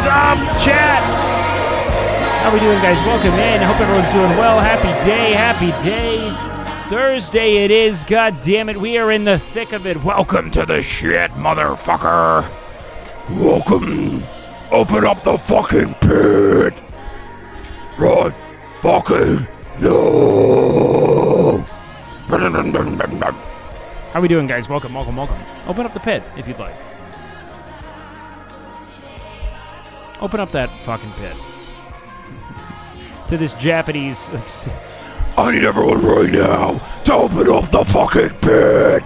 is up, chat? How we doing, guys? Welcome in. Hope everyone's doing well. Happy day. Thursday it is. God damn it, we are in the thick of it. Welcome to the shit, motherfucker. Welcome. Open up the fucking pit. Right fucking no. How we doing, guys? Welcome. Open up the pit if you'd like. Open up that fucking pit. To this Japanese... I need everyone right now to open up the fucking pit!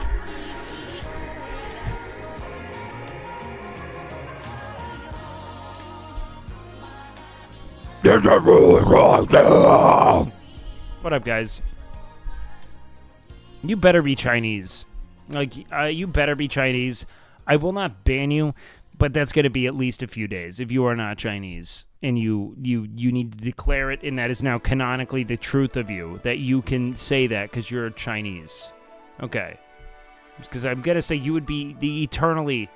There's a rule right now! What up, guys? You better be Chinese. You better be Chinese. I will not ban you, but that's going to be at least a few days if you are not Chinese. And you need to declare it, and that is now canonically the truth of you, that you can say that because you're Chinese. Okay. Because I'm going to say you would be the eternally,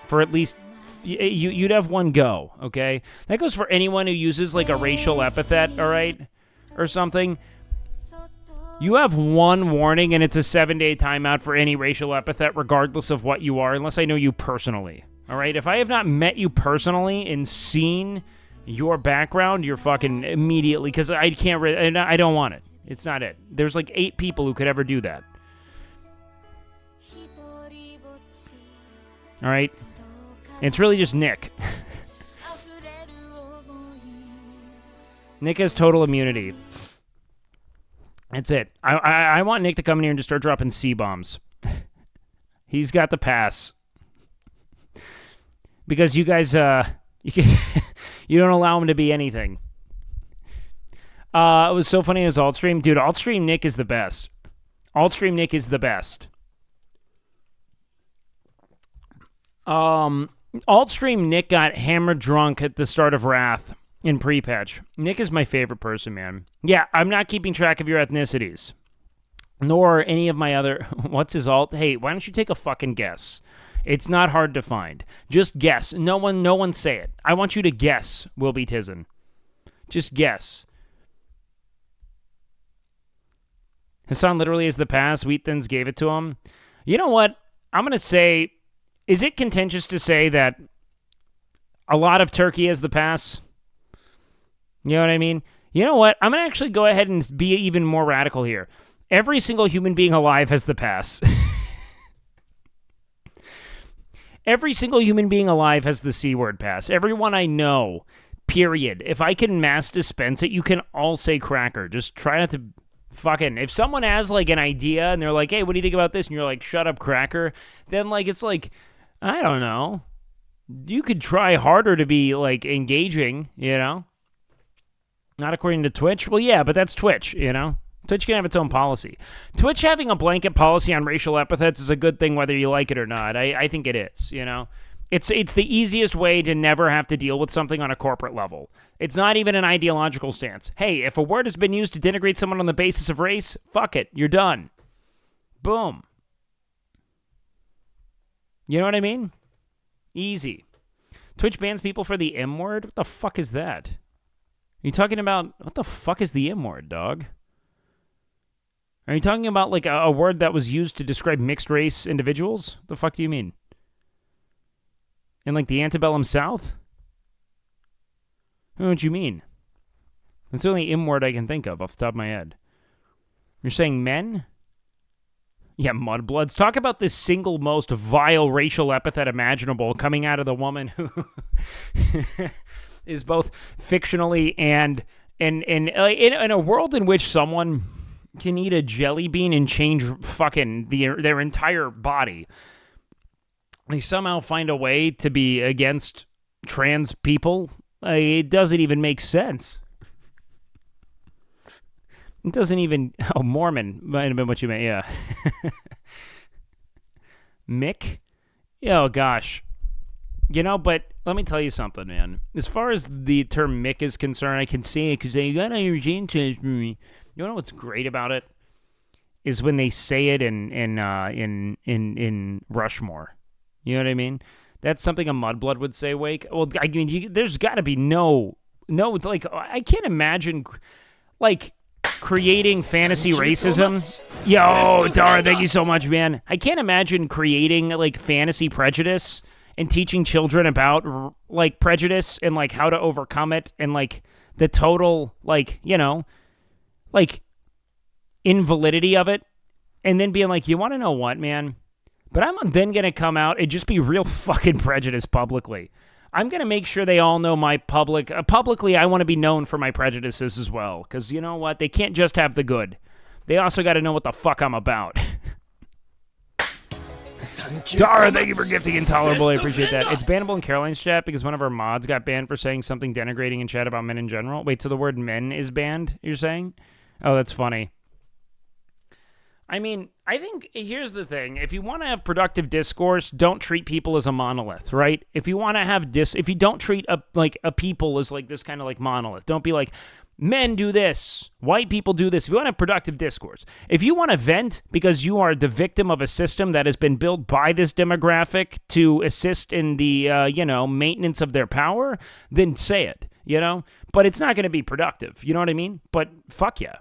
for at least, you'd have one go, okay? That goes for anyone who uses, like, a racial epithet, all right? Or something. You have one warning, and it's a 7-day timeout for any racial epithet, regardless of what you are, unless I know you personally, all right? If I have not met you personally and seen your background, you're fucking immediately, because I can't, I don't want it. It's not it. There's like 8 people who could ever do that. All right? It's really just Nick. Nick has total immunity. That's it. I want Nick to come in here and just start dropping C-bombs. He's got the pass. Because you guys, you don't allow him to be anything. It was so funny in his alt stream. Dude, alt stream Nick is the best. Alt stream Nick is the best. Alt stream Nick got hammered drunk at the start of Wrath in pre-patch. Nick is my favorite person, man. Yeah, I'm not keeping track of your ethnicities. Nor any of my other... What's his alt? Hey, why don't you take a fucking guess? It's not hard to find. Just guess. No one say it. I want you to guess, Will Be Tizen. Just guess. Hassan literally is the pass. Wheat Thins gave it to him. You know what? I'm going to say, is it contentious to say that a lot of Turkey has the pass? You know what I mean? You know what? I'm going to actually go ahead and be even more radical here. Every single human being alive has the pass. Every single human being alive has the C-word pass. Everyone I know, period. If I can mass dispense it, you can all say cracker. Just try not to fucking... If someone has, like, an idea, and they're like, hey, what do you think about this? And you're like, shut up, cracker. Then, like, it's like, I don't know. You could try harder to be, like, engaging, you know? Not according to Twitch? Well, yeah, but that's Twitch, you know? Twitch can have its own policy. Twitch having a blanket policy on racial epithets is a good thing whether you like it or not. I think it is, you know? It's the easiest way to never have to deal with something on a corporate level. It's not even an ideological stance. Hey, if a word has been used to denigrate someone on the basis of race, fuck it, you're done. Boom. You know what I mean? Easy. Twitch bans people for the M word? What the fuck is that? Are you talking about... What the fuck is the M word, dog? Are you talking about, like, a word that was used to describe mixed-race individuals? The fuck do you mean? In, like, the antebellum South? I don't know what you mean. That's the only M word I can think of off the top of my head. You're saying men? Yeah, mudbloods. Talk about this single most vile racial epithet imaginable coming out of the woman who is both fictionally and in a world in which someone can eat a jelly bean and change fucking their entire body. They somehow find a way to be against trans people. It doesn't even make sense. It doesn't even... Oh, Mormon might have been what you meant, yeah. Mick? Oh, gosh. You know, but let me tell you something, man. As far as the term Mick is concerned, I can say it because you got to your gene test for me. You know what's great about it? Is when they say it in Rushmore. You know what I mean? That's something a mudblood would say, Wake. Well, I mean, there's got to be no, like, I can't imagine, like, creating fantasy racism. Yo, Dara, thank you so much, man. I can't imagine creating, like, fantasy prejudice and teaching children about, like, prejudice and, like, how to overcome it and, like, the total, like, you know, like, invalidity of it. And then being like, you want to know what, man? But I'm then going to come out and just be real fucking prejudiced publicly. I'm going to make sure they all know my publicly, I want to be known for my prejudices as well. Because you know what? They can't just have the good. They also got to know what the fuck I'm about. Dara, thank you for gifting Intolerable. I appreciate that. It's bannable in Caroline's chat because one of our mods got banned for saying something denigrating in chat about men in general. Wait, so the word men is banned, you're saying? Oh, that's funny. I mean, I think here's the thing. If you want to have productive discourse, don't treat people as a monolith, right? If you want to have if you don't treat a people as like this kind of like monolith, don't be like, men do this, white people do this. If you want to have productive discourse, if you want to vent because you are the victim of a system that has been built by this demographic to assist in the, maintenance of their power, then say it, But it's not going to be productive, you know what I mean? But fuck yeah.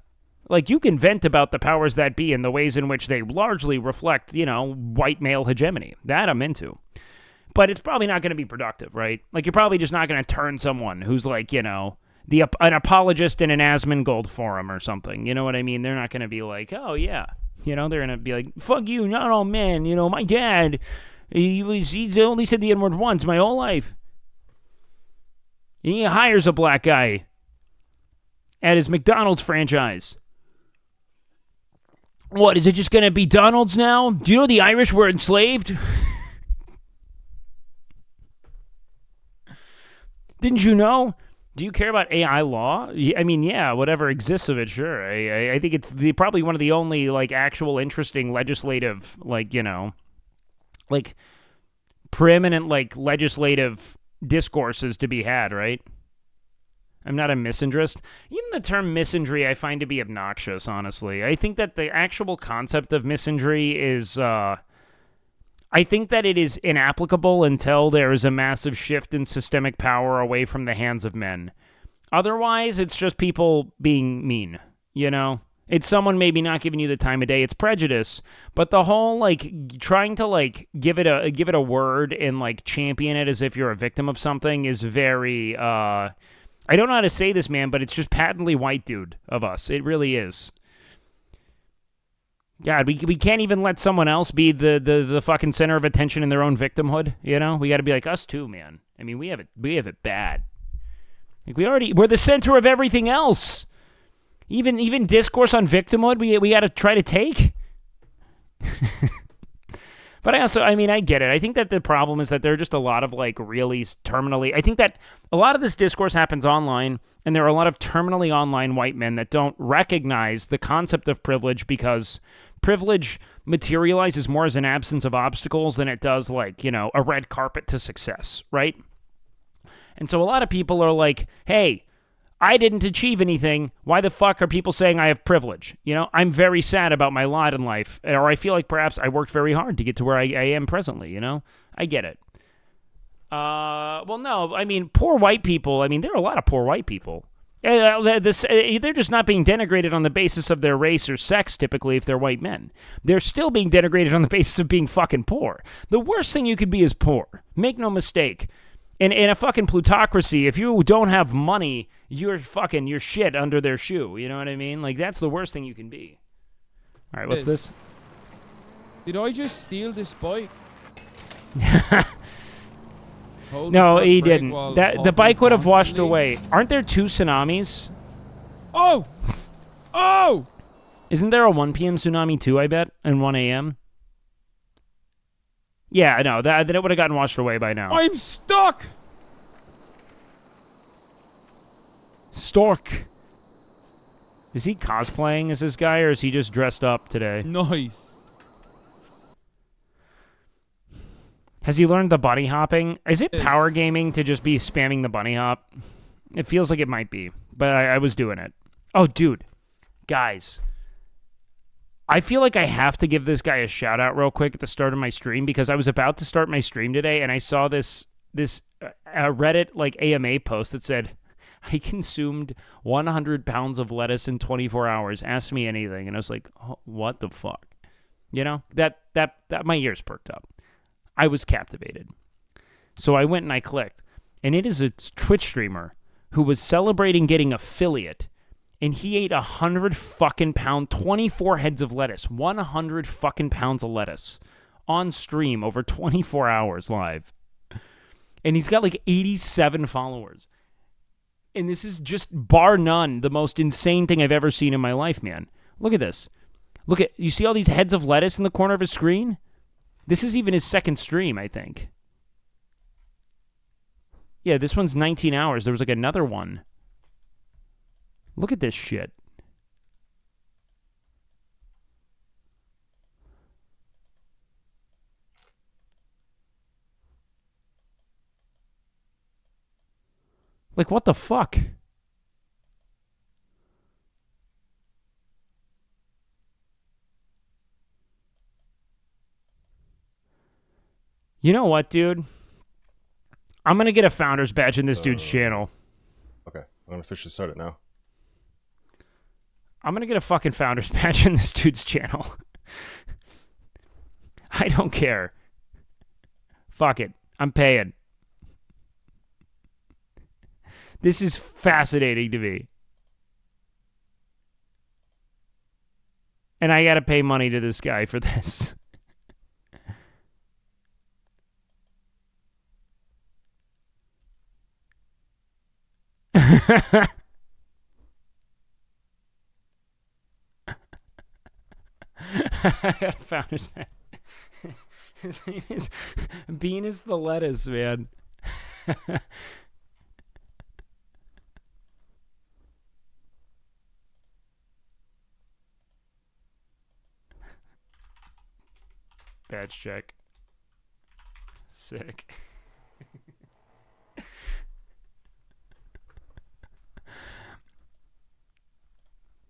Like, you can vent about the powers that be and the ways in which they largely reflect, white male hegemony. That I'm into. But it's probably not going to be productive, right? Like, you're probably just not going to turn someone who's like, an apologist in an Asmongold forum or something. You know what I mean? They're not going to be like, oh, yeah. They're going to be like, fuck you, not all men. My dad, he only said the N-word once my whole life. And he hires a black guy at his McDonald's franchise. What, is it just going to be Donald's now? Do you know the Irish were enslaved? Didn't you know? Do you care about AI law? I mean, yeah, whatever exists of it, sure. I think it's probably one of the only, like, actual interesting legislative, like, preeminent, like, legislative discourses to be had, right? I'm not a misandrist. Even the term misandry I find to be obnoxious, honestly. I think that the actual concept of misandry is, I think that it is inapplicable until there is a massive shift in systemic power away from the hands of men. Otherwise, it's just people being mean, It's someone maybe not giving you the time of day. It's prejudice. But the whole, like, trying to, like, give it a word and, like, champion it as if you're a victim of something is very, I don't know how to say this, man, but it's just patently white dude of us. It really is. God, we can't even let someone else be the fucking center of attention in their own victimhood, We got to be like us too, man. I mean, we have it bad. Like we're the center of everything else. Even discourse on victimhood, we got to try to take. But I get it. I think that the problem is that there are just a lot of, like, really terminally... I think that a lot of this discourse happens online, and there are a lot of terminally online white men that don't recognize the concept of privilege because privilege materializes more as an absence of obstacles than it does, like, a red carpet to success, right? And so a lot of people are like, hey, I didn't achieve anything. Why the fuck are people saying I have privilege? I'm very sad about my lot in life. Or I feel like perhaps I worked very hard to get to where I am presently, I get it. Well, no, I mean, poor white people. I mean, there are a lot of poor white people. They're just not being denigrated on the basis of their race or sex, typically, if they're white men. They're still being denigrated on the basis of being fucking poor. The worst thing you could be is poor. Make no mistake. In a fucking plutocracy, if you don't have money, you're shit under their shoe. You know what I mean? Like, that's the worst thing you can be. All right, what's this? Did I just steal this bike? No, he didn't. The bike would have washed away. Aren't there 2 tsunamis? Oh! Oh! Isn't there a 1 p.m. tsunami too, I bet, and 1 a.m.? Yeah, no, that it would have gotten washed away by now. I'm stuck! Stork. Is he cosplaying as this guy, or is he just dressed up today? Nice. Has he learned the bunny hopping? Is it power gaming to just be spamming the bunny hop? It feels like it might be, but I was doing it. Oh, dude. Guys. I feel like I have to give this guy a shout out real quick at the start of my stream because I was about to start my stream today and I saw this Reddit like AMA post that said, I consumed 100 pounds of lettuce in 24 hours. Ask me anything. And I was like, oh, what the fuck? You know, that my ears perked up. I was captivated. So I went and I clicked. And it is a Twitch streamer who was celebrating getting affiliate. And he ate 100 fucking pound, 24 heads of lettuce. 100 fucking pounds of lettuce on stream over 24 hours live. And he's got like 87 followers. And this is just bar none the most insane thing I've ever seen in my life, man. Look at this. Look at, you see all these heads of lettuce in the corner of his screen? This is even his second stream, I think. Yeah, this one's 19 hours. There was like another one. Look at this shit. Like, what the fuck? You know what, dude? I'm going to get a founder's badge in this dude's channel. Okay, I'm going to officially start it now. I'm going to get a fucking founder's badge in this dude's channel. I don't care. Fuck it. I'm paying. This is fascinating to me. And I got to pay money to this guy for this. I found his man. His name is Bean is the lettuce, man. Badge check. Sick.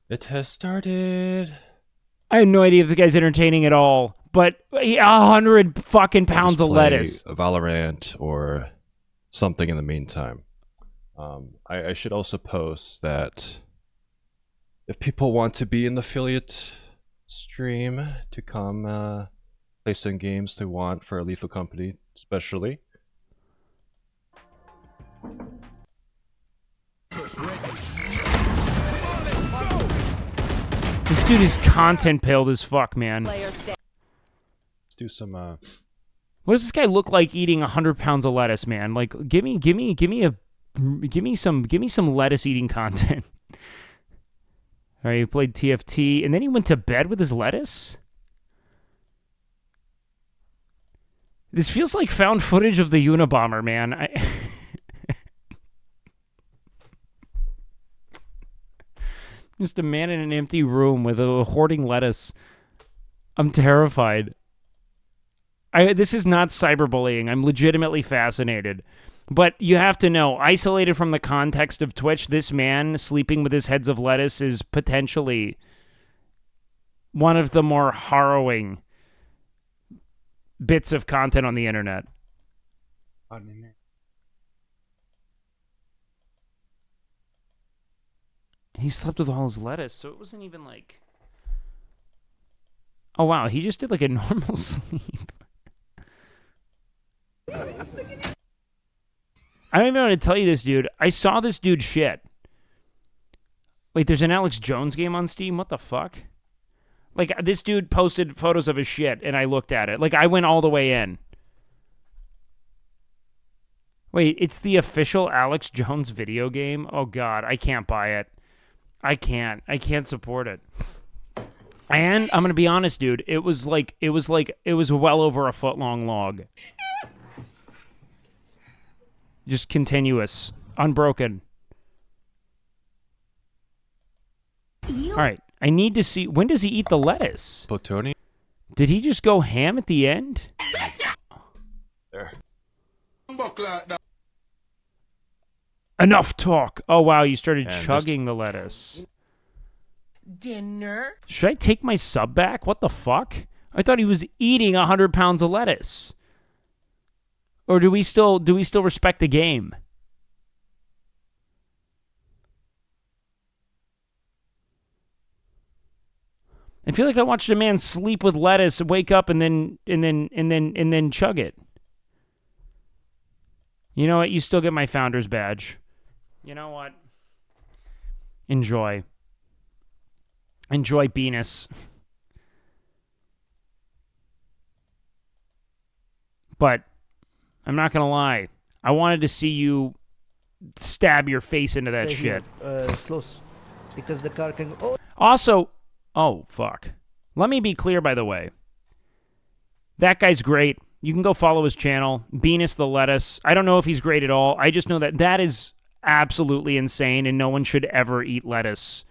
It has started. I had no idea if the guy's entertaining at all, but 100 fucking pounds of lettuce. Valorant or something in the meantime. I should also post that if people want to be in the affiliate stream to come play some games they want for a Lethal Company, especially. This dude is content pilled as fuck, man. Let's do some. What does this guy look like eating 100 pounds of lettuce, man? Like, give me some lettuce eating content. All right, he played TFT, and then he went to bed with his lettuce. This feels like found footage of the Unabomber, man. Just a man in an empty room with a hoarding lettuce. I'm terrified. This is not cyberbullying. I'm legitimately fascinated. But you have to know, isolated from the context of Twitch, this man sleeping with his heads of lettuce is potentially one of the more harrowing bits of content on the internet. He slept with all his lettuce, so it wasn't even like... Oh, wow, he just did like a normal sleep. I don't even know how to tell you this, dude. I saw this dude shit. Wait, there's an Alex Jones game on Steam? What the fuck? Like, this dude posted photos of his shit, and I looked at it. Like, I went all the way in. Wait, it's the official Alex Jones video game? Oh, God, I can't buy it. I can't support it. And I'm going to be honest, dude. It was well over a foot-long log. Just continuous. Unbroken. All right. I need to see... When does he eat the lettuce? Plutonium? Did he just go ham at the end? There. Enough talk. Oh, wow. You started And chugging the lettuce. dinner. Should I take my sub back? What the fuck? I thought he was eating 100 pounds of lettuce. Or do we still respect the game? I feel like I watched a man sleep with lettuce, wake up, and then chug it. You know what? You still get my founder's badge. You know what? Enjoy. Enjoy Venus. But I'm not gonna lie. I wanted to see you stab your face into that shit. Close. Because the car can go. Also, oh, fuck. Let me be clear, by the way. That guy's great. You can go follow his channel, Venus the Lettuce. I don't know if he's great at all. I just know that is absolutely insane, and no one should ever eat lettuce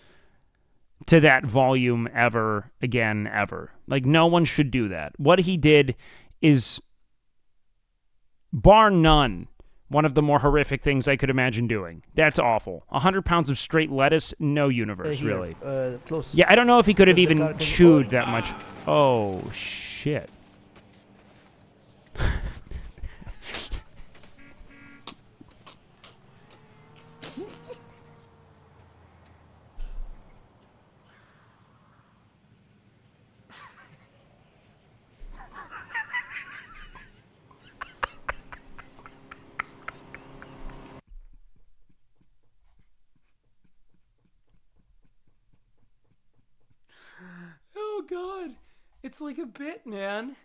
to that volume ever again, ever. Like, no one should do that. What he did is, bar none, one of the more horrific things I could imagine doing. That's awful. 100 pounds of straight lettuce, no universe, really. Close. Yeah, I don't know if he could have even chewed that much. Oh, shit. Oh, God. It's like a bit, man.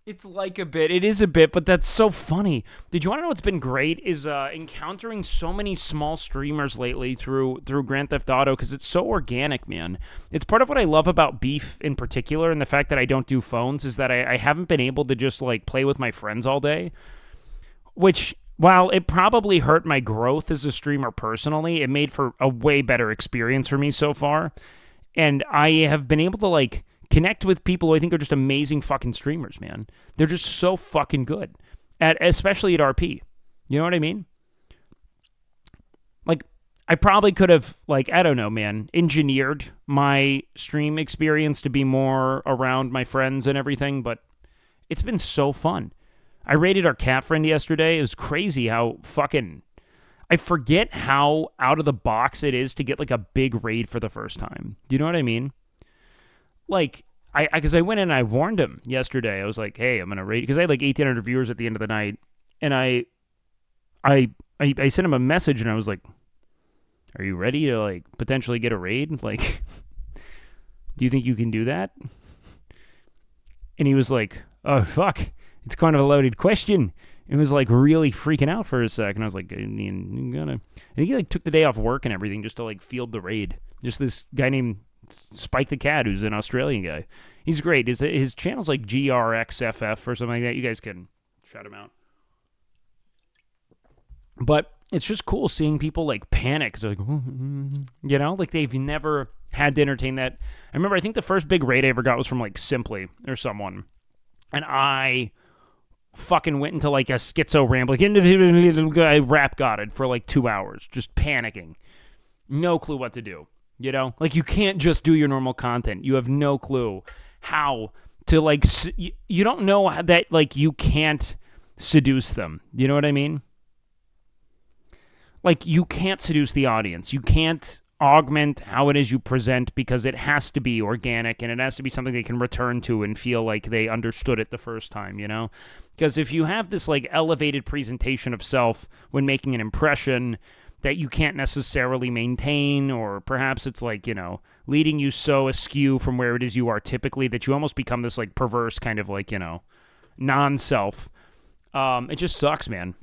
It's like a bit. It is a bit, but that's so funny. Did you want to know what's been great is encountering so many small streamers lately through Grand Theft Auto, because it's so organic, man. It's part of what I love about Beef in particular, and the fact that I don't do phones, is that I haven't been able to just, like, play with my friends all day, which, while it probably hurt my growth as a streamer personally, it made for a way better experience for me so far. And I have been able to, like, connect with people who I think are just amazing fucking streamers, man. They're just so fucking good, especially at RP. You know what I mean? Like, I probably could have, like, I don't know, man, engineered my stream experience to be more around my friends and everything, but it's been so fun. I raided our cat friend yesterday. It was crazy how fucking... I forget how out of the box it is to get, like, a big raid for the first time. Do you know what I mean? Like, because I went in and I warned him yesterday. I was like, hey, I'm going to raid, because I had like 1,800 viewers at the end of the night. And I sent him a message and I was like, are you ready to, like, potentially get a raid? Like, do you think you can do that? And he was like, oh, fuck. It's kind of a loaded question. It was like really freaking out for a second. I was like, I think he like took the day off work and everything just to like field the raid. Just this guy named Spike the Cat, who's an Australian guy. He's great. His channel's like GRXFF or something like that. You guys can shout him out. But it's just cool seeing people like panic. So like, you know, like they've never had to entertain that. I remember, I think the first big raid I ever got was from like Simply or someone. And I fucking went into like a schizo rambling. I rap godded for like 2 hours, just panicking. No clue what to do. You know, like you can't just do your normal content. You have no clue how to like, you don't know that like you can't seduce them. You know what I mean? Like you can't seduce the audience. You can't augment how it is you present, because it has to be organic and it has to be something they can return to and feel like they understood it the first time, you know? Because if you have this like elevated presentation of self when making an impression that you can't necessarily maintain, or perhaps it's like, you know, leading you so askew from where it is you are typically that you almost become this like perverse kind of like, you know, non-self, it just sucks, man.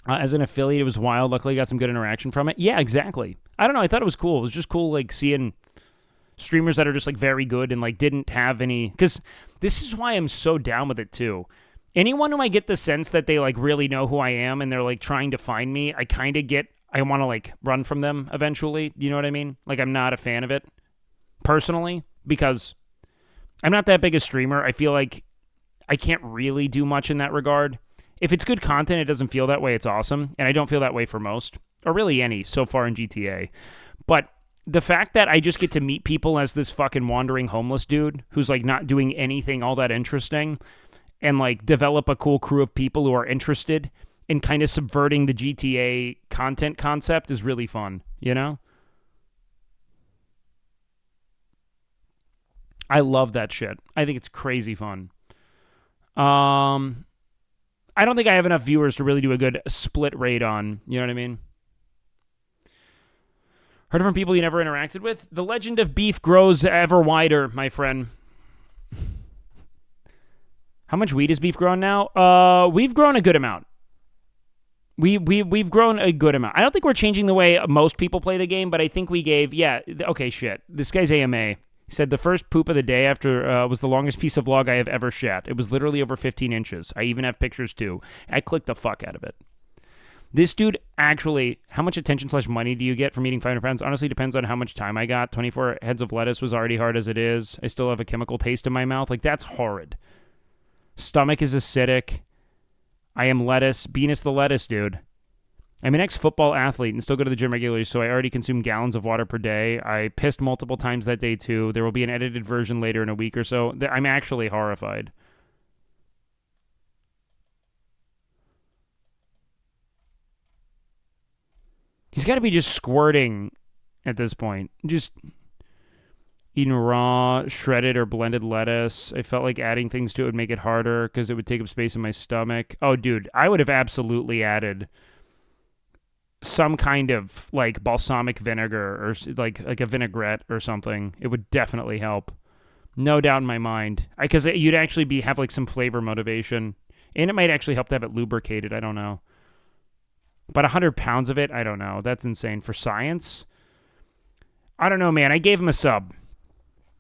As an affiliate, it was wild. Luckily, I got some good interaction from it. Yeah, exactly. I don't know. I thought it was cool. It was just cool, like, seeing streamers that are just, like, very good and, like, didn't have any... Because this is why I'm so down with it, too. Anyone who I get the sense that they, like, really know who I am and they're, like, trying to find me, I kind of get... I want to, like, run from them eventually. You know what I mean? Like, I'm not a fan of it, personally, because I'm not that big a streamer. I feel like I can't really do much in that regard. If it's good content, it doesn't feel that way. It's awesome. And I don't feel that way for most, or really any, so far in GTA. But the fact that I just get to meet people as this fucking wandering homeless dude who's like not doing anything all that interesting and like develop a cool crew of people who are interested in kind of subverting the GTA content concept is really fun, you know? I love that shit. I think it's crazy fun. I don't think I have enough viewers to really do a good split rate on, you know what I mean? Heard from people you never interacted with? The legend of beef grows ever wider, my friend. How much weed is beef growing now? We've grown a good amount. We've grown a good amount. I don't think we're changing the way most people play the game, but I think we gave, okay, shit. This guy's AMA. He said the first poop of the day after was the longest piece of log I have ever shat. It was literally over 15 inches. I even have pictures too. I clicked the fuck out of it. This dude actually, how much attention/money do you get from eating 500 pounds? Honestly, depends on how much time I got. 24 heads of lettuce was already hard as it is. I still have a chemical taste in my mouth. Like, that's horrid. Stomach is acidic. I am lettuce. Venus the lettuce, dude. I'm an ex-football athlete and still go to the gym regularly, so I already consume gallons of water per day. I pissed multiple times that day, too. There will be an edited version later in a week or so. I'm actually horrified. He's got to be just squirting at this point. Just eating raw, shredded, or blended lettuce. I felt like adding things to it would make it harder because it would take up space in my stomach. Oh, dude, I would have absolutely added some kind of like balsamic vinegar or like a vinaigrette or something. It would definitely help. No doubt in my mind. Because you'd actually have like some flavor motivation. And it might actually help to have it lubricated. I don't know. But 100 pounds of it, I don't know. That's insane. For science? I don't know, man. I gave him a sub.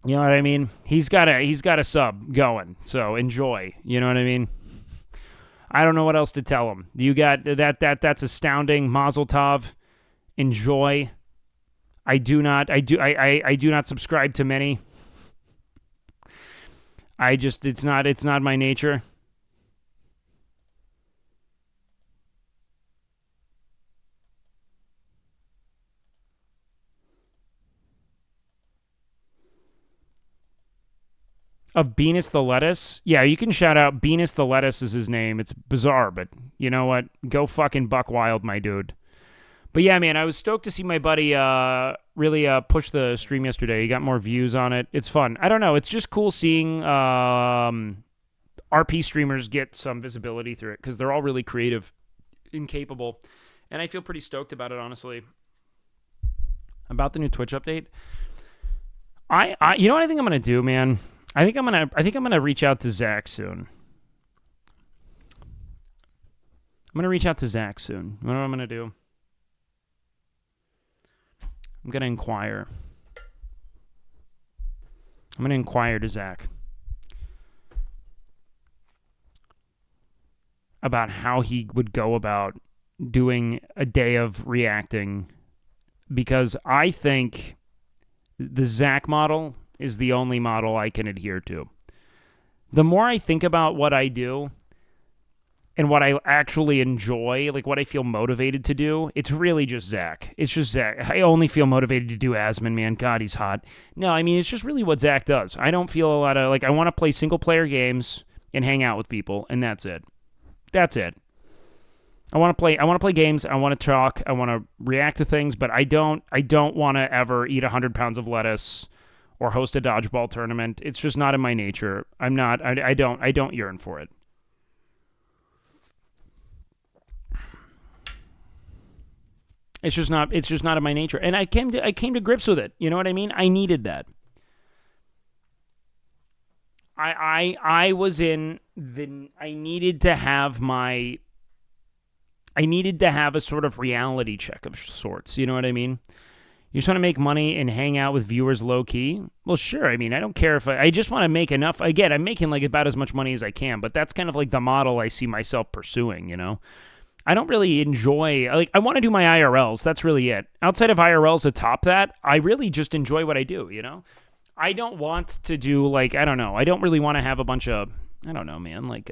You know what I mean? He's got a sub going. So enjoy. You know what I mean? I don't know what else to tell him. You got that's astounding. Mazel tov. Enjoy. I do not subscribe to many. It's not my nature. Of Venus the lettuce? Yeah, you can shout out Venus the lettuce is his name. It's bizarre, but you know what? Go fucking buck wild, my dude. But yeah, man, I was stoked to see my buddy really push the stream yesterday. He got more views on it. It's fun. I don't know. It's just cool seeing RP streamers get some visibility through it because they're all really creative and capable. And I feel pretty stoked about it, honestly. About the new Twitch update. You know what I think I'm gonna do, man? I think I'm gonna reach out to Zach soon. You know what I'm gonna do? I'm gonna inquire. I'm gonna inquire to Zach about how he would go about doing a day of reacting, because I think the Zach model is the only model I can adhere to. The more I think about what I do and what I actually enjoy, like what I feel motivated to do, it's really just Zach. It's just Zach. I only feel motivated to do Asmon, man. God, he's hot. No, I mean, it's just really what Zach does. I don't feel a lot of, like, I want to play single-player games and hang out with people, and that's it. That's it. I want to play games. I want to talk. I want to react to things, but I don't want to ever eat 100 pounds of lettuce or host a dodgeball tournament. It's just not in my nature. I don't yearn for it. It's just not in my nature. And I came to grips with it. You know what I mean? I needed that. I needed to have a sort of reality check of sorts. You know what I mean? You just want to make money and hang out with viewers low-key? Well, sure. I mean, I don't care if I just want to make enough. Again, I'm making like about as much money as I can, but that's kind of like the model I see myself pursuing, you know? I don't really enjoy, like, I want to do my IRLs. That's really it. Outside of IRLs atop that, I really just enjoy what I do, you know? I don't want to do, like, I don't know. I don't really want to have a bunch of, I don't know, man, like,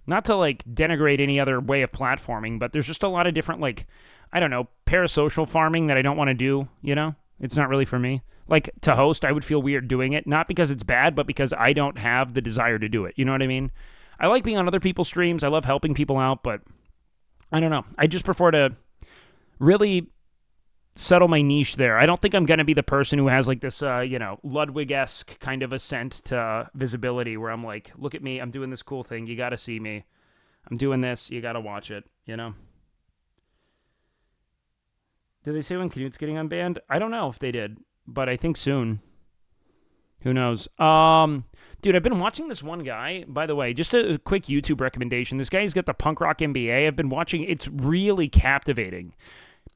Not to like denigrate any other way of platforming, but there's just a lot of different like, I don't know, parasocial farming that I don't want to do, you know? It's not really for me. Like to host, I would feel weird doing it, not because it's bad, but because I don't have the desire to do it. You know what I mean? I like being on other people's streams. I love helping people out, but I don't know. I just prefer to really settle my niche there. I don't think I'm going to be the person who has like this, Ludwig-esque kind of ascent to visibility where I'm like, look at me, I'm doing this cool thing. You got to see me. I'm doing this. You got to watch it, you know? Did they say when Canute's getting unbanned? I don't know if they did, but I think soon. Who knows? Dude, I've been watching this one guy, by the way, just a quick YouTube recommendation. This guy's got the Punk Rock MBA. I've been watching. It's really captivating.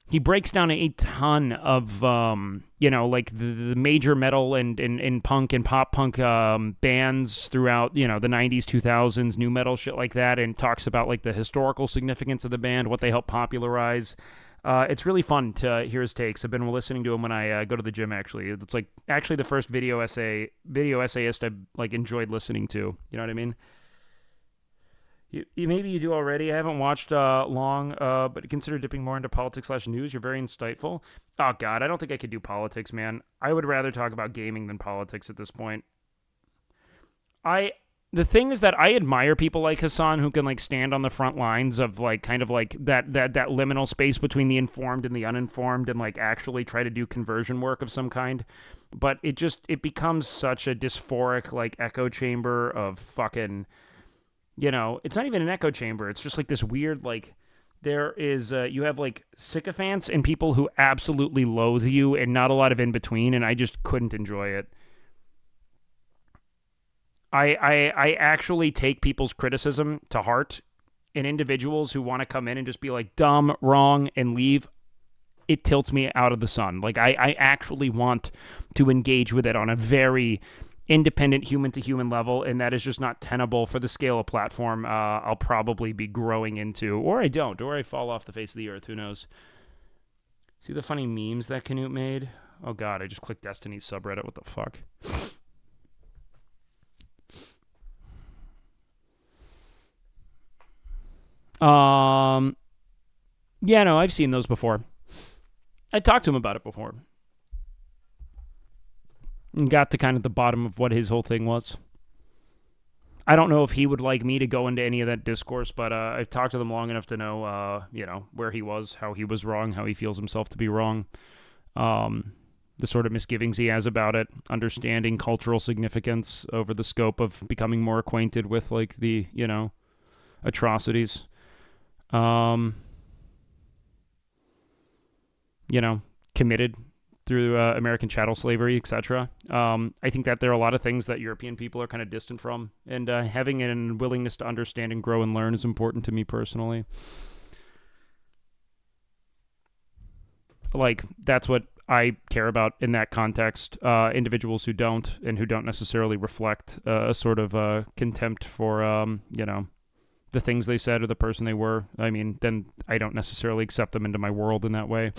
He breaks down a ton of, like the major metal and punk and pop punk bands throughout, the 90s, 2000s, new metal, shit like that, and talks about like the historical significance of the band, what they helped popularize. It's really fun to hear his takes. I've been listening to him when I go to the gym, actually. It's like actually the first video essayist I've like enjoyed listening to. You know what I mean? You maybe you do already. I haven't watched long, but consider dipping more into politics/news. You're very insightful. Oh, God, I don't think I could do politics, man. I would rather talk about gaming than politics at this point. The thing is that I admire people like Hassan who can like stand on the front lines of like kind of like that liminal space between the informed and the uninformed and like actually try to do conversion work of some kind. But it becomes such a dysphoric like echo chamber of fucking, it's not even an echo chamber. It's just like this weird like there is you have like sycophants and people who absolutely loathe you and not a lot of in between, and I just couldn't enjoy it. I actually take people's criticism to heart, and individuals who want to come in and just be like dumb, wrong, and leave, it tilts me out of the sun. Like I actually want to engage with it on a very independent human-to-human level, and that is just not tenable for the scale of platform I'll probably be growing into, or I don't, or I fall off the face of the earth, who knows. See the funny memes that Canute made? Oh God, I just clicked Destiny's subreddit, what the fuck? Yeah, no, I've seen those before. I talked to him about it before. And got to kind of the bottom of what his whole thing was. I don't know if he would like me to go into any of that discourse, but I've talked to them long enough to know, where he was, how he was wrong, how he feels himself to be wrong. The sort of misgivings he has about it, understanding cultural significance over the scope of becoming more acquainted with, like, the, atrocities. Committed through American chattel slavery, etc. I think that there are a lot of things that European people are kind of distant from, and having a willingness to understand and grow and learn is important to me personally. Like, that's what I care about in that context. Individuals who don't, and who don't necessarily reflect a sort of contempt for, the things they said or the person they were, I mean, then I don't necessarily accept them into my world in that way.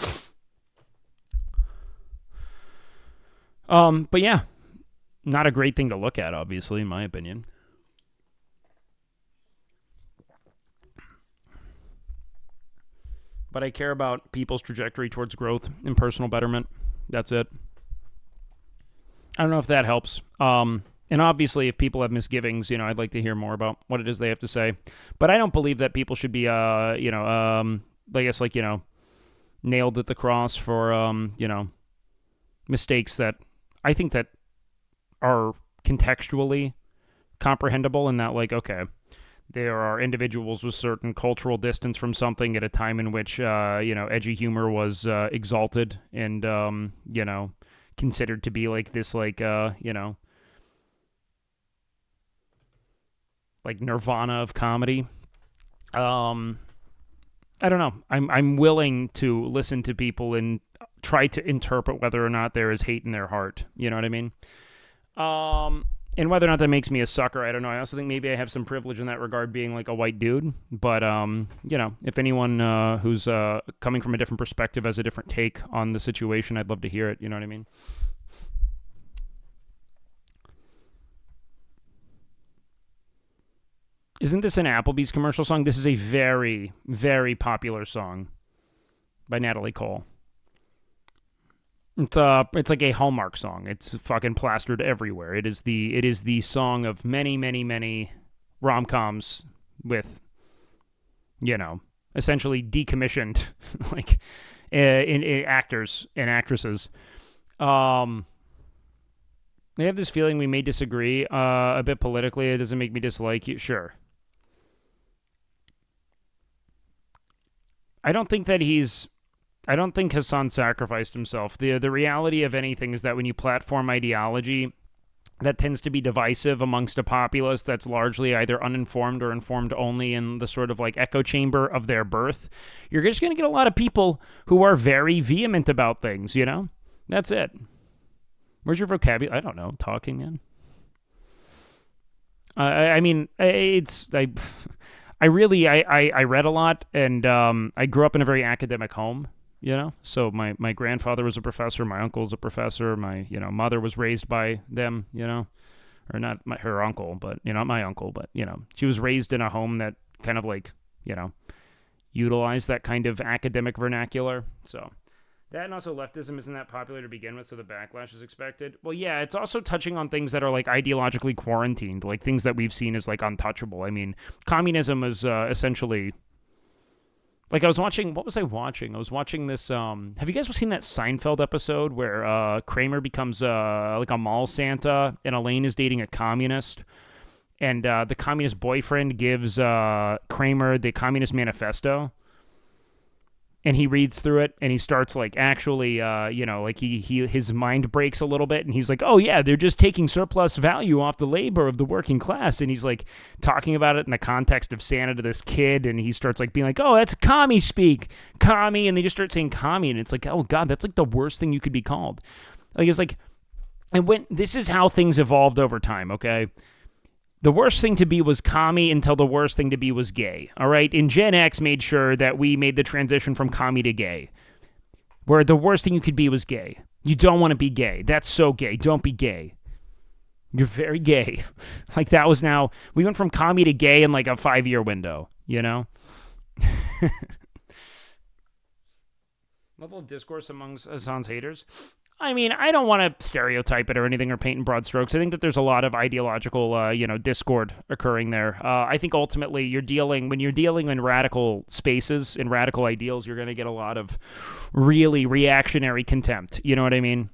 But yeah, not a great thing to look at, obviously, in my opinion. But I care about people's trajectory towards growth and personal betterment. That's it. I don't know if that helps. And obviously, if people have misgivings, I'd like to hear more about what it is they have to say. But I don't believe that people should be, nailed at the cross for, mistakes that I think that are contextually comprehensible, and that, like, okay, there are individuals with certain cultural distance from something at a time in which, edgy humor was exalted and, considered to be like this, like nirvana of comedy. I don't know. I'm willing to listen to people and try to interpret whether or not there is hate in their heart. You know what I mean? And whether or not that makes me a sucker, I don't know. I also think maybe I have some privilege in that regard, being like a white dude. But, if anyone who's coming from a different perspective has a different take on the situation, I'd love to hear it. You know what I mean? Isn't this an Applebee's commercial song? This is a very, very popular song by Natalie Cole. It's like a Hallmark song. It's fucking plastered everywhere. It is the song of many, many, many rom-coms with, essentially decommissioned like in actors and actresses. I have this feeling we may disagree a bit politically. It doesn't make me dislike you. Sure. I don't think Hassan sacrificed himself. The reality of anything is that when you platform ideology, that tends to be divisive amongst a populace that's largely either uninformed or informed only in the sort of like echo chamber of their birth. You're just going to get a lot of people who are very vehement about things, That's it. Where's your vocabulary? I don't know. Talking, man. I read a lot, and I grew up in a very academic home, So my grandfather was a professor, my uncle was a professor, my mother was raised by them, or not her uncle, but not my uncle, but she was raised in a home that kind of like utilized that kind of academic vernacular. So that, and also leftism isn't that popular to begin with, so the backlash is expected. Well, yeah, it's also touching on things that are like ideologically quarantined, like things that we've seen as like untouchable. I mean, communism is essentially, like, what was I watching? I was watching this, have you guys seen that Seinfeld episode where Kramer becomes like a mall Santa and Elaine is dating a communist? And the communist boyfriend gives Kramer the Communist Manifesto. And he reads through it, and he starts like actually, like his mind breaks a little bit, and he's like, "Oh yeah, they're just taking surplus value off the labor of the working class," and he's like talking about it in the context of Santa to this kid, and he starts like being like, "Oh, that's commie speak, commie," and they just start saying commie, and it's like, oh god, that's like the worst thing you could be called. Like it's like, and when this is how things evolved over time, okay. The worst thing to be was commie until the worst thing to be was gay, all right? And Gen X made sure that we made the transition from commie to gay, where the worst thing you could be was gay. You don't want to be gay. That's so gay. Don't be gay. You're very gay. Like that was now, we went from commie to gay in like a 5-year window, Level of discourse amongst Hassan's haters. I mean, I don't want to stereotype it or anything or paint in broad strokes. I think that there's a lot of ideological, discord occurring there. I think ultimately when you're dealing in radical spaces, in radical ideals, you're going to get a lot of really reactionary contempt. You know what I mean?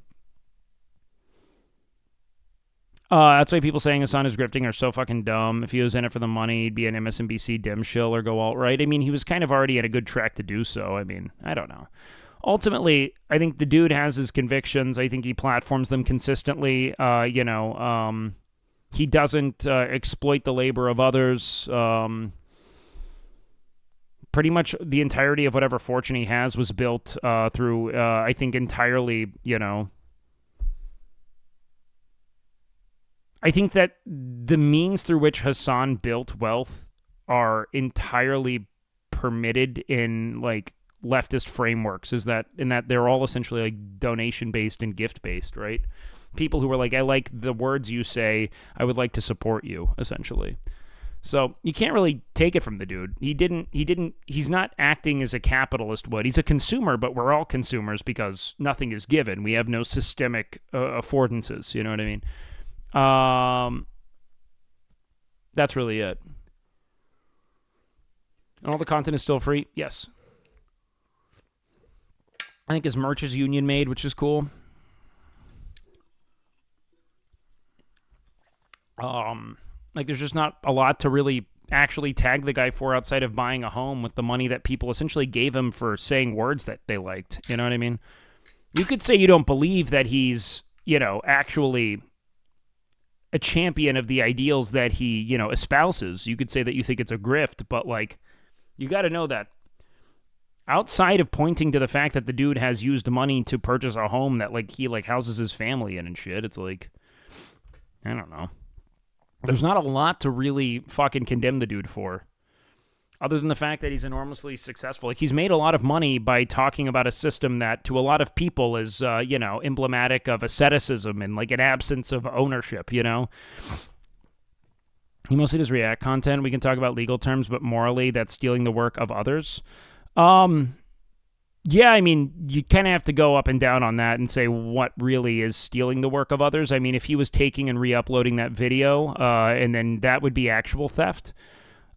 That's why people saying Hassan is grifting are so fucking dumb. If he was in it for the money, he'd be an MSNBC dim shill or go alt-right. I mean, he was kind of already at a good track to do so. I mean, I don't know. Ultimately, I think the dude has his convictions. I think he platforms them consistently. He doesn't exploit the labor of others. Pretty much the entirety of whatever fortune he has was built through, I think, entirely, I think that the means through which Hassan built wealth are entirely permitted in, like, leftist frameworks, in that they're all essentially like donation based and gift based, right? People who are like, I like the words you say, I would like to support you, essentially. So you can't really take it from the dude. He's not acting as a capitalist would. He's a consumer, but we're all consumers because nothing is given. We have no systemic affordances, you know what I mean? That's really it. And all the content is still free? Yes. I think his merch is union made, which is cool. Like there's just not a lot to really actually tag the guy for outside of buying a home with the money that people essentially gave him for saying words that they liked. You know what I mean? You could say you don't believe that he's, actually a champion of the ideals that he, espouses. You could say that you think it's a grift, but like, you got to know that outside of pointing to the fact that the dude has used money to purchase a home that like he like houses his family in and shit, it's like, I don't know. There's not a lot to really fucking condemn the dude for, other than the fact that he's enormously successful. Like he's made a lot of money by talking about a system that to a lot of people is, emblematic of asceticism and like an absence of ownership, He mostly does React content. We can talk about legal terms, but morally, that's stealing the work of others. Yeah, I mean, you kind of have to go up and down on that and say what really is stealing the work of others. I mean, if he was taking and re-uploading that video, and then that would be actual theft.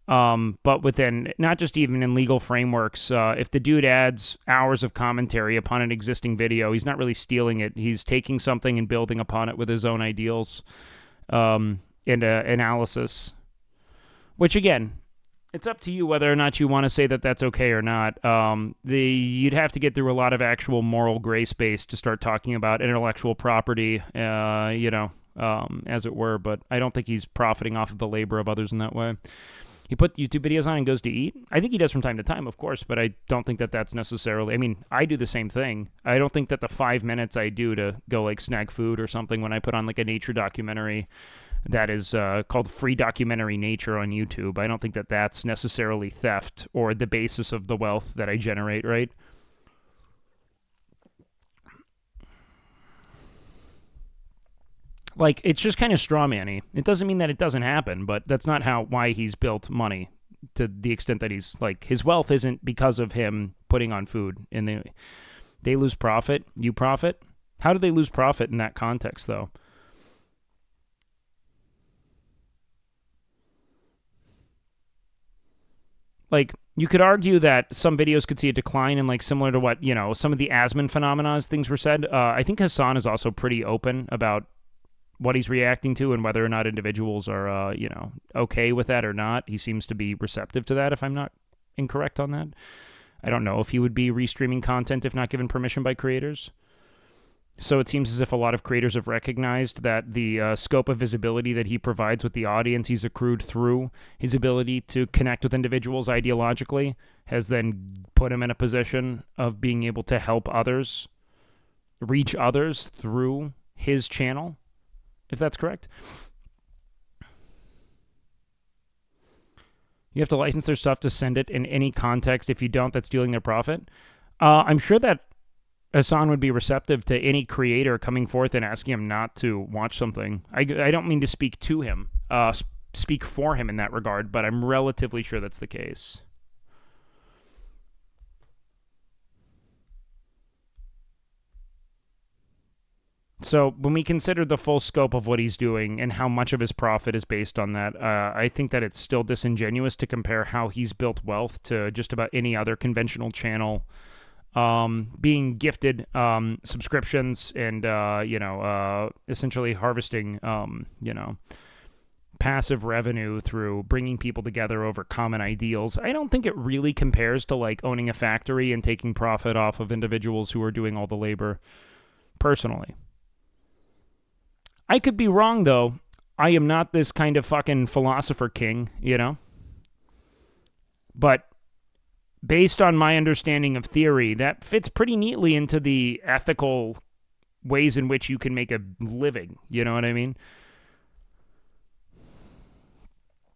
But within, not just even in legal frameworks, if the dude adds hours of commentary upon an existing video, he's not really stealing it. He's taking something and building upon it with his own ideals and analysis. Which, again, it's up to you whether or not you want to say that that's okay or not. You'd have to get through a lot of actual moral gray space to start talking about intellectual property, as it were. But I don't think he's profiting off of the labor of others in that way. He put YouTube videos on and goes to eat. I think he does from time to time, of course, but I don't think that that's necessarily... I mean, I do the same thing. I don't think that the 5 minutes I do to go, like, snag food or something when I put on, like, a nature documentary that is called Free Documentary Nature on YouTube, I don't think that that's necessarily theft or the basis of the wealth that I generate, right? Like, it's just kind of straw-man-y. It doesn't mean that it doesn't happen, but that's not why he's built money to the extent that he's, like, his wealth isn't because of him putting on food. And they lose profit, you profit. How do they lose profit in that context, though? Like, you could argue that some videos could see a decline in, like, similar to what, some of the Asman phenomena, things were said. I think Hassan is also pretty open about what he's reacting to and whether or not individuals are, okay with that or not. He seems to be receptive to that, if I'm not incorrect on that. I don't know if he would be restreaming content if not given permission by creators. So it seems as if a lot of creators have recognized that the scope of visibility that he provides with the audience he's accrued through his ability to connect with individuals ideologically has then put him in a position of being able to help others, reach others through his channel, if that's correct. You have to license their stuff to send it in any context. If you don't, that's stealing their profit. I'm sure that Hassan would be receptive to any creator coming forth and asking him not to watch something. I don't mean to speak to him, speak for him in that regard, but I'm relatively sure that's the case. So when we consider the full scope of what he's doing and how much of his profit is based on that, I think that it's still disingenuous to compare how he's built wealth to just about any other conventional channel being gifted subscriptions and essentially harvesting passive revenue through bringing people together over common ideals. I don't think it really compares to like owning a factory and taking profit off of individuals who are doing all the labor. Personally, I could be wrong though. I am not this kind of fucking philosopher king, but based on my understanding of theory, that fits pretty neatly into the ethical ways in which you can make a living. You know what I mean?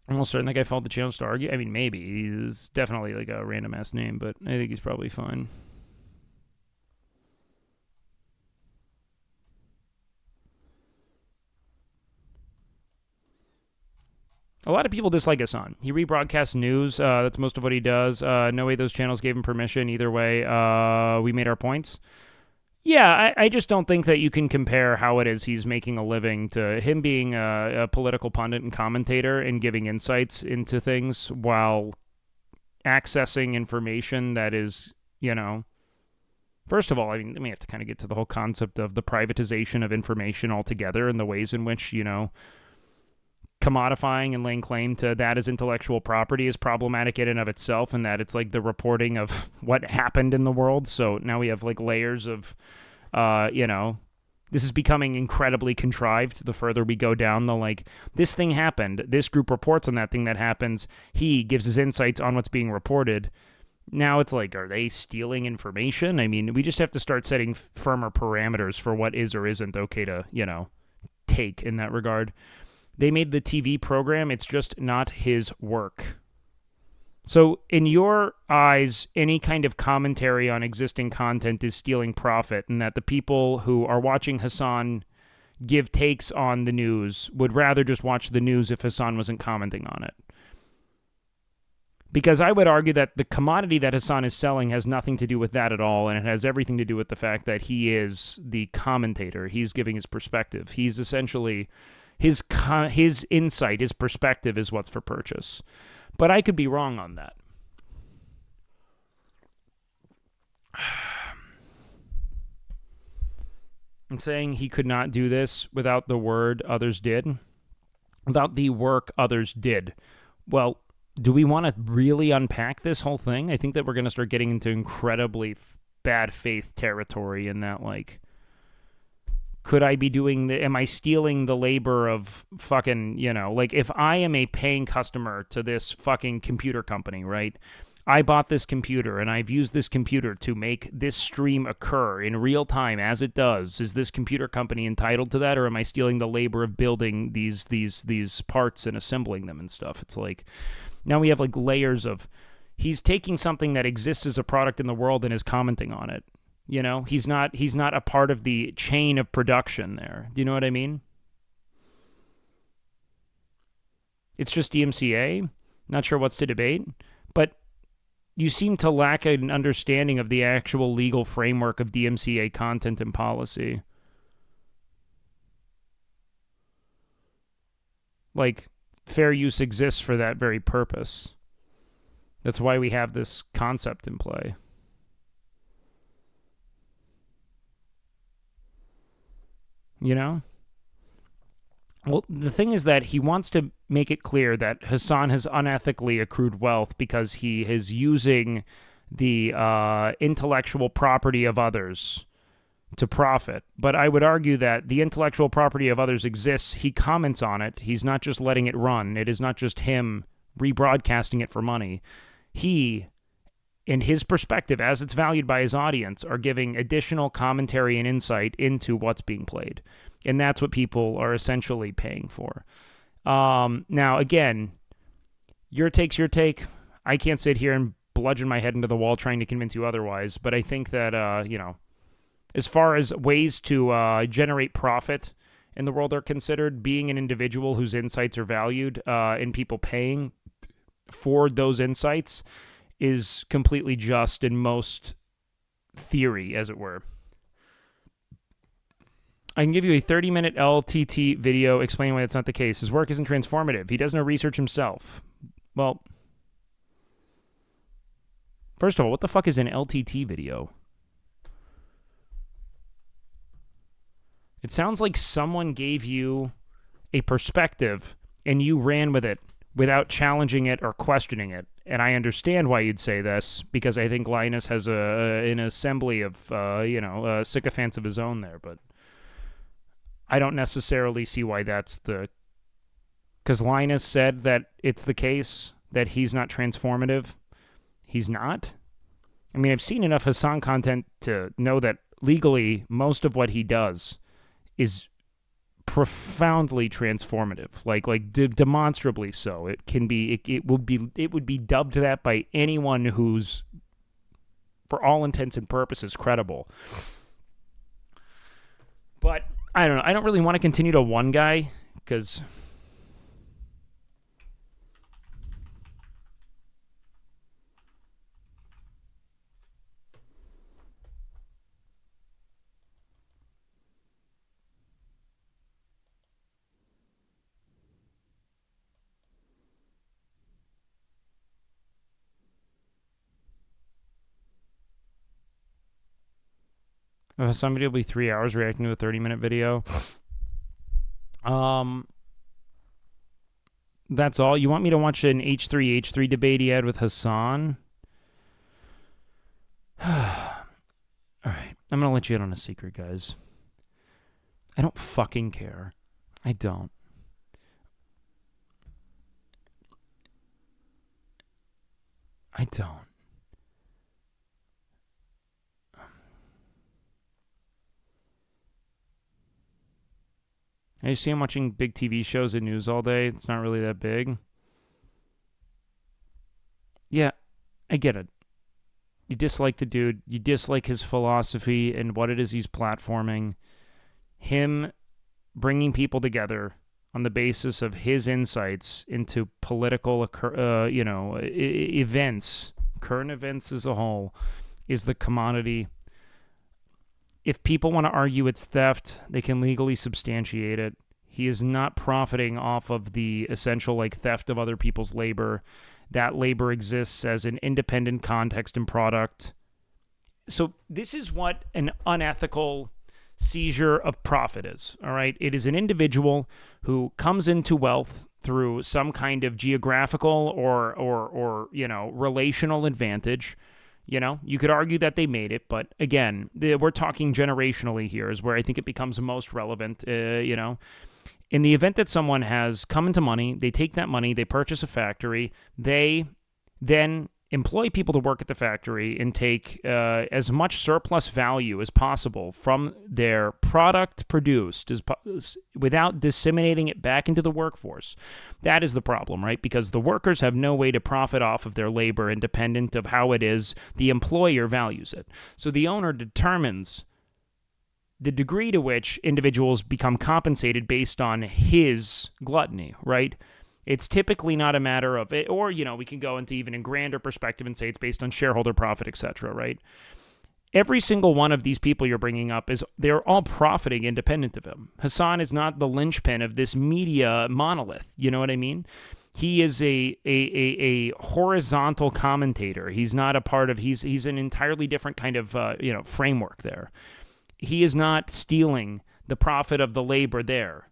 I'm almost certain that guy followed the channel to argue. I mean, maybe. He's definitely like a random-ass name, but I think he's probably fine. A lot of people dislike Hassan. He rebroadcasts news. That's most of what he does. No way those channels gave him permission. Either way, we made our points. Yeah, I just don't think that you can compare how it is he's making a living to him being a political pundit and commentator and giving insights into things while accessing information that is, First of all, I mean, we have to kind of get to the whole concept of the privatization of information altogether and the ways in which, commodifying and laying claim to that as intellectual property is problematic in and of itself, and that it's like the reporting of what happened in the world. So now we have like layers of, this is becoming incredibly contrived the further we go down the like, this thing happened, this group reports on that thing that happens, he gives his insights on what's being reported. Now it's like, are they stealing information? I mean, we just have to start setting firmer parameters for what is or isn't okay to, take in that regard. They made the TV program. It's just not his work. So in your eyes, any kind of commentary on existing content is stealing profit, and that the people who are watching Hassan give takes on the news would rather just watch the news if Hassan wasn't commenting on it. Because I would argue that the commodity that Hassan is selling has nothing to do with that at all, and it has everything to do with the fact that he is the commentator. He's giving his perspective. He's essentially, his insight, his perspective is what's for purchase. But I could be wrong on that. I'm saying he could not do this without the word others did, without the work others did. Well, do we want to really unpack this whole thing? I think that we're going to start getting into incredibly bad faith territory in that, like, could I be doing am I stealing the labor of fucking, you know, like, if I am a paying customer to this fucking computer company, right? I bought this computer and I've used this computer to make this stream occur in real time as it does. Is this computer company entitled to that, or am I stealing the labor of building these parts and assembling them and stuff? It's like, now we have like layers of, he's taking something that exists as a product in the world and is commenting on it. You know, he's not a part of the chain of production there. Do you know what I mean? It's just DMCA. Not sure what's to debate, but you seem to lack an understanding of the actual legal framework of DMCA content and policy. Like, fair use exists for that very purpose. That's why we have this concept in play. You know? Well, the thing is that he wants to make it clear that Hassan has unethically accrued wealth because he is using the intellectual property of others to profit. But I would argue that the intellectual property of others exists. He comments on it. He's not just letting it run. It is not just him rebroadcasting it for money. He, in his perspective, as it's valued by his audience, are giving additional commentary and insight into what's being played. And that's what people are essentially paying for. Now, again, your take's your take. I can't sit here and bludgeon my head into the wall trying to convince you otherwise. But I think that, you know, as far as ways to generate profit in the world are considered, being an individual whose insights are valued and people paying for those insights is completely just in most theory, as it were. I can give you a 30-minute LTT video explaining why that's not the case. His work isn't transformative. He does no research himself. Well, first of all, what the fuck is an LTT video? It sounds like someone gave you a perspective and you ran with it without challenging it or questioning it. And I understand why you'd say this, because I think Linus has an assembly of, sycophants of his own there, but I don't necessarily see why that's the... Because Linus said that it's the case, that he's not transformative. He's not? I mean, I've seen enough Hassan content to know that legally, most of what he does is profoundly transformative, like demonstrably so. It can be, it would be dubbed that by anyone who's, for all intents and purposes, credible. But I don't know. I don't really want to continue to one guy because somebody will be 3 hours reacting to a 30-minute video. That's all. You want me to watch an H3 debate he had with Hassan? All right. I'm going to let you in on a secret, guys. I don't fucking care. I don't. I don't. I just see him watching big TV shows and news all day. It's not really that big. Yeah, I get it. You dislike the dude. You dislike his philosophy and what it is he's platforming. Him bringing people together on the basis of his insights into political, events, current events as a whole, is the commodity. If people want to argue it's theft, they can legally substantiate it. He is not profiting off of the essential theft of other people's labor. That labor exists as an independent context and product. So this is what an unethical seizure of profit is, all right? It is an individual who comes into wealth through some kind of geographical or relational advantage. You could argue that they made it, but again, we're talking generationally here is where I think it becomes most relevant, In the event that someone has come into money, they take that money, they purchase a factory, they then employ people to work at the factory and take as much surplus value as possible from their product produced without disseminating it back into the workforce. That is the problem, right? Because the workers have no way to profit off of their labor independent of how it is the employer values it. So the owner determines the degree to which individuals become compensated based on his gluttony, right? It's typically not a matter of it, or, we can go into even a grander perspective and say it's based on shareholder profit, etc., right? Every single one of these people you're bringing up they're all profiting independent of him. Hassan is not the linchpin of this media monolith. You know what I mean? He is a horizontal commentator. He's not a part of, he's an entirely different kind of, framework there. He is not stealing the profit of the labor there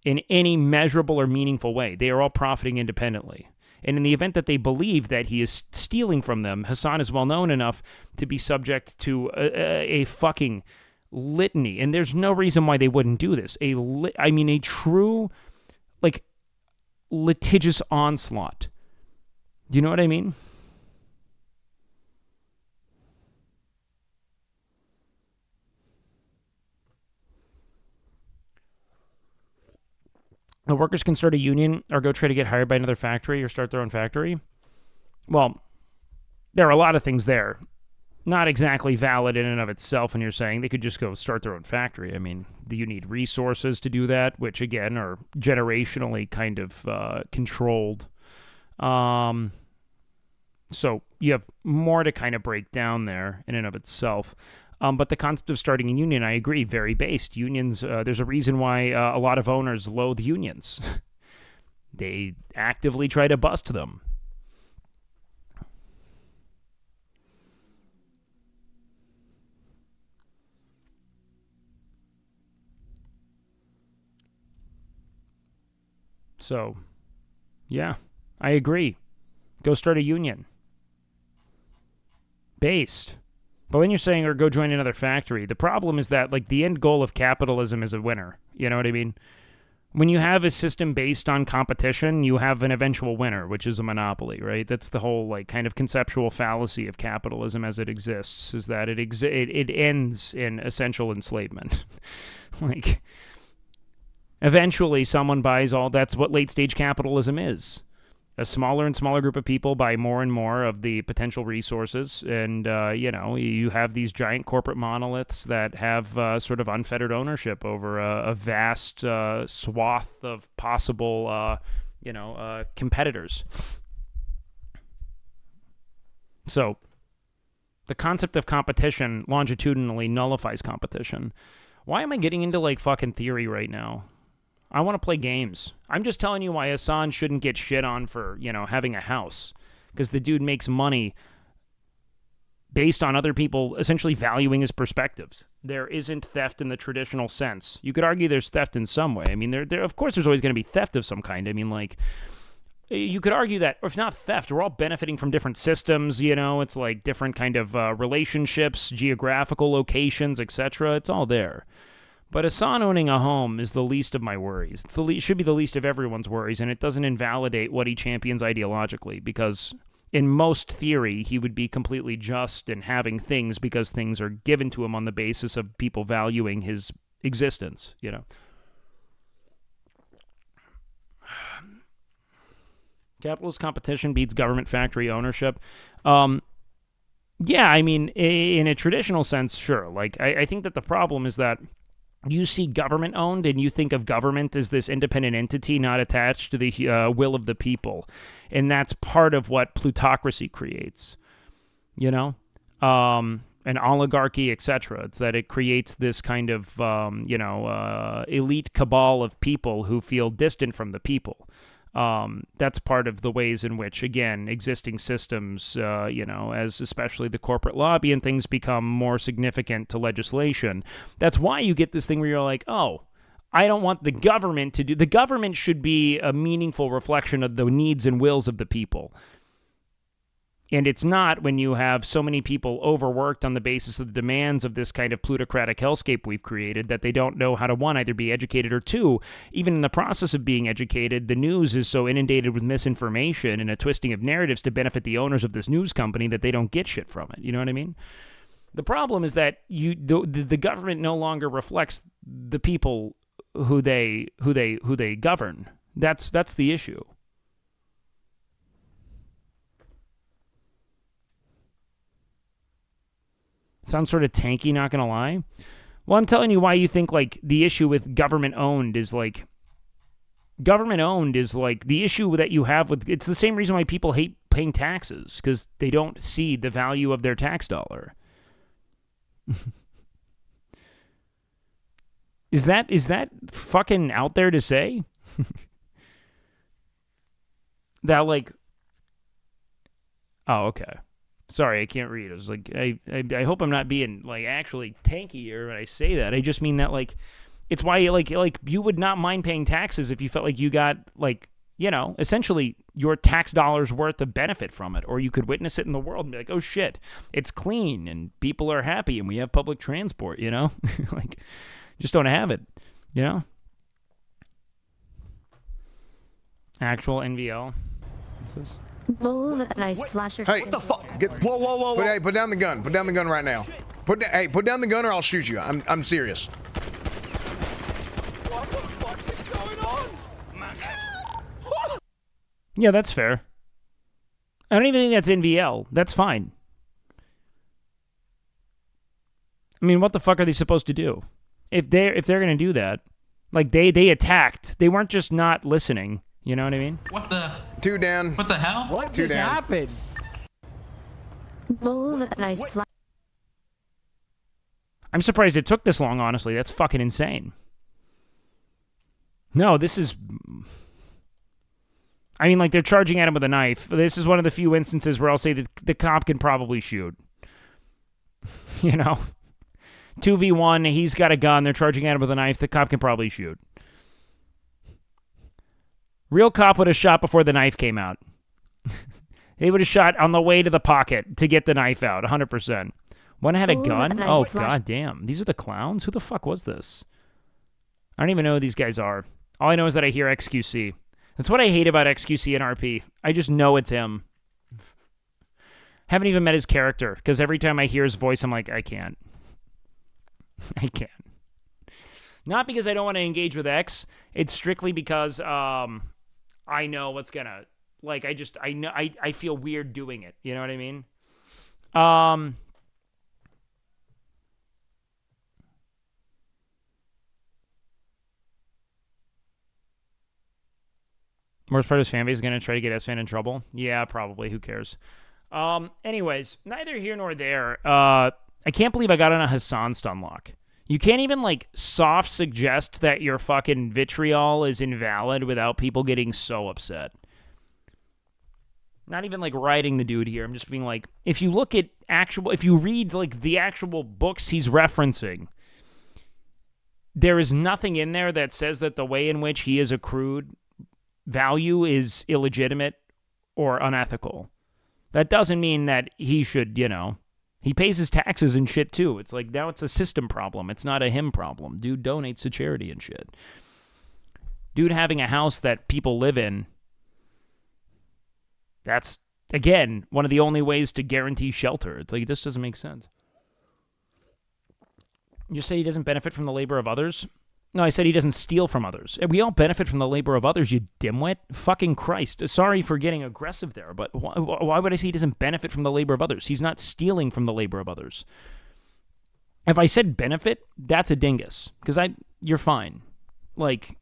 in any measurable or meaningful way. They are all profiting independently. And in the event that they believe that he is stealing from them, Hassan is well known enough to be subject to a fucking litany. And there's no reason why they wouldn't do this. A true, litigious onslaught. Do you know what I mean? The workers can start a union or go try to get hired by another factory or start their own factory. Well, there are a lot of things there. Not exactly valid in and of itself when you're saying they could just go start their own factory. I mean, you need resources to do that, which, again, are generationally kind of controlled. So you have more to kind of break down there in and of itself. But the concept of starting a union, I agree, very based. Unions, there's a reason why a lot of owners loathe unions. They actively try to bust them. So, yeah, I agree. Go start a union. Based. But when you're saying, or go join another factory, the problem is that, the end goal of capitalism is a winner. You know what I mean? When you have a system based on competition, you have an eventual winner, which is a monopoly, right? That's the whole, kind of conceptual fallacy of capitalism as it exists, is that it ends in essential enslavement. Eventually someone buys all, that's what late-stage capitalism is. A smaller and smaller group of people buy more and more of the potential resources, and, you have these giant corporate monoliths that have sort of unfettered ownership over a vast swath of possible, competitors. So the concept of competition longitudinally nullifies competition. Why am I getting into, fucking theory right now? I want to play games. I'm just telling you why Hassan shouldn't get shit on for, having a house. Because the dude makes money based on other people essentially valuing his perspectives. There isn't theft in the traditional sense. You could argue there's theft in some way. I mean, there of course there's always going to be theft of some kind. I mean, you could argue that, or if not theft, we're all benefiting from different systems, it's different kind of relationships, geographical locations, etc. It's all there. But Hassan owning a home is the least of my worries. It should be the least of everyone's worries, and it doesn't invalidate what he champions ideologically, because in most theory, he would be completely just in having things because things are given to him on the basis of people valuing his existence, Capitalist competition beats government factory ownership. Yeah, I mean, in a traditional sense, sure. I think that the problem is that you see government owned and you think of government as this independent entity not attached to the will of the people. And that's part of what plutocracy creates, you know? An oligarchy, etc. It's that it creates this kind of, elite cabal of people who feel distant from the people. That's part of the ways in which, again, existing systems, as especially the corporate lobby and things become more significant to legislation. That's why you get this thing where you're like, oh, I don't want the government to do... The government should be a meaningful reflection of the needs and wills of the people. And it's not when you have so many people overworked on the basis of the demands of this kind of plutocratic hellscape we've created that they don't know how to, one, either be educated, or two, even in the process of being educated, the news is so inundated with misinformation and a twisting of narratives to benefit the owners of this news company that they don't get shit from it. You know what I mean? The problem is that the government no longer reflects the people who they govern. That's the issue. Sounds sort of tanky, not gonna lie. Well, I'm telling you why you think like the issue with government owned is like the issue that you have with, it's the same reason why people hate paying taxes, because they don't see the value of their tax dollar. Is that fucking out there to say? That like, oh, okay. Sorry, I can't read. I was like, I hope I'm not being like actually tanky here when I say that. I just mean that like, it's why like you would not mind paying taxes if you felt like you got like, essentially your tax dollars worth of benefit from it, or you could witness it in the world and be like, oh shit, it's clean and people are happy and we have public transport, like just don't have it, Actual NVL. What's this? Move and I slash your. Hey, what the fuck? Whoa! Put down the gun. Put down the gun right now. Put down the gun or I'll shoot you. I'm serious. What the fuck is going on? Yeah, that's fair. I don't even think that's NVL. That's fine. I mean, what the fuck are they supposed to do? If they're gonna do that, like they attacked. They weren't just not listening. You know what I mean? What the? Two down. What the hell? What Two just down. happened? Move and I slash. I'm surprised it took this long, honestly. That's fucking insane. No, this is... I mean, like, they're charging at him with a knife. This is one of the few instances where I'll say that the cop can probably shoot. 2v1, he's got a gun, they're charging at him with a knife, the cop can probably shoot. Real cop would have shot before the knife came out. They would have shot on the way to the pocket to get the knife out, 100%. One had a gun? Nice Oh, slash. goddamn. These are the clowns? Who the fuck was this? I don't even know who these guys are. All I know is that I hear XQC. That's what I hate about XQC and RP. I just know it's him. Haven't even met his character, because every time I hear his voice, I'm like, I can't. I can't. Not because I don't want to engage with X. It's strictly because I know what's gonna... Like, I know, I feel weird doing it. You know what I mean? Worst part of his fan base is going to try to get S-Fan in trouble? Yeah, probably. Who cares? Anyways, neither here nor there. I can't believe I got on a Hassan stun lock. You can't even, like, soft suggest that your fucking vitriol is invalid without people getting so upset. Not even, like, writing the dude here. I'm just being like, if you look at if you read, like, the actual books he's referencing, there is nothing in there that says that the way in which he has accrued value is illegitimate or unethical. That doesn't mean that he should, he pays his taxes and shit too. It's like, now it's a system problem. It's not a him problem. Dude donates to charity and shit. Dude having a house that people live in, that's, again, one of the only ways to guarantee shelter. It's like, this doesn't make sense. You say he doesn't benefit from the labor of others? No, I said he doesn't steal from others. We all benefit from the labor of others, you dimwit. Fucking Christ. Sorry for getting aggressive there, but why would I say he doesn't benefit from the labor of others? He's not stealing from the labor of others. If I said benefit, that's a dingus. Because you're fine. Like,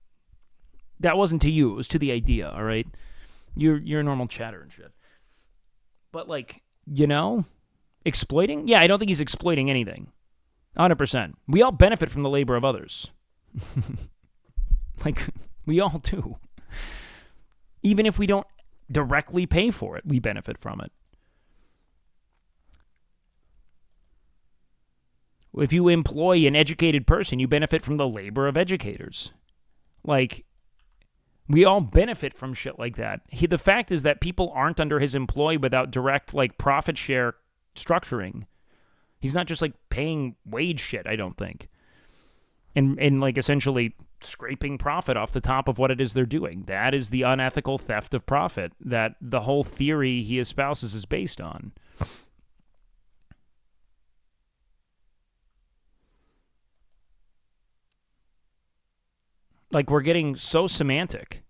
that wasn't to you. It was to the idea, all right? You're a normal chatter and shit. But, like, exploiting? Yeah, I don't think he's exploiting anything. 100%. We all benefit from the labor of others. Like, we all do. Even if we don't directly pay for it, we benefit from it. If you employ an educated person, you benefit from the labor of educators. Like, we all benefit from shit like that. The fact is that people aren't under his employ without direct, like, profit share structuring. He's not just, like, paying wage shit, I don't think. And like, essentially scraping profit off the top of what it is they're doing. That is the unethical theft of profit that the whole theory he espouses is based on. Like, we're getting so semantic.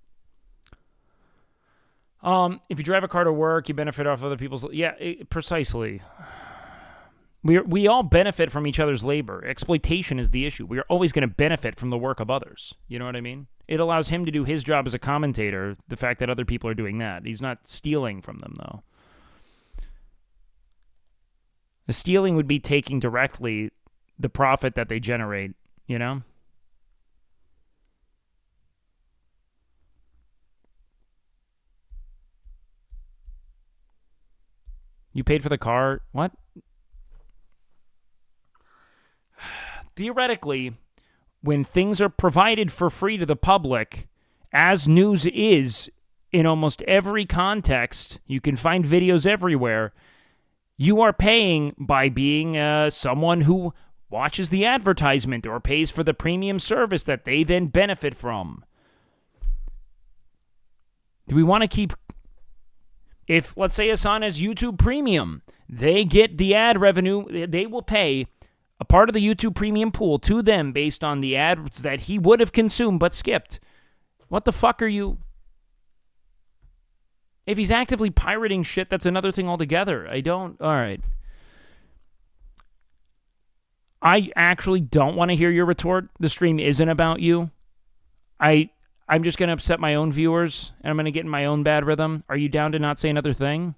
If you drive a car to work, you benefit off other people's... Yeah, precisely. We all benefit from each other's labor. Exploitation is the issue. We are always going to benefit from the work of others. You know what I mean? It allows him to do his job as a commentator, the fact that other people are doing that. He's not stealing from them, though. The stealing would be taking directly the profit that they generate, you know? You paid for the car? What? Theoretically, when things are provided for free to the public, as news is in almost every context, you can find videos everywhere, you are paying by being someone who watches the advertisement or pays for the premium service that they then benefit from. Do we want to keep... If, let's say, Hassan has YouTube Premium, they get the ad revenue, they will pay a part of the YouTube Premium pool to them based on the ads that he would have consumed but skipped. What the fuck are you... If he's actively pirating shit, that's another thing altogether. All right. I actually don't want to hear your retort. The stream isn't about you. I'm just going to upset my own viewers, and I'm going to get in my own bad rhythm. Are you down to not say another thing?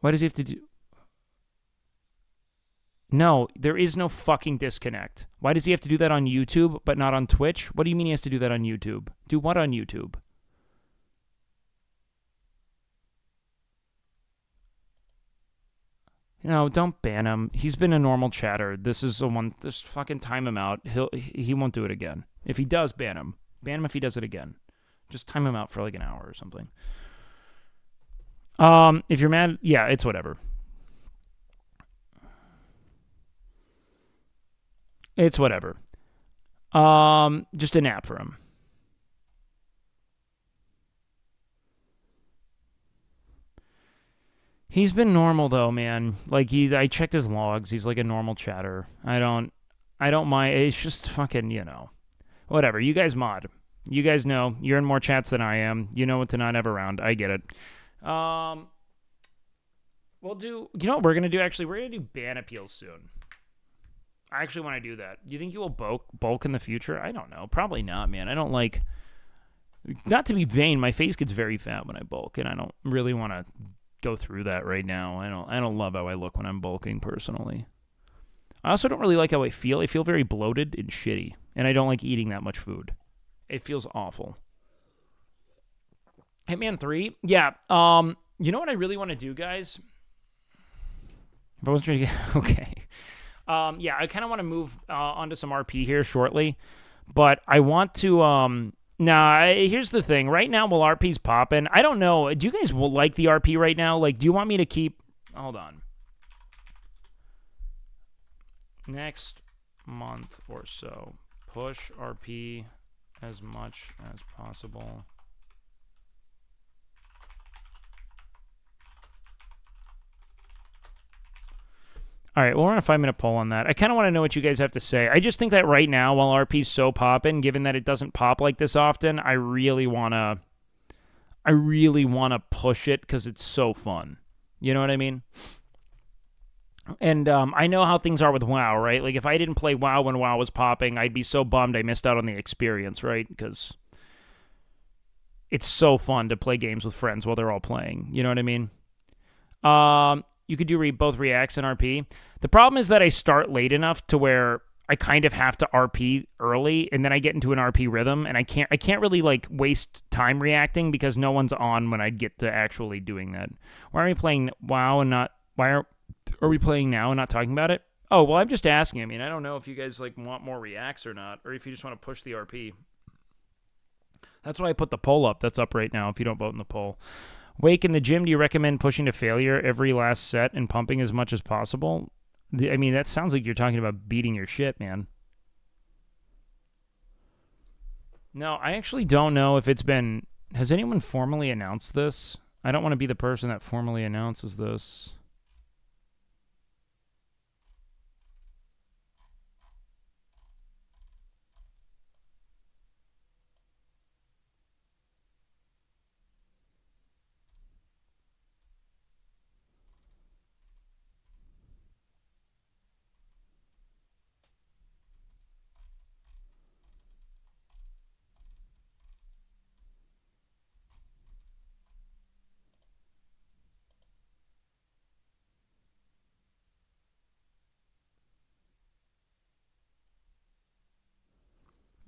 Why does he have to do... No, there is no fucking disconnect. Why does he have to do that on YouTube, but not on Twitch? What do you mean he has to do that on YouTube? Do what on YouTube? No, don't ban him. He's been a normal chatter. This is the one. Just fucking time him out. He won't do it again. If he does, ban him. Ban him if he does it again. Just time him out for like an hour or something. If you're mad, yeah, it's whatever. It's whatever. Just a nap for him. He's been normal though, man. Like I checked his logs. He's like a normal chatter. I don't mind. It's just fucking, whatever. You guys mod. You guys know you're in more chats than I am. You know what to not have around. I get it. We'll do. You know what we're gonna do? Actually, we're gonna do ban appeals soon. I actually want to do that. Do you think you will bulk in the future? I don't know. Probably not, man. I don't like. Not to be vain, my face gets very fat when I bulk, and I don't really want to go through that right now. I don't love how I look when I'm bulking personally. I also don't really like how I feel. I feel very bloated and shitty, and I don't like eating that much food. It feels awful. Hitman 3? Yeah. You know what I really want to do, guys? If I wasn't trying to get... Okay. Yeah, I kind of want to move onto some RP here shortly, but I want to... here's the thing. Right now, while RP's popping, I don't know. Do you guys like the RP right now? Like, do you want me to keep... Hold on. Next month or so, push RP as much as possible. All right, well, we're on a 5-minute poll on that. I kind of want to know what you guys have to say. I just think that right now, while RP's so popping, given that it doesn't pop like this often, I really want to push it because it's so fun. You know what I mean? And I know how things are with WoW, right? Like, if I didn't play WoW when WoW was popping, I'd be so bummed I missed out on the experience, right? Because it's so fun to play games with friends while they're all playing. You know what I mean? You could do both reacts and RP. The problem is that I start late enough to where I kind of have to RP early, and then I get into an RP rhythm, and I can't really like waste time reacting because no one's on when I get to actually doing that. Why are we playing WoW and not? Why are we playing now and not talking about it? Oh well, I'm just asking. I mean, I don't know if you guys like want more reacts or not, or if you just want to push the RP. That's why I put the poll up. That's up right now. If you don't vote in the poll. Wake, in the gym, do you recommend pushing to failure every last set and pumping as much as possible? I mean, that sounds like you're talking about beating your shit, man. No, I actually don't know if it's been... Has anyone formally announced this? I don't want to be the person that formally announces this.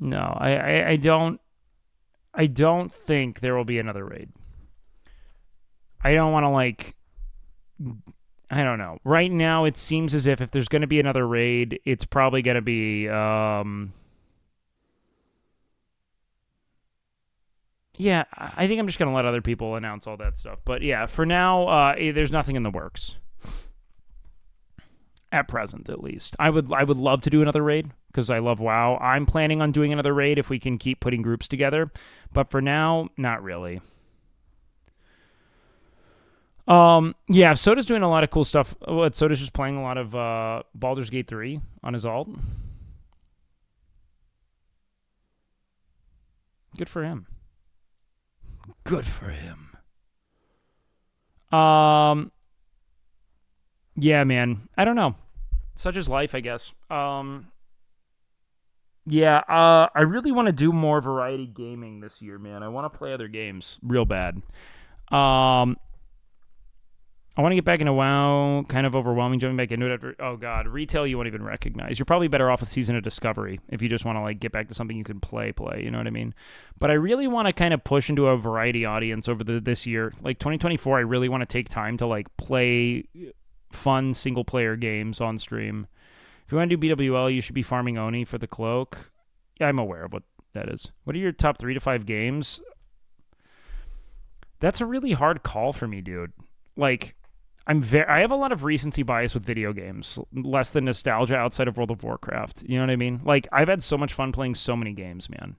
No, I don't think there will be another raid. I don't want to like... I don't know. Right now, it seems as if there's going to be another raid, it's probably going to be... Yeah, I think I'm just going to let other people announce all that stuff. But yeah, for now, there's nothing in the works. At present, at least. I would love to do another raid, because I love WoW. I'm planning on doing another raid if we can keep putting groups together. But for now, not really. Yeah, Soda's doing a lot of cool stuff. Soda's just playing a lot of Baldur's Gate 3 on his alt. Good for him. Good for him. Yeah, man. I don't know. Such is life, I guess. Yeah, I really want to do more variety gaming this year, man. I want to play other games real bad. I want to get back into WoW. Kind of overwhelming jumping back into it after... Oh, God. Retail you won't even recognize. You're probably better off with Season of Discovery if you just want to like get back to something you can play. You know what I mean? But I really want to kind of push into a variety audience over this year. Like 2024, I really want to take time to like play fun single-player games on stream. If you want to do BWL, you should be farming Oni for the cloak. Yeah, I'm aware of what that is. What are your top 3 to 5 games? That's a really hard call for me, dude. Like... I have a lot of recency bias with video games, less than nostalgia outside of World of Warcraft. You know what I mean? Like, I've had so much fun playing so many games, man.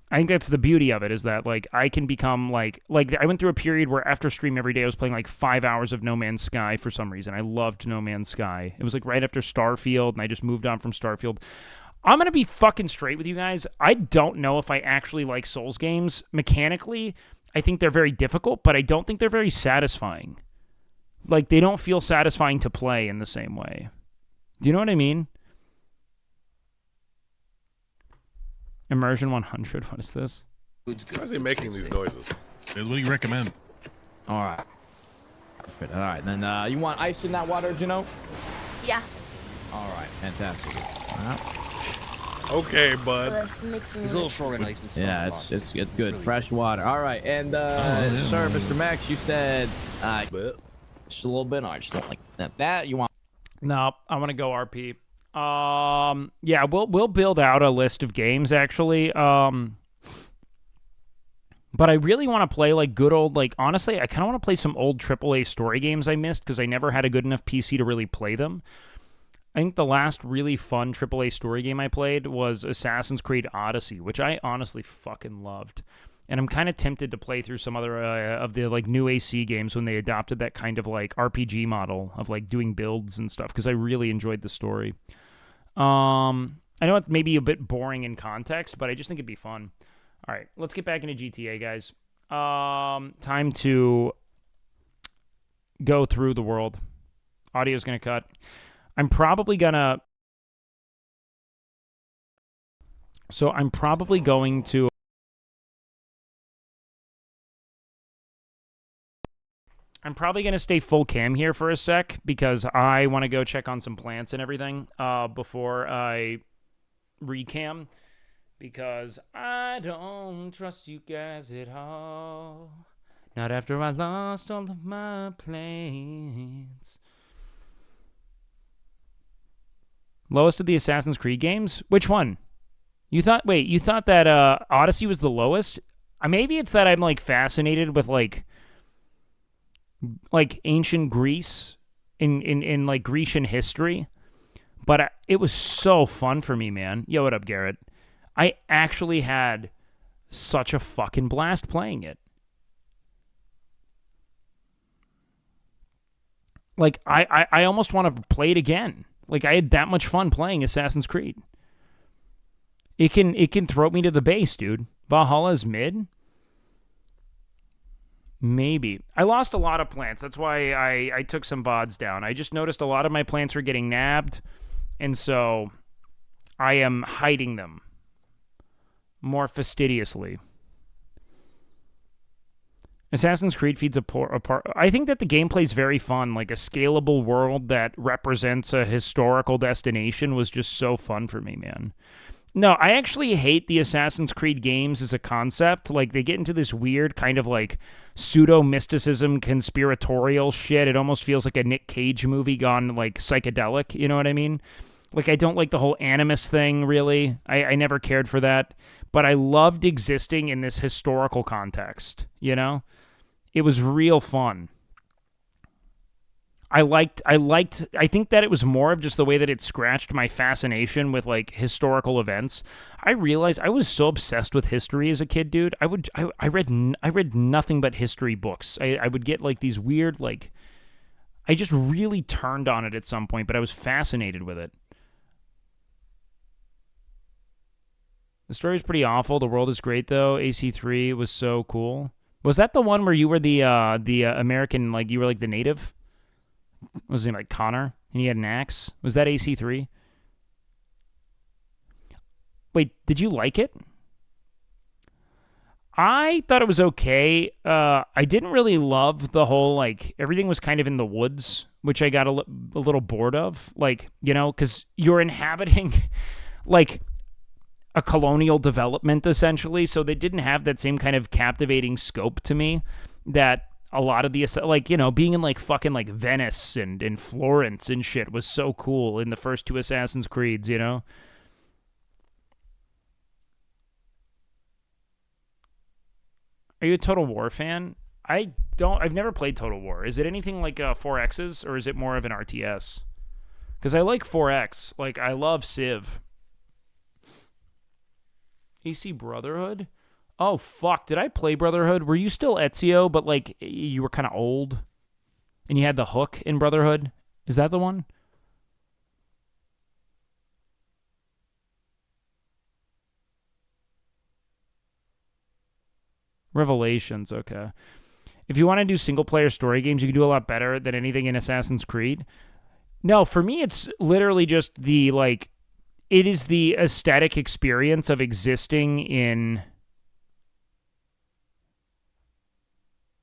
I think that's the beauty of it, is that, like, I can become, like I went through a period where after stream every day I was playing, like, 5 hours of No Man's Sky for some reason. I loved No Man's Sky. It was, like, right after Starfield, and I just moved on from Starfield. I'm going to be fucking straight with you guys. I don't know if I actually like Souls games. Mechanically, I think they're very difficult, but I don't think they're very satisfying. Like, they don't feel satisfying to play in the same way. Do you know what I mean? Immersion 100, what is this? Why is he making these noises? What do you recommend? All right. Perfect. All right, then you want ice in that water, Jano? Yeah. All right, fantastic. All right. Okay, bud. He's a little short and ice. Yeah, it's good. Fresh water. All right, and sir, Mr. Max, you said just a little bit. I just don't like that. You want? No, I want to go RP. Yeah, we'll build out a list of games actually. But I really want to play like good old, like honestly, I kind of want to play some old AAA story games I missed because I never had a good enough PC to really play them. I think the last really fun AAA story game I played was Assassin's Creed Odyssey, which I honestly fucking loved. And I'm kind of tempted to play through some other of the like new AC games when they adopted that kind of like RPG model of like doing builds and stuff, because I really enjoyed the story. I know it's maybe a bit boring in context, but I just think it'd be fun. All right, let's get back into GTA, guys. Time to go through the world. Audio's going to cut. I'm probably going to stay full cam here for a sec because I want to go check on some plants and everything before I recam, because I don't trust you guys at all. Not after I lost all of my plans. Lowest of the Assassin's Creed games? Which one? You thought that Odyssey was the lowest? Maybe it's that I'm like fascinated with like ancient Greece in like Grecian history. But it was so fun for me, man. Yo, what up, Garrett? I actually had such a fucking blast playing it. Like, I almost want to play it again. Like, I had that much fun playing Assassin's Creed. It can throw me to the base, dude. Valhalla's mid? Maybe. I lost a lot of plants. That's why I took some VODs down. I just noticed a lot of my plants were getting nabbed, and so I am hiding them more fastidiously. Assassin's Creed feeds apart. I think that the gameplay is very fun. Like a scalable world that represents a historical destination was just so fun for me, man. No, I actually hate the Assassin's Creed games as a concept. Like, they get into this weird kind of like pseudo-mysticism, conspiratorial shit. It almost feels like a Nick Cage movie gone like psychedelic, you know what I mean? Like, I don't like the whole animus thing, really. I never cared for that. But I loved existing in this historical context, you know? It was real fun. I think that it was more of just the way that it scratched my fascination with like historical events. I realized I was so obsessed with history as a kid, dude. I read nothing but history books. I would get like these weird, like, I just really turned on it at some point, but I was fascinated with it. The story is pretty awful. The world is great though. AC3 was so cool. Was that the one where you were the American, like you were like the native? What was his name, like Connor? And he had an axe? Was that AC3? Wait, did you like it? I thought it was okay. I didn't really love the whole, like, everything was kind of in the woods, which I got a little bored of. Like, you know, because you're inhabiting, like, a colonial development, essentially, so they didn't have that same kind of captivating scope to me that a lot of the, like, you know, being in, like, fucking, like, Venice and Florence and shit was so cool in the first two Assassin's Creeds, you know? Are you a Total War fan? I've never played Total War. Is it anything like 4X's, or is it more of an RTS? Because I like 4X. Like, I love Civ. AC Brotherhood? Oh, fuck. Did I play Brotherhood? Were you still Ezio, but, like, you were kind of old? And you had the hook in Brotherhood? Is that the one? Revelations, okay. If you want to do single-player story games, you can do a lot better than anything in Assassin's Creed. No, for me, it's literally just the, like, it is the aesthetic experience of existing in...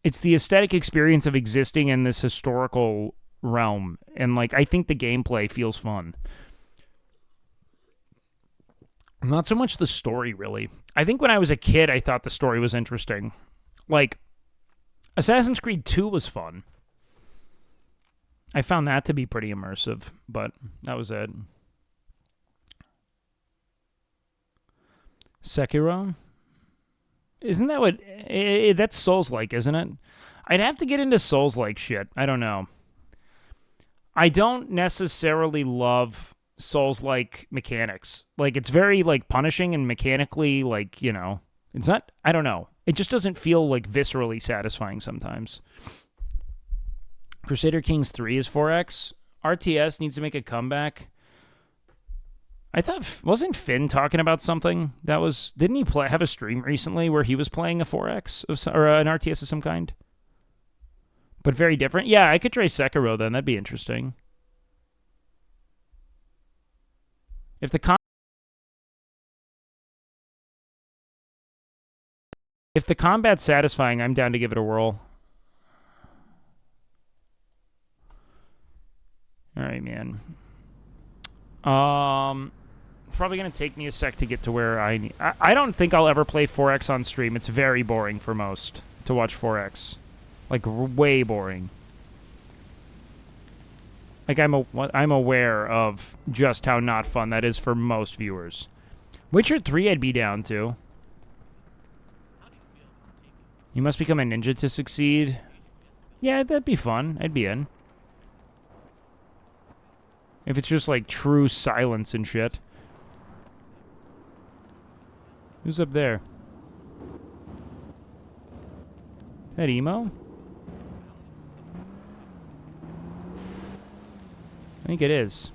It's the aesthetic experience of existing in this historical realm. And, like, I think the gameplay feels fun. Not so much the story, really. I think when I was a kid, I thought the story was interesting. Like, Assassin's Creed 2 was fun. I found that to be pretty immersive, but that was it. Sekiro? Isn't that what... that's Souls-like, isn't it? I'd have to get into Souls-like shit. I don't know. I don't necessarily love Souls-like mechanics. Like, it's very, like, punishing and mechanically, like, you know... It's not... I don't know. It just doesn't feel, like, viscerally satisfying sometimes. Crusader Kings 3 is 4X. RTS needs to make a comeback. I thought... Wasn't Finn talking about something that was... Didn't he have a stream recently where he was playing a 4X or an RTS of some kind? But very different. Yeah, I could try Sekiro then. That'd be interesting. If the combat's satisfying, I'm down to give it a whirl. All right, man. Probably gonna take me a sec to get to where I need. I don't think I'll ever play 4X on stream. It's very boring for most to watch 4X, like way boring. Like I'm aware of just how not fun that is for most viewers. Witcher 3 I'd be down to. You must become a ninja to succeed. Yeah, that'd be fun. I'd be in. If it's just like true silence and shit. Who's up there? Is that Emo? I think it is.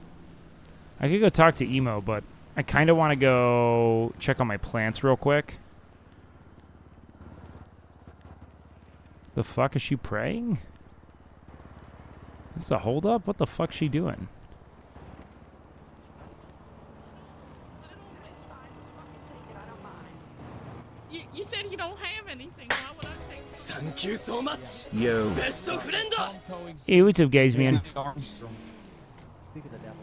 I could go talk to Emo, but I kind of want to go check on my plants real quick. The fuck is she praying? Is this a holdup? What the fuck's she doing? You said you don't have anything. Why would I take it? Thank you so much. Yo. Best of friend. Hey, what's up, guys, man? Speak of the devil,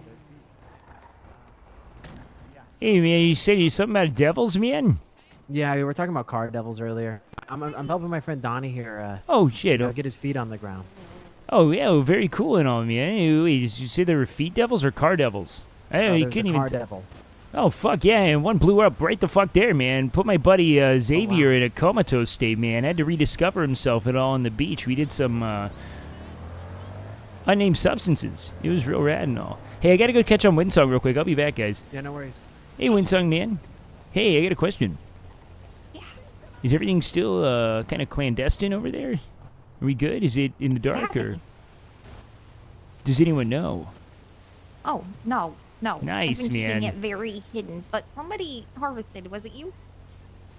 Hey, man, you said you something about devils, man? Yeah, we were talking about car devils earlier. I'm helping my friend Donnie here. Oh, shit. Get his feet on the ground. Oh, yeah, well, very cool and all, man. Hey, wait, did you say there were feet devils or car devils? Hey, you There's couldn't a even. car devil. Oh, fuck, yeah, and one blew up right the fuck there, man. Put my buddy Xavier in a comatose state, man. Had to rediscover himself and all on the beach. We did some unnamed substances. It was real rad and all. Hey, I gotta go catch on Windsong real quick. I'll be back, guys. Yeah, no worries. Hey, Windsong, man. Hey, I got a question. Yeah. Is everything still kind of clandestine over there? Are we good? Is it in the dark, or does anyone know? Oh, no. Nice, I've been man. keeping it very hidden, but somebody harvested. Was it you?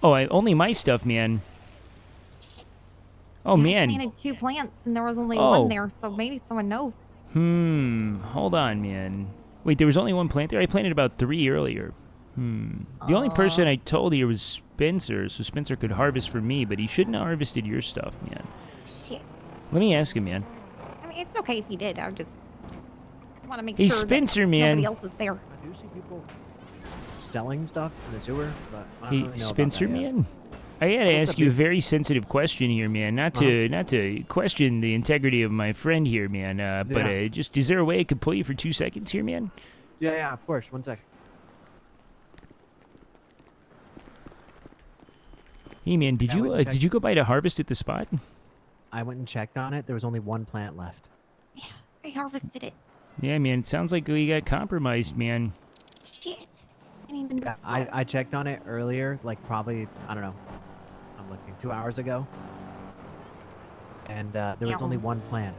Oh, only my stuff, man. Oh, I man. planted 2 plants, and there was only Oh. one there, so maybe someone knows. Hold on, man. Wait, there was only one plant there? I planted about 3 earlier. The only person I told here was Spencer, so Spencer could harvest for me, but he shouldn't have harvested your stuff, man. Shit. Let me ask him, man. I mean, it's okay if he did. I just want to make Hey, sure Spencer, that man. nobody else is there. I do see people selling stuff in the sewer, but I don't Hey, really know about Spencer, that yet. man. I gotta What's ask up, you a dude? very sensitive question here, man. Not to question the integrity of my friend here, man. But Yeah. just is there a way I could pull you for 2 seconds here, man? Yeah, of course. 1 second. Hey, man, did Yeah, you wait and did check. you go by to harvest at the spot? I went and checked on it. There was only 1 plant left. Yeah, I harvested it. Yeah, man. It sounds like we got compromised, man. Shit. I need the new Yeah, spot. I checked on it earlier, like probably, I don't know, I'm looking, 2 hours ago. And there was Yeah. only 1 plant.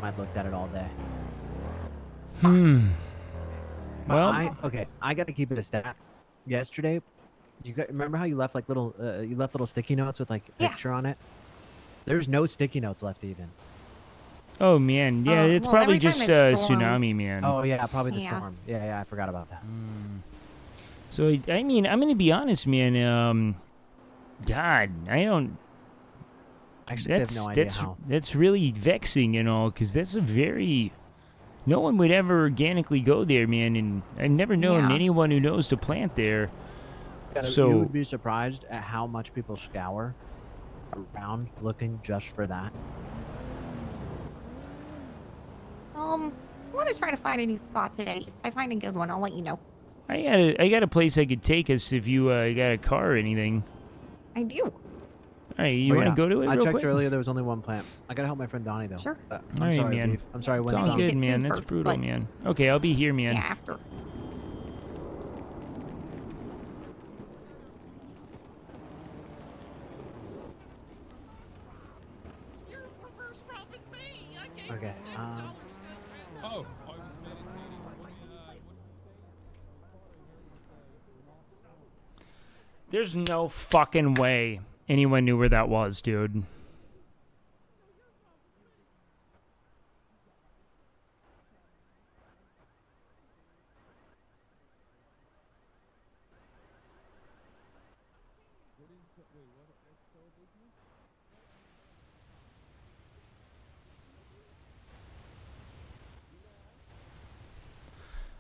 I looked at it all day. Well, Okay, I gotta keep it a stat. Yesterday, remember how you left like little sticky notes with like a Yeah. picture on it? There's no sticky notes left even. oh man, yeah, it's well, probably every time just it storms. tsunami, man. Oh yeah, probably the Yeah. storm. Yeah, I forgot about that. So I mean, I'm gonna be honest, man. God, I don't. Actually, I have no idea that's how. that's really vexing, you know, because that's a very. No one would ever organically go there, man, and I've never known Yeah. anyone who knows to plant there. So- you would be surprised at how much people scour around looking just for that. I want to try to find a new spot today. If I find a good one, I'll let you know. I got a place I could take us if you got a car or anything. I do. All right, you Oh, want to yeah. go to it I real checked quick? earlier. There was only 1 plant. I gotta help my friend Donnie though. Sure. I'm All right, sorry, man. Beef. I'm sorry. It's When all need to good, get man. food That's first, brutal, but- man. Okay, I'll be here, man. Yeah, after. You're reverse robbing me. I gave Okay. you $7 and Oh, I was meditating. There's no fucking way anyone knew where that was, dude.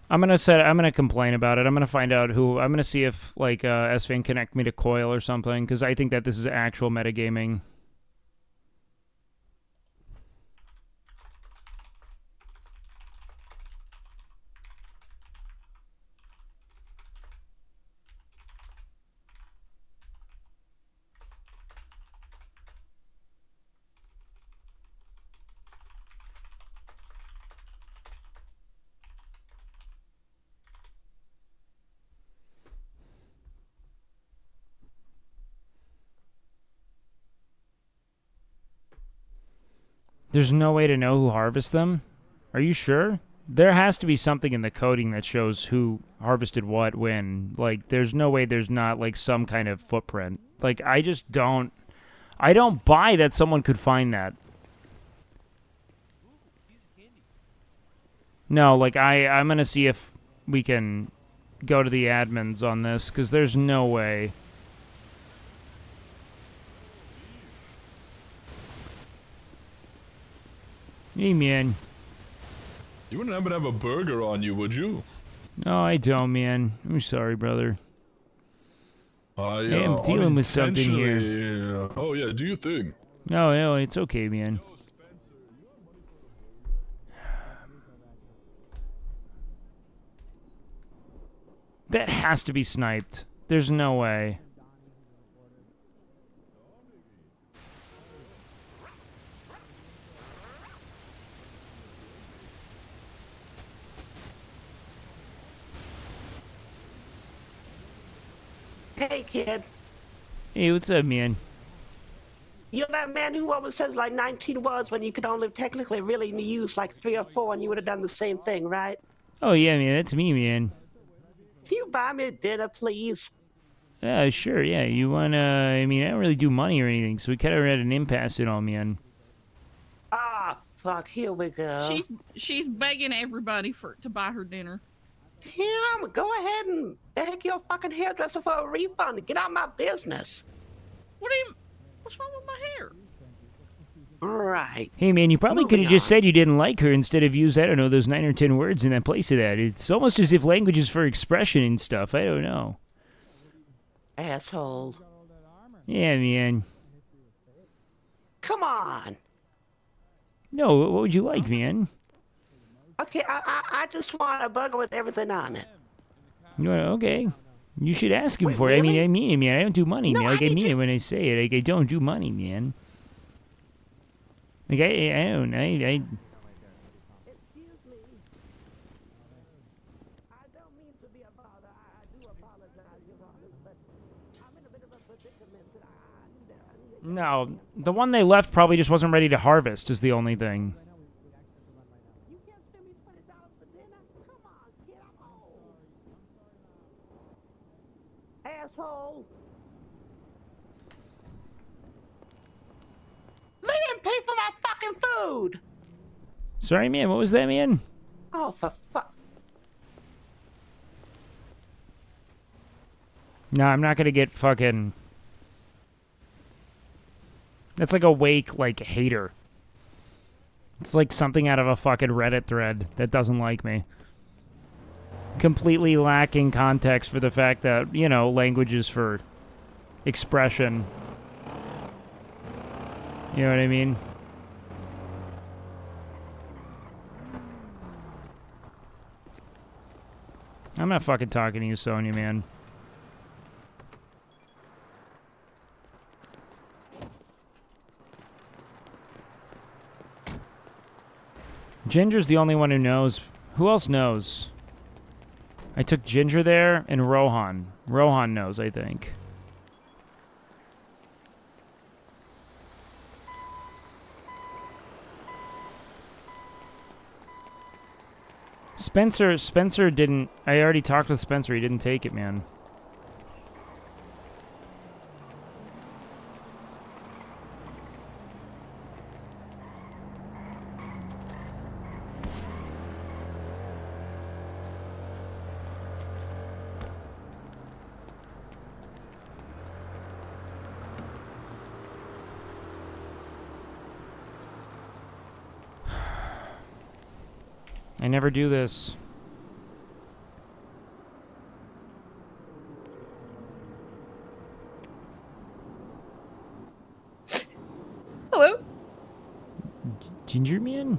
I'm gonna complain about it. I'm gonna find out who. I'm gonna see if like SVN connect me to Coil or something, because I think that this is actual metagaming. There's no way to know who harvests them? Are you sure? There has to be something in the coding that shows who harvested what when. Like, there's no way there's not, like, some kind of footprint. Like, I just don't... I don't buy that someone could find that. No, like, I'm gonna see if we can go to the admins on this, because there's no way... Hey, man. You wouldn't happen to have a burger on you, would you? No, I don't, man. I'm sorry, brother. Hey, I'm dealing with something here. Oh, yeah, do you think? No, it's okay, man. That has to be sniped. There's no way. Hey, kid. Hey, what's up, man? You're that man who always says like 19 words when you could only technically really use like 3 or 4 and you would have done the same thing, right? Oh, yeah, man, that's me, man. Can you buy me dinner, please? Sure, yeah. You wanna... I mean, I don't really do money or anything, so we kind of at an impasse at all, man. Ah, fuck, here we go. She's begging everybody to buy her dinner. Damn, go ahead and beg your fucking hairdresser for a refund and get out of my business. What's wrong with my hair? Right. Hey, man, you probably could have just said you didn't like her instead of use, I don't know, those 9 or 10 words in that place of that. It's almost as if language is for expression and stuff. I don't know. Asshole. Yeah, man. Come on. No, what would you like, man? Okay, I just want a burger with everything on it. Okay. You should ask him Wait, for it. really? I mean it, man. I don't do money, No, man. Like, I I need mean to- it when I say it. Like, I don't do money, man. Like, I don't... I... Excuse me. I don't mean to be a bother. I do apologize, Your Honor, but I'm in a bit of a predicament. I need No, the one they left probably just wasn't ready to harvest is the only thing. You can't spend me $20 for dinner? Come on, kid, I'm old. Asshole. They didn't pay for my fucking food. Sorry, man. What was that, man? Oh, for fuck. No, I'm not gonna get fucking... That's like a Wake, like, hater. It's like something out of a fucking Reddit thread that doesn't like me. Completely lacking context for the fact that, you know, language is for expression. You know what I mean? I'm not fucking talking to you, Sonya, man. Ginger's the only one who knows. Who else knows? I took Ginger there and Rohan. Rohan knows, I think. Spencer didn't... I already talked with Spencer. He didn't take it, man. I never do this. Hello? Ginger man?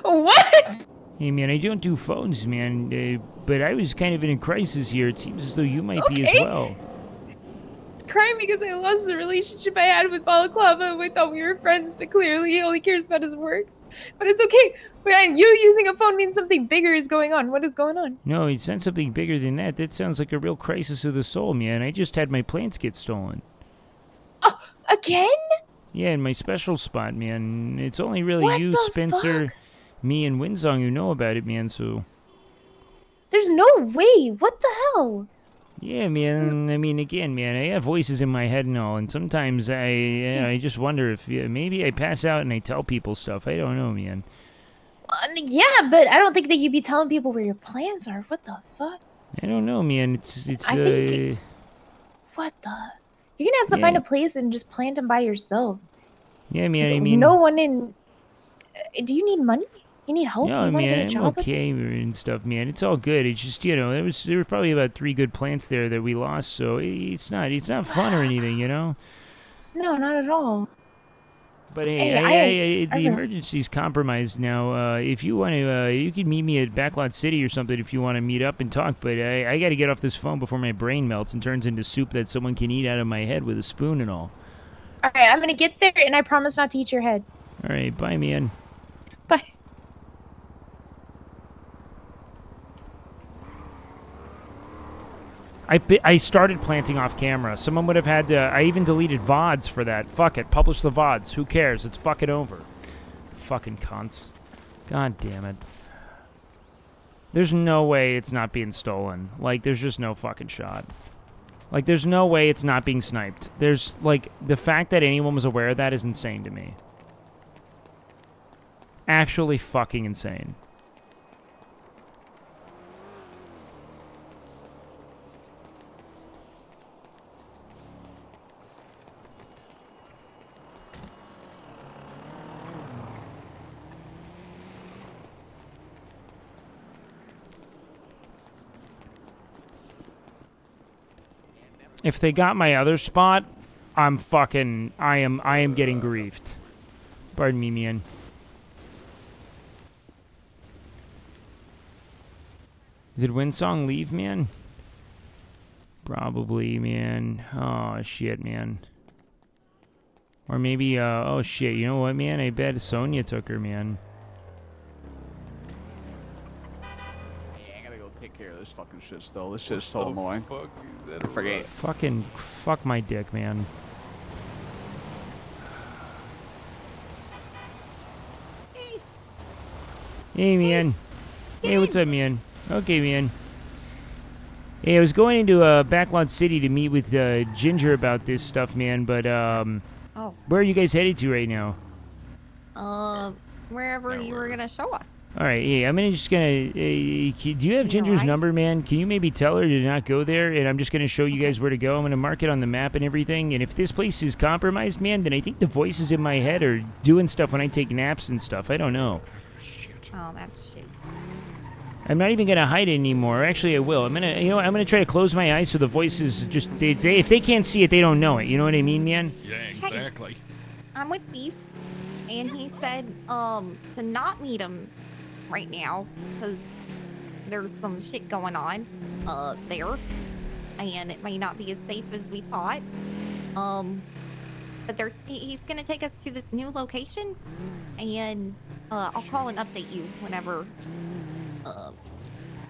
What? Hey man, I don't do phones, man. But I was kind of in a crisis here. It seems as though you might be as well. Crying because I lost the relationship I had with Balaclava. We thought we were friends, but clearly he only cares about his work. But it's okay. Man, you using a phone means something bigger is going on. What is going on? No, it's not something bigger than that. That sounds like a real crisis of the soul, man. I just had my plants get stolen. Oh, again? Yeah, in my special spot, man. It's only really What you, the Spencer, fuck? me, and Winsong who know about it, man, so... There's no way. What the hell? Yeah, man. I mean, again, man, I have voices in my head and all, and sometimes I just wonder if maybe I pass out and I tell people stuff. I don't know, man. Yeah, but I don't think that you'd be telling people where your plans are. What the fuck? I don't know, man. It's I think what the? You're gonna have to find a place and just plant them by yourself. Yeah, man. Like, I mean, no one in. Do you need money? You need help? no, you want to get a man. I'm job? okay and stuff, man. It's all good. It's just there were probably about 3 good plants there that we lost, so it's not fun or anything, you know. No, not at all. But hey, the emergency's compromised now. If you want to, you can meet me at Backlot City or something if you want to meet up and talk. But I got to get off this phone before my brain melts and turns into soup that someone can eat out of my head with a spoon and all. All right, I'm gonna get there, and I promise not to eat your head. All right, bye, man. Bye. I started planting off camera. Someone would have had to... I even deleted VODs for that. Fuck it. Publish the VODs. Who cares? It's fucking over. Fucking cunts. God damn it. There's no way it's not being stolen. Like, there's just no fucking shot. Like, there's no way it's not being sniped. There's, like, the fact that anyone was aware of that is insane to me. Actually fucking insane. If they got my other spot, I am getting griefed. Pardon me, man. Did Winsong leave, man? Probably, man. Oh, shit, man. Or maybe, oh, shit, you know what, man? I bet Sonya took her, man. I gotta go take care of this fucking shit still. This shit's so annoying. I forget. Fucking fuck my dick, man. Hey, man. Hey, what's up, man? Okay, man. Hey, I was going into Backlot City to meet with Ginger about this stuff, man, but, Oh. where are you guys headed to right now? Wherever you were gonna show us. All right, hey, I'm just gonna. Do you have Ginger's alright? number, man? Can you maybe tell her to not go there? And I'm just gonna show you guys where to go. I'm gonna mark it on the map and everything. And if this place is compromised, man, then I think the voices in my head are doing stuff when I take naps and stuff. I don't know. Oh, that's shit. I'm not even gonna hide it anymore. Actually, I will. I'm gonna try to close my eyes so the voices just. If they can't see it, they don't know it. You know what I mean, man? Yeah, exactly. I'm with Beef, and he said to not meet him right now because there's some shit going on there, and it may not be as safe as we thought. But he's gonna take us to this new location, and I'll call and update you whenever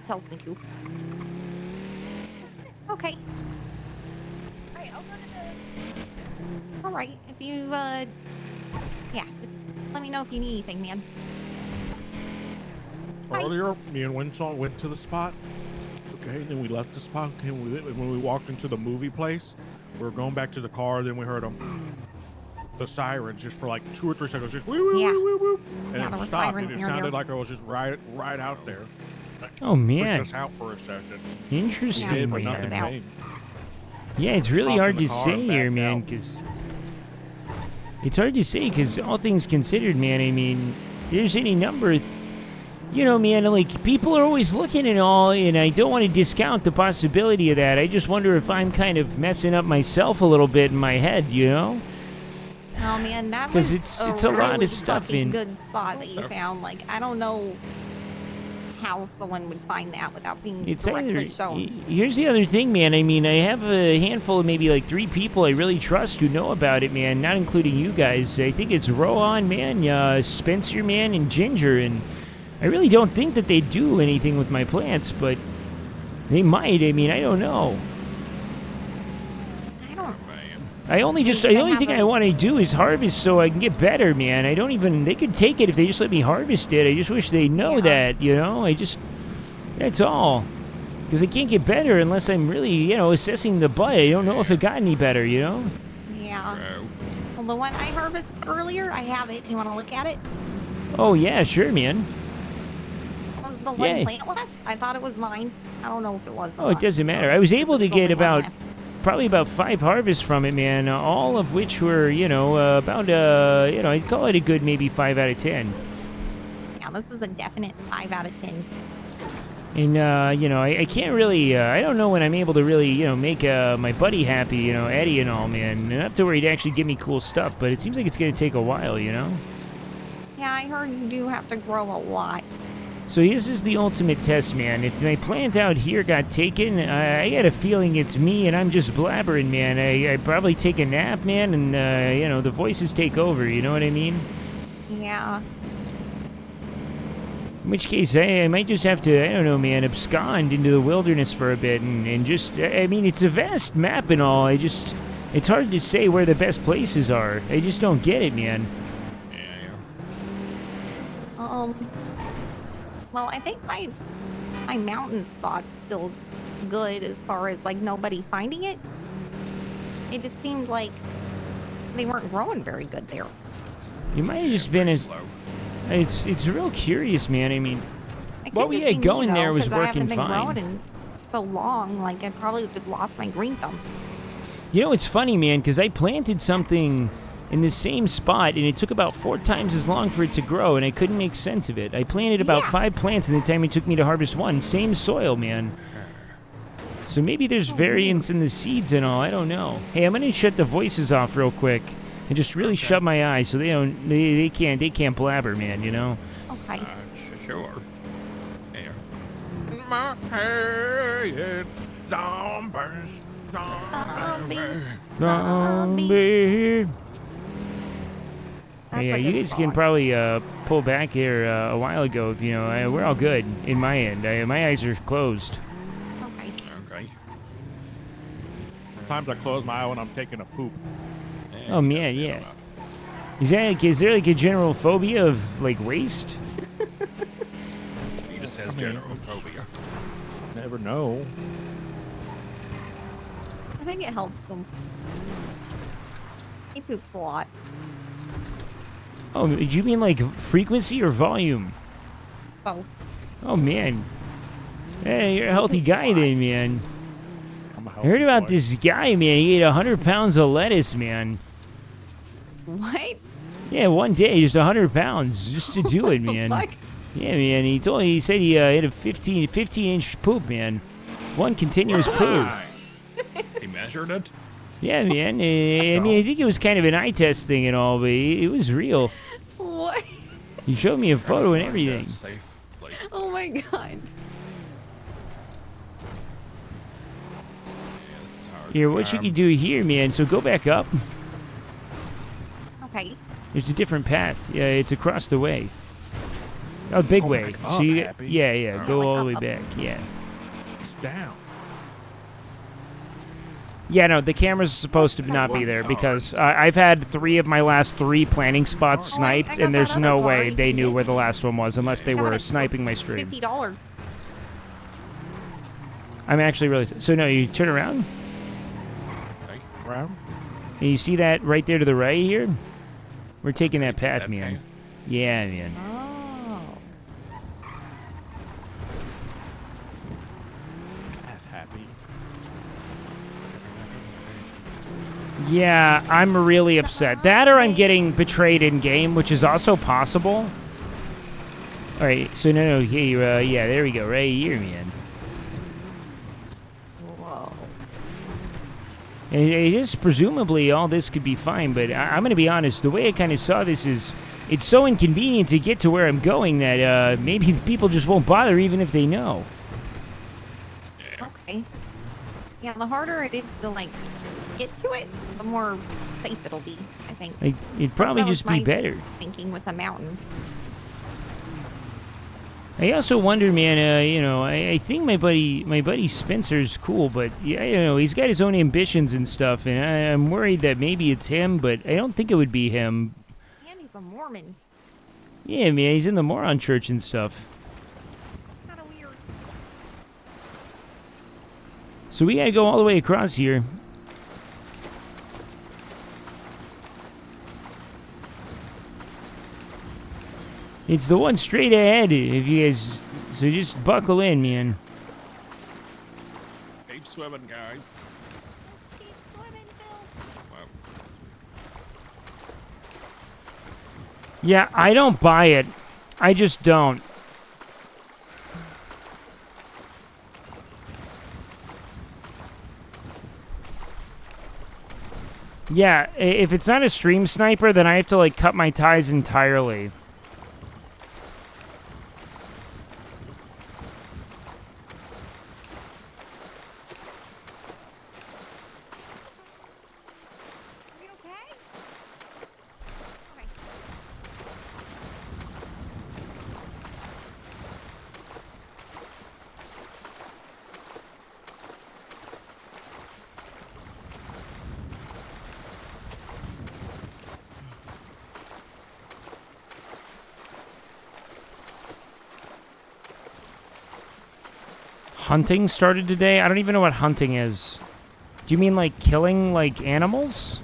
tells me to. Okay. All right. If you yeah, just let me know if you need anything, man. Earlier, me and Winsong went to the spot. Okay, then we left the spot. Okay, when we walked into the movie place, we were going back to the car. Then we heard the sirens just for like 2 or 3 seconds, just woo woo woo woo woo, and Yeah, there it were stopped. sirens And it near sounded there. like I was just right out there. Like, Oh, man. freaked us out for a second. Interesting. Did, but Yeah, nothing out. came. Yeah, it's really Hopped hard in the to car say and here, backed man, out. because it's hard to say because all things considered, man. I mean, there's any number of, you know, man, like, people are always looking and all, and I don't want to discount the possibility of that. I just wonder if I'm kind of messing up myself a little bit in my head, you know? Oh man, that was it's a lot really of stuff fucking in. good spot that you found. Like, I don't know how someone would find that without being It's directly either, shown. here's the other thing, man. I mean, I have a handful of maybe like 3 people I really trust who know about it, man, not including you guys. I think it's Rohan, man, Spencer, man, and Ginger, and I really don't think that they do anything with my plants, but they might. I mean, I don't know. The only thing I want to do is harvest so I can get better, man. I don't even, they could take it if they just let me harvest it. I just wish they know that, you know? That's all. Because I can't get better unless I'm really, you know, assessing the butt. I don't know if it got any better, you know? Yeah. Well, the one I harvested earlier, I have it. You want to look at it? Oh, yeah, sure, man. Was the one plant left? I thought it was mine. I don't know if it was. Oh, it doesn't matter. I was able to get probably about 5 harvests from it, man, all of which were, you know, you know, I'd call it a good maybe 5 out of 10. Yeah, this is a definite 5 out of 10. And, you know, I can't really, I don't know when I'm able to really, you know, make my buddy happy, you know, Eddie and all, man. Enough to where he'd actually give me cool stuff, but it seems like it's going to take a while, you know? Yeah, I heard you do have to grow a lot. So this is the ultimate test, man. If my plant out here got taken, I had a feeling it's me and I'm just blabbering, man. I'd probably take a nap, man, and, you know, the voices take over, you know what I mean? Yeah. In which case, I might just have to, I don't know, man, abscond into the wilderness for a bit and just, I mean, it's a vast map and all. It's hard to say where the best places are. I just don't get it, man. Well, I think my mountain spot's still good as far as, like, nobody finding it. It just seemed like they weren't growing very good there. You might have just been as... It's real curious, man. I mean, what we had going there was working fine. I haven't been growing in so long, like, I probably just lost my green thumb. You know, it's funny, man, because I planted something in the same spot, and it took about 4 times as long for it to grow, and I couldn't make sense of it. I planted about 5 plants in the time it took me to harvest one. Same soil, man. So maybe there's variance in the seeds and all. I don't know. Hey, I'm gonna shut the voices off real quick and just really shut my eyes so they can't blabber, man. You know. Okay. Sure. My head, zombies, Zombie. Yeah, you guys can probably pull back here a while ago if you know. We're all good in my end. My eyes are closed. Okay. Sometimes I close my eye when I'm taking a poop. Oh man, yeah. Is there like a general phobia of like waste? He just has general phobia. Never know. I think it helps them. He poops a lot. Oh, do you mean like frequency or volume? Both. Oh man. Hey, you're a healthy guy then, man. I heard about this guy, man. He ate 100 pounds of lettuce, man. What? Yeah, one day, just 100 pounds, just to do it, man. Yeah, man. He said he ate a 15-inch poop, man. One continuous poop. He measured it? Yeah, man. I mean, I think it was kind of an eye test thing and all, but it was real. What? He showed me a photo and everything. Oh my god. Here, what you can do here, man, so go back up. Okay. There's a different path. Yeah, it's across the way. Oh, big way. So you, yeah, go all the way back. Yeah. Down. Yeah, no, the camera's supposed to not be there because I've had 3 of my last 3 planting spots sniped, and there's no way they knew where the last one was unless they were sniping my stream. $50. I'm actually really... So, no, you turn around. Around? And you see that right there to the right here? We're taking that path, man. Yeah, man. Yeah, I'm really upset. That or I'm getting betrayed in game, which is also possible. All right, so no, here, yeah, there we go, right here, man. Whoa. And it is presumably all this could be fine, but I'm going to be honest. The way I kind of saw this is it's so inconvenient to get to where I'm going that maybe people just won't bother even if they know. Okay. Yeah, the harder it is to like get to it, the more safe it'll be. I think. Like, it'd probably That was just be my better. Thinking with a mountain. I also wonder, man. You know, I think my buddy Spencer's cool, but yeah, you know, he's got his own ambitions and stuff, and I'm worried that maybe it's him, but I don't think it would be him. And he's a Mormon. Yeah, man, he's in the Moron Church and stuff. Kind of weird. So we gotta go all the way across here. It's the one straight ahead, if you guys... So just buckle in, man. Keep swimming, guys. Keep swimming, Phil. Yeah, I don't buy it. I just don't. Yeah, if it's not a stream sniper, then I have to, like, cut my ties entirely. Are you okay? Okay. Hunting started today? I don't even know what hunting is. Do you mean, like, killing, like, animals?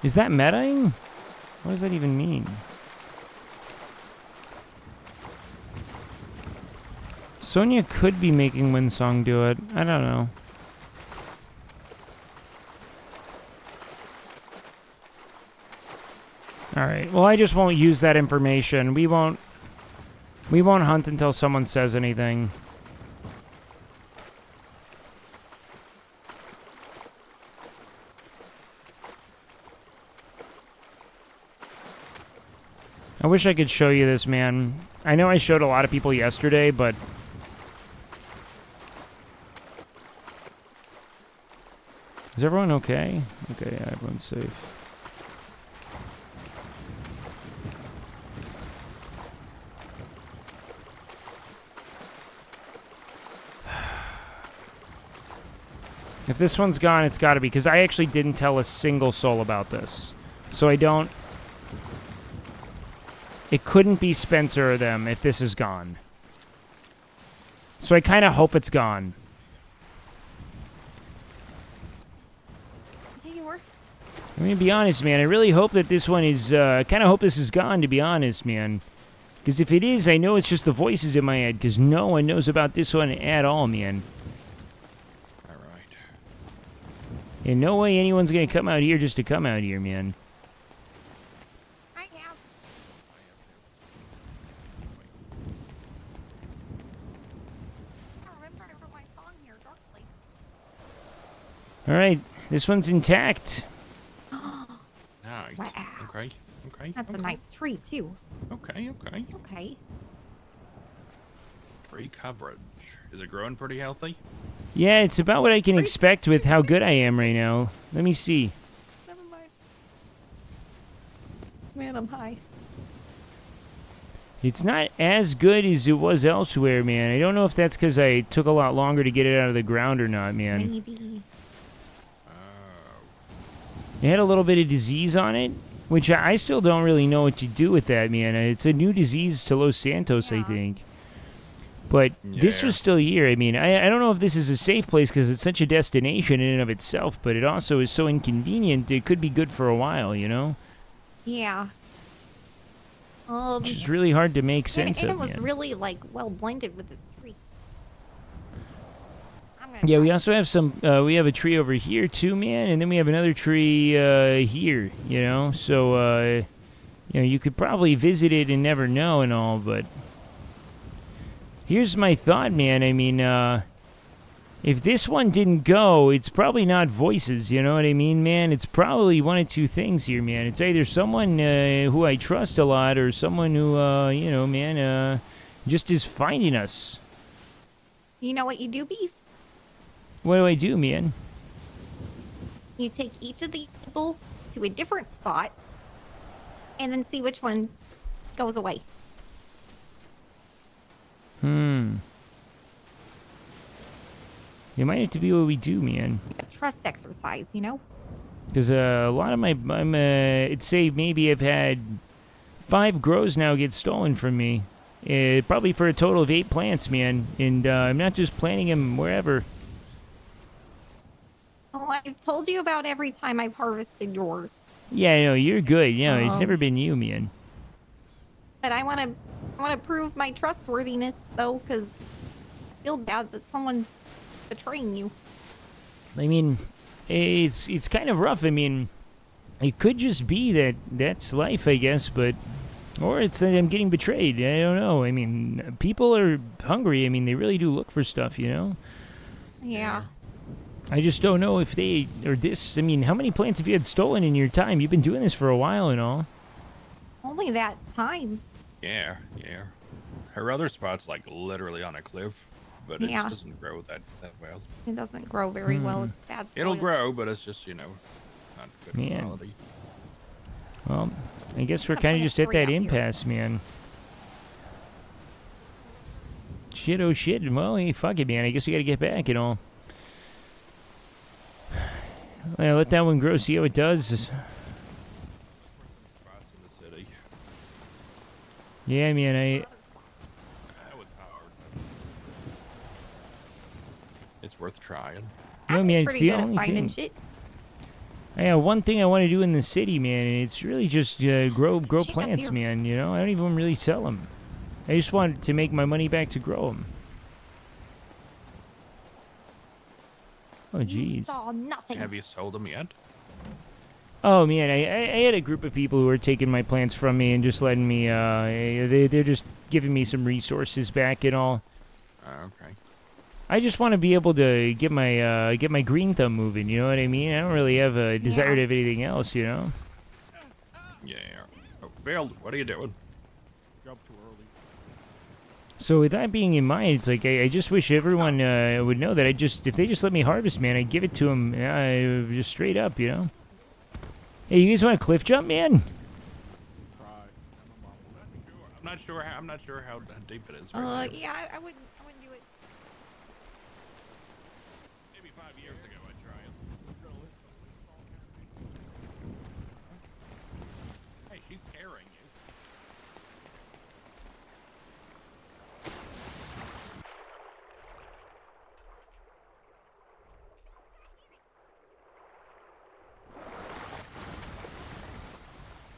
Is that metaing? What does that even mean? Sonia could be making Winsong do it. I don't know. Alright, well, I just won't use that information. We won't hunt until someone says anything. I wish I could show you this, man. I know I showed a lot of people yesterday, but... Is everyone okay? Okay, yeah, everyone's safe. If this one's gone, it's got to be, because I actually didn't tell a single soul about this. So I don't... It couldn't be Spencer or them if this is gone. So I kind of hope it's gone. I think it works. I'm going to be honest, man. I really hope that this one is... I kind of hope this is gone, to be honest, man. Because if it is, I know it's just the voices in my head, because no one knows about this one at all, man. And no way anyone's going to come out here just to come out here, man. I have. I remember I wrote my song here, Dark Place. Alright, this one's intact. Nice. Wow. Okay. Okay. That's okay. a nice tree, too. Okay. Okay. Okay. Free coverage. Is it growing pretty healthy? Yeah, it's about what I can expect with how good I am right now. Let me see. Never mind. Man, I'm high. It's not as good as it was elsewhere, man. I don't know if that's because I took a lot longer to get it out of the ground or not, man. Maybe. It had a little bit of disease on it, which I still don't really know what to do with that, man. It's a new disease to Los Santos, I think. But this was still here. I mean, I don't know if this is a safe place because it's such a destination in and of itself, but it also is so inconvenient, it could be good for a while, you know? Yeah. Which is really hard to make sense and of, it was man. really, like, well blended with the tree. Yeah, we also have some, we have a tree over here too, man, and then we have another tree here, you know? So, You know, you could probably visit it and never know and all, but here's my thought, man. I mean, if this one didn't go, it's probably not voices, you know what I mean, man? It's probably one of two things here, man. It's either someone who I trust a lot or someone who, you know, man, just is finding us. You know what you do, Beef? What do I do, man? You take each of the people to a different spot and then see which one goes away. It might have to be what we do, man. A trust exercise, you know? Because a lot of my, I'd say maybe I've had 5 grows now get stolen from me. Probably for a total of 8 plants, man. And I'm not just planting them wherever. Oh, I've told you about every time I've harvested yours. Yeah, no, you're good. Yeah, it's never been you, man. But I want to prove my trustworthiness, though, because I feel bad that someone's betraying you. I mean, it's kind of rough. I mean, it could just be that that's life, I guess, but or it's that I'm getting betrayed. I don't know. I mean, people are hungry. I mean, they really do look for stuff, you know? Yeah. I just don't know if they or this. I mean, how many plants have you had stolen in your time? You've been doing this for a while and all. Only that time. Yeah. Her other spot's like literally on a cliff, but it Yeah. doesn't grow that well. It doesn't grow very well. It's bad It'll soil. grow, but it's just, you know, not good Man. quality. Well, I guess we're Gotta kind of plant just at 3 that out here. impasse, man. Shit, oh shit. Well, hey, fuck it, man. I guess we gotta get back and all. Yeah, let that one grow, see how it does. Spots in the city. Yeah, man, That was hard. It's worth trying. no, man, it's Pretty the good at only finding thing. shit. Yeah, one thing I want to do in the city, man, and it's really just grow chick up plants, here. man, you know? I don't even really sell them. I just want to make my money back to grow them. Oh, You jeez. saw nothing. Have you sold them yet? Oh, man, I had a group of people who were taking my plants from me and just letting me, they're just giving me some resources back and all. Okay. I just want to be able to get my green thumb moving, you know what I mean? I don't really have a desire to have anything else, you know? Yeah. Oh, Bill, what are you doing? Jump too early. So with that being in mind, it's like I just wish everyone would know that if they just let me harvest, man, I'd give it to them just straight up, you know? Hey, you guys want a cliff jump, man? I'm not sure how deep it is. Right now. Yeah, I wouldn't do it. Maybe 5 years ago I'd try it. Hey, she's carrying you.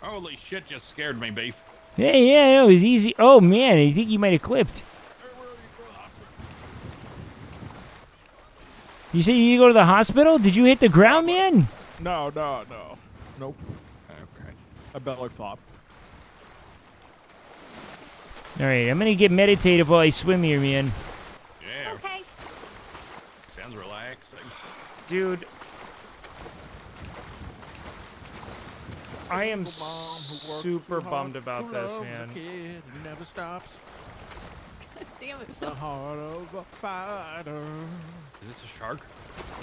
Holy shit, just scared me, Beef. Hey, yeah, no, it was easy. Oh, man, I think you might have clipped. You said you go to the hospital? Did you hit the ground, man? No. Nope. Okay. I belly flop. All right, I'm going to get meditative while I swim here, man. Yeah. Okay. Sounds relaxing. Dude. I am Super bummed about this, man. Kid who never stops. Damn it, The Phil. heart of a fighter. Is this a shark?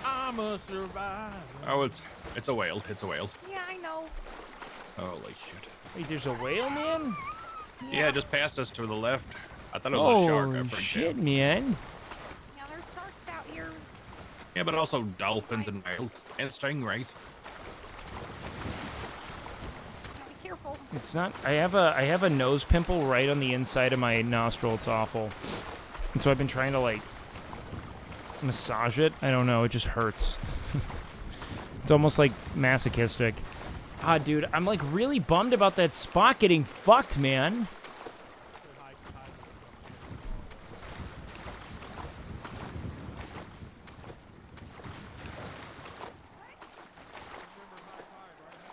I'm a survivor. Oh, it's a whale. It's a whale. Yeah, I know. Holy shit. Wait, there's a whale, man? Yeah, just passed us to the left. I thought it was a shark. Oh, I freaked shit, out. man. Yeah, there's sharks out here. Yeah, but also dolphins and whales and stingrays. Be careful. It's not. I have a nose pimple right on the inside of my nostril. It's awful. And so I've been trying to like massage it. I don't know. It just hurts. It's almost like masochistic. Ah, dude, I'm like really bummed about that spot getting fucked, man.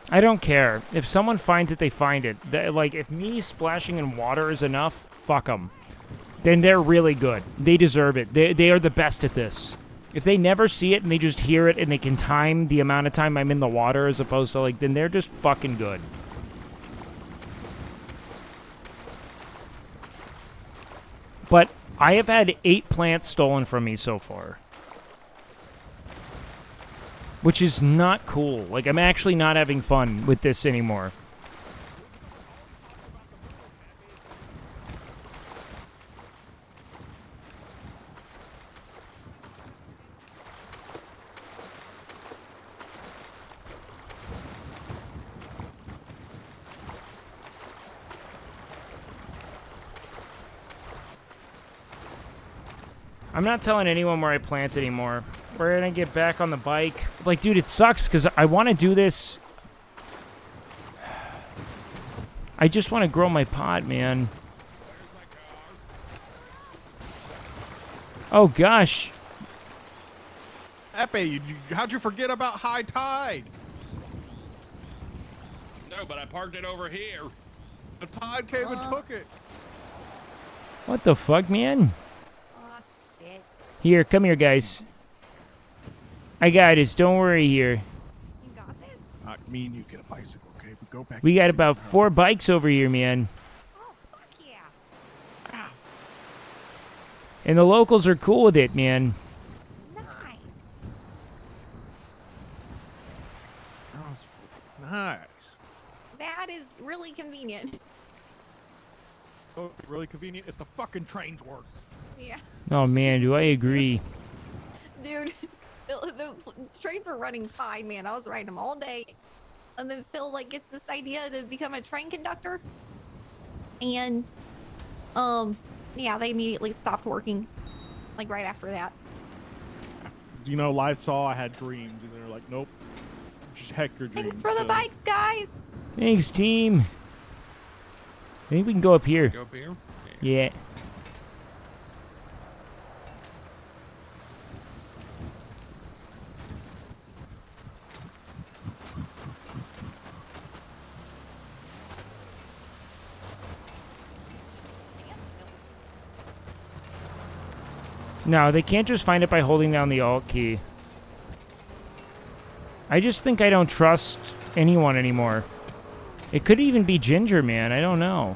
I don't care. If someone finds it, they find it. Like, if me splashing in water is enough, fuck them. Then they're really good. They deserve it. They are the best at this. If they never see it and they just hear it and they can time the amount of time I'm in the water as opposed to, like, then they're just fucking good. But I have had 8 plants stolen from me so far. Which is not cool. Like, I'm actually not having fun with this anymore. I'm not telling anyone where I plant anymore. We're gonna get back on the bike. Like, dude, it sucks because I want to do this. I just want to grow my pot, man. Oh, gosh. Epi, how'd you forget about high tide? No, but I parked it over here. The tide came and took it. What the fuck, man? Oh, shit. Here, come here, guys. I got this. Don't worry here. You got this? Me and you get a bicycle, okay? We go back. We got about 4 bikes over here, man. Oh, fuck yeah. And the locals are cool with it, man. Nice. Nice. That is really convenient. Oh, really convenient if the fucking trains work. Yeah. Oh, man, do I agree. Dude, the trains are running fine, man. I was riding them all day. And then Phil, like, gets this idea to become a train conductor. And, yeah, they immediately stopped working. Like, right after that. You know, life saw I had dreams, and they're like, nope. Just heck your dreams. Thanks for the bikes, guys. Thanks, team. I think we can go up here. Go up here? Yeah. No, they can't just find it by holding down the Alt key. I just think I don't trust anyone anymore. It could even be Ginger, man. I don't know.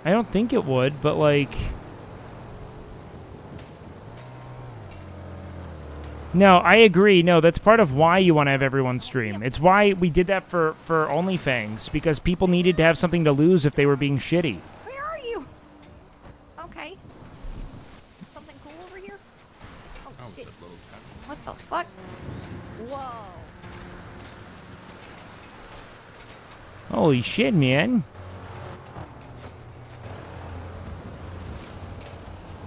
I don't think it would, but like... No, I agree. No, that's part of why you want to have everyone stream. It's why we did that for OnlyFans, because people needed to have something to lose if they were being shitty. Where are you? Okay. Something cool over here? Oh, shit. What the fuck? Whoa. Holy shit, man.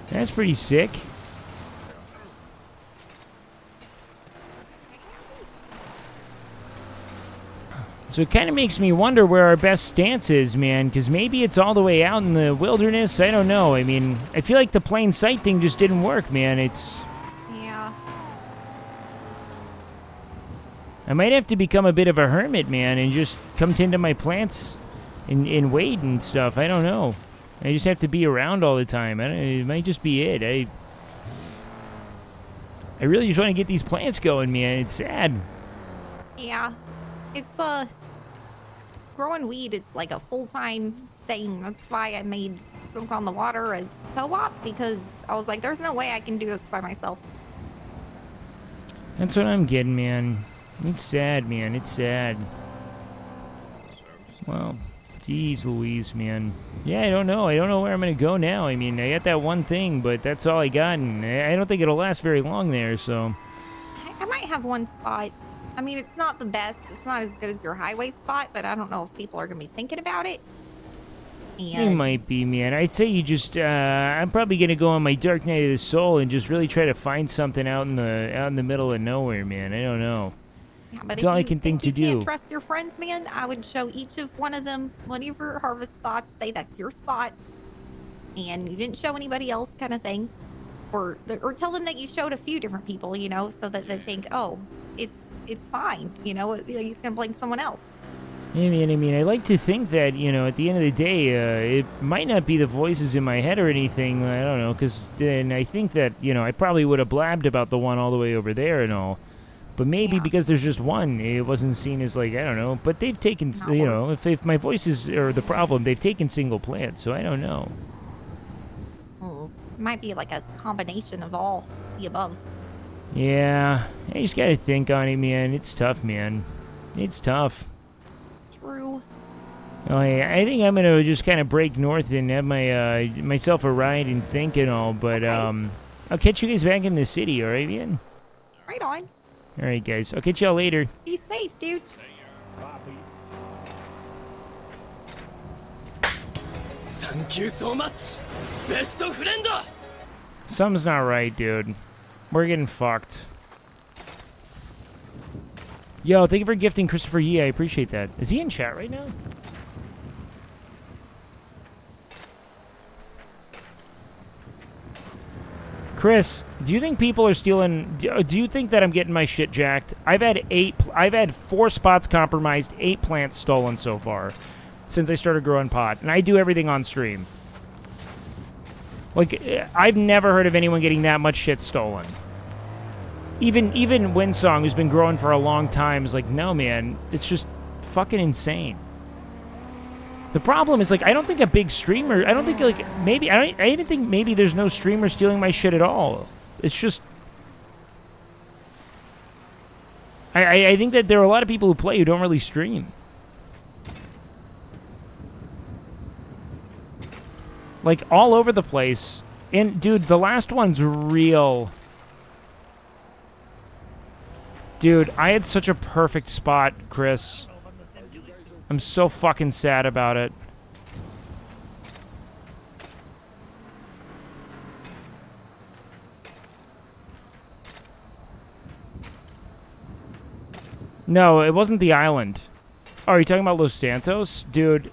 That's pretty sick. So it kind of makes me wonder where our best stance is, man, because maybe it's all the way out in the wilderness. I don't know. I mean, I feel like the plain sight thing just didn't work, man. Yeah. I might have to become a bit of a hermit, man, and just come tend to my plants and wait and stuff. I don't know. I just have to be around all the time. It might just be it. I really just want to get these plants going, man. It's sad. Yeah. It's, growing weed is like a full-time thing. That's why I made Smoke on the Water a co-op, because I was like, there's no way I can do this by myself. That's what I'm getting, man. It's sad, man. It's sad. Well, geez Louise, man. Yeah, I don't know. I don't know where I'm going to go now. I mean, I got that one thing, but that's all I got, and I don't think it'll last very long there, so... I might have one spot. I mean, it's not the best. It's not as good as your highway spot, but I don't know if people are going to be thinking about it. It might be, man. I'd say you just, I'm probably going to go on my Dark Night of the Soul and just really try to find something out in the middle of nowhere, man. I don't know. Yeah, but That's all I can think to do. If you can't trust your friends, man, I would show each of one of them one of your harvest spots, say that's your spot, and you didn't show anybody else, kind of thing. Or tell them that you showed a few different people, you know, so that they think, oh, it's fine. You know, he's gonna blame someone else. I mean, I like to think that, you know, at the end of the day, it might not be the voices in my head or anything. I don't know, because then I think that, you know, I probably would have blabbed about the one all the way over there and all. But maybe because there's just one, it wasn't seen as like, I don't know. But they've taken, you know, if my voices are the problem, they've taken single plants, so I don't know. It might be like a combination of all the above. Yeah, I just gotta think on it, man. It's tough, man. It's tough. True. Oh, yeah, I think I'm gonna just kind of break north and have my myself a ride and think and all. But I'll catch you guys back in the city, all right, man? Right on. All right, guys. I'll catch y'all later. Be safe, dude. Thank you so much, best friend. Something's not right, dude. We're getting fucked. Yo, thank you for gifting Christopher Yee. I appreciate that. Is he in chat right now? Chris, do you think people are stealing? Do you think that I'm getting my shit jacked? I've had 4 spots compromised, 8 plants stolen so far since I started growing pot, and I do everything on stream. Like, I've never heard of anyone getting that much shit stolen. Even Windsong, who's been growing for a long time, is like, no, man, it's just fucking insane. The problem is, like, I don't think a big streamer, I don't think, like, maybe, I even think maybe there's no streamer stealing my shit at all. It's just, I think that there are a lot of people who play who don't really stream. Like, all over the place. And, dude, the last one's real. Dude, I had such a perfect spot, Chris. I'm so fucking sad about it. No, it wasn't the island. Oh, are you talking about Los Santos? Dude,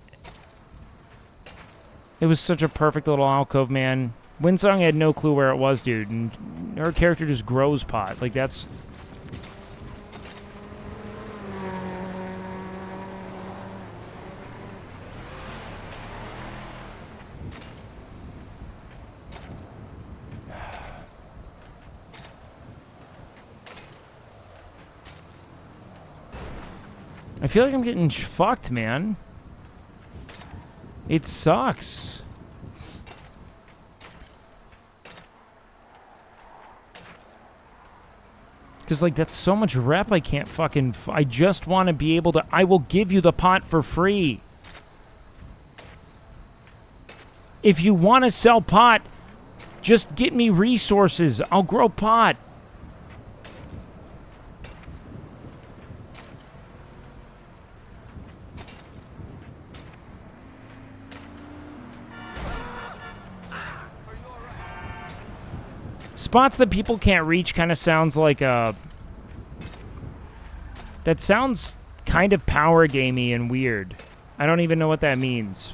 it was such a perfect little alcove, man. Windsong had no clue where it was, dude, and her character just grows pot. Like, that's... I feel like I'm getting fucked, man. It sucks. Because, like, that's so much rep I can't fucking... I just want to be able to... I will give you the pot for free. If you want to sell pot, just get me resources. I'll grow pot. Spots that people can't reach kind of sounds like a... That sounds kind of power gamey and weird. I don't even know what that means.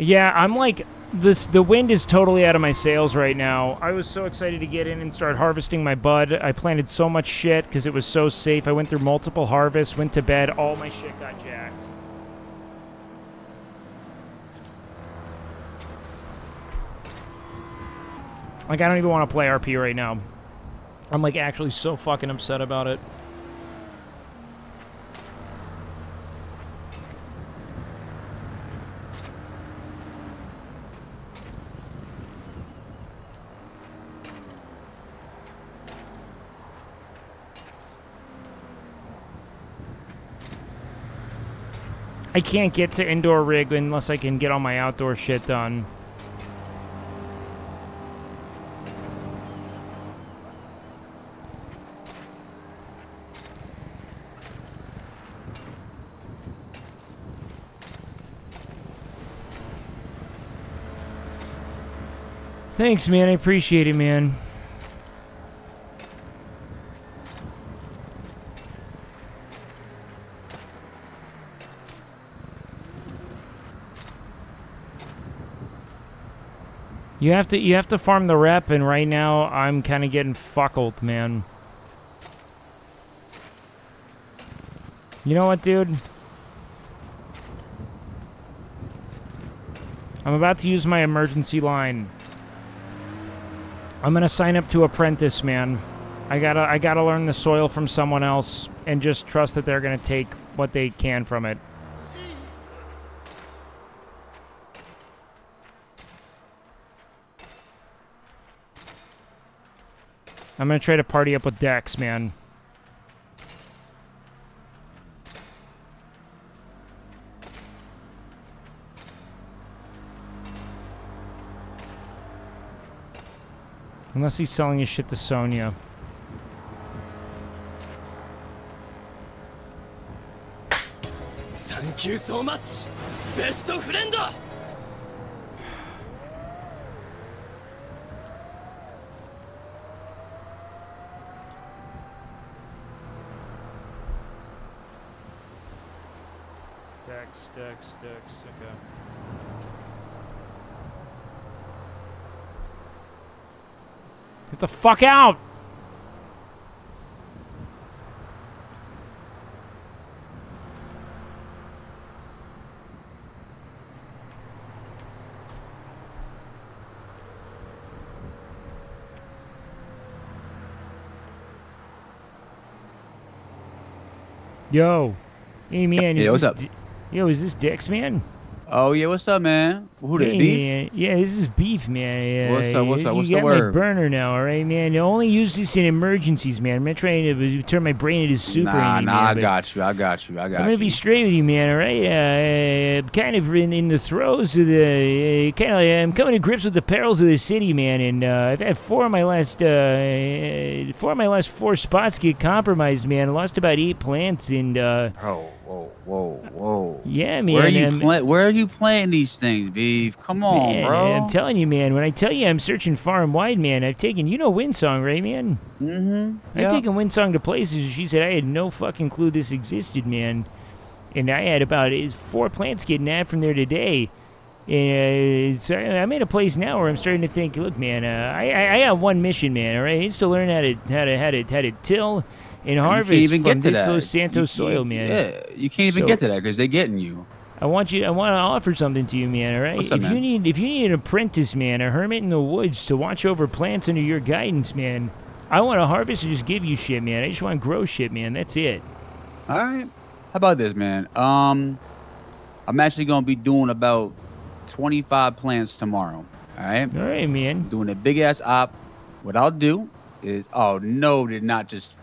Yeah, I'm like, the wind is totally out of my sails right now. I was so excited to get in and start harvesting my bud. I planted so much shit because it was so safe. I went through multiple harvests, went to bed, all my shit got jacked. Like, I don't even want to play RP right now. I'm like actually so fucking upset about it. I can't get to indoor rig unless I can get all my outdoor shit done. Thanks, man. I appreciate it, man. You have to farm the rep, and right now I'm kind of getting fuckled, man. You know what, dude? I'm about to use my emergency line. I'm gonna sign up to apprentice, man. I gotta learn the soil from someone else and just trust that they're gonna take what they can from it. I'm gonna try to party up with Dex, man. Unless he's selling his shit to Sonya. Thank you so much, best friend. Dex, okay. Get the fuck out! Yo. Hey, man. Yeah, what's up? Yo, is this Dex, man? Oh yeah, what's up, man? Who that? Hey, Beef? man. Yeah, this is Beef, man. What's up? What's up? What's you the got my word? burner now, all right, man? I only use this in emergencies, man. I'm not trying to turn my brain into super. Nah, man, I but got you. I'm gonna be straight with you, man. All right, I'm kind of in the throes of the I'm coming to grips with the perils of the city, man. And I've had four of my last 4 spots get compromised, man. I lost about 8 plants, and Whoa. yeah, man. Where are you playing these things, Beef? Come on, man, bro. I'm telling you, man. When I tell you I'm searching far and wide, man, I've taken, Windsong, right, man? Mm-hmm. I've taken Windsong to places. She said I had no fucking clue this existed, man. And I had about 4 plants getting nabbed from there today. And so I'm in a place now where I'm starting to think, look, man, I got one mission, man. All right, it's to learn how to till and harvest from this Los Santos soil, man. Yeah, you can't even get to that because they're getting you. I want to offer something to you, man. All right. What's up, man? If you need an apprentice, man, a hermit in the woods to watch over plants under your guidance, man, I want to harvest and just give you shit, man. I just want to grow shit, man. That's it. All right. How about this, man? I'm actually gonna be doing about 25 plants tomorrow. All right. All right, man. Doing a big ass op. What I'll do is,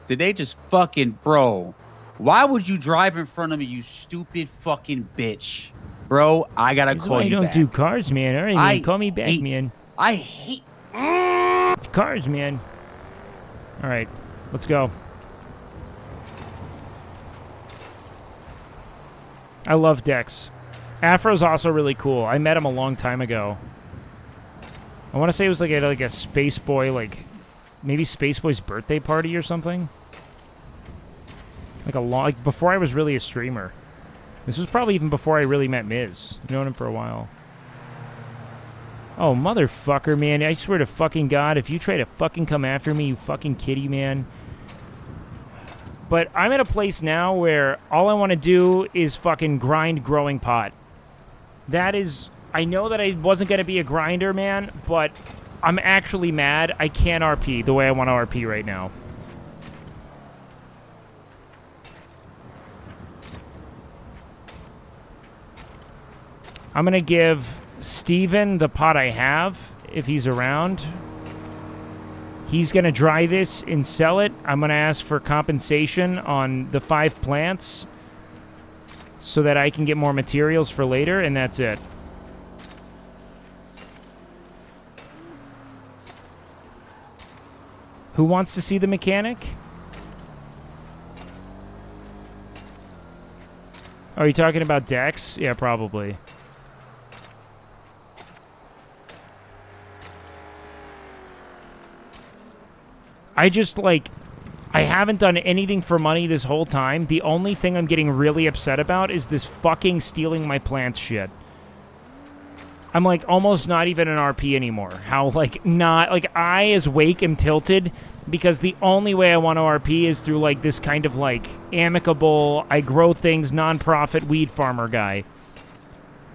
did they just fucking, bro? Why would you drive in front of me, you stupid fucking bitch? Bro, I gotta call you back. I don't do cars, man. All right, man. Call me back, man. I hate cars, man. All right, let's go. I love Dex. Afro's also really cool. I met him a long time ago. I want to say it was like a Space Boy, maybe Space Boy's birthday party or something. Like before I was really a streamer. This was probably even before I really met Miz. I've known him for a while. Oh, motherfucker, man. I swear to fucking God, if you try to fucking come after me, you fucking kitty, man. But I'm at a place now where all I want to do is fucking grind growing pot. That is... I know that I wasn't going to be a grinder, man, but I'm actually mad I can't RP the way I want to RP right now. I'm going to give Steven the pot I have, if he's around. He's going to dry this and sell it. I'm going to ask for compensation on the 5 plants so that I can get more materials for later, and that's it. Who wants to see the mechanic? Are you talking about Dex? Yeah, probably. I just, like, I haven't done anything for money this whole time. The only thing I'm getting really upset about is this fucking stealing my plants shit. I'm, like, almost not even an RP anymore. How, like, not... Like, I, as Wake, am tilted because the only way I want to RP is through, like, this kind of, like, amicable, I grow things, non-profit weed farmer guy.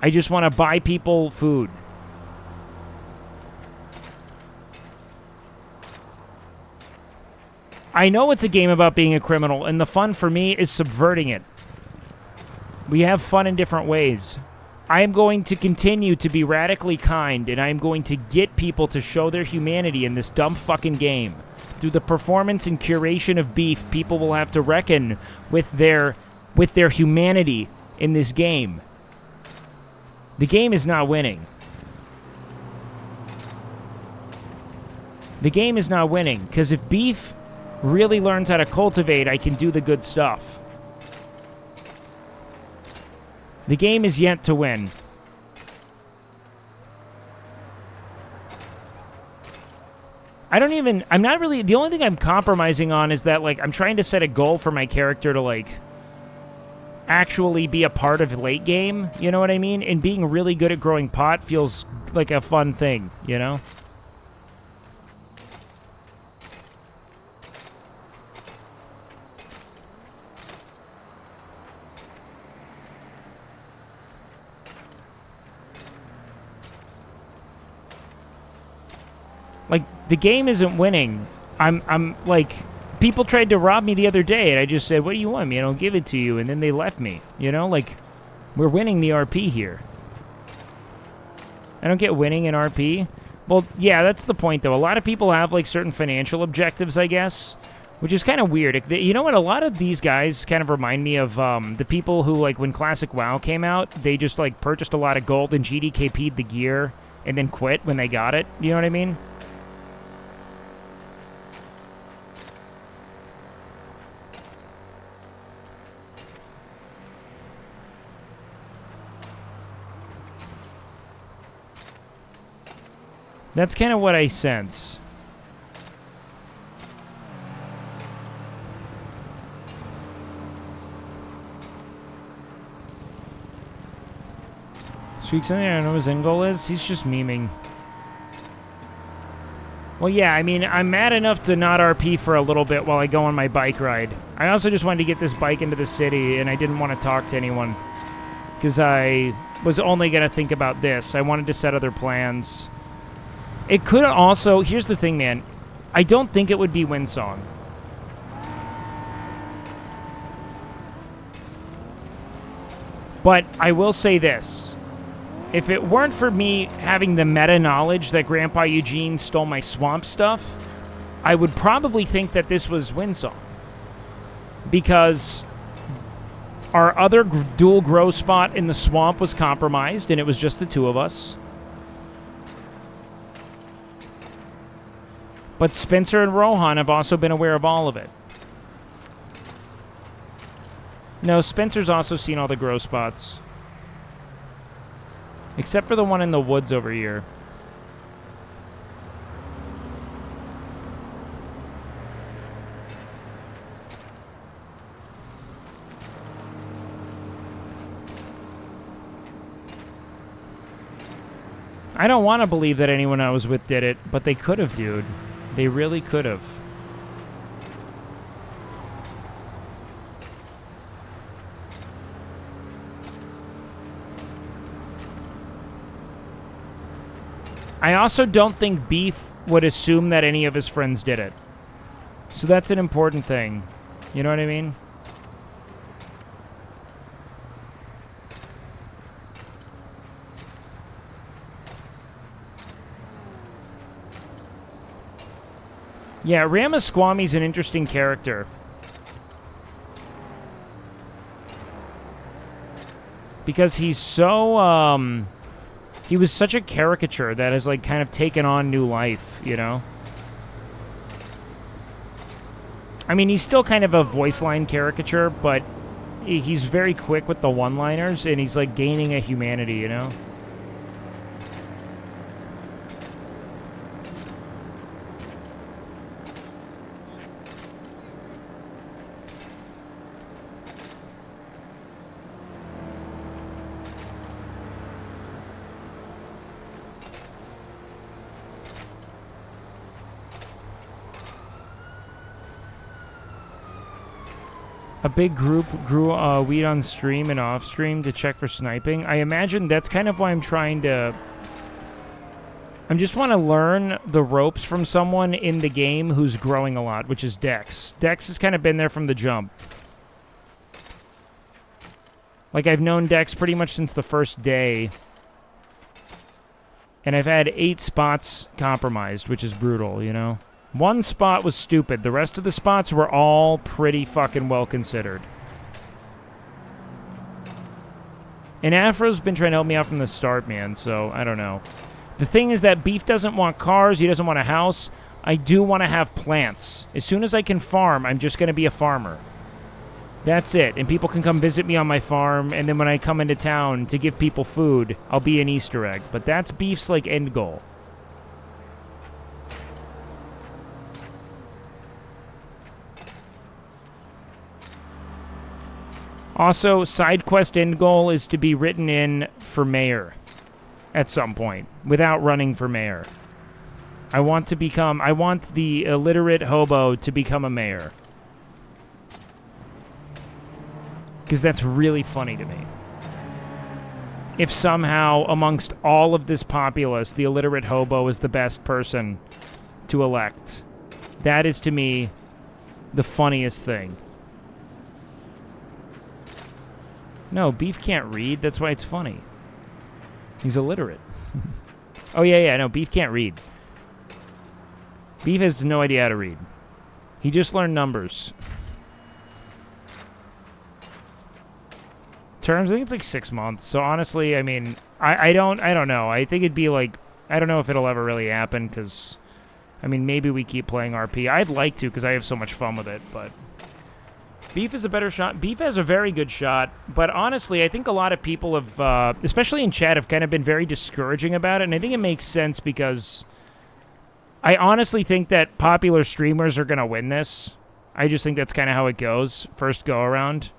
I just want to buy people food. I know it's a game about being a criminal, and the fun for me is subverting it. We have fun in different ways. I am going to continue to be radically kind, and I am going to get people to show their humanity in this dumb fucking game. Through the performance and curation of Beef, people will have to reckon with their humanity in this game. The game is not winning. The game is not winning, because if Beef really learns how to cultivate, I can do the good stuff. The game is yet to win. I'm not really, the only thing I'm compromising on is that, like, I'm trying to set a goal for my character to, like, actually be a part of late game, you know what I mean? And being really good at growing pot feels like a fun thing, you know? Like, the game isn't winning. I'm like, people tried to rob me the other day, and I just said, what do you want me? I don't give it to you, and then they left me. You know, like, we're winning the RP here. I don't get winning in RP. Well, yeah, that's the point, though. A lot of people have, like, certain financial objectives, I guess, which is kind of weird. You know what? A lot of these guys kind of remind me of the people who, like, when Classic WoW came out, they just, like, purchased a lot of gold and GDKP'd the gear and then quit when they got it. You know what I mean? That's kind of what I sense. Speak something I don't know what his end goal is? He's just memeing. Well, yeah, I mean, I'm mad enough to not RP for a little bit while I go on my bike ride. I also just wanted to get this bike into the city, and I didn't want to talk to anyone. Because I was only going to think about this. I wanted to set other plans. It could also... Here's the thing, man. I don't think it would be Windsong. But I will say this. If it weren't for me having the meta knowledge that Grandpa Eugene stole my swamp stuff, I would probably think that this was Windsong. Because our other dual grow spot in the swamp was compromised, and it was just the two of us. But Spencer and Rohan have also been aware of all of it. No, Spencer's also seen all the grow spots. Except for the one in the woods over here. I don't want to believe that anyone I was with did it, but they could have, dude. They really could have. I also don't think Beef would assume that any of his friends did it. So that's an important thing. You know what I mean? Yeah, Ramaswamy's an interesting character. Because he's so, he was such a caricature that has, like, kind of taken on new life, you know? I mean, he's still kind of a voice line caricature, but he's very quick with the one-liners, and he's, like, gaining a humanity, you know? A big group grew weed on stream and off stream to check for sniping. I imagine that's kind of why I'm trying to... I just want to learn the ropes from someone in the game who's growing a lot, which is Dex. Dex has kind of been there from the jump. Like, I've known Dex pretty much since the first day. And I've had 8 spots compromised, which is brutal, you know? 1 spot was stupid. The rest of the spots were all pretty fucking well considered. And Afro's been trying to help me out from the start, man, so I don't know. The thing is that Beef doesn't want cars, he doesn't want a house. I do want to have plants. As soon as I can farm, I'm just going to be a farmer. That's it. And people can come visit me on my farm, and then when I come into town to give people food, I'll be an Easter egg. But that's Beef's, like, end goal. Also, side quest end goal is to be written in for mayor at some point, without running for mayor. I want the illiterate hobo to become a mayor. Because that's really funny to me. If somehow, amongst all of this populace, the illiterate hobo is the best person to elect. That is, to me, the funniest thing. No, Beef can't read. That's why it's funny. He's illiterate. Oh, yeah, no, Beef can't read. Beef has no idea how to read. He just learned numbers. Terms, I think it's like 6 months. So honestly, I mean, I don't know. I think it'd be like, I don't know if it'll ever really happen because, I mean, maybe we keep playing RP. I'd like to because I have so much fun with it, but Beef is a better shot. Beef has a very good shot, but honestly, I think a lot of people have, especially in chat, have kind of been very discouraging about it, and I think it makes sense because I honestly think that popular streamers are going to win this. I just think that's kind of how it goes, first go around.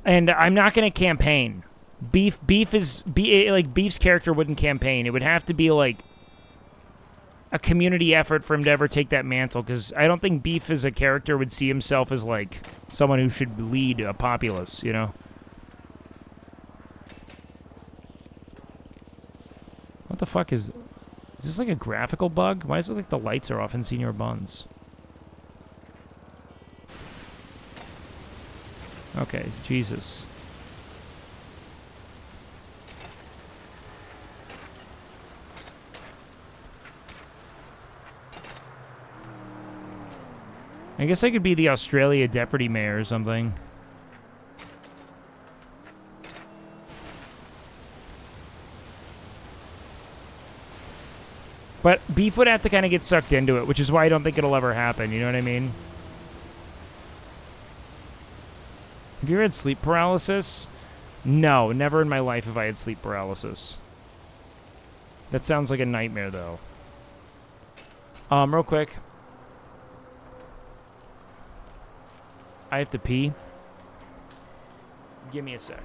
And I'm not going to campaign. Beef's character wouldn't campaign. It would have to be like a community effort for him to ever take that mantle, because I don't think Beef as a character would see himself as like someone who should lead a populace, you know? What the fuck is this like a graphical bug? Why does it look like the lights are off in Senior Buns? Okay, Jesus. I guess I could be the Australia deputy mayor or something. But Beef would have to kind of get sucked into it, which is why I don't think it'll ever happen, you know what I mean? Have you ever had sleep paralysis? No, never in my life have I had sleep paralysis. That sounds like a nightmare, though. Real quick. I have to pee. Give me a sec.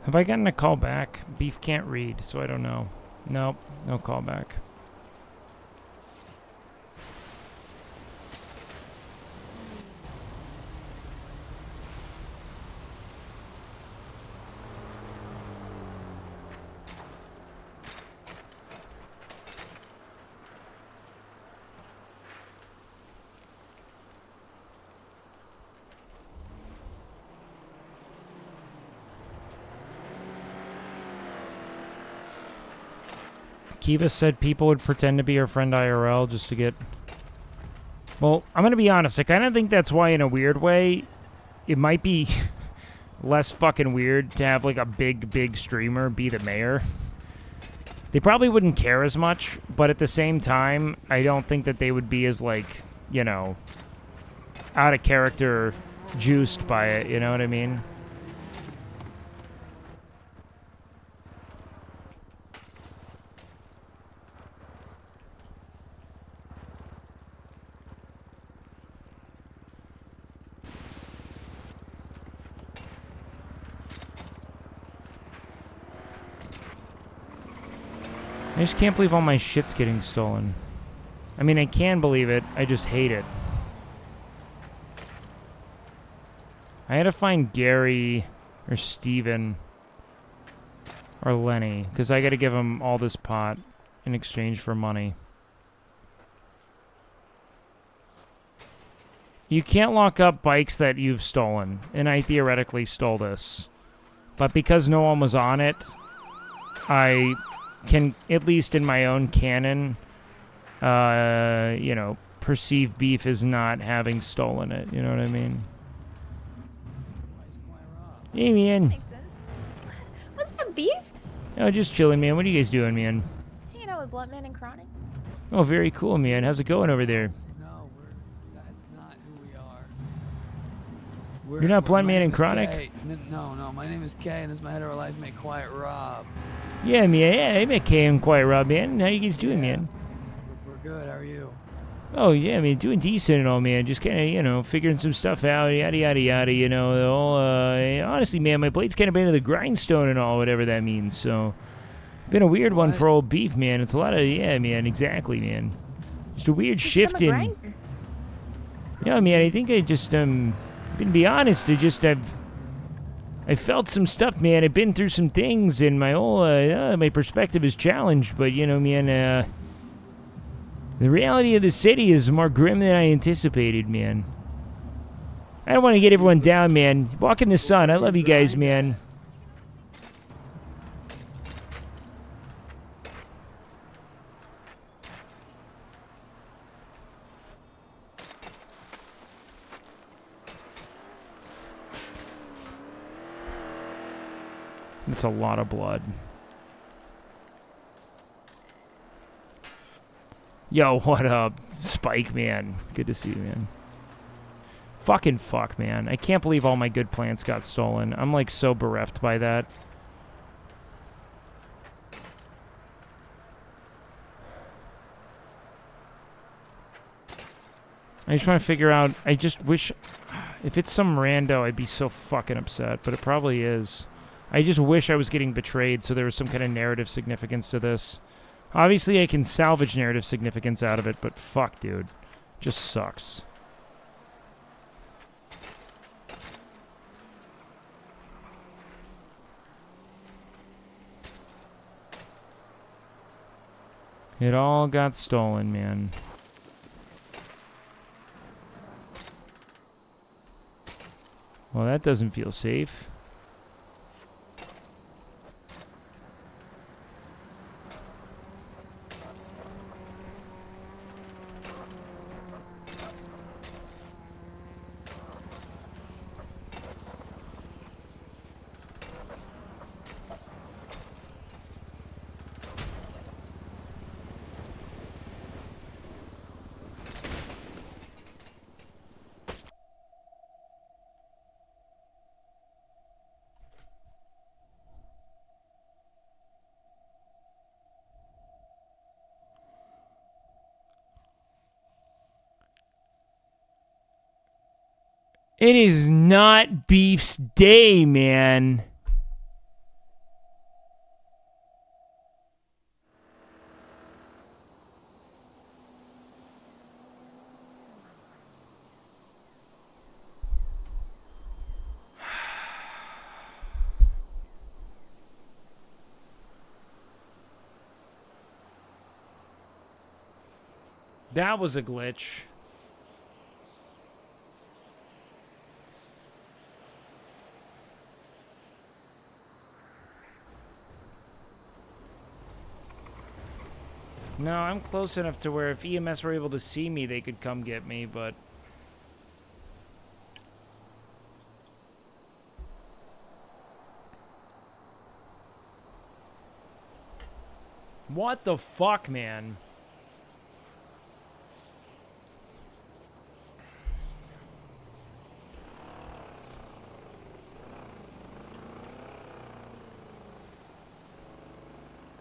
Have I gotten a call back? Beef can't read, so I don't know. Nope, no call back. Kiva said people would pretend to be her friend IRL just to get... Well, I'm going to be honest. I kind of think that's why, in a weird way, it might be less fucking weird to have, like, a big streamer be the mayor. They probably wouldn't care as much, but at the same time, I don't think that they would be as, like, you know, out of character juiced by it, you know what I mean? I just can't believe all my shit's getting stolen. I mean, I can believe it. I just hate it. I had to find Gary or Steven or Lenny because I got to give them all this pot in exchange for money. You can't lock up bikes that you've stolen, and I theoretically stole this. But because no one was on it, I can, at least in my own canon, you know, perceive Beef as not having stolen it. You know what I mean? Hey, man. Makes sense. What's up, Beef? Oh, just chilling, man. What are you guys doing, man? Hanging out with Bluntman and Chronic. Oh, very cool, man. How's it going over there? That's not who we are. You're not Blunt My Man name and is Chronic? Kay. No, my name is Kay, and this is my hetero life mate, Quiet Rob. Yeah, man. Yeah, I met Kay and Quiet Rob, man. How you guys doing, man? We're good. How are you? Oh, yeah, I mean, doing decent and all, man. Just kind of, you know, figuring some stuff out, yada, yada, yada, you know. The whole, honestly, man, my blade's kind of been to the grindstone and all, whatever that means, so... It's been a weird one for old Beef, man. It's a lot of, yeah, man, exactly, man. Just a weird shift in... Yeah, man, I think I just, gonna be honest, I felt some stuff, man. I've been through some things, and my whole, my perspective is challenged, but, you know, man, the reality of the city is more grim than I anticipated, man. I don't want to get everyone down, man. Walk in the sun. I love you guys, man. That's a lot of blood. Yo, what up, Spike, man? Good to see you, man. Fucking fuck, man. I can't believe all my good plants got stolen. I'm, like, so bereft by that. I just want to figure out... I just wish... If it's some rando, I'd be so fucking upset, but it probably is. I just wish I was getting betrayed, so there was some kind of narrative significance to this. Obviously, I can salvage narrative significance out of it, but fuck, dude. Just sucks. It all got stolen, man. Well, that doesn't feel safe. It is not Beef's day, man. That was a glitch. No, I'm close enough to where if EMS were able to see me, they could come get me, but... What the fuck, man?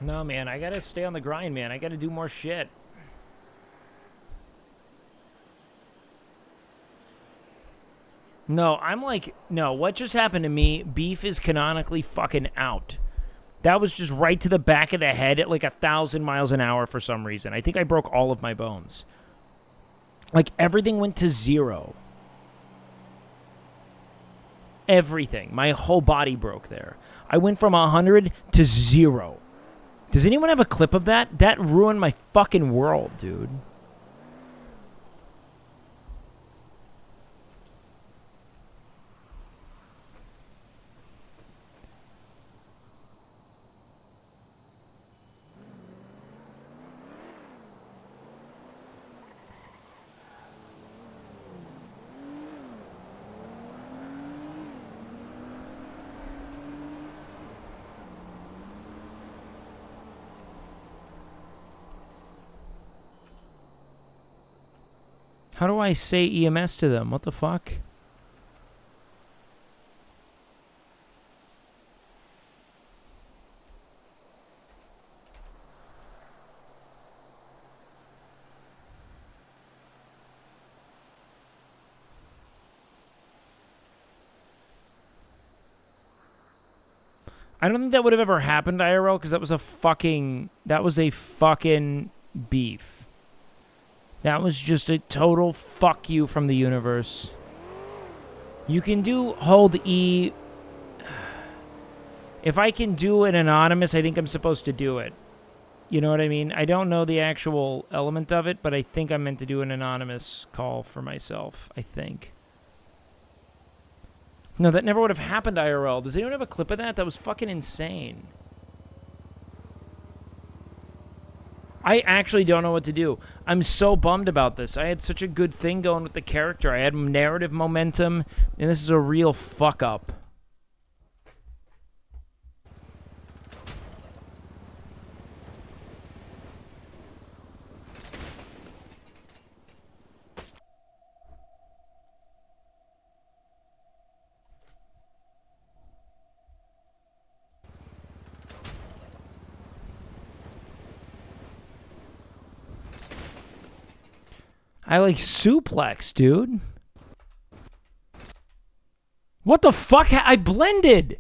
No, man, I gotta stay on the grind, man. I gotta do more shit. No, I'm like, no, what just happened to me? Beef is canonically fucking out. That was just right to the back of the head at like 1,000 miles an hour for some reason. I think I broke all of my bones. Like, everything went to 0. Everything. My whole body broke there. I went from 100 to 0. Does anyone have a clip of that? That ruined my fucking world, dude. How do I say EMS to them? What the fuck? I don't think that would have ever happened, IRL, because that was a fucking beef. That was just a total fuck you from the universe. You can do hold E. If I can do an anonymous, I think I'm supposed to do it. You know what I mean? I don't know the actual element of it, but I think I'm meant to do an anonymous call for myself, I think. No, that never would have happened, IRL. Does anyone have a clip of that? That was fucking insane. I actually don't know what to do. I'm so bummed about this. I had such a good thing going with the character. I had narrative momentum, and this is a real fuck up. I like suplex, dude. What the fuck? I blended.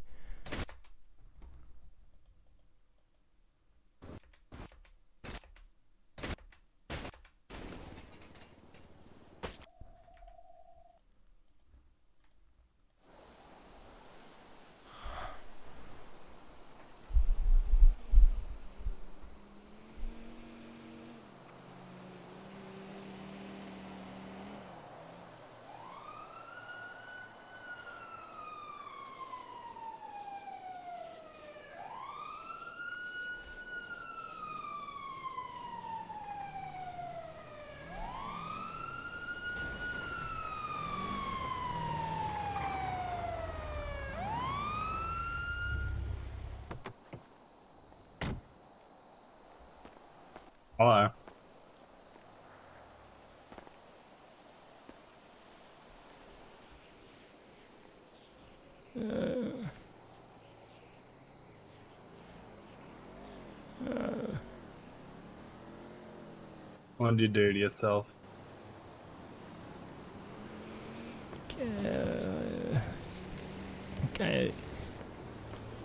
Hello. What did you do to yourself? I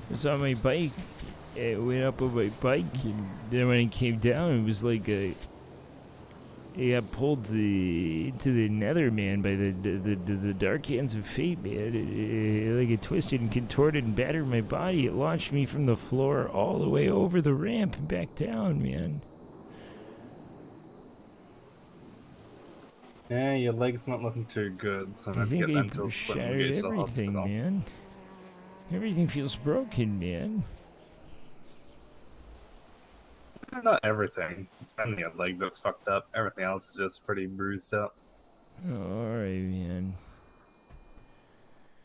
was on my bike. I went up on my bike, and then when I came down, it was like I got pulled into the nether, man, by the dark hands of fate, man. Like it twisted and contorted and battered my body. It launched me from the floor all the way over the ramp and back down, man. Yeah, your leg's not looking too good, so I maybe think get them I to a split and shattered get you to the everything, hospital. man. Everything feels broken, man. Not everything. It's mainly your leg that's fucked up. Everything else is just pretty bruised up. Alright, man.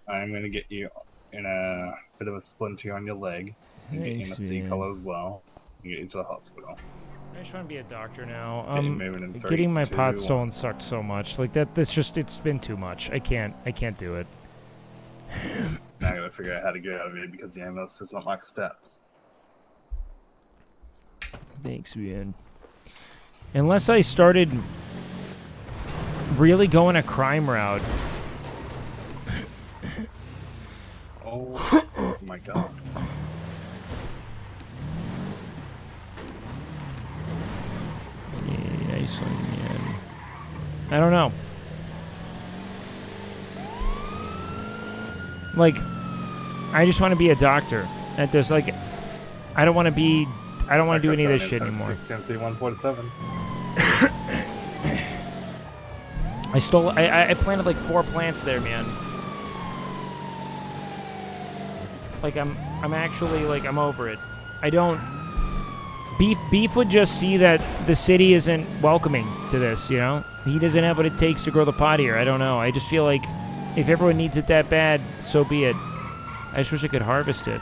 I'm gonna get you in a bit of a splinter on your leg and get you in a Thanks, C man. color as well and get you to the hospital. I just want to be a doctor now. Get you moving in 3, Getting my 2, pot 1. stolen sucked so much. Like that. That's just. It's been too much. I can't do it. Now I gotta figure out how to get out of here because the ambulance does not mark steps. Thanks, man. Unless I started really going a crime route. Oh my god. Yeah, nice one, man. I don't know. Like, I just want to be a doctor. And there's like, I don't want to be. I don't want to do any of this shit anymore. CMC 147. I planted like 4 plants there, man. Like I'm actually like I'm over it. I don't. Beef would just see that the city isn't welcoming to this. You know, he doesn't have what it takes to grow the pot here. I don't know. I just feel like if everyone needs it that bad, so be it. I just wish I could harvest it.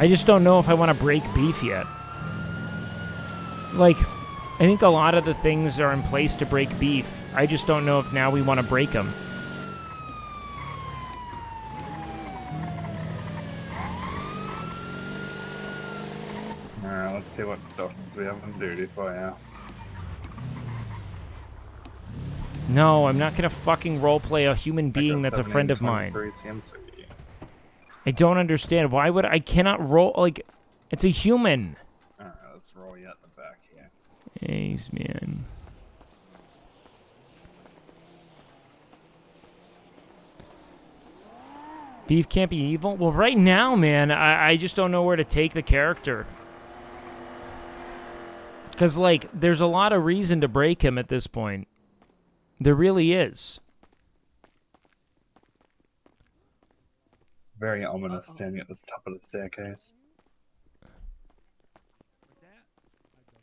I just don't know if I want to break beef yet. Like, I think a lot of the things are in place to break beef. I just don't know if now we want to break them. Alright, let's see what doctors we have on duty for you. No, I'm not going to fucking roleplay a human being that's a friend of mine. CMC. I don't understand. Why would I cannot roll, like, it's a human. Alright, let's roll you at the back here. Thanks, man. Beef can't be evil? Well, right now, man, I just don't know where to take the character. Because, like, there's a lot of reason to break him at this point. There really is. Very ominous standing at the top of the staircase.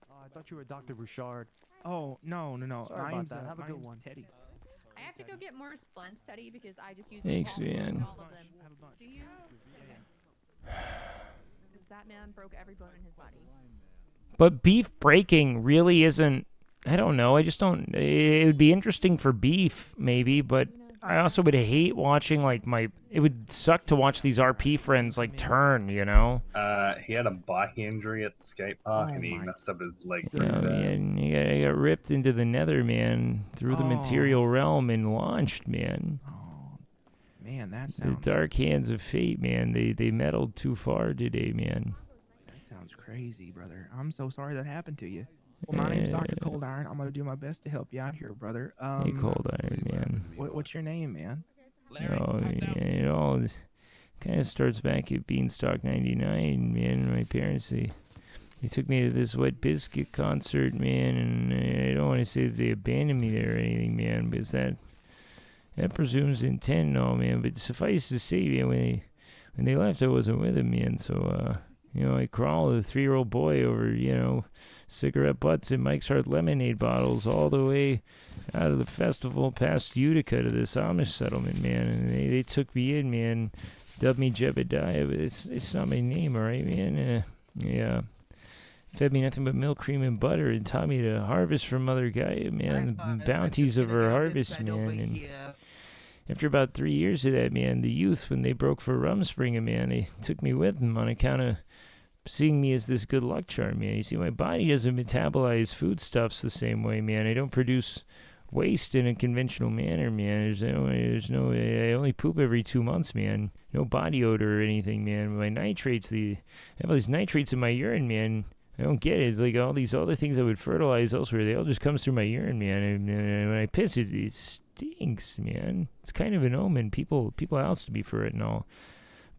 Oh, I thought you were Dr. Bouchard. Oh, no. Sorry about that. Have a good one. Teddy. I have to go get more splints, Teddy, because I just used Thanks, man. all of them. Do you? Because that man broke every bone in his body. But beef breaking really isn't, I don't know, I just don't, it would be interesting for beef, maybe, but I also would hate watching, like, it would suck to watch these RP friends, like, turn, you know? He had a bike injury at the skate park and he messed up his leg. Yeah, man, he got ripped into the nether, man, through the material realm and launched, man. Man, that The sounds... dark hands of fate, man, they meddled too far today, man. That sounds crazy, brother. I'm so sorry that happened to you. Well, my name's Dr. Cold Iron. I'm going to do my best to help you out here, brother. Hey, Cold Iron, man. What's your name, man? It all kind of starts back at Beanstalk 99, man. My parents, they took me to this Wet Biscuit concert, man, and I don't want to say that they abandoned me there or anything, man, because that presumes intent and all, man. But suffice to say, man, when they left, I wasn't with them, man. So, I crawled a 3-year-old boy over, cigarette butts and Mike's Hard lemonade bottles all the way out of the festival past Utica to this Amish settlement, man. And they took me in, man. Dubbed me Jebediah, but it's not my name, all right, man. Yeah. Fed me nothing but milk, cream, and butter and taught me to harvest from Mother Gaia, man. The bounties of her harvest, man. And after about 3 years of that, man, the youth, when they broke for Rumspringa, man, they took me with them on account of seeing me as this good luck charm, man. You see, my body doesn't metabolize foodstuffs the same way, man. I don't produce waste in a conventional manner, man. I only poop every 2 months, man. No body odor or anything, man. My nitrates, I have all these nitrates in my urine, man. I don't get it. It's like all these other things I would fertilize elsewhere, they all just come through my urine, man. And when I piss, it stinks, man. It's kind of an omen. People oust me for it and all.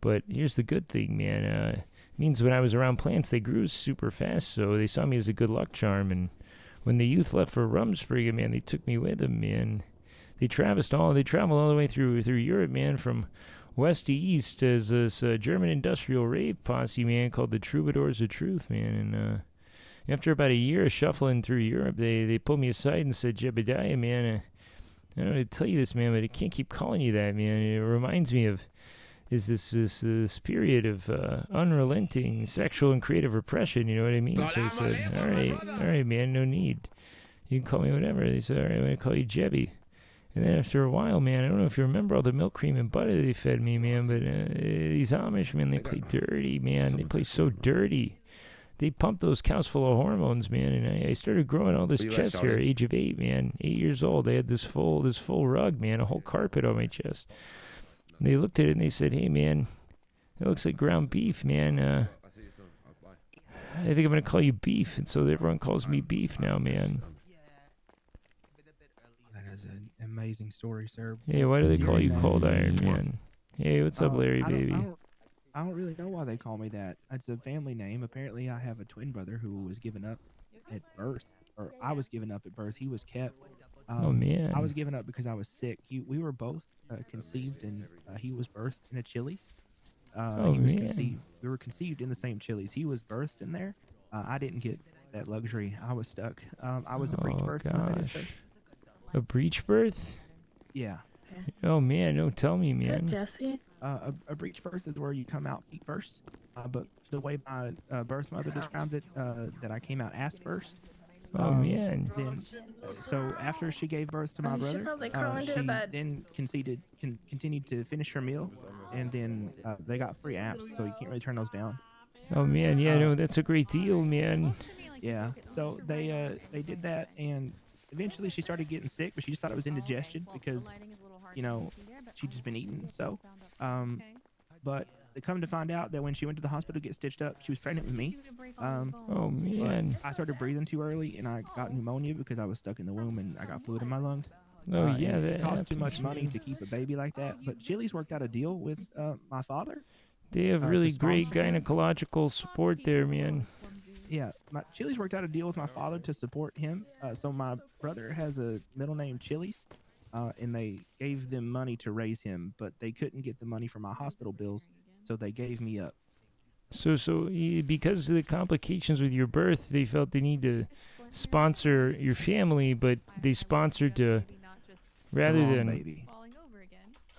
But here's the good thing, man. Means when I was around plants, they grew super fast, so they saw me as a good luck charm. And when the youth left for Rumspringa, man, they took me with them, man. They traveled all the way through Europe, man, from west to east as this German industrial rave posse, man, called the Troubadours of Truth, man. And after about a year of shuffling through Europe, they pulled me aside and said, Jebediah, man, I don't know how to tell you this, man, but I can't keep calling you that, man. It reminds me of this period of unrelenting sexual and creative repression, you know what I mean? So they said, all right, man, no need. You can call me whatever. They said, all right, I'm going to call you Jebby. And then after a while, man, I don't know if you remember all the milk, cream, and butter they fed me, man, but these Amish, man, they play dirty, man. They play so dirty. They pump those cows full of hormones, man, and I started growing all this chest hair at age of 8, man. 8 years old. They had this full rug, man, a whole carpet on my chest. And they looked at it and they said, hey, man, it looks like ground beef, man. I think I'm going to call you Beef. And so everyone calls me Beef now, man. That is an amazing story, sir. Hey, why do they call you Cold Iron, man? Hey, what's up, Larry, baby? I don't really know why they call me that. It's a family name. Apparently, I have a twin brother who was given up at birth, or I was given up at birth. He was kept. Oh, man. I was given up because I was sick. We were both conceived, and he was birthed in a Chili's. Oh, he was man. conceived. We were conceived in the same Chili's. He was birthed in there. I didn't get that luxury. I was stuck. I was a breech birth. Gosh. A breech birth? Yeah. Oh, man, don't tell me, man. Jesse? A breech birth is where you come out feet first. But the way my birth mother describes it, that I came out ass first. Oh, man. Then, so after she gave birth to my You should brother, probably crawl into the she bed. then continued to finish her meal, and then they got free apps, so you can't really turn those down. Oh, man, yeah, no, that's a great deal, man. Yeah, so they did that, and eventually she started getting sick, but she just thought it was indigestion because, you know, she'd just been eating. So, but they come to find out that when she went to the hospital to get stitched up, she was pregnant with me. Oh, man. I started breathing too early, and I got pneumonia because I was stuck in the womb and I got fluid in my lungs. Oh, yeah, and that it cost too happens, much money man. to keep a baby like that. But Chili's worked out a deal with my father. They have to really great sponsor him. gynecological support there, man. Yeah, Chili's worked out a deal with my father to support him. So my brother has a middle name Chili's, and they gave them money to raise him, but they couldn't get the money for my hospital bills, so they gave me up. So because of the complications with your birth, they felt they need to sponsor your family, but they sponsored to rather Wrong than. baby.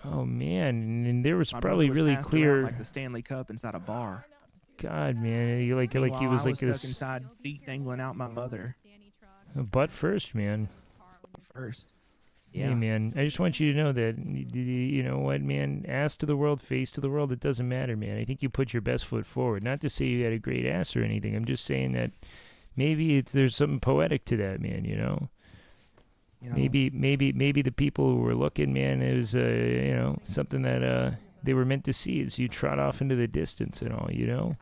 Oh, man, and there was My probably brother was really passed clear. around like the Stanley Cup inside a bar. God, man, he like he Meanwhile, was I like stuck this inside, feet dangling out my mother. butt first, man. First. Hey, Yeah. man, I just want you to know that, you know what, man, ass to the world, face to the world, it doesn't matter, man. I think you put your best foot forward. Not to say you had a great ass or anything. I'm just saying that maybe there's something poetic to that, man, you know? You know, Maybe the people who were looking, man, it was, you know, something that they were meant to see as you trot off into the distance and all, you know?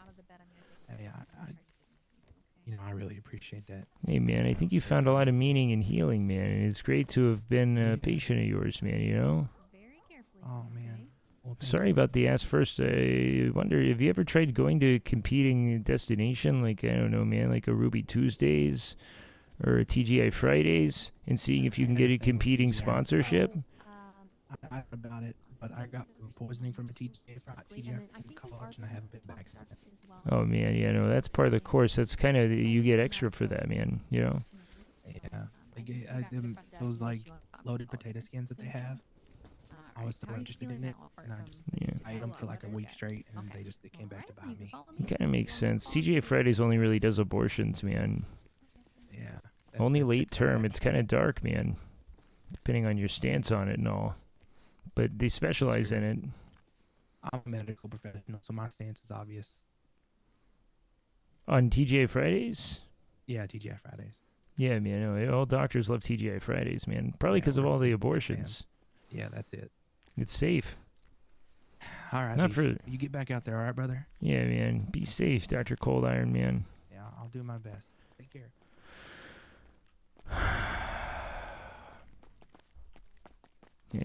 Hey, I really appreciate that. Hey, man, I think you found a lot of meaning and healing, man, and it's great to have been a patient of yours, man, you know? Oh, man. Well, thank Sorry you. about the ass first. I wonder, have you ever tried going to a competing destination, like, I don't know, man, like a Ruby Tuesdays or a TGI Fridays, and seeing if you can get a competing sponsorship? I heard about it, but I got food poisoning from a TGI from college, and I haven't been back since. Oh, man, yeah, no, that's part of the course. That's kind of, you get extra for that, man, you know? Yeah, they gave those like loaded potato skins that they have. I was so interested in it, and I ate them for like a week straight, and they came back to buy me. It kind of makes sense. TGI Fridays only really does abortions, man. Yeah. Only late term. It's kind of dark, man, depending on your stance on it and all. But they specialize in it. I'm a medical professional, so my stance is obvious. On TGI Fridays? Yeah, TGI Fridays. Yeah, man. No, all doctors love TGI Fridays, man. Probably because of all the abortions. Yeah, that's it. It's safe. All right, Not Beef, for. you get back out there, all right, brother? Yeah, man. Be safe, Dr. Cold Iron, man. Yeah, I'll do my best. Take care.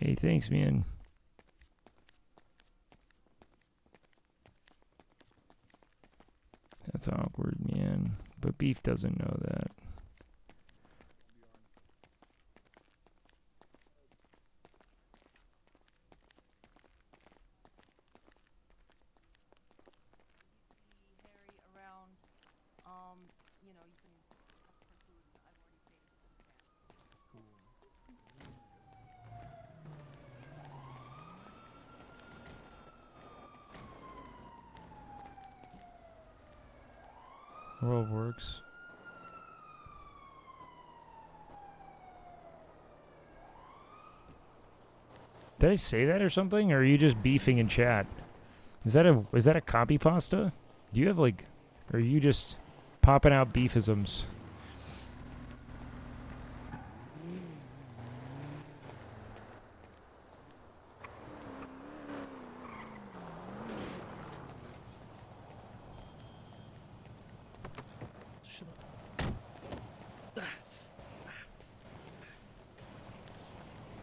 Hey, thanks, man. awkward, man. But Beef doesn't know that. World works. Did I say that or something? Or are you just beefing in chat? Is that a copy pasta? Do you have like, or are you just popping out beefisms?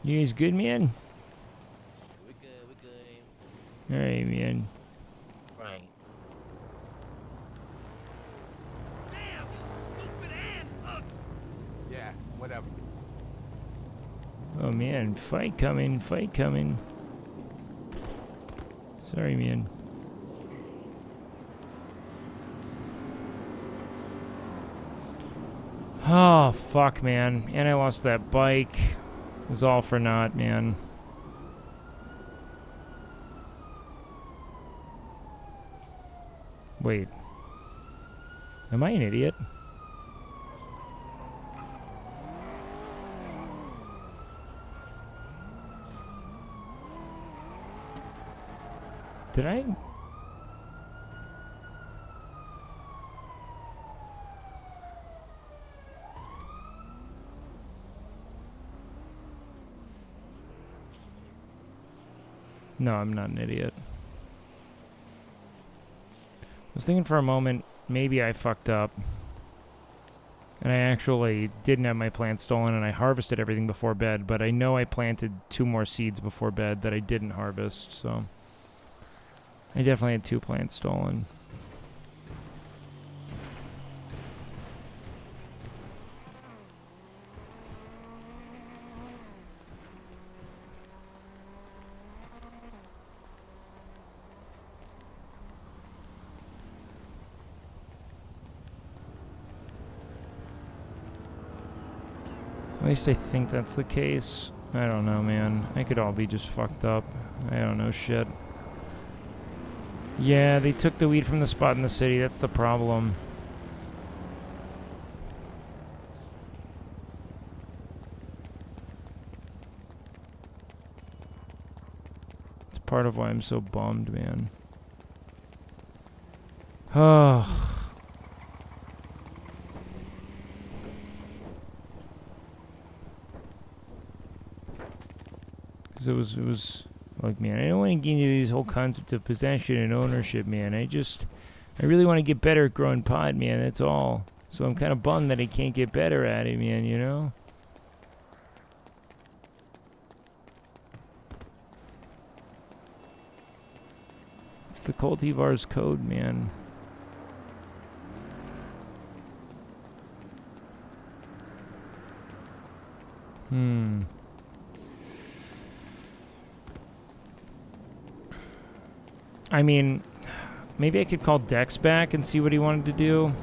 You guys good, man? We good. Alright, man. Right. Yeah, whatever. Oh man, fight coming, fight coming. Sorry, man. Oh, fuck, man. And I lost that bike. It was all for naught, man. Wait. Am I an idiot? Did I? No, I'm not an idiot. I was thinking for a moment, maybe I fucked up. And I actually didn't have my plants stolen and I harvested everything before bed, but I know I planted 2 more seeds before bed that I didn't harvest, so... I definitely had 2 plants stolen. At least I think that's the case. I don't know, man. I could all be just fucked up. I don't know shit. Yeah, they took the weed from the spot in the city. That's the problem. It's part of why I'm so bummed, man. Oh. Because it was like, man, I don't want to get into this whole concept of possession and ownership, man. I really want to get better at growing pot, man. That's all. So I'm kind of bummed that I can't get better at it, man, you know? It's the cultivar's code, man. I mean, maybe I could call Dex back and see what he wanted to do.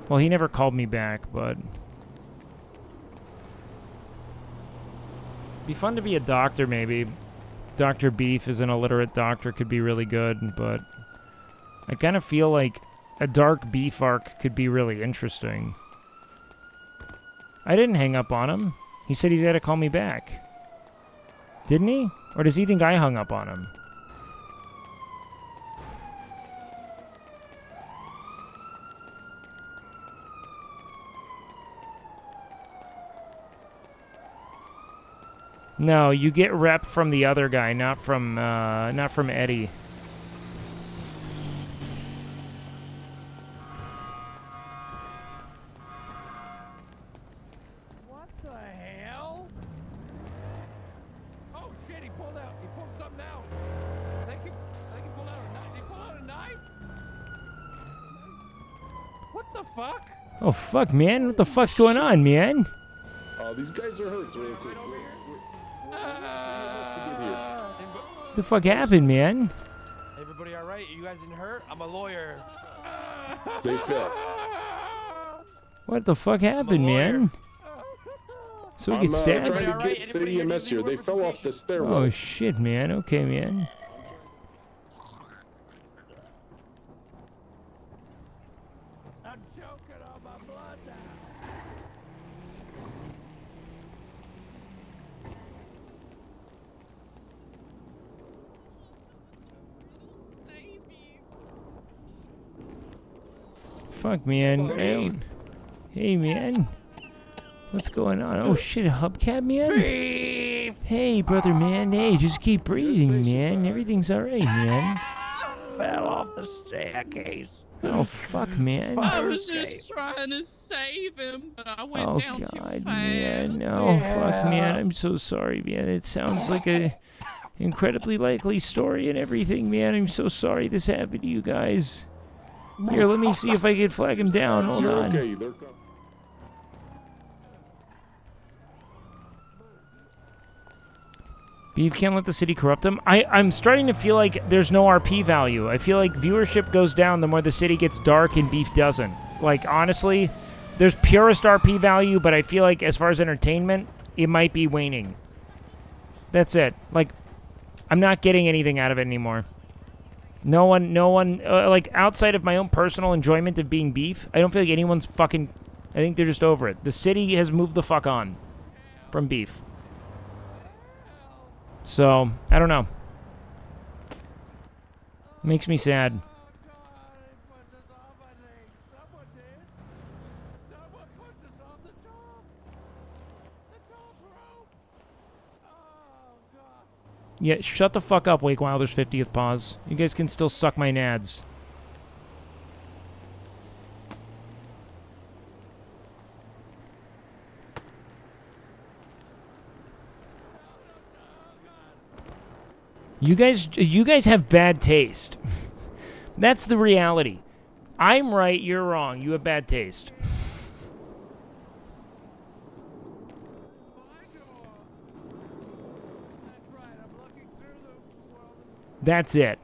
Well, he never called me back, but... It'd be fun to be a doctor, maybe. Dr. Beef as an illiterate doctor could be really good, but... I kind of feel like a dark beef arc could be really interesting. I didn't hang up on him. He said he's got to call me back. Didn't he? Or does he think I hung up on him? No, you get rep from the other guy, not from Eddie. What the hell? Oh shit, he pulled something out. They can pull out a knife. They pull out The fuck? Oh fuck, man! What the fuck's going on, man? These guys are hurt real quick. What the fuck happened, man? Everybody all right? You guys didn't hurt? I'm a lawyer. They fell. What the fuck happened, man? So we get stabbed? I'm trying to get the EMS here. They fell off the stairwell. Oh shit, man. Okay, man. Fuck, man. Hey, man. What's going on? Oh, shit, a hubcap, man? Beef. Hey, brother, man. Hey, just keep breathing, man. Everything's all right, man. Fell off the staircase. Oh, fuck, man. I was just trying to save him, but I went down too fast. Man. No, fuck, man. I'm so sorry, man. It sounds like a incredibly likely story and everything, man. I'm so sorry this happened to you guys. Here, let me see if I can flag him down. Hold on. Okay, they're coming. Beef can't let the city corrupt them. I'm starting to feel like there's no RP value. I feel like viewership goes down the more the city gets dark and Beef doesn't. Like, honestly, there's purest RP value, but I feel like as far as entertainment, it might be waning. That's it. Like, I'm not getting anything out of it anymore. No one, like, outside of my own personal enjoyment of being Beef, I don't feel like anyone's fucking, I think they're just over it. The city has moved the fuck on from Beef. So, I don't know. Makes me sad. Yeah, shut the fuck up, WakeWilder's 50th pause. You guys can still suck my nads. You guys have bad taste. That's the reality. I'm right, you're wrong. You have bad taste. That's it.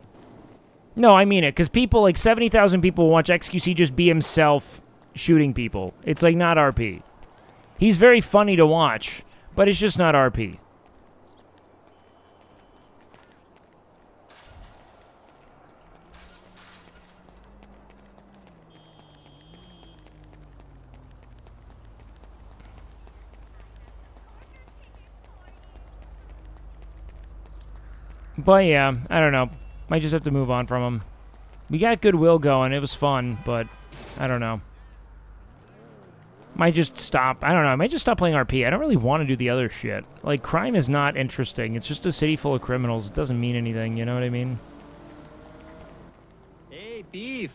No, I mean it, because people, like 70,000 people watch XQC just be himself shooting people. It's like not RP. He's very funny to watch, but it's just not RP. But yeah, I don't know. Might just have to move on from him. We got goodwill going. It was fun, but I don't know. Might just stop. I don't know. I might just stop playing RP. I don't really want to do the other shit. Like, crime is not interesting. It's just a city full of criminals. It doesn't mean anything. You know what I mean? Hey, Beef.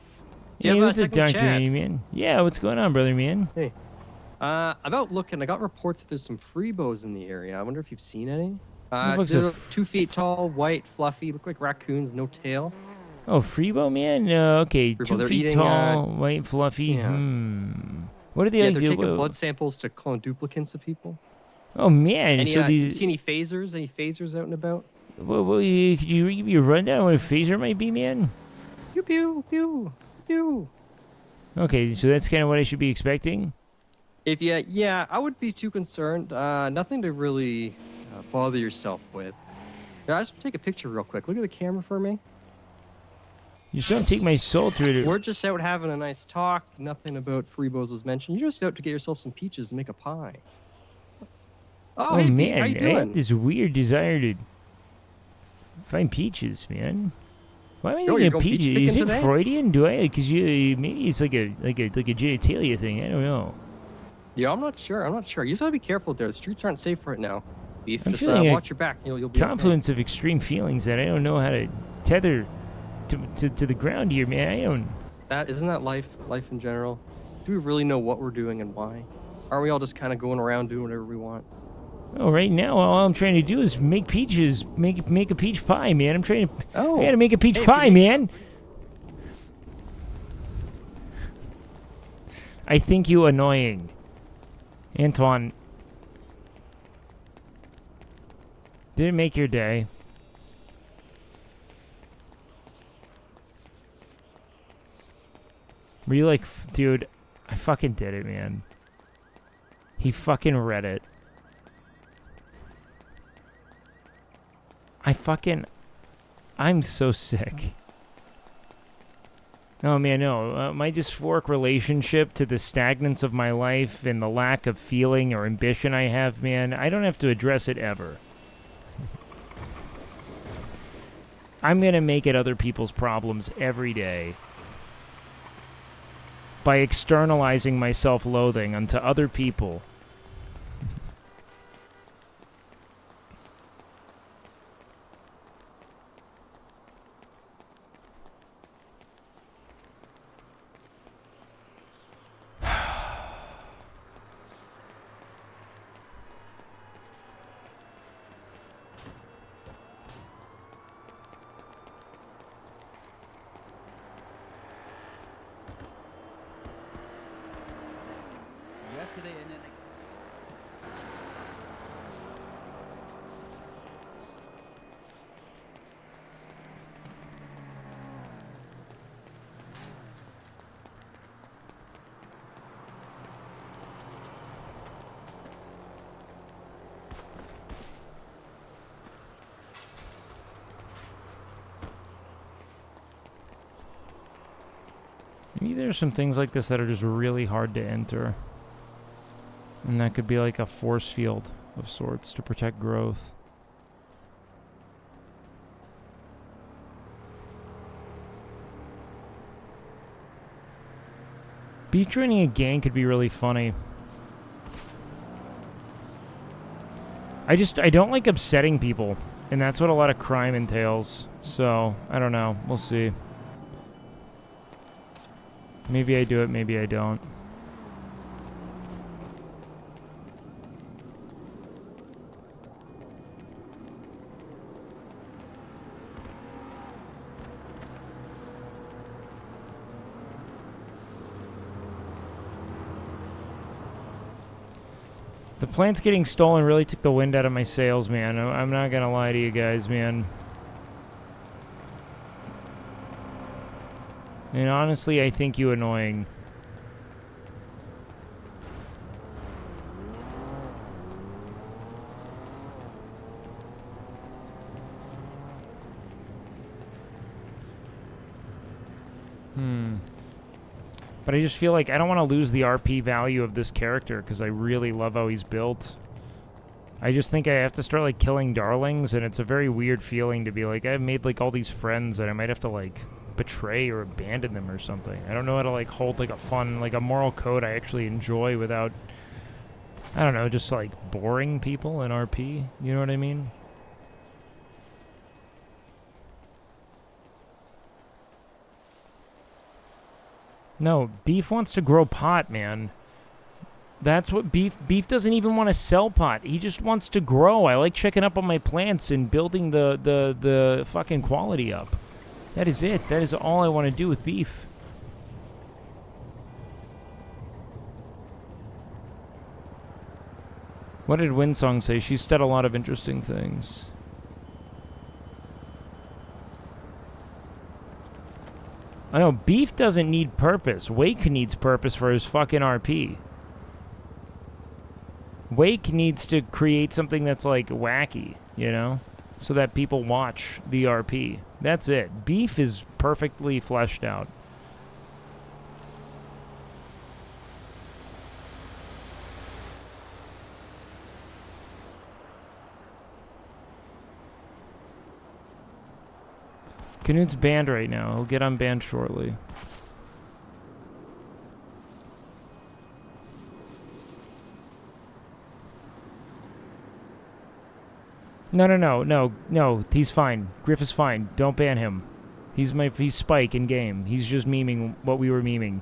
Do you have a second chat? Man? Yeah, what's going on, brother, man? Hey. I'm out looking. I got reports that there's some freebos in the area. I wonder if you've seen any? They're 2 feet tall, white, fluffy, look like raccoons, no tail. Oh, Freebo, man? Okay, Freebo, 2 feet eating, tall, white, fluffy. Yeah. What are the Yeah, other? they're taking blood samples to clone duplicates of people. Oh, man. Any, so you these... see any phasers? Any phasers out and about? Well, could you give me a rundown on what a phaser might be, man? Pew, pew, pew, pew. Okay, so that's kind of what I should be expecting? Yeah, I would be too concerned. Nothing to really bother yourself with. Yeah, I just take a picture real quick. Look at the camera for me. You just don't take my soul to it. We're just out having a nice talk. Nothing about freebos was mentioned. You're just out to get yourself some peaches and make a pie. Oh, hey, man, Pete, how you I doing? have this weird desire to find peaches, man. Why am I thinking of peaches? Is it today? Freudian? Do I? Because maybe it's like a genitalia thing. I don't know. Yeah, I'm not sure. You just gotta be careful out there. The streets aren't safe right now. Beef, I'm just feeling watch your back. You'll be confluence of extreme feelings that I don't know how to tether to the ground here, man. I don't. Isn't that life in general? Do we really know what we're doing and why? Aren't we all just kind of going around doing whatever we want? Oh, right now all I'm trying to do is make peaches, make a peach pie, man. I'm trying to. Oh, I gotta make a peach pie, man. I think you annoying. Antoine. Did it make your day? Were you like, dude, I fucking did it, man. He fucking read it. I'm so sick. Oh man, no. My dysphoric relationship to the stagnance of my life and the lack of feeling or ambition I have, man, I don't have to address it ever. I'm gonna make it other people's problems every day by externalizing my self-loathing onto other people. Yesterday and then Maybe there's some things like this that are just really hard to enter. And that could be like a force field of sorts to protect growth. Beef joining a gang could be really funny. I don't like upsetting people, and that's what a lot of crime entails. So, I don't know. We'll see. Maybe I do it, maybe I don't. The plant's getting stolen really took the wind out of my sails, man. I'm not gonna lie to you guys, man. And honestly, I think you annoying. But I just feel like I don't want to lose the RP value of this character because I really love how he's built. I just think I have to start like killing darlings, and it's a very weird feeling to be like, I've made like all these friends and I might have to like betray or abandon them or something. I don't know how to like hold like a fun, like a moral code I actually enjoy without, I don't know, just like boring people in RP. You know what I mean? No, Beef wants to grow pot, man. That's what Beef doesn't even want to sell pot. He just wants to grow. I like checking up on my plants and building the fucking quality up. That is it. That is all I want to do with Beef. What did Windsong say? She said a lot of interesting things. I know, Beef doesn't need purpose. Wake needs purpose for his fucking RP. Wake needs to create something that's, like, wacky, you know? So that people watch the RP. That's it. Beef is perfectly fleshed out. Canute's banned right now. He'll get unbanned shortly. No. He's fine. Griff is fine. Don't ban him. He's Spike in game. He's just memeing what we were memeing.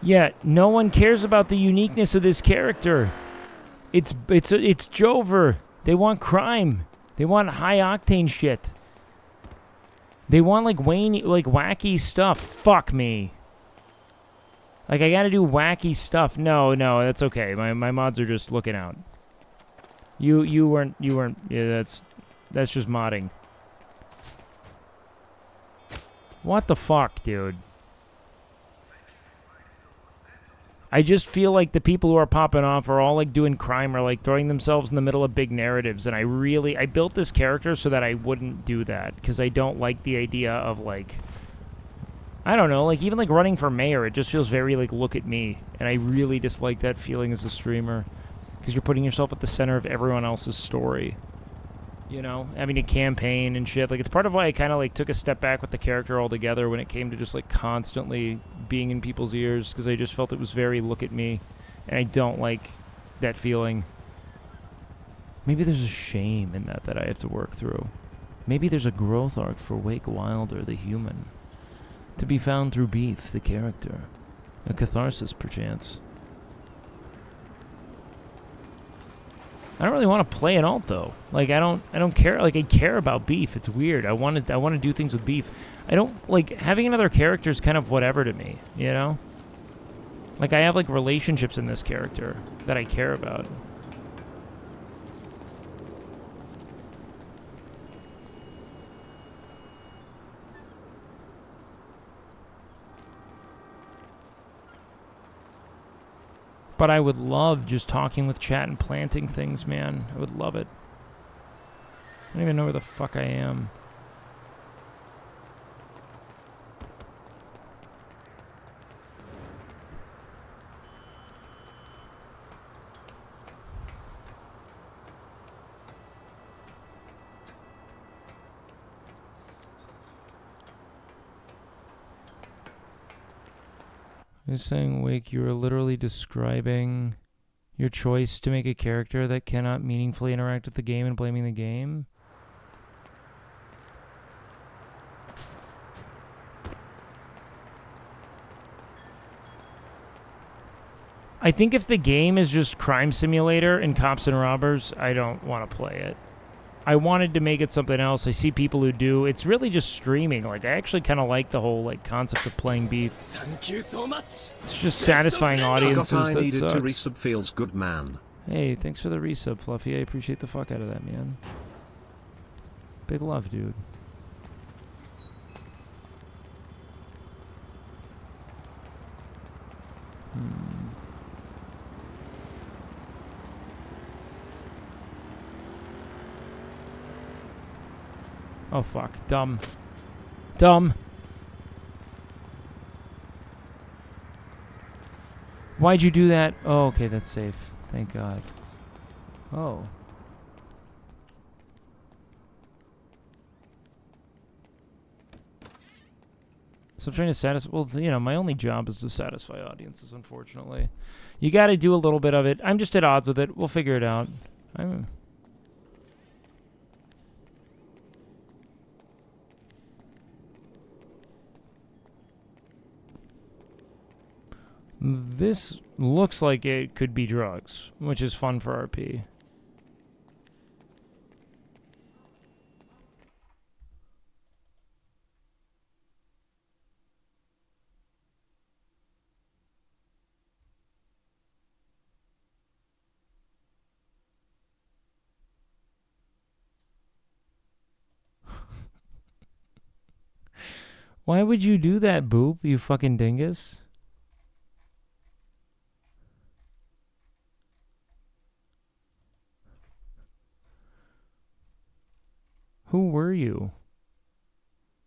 Yeah, no one cares about the uniqueness of this character. It's Jover. They want crime. They want high octane shit. They want like wacky stuff. Fuck me. Like I gotta do wacky stuff. No, that's okay. My mods are just looking out. You weren't. Yeah, that's just modding. What the fuck, dude? I just feel like the people who are popping off are all like doing crime or like throwing themselves in the middle of big narratives, and I built this character so that I wouldn't do that because I don't like the idea of like, I don't know, like even like running for mayor, it just feels very like look at me, and I really dislike that feeling as a streamer because you're putting yourself at the center of everyone else's story. You know, having a campaign and shit. Like, it's part of why I kind of, like, took a step back with the character altogether when it came to just, like, constantly being in people's ears, because I just felt it was very look at me, and I don't like that feeling. Maybe there's a shame in that I have to work through. Maybe there's a growth arc for WakeWilder, the human, to be found through Beef, the character. A catharsis, perchance. I don't really want to play an alt though. Like I don't care. Like I care about Beef. It's weird. I want to do things with Beef. I don't like having another character is kind of whatever to me, you know? Like I have like relationships in this character that I care about. But I would love just talking with chat and planting things, man. I would love it. I don't even know where the fuck I am. He's saying, Wake, you are literally describing your choice to make a character that cannot meaningfully interact with the game and blaming the game? I think if the game is just Crime Simulator and Cops and Robbers, I don't want to play it. I wanted to make it something else. I see people who do. It's really just streaming. Like, I actually kind of like the whole, like, concept of playing Beef. Thank you so much. It's just satisfying audiences. I That needed sucks. to resub feels good, man. Hey, thanks for the resub, Fluffy. I appreciate the fuck out of that, man. Big love, dude. Oh, fuck. Dumb. Dumb. Why'd you do that? Oh, okay, that's safe. Thank God. Oh. So I'm trying to satisfy... Well, you know, my only job is to satisfy audiences, unfortunately. You gotta do a little bit of it. I'm just at odds with it. We'll figure it out. This looks like it could be drugs, which is fun for RP. Why would you do that, Boop, you fucking dingus? Who were you?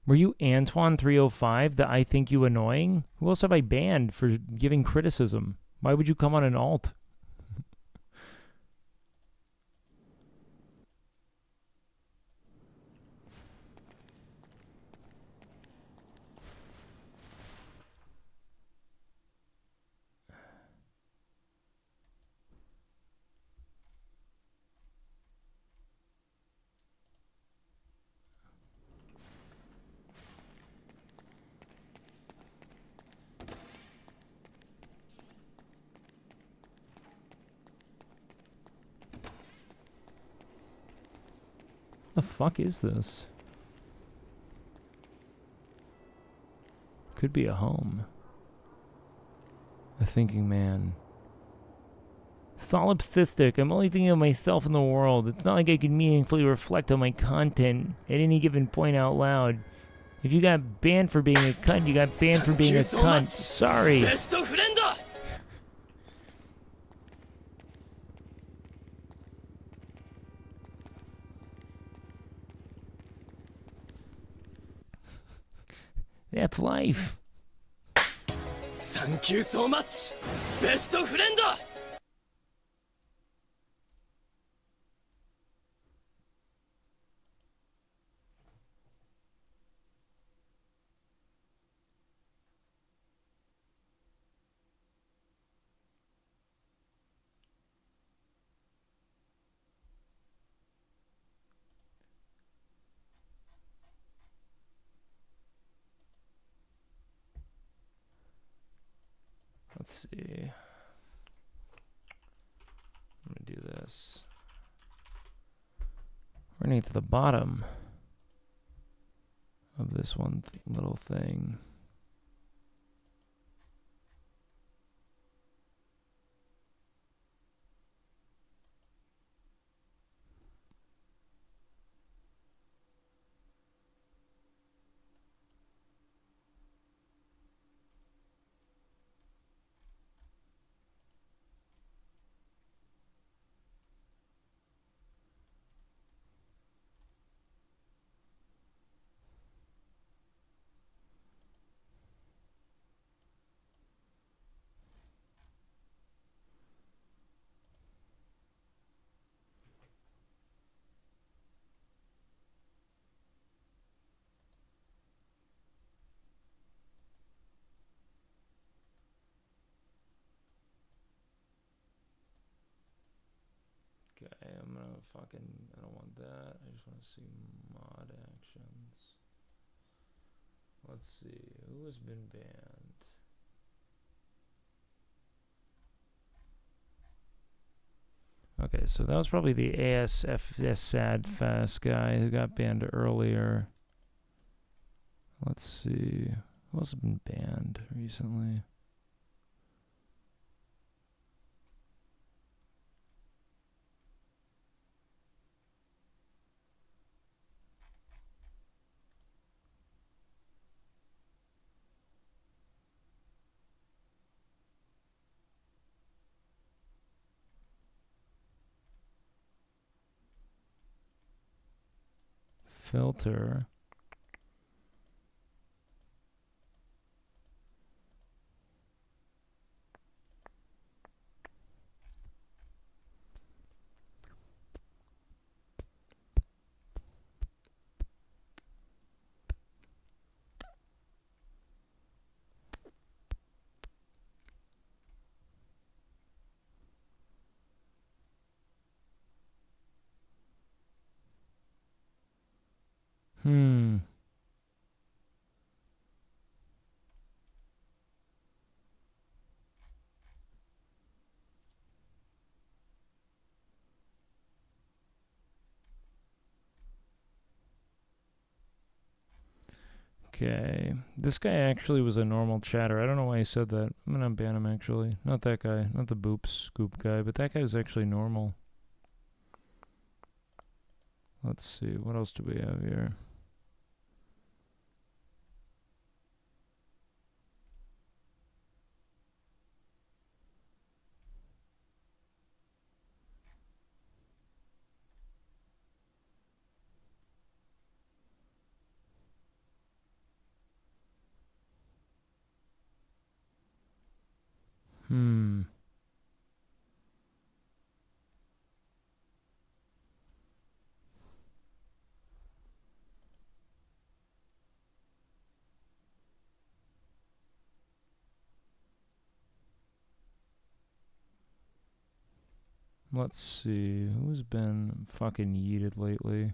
Were you Antoine305, the I think you annoying? Who else have I banned for giving criticism? Why would you come on an alt? The fuck is this? Could be a home. A thinking man. Solipsistic. I'm only thinking of myself in the world. It's not like I can meaningfully reflect on my content at any given point out loud. If you got banned for being a cunt, you got banned for being a cunt. Sorry. That's life. Thank you so much, best friend. Let's see. I'm gonna do this. We're gonna get to the bottom of this one little thing. Okay, I'm gonna fucking, I don't want that. I just want to see mod actions. Let's see, who has been banned? Okay, so that was probably the ASFS sad fast guy who got banned earlier. Let's see, who else has been banned recently? Filter. Okay, this guy actually was a normal chatter. I don't know why he said that. I'm gonna ban him actually. Not that guy, not the boop scoop guy, but that guy was actually normal. Let's see, what else do we have here? Let's see, who's been fucking yeeted lately?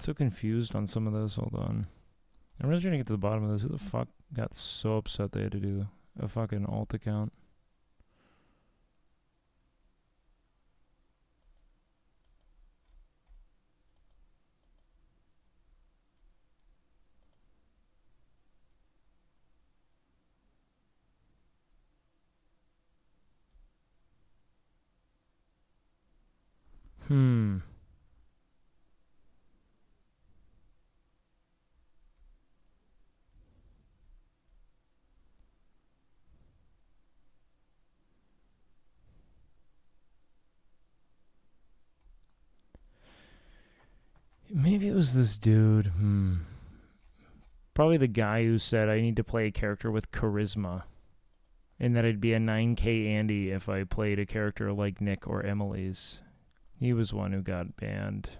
so confused on some of those. Hold on. I'm really trying to get to the bottom of this. Who the fuck got so upset they had to do a fucking alt account? Hmm. Maybe it was this dude. Probably the guy who said I need to play a character with charisma. And that I'd be a 9K Andy if I played a character like Nick or Emily's. He was one who got banned.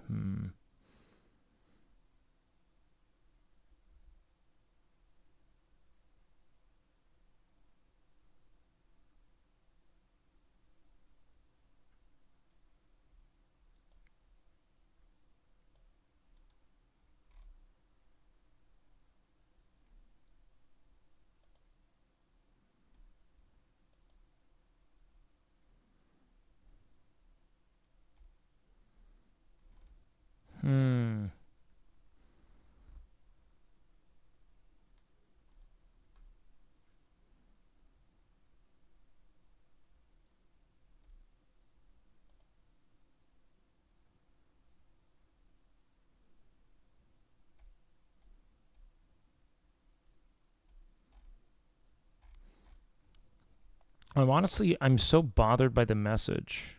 I'm so bothered by the message.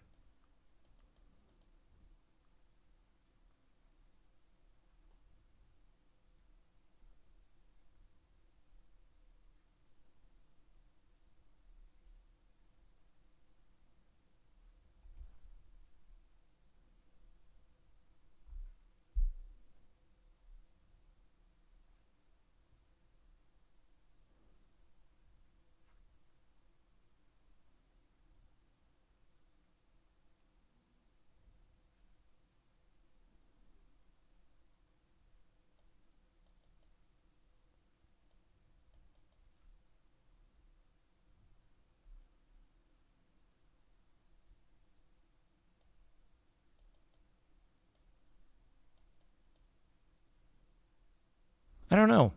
I don't know.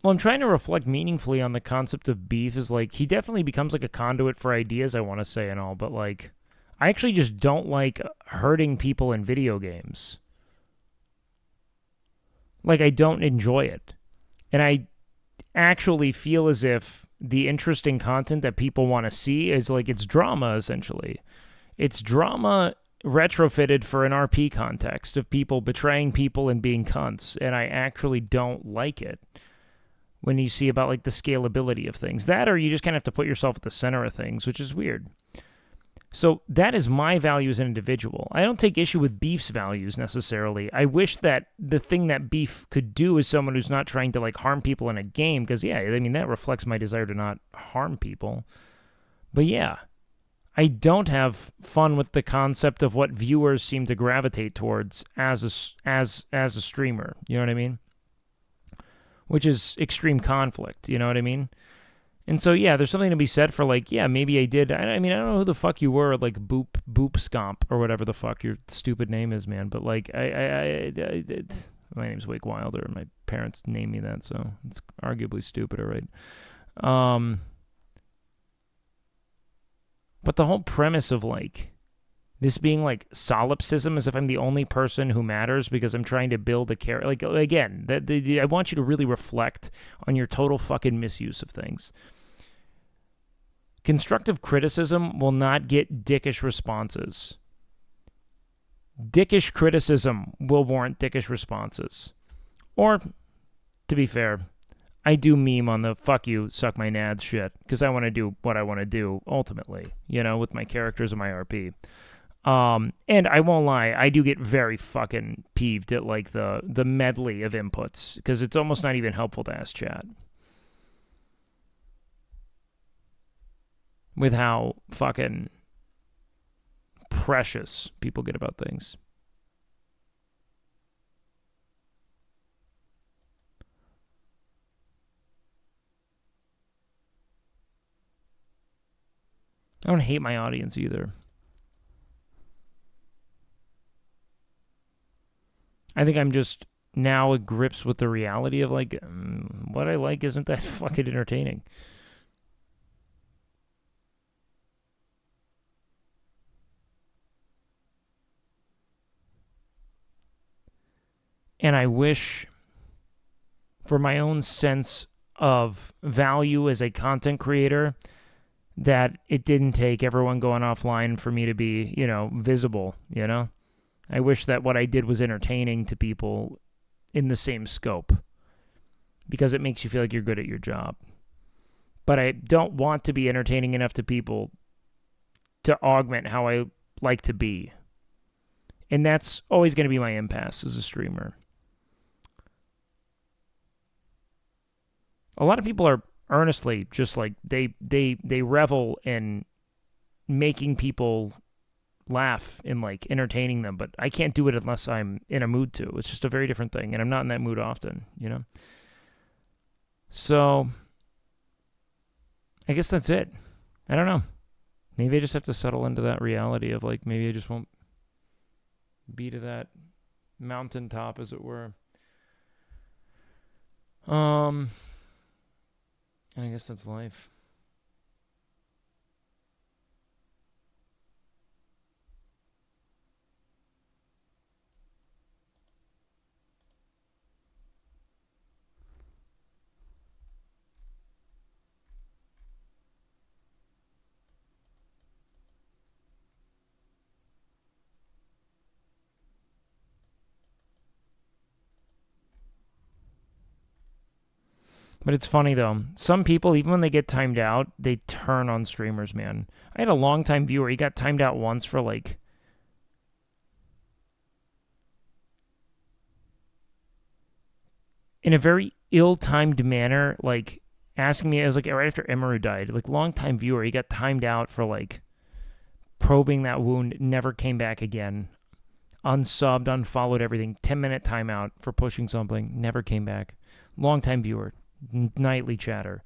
Well, I'm trying to reflect meaningfully on the concept of beef is like, he definitely becomes like a conduit for ideas, I want to say, and all, but like, I actually just don't like hurting people in video games. Like, I don't enjoy it. And I actually feel as if the interesting content that people want to see is like, it's drama, essentially. It's drama retrofitted for an RP context of people betraying people and being cunts, and I actually don't like it. When you see about like the scalability of things. That, or you just kind of have to put yourself at the center of things, which is weird. So that is my value as an individual. I don't take issue with beef's values necessarily. I wish that the thing that beef could do is someone who's not trying to like harm people in a game, because yeah, I mean, that reflects my desire to not harm people. But yeah, I don't have fun with the concept of what viewers seem to gravitate towards as a streamer. You know what I mean? Which is extreme conflict, you know what I mean? And so, yeah, there's something to be said for, like, yeah, maybe I did. I mean, I don't know who the fuck you were, like, Boop Scomp, or whatever the fuck your stupid name is, man. But, like, my name's WakeWilder. My parents named me that, so it's arguably stupid, all right? But the whole premise of, like, this being like solipsism, as if I'm the only person who matters because I'm trying to build a character. Like, again, I want you to really reflect on your total fucking misuse of things. Constructive criticism will not get dickish responses. Dickish criticism will warrant dickish responses. Or, to be fair, I do meme on the fuck you, suck my nads shit, because I want to do what I want to do ultimately, you know, with my characters and my RP. And I won't lie, I do get very fucking peeved at like the medley of inputs, because it's almost not even helpful to ask chat. With how fucking precious people get about things. I don't hate my audience either. I think I'm just now at grips with the reality of like what I like isn't that fucking entertaining. And I wish for my own sense of value as a content creator that it didn't take everyone going offline for me to be, you know, visible, you know? I wish that what I did was entertaining to people in the same scope because it makes you feel like you're good at your job. But I don't want to be entertaining enough to people to augment how I like to be. And that's always going to be my impasse as a streamer. A lot of people are earnestly just like they revel in making people laugh and like entertaining them, but I can't do it unless I'm in a mood to. It's just a very different thing, and I'm not in that mood often, you know? So I guess that's it. I don't know. Maybe I just have to settle into that reality of like maybe I just won't be to that mountaintop, as it were. And I guess that's life. But it's funny though. Some people, even when they get timed out, they turn on streamers, man. I had a longtime viewer. He got timed out once for like in a very ill-timed manner, like asking me. I was like right after Emeru died. Like longtime viewer, he got timed out for like probing that wound. Never came back again. Unsubbed, unfollowed, everything. 10-minute timeout for pushing something. Never came back. Longtime viewer. Nightly chatter.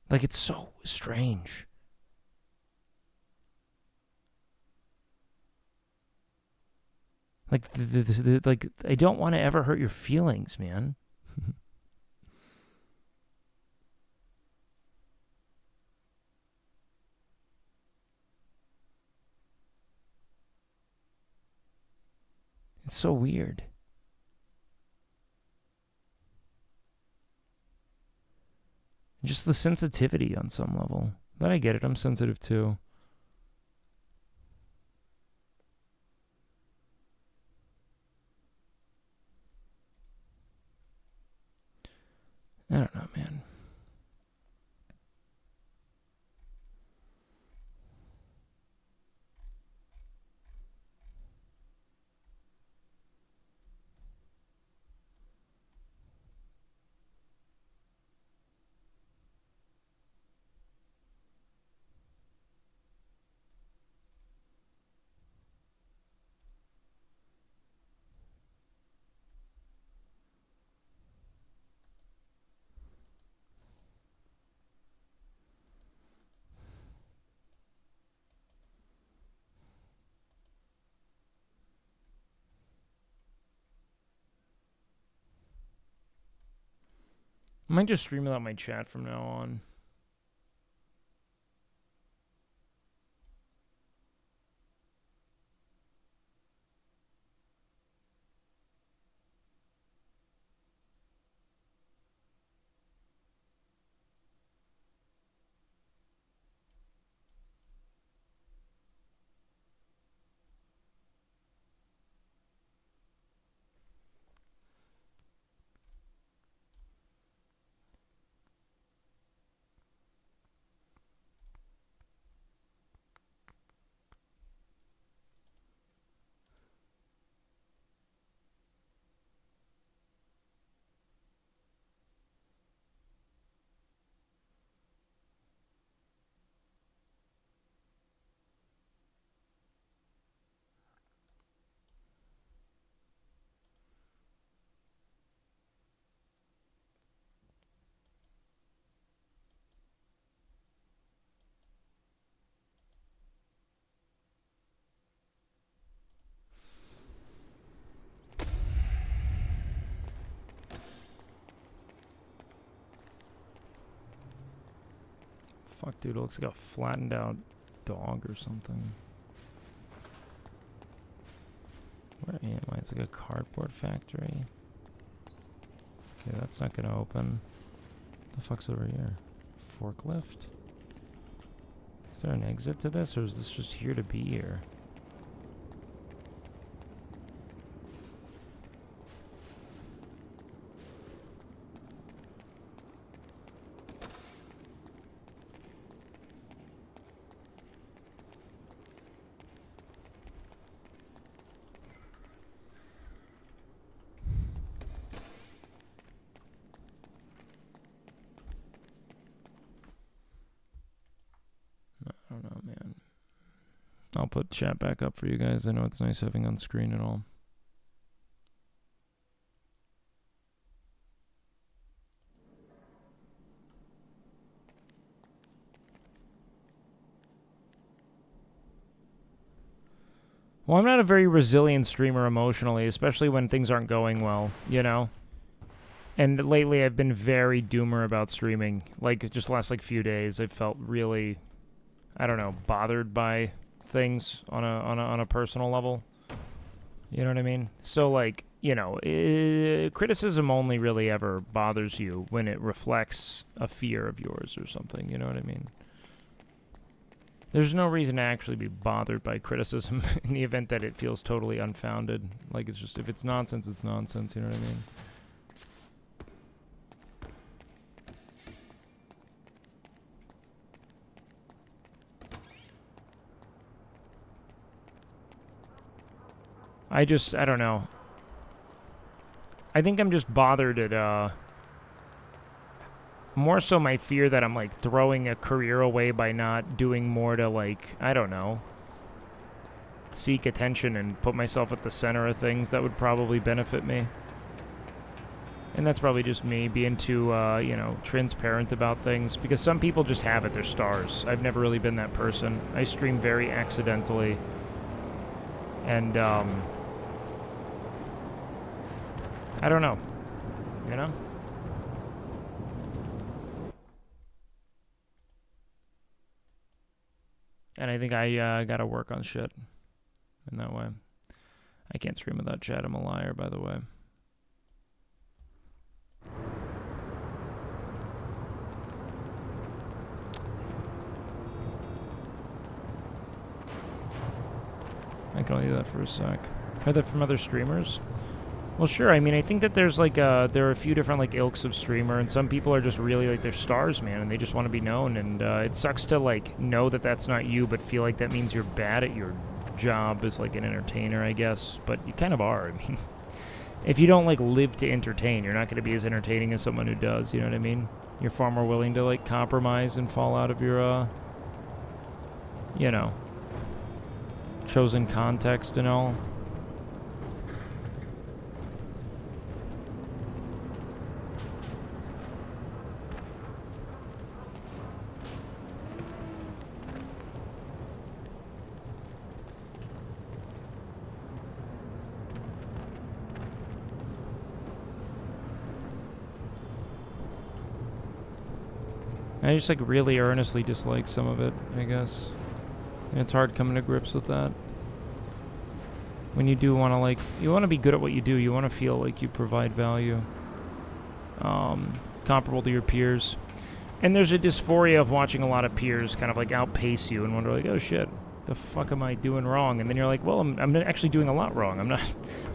Like, it's so strange. Like, like I don't want to ever hurt your feelings, man. It's so weird. Just the sensitivity on some level. But I get it. I'm sensitive too. I don't know, man. I might just stream without my chat from now on. fuck, dude? It looks like a flattened out dog or something. Where am I? It's like a cardboard factory. Okay, that's not gonna open. What the fuck's over here? Forklift? Is there an exit to this, or is this just here to be here? I don't know, man. I'll put chat back up for you guys. I know it's nice having on screen and all. Well, I'm not a very resilient streamer emotionally, especially when things aren't going well, you know? And lately I've been very doomer about streaming. Like, just the last, like, few days, I've felt really, I don't know, bothered by things on a personal level. You know what I mean? So, like, you know, criticism only really ever bothers you when it reflects a fear of yours or something, you know what I mean? There's no reason to actually be bothered by criticism in the event that it feels totally unfounded. Like, it's just, if it's nonsense, it's nonsense, you know what I mean? I don't know. I think I'm just bothered at, more so my fear that I'm, like, throwing a career away by not doing more to, like, I don't know, seek attention and put myself at the center of things that would probably benefit me. And that's probably just me being too, you know, transparent about things. Because some people just have it, they're stars. I've never really been that person. I stream very accidentally. And, I don't know, you know? And I think I gotta work on shit in that way. I can't stream without chat. I'm a liar, by the way. I can only do that for a sec. Heard that from other streamers? Well, sure. I mean, I think that there's like there are a few different like ilks of streamer, and some people are just really like they're stars, man, and they just want to be known. And it sucks to like know that that's not you, but feel like that means you're bad at your job as like an entertainer, I guess. But you kind of are. I mean, if you don't like live to entertain, you're not going to be as entertaining as someone who does. You know what I mean? You're far more willing to like compromise and fall out of your, you know, chosen context and all. I just like really earnestly dislike some of it, I guess. And it's hard coming to grips with that. When you do want to like, you want to be good at what you do. You want to feel like you provide value. Comparable to your peers. And there's a dysphoria of watching a lot of peers kind of like outpace you and wonder like, oh shit, the fuck am I doing wrong? And then you're like, well, I'm actually doing a lot wrong. I'm not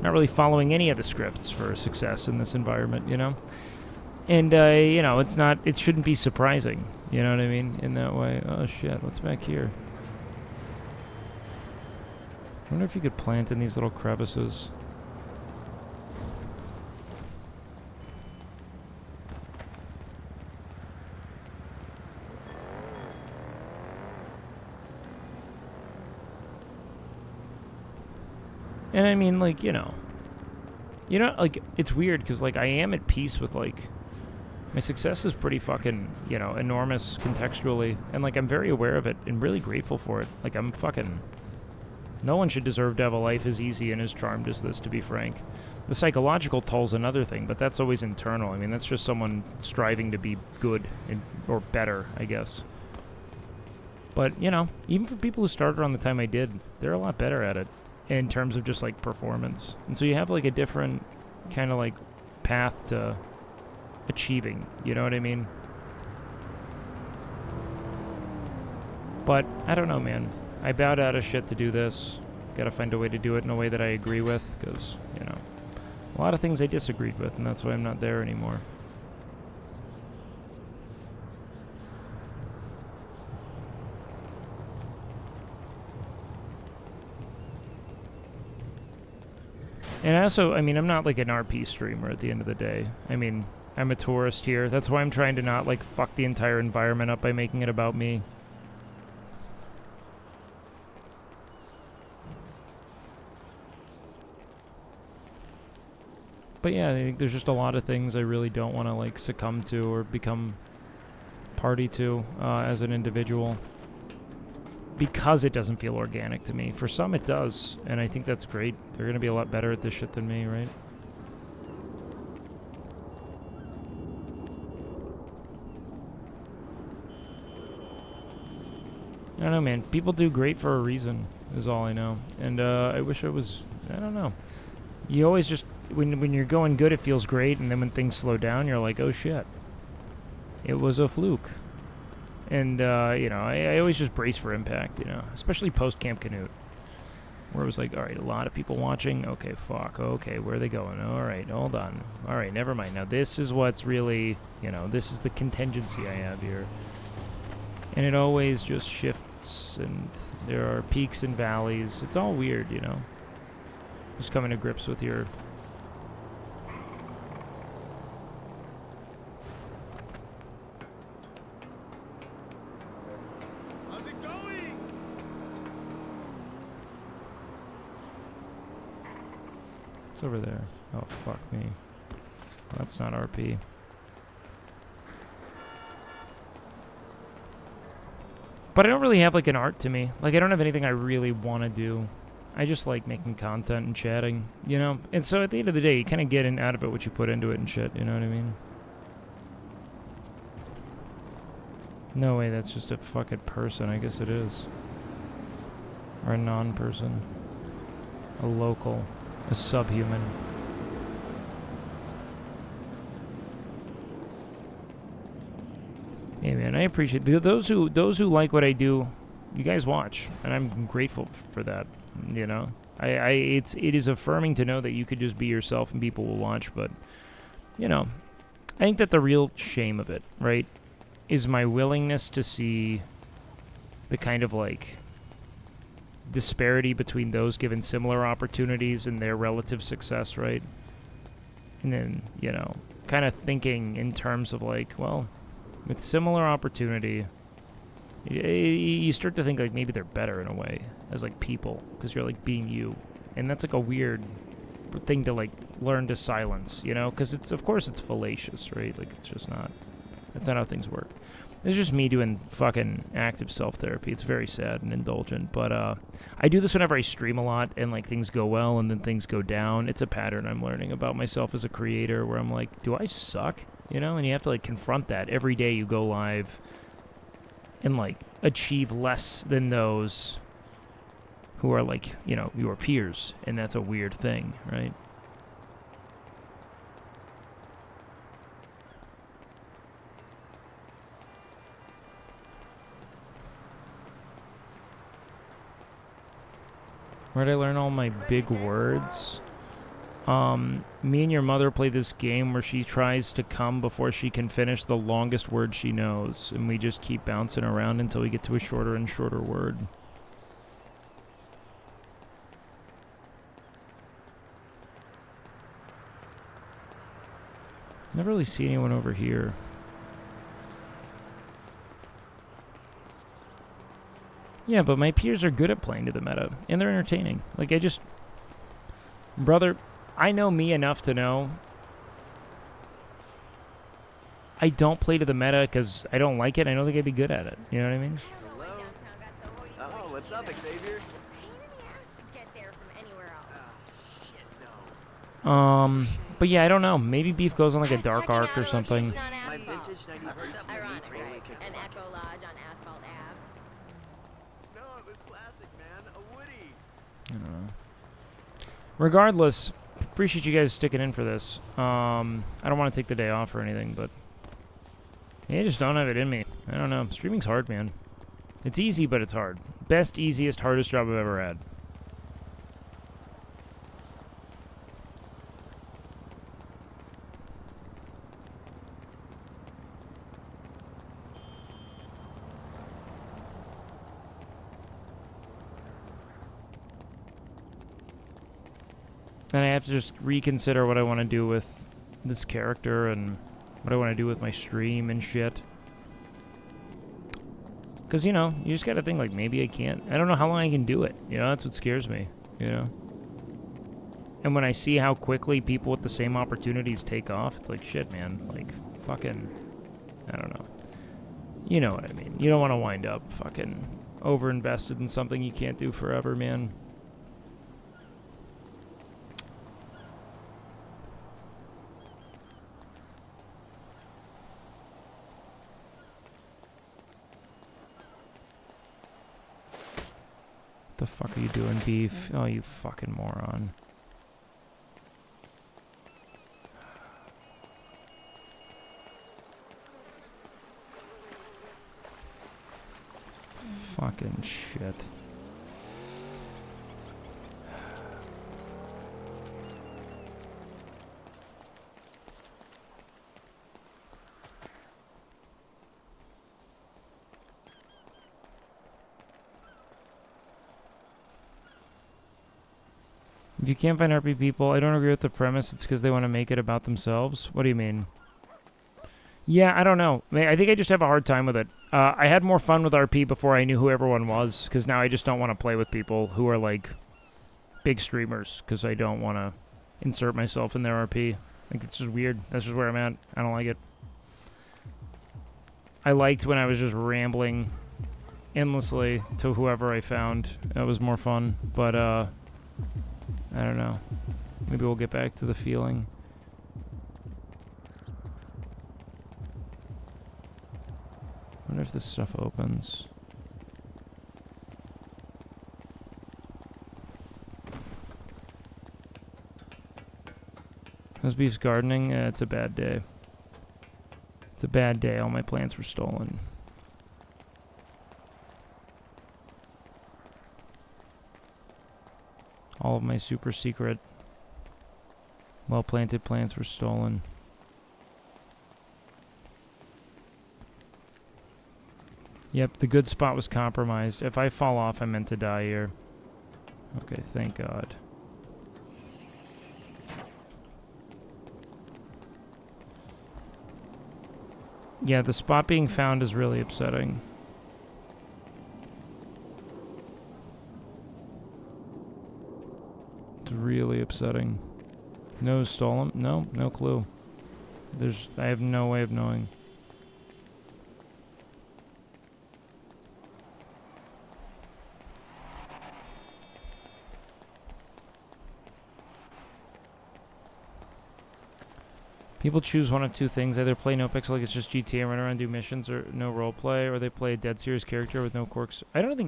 really following any of the scripts for success in this environment, you know? And, you know, it shouldn't be surprising, you know what I mean, in that way. Oh, shit, what's back here? I wonder if you could plant in these little crevices. And I mean, like, you know, like, it's weird, because, like, I am at peace with, like, my success is pretty fucking, you know, enormous contextually. And, like, I'm very aware of it and really grateful for it. Like, I'm fucking... No one should deserve to have a life as easy and as charmed as this, to be frank. The psychological toll's another thing, but that's always internal. I mean, that's just someone striving to be good or better, I guess. But, you know, even for people who started around the time I did, they're a lot better at it in terms of just, like, performance. And so you have, like, a different kind of, like, path to achieving. You know what I mean? But, I don't know, man. I bowed out of shit to do this. Gotta find a way to do it in a way that I agree with, because, you know, a lot of things I disagreed with, and that's why I'm not there anymore. And I mean, I'm not like an RP streamer at the end of the day. I mean, I'm a tourist here. That's why I'm trying to not, like, fuck the entire environment up by making it about me. But yeah, I think there's just a lot of things I really don't want to, like, succumb to or become party to as an individual. Because it doesn't feel organic to me. For some it does, and I think that's great. They're going to be a lot better at this shit than me, right? I don't know, man. People do great for a reason, is all I know. And I wish it was... I don't know. You always just... When you're going good, it feels great, and then when things slow down, you're like, oh shit. It was a fluke. And, you know, I always just brace for impact, you know, especially post-Camp Canute, where it was like, all right, a lot of people watching. Okay, fuck. Okay, where are they going? All right, hold on. All right, never mind. Now, this is what's really, you know, this is the contingency I have here. And it always just shifts, and there are peaks and valleys. It's all weird, you know, just coming to grips with your... It's over there. Oh, fuck me. Well, that's not RP. But I don't really have, like, an art to me. Like, I don't have anything I really want to do. I just like making content and chatting, you know? And so at the end of the day, you kind of get out of it what you put into it and shit, you know what I mean? No way, that's just a fucking person. I guess it is. Or a non-person. A local. A subhuman. Hey man, I appreciate those who like what I do. You guys watch, and I'm grateful for that. You know, it is affirming to know that you could just be yourself and people will watch. But you know, I think that the real shame of it, right, is my willingness to see the kind of like disparity between those given similar opportunities and their relative success, right? And then, you know, kind of thinking in terms of like, well, with similar opportunity, you start to think like maybe they're better in a way as like people because you're like being you, and that's like a weird thing to like learn to silence, you know, because it's, of course it's fallacious, right? Like it's just not, that's not how things work. It's just me doing fucking active self-therapy. It's very sad and indulgent, but I do this whenever I stream a lot and like things go well and then things go down. It's a pattern I'm learning about myself as a creator where I'm like, do I suck? You know, and you have to like confront that every day you go live and like achieve less than those who are like, you know, your peers, and that's a weird thing, right? Where'd I learn all my big words? Me and your mother play this game where she tries to come before she can finish the longest word she knows, and we just keep bouncing around until we get to a shorter and shorter word. Never really see anyone over here. Yeah, but my peers are good at playing to the meta, and they're entertaining. Like, I just... Brother, I know me enough to know I don't play to the meta because I don't like it. I don't think I'd be good at it. You know what I mean? Oh, what's up, Xavier? But yeah, I don't know. Maybe Beef goes on like a dark arc or something. was classic, man. A Woody. I don't know. Regardless, appreciate you guys sticking in for this. I don't want to take the day off or anything, but I just don't have it in me. I don't know. Streaming's hard, man. It's easy, but it's hard. Best, easiest, hardest job I've ever had. And I have to just reconsider what I want to do with this character and what I want to do with my stream and shit. Because, you know, you just got to think, like, maybe I can't. I don't know how long I can do it. You know, that's what scares me, you know? And when I see how quickly people with the same opportunities take off, it's like, shit, man. Like, fucking, I don't know. You know what I mean. You don't want to wind up fucking over-invested in something you can't do forever, man. The fuck are you doing, beef? Oh, you fucking moron. Fucking shit. If you can't find RP people, I don't agree with the premise. It's because they want to make it about themselves. What do you mean? Yeah, I don't know. I think I just have a hard time with it. I had more fun with RP before I knew who everyone was, because now I just don't want to play with people who are, like, big streamers, because I don't want to insert myself in their RP. Like, it's just weird. That's just where I'm at. I don't like it. I liked when I was just rambling endlessly to whoever I found. That was more fun, but, I don't know. Maybe we'll get back to the feeling. I wonder if this stuff opens. How's Beef's gardening? It's a bad day. It's a bad day. All my plants were stolen. All of my super secret, well-planted plants were stolen. Yep, the good spot was compromised. If I fall off, I'm meant to die here. Okay, thank God. Yeah, the spot being found is really upsetting. It's really upsetting. No stolen? No, no clue. I have no way of knowing. People choose one of two things. Either play NoPixel like it's just GTA and run around and do missions or no roleplay, or they play a dead serious character with no quirks. I don't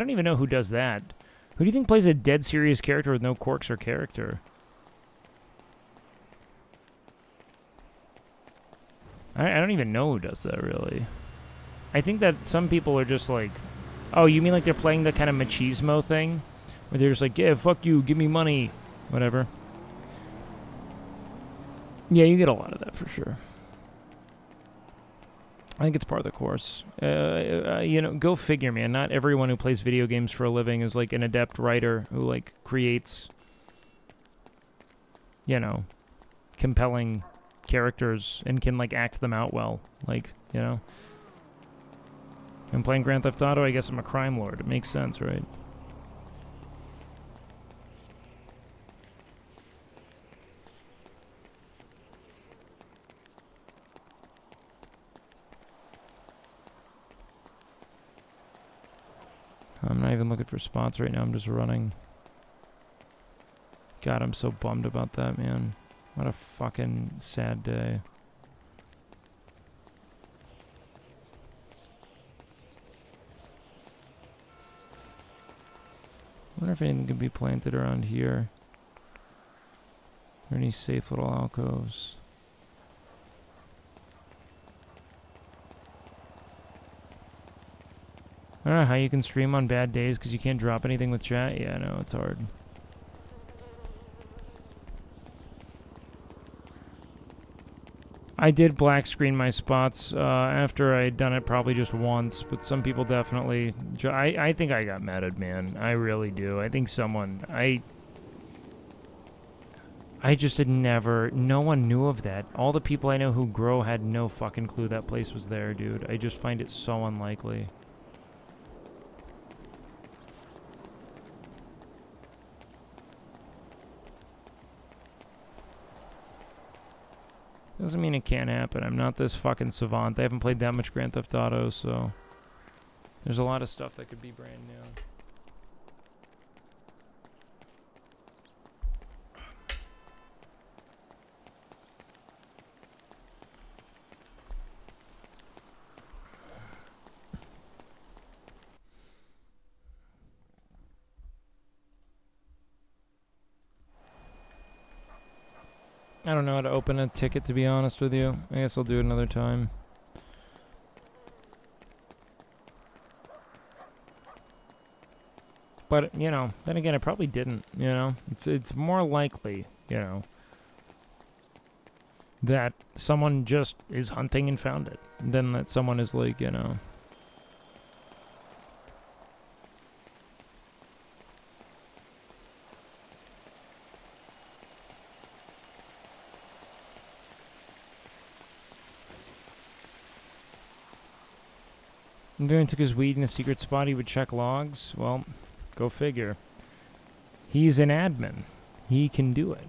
even know who does that. Who do you think plays a dead serious character with no quirks or character? I don't even know who does that, really. I think that some people are just like, oh, you mean like they're playing the kind of machismo thing? Where they're just like, yeah, fuck you, give me money, whatever. Yeah, you get a lot of that for sure. I think it's part of the course. You know, go figure, man. Not everyone who plays video games for a living is like an adept writer who like creates, you know, compelling characters and can like act them out well. Like, you know. I'm playing Grand Theft Auto, I guess I'm a crime lord. It makes sense, right? I'm not even looking for spots right now. I'm just running. God, I'm so bummed about that, man. What a fucking sad day. wonder if anything can be planted around here. Are any safe little alcoves? I don't know how you can stream on bad days because you can't drop anything with chat. Yeah, no, it's hard. I did black screen my spots after I'd done it probably just once, but some people definitely... I think I got meted, man. I really do. I think someone... I just had never... No one knew of that. All the people I know who grow had no fucking clue that place was there, dude. I just find it so unlikely. Doesn't mean it can't happen. I'm not this fucking savant. I haven't played that much Grand Theft Auto, so... There's a lot of stuff that could be brand new. I don't know how to open a ticket, to be honest with you. I guess I'll do it another time. But, you know, then again, I probably didn't, you know? It's more likely, you know, that someone just is hunting and found it than that someone is like, you know... If everyone took his weed in a secret spot, he would check logs. Well, go figure. He's an admin. He can do it.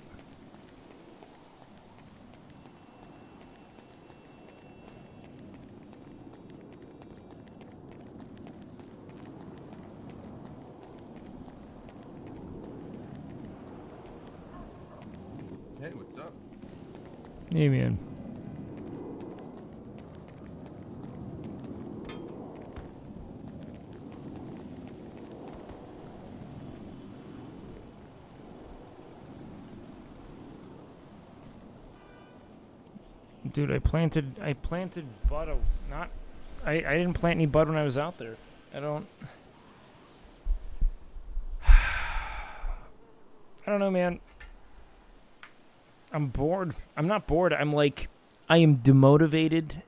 Hey, what's up? Hey, man. Dude, I planted bud. I didn't plant any bud when I was out there. I don't know, man. I'm bored. I'm not bored. I'm like, I am demotivated,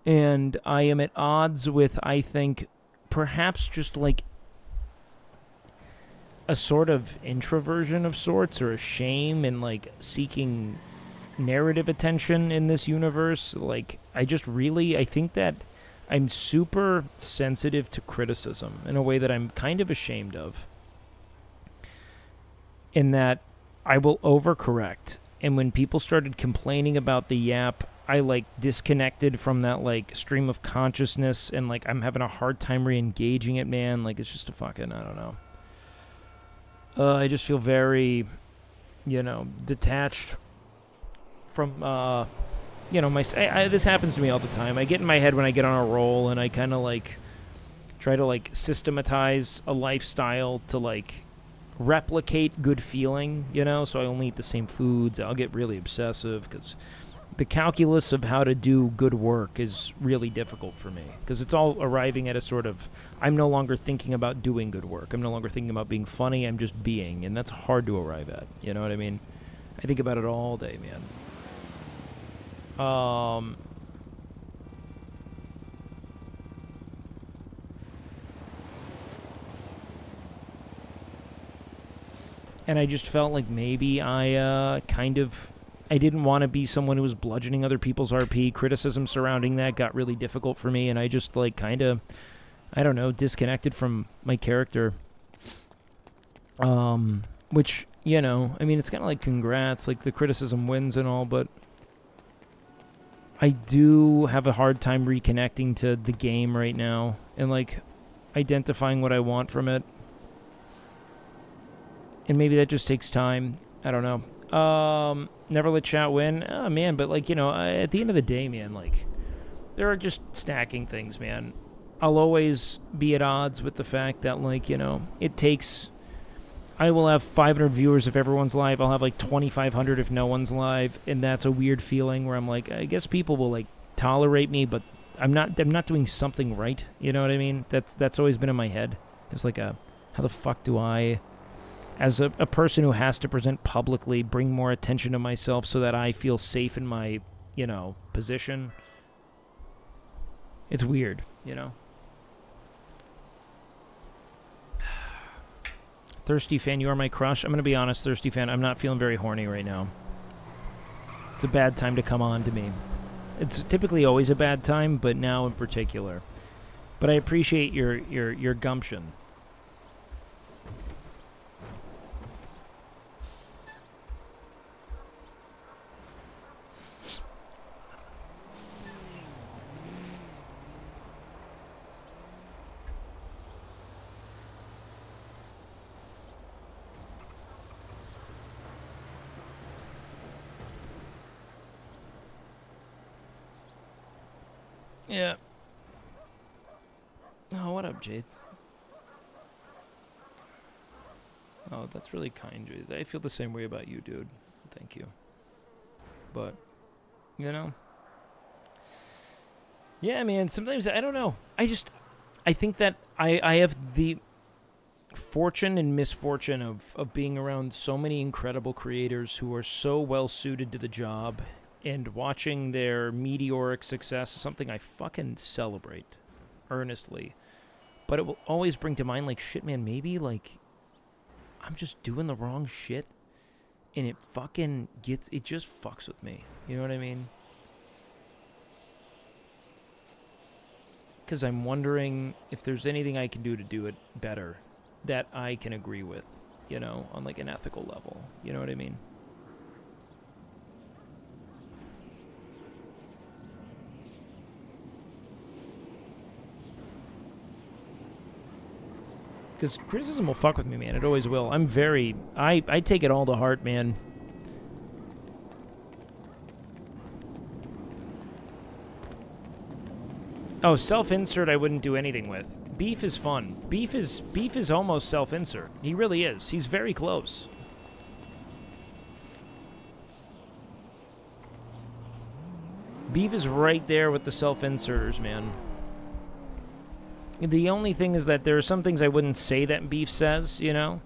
and I am at odds with, I think, perhaps just like a sort of introversion of sorts, or a shame and like seeking narrative attention in this universe. Like, I think that I'm super sensitive to criticism in a way that I'm kind of ashamed of, in that I will overcorrect, and when people started complaining about the yap, I like disconnected from that like stream of consciousness, and like I'm having a hard time re-engaging it, man. Like, it's just a fucking, I don't know. I just feel very, you know, detached from, you know, this happens to me all the time. I get in my head when I get on a roll, and I kind of, like, try to, like, systematize a lifestyle to, like, replicate good feeling, you know? So I only eat the same foods. I'll get really obsessive, because the calculus of how to do good work is really difficult for me, because it's all arriving at a sort of, I'm no longer thinking about doing good work. I'm no longer thinking about being funny. I'm just being, and that's hard to arrive at. You know what I mean? I think about it all day, man. And I just felt like maybe I didn't want to be someone who was bludgeoning other people's RP. Criticism surrounding that got really difficult for me, and I just, like, kind of, I don't know, disconnected from my character. Which, you know, I mean, it's kind of like, congrats, like, the criticism wins and all, but I do have a hard time reconnecting to the game right now, and, like, identifying what I want from it. And maybe that just takes time. I don't know. Never let chat win. Oh, man, but, like, you know, at the end of the day, man, like, there are just stacking things, man. I'll always be at odds with the fact that, like, you know, it takes I will have 500 viewers if everyone's live. I'll have like 2,500 if no one's live, and that's a weird feeling where I'm like, I guess people will like tolerate me, but I'm not doing something right. You know what I mean? That's always been in my head. It's like how the fuck do I, as a person who has to present publicly, bring more attention to myself so that I feel safe in my, you know, position? It's weird, you know? Thirsty Fan, you are my crush. I'm going to be honest, Thirsty Fan, I'm not feeling very horny right now. It's a bad time to come on to me. It's typically always a bad time, but now in particular. But I appreciate your gumption. Yeah. Oh, what up, Jade? Oh, that's really kind, Jade. I feel the same way about you, dude. Thank you. But, you know. Yeah, man, sometimes, I don't know. I think that I have the fortune and misfortune of being around so many incredible creators who are so well suited to the job, and watching their meteoric success is something I fucking celebrate earnestly. But it will always bring to mind, like, shit, man, maybe, like, I'm just doing the wrong shit, and it just fucks with me. You know what I mean? Because I'm wondering if there's anything I can do to do it better that I can agree with, you know, on, like, an ethical level. You know what I mean? Because criticism will fuck with me, man. It always will. I take it all to heart, man. Oh, self-insert I wouldn't do anything with. Beef is fun. Beef is almost self-insert. He really is. He's very close. Beef is right there with the self-inserters, man. The only thing is that there are some things I wouldn't say that Beef says, you know?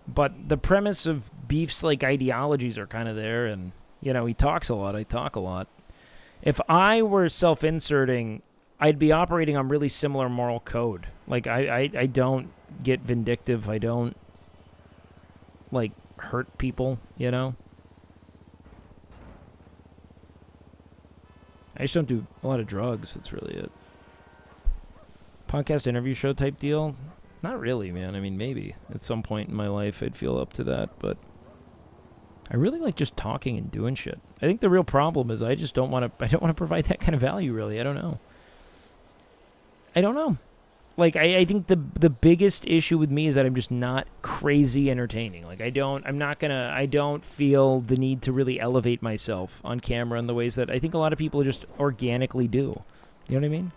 But the premise of Beef's, like, ideologies are kind of there, and, you know, he talks a lot, I talk a lot. If I were self-inserting, I'd be operating on really similar moral code. Like, I don't get vindictive, I don't, like, hurt people, you know? I just don't do a lot of drugs, that's really it. Podcast interview show type deal? Not really, man. I mean, maybe. At some point in my life, I'd feel up to that, but I really like just talking and doing shit. I think the real problem is I don't want to provide that kind of value, really. I don't know. Like, I think the biggest issue with me is that I'm just not crazy entertaining. Like, I don't feel the need to really elevate myself on camera in the ways that I think a lot of people just organically do. You know what I mean?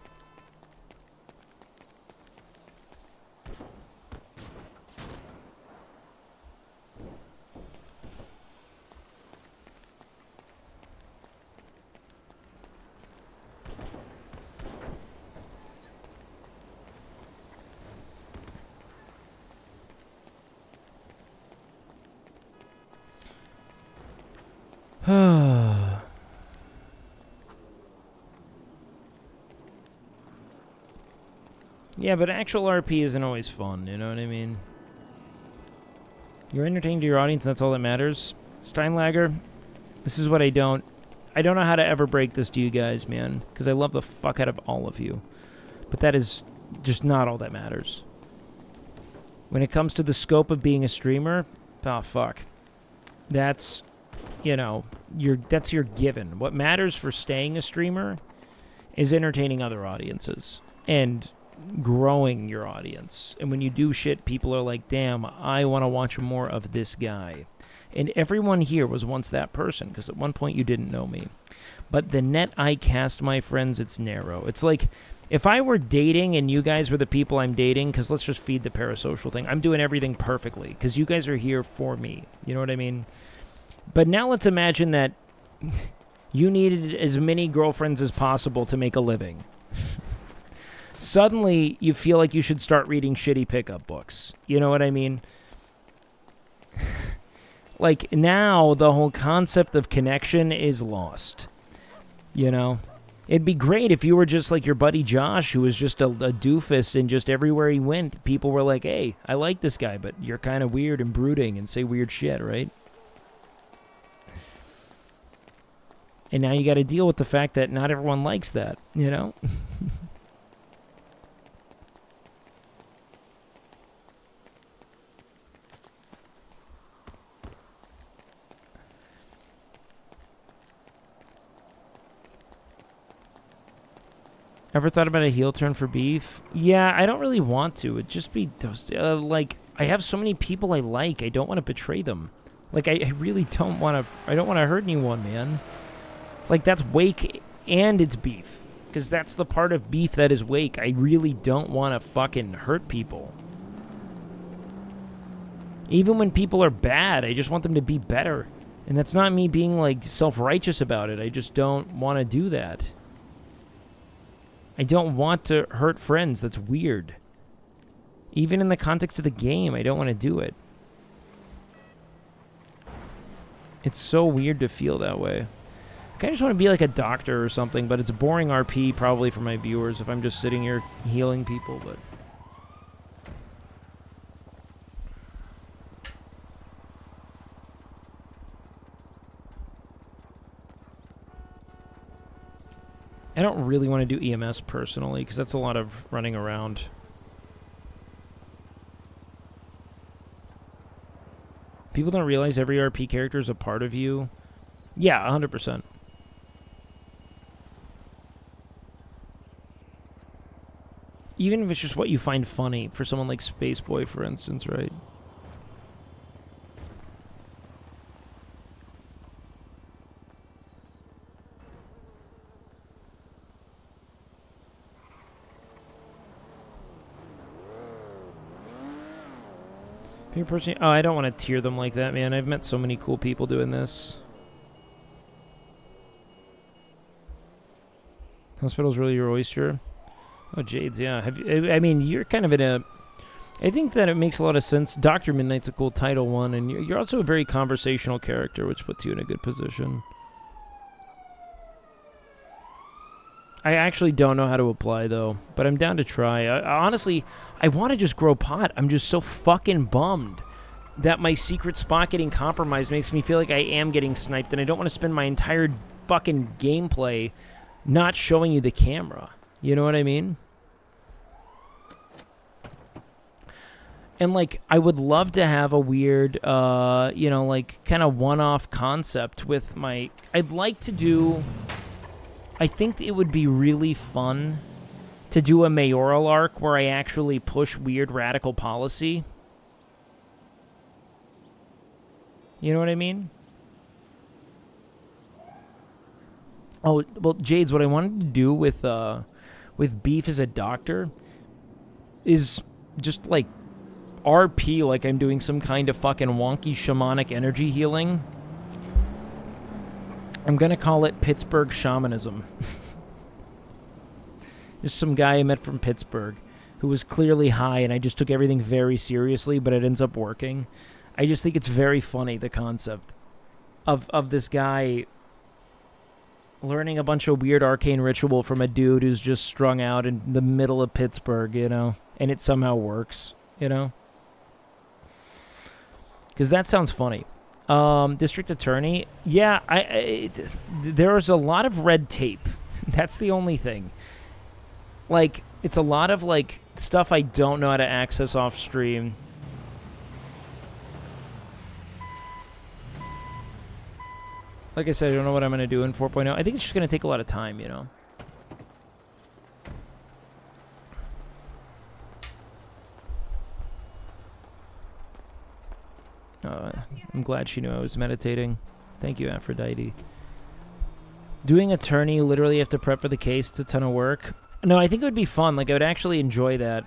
Yeah, but actual RP isn't always fun, you know what I mean? You're entertaining to your audience, and that's all that matters. Steinlager, this is what I don't know how to ever break this to you guys, man, because I love the fuck out of all of you. But that is just not all that matters. When it comes to the scope of being a streamer, oh, fuck. That's, you know, that's your given. What matters for staying a streamer is entertaining other audiences and growing your audience. And when you do shit, people are like, damn, I want to watch more of this guy. And everyone here was once that person, because at one point you didn't know me. But the net I cast, my friends, it's narrow. It's like If I were dating and you guys were the people I'm dating, because let's just feed the parasocial thing. I'm doing everything perfectly because you guys are here for me. You know what I mean? But now let's imagine that you needed as many girlfriends as possible to make a living. Suddenly, you feel like you should start reading shitty pickup books. You know what I mean? Like, now the whole concept of connection is lost. You know? It'd be great if you were just like your buddy Josh, who was just a doofus, and just everywhere he went, people were like, hey, I like this guy, but you're kind of weird and brooding and say weird shit, right? And now you got to deal with the fact that not everyone likes that, you know? Ever thought about a heel turn for beef? Yeah, I don't really want to. It'd just be, like, I have so many people I like. I don't want to betray them. Like, I really don't want to, I don't want to hurt anyone, man. Like, that's Wake and it's beef. Because that's the part of beef that is Wake. I really don't want to fucking hurt people. Even when people are bad, I just want them to be better. And that's not me being, like, self-righteous about it. I just don't want to do that. I don't want to hurt friends. That's weird. Even in the context of the game, I don't want to do it. It's so weird to feel that way. I kind of just want to be like a doctor or something, but it's a boring RP probably for my viewers if I'm just sitting here healing people, but... I don't really want to do EMS personally, because that's a lot of running around. People don't realize every RP character is a part of you. Yeah, 100%. Even if it's just what you find funny, for someone like Space Boy, for instance, right? Oh, I don't want to tier them like that, man. I've met so many cool people doing this. Hospital's really your oyster? Oh, Jades, yeah. I mean, you're kind of in a... I think that it makes a lot of sense. Dr. Midnight's a cool title one, and you're also a very conversational character, which puts you in a good position. I actually don't know how to apply, though, but I'm down to try. Honestly, I want to just grow pot. I'm just so fucking bummed that my secret spot getting compromised makes me feel like I am getting sniped, and I don't want to spend my entire fucking gameplay not showing you the camera. You know what I mean? And, like, I would love to have a weird, you know, like, kind of one-off concept with my... I'd like to do... I think it would be really fun to do a mayoral arc where I actually push weird radical policy. You know what I mean? Oh, well, Jades, what I wanted to do with Beef as a doctor is just, like, RP like I'm doing some kind of fucking wonky shamanic energy healing. I'm going to call it Pittsburgh Shamanism. Just some guy I met from Pittsburgh who was clearly high, and I just took everything very seriously, but it ends up working. I just think it's very funny, the concept of this guy learning a bunch of weird arcane ritual from a dude who's just strung out in the middle of Pittsburgh, you know, and it somehow works, you know? Because that sounds funny. District Attorney, yeah, there's a lot of red tape. That's the only thing. Like, it's a lot of, like, stuff I don't know how to access off stream. Like I said, I don't know what I'm going to do in 4.0. I think it's just going to take a lot of time, you know? I'm glad she knew I was meditating. Thank you, Aphrodite. Doing attorney, you literally have to prep for the case. It's a ton of work. No, I think it would be fun. Like, I would actually enjoy that.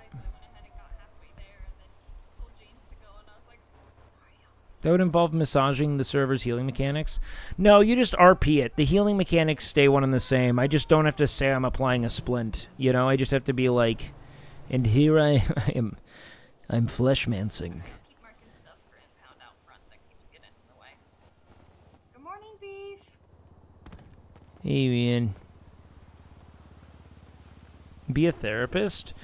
That would involve massaging the server's healing mechanics. No, you just RP it. The healing mechanics stay one and the same. I just don't have to say I'm applying a splint. You know, I just have to be like, and here I am. I'm fleshmancing. Good morning, Beef. Hey, man. Be a therapist?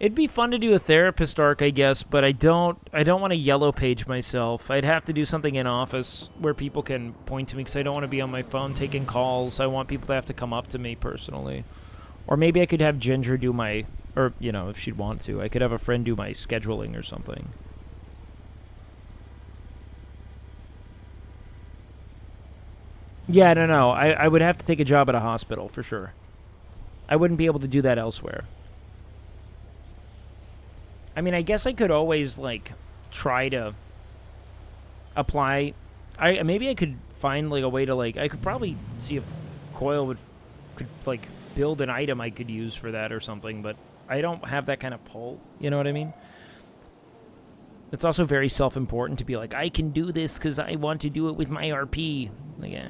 It'd be fun to do a therapist arc, I guess, but I don't want to yellow page myself. I'd have to do something in office where people can point to me because I don't want to be on my phone taking calls. I want people to have to come up to me personally. Or maybe I could have Ginger do my, or, you know, if she'd want to. I could have a friend do my scheduling or something. Yeah, no. I would have to take a job at a hospital, for sure. I wouldn't be able to do that elsewhere. I mean, I guess I could always, like, try to apply. Maybe I could find, like, a way to, like, I could probably see if Coil could, like, build an item I could use for that or something, but I don't have that kind of pull. You know what I mean? It's also very self-important to be like, I can do this because I want to do it with my RP. Like, yeah.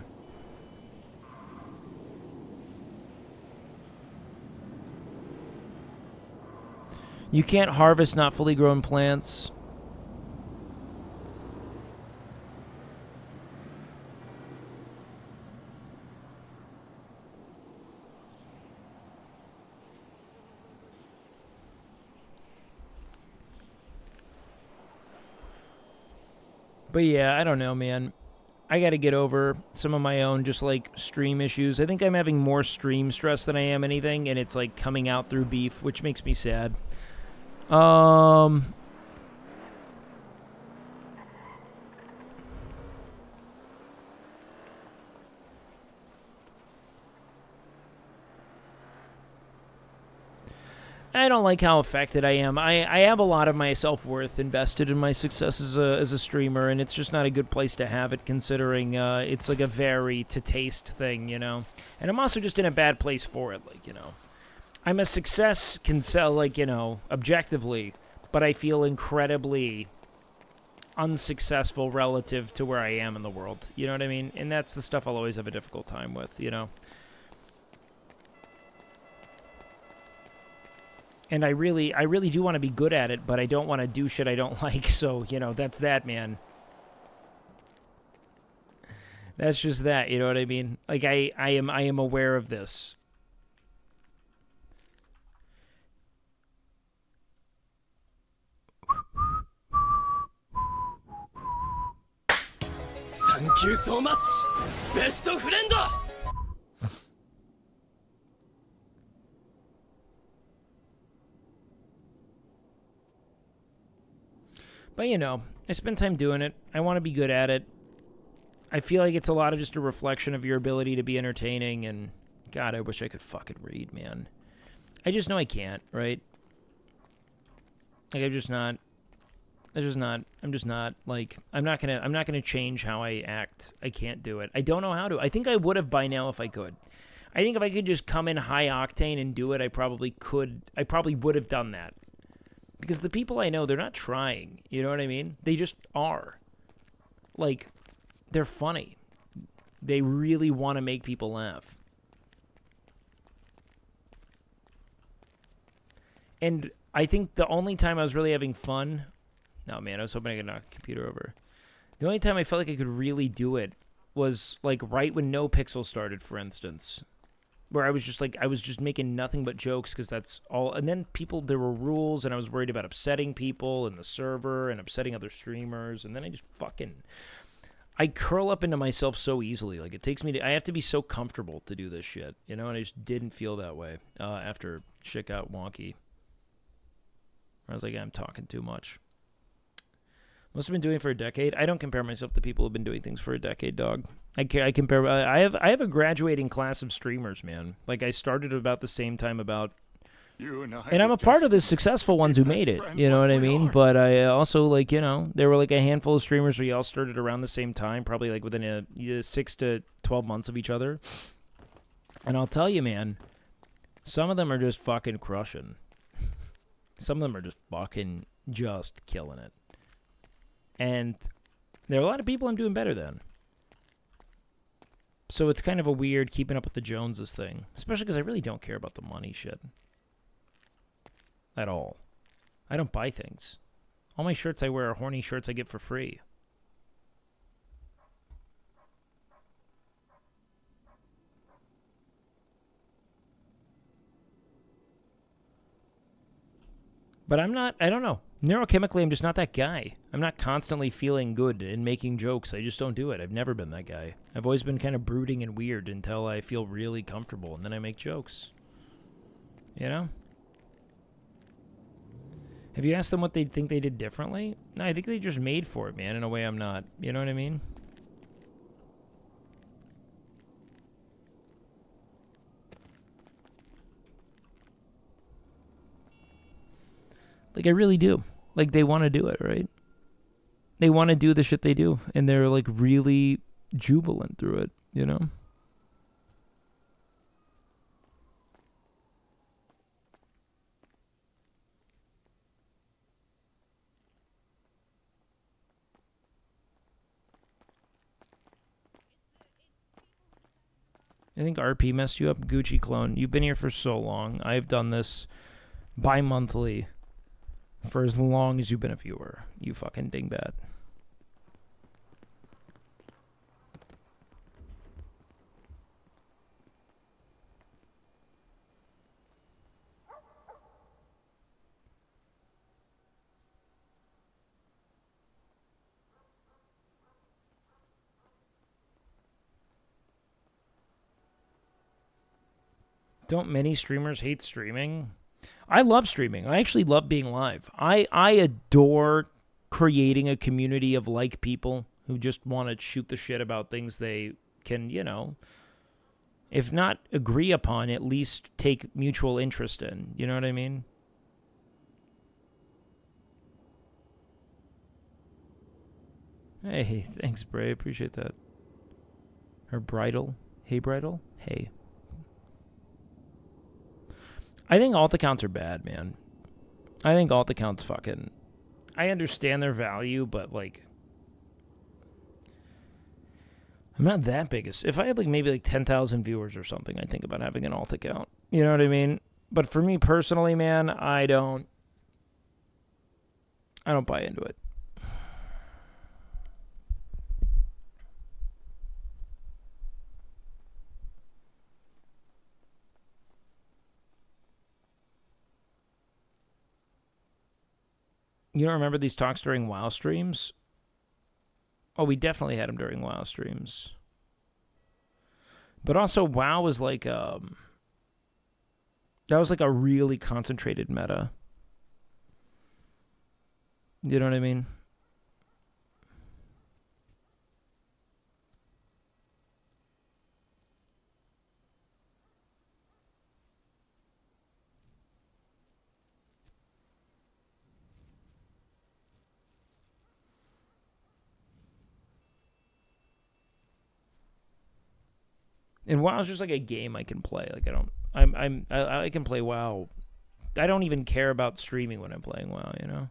You can't harvest not fully grown plants. But yeah, I don't know, man. I gotta get over some of my own just, like, stream issues. I think I'm having more stream stress than I am anything, and it's, like, coming out through beef, which makes me sad. I don't like how affected I am. I have a lot of my self-worth invested in my success as a streamer, and it's just not a good place to have it, considering it's like a very to-taste thing, you know? And I'm also just in a bad place for it, like, you know? I'm a success, can sell, like, you know, objectively, but I feel incredibly unsuccessful relative to where I am in the world. You know what I mean? And that's the stuff I'll always have a difficult time with, you know? And I really do want to be good at it, but I don't want to do shit I don't like, so, you know, that's that, man. That's just that, you know what I mean? Like, I am aware of this. Thank you so much, best friend. But, you know, I spend time doing it. I want to be good at it. I feel like it's a lot of just a reflection of your ability to be entertaining, and God, I wish I could fucking read, man. I just know I can't, right? Like, I'm just not, like, I'm not gonna change how I act. I can't do it. I don't know how to. I think I would have by now if I could. I think if I could just come in high octane and do it, I probably would have done that. Because the people I know, they're not trying. You know what I mean? They just are. Like, they're funny. They really want to make people laugh. And I think the only time I was really having fun... No, man, I was hoping I could knock the computer over. The only time I felt like I could really do it was, like, right when NoPixel started, for instance. Where I was just, like, I was just making nothing but jokes because that's all... And then there were rules, and I was worried about upsetting people in the server and upsetting other streamers, and then I just fucking... I curl up into myself so easily. Like, it takes me to... I have to be so comfortable to do this shit, you know? And I just didn't feel that way after shit got wonky. I was like, I'm talking too much. Must have been doing it for a decade. I don't compare myself to people who've been doing things for a decade, dog. I compare. I have a graduating class of streamers, man. Like, I started about the same time about. And I'm a part of the successful ones who made it. You know what I mean? But I also, like, you know, there were like a handful of streamers we all started around the same time, probably like within a 6 to 12 months of each other. And I'll tell you, man, Some of them are just fucking crushing. Some of them are just fucking just killing it. And there are a lot of people I'm doing better than. So it's kind of a weird keeping up with the Joneses thing. Especially because I really don't care about the money shit. At all. I don't buy things. All my shirts I wear are horny shirts I get for free. But I'm not, I don't know. Neurochemically, I'm just not that guy. I'm not constantly feeling good and making jokes. I just don't do it. I've never been that guy. I've always been kind of brooding and weird until I feel really comfortable, and then I make jokes. You know? Have you asked them what they think they did differently? No, I think they just made for it, man, in a way I'm not. You know what I mean? Like, I really do. Like, they want to do it, right? They want to do the shit they do, and they're, like, really jubilant through it, you know? I think RP messed you up, Gucci clone. You've been here for so long. I've done this bi-monthly for as long as you've been a viewer. You fucking dingbat. Don't many streamers hate streaming? I love streaming. I actually love being live. I adore creating a community of like people who just want to shoot the shit about things they can, you know, if not agree upon, at least take mutual interest in. You know what I mean? Hey, thanks, Bray. Appreciate that. Her bridal. Hey, bridal. Hey. I think alt accounts are bad, man. I think alt accounts fucking... I understand their value, but, like... I'm not that big. If I had, like, maybe, like, 10,000 viewers or something, I'd think about having an alt account. You know what I mean? But for me personally, man, I don't buy into it. You don't remember these talks during WoW streams? Oh, we definitely had them during WoW streams. But also, WoW was like, that was like a really concentrated meta. You know what I mean? And WoW's just like a game I can play. Like I can play WoW. I don't even care about streaming when I'm playing WoW, you know?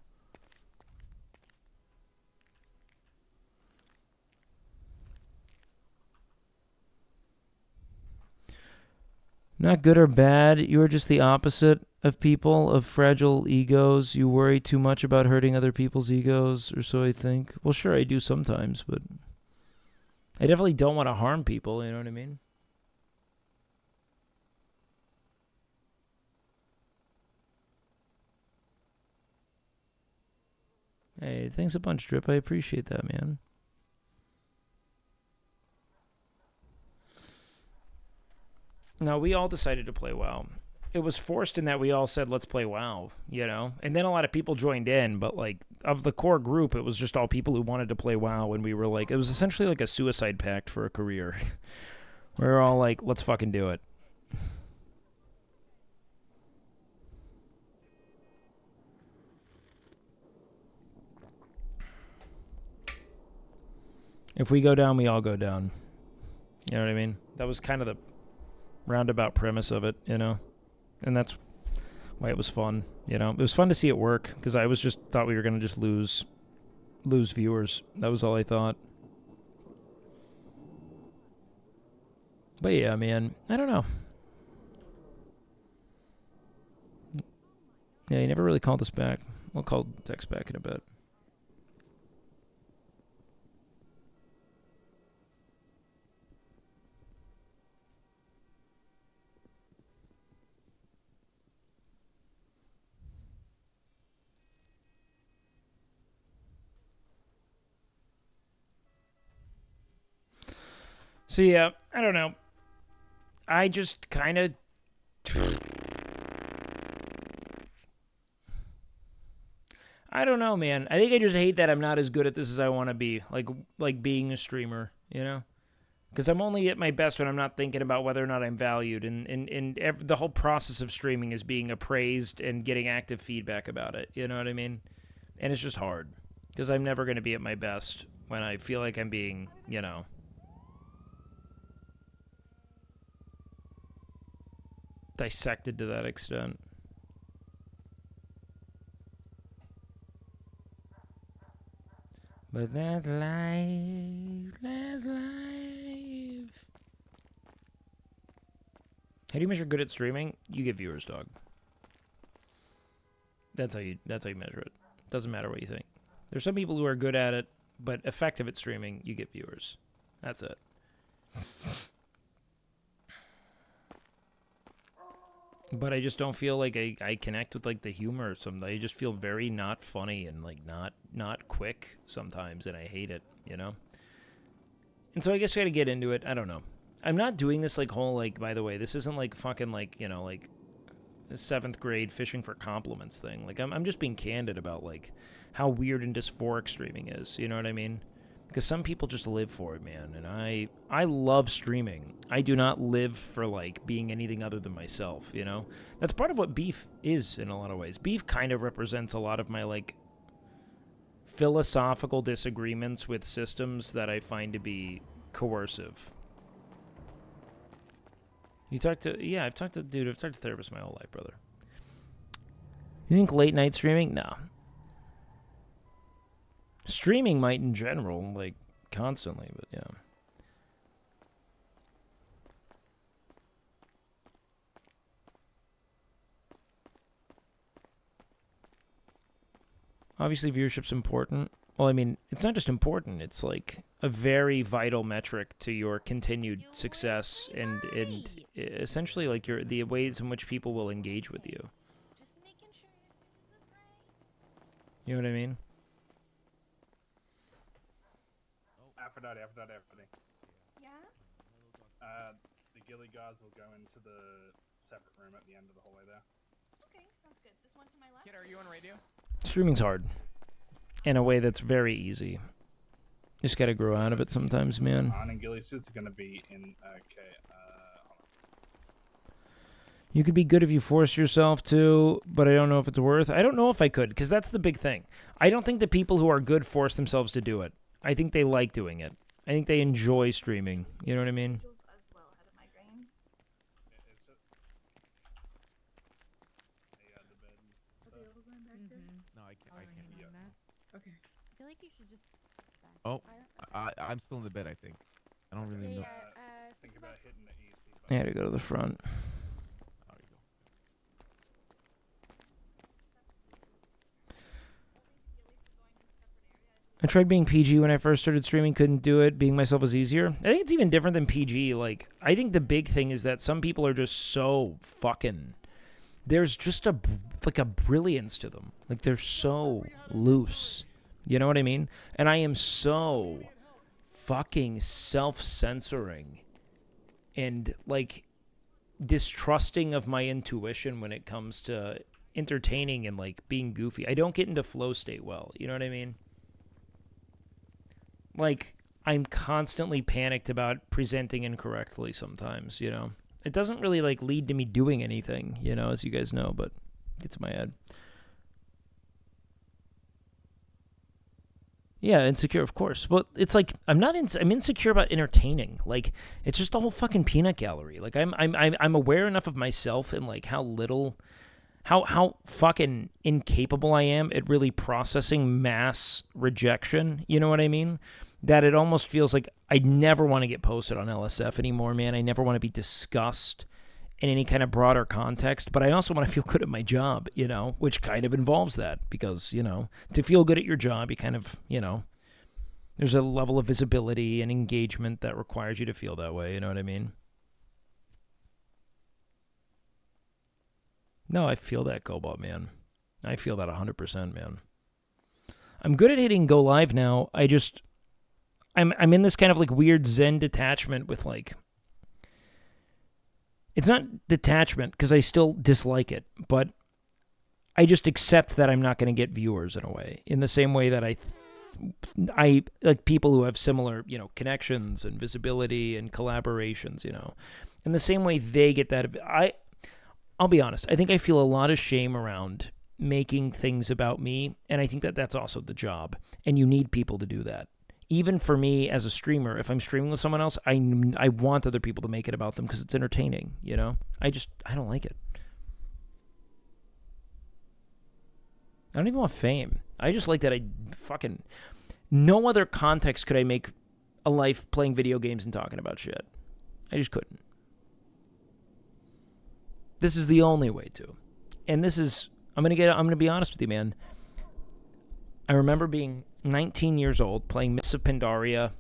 Not good or bad. You are just the opposite of people, of fragile egos. You worry too much about hurting other people's egos, or so I think. Well, sure, I do sometimes, but I definitely don't want to harm people, you know what I mean? Hey, thanks a bunch, Drip. I appreciate that, man. No, we all decided to play WoW. It was forced in that we all said, let's play WoW, you know? And then a lot of people joined in, but, like, of the core group, it was just all people who wanted to play WoW, and we were like, it was essentially like a suicide pact for a career. We were all like, let's fucking do it. If we go down, we all go down. You know what I mean? That was kind of the roundabout premise of it, you know? And that's why it was fun. You know, it was fun to see it work because I was just thought we were gonna just lose viewers. That was all I thought. But yeah, man, I don't know. Yeah, he never really called us back. We'll call Dex back in a bit. So yeah, I don't know. I just kind of I don't know, man. I think I just hate that I'm not as good at this as I want to be. Like being a streamer, you know? Because I'm only at my best when I'm not thinking about whether or not I'm valued. And the whole process of streaming is being appraised and getting active feedback about it. You know what I mean? And it's just hard. Because I'm never going to be at my best when I feel like I'm being, you know... dissected to that extent. But that's life. That's life. How do you measure good at streaming? You get viewers, dog. That's how you measure it. Doesn't matter what you think. There's some people who are good at it, but effective at streaming, you get viewers. That's it. But I just don't feel like I connect with like the humor or something. I just feel very not funny and like not quick sometimes, and I hate it, you know? And so I guess I gotta get into it. I don't know. I'm not doing this like whole like, by the way, this isn't like fucking like, you know, like a 7th grade fishing for compliments thing. Like I'm just being candid about like how weird and dysphoric streaming is, you know what I mean? Because some people just live for it, man, and I love streaming. I do not live for, like, being anything other than myself, you know? That's part of what beef is in a lot of ways. Beef kind of represents a lot of my, like, philosophical disagreements with systems that I find to be coercive. You talk to... Yeah, I've talked to therapists my whole life, brother. You think late night streaming? No. Streaming might in general, like, constantly, but yeah. Obviously, viewership's important. Well, I mean, it's not just important, it's like a very vital metric to your continued success and essentially like the ways in which people will engage with you. You know what I mean? Aphrodite. Yeah? The Gilly guys will go into the separate room at the end of the hallway there. Okay, sounds good. This one to my left? Kid, are you on radio? Streaming's hard. In a way that's very easy. You just gotta grow out of it sometimes, man. Arn and Gilly's just gonna be in. Okay, You could be good if you force yourself to, but I don't know if it's worth. I don't know if I could, because that's the big thing. I don't think the people who are good force themselves to do it. I think they like doing it. I think they enjoy streaming. You know what I mean? No, I can't. Okay. I feel like you should just... Oh, I'm still in the bed, I think. I don't really know. think about hitting the EC I had to go to the front. I tried being PG when I first started streaming, couldn't do it. Being myself was easier. I think it's even different than PG. Like, I think the big thing is that some people are just so fucking... There's just a brilliance to them. Like, they're so loose. You know what I mean? And I am so fucking self-censoring and, like, distrusting of my intuition when it comes to entertaining and, like, being goofy. I don't get into flow state well. You know what I mean? Like, I'm constantly panicked about presenting incorrectly sometimes, you know? It doesn't really, like, lead to me doing anything, you know, as you guys know, but it gets in my head. Yeah, insecure, of course. But it's like I'm insecure about entertaining. Like it's just the whole fucking peanut gallery. Like I'm aware enough of myself and like how fucking incapable I am at really processing mass rejection. You know what I mean? That it almost feels like I never want to get posted on LSF anymore, man. I never want to be discussed in any kind of broader context, but I also want to feel good at my job, you know, which kind of involves that because, you know, to feel good at your job, you kind of, you know, there's a level of visibility and engagement that requires you to feel that way, you know what I mean? No, I feel that, Cobalt, man. I feel that 100%, man. I'm good at hitting go live now. I'm in this kind of like weird Zen detachment with like, it's not detachment because I still dislike it, but I just accept that I'm not going to get viewers in a way. In the same way that I like people who have similar, you know, connections and visibility and collaborations, you know. In the same way they get that. I'll be honest. I think I feel a lot of shame around making things about me, and I think that that's also the job, and you need people to do that. Even for me as a streamer, if I'm streaming with someone else, I want other people to make it about them because it's entertaining, you know? I don't like it. I don't even want fame. I just like that no other context could I make a life playing video games and talking about shit. I just couldn't. This is the only way to. And I'm going to be honest with you, man. I remember being 19 years old, playing Mists of Pandaria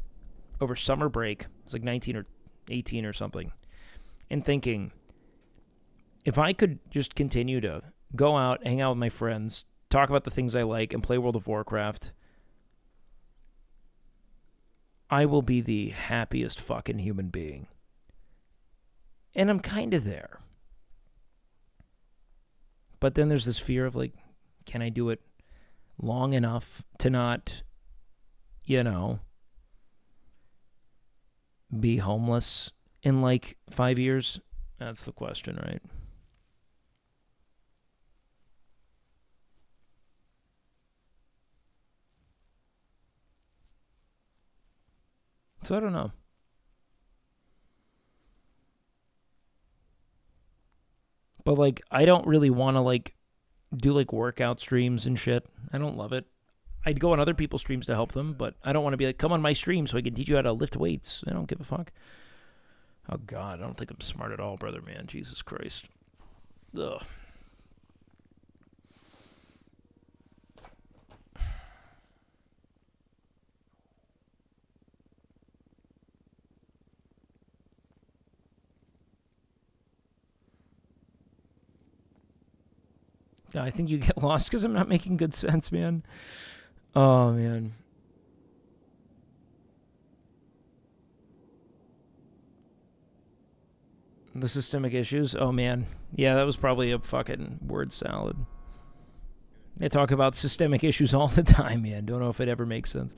over summer break. I was like 19 or 18 or something. And thinking, if I could just continue to go out, hang out with my friends, talk about the things I like, and play World of Warcraft, I will be the happiest fucking human being. And I'm kind of there. But then there's this fear of like, can I do it long enough to not, you know, be homeless in like 5 years? That's the question, right? So I don't know. But like, I don't really want to like do like workout streams and shit. I don't love it. I'd go on other people's streams to help them, but I don't want to be like, come on my stream so I can teach you how to lift weights. I don't give a fuck. Oh God, I don't think I'm smart at all, brother, man. Jesus Christ. Ugh. Yeah, I think you get lost because I'm not making good sense, man. Oh, man. The systemic issues? Oh, man. Yeah, that was probably a fucking word salad. They talk about systemic issues all the time, man. Don't know if it ever makes sense.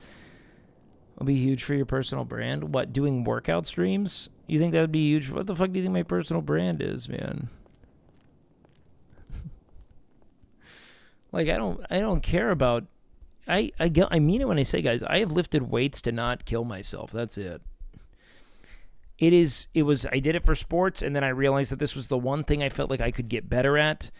It'll be huge for your personal brand. What, doing workout streams? You think that would be huge? What the fuck do you think my personal brand is, man? Like, I don't care about... I mean it when I say, guys, I have lifted weights to not kill myself. That's it. I did it for sports, and then I realized that this was the one thing I felt like I could get better at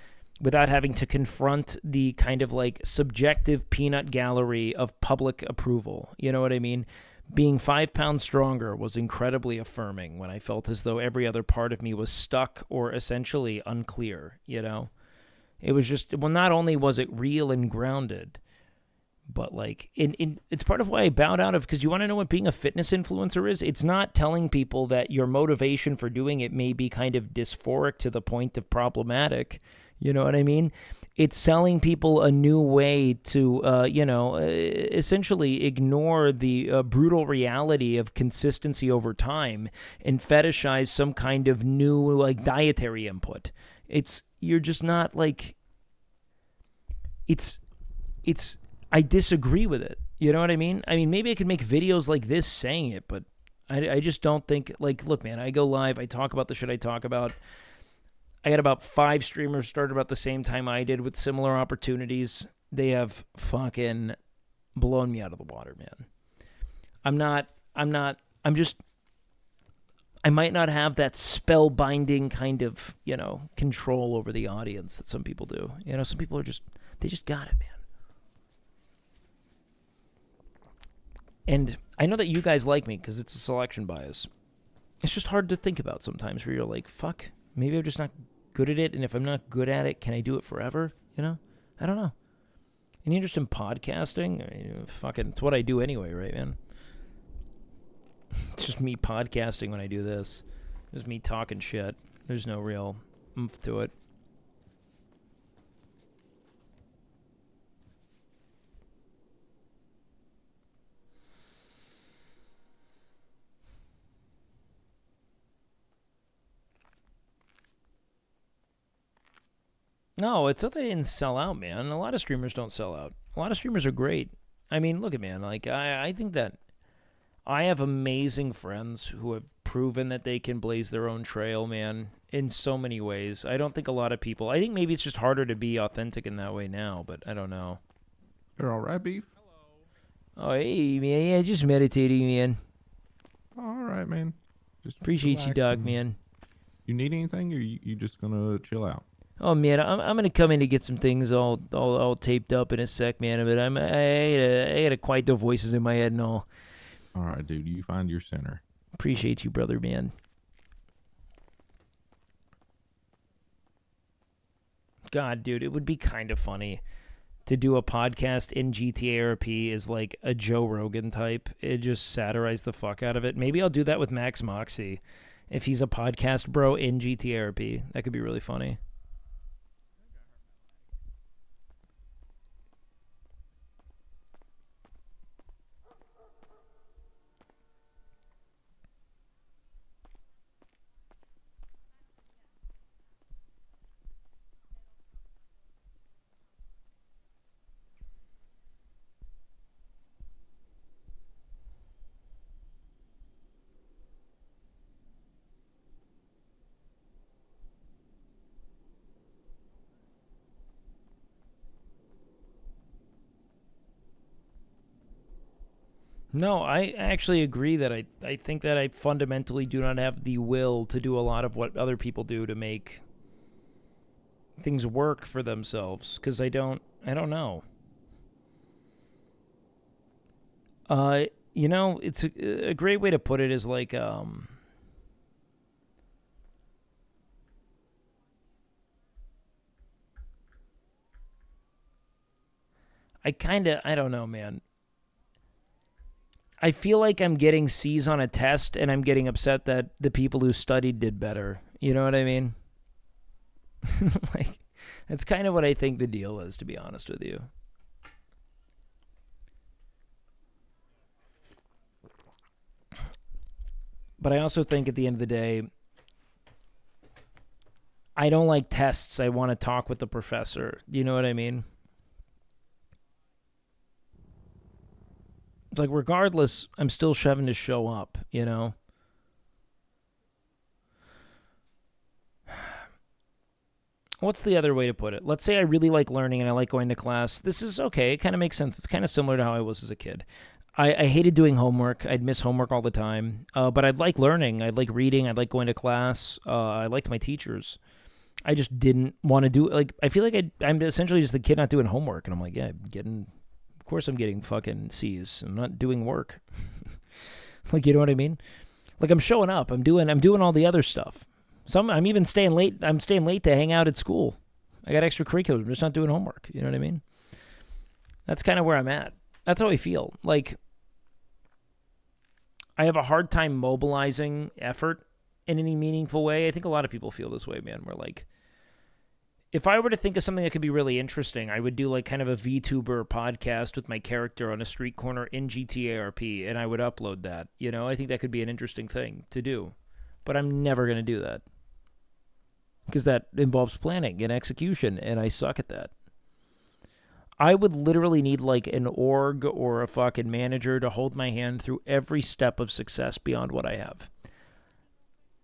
without having to confront the kind of like subjective peanut gallery of public approval. You know what I mean? Being 5 pounds stronger was incredibly affirming when I felt as though every other part of me was stuck or essentially unclear, you know? It was just, well, not only was it real and grounded, but like, it's part of why I bowed out of, because you want to know what being a fitness influencer is? It's not telling people that your motivation for doing it may be kind of dysphoric to the point of problematic. You know what I mean? It's selling people a new way to, essentially ignore the brutal reality of consistency over time and fetishize some kind of new, like, dietary input. You're just not like, I disagree with it. You know what I mean? I mean, maybe I could make videos like this saying it, but I just don't think, like, look, man, I go live, I talk about the shit I talk about. I got about 5 streamers started about the same time I did with similar opportunities. They have fucking blown me out of the water, man. I might not have that spellbinding kind of, control over the audience that some people do. Some people they just got it, man. And I know that you guys like me because it's a selection bias. It's just hard to think about sometimes where you're like, fuck, maybe I'm just not good at it. And if I'm not good at it, can I do it forever? I don't know. Any interest in podcasting? I mean, it's what I do anyway, right, man? It's just me podcasting when I do this. It's me talking shit. There's no real oomph to it. No, it's not that they didn't sell out, man. A lot of streamers don't sell out. A lot of streamers are great. I mean, look at, man. Like, I think that I have amazing friends who have proven that they can blaze their own trail, man, in so many ways. I don't think a lot of people... I think maybe it's just harder to be authentic in that way now, but I don't know. You're all right, Beef? Oh, hey, man. Yeah, just meditating, man. All right, man. Just appreciate you, dog, and... man. You need anything, or you just gonna chill out? Oh, man, I'm gonna come in to get some things all taped up in a sec, man. But I had to quiet the voices in my head and all. All right, dude. You find your center. Appreciate you, brother, man. God, dude, it would be kind of funny to do a podcast in GTA RP as like a Joe Rogan type. It just satirize the fuck out of it. Maybe I'll do that with Max Moxie. If he's a podcast bro in GTA RP, that could be really funny. No, I actually agree that I think that I fundamentally do not have the will to do a lot of what other people do to make things work for themselves, because I don't know. It's a great way to put it is like I don't know, man. I feel like I'm getting C's on a test, and I'm getting upset that the people who studied did better. You know what I mean? Like, that's kind of what I think the deal is, to be honest with you. But I also think at the end of the day, I don't like tests. I want to talk with the professor. Do you know what I mean? It's like, regardless, I'm still having to show up, you know? What's the other way to put it? Let's say I really like learning and I like going to class. This is okay. It kind of makes sense. It's kind of similar to how I was as a kid. I hated doing homework. I'd miss homework all the time. But I'd like learning. I'd like reading. I'd like going to class. I liked my teachers. I just didn't want to do it. Like, I feel like I'm essentially just the kid not doing homework. And I'm like, yeah, of course I'm getting fucking C's. I'm not doing work. Like, you know what I mean? Like, I'm showing up. I'm doing all the other stuff. I'm even staying late. I'm staying late to hang out at school. I got extracurriculars. I'm just not doing homework. You know what I mean? That's kind of where I'm at. That's how I feel. Like, I have a hard time mobilizing effort in any meaningful way. I think a lot of people feel this way, man. Where, like, if I were to think of something that could be really interesting, I would do, like, kind of a VTuber podcast with my character on a street corner in GTA RP, and I would upload that. You know, I think that could be an interesting thing to do. But I'm never going to do that. Because that involves planning and execution, and I suck at that. I would literally need, like, an org or a fucking manager to hold my hand through every step of success beyond what I have.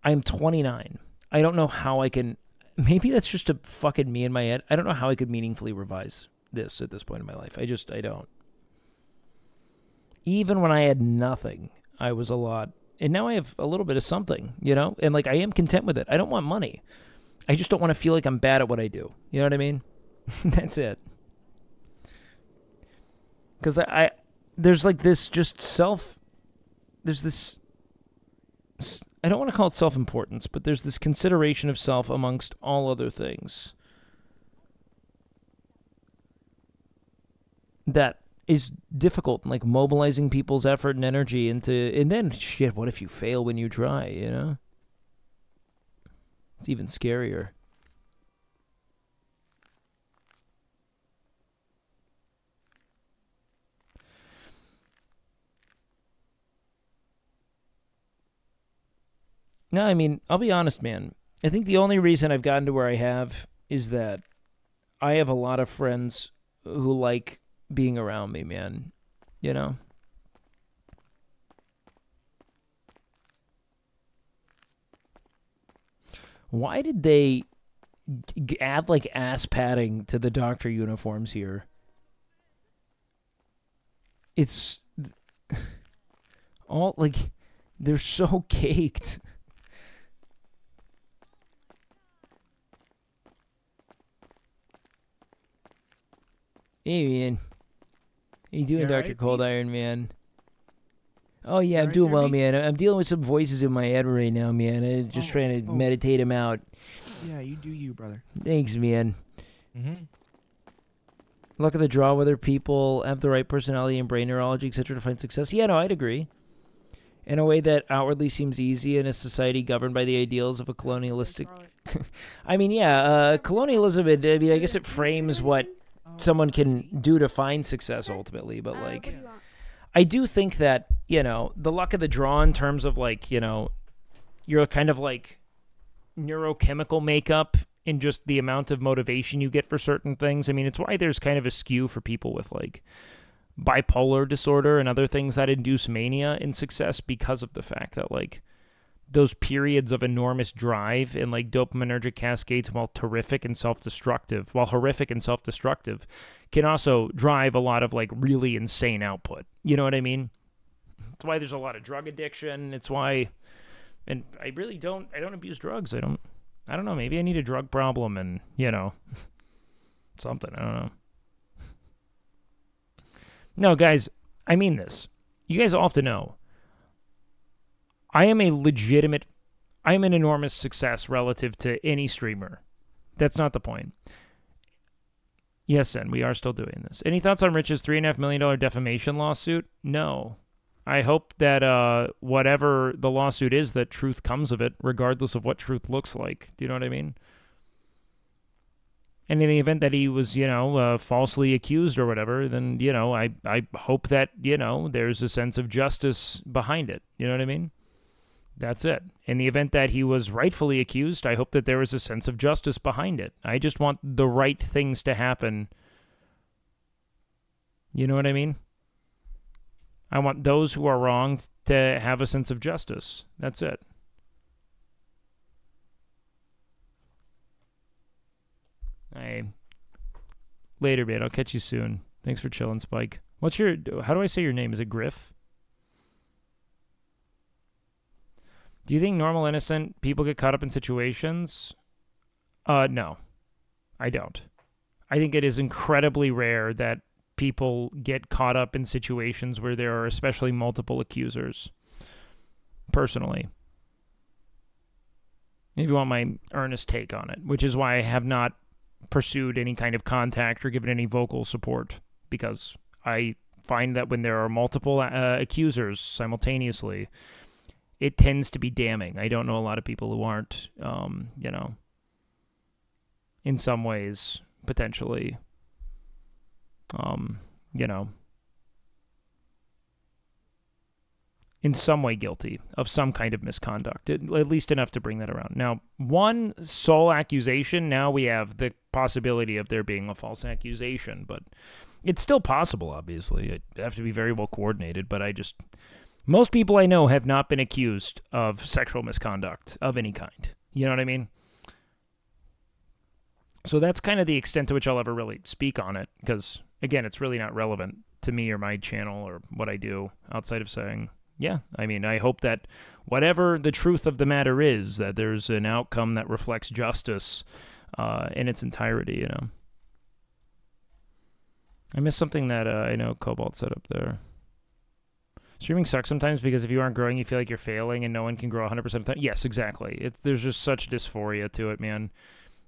I'm 29. I don't know how I can... Maybe that's just a fucking me in my head. I don't know how I could meaningfully revise this at this point in my life. I don't. Even when I had nothing, I was a lot. And now I have a little bit of something, you know? And, like, I am content with it. I don't want money. I just don't want to feel like I'm bad at what I do. You know what I mean? That's it. Because there's, like, this just there's this, I don't want to call it self-importance, but there's this consideration of self amongst all other things that is difficult, like mobilizing people's effort and energy and then shit, what if you fail when you try, you know? It's even scarier. No, I mean, I'll be honest, man. I think the only reason I've gotten to where I have is that I have a lot of friends who like being around me, man. You know? Why did they add, like, ass padding to the doctor uniforms here? It's all, like, they're so caked. Hey, man. How you doing, You Dr. alright, Cold Pete? Iron, man? Oh, yeah, I'm alright doing there, well, Pete? man. I'm dealing with some voices in my head right now, man. I'm just trying to meditate them out. Yeah, you do you, brother. Thanks, man. Mm-hmm. Luck of the draw, whether people have the right personality and brain neurology, etc., to find success. Yeah, no, I'd agree. In a way that outwardly seems easy in a society governed by the ideals of a colonialistic... I mean, yeah, colonialism, I mean, I guess it frames what someone can do to find success ultimately, but, like, I do think that, you know, the luck of the draw in terms of, like, you know, your kind of, like, neurochemical makeup and just the amount of motivation you get for certain things. I mean, it's why there's kind of a skew for people with, like, bipolar disorder and other things that induce mania in success because of the fact that, like, those periods of enormous drive and, like, dopaminergic cascades, while horrific and self-destructive, can also drive a lot of, like, really insane output. You know what I mean? It's why there's a lot of drug addiction. It's why, and I don't abuse drugs. I don't know. Maybe I need a drug problem and, you know, something. I don't know. No, guys, I mean this. You guys all have to know. I am an enormous success relative to any streamer. That's not the point. Yes, Sen, we are still doing this. Any thoughts on Rich's $3.5 million defamation lawsuit? No. I hope that whatever the lawsuit is, that truth comes of it, regardless of what truth looks like. Do you know what I mean? And in the event that he was, you know, falsely accused or whatever, then, you know, I hope that, you know, there's a sense of justice behind it. You know what I mean? That's it. In the event that he was rightfully accused, I hope that there was a sense of justice behind it. I just want the right things to happen. You know what I mean? I want those who are wronged to have a sense of justice. That's it. Later, man. I'll catch you soon. Thanks for chilling, Spike. How do I say your name? Is it Griff? Do you think normal, innocent people get caught up in situations? No. I don't. I think it is incredibly rare that people get caught up in situations where there are especially multiple accusers. Personally. If you want my earnest take on it, which is why I have not pursued any kind of contact or given any vocal support, because I find that when there are multiple accusers simultaneously, it tends to be damning. I don't know a lot of people who aren't, you know, in some ways, potentially, you know, in some way guilty of some kind of misconduct, at least enough to bring that around. Now, one sole accusation, now we have the possibility of there being a false accusation, but it's still possible, obviously. It'd have to be very well coordinated, but most people I know have not been accused of sexual misconduct of any kind. You know what I mean? So that's kind of the extent to which I'll ever really speak on it, because, again, it's really not relevant to me or my channel or what I do outside of saying, yeah, I mean, I hope that whatever the truth of the matter is, that there's an outcome that reflects justice in its entirety, you know. I missed something that I know Cobalt set up there. Streaming sucks sometimes because if you aren't growing, you feel like you're failing and no one can grow 100% of the time. Yes, exactly. There's just such dysphoria to it, man.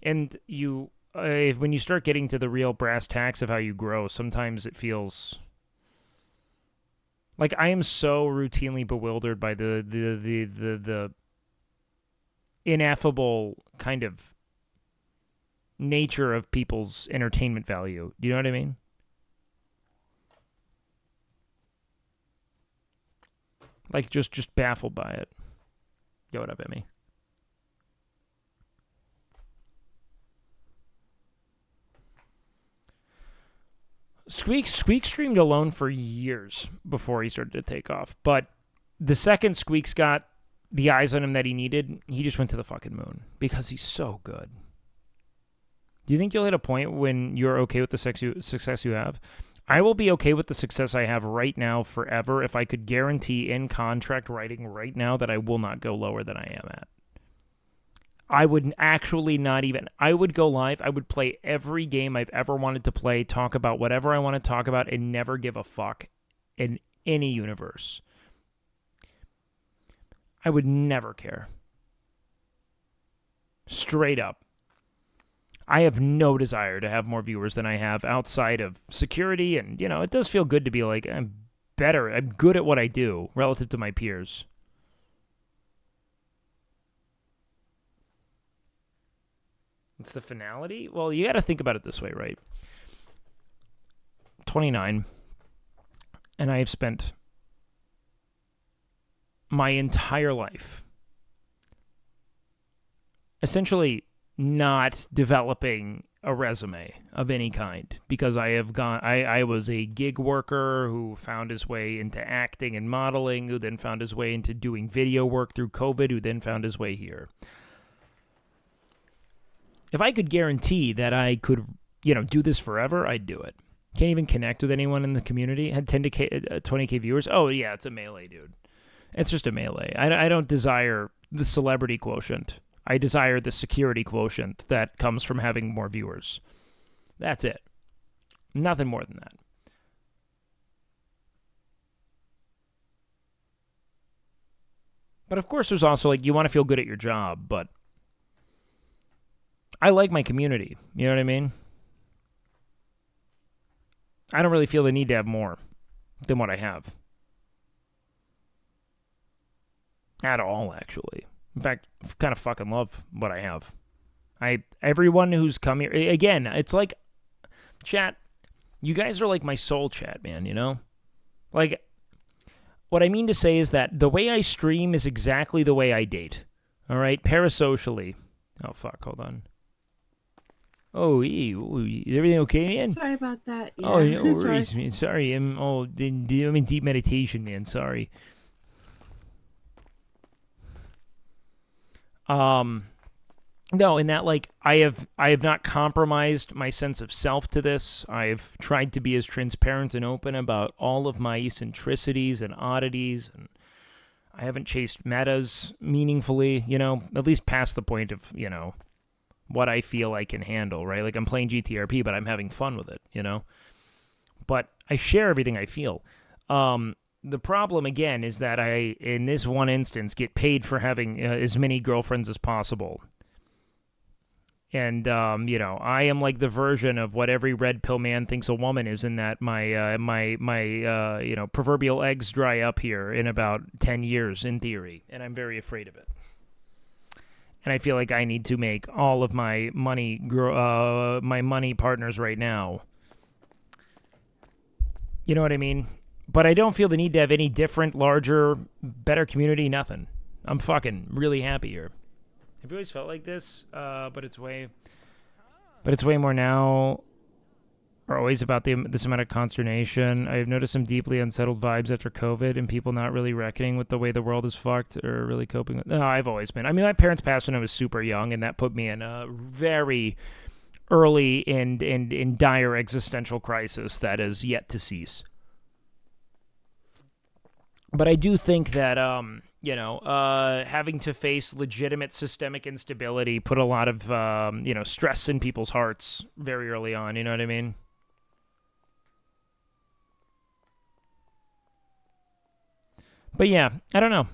And you, when you start getting to the real brass tacks of how you grow, sometimes it feels like I am so routinely bewildered by the ineffable kind of nature of people's entertainment value. Do you know what I mean? Like, just baffled by it. Yo, what up, Emmy? Squeak streamed alone for years before he started to take off. But the second Squeaks got the eyes on him that he needed, he just went to the fucking moon. Because he's so good. Do you think you'll hit a point when you're okay with the success you have? I will be okay with the success I have right now forever if I could guarantee in contract writing right now that I will not go lower than I am at. I would actually not even... I would go live. I would play every game I've ever wanted to play, talk about whatever I want to talk about, and never give a fuck in any universe. I would never care. Straight up. I have no desire to have more viewers than I have outside of security, and, you know, it does feel good to be like, I'm better. I'm good at what I do relative to my peers. It's the finality? Well, you got to think about it this way, right? 29, and I have spent my entire life essentially not developing a resume of any kind, because I was a gig worker who found his way into acting and modeling, who then found his way into doing video work through COVID, who then found his way here. If I could guarantee that I could, you know, do this forever, I'd do it. Can't even connect with anyone in the community. Had 20K viewers. Oh, yeah, it's a melee, dude. It's just a melee. I don't desire the celebrity quotient. I desire the security quotient that comes from having more viewers. That's it. Nothing more than that. But of course, there's also, like, you want to feel good at your job, but I like my community. You know what I mean? I don't really feel the need to have more than what I have. At all, actually. In fact, I kind of fucking love what I have. Everyone who's come here, again, it's like, chat, you guys are like my soul chat, man, you know? Like, what I mean to say is that the way I stream is exactly the way I date. All right? Parasocially. Oh, fuck, hold on. Oh, is everything okay, man? Sorry about that. Yeah. Oh, no worries, man. Sorry, I'm in deep meditation, man. Sorry. No, in that, like, I have not compromised my sense of self to this. I've tried to be as transparent and open about all of my eccentricities and oddities, and I haven't chased metas meaningfully, you know, at least past the point of, you know, what I feel I can handle, right? Like, I'm playing GTRP, but I'm having fun with it, you know? But I share everything I feel. The problem, again, is that I, in this one instance, get paid for having as many girlfriends as possible. And, you know, I am like the version of what every red pill man thinks a woman is, in that my you know, proverbial eggs dry up here in about 10 years, in theory. And I'm very afraid of it. And I feel like I need to make all of my money partners right now. You know what I mean? But I don't feel the need to have any different, larger, better community, nothing. I'm fucking really happy here. Have you always felt like this? But it's way more now. Or always about this amount of consternation. I've noticed some deeply unsettled vibes after COVID, and people not really reckoning with the way the world is fucked or really coping with. No, I've always been. I mean, my parents passed when I was super young, and that put me in a very early and dire existential crisis that is yet to cease. But I do think that, you know, having to face legitimate systemic instability put a lot of, you know, stress in people's hearts very early on. You know what I mean? But yeah, I don't know.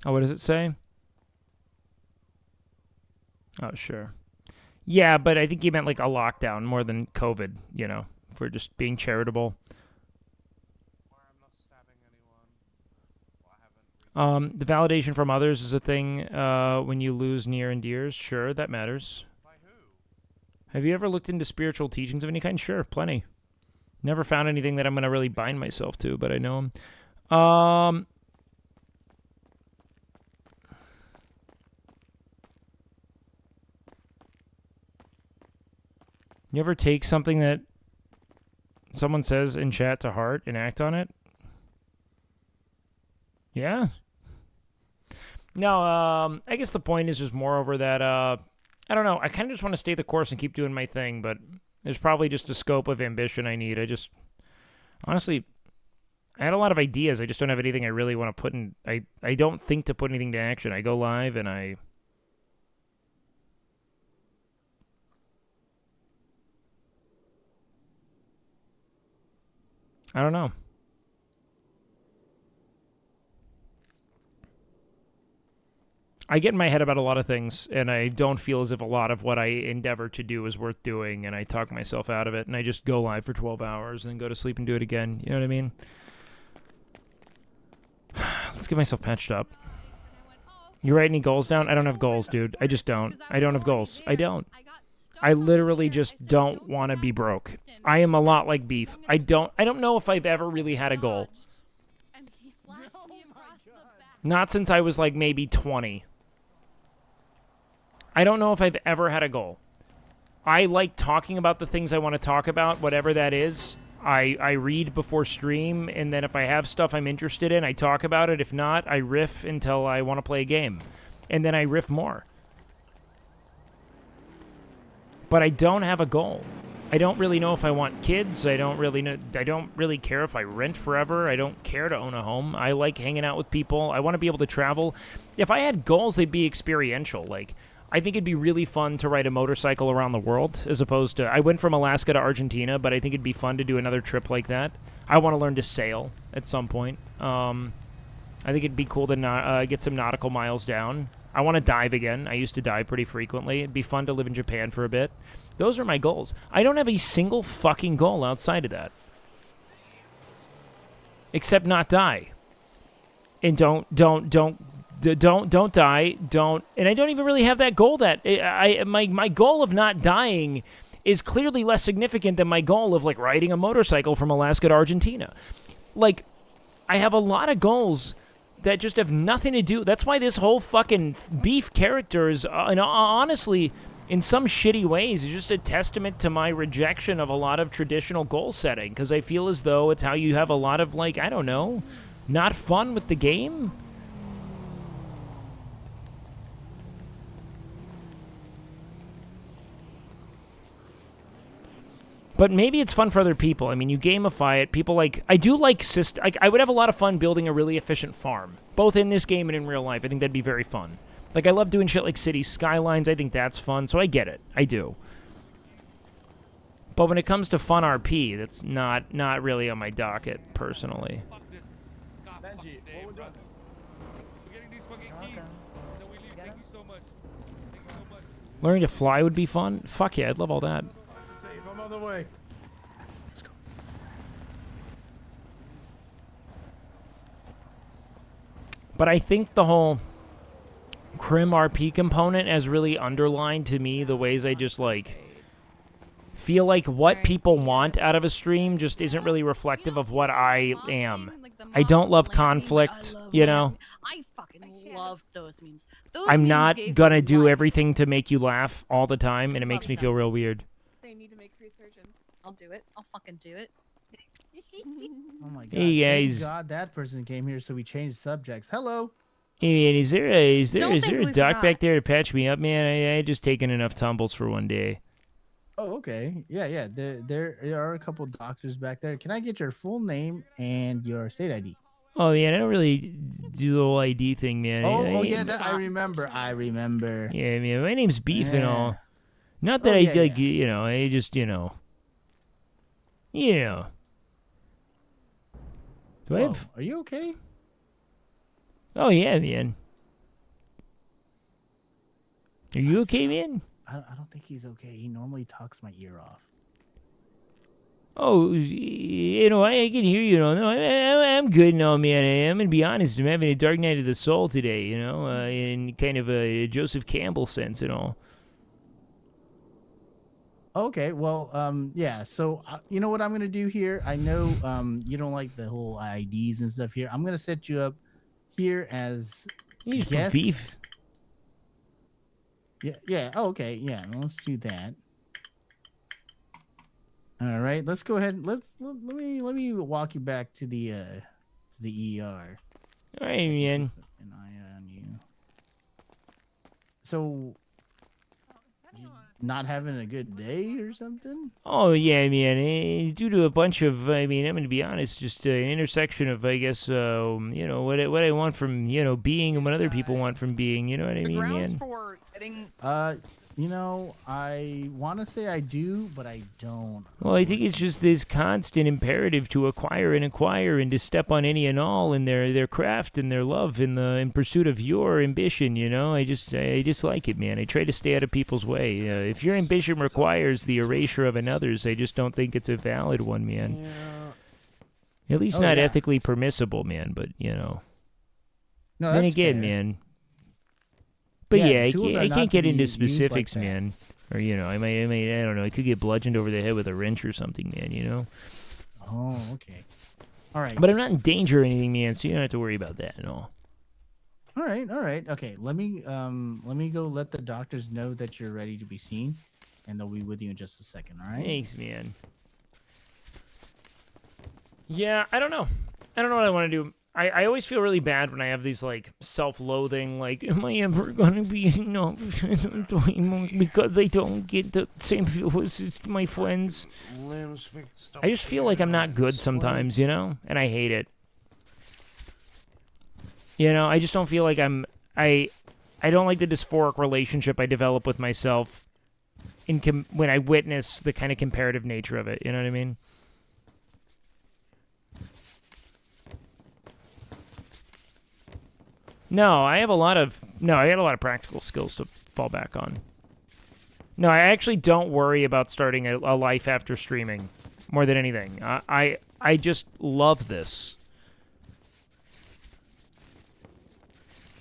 Oh, what does it say? Oh, sure. Yeah, but I think he meant like a lockdown more than COVID, you know, if we're just being charitable. The validation from others is a thing when you lose near and dears. Sure, that matters. Have you ever looked into spiritual teachings of any kind? Sure, plenty. Never found anything that I'm going to really bind myself to, but I know them. You ever take something that someone says in chat to heart and act on it? Yeah? No, I guess the point is just moreover that, I don't know, I kind of just want to stay the course and keep doing my thing, but there's probably just a scope of ambition I need. Honestly, I had a lot of ideas. I just don't have anything I really want to put in. I don't think to put anything to action. I go live and I don't know. I get in my head about a lot of things, and I don't feel as if a lot of what I endeavor to do is worth doing, and I talk myself out of it, and I just go live for 12 hours and then go to sleep and do it again. You know what I mean? Let's get myself patched up. You write any goals down? I don't have goals, dude. I just don't. I don't have goals. I don't. I literally just don't want to be broke. I am a lot like Beef. I don't know if I've ever really had a goal. Not since I was like maybe 20. I don't know if I've ever had a goal. I like talking about the things I want to talk about, whatever that is. I read before stream, and then if I have stuff I'm interested in, I talk about it. If not, I riff until I want to play a game. And then I riff more. But I don't have a goal. I don't really know if I want kids. I don't really care if I rent forever. I don't care to own a home. I like hanging out with people. I want to be able to travel. If I had goals, they'd be experiential. Like, I think it'd be really fun to ride a motorcycle around the world, as opposed to... I went from Alaska to Argentina, but I think it'd be fun to do another trip like that. I want to learn to sail at some point. I think it'd be cool to get some nautical miles down. I want to dive again. I used to dive pretty frequently. It'd be fun to live in Japan for a bit. Those are my goals. I don't have a single fucking goal outside of that. Except not die. And don't die. And I don't even really have that goal that my goal of not dying is clearly less significant than my goal of like riding a motorcycle from Alaska to Argentina. Like, I have a lot of goals that just have nothing to do. That's why this whole fucking Beef character is, and honestly, in some shitty ways, is just a testament to my rejection of a lot of traditional goal setting, because I feel as though it's how you have a lot of, like, I don't know, not fun with the game. But maybe it's fun for other people. I mean, you gamify it. People like... I do like... I would have a lot of fun building a really efficient farm, both in this game and in real life. I think that'd be very fun. Like, I love doing shit like city skylines. I think that's fun, so I get it. I do. But when it comes to fun RP, that's not really on my docket, personally. Benji, what we're doing? We're getting these fucking keys. Then we leave. Thank you so much. Thank you so much. Learning to fly would be fun? Fuck yeah, I'd love all that. I'm on the way. Let's go. But I think the whole Crim RP component has really underlined to me the ways I just, like, feel like what people want out of a stream just isn't really reflective of what I am. I don't love conflict, you know? I fucking love those memes. I'm not gonna do everything to make you laugh all the time, and it makes me feel real weird. They need to make resurgence. I'll do it. I'll fucking do it. Oh my god. Hey, guys. Thank God that person came here, so we changed subjects. Hello. Hey, man, is there Don't a think we doc forgot. back there to patch me up, man? I just taken enough tumbles for one day. Oh, okay. Yeah. There are a couple doctors back there. Can I get your full name and your state ID? Oh man, I don't really do the whole ID thing, man. Oh yeah, that I remember. Yeah, man. My name's Beef and all. Yeah. Not that Oh, I yeah, like, yeah. you know. I just, you know. Yeah. Do I Whoa, have? are you okay? Oh yeah, man. Are you okay, man? I don't think he's okay. He normally talks my ear off. Oh, you know, I can hear you. No, I'm good now, man. I'm gonna be honest. I'm having a dark night of the soul today. You know, in kind of a Joseph Campbell sense and all. Okay, well, yeah. So you know what I'm gonna do here? I know you don't like the whole IDs and stuff here. I'm gonna set you up here as You just put guest. Beef. Yeah. Oh, okay. Yeah. Let's do that. All right. Let's go ahead. Let me walk you back to the ER. All right, man. An eye on you. So, you not having a good day or something? Oh yeah, man. Due to a bunch of, I mean, I'm gonna be honest, just an intersection of, I guess, you know, what I want from, you know, being and what other people want from being. You know what I mean, man? for getting You know, I want to say I do, but I don't. Well, I think it's just this constant imperative to acquire and to step on any and all in their craft and their love in pursuit of your ambition. You know, I just like it, man. I try to stay out of people's way. If your ambition requires the erasure of another's, I just don't think it's a valid one, man. At least not ethically permissible, man. But you know, No, then that's again, fair. man. But yeah, tools are I not can't to get be into used like specifics, that. man. Or you know, I don't know. I could get bludgeoned over the head with a wrench or something, man. You know. Oh, okay. All right. But I'm not in danger or anything, man. So you don't have to worry about that at all. All right. Okay, let me go let the doctors know that you're ready to be seen, and they'll be with you in just a second. All right. Thanks, man. Yeah, I don't know. I don't know what I want to do. I always feel really bad when I have these, like, self-loathing, like, am I ever going to be enough because I don't get the same viewers as my friends. I just feel like I'm not good sometimes, you know? And I hate it. You know, I just don't feel like I don't like the dysphoric relationship I develop with myself when I witness the kind of comparative nature of it, you know what I mean? No, I had a lot of practical skills to fall back on. No, I actually don't worry about starting a life after streaming more than anything. I just love this.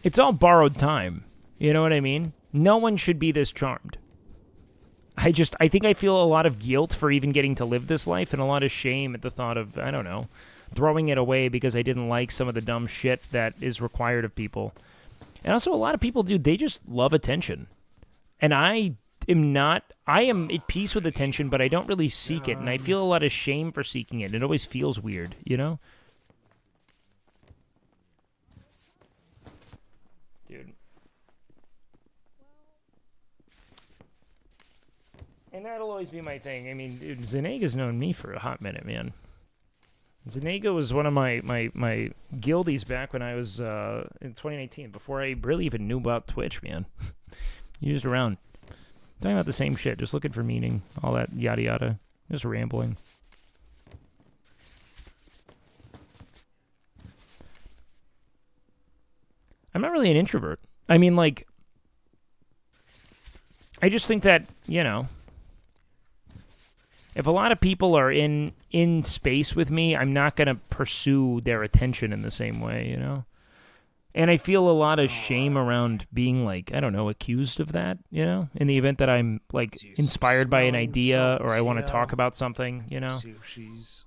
It's all borrowed time. You know what I mean? No one should be this charmed. I think I feel a lot of guilt for even getting to live this life and a lot of shame at the thought of, I don't know, throwing it away because I didn't like some of the dumb shit that is required of people. And also a lot of people, dude, they just love attention. And I am at peace with attention, but I don't really seek it. And I feel a lot of shame for seeking it. It always feels weird, you know? Dude. And that'll always be my thing. I mean, dude, Zenega's known me for a hot minute, man. Zenega was one of my guildies back when I was in 2019, before I really even knew about Twitch, man. He was around. Talking about the same shit, just looking for meaning, all that yada yada. Just rambling. I'm not really an introvert. I mean, like, I just think that, you know, if a lot of people are in space with me, I'm not going to pursue their attention in the same way, you know? And I feel a lot of shame around being, like, I don't know, accused of that, you know? In the event that I'm, like, inspired by an idea or I want to talk about something, you know? See if she's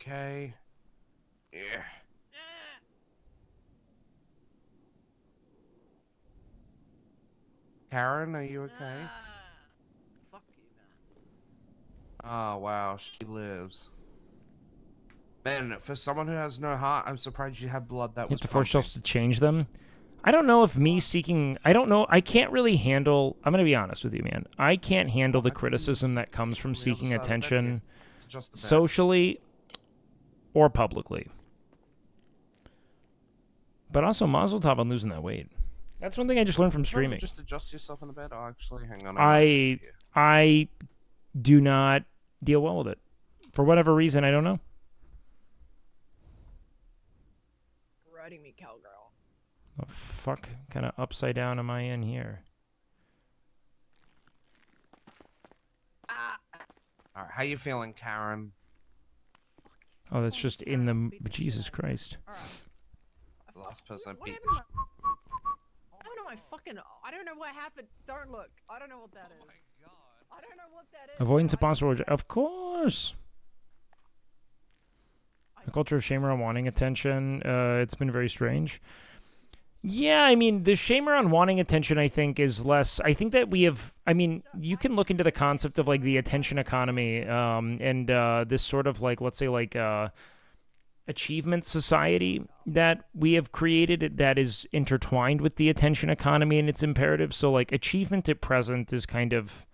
okay. Yeah. Karen, are you okay? Fuck you, man. Oh, wow, she lives. Man, for someone who has no heart, I'm surprised you have blood that You was have to force yourself to change them. I don't know if me seeking. I don't know. I can't really handle. I'm gonna be honest with you, man. I can't handle the criticism that comes from seeking attention socially or publicly. But also, Mazel Tov on losing that weight. That's one thing I just learned from streaming. Just adjust yourself in the bed. Oh, actually, hang on. I do not deal well with it. For whatever reason, I don't know. Riding me, cowgirl. What the fuck kind of upside down am I in here? All right, how you feeling, Karen? Oh, that's just in the... Jesus Christ. The last person I beat. I don't know my fucking. I don't know what happened. Don't look. I don't know what that is. I don't know what that is. Avoidance of possible... Of course! A culture of shame around wanting attention. It's been very strange. Yeah, I mean, the shame around wanting attention, I think, is less... I think that we have... I mean, you can look into the concept of, like, the attention economy and this sort of, like, let's say, like, achievement society that we have created that is intertwined with the attention economy and its imperatives. So, like, achievement at present is kind of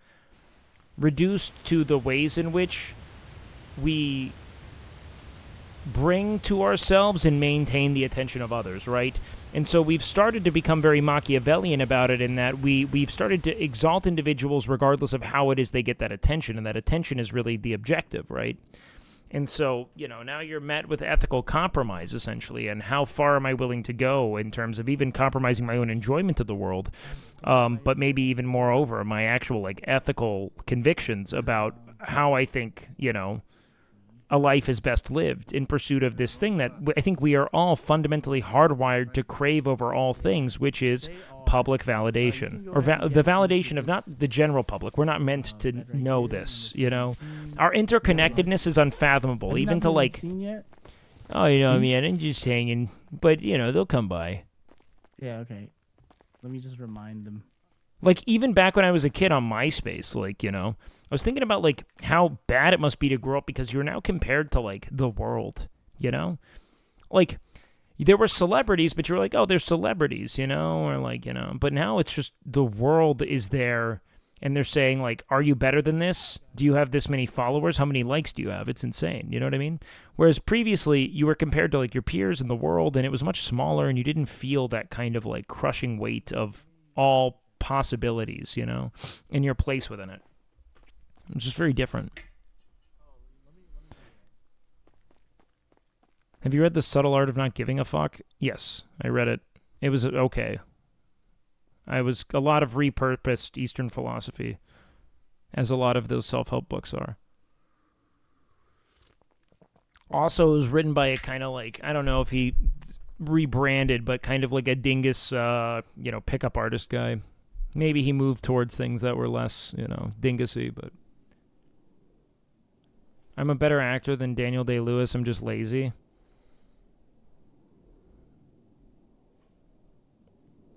reduced to the ways in which we bring to ourselves and maintain the attention of others, right? And so we've started to become very Machiavellian about it in that we've started to exalt individuals regardless of how it is they get that attention, and that attention is really the objective, right? And so, you know, now you're met with ethical compromise, essentially, and how far am I willing to go in terms of even compromising my own enjoyment of the world, but maybe even moreover, my actual, like, ethical convictions about how I think, you know, a life is best lived in pursuit of this thing that I think we are all fundamentally hardwired to crave over all things, which is public validation, or the validation of not the general public. We're not meant to know this, you know? Our interconnectedness is unfathomable, even to, like, oh, you know, man, I'm just hanging, but, you know, they'll come by. Yeah, okay. Let me just remind them. Like, even back when I was a kid on MySpace, like, you know, I was thinking about, like, how bad it must be to grow up because you're now compared to, like, the world, you know? Like, there were celebrities, but you were like, oh, they're celebrities, you know? Or, like, you know, but now it's just the world is there, and they're saying, like, are you better than this? Do you have this many followers? How many likes do you have? It's insane, you know what I mean? Whereas previously, you were compared to, like, your peers in the world, and it was much smaller, and you didn't feel that kind of, like, crushing weight of all possibilities, you know, and your place within it. It's just very different. Have you read The Subtle Art of Not Giving a Fuck? Yes, I read it. It was okay. I was a lot of repurposed Eastern philosophy, as a lot of those self-help books are. Also, it was written by a kind of like, I don't know if he rebranded, but kind of like a dingus, you know, pickup artist guy. Maybe he moved towards things that were less, you know, dingusy, but... I'm a better actor than Daniel Day-Lewis. I'm just lazy.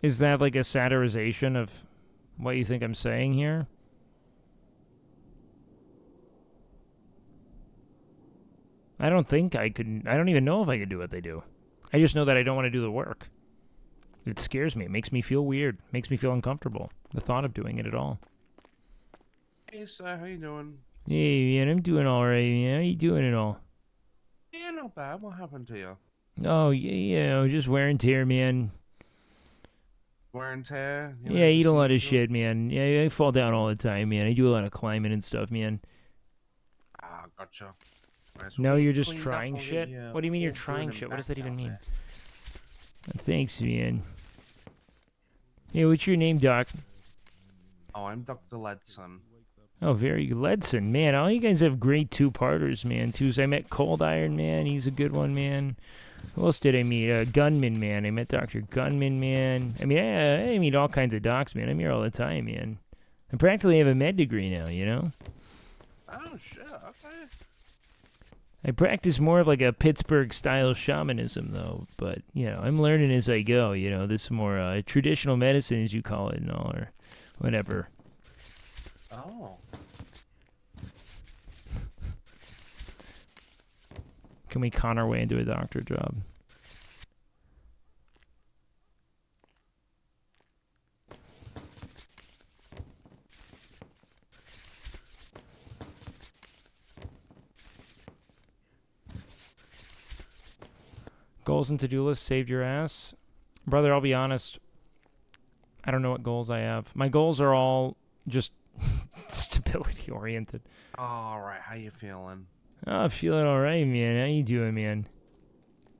Is that like a satirization of what you think I'm saying here? I don't think I could... I don't even know if I could do what they do. I just know that I don't want to do the work. It scares me. It makes me feel weird. It makes me feel uncomfortable. The thought of doing it at all. Hey, sir, how you doing? Hey, man, I'm doing all right, man. How you doing it all? Yeah, not bad. What happened to you? Oh, yeah, just wear and tear, man. Wear and tear? Yeah, I eat a lot of shit, man. Yeah, I fall down all the time, man. I do a lot of climbing and stuff, man. Ah, gotcha. Nice. No, We you're just cleaned up trying all the, shit? What do you mean you're old trying food shit? and What does that back even down mean? there. Thanks, man. Yeah, what's your name, Doc? Oh, I'm Dr. Ledson. Oh, very good. Ledson, man. All you guys have great two-parters, man. I met Cold Iron, man. He's a good one, man. Who else did I meet? Gunman, man. I met Dr. Gunman, man. I mean, I meet all kinds of docs, man. I'm here all the time, man. I practically have a med degree now, you know? Oh, shit. Okay. I practice more of like a Pittsburgh-style shamanism, though. But, you know, I'm learning as I go, you know. This more traditional medicine, as you call it, and all, or whatever. Oh. Can we con our way into a doctor job? goals and to-do list saved your ass? Brother, I'll be honest. I don't know what goals I have. My goals are all just stability oriented. All right, how you feeling? Oh, I'm feeling all right, man. How you doing, man?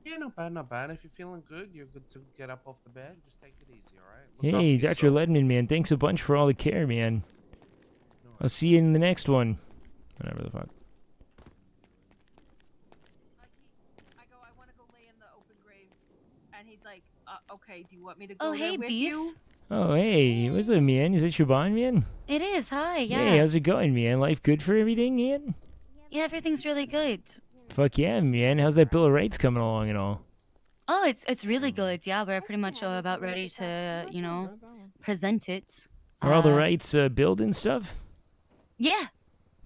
Yeah, not bad, not bad. If you're feeling good, you're good to get up off the bed. Just take it easy, all right? Look Hey, after Dr. yourself. Ledman, man. Thanks a bunch for all the care, man. I'll see you in the next one. Whatever the fuck. And he's like, okay, do you want me to Oh, go there hey, with Beef. you? Oh, hey. What's up, man? Is it Siobhan, man? It is. Hi. Yeah. Hey, how's it going, man? Life good for everything, man? Yeah, everything's really good. Fuck yeah, man. How's that Bill of Rights coming along and all? Oh, it's really good. Yeah, we're pretty much about ready to, present it. Are all the rights billed and stuff? Yeah.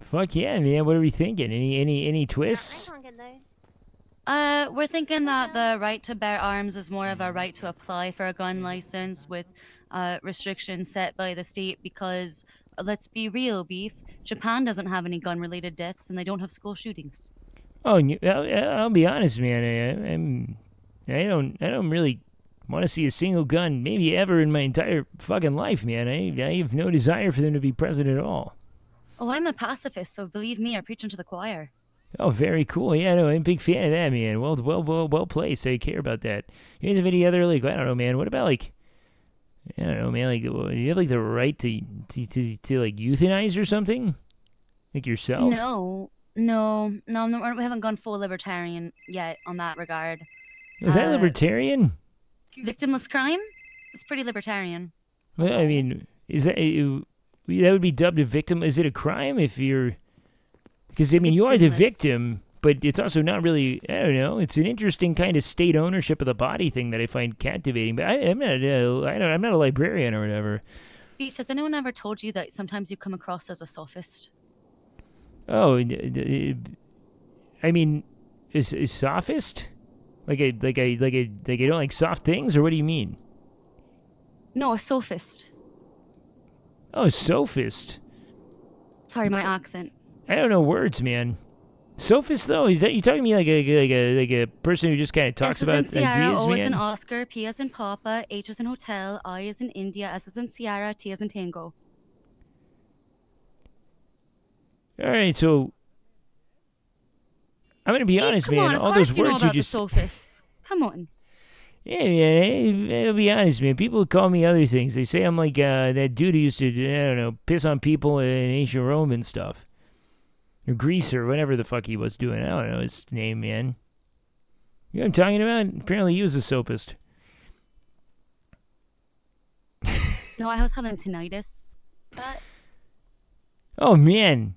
Fuck yeah, man. What are we thinking? Any twists? We're thinking that the right to bear arms is more of a right to apply for a gun license with restrictions set by the state because, let's be real, Beef, Japan doesn't have any gun-related deaths and they don't have school shootings. Oh, I'll be honest, man. I don't really want to see a single gun, maybe ever in my entire fucking life, man. I have no desire for them to be present at all. Oh, I'm a pacifist, so believe me, I preach into the choir. Oh, very cool. Yeah, no, I'm a big fan of that, man. Well placed. I care about that. You guys have any other, like, I don't know, man. What about, like, I don't know, man. Like, do you have, like, the right to like, euthanize or something? Like, yourself? No, we haven't gone full libertarian yet on that regard. Is that libertarian? Victimless crime? It's pretty libertarian. Well, I mean, is that would be dubbed a victim? Is it a crime if you're? Because I mean, you are the victim, but it's also not really. I don't know. It's an interesting kind of state ownership of the body thing that I find captivating. But I'm not a librarian or whatever. Beef, has anyone ever told you that sometimes you come across as a sophist? Oh, I mean, is sophist? Like I don't like soft things, or what do you mean? No, a sophist. Oh, sophist. Sorry, my accent. I don't know words, man. Sophist though, is that you talking to me like a person who just kind of talks about S as in Sierra, ideas, O man? as in Oscar, P as in Papa, H as in Hotel, I as in India, S as in Sierra, T as in Tango. All right, so I'm gonna be honest, Come man. on, of All course those you know words about you just the sophists. Come on. yeah, man. I'll be honest, man. People call me other things. They say I'm like that dude who used to I don't know piss on people in ancient Rome and stuff, or Greece or whatever the fuck he was doing. I don't know his name, man. You know what I'm talking about? Apparently he was a sophist. No, I was having tinnitus. Oh man.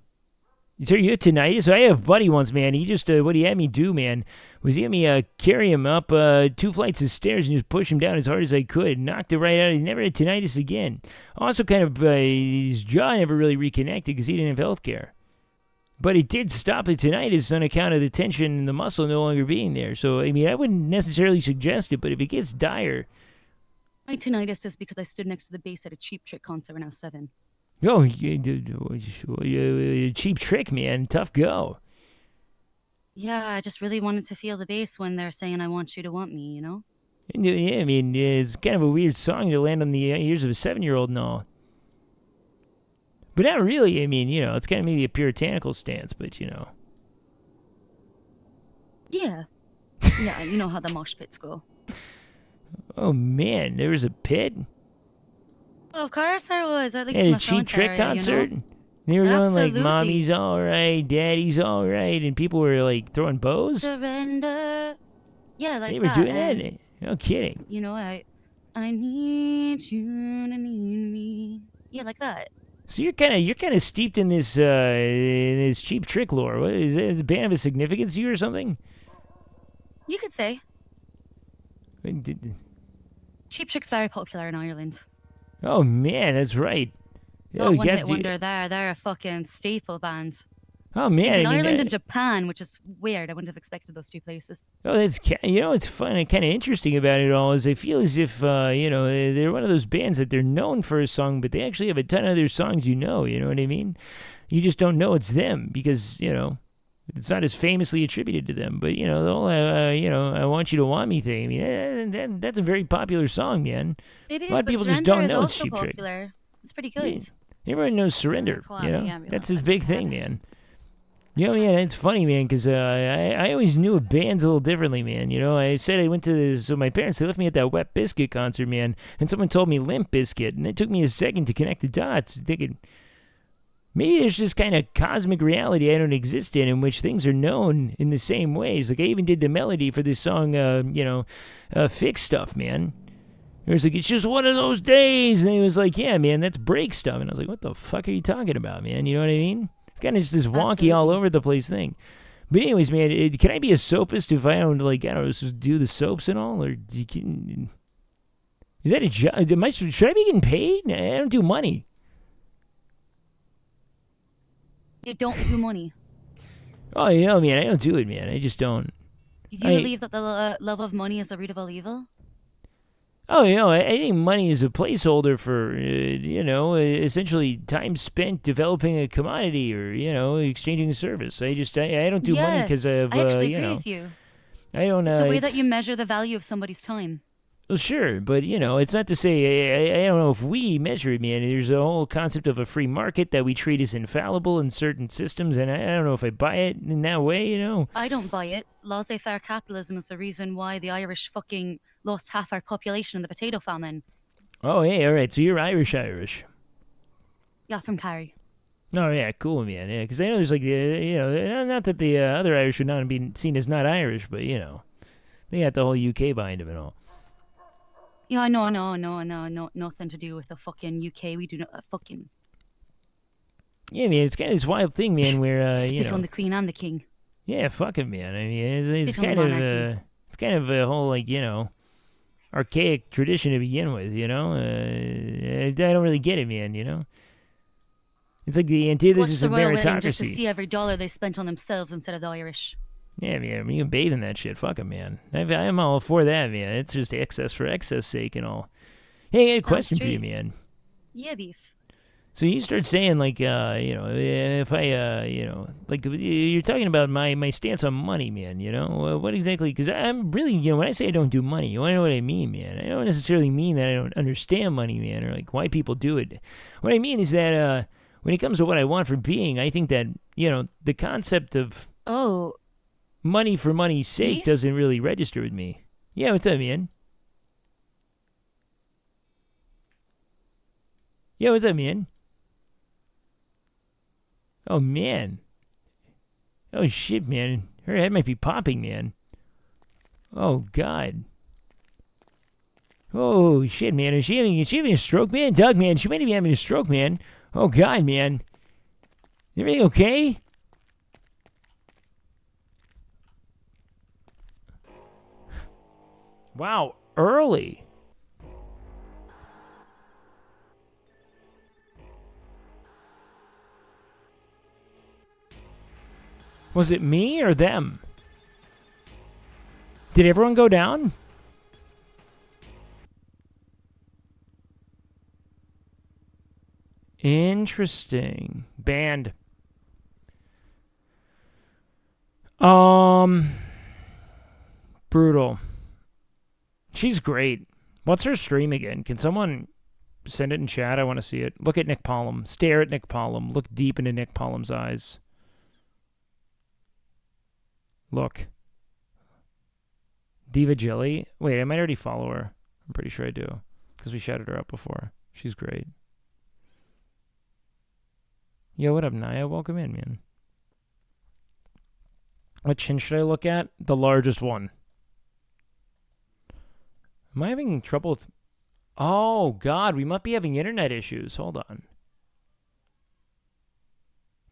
So you had tinnitus? I have a buddy once, man. He just, what he had me do, man, was he had me carry him up 2 flights of stairs and just push him down as hard as I could. Knocked it right out. He never had tinnitus again. Also, kind of, his jaw never really reconnected because he didn't have health care. But it did stop the tinnitus on account of the tension in the muscle no longer being there. So, I mean, I wouldn't necessarily suggest it, but if it gets dire... My tinnitus is because I stood next to the bass at a Cheap Trick concert when I was 7. Oh, Cheap Trick, man. Tough go. Yeah, I just really wanted to feel the bass when they're saying, I want you to want me, you know? Yeah, I mean, it's kind of a weird song to land on the ears of a 7-year-old and all. But not really. I mean, it's kind of maybe a puritanical stance, but, Yeah. Yeah, you know how the mosh pits go. Oh, man, there was a pit? Well, of course there was. At least At in a my Cheap Trick area, concert? You know? They were going Absolutely. like, Mommy's all right, Daddy's all right, and people were like throwing bows? Surrender. Yeah, like They were that. doing and, that? No kidding. You know, I need you to need me. Yeah, like that. So you're kind of steeped in this Cheap Trick lore. What is it? Is it a band of a significance to you or something? You could say. Cheap Trick's very popular in Ireland. Oh man, that's right. Not Oh, one yeah, hit wonder there. They're a fucking staple band. Oh man, In I mean, Ireland and Japan, which is weird. I wouldn't have expected those 2 places. oh, that's what's fun and kind of interesting about it all is I feel as if they're one of those bands that they're known for a song, but they actually have a ton of other songs. You know what I mean? You just don't know it's them because It's not as famously attributed to them, but you know, the whole I want you to want me thing. I mean, that's a very popular song, man. It is, a lot of but people just Surrender don't is know it's also Cheap Trick. popular. It's pretty Yeah. good. Everyone knows Surrender. Call You out the know, ambulance that's his when big it's thing, man. You know, man, it's funny, man, because I always knew of bands a little differently, man. You know, I said I went to this, so my parents, they left me at that Wet Biscuit concert, man, and someone told me Limp Biscuit, and it took me a second to connect the dots, thinking, maybe there's this kind of cosmic reality I don't exist in which things are known in the same ways. Like, I even did the melody for this song, Fix Stuff, man. It was like, it's just one of those days, and he was like, yeah, man, that's break stuff, and I was like, what the fuck are you talking about, man? You know what I mean? It's kind of just this wonky, all over the place thing. But anyways, man, can I be a soapist if I don't, like, I don't know, just do the soaps and all? Or is that a job? Should I be getting paid? I don't do money. You don't do money. Oh, you know, man, I don't do it, man. I just don't. Do you believe that the love of money is the root of all evil? Oh, you know, I think money is a placeholder for, essentially time spent developing a commodity or, exchanging a service. I don't do money because of, I actually agree with you. I don't know. It's the way that you measure the value of somebody's time. Well, sure, but, it's not to say, I don't know if we measure it, man. There's a whole concept of a free market that we treat as infallible in certain systems, and I don't know if I buy it in that way, I don't buy it. Laissez-faire capitalism is the reason why the Irish fucking lost half our population in the potato famine. Oh, hey, all right, so you're Irish. Yeah, from Kerry. Oh, yeah, cool, man. Yeah, because I know there's like, not that the other Irish would not be seen as not Irish, but, they got the whole UK behind them and all. Yeah, no, nothing to do with the fucking UK. We do not fucking. Yeah, man, it's kind of this wild thing, man, where spit on the Queen and the King. Yeah, fuck it, man. I mean, it's Spit on kind the of monarchy. it's kind of a whole archaic tradition to begin with. I don't really get it, man. It's like the antithesis Watch the of royal wedding just to meritocracy. see every dollar they spent on themselves instead of the Irish. Yeah, man. I mean, you can bathe in that shit. Fuck it, man. I'm all for that, man. It's just excess for excess sake and all. Hey, I got a question for you, man. Yeah, beef. So you start saying like, if I, like you're talking about my stance on money, man. What exactly? Because I'm really, when I say I don't do money, you want to know what I mean, man? I don't necessarily mean that I don't understand money, man, or like why people do it. What I mean is that when it comes to what I want for being, I think that the concept of money for money's sake doesn't really register with me. Yeah, what's up, man? Yeah, what's up, man? Oh, man. Oh, shit, man. Her head might be popping, man. Oh, God. Oh, shit, man. Is she having a stroke, man? Doug, man, she might be having a stroke, man. Oh, God, man. Everything okay? Wow, early. Was it me or them? Did everyone go down? Interesting. Banned. Brutal. She's great. What's her stream again? Can someone send it in chat? I want to see it. Look at Nick Pollum. Stare at Nick Pollum. Look deep into Nick Pollum's eyes. Look. Diva Jelly. Wait, I might already follow her. I'm pretty sure I do. Because we shouted her out before. She's great. Yo, what up, Naya? Welcome in, man. What chin should I look at? The largest one. Am I having trouble with... Oh, God, we might be having internet issues. Hold on.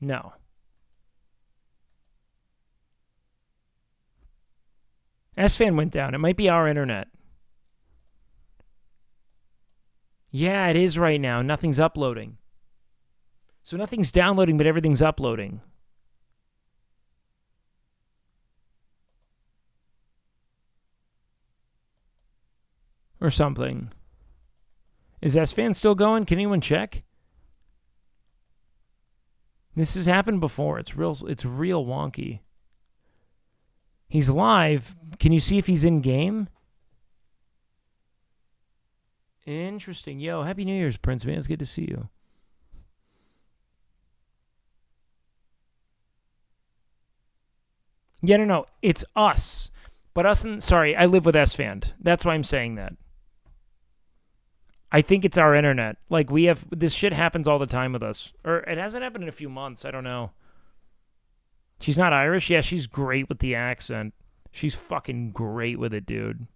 No. S-Fan went down. It might be our internet. Yeah, it is right now. Nothing's uploading. So nothing's downloading, but everything's uploading. Or something. Is S-Fan still going? Can anyone check? This has happened before. It's real wonky. He's live. Can you see if he's in game? Interesting. Yo, Happy New Year's, Prince, man. It's good to see you. Yeah, no. It's us. But us and... Sorry, I live with S-Fan. That's why I'm saying that. I think it's our internet. Like, we have... This shit happens all the time with us. Or it hasn't happened in a few months. I don't know. She's not Irish? Yeah, she's great with the accent. She's fucking great with it, dude.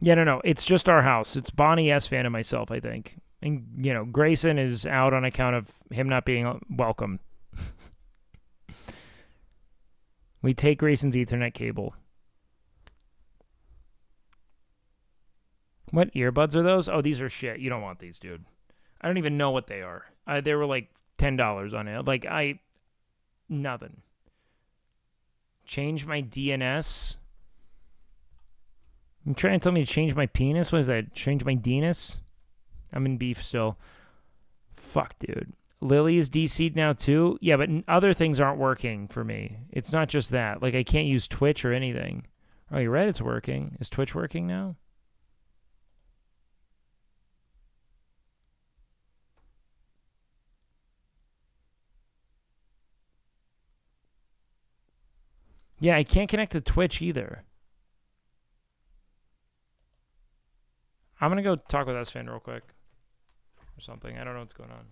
Yeah, no. It's just our house. It's Bonnie, S-Fan, and myself, I think. And, you know, Grayson is out on account of him not being welcome. We take Grayson's Ethernet cable. What earbuds are those? Oh, these are shit. You don't want these, dude. I don't even know what they are. They were like $10 on it. Like, nothing. Change my DNS? You trying to tell me to change my penis? What is that? Change my DNS? I'm in beef still. Fuck, dude. Lily is DC'd now too? Yeah, but other things aren't working for me. It's not just that. Like, I can't use Twitch or anything. Oh, you read it's working. Is Twitch working now? Yeah, I can't connect to Twitch either. I'm going to go talk with S-Fan real quick. Or something. I don't know what's going on.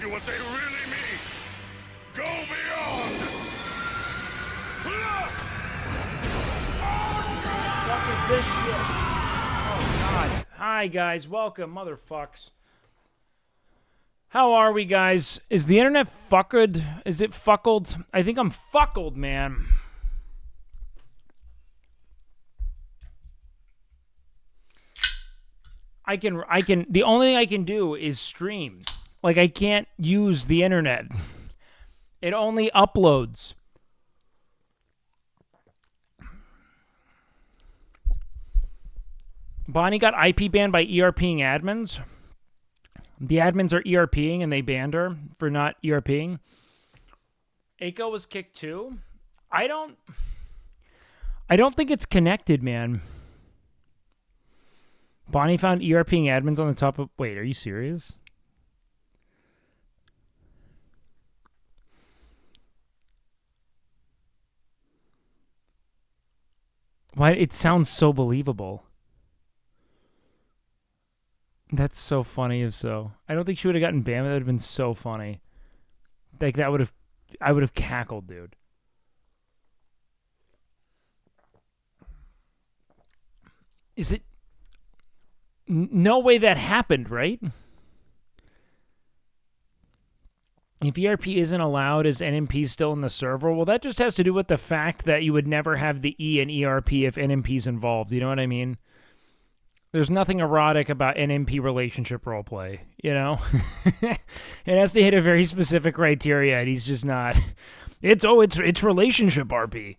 you what they really mean. Go beyond. Plus. What is this shit? Oh God! Hi guys, welcome, motherfucks. How are we, guys? Is the internet fucked? Is it fuckled? I think I'm fuckled, man. The only thing I can do is stream. Like, I can't use the internet. It only uploads. Bonnie got IP banned by ERPing admins. The admins are ERPing and they banned her for not ERPing. Aiko was kicked too. I don't think it's connected, man. Bonnie found ERPing admins on the top of... Wait, are you serious? Why? It sounds so believable. That's so funny if so. I don't think she would have gotten banned. That would have been so funny. Like, that would have... I would have cackled, dude. Is it... No way that happened, right? If ERP isn't allowed, is NMP still in the server? Well, that just has to do with the fact that you would never have the E in ERP if NMP's involved. You know what I mean? There's nothing erotic about NMP relationship roleplay, you know? It has to hit a very specific criteria, and he's just not. It's relationship RP.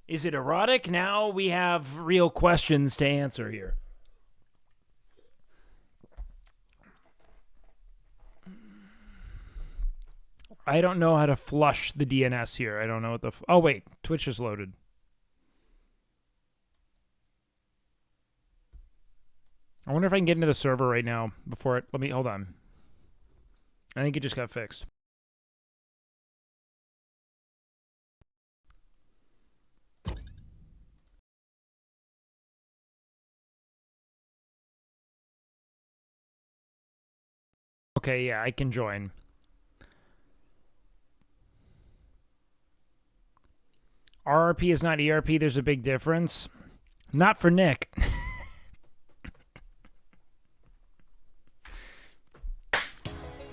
Is it erotic? Now we have real questions to answer here. I don't know how to flush the DNS here. I don't know what the... Oh, wait. Twitch is loaded. I wonder if I can get into the server right now before it... Let me... Hold on. I think it just got fixed. Okay, yeah, I can join. RRP is not ERP. There's a big difference. Not for Nick.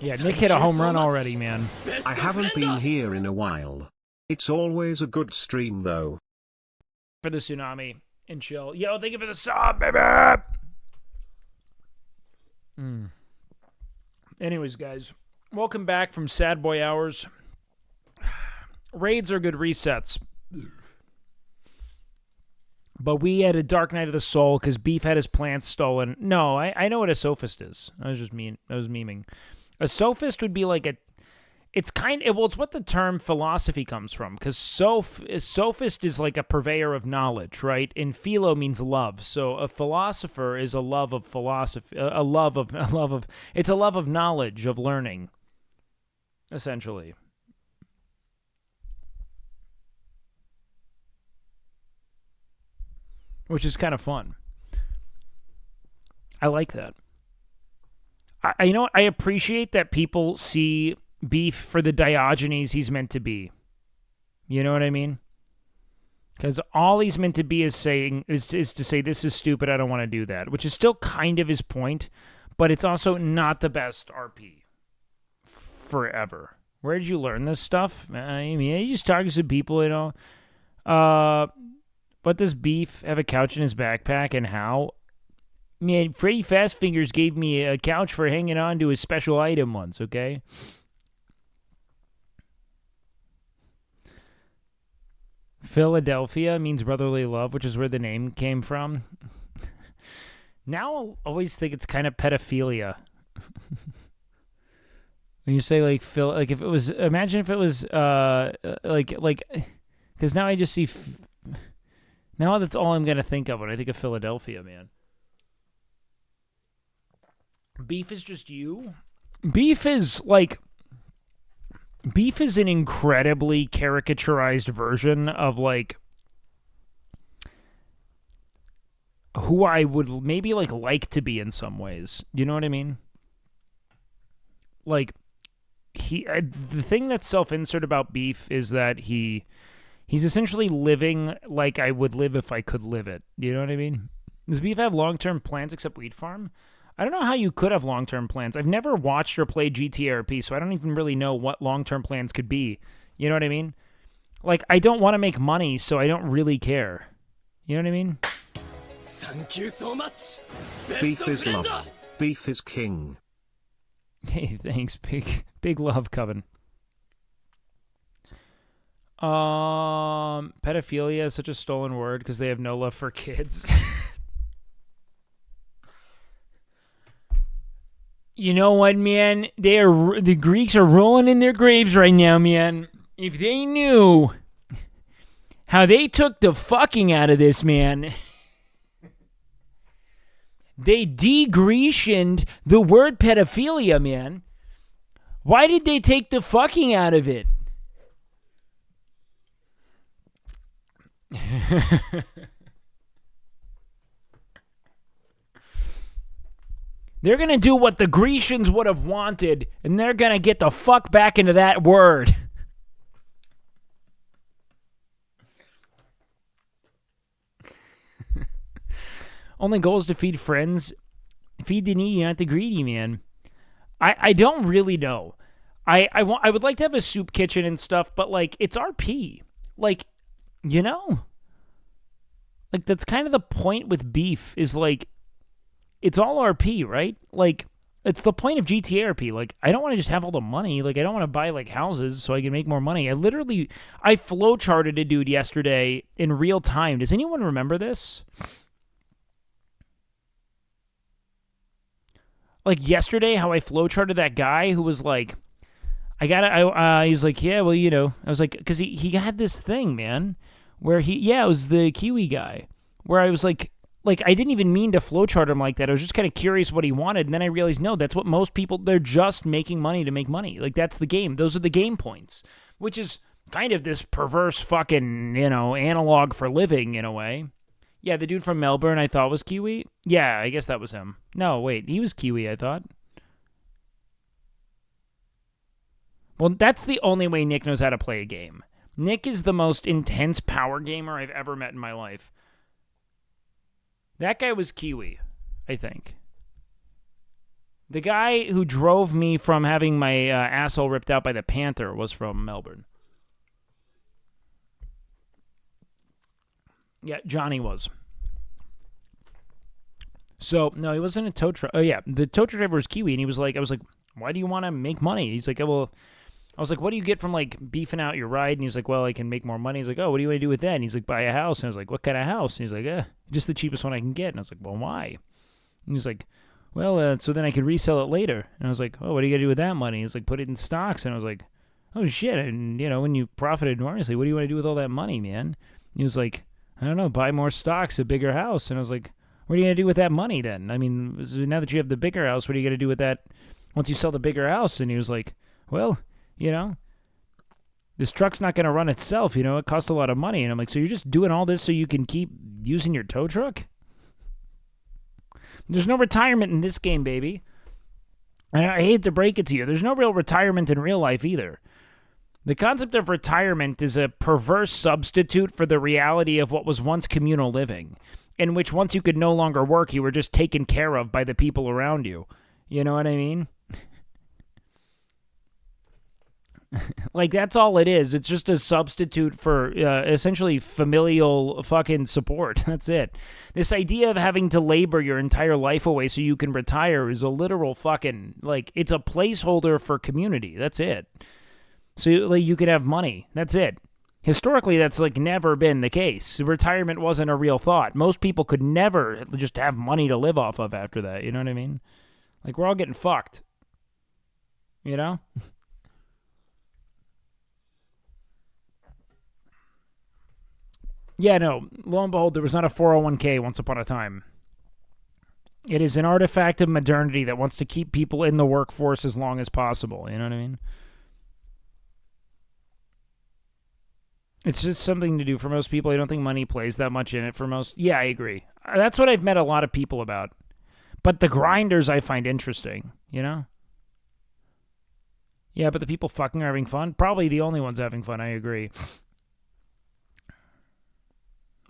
Yeah, Nick hit a home run already, man. I haven't been here in a while. It's always a good stream, though. For the tsunami and chill. Yo, thank you for the sub, baby! Anyways, guys, welcome back from Sad Boy Hours. Raids are good resets. But we had a Dark Night of the Soul because Beef had his plants stolen. No, I know what a sophist is. I was memeing. A sophist would be like a... It's it's what the term philosophy comes from, because sophist is like a purveyor of knowledge, right? And philo means love. So a philosopher is a love of philosophy, it's a love of knowledge, of learning, essentially. Which is kind of fun. I like that. You know what? I appreciate that people see Beef for the Diogenes he's meant to be. You know what I mean? Because all he's meant to be is to say, this is stupid, I don't want to do that. Which is still kind of his point, but it's also not the best RP. Forever. Where did you learn this stuff? I mean, he just talks to people, you know. But does Beef have a couch in his backpack, and how? Man, Freddy Fastfingers gave me a couch for hanging on to his special item once, okay? Philadelphia means brotherly love, which is where the name came from. Now I'll always think it's kind of pedophilia. When you say like if it was, imagine if it was because now I just see. Now that's all I'm gonna think of when I think of Philadelphia, man. Beef is just you. Beef is an incredibly caricaturized version of like who I would maybe like to be in some ways. You know what I mean? Like the thing that's self-insert about Beef is that he's essentially living like I would live if I could live it. You know what I mean? Does Beef have long-term plans except Weed Farm? I don't know how you could have long-term plans. I've never watched or played GTRP, so I don't even really know what long-term plans could be. You know what I mean? Like, I don't want to make money, so I don't really care. You know what I mean? Thank you so much. Beef is love. Beef is king. Hey, thanks, big love, Coven. Pedophilia is such a stolen word because they have no love for kids. You know what, man? The Greeks are rolling in their graves right now, man. If they knew how they took the fucking out of this, man. They de-Grecianed the word pedophilia, man. Why did they take the fucking out of it? They're going to do what the Grecians would have wanted, and they're going to get the fuck back into that word. Only goal is to feed friends. Feed the needy, not the greedy, man. I don't really know. I would like to have a soup kitchen and stuff, but, like, it's RP. Like, you know? Like, that's kind of the point with Beef is, like, it's all RP, right? Like, it's the point of GTRP. Like, I don't want to just have all the money. Like, I don't want to buy, like, houses so I can make more money. I flowcharted a dude yesterday in real time. Does anyone remember this? Like, yesterday, how I flowcharted that guy who was like, he was like, yeah, well, you know. I was like, because he had this thing, man, where it was the Kiwi guy, where I was like, I didn't even mean to flowchart him like that. I was just kind of curious what he wanted, and then I realized, no, that's what most people, they're just making money to make money. Like, that's the game. Those are the game points, which is kind of this perverse fucking, you know, analog for living in a way. Yeah, the dude from Melbourne I thought was Kiwi. Yeah, I guess that was him. No, wait, he was Kiwi, I thought. Well, that's the only way Nick knows how to play a game. Nick is the most intense power gamer I've ever met in my life. That guy was Kiwi, I think. The guy who drove me from having my asshole ripped out by the Panther was from Melbourne. Yeah, Johnny was. So, no, he wasn't a tow truck. Oh, yeah, the tow truck driver was Kiwi, and he was like, I was like, why do you want to make money? He's like, well, I was like, what do you get from, like, beefing out your ride? And he's like, well, I can make more money. He's like, oh, what do you want to do with that? And he's like, buy a house. And I was like, what kind of house? And he's like, just the cheapest one I can get. And I was like, well, why? And he's like, well, so then I could resell it later. And I was like, oh, what do you got to do with that money? He's like, put it in stocks. And I was like, oh, shit. And, you know, when you profited enormously, what do you want to do with all that money, man? And he was like, I don't know, buy more stocks, a bigger house. And I was like, what are you going to do with that money then? I mean, now that you have the bigger house, what are you going to do with that once you sell the bigger house? And he was like, well, you know, this truck's not going to run itself, you know, it costs a lot of money. And I'm like, so you're just doing all this so you can keep using your tow truck? There's no retirement in this game, baby. And I hate to break it to you. There's no real retirement in real life either. The concept of retirement is a perverse substitute for the reality of what was once communal living, in which once you could no longer work, you were just taken care of by the people around you. You know what I mean? Like, that's all it is. It's just a substitute for essentially familial fucking support. That's it. This idea of having to labor your entire life away so you can retire is a literal fucking, like, it's a placeholder for community. That's it. So, like, you could have money. That's it. Historically, that's, like, never been the case. Retirement wasn't a real thought. Most people could never just have money to live off of after that. You know what I mean? Like, we're all getting fucked. You know? Yeah, no. Lo and behold, there was not a 401k once upon a time. It is an artifact of modernity that wants to keep people in the workforce as long as possible. You know what I mean? It's just something to do for most people. I don't think money plays that much in it for most. Yeah, I agree. That's what I've met a lot of people about. But the grinders I find interesting, you know? Yeah, but the people fucking are having fun. Probably the only ones having fun. I agree.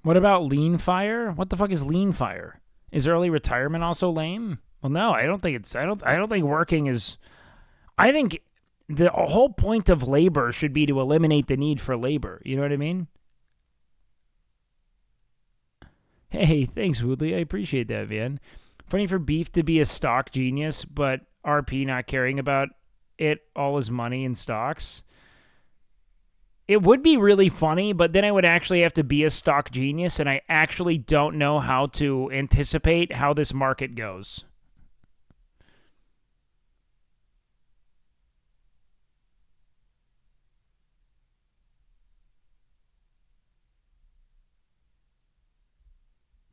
What about lean fire? What the fuck is lean fire? Is early retirement also lame? Well, no, I don't think it's. I don't think working is. I think the whole point of labor should be to eliminate the need for labor. You know what I mean? Hey, thanks, Woodley. I appreciate that, man. Funny for Beef to be a stock genius, but RP not caring about it, all his money in stocks. It would be really funny, but then I would actually have to be a stock genius, and I actually don't know how to anticipate how this market goes.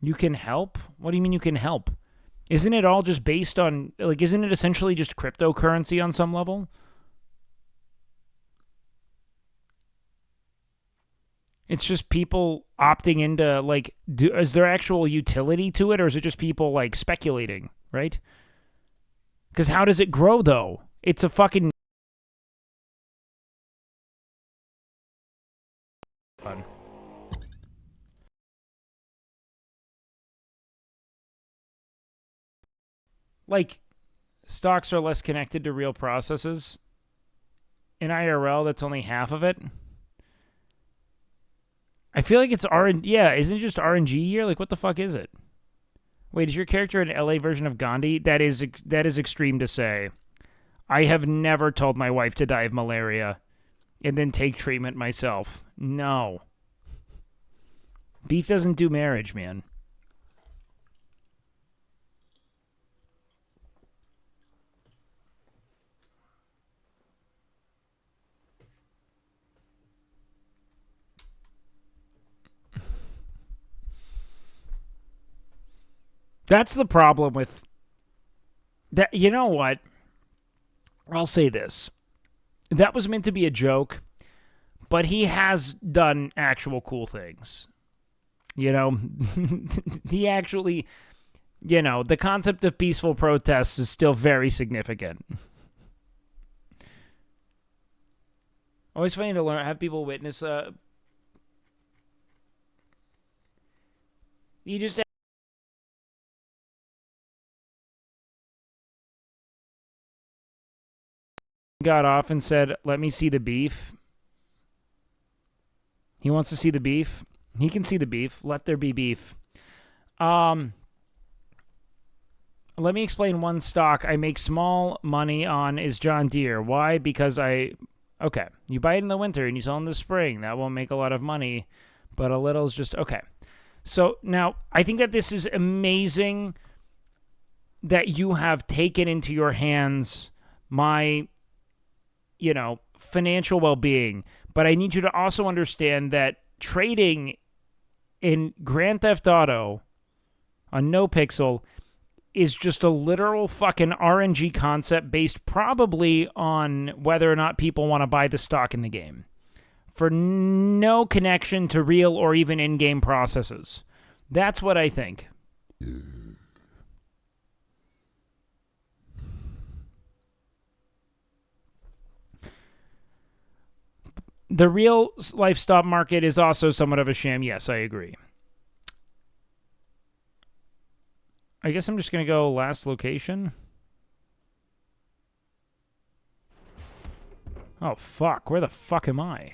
You can help? What do you mean you can help? Isn't it all just based on, like, isn't it essentially just cryptocurrency on some level? It's just people opting into, like, is there actual utility to it, or is it just people, like, speculating, right? Because how does it grow, though? It's a fucking... Like, stocks are less connected to real processes. In IRL, that's only half of it. I feel like it's yeah, isn't it just RNG here? Like, what the fuck is it? Wait, is your character an LA version of Gandhi? That is extreme to say. I have never told my wife to die of malaria and then take treatment myself. No. Beef doesn't do marriage, man. That's the problem with that. You know what? I'll say this. That was meant to be a joke, but he has done actual cool things. You know, he actually, you know, the concept of peaceful protests is still very significant. Always funny to learn, have people witness. You just got off and said, "Let me see the beef." He wants to see the beef. He can see the beef. Let there be beef. Let me explain one stock I make small money on is John Deere. Why? Because okay, you buy it in the winter and you sell it in the spring. That won't make a lot of money, but a little is just okay. So now I think that this is amazing that you have taken into your hands my, you know, financial well-being. But I need you to also understand that trading in Grand Theft Auto on NoPixel is just a literal fucking RNG concept based probably on whether or not people want to buy the stock in the game, for no connection to real or even in-game processes. That's what I think. The real life stock market is also somewhat of a sham. Yes, I agree. I guess I'm just going to go last location. Oh, fuck. Where the fuck am I?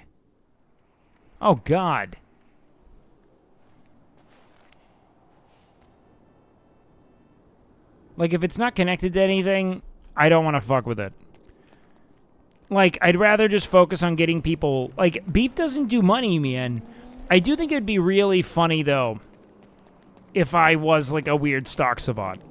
Oh, God. Like, if it's not connected to anything, I don't want to fuck with it. Like, I'd rather just focus on getting people... Like, beef doesn't do money, man. I do think it'd be really funny, though, if I was, like, a weird stock savant.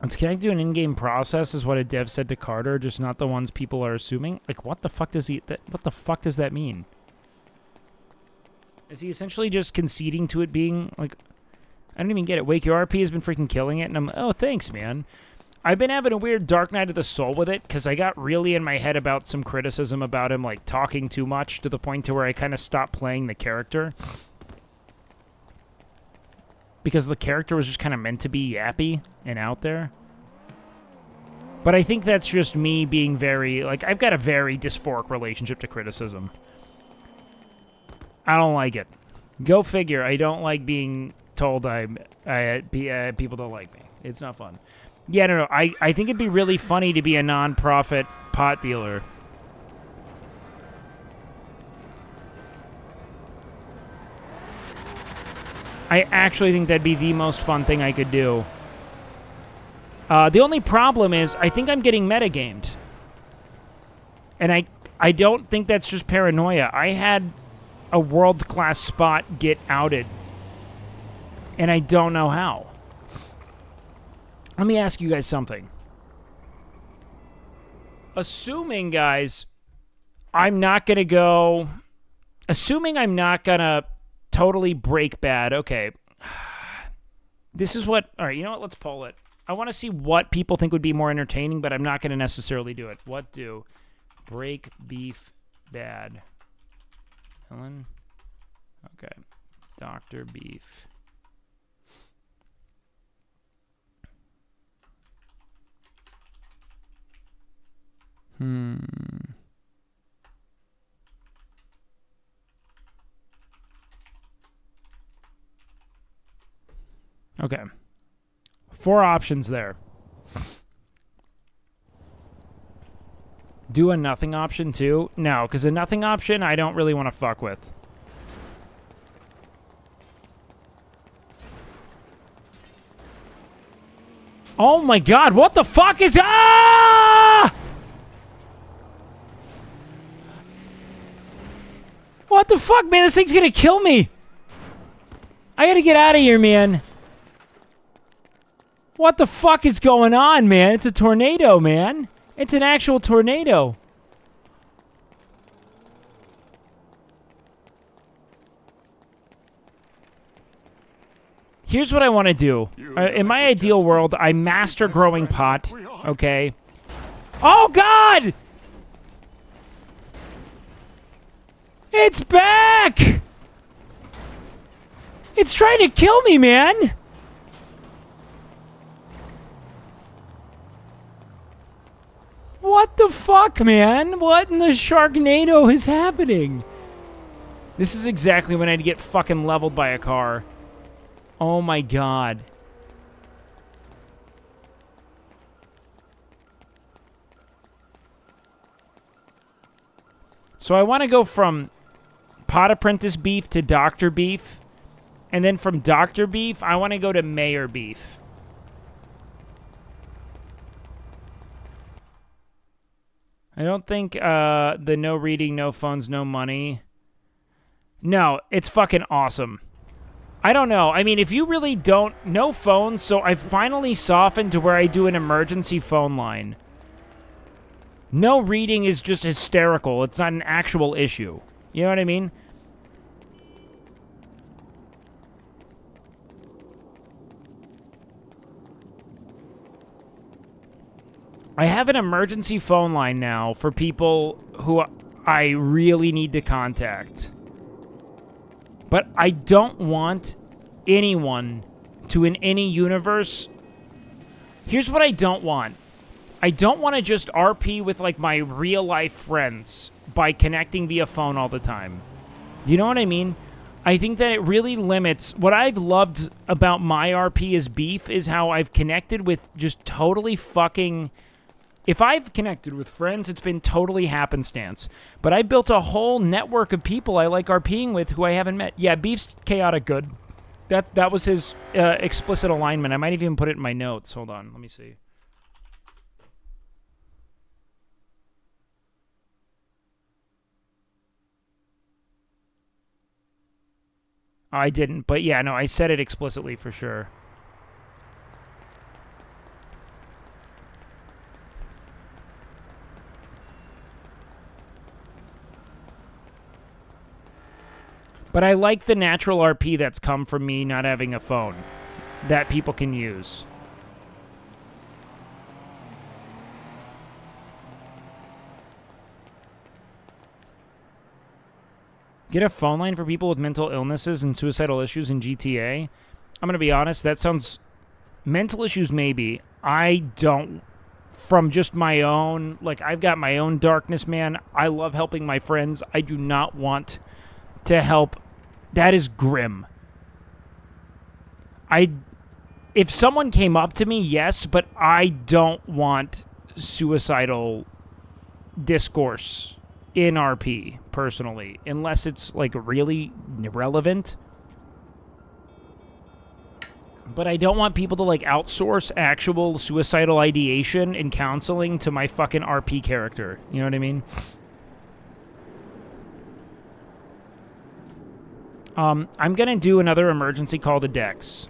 It's connected to an in-game process, is what a dev said to Carter, just not the ones people are assuming. Like, what the fuck does what the fuck does that mean? Is he essentially just conceding to it being, like... I don't even get it. Wake, your RP has been freaking killing it, and I'm... Oh, thanks, man. I've been having a weird Dark Night of the Soul with it, because I got really in my head about some criticism about him, like, talking too much, to the point to where I kind of stopped playing the character. because the character was just kind of meant to be yappy and out there. But I think that's just me being very, like, I've got a very dysphoric relationship to criticism. I don't like it. Go figure. I don't like being told people don't like me. It's not fun. Yeah, no. I think it'd be really funny to be a non-profit pot dealer. I actually think that'd be the most fun thing I could do. The only problem is I think I'm getting metagamed. And I don't think that's just paranoia. I had a world-class spot get outed. And I don't know how. Let me ask you guys something. Assuming, guys, I'm not going to go... Assuming I'm not going to totally break bad. Okay. This is what... All right, you know what? Let's poll it. I want to see what people think would be more entertaining, but I'm not going to necessarily do it. What do break beef bad? Helen? Okay. Dr. Beef. Okay. 4 options there. Do a nothing option too? No, because a nothing option I don't really want to fuck with. Oh my god, what the fuck is... Ah! What the fuck, man? This thing's gonna kill me. I gotta get out of here, man. What the fuck is going on, man? It's a tornado, man. It's an actual tornado. Here's what I want to do. In my ideal world, I master growing pot, okay? Oh, God! It's back! It's trying to kill me, man! What the fuck, man? What in the Sharknado is happening? This is exactly when I'd get fucking leveled by a car. Oh my god. So I want to go from Pot Apprentice Beef to Dr. Beef. And then from Dr. Beef, I want to go to Mayor Beef. I don't think the no reading, no phones, no money. No, it's fucking awesome. I don't know. I mean, if you really don't... No phones, so I've finally softened to where I do an emergency phone line. No reading is just hysterical. It's not an actual issue. You know what I mean? I have an emergency phone line now for people who I really need to contact. But I don't want anyone to, in any universe... Here's what I don't want. I don't want to just RP with, like, my real-life friends by connecting via phone all the time. Do you know what I mean? I think that it really limits... What I've loved about my RP as Beef is how I've connected with just totally fucking... If I've connected with friends, it's been totally happenstance. But I built a whole network of people I like RPing with who I haven't met. Yeah, Beef's chaotic good. That was his explicit alignment. I might even put it in my notes. Hold on, let me see. I didn't, but yeah, no, I said it explicitly for sure. But I like the natural RP that's come from me not having a phone that people can use. Get a phone line for people with mental illnesses and suicidal issues in GTA? I'm going to be honest. That sounds... Mental issues, maybe. I don't... From just my own... Like, I've got my own darkness, man. I love helping my friends. I do not want to help. That is grim. If someone came up to me, yes, but I don't want suicidal discourse in RP, personally, unless it's, like, really relevant. But I don't want people to, like, outsource actual suicidal ideation and counseling to my fucking RP character. You know what I mean? I'm gonna do another emergency call to Dex.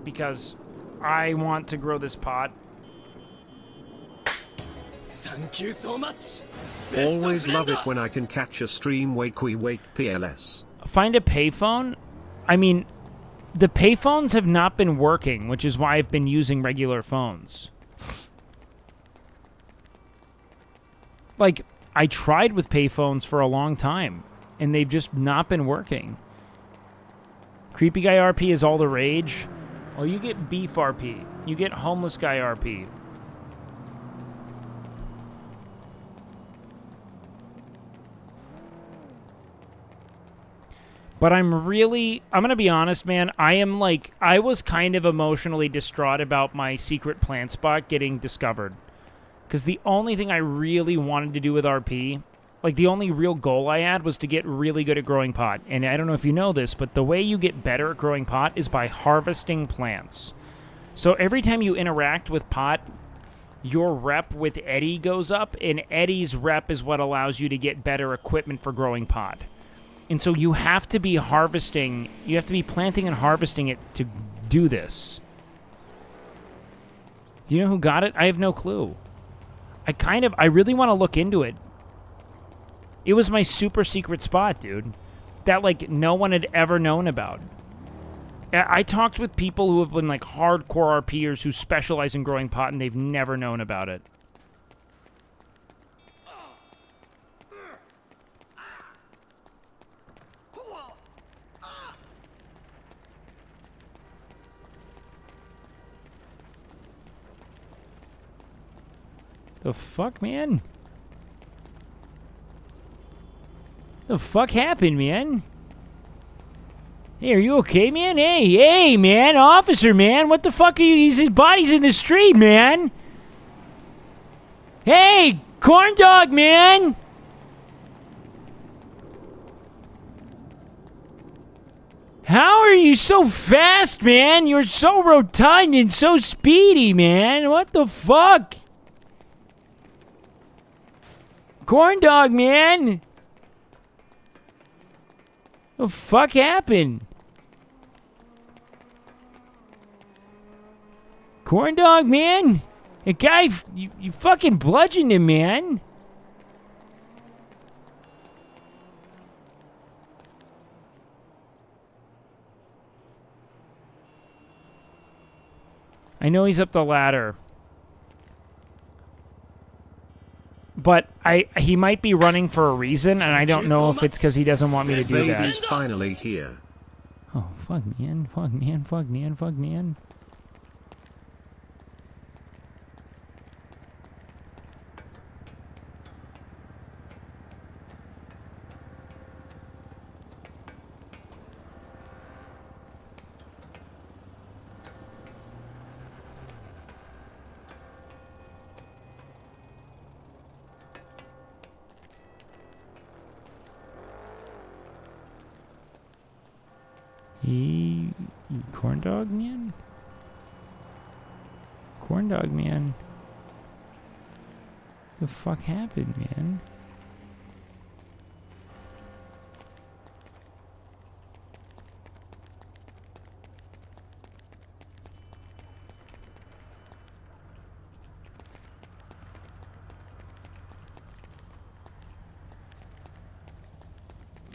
Because I want to grow this pot. Thank you so much. Always love it when I can catch a stream. Wake PLS. Find a payphone? I mean, the payphones have not been working, which is why I've been using regular phones. Like, I tried with payphones for a long time, and they've just not been working. Creepy Guy RP is all the rage. Well, you get Beef RP. You get Homeless Guy RP. But I'm going to be honest, man. I was kind of emotionally distraught about my secret plant spot getting discovered. Because the only thing I really wanted to do with RP, like the only real goal I had was to get really good at growing pot. And I don't know if you know this, but the way you get better at growing pot is by harvesting plants. So every time you interact with pot, your rep with Eddie goes up, and Eddie's rep is what allows you to get better equipment for growing pot. And so you have to be harvesting, you have to be planting and harvesting it to do this. Do you know who got it? I have no clue. I really want to look into it. It was my super secret spot, dude. That, like, no one had ever known about. I talked with people who have been, like, hardcore RPers who specialize in growing pot, and they've never known about it. The fuck, man? The fuck happened, man? Hey, are you okay, man? Hey, man, officer, man, what the fuck are you? His body's in the street, man. Hey, corn dog, man. How are you so fast, man? You're so rotund and so speedy, man. What the fuck? Corn dog, man. What the fuck happened? Corn dog, man. A guy, you fucking bludgeoned him, man. I know he's up the ladder. But he might be running for a reason, and I don't know if it's because he doesn't want me to do that. Baby's finally here. Oh, fuck, man. Fuck, man. Fuck, man. Fuck, man. Corn dog, man? Corn dog, man. The fuck happened, man?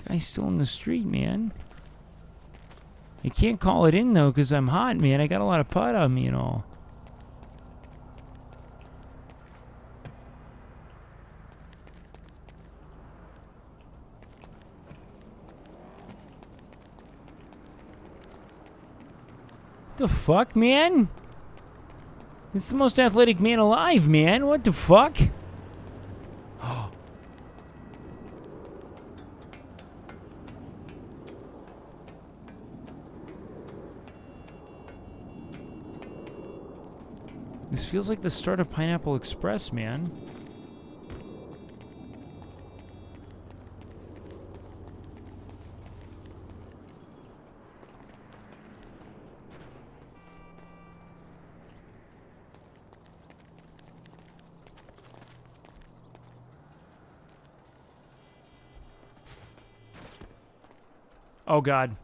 Guy's still in the street, man. I can't call it in, though, because I'm hot, man. I got a lot of pot on me and all. The fuck, man? This is the most athletic man alive, man. What the fuck? This feels like the start of Pineapple Express, man. Oh, God.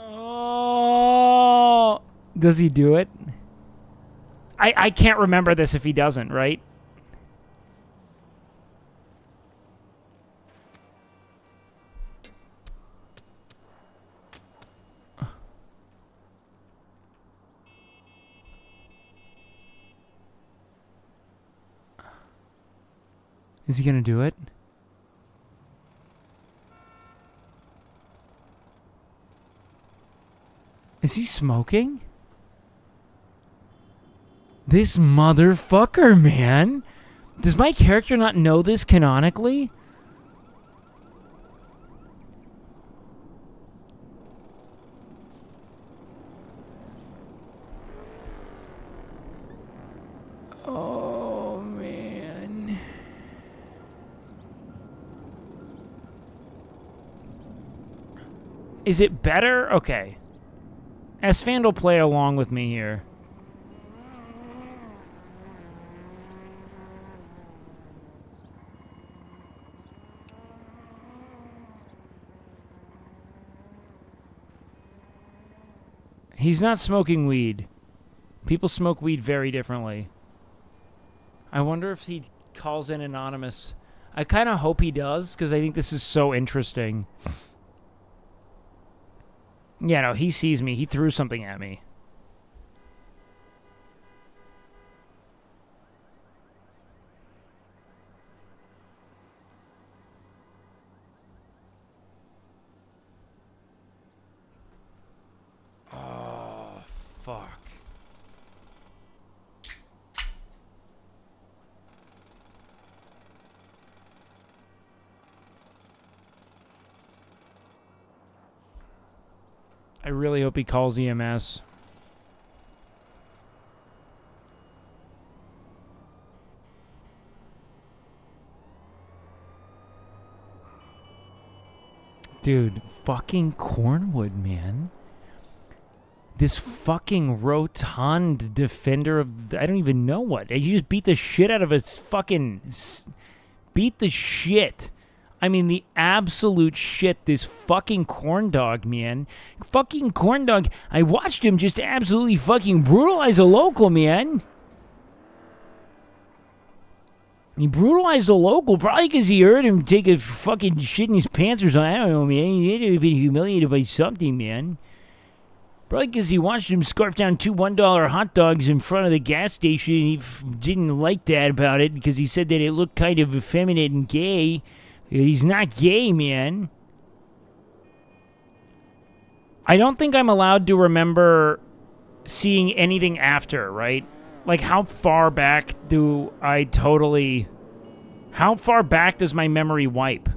Oh, does he do it? I can't remember this if he doesn't, right? Is he gonna do it? Is he smoking? This motherfucker, man. Does my character not know this canonically? Oh, man. Is it better? Okay. S-Fan will play along with me here. He's not smoking weed. People smoke weed very differently. I wonder if he calls in anonymous. I kind of hope he does, because I think this is so interesting. Yeah, no, he sees me. He threw something at me. Oh, fuck. I really hope he calls EMS. Dude, fucking Cornwood, man. This fucking rotund defender of... I don't even know what. He just beat the shit out of his fucking... Beat the shit. I mean, the absolute shit, this fucking corn dog, man. Fucking corn dog. I watched him just absolutely fucking brutalize a local, man. He brutalized a local, probably because he heard him take a fucking shit in his pants or something. I don't know, man. He had to have been humiliated by something, man. Probably because he watched him scarf down two $1 hot dogs in front of the gas station. He didn't like that about it because he said that it looked kind of effeminate and gay. He's not gay, man. I don't think I'm allowed to remember seeing anything after, right? Like, how far back do I totally... How far back does my memory wipe?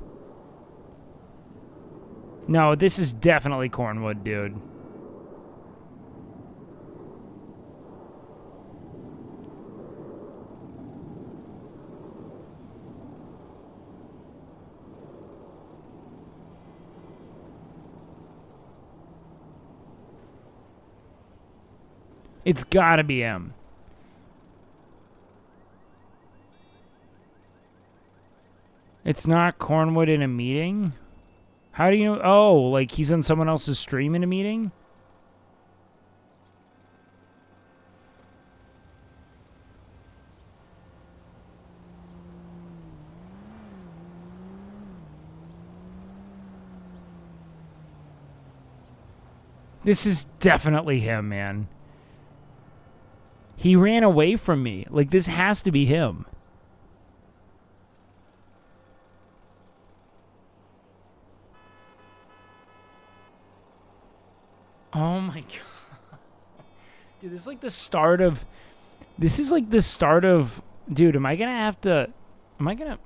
No, this is definitely Cornwood, dude. It's gotta be him. It's not Cornwood in a meeting? How do you know? Oh, like he's on someone else's stream in a meeting? This is definitely him, man. He ran away from me. Like, this has to be him. Oh my god. Dude, this is like the start of... This is like the start of... Dude, am I gonna have to... Am I gonna...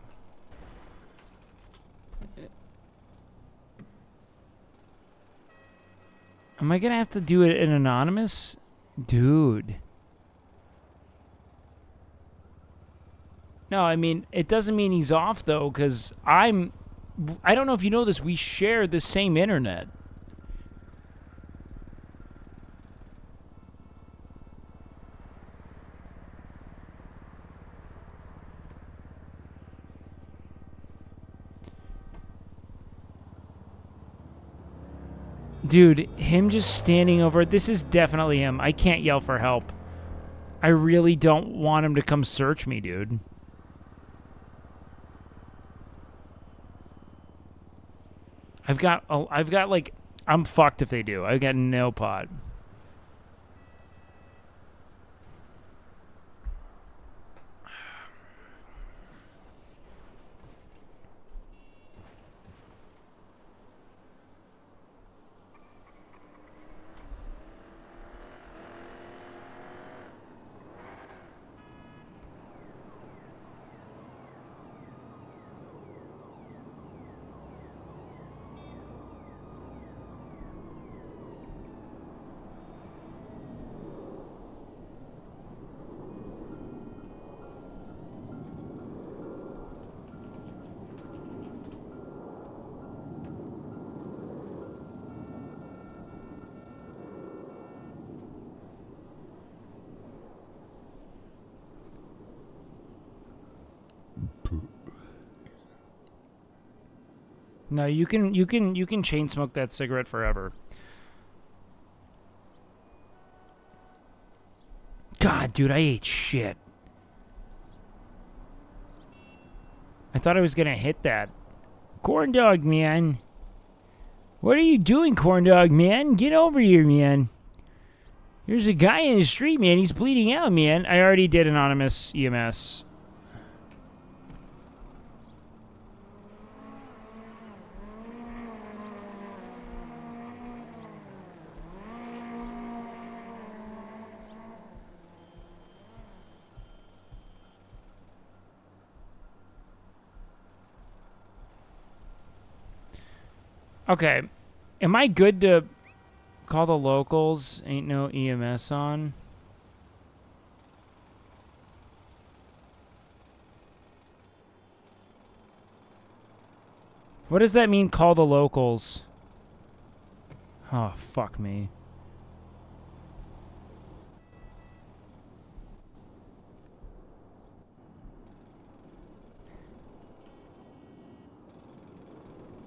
Am I gonna have to do it in anonymous? Dude. No, I mean, it doesn't mean he's off, though, because I don't know if you know this, we share the same internet. Dude, him just standing over... This is definitely him. I can't yell for help. I really don't want him to come search me, dude. I've got like... I'm fucked if they do. I've got no pot. No, you can chain smoke that cigarette forever. God, dude, I ate shit. I thought I was gonna hit that. Corn dog, man. What are you doing, corn dog, man? Get over here, man. There's a guy in the street, man. He's bleeding out, man. I already did anonymous EMS. Okay. Am I good to call the locals? Ain't no EMS on. What does that mean, call the locals? Oh, fuck me.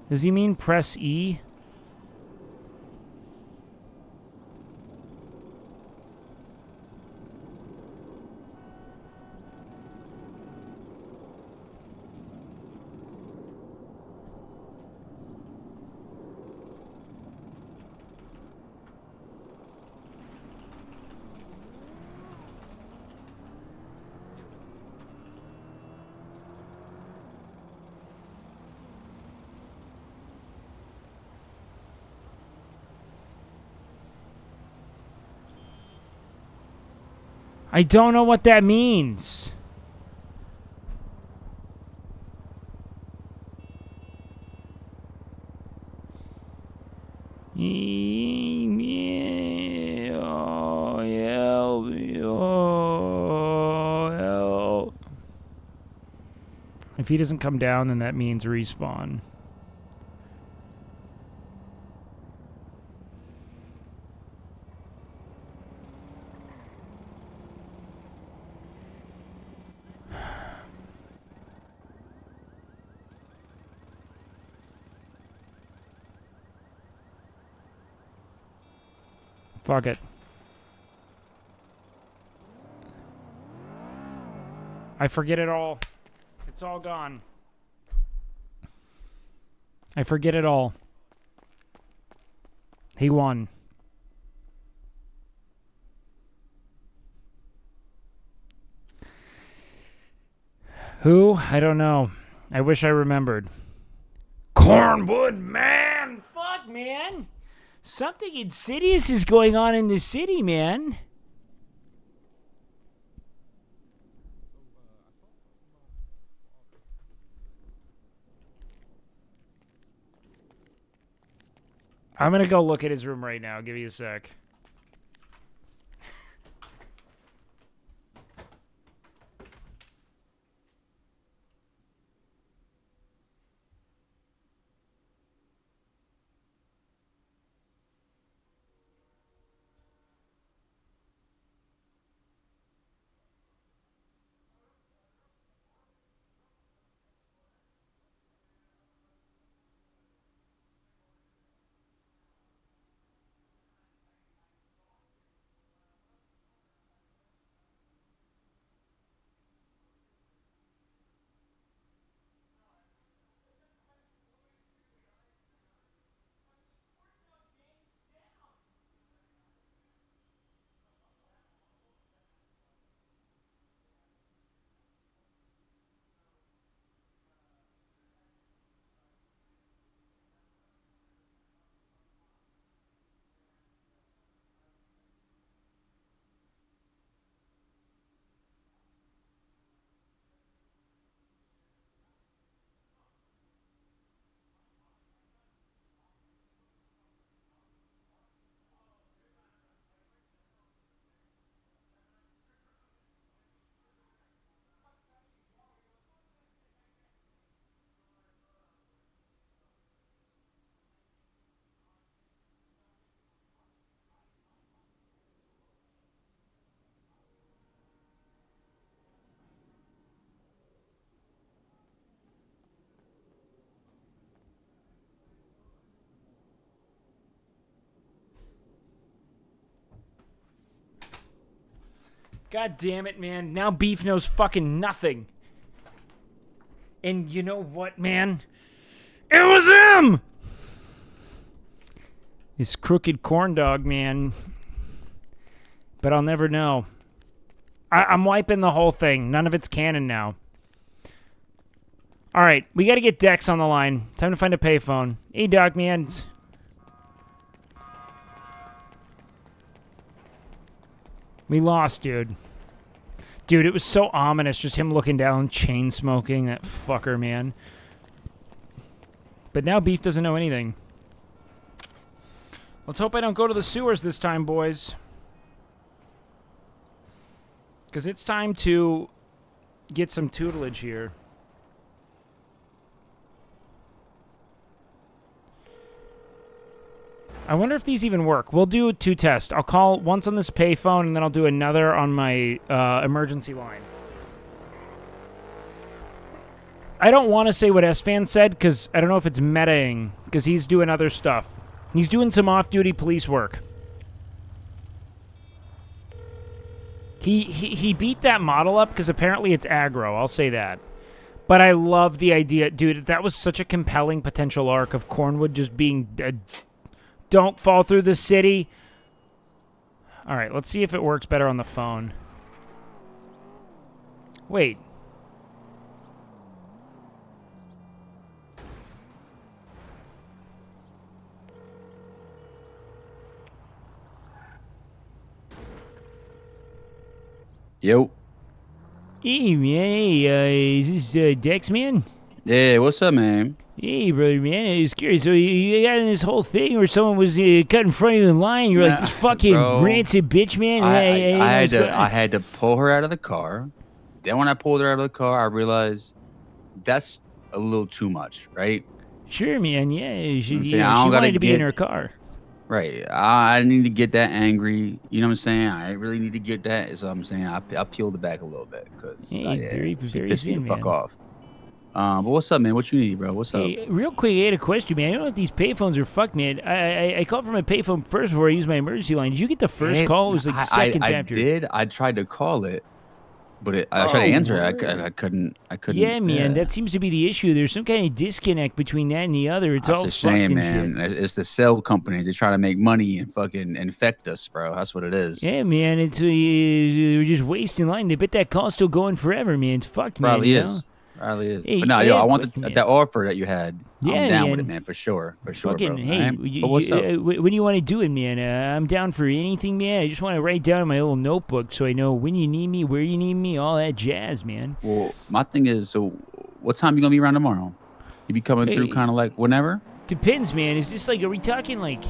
Does he mean press E? I don't know what that means. If he doesn't come down, then that means respawn. Fuck it. I forget it all. It's all gone. I forget it all. He won. Who? I don't know. I wish I remembered. Cornwood, man! Fuck, man! Something insidious is going on in the city, man. I'm gonna go look at his room right now. Give me a sec. God damn it, man. Now Beef knows fucking nothing. And you know what, man? It was him! This crooked corn dog, man. But I'll never know. I'm wiping the whole thing. None of it's canon now. Alright, we gotta get Dex on the line. Time to find a payphone. Hey, Doc, man. We lost, dude. Dude, it was so ominous, just him looking down, chain smoking, that fucker, man. But now Beef doesn't know anything. Let's hope I don't go to the sewers this time, boys. Because it's time to get some tutelage here. I wonder if these even work. We'll do 2 tests. I'll call once on this payphone, and then I'll do another on my emergency line. I don't want to say what S-Fan said, because I don't know if it's metaing, because he's doing other stuff. He's doing some off-duty police work. He beat that model up, because apparently it's aggro. I'll say that. But I love the idea. Dude, that was such a compelling potential arc of Cornwood just being... don't fall through the city. All right, let's see if it works better on the phone. Wait. Yo. Hey, man. Hey, is this Dex, man? Yeah, what's up, man? Hey, brother, man. I was curious. So you got in this whole thing where someone was cut in front of you in line. You're like, this fucking rancid bitch, man. I had to pull her out of the car. Then when I pulled her out of the car, I realized that's a little too much, right? Sure, man. Yeah. She I wanted to be in her car. Right. I need to get that angry. You know what I'm saying? I really need to get that. So I'm saying I peeled it back a little bit because very pissed me soon, the fuck man. off. But what's up, man? What you need, bro? What's up? Hey, real quick, I had a question, man. I don't know if these payphones are fucked, man. I called from my payphone first before I used my emergency line. Did you get the first call? It was like seconds after. I did. I tried to call it, but I tried to answer it. I couldn't. Yeah, man. That seems to be the issue. There's some kind of disconnect between that and the other. It's all a shame, fucked man. and shit. It's the cell companies. They try to make money and fucking infect us, bro. That's what it is. Yeah, man. It's we're just wasting line. They bet that call's still going forever, man. It's fucked, man. Probably you is. know? Riley is. Hey, But no, yo, I want question, man. that offer that you had. Yeah, I'm down with man. it, man, for sure. For sure, Fucking, bro. hey, Alright? But what's up? when do you want to do it, man? I'm down for anything, man. I just want to write down in my little notebook so I know when you need me, where you need me, all that jazz, man. Well, my thing is, so what time you gonna be around tomorrow? You be coming through Hey. kind of like whenever? Depends, man. Is this like, are we talking like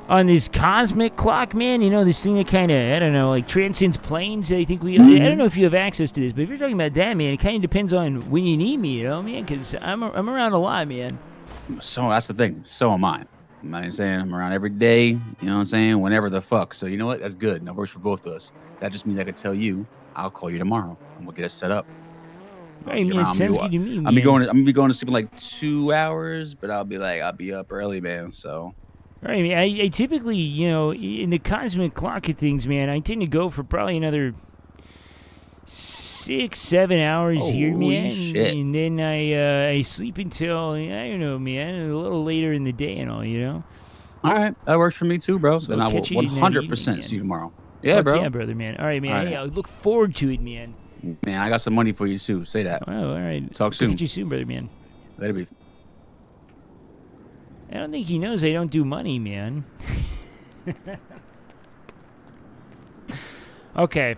on this cosmic clock, man? You know, this thing that kind of, I don't know, like transcends planes. I think I don't know if you have access to this, but if you're talking about that, man, it kind of depends on when you need me, you know, man, because I'm around a lot, man. So that's the thing. So am I. You know what I'm saying? I'm around every day. You know what I'm saying? Whenever the fuck. So you know what? That's good. That works for both of us. That just means I could tell you, I'll call you tomorrow and we'll get it set up. Right, man, it sounds good to me, I'm man. gonna be going to sleep in like 2 hours, but I'll be up early, man. So All right, man. I typically, you know, in the cosmic clock of things, man, I tend to go for probably another 6-7 hours here, Holy man. shit. And then I sleep until, I don't know, man, a little later in the day and all, you know. all right, that works for me too, bro. So Then I will catch you in that 100% evening, see you man. tomorrow. Yeah, Fuck bro. Yeah, brother, man. All right, man. All right. Hey, I look forward to it, man. Man, I got some money for you too. Say that. Oh, all right. Talk soon. Catch you soon, brother, man. Later, beef. I don't think he knows I don't do money, man. Okay.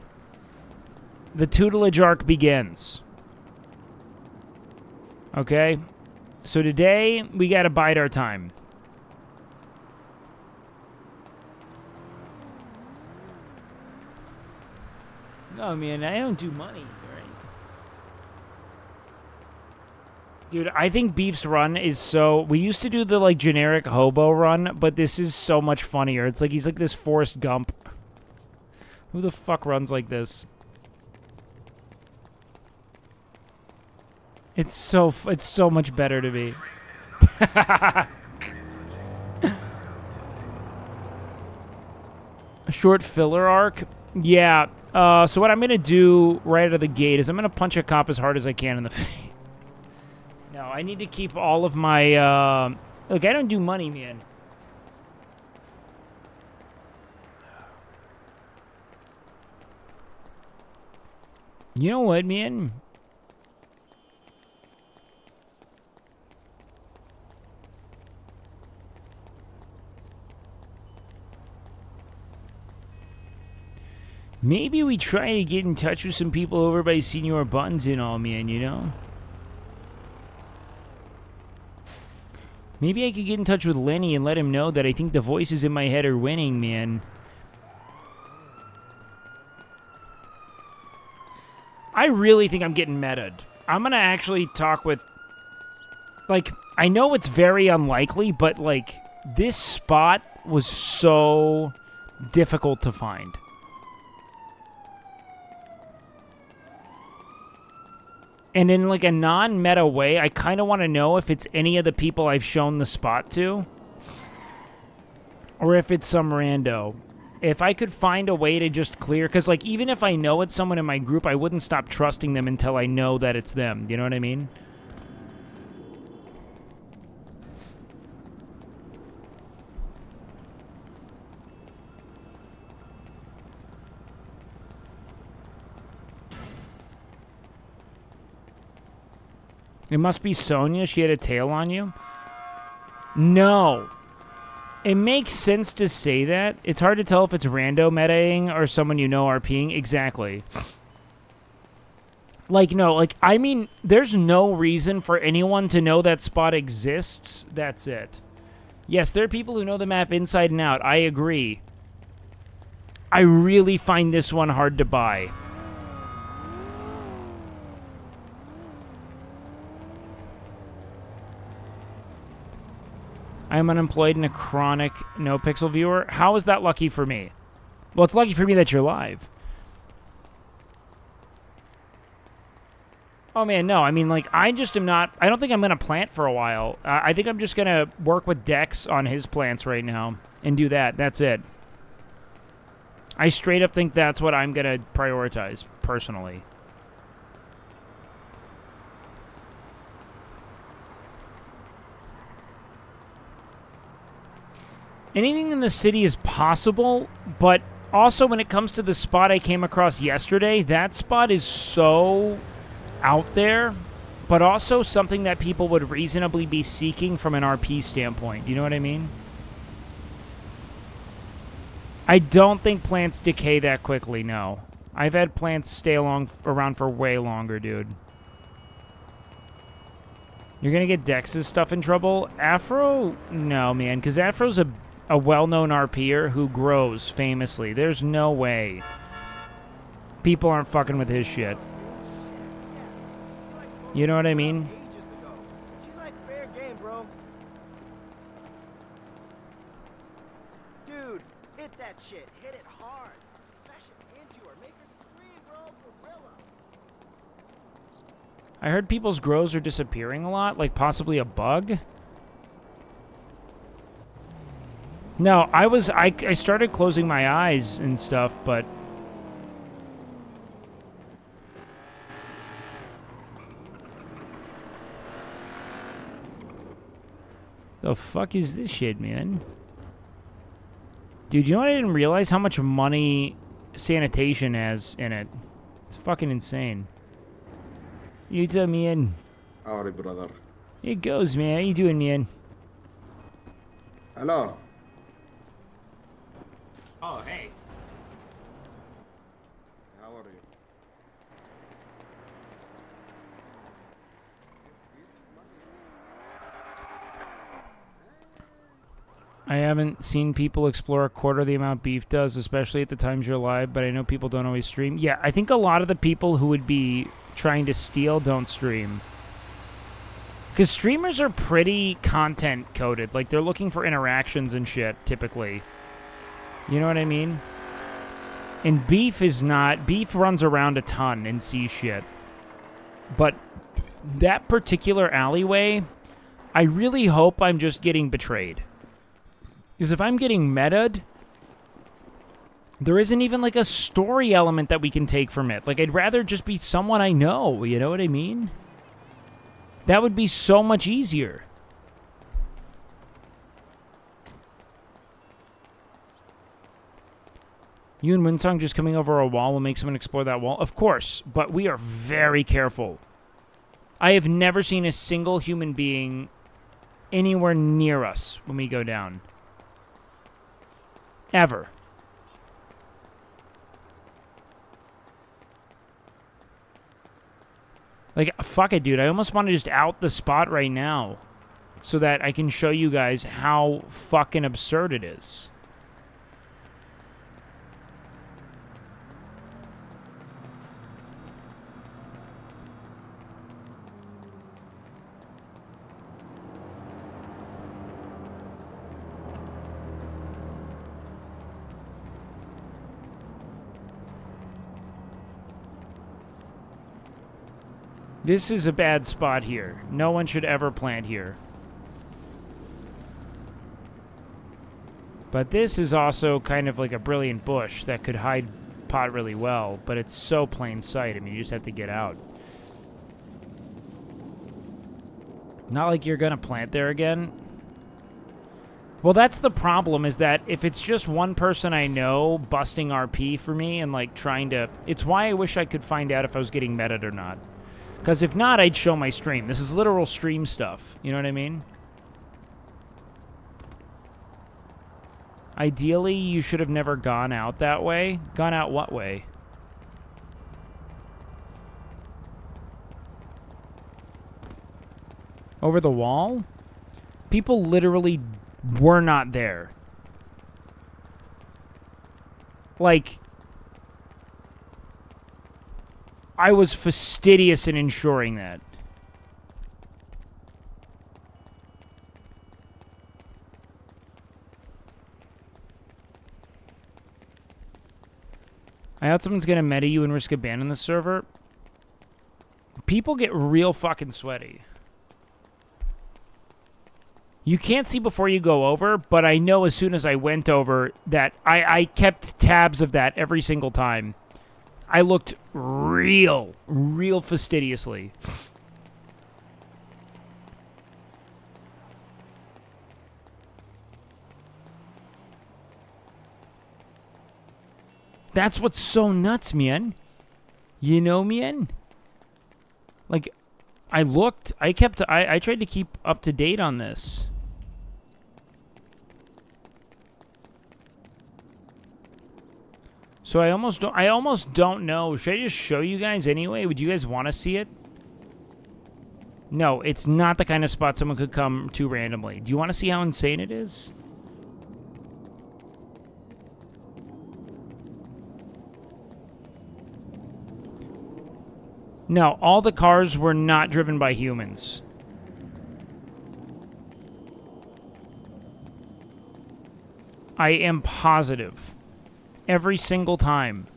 The tutelage arc begins. Okay? So today, we gotta bide our time. No, man, I don't do money, right? Dude, I think Beef's run is so... We used to do the, like, generic hobo run, but this is so much funnier. It's like he's like this Forrest Gump. Who the fuck runs like this? It's so much better to me. A short filler arc? Yeah. So what I'm going to do right out of the gate is I'm going to punch a cop as hard as I can in the face. No, I need to keep all of my... Look, I don't do money, man. You know what, man? Maybe we try to get in touch with some people over by Senor Buttons and all, man, you know? Maybe I could get in touch with Lenny and let him know that I think the voices in my head are winning, man. I really think I'm getting meta'd. I'm gonna actually talk with... Like, I know it's very unlikely, but, like, this spot was so difficult to find. And in, like, a non-meta way, I kind of want to know if it's any of the people I've shown the spot to. Or if it's some rando. If I could find a way to just clear... Because, like, even if I know it's someone in my group, I wouldn't stop trusting them until I know that it's them. You know what I mean? It must be Sonya. She had a tail on you? No. It makes sense to say that. It's hard to tell if it's rando metaing or someone you know RPing. Exactly. Like, no. Like, I mean, there's no reason for anyone to know that spot exists. That's it. Yes, there are people who know the map inside and out. I agree. I really find this one hard to buy. I am unemployed and a chronic NoPixel viewer. How is that lucky for me? Well, it's lucky for me that you're live. Oh, man, no. I mean, like, I just am not... I don't think I'm going to plant for a while. I think I'm just going to work with Dex on his plants right now and do that. That's it. I straight up think that's what I'm going to prioritize, personally. Anything in the city is possible, but also when it comes to the spot I came across yesterday, that spot is so out there but also something that people would reasonably be seeking from an RP standpoint. Do you know what I mean? I don't think plants decay that quickly, no. I've had plants stay around for way longer, dude. You're gonna get Dex's stuff in trouble? Afro? No, man, because Afro's a well-known RPer who grows famously. There's no way people aren't fucking with his shit. You know what I mean? She's like fair game, bro. Dude, hit that shit. Hit it hard. Smash it into her. Make her scream, bro. Gorilla. I heard people's grows are disappearing a lot, like possibly a bug. No, I started closing my eyes and stuff, but the fuck is this shit, man? Dude, you know what? I didn't realize how much money sanitation has in it. It's fucking insane. You tell me in. Howdy, brother. It goes, man. How you doing, man? Hello. Oh, hey. How are you? I haven't seen people explore a quarter of the amount Beef does, especially at the times you're live, but I know people don't always stream. Yeah, I think a lot of the people who would be trying to steal don't stream. Because streamers are pretty content-coded. Like, they're looking for interactions and shit, typically. You know what I mean? And Beef is not... Beef runs around a ton and sees shit. But that particular alleyway, I really hope I'm just getting betrayed. Because if I'm getting meta'd, there isn't even, like, a story element that we can take from it. Like, I'd rather just be someone I know, you know what I mean? That would be so much easier. You and Winsong just coming over a wall will make someone explore that wall? Of course, but we are very careful. I have never seen a single human being anywhere near us when we go down. Ever. Like, fuck it, dude. I almost want to just out the spot right now so that I can show you guys how fucking absurd it is. This is a bad spot here. No one should ever plant here. But this is also kind of like a brilliant bush that could hide pot really well, but it's so plain sight. I mean, you just have to get out. Not like you're gonna plant there again. Well, that's the problem, is that if it's just one person I know busting RP for me and, like, trying to... It's why I wish I could find out if I was getting meta'd or not. Because if not, I'd show my stream. This is literal stream stuff. You know what I mean? Ideally, you should have never gone out that way. Gone out what way? Over the wall? People literally were not there. Like... I was fastidious in ensuring that. I doubt someone's gonna meta you and risk abandoning the server. People get real fucking sweaty. You can't see before you go over, but I know as soon as I went over that I kept tabs of that every single time. I looked real fastidiously. That's what's so nuts, man. You know, man? Like, I looked. I tried to keep up to date on this. So I almost don't know. Should I just show you guys anyway? Would you guys want to see it? No, it's not the kind of spot someone could come to randomly. Do you want to see how insane it is? No, all the cars were not driven by humans. I am positive. Every single time.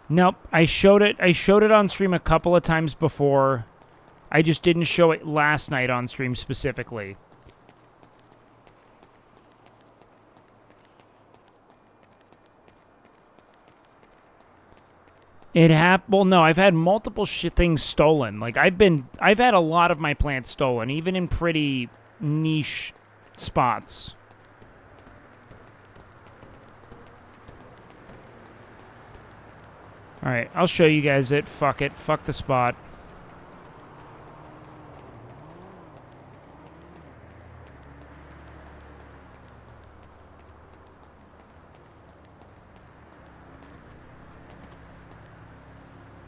Nope, I showed it on stream a couple of times before. I just didn't show it last night on stream specifically. Well, no, I've had multiple things stolen. Like, I've had a lot of my plants stolen, even in pretty niche spots. Alright, I'll show you guys it. Fuck it. Fuck the spot.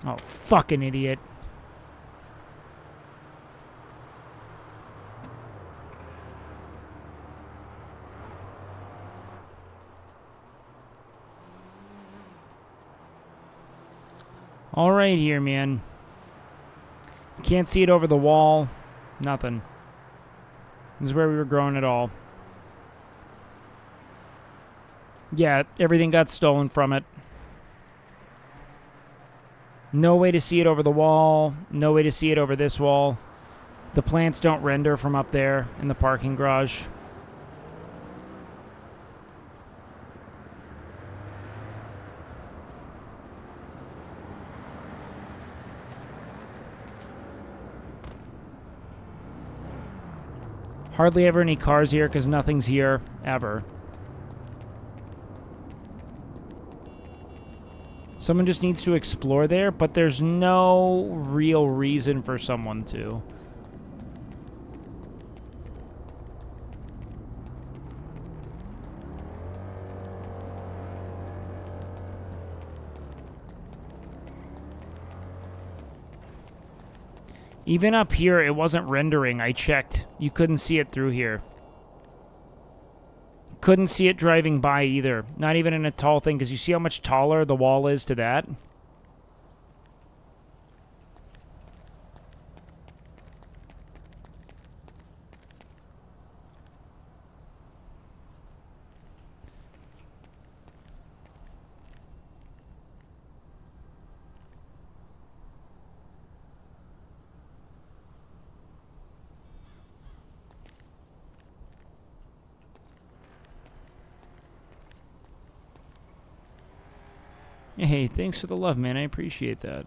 Oh, fucking idiot. All right here, man. You can't see it over the wall. Nothing. This is where we were growing it all. Yeah, everything got stolen from it. No way to see it over the wall. No way to see it over this wall. The plants don't render from up there in the parking garage. Hardly ever any cars here because nothing's here ever. Someone just needs to explore there, but there's no real reason for someone to. Even up here, it wasn't rendering. I checked. You couldn't see it through here. Couldn't see it driving by either. Not even in a tall thing, because you see how much taller the wall is to that? Hey, thanks for the love, man. I appreciate that.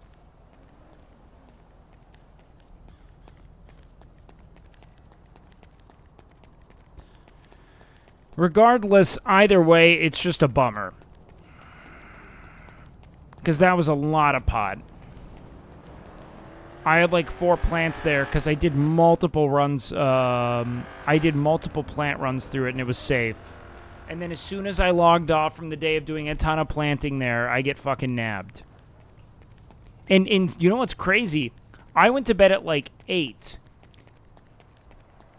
Regardless, either way, it's just a bummer. Because that was a lot of pod. I had like 4 plants there because I did multiple runs. I did multiple plant runs through it and it was safe. And then as soon as I logged off from the day of doing a ton of planting there, I get fucking nabbed. And you know what's crazy? I went to bed at like 8.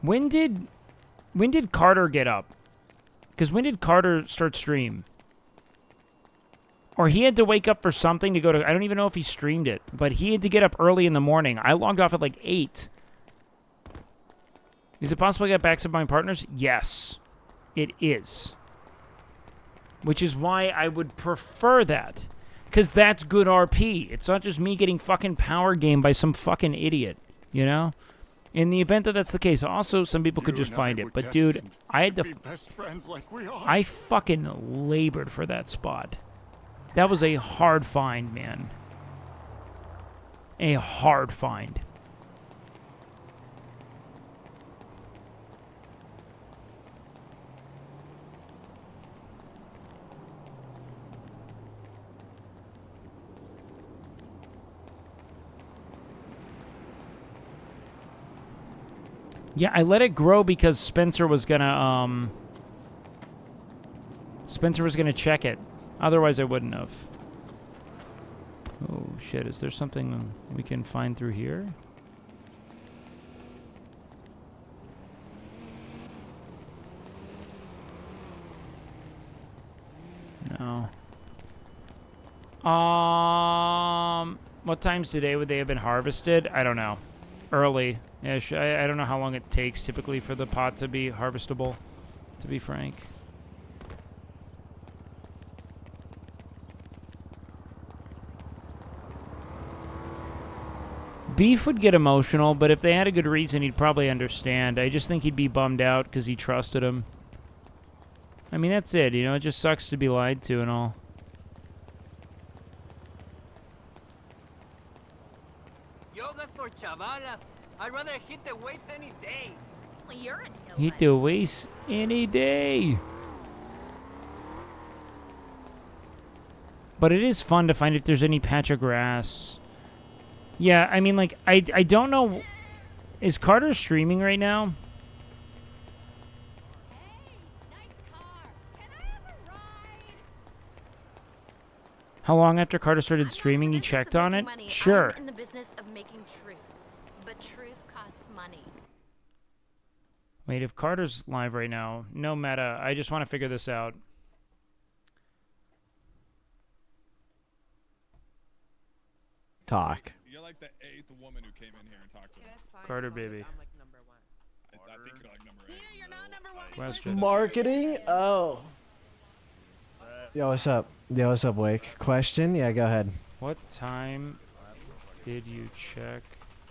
When did Carter get up? Because when did Carter start stream? Or he had to wake up for something to go to... I don't even know if he streamed it. But he had to get up early in the morning. I logged off at like 8. Is it possible to get back to my partners? Yes. It is. Which is why I would prefer that. Because that's good RP. It's not just me getting fucking power game by some fucking idiot. You know? In the event that that's the case. Also, some people could just find it. But dude, I had to... best friends like we are. I fucking labored for that spot. That was a hard find, man. A hard find. Yeah, I let it grow because Spencer was gonna check it. Otherwise, I wouldn't have. Oh shit! Is there something we can find through here? No. What times today would they have been harvested? I don't know. Early-ish. I don't know how long it takes typically for the pot to be harvestable, to be frank. Beef would get emotional, but if they had a good reason, he'd probably understand. I just think he'd be bummed out because he trusted him. I mean, that's it, you know? It just sucks to be lied to and all. Yoga's for chavalas. I'd rather hit the weights any day. Well, you're an ill Hit the waste any day. But it is fun to find if there's any patch of grass. Yeah, I mean, like, I don't know. Is Carter streaming right now? How long after Carter started streaming he checked on it? Sure. I'm in the business of making truth, but truth costs money. Wait, if Carter's live right now, no meta. I just want to figure this out. Talk. You're like the 8th woman who came in here and talked to him. Carter, baby. I think you're like number 8. Question. Marketing? Oh. Yo, what's up? Yo, what's up, Wake? Question? Yeah, go ahead. What time did you check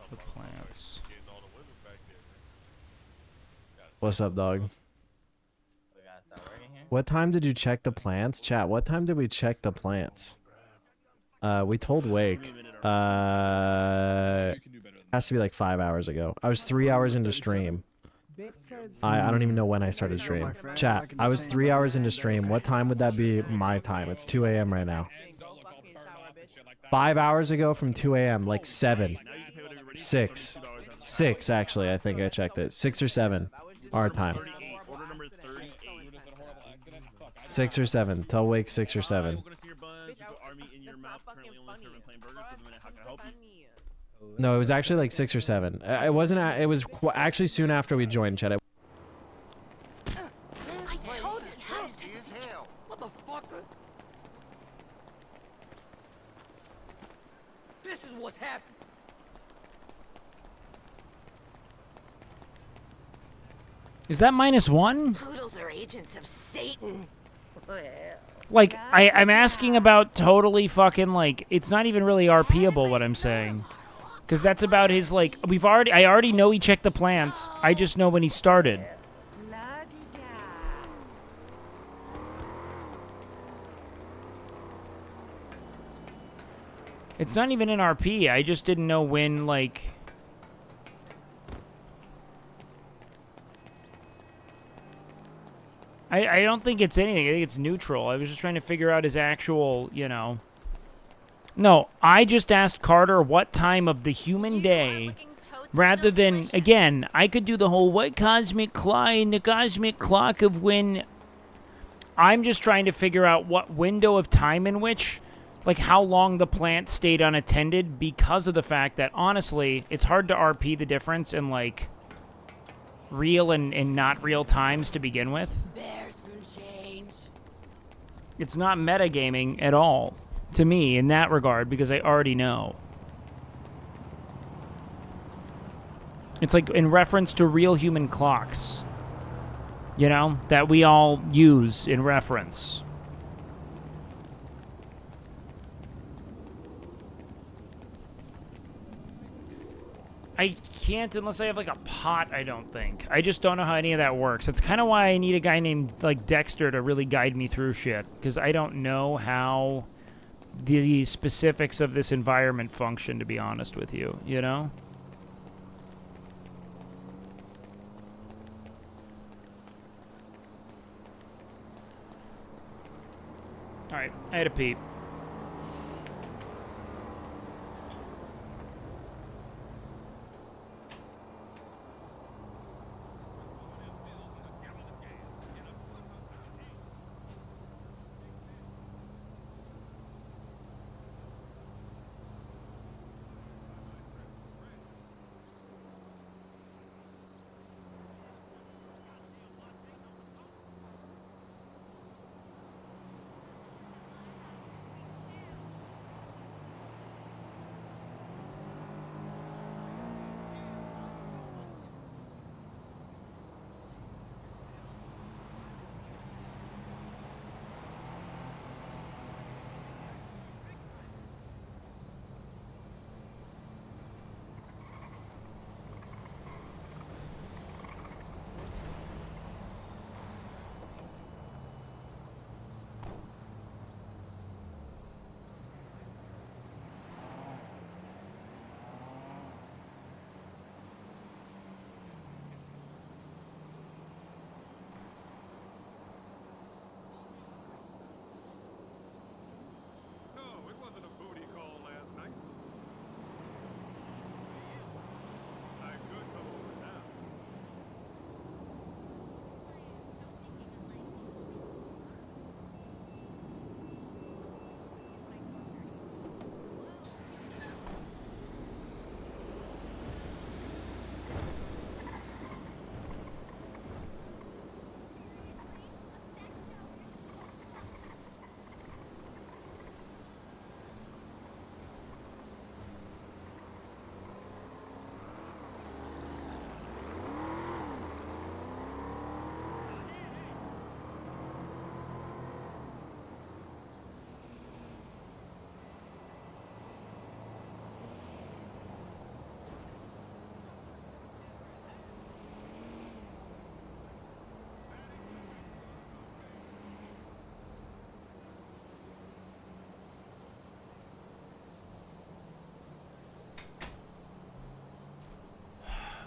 the plants? What's up, dog? What time did you check the plants? Chat, what time did we check the plants? We told Wake. Has to be like 5 hours ago. I was 3 hours into stream. I don't even know when I started stream. Chat, I was 3 hours into stream. What time would that be my time? It's 2 a.m. right now. 5 hours ago from 2 a.m. Like 7. 6. 6, actually, I think I checked it. 6 or 7. Our time. 6 or 7. Tell Wake 6 or 7. No, it was actually like 6 or 7. It wasn't. It was actually soon after we joined, Chat. I told you had to take his hell. Motherfucker. This is what's happening. Is that -1? Poodles are agents of Satan. Like, I'm asking about totally fucking, like, it's not even really RPable what I'm saying. Because that's about his, like, I already know he checked the plants. I just know when he started. It's not even in RP. I just didn't know when, like... I don't think it's anything. I think it's neutral. I was just trying to figure out his actual, you know... No, I just asked Carter what time of the human day, rather than, again, I could do the whole what cosmic clock in the cosmic clock of when. I'm just trying to figure out what window of time in which, like how long the plant stayed unattended because of the fact that, honestly, it's hard to RP the difference in, like, real and not real times to begin with. Spare some change. It's not metagaming at all. To me, in that regard, because I already know. It's like in reference to real human clocks. You know? That we all use in reference. I can't unless I have, like, a pot, I don't think. I just don't know how any of that works. That's kind of why I need a guy named, like, Dexter to really guide me through shit. Because I don't know how... the specifics of this environment function, to be honest with you, you know? Alright, I had a pee.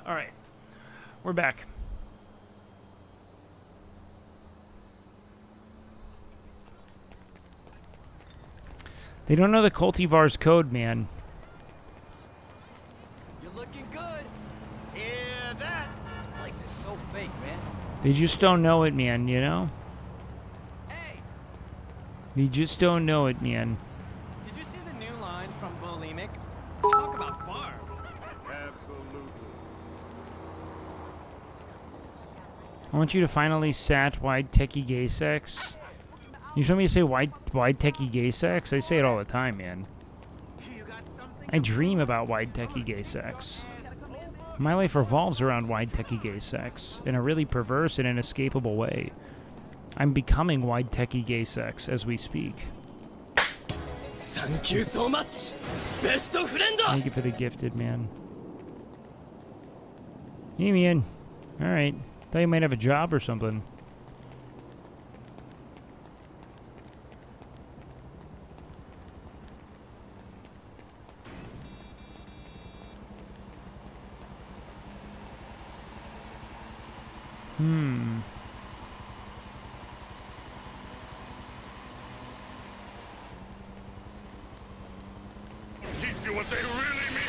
All right. We're back. They don't know the cultivar's code, man. You're looking good. Hear that? This place is so fake, man. They just don't know it, man, you know? They just don't know it, man. Did you see the new line from Bulimic? Talk about barf. Absolutely. I want you to finally sat wide techie gay sex. You told me to say wide techie gay sex? I say it all the time, man. I dream about wide techie gay sex. My life revolves around wide techie gay sex in a really perverse and inescapable way. I'm becoming wide techie gay sex as we speak. Thank you so much. Best of friend. Thank you for the gifted, man. Hey, man. All right. Thought you might have a job or something.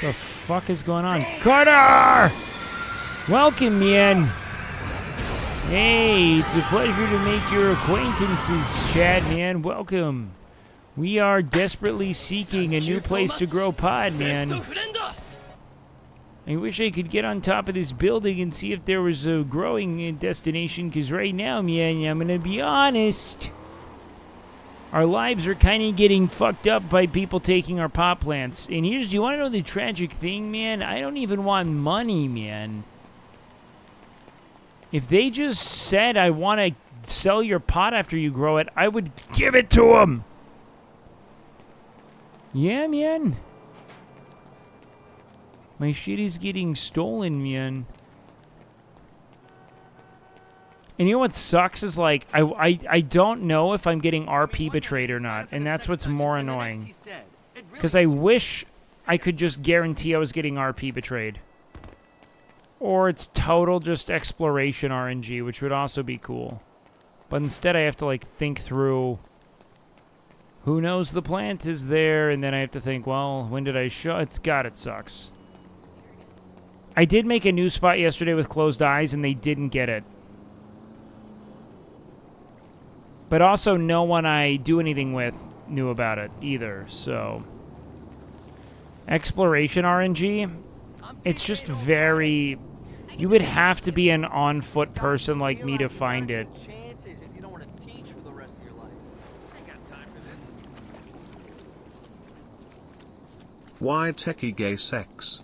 The fuck is going on? Carter! Welcome, man. Hey, it's a pleasure to make your acquaintances, Chad, man. Welcome. We are desperately seeking a new place to grow pod, man. I wish I could get on top of this building and see if there was a growing destination, because right now, man, I'm going to be honest. Our lives are kind of getting fucked up by people taking our pot plants. And here's, do you want to know the tragic thing, man? I don't even want money, man. If they just said, I want to sell your pot after you grow it, I would give it to them. Yeah, man. My shit is getting stolen, man. And you know what sucks is, like, I don't know if I'm getting RP betrayed or not, and that's what's more annoying. Because I wish I could just guarantee I was getting RP betrayed. Or it's total just exploration RNG, which would also be cool. But instead I have to, like, think through who knows the plant is there, and then I have to think, well, when did I show? It sucks. I did make a new spot yesterday with closed eyes, and they didn't get it. But also, no one I do anything with knew about it either, so... Exploration RNG? It's just very... You would have to be an on-foot person like me to find it. Why techie gay sex?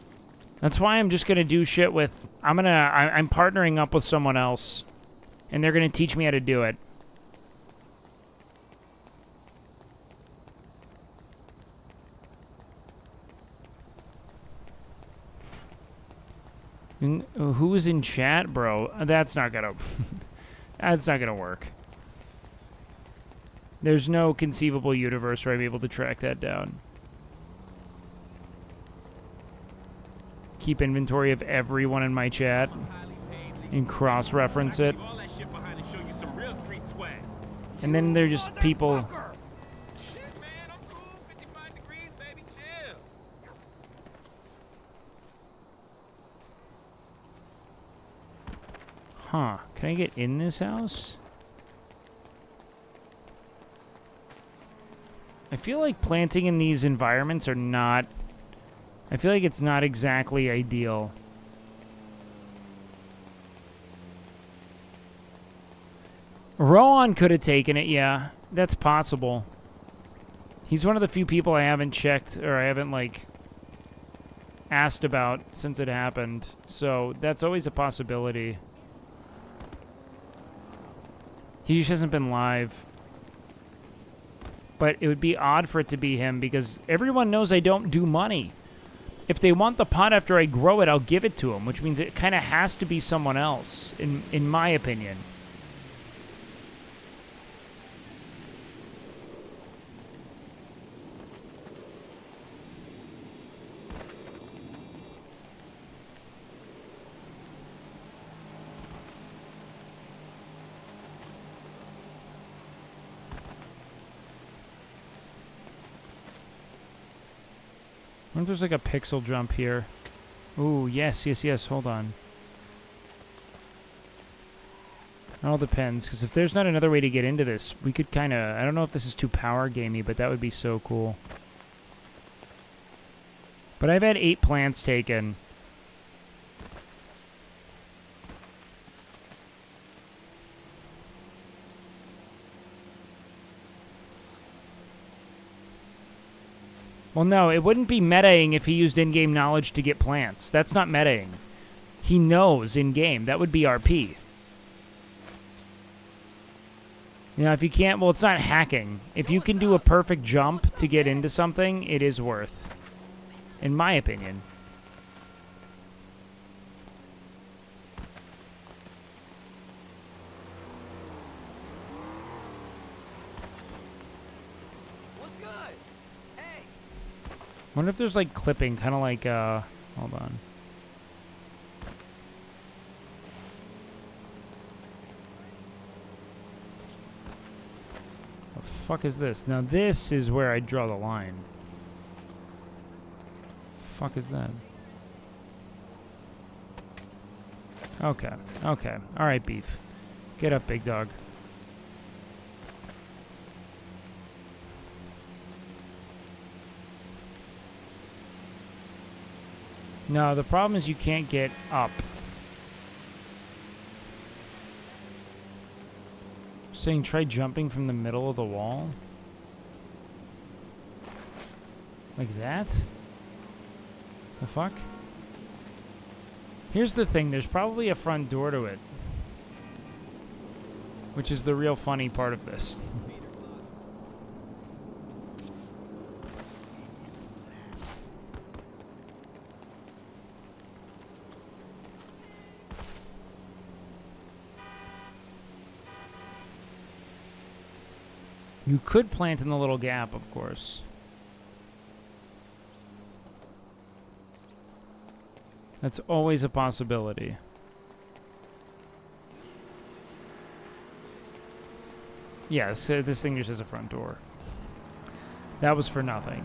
That's why I'm just gonna do shit with... I'm partnering up with someone else. And they're gonna teach me how to do it. Who's in chat, bro? That's not gonna... that's not gonna work. There's no conceivable universe where I'm able to track that down. Keep inventory of everyone in my chat and cross-reference it. And then they're just people... Huh. Can I get in this house? I feel like planting in these environments are not... I feel like it's not exactly ideal. Rowan could have taken it, yeah. That's possible. He's one of the few people I haven't checked, or I haven't, like, asked about since it happened. So, that's always a possibility. He just hasn't been live. But it would be odd for it to be him, because everyone knows I don't do money. If they want the pot after I grow it, I'll give it to them, which means it kind of has to be someone else, in my opinion. wonder if there's like a pixel jump here. Ooh, yes, yes, yes. Hold on. It all depends, because if there's not another way to get into this, we could kind of... I don't know if this is too power gamey, but that would be so cool. But I've had 8 plants taken. Well, no, it wouldn't be metaing if he used in-game knowledge to get plants. That's not metaing. He knows in-game. That would be RP. You know, if you can't... Well, it's not hacking. If you can do a perfect jump to get into something, it is worth. In my opinion. What's good? Hey. Wonder if there's like clipping, kind of like, hold on. The fuck is this? Now this is where I draw the line. Fuck is that? Okay, okay. Alright, Beef. Get up, big dog. No, the problem is you can't get up. Saying try jumping from the middle of the wall? Like that? The fuck? Here's the thing, there's probably a front door to it. Which is the real funny part of this. You could plant in the little gap, of course. That's always a possibility. Yes, this thing just has a front door. That was for nothing.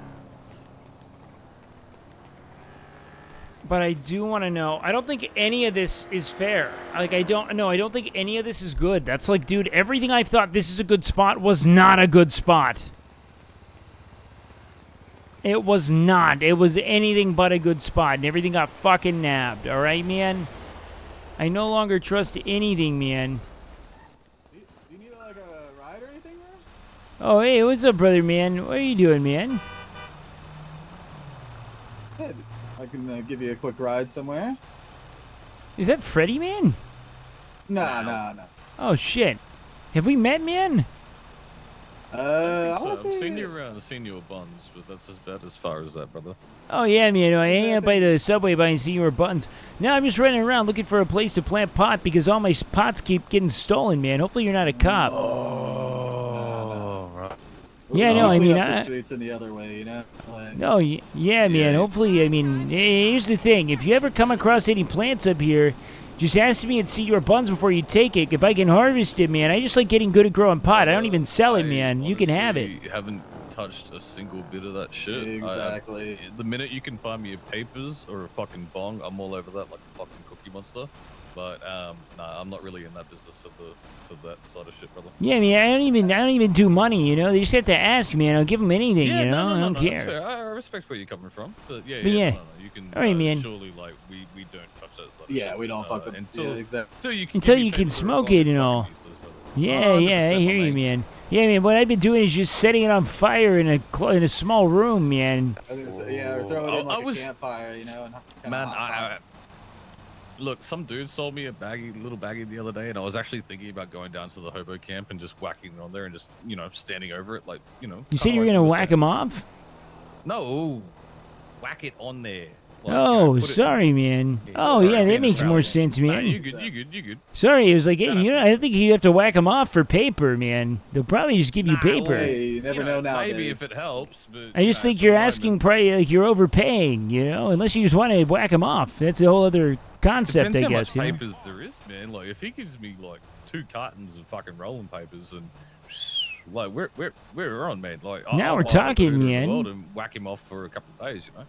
But I do want to know, I don't think any of this is fair. Like, I don't think any of this is good. That's like, dude, everything I thought this is a good spot was not a good spot. It was not. It was anything but a good spot, and everything got fucking nabbed, alright, man? I no longer trust anything, man. Do you need like a ride or anything, bro? Oh, hey, what's up, brother, man? What are you doing, man? Good. I can give you a quick ride somewhere. Is that Freddy, man? No. Oh, shit. Have we met, man? I So wanna I've say... seen your buns, but that's about as far as that, brother. Oh, yeah, man. I hang out by the subway buying Senior Buttons. Now I'm just running around looking for a place to plant pot because all my pots keep getting stolen, man. Hopefully you're not a cop. Oh, right. Yeah, no, I mean... the streets in the other way, you know? Like... No, yeah, man. Hopefully, I mean, here's the thing. If you ever come across any plants up here, just ask me and see your buns before you take it. If I can harvest it, man, I just like getting good at growing pot. I don't even sell it, man. You can have it. You haven't touched a single bit of that shit. Exactly. The minute you can find me a papers or a fucking bong, I'm all over that like a fucking Cookie Monster. But nah, I'm not really in that business for that sort of shit, brother. Yeah, I mean, I don't even do money, you know. They just have to ask me, and I'll give them anything, you know. I don't care. That's fair. I respect where you're coming from, but yeah, No, you can. All right, man. Surely, like we don't touch that sort of shit. Yeah, we don't fuck with until you can Until you can smoke it and all. Yeah, yeah, I hear you, man. Yeah, man. What I've been doing is just setting it on fire in a small room, man. Yeah, or throw it in like a campfire, you know. And Man, look, some dude sold me a little baggie the other day, and I was actually thinking about going down to the hobo camp and just whacking it on there and just, you know, standing over it, like, you know. You said you were gonna whack him off? No, whack it on there. Like, Oh, sorry, man. Oh, sorry, yeah, that being makes more Australian. sense, man. Nah, you good. Sorry, it was like, hey, you know, I don't think you have to whack them off for paper, man. They'll probably just give you paper. Hey, you never know nowadays. Maybe if it helps, but I just think you're asking, probably, like, you're overpaying, you know, unless you just want to whack them off. That's a whole other concept, Depends I guess. how You much know? papers there is, man. Like, if he gives me like 2 cartons of fucking rolling papers and like we're on, man. Like Now I'll we're buy all the talking, food in the man. world and whack him off for a couple of days, you know.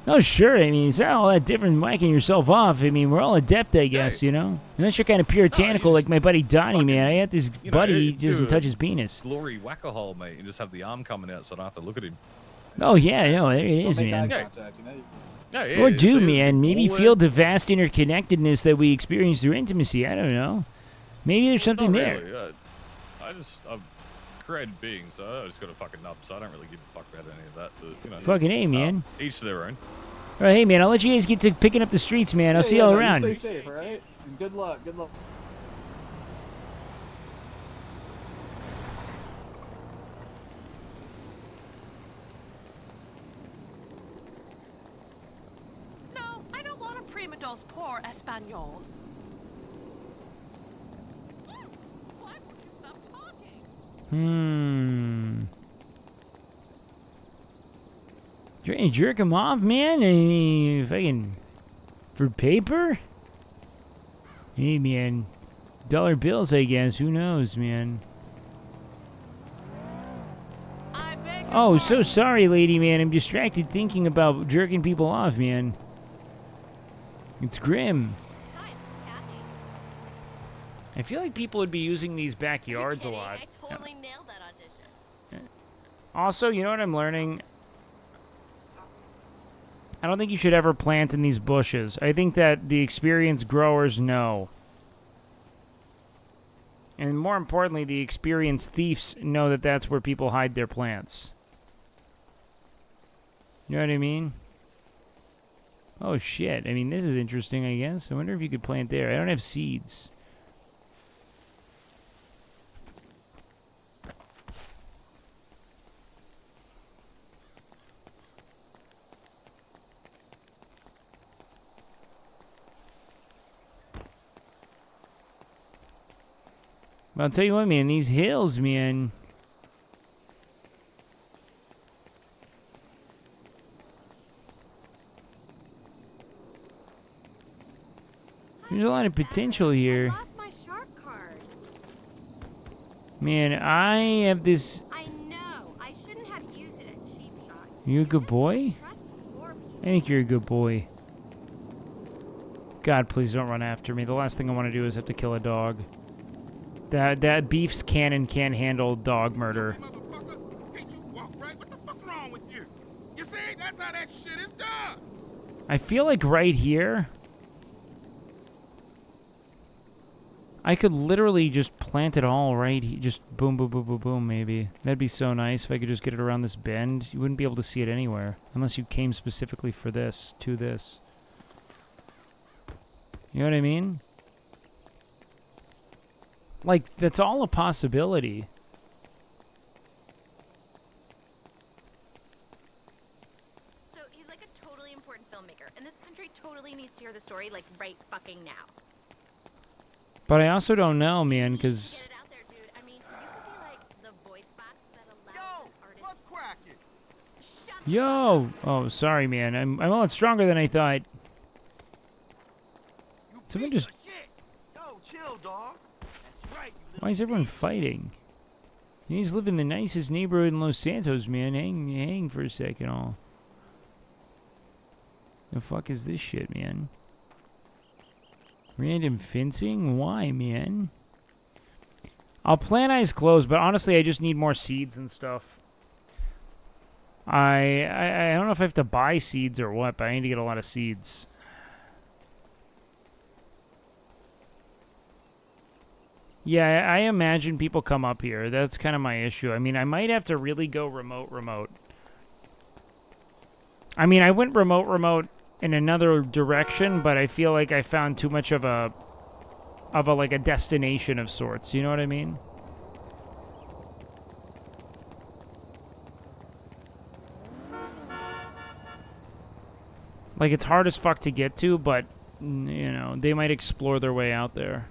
Oh, sure. I mean, it's not all that different whacking yourself off. I mean, we're all adept, I guess, you know? Unless you're kind of puritanical like my buddy Donnie, man. I had this buddy, he doesn't touch his penis. Glory whack-a-hole, mate, and just have the arm coming out so I don't have to look at him. Oh, yeah, no, there it is, man. Or do, man. Maybe feel the vast interconnectedness that we experience through intimacy. I don't know. Maybe there's something there. Really. I'm created being, so I just got a fucking nub, so I don't really give a fuck about any of that. But, you know, Fucking A, man. Each to their own. All right, hey, man, I'll let you guys get to picking up the streets, man. I'll see y'all around. Stay safe, all right? And good luck. Good luck. No, I don't want a prima dos por español. Trying to jerk him off, man? I mean, fucking for paper? Hey, man, dollar bills, I guess. Who knows, man? Oh, so sorry, lady, man. I'm distracted thinking about jerking people off, man. It's grim. I feel like people would be using these backyards a lot. I totally nailed that audition. Also, you know what I'm learning? I don't think you should ever plant in these bushes. I think that the experienced growers know. And more importantly, the experienced thieves know that that's where people hide their plants. You know what I mean? Oh, shit. I mean, this is interesting, I guess. I wonder if you could plant there. I don't have seeds. But I'll tell you what, man, these hills, man. There's a lot of potential here. I lost my shark card. Man, I have this... I know. I shouldn't have used it at Cheap Shot. You a good boy? I think you're a good boy. God, please don't run after me. The last thing I want to do is have to kill a dog. That beef's cannon can't handle dog murder. I feel like right here, I could literally just plant it all right here. Just boom, boom, boom, boom, boom, maybe. That'd be so nice if I could just get it around this bend. You wouldn't be able to see it anywhere. Unless you came specifically for this, to this. You know what I mean? Like, that's all a possibility. So he's like a totally important filmmaker, and this country totally needs to hear the story like right fucking now. But I also don't know, man, because... Yo! Oh, sorry, man. I'm a lot stronger than I thought. Someone just... Why is everyone fighting? You just live in the nicest neighborhood in Los Santos, man. Hang for a second, all. The fuck is this shit, man? Random fencing? Why, man? I'll plant eyes closed, but honestly, I just need more seeds and stuff. I don't know if I have to buy seeds or what, but I need to get a lot of seeds. Yeah, I imagine people come up here. That's kind of my issue. I mean, I might have to really go remote. I mean, I went remote in another direction, but I feel like I found too much of a like a destination of sorts. You know what I mean? Like, it's hard as fuck to get to, but, you know, they might explore their way out there.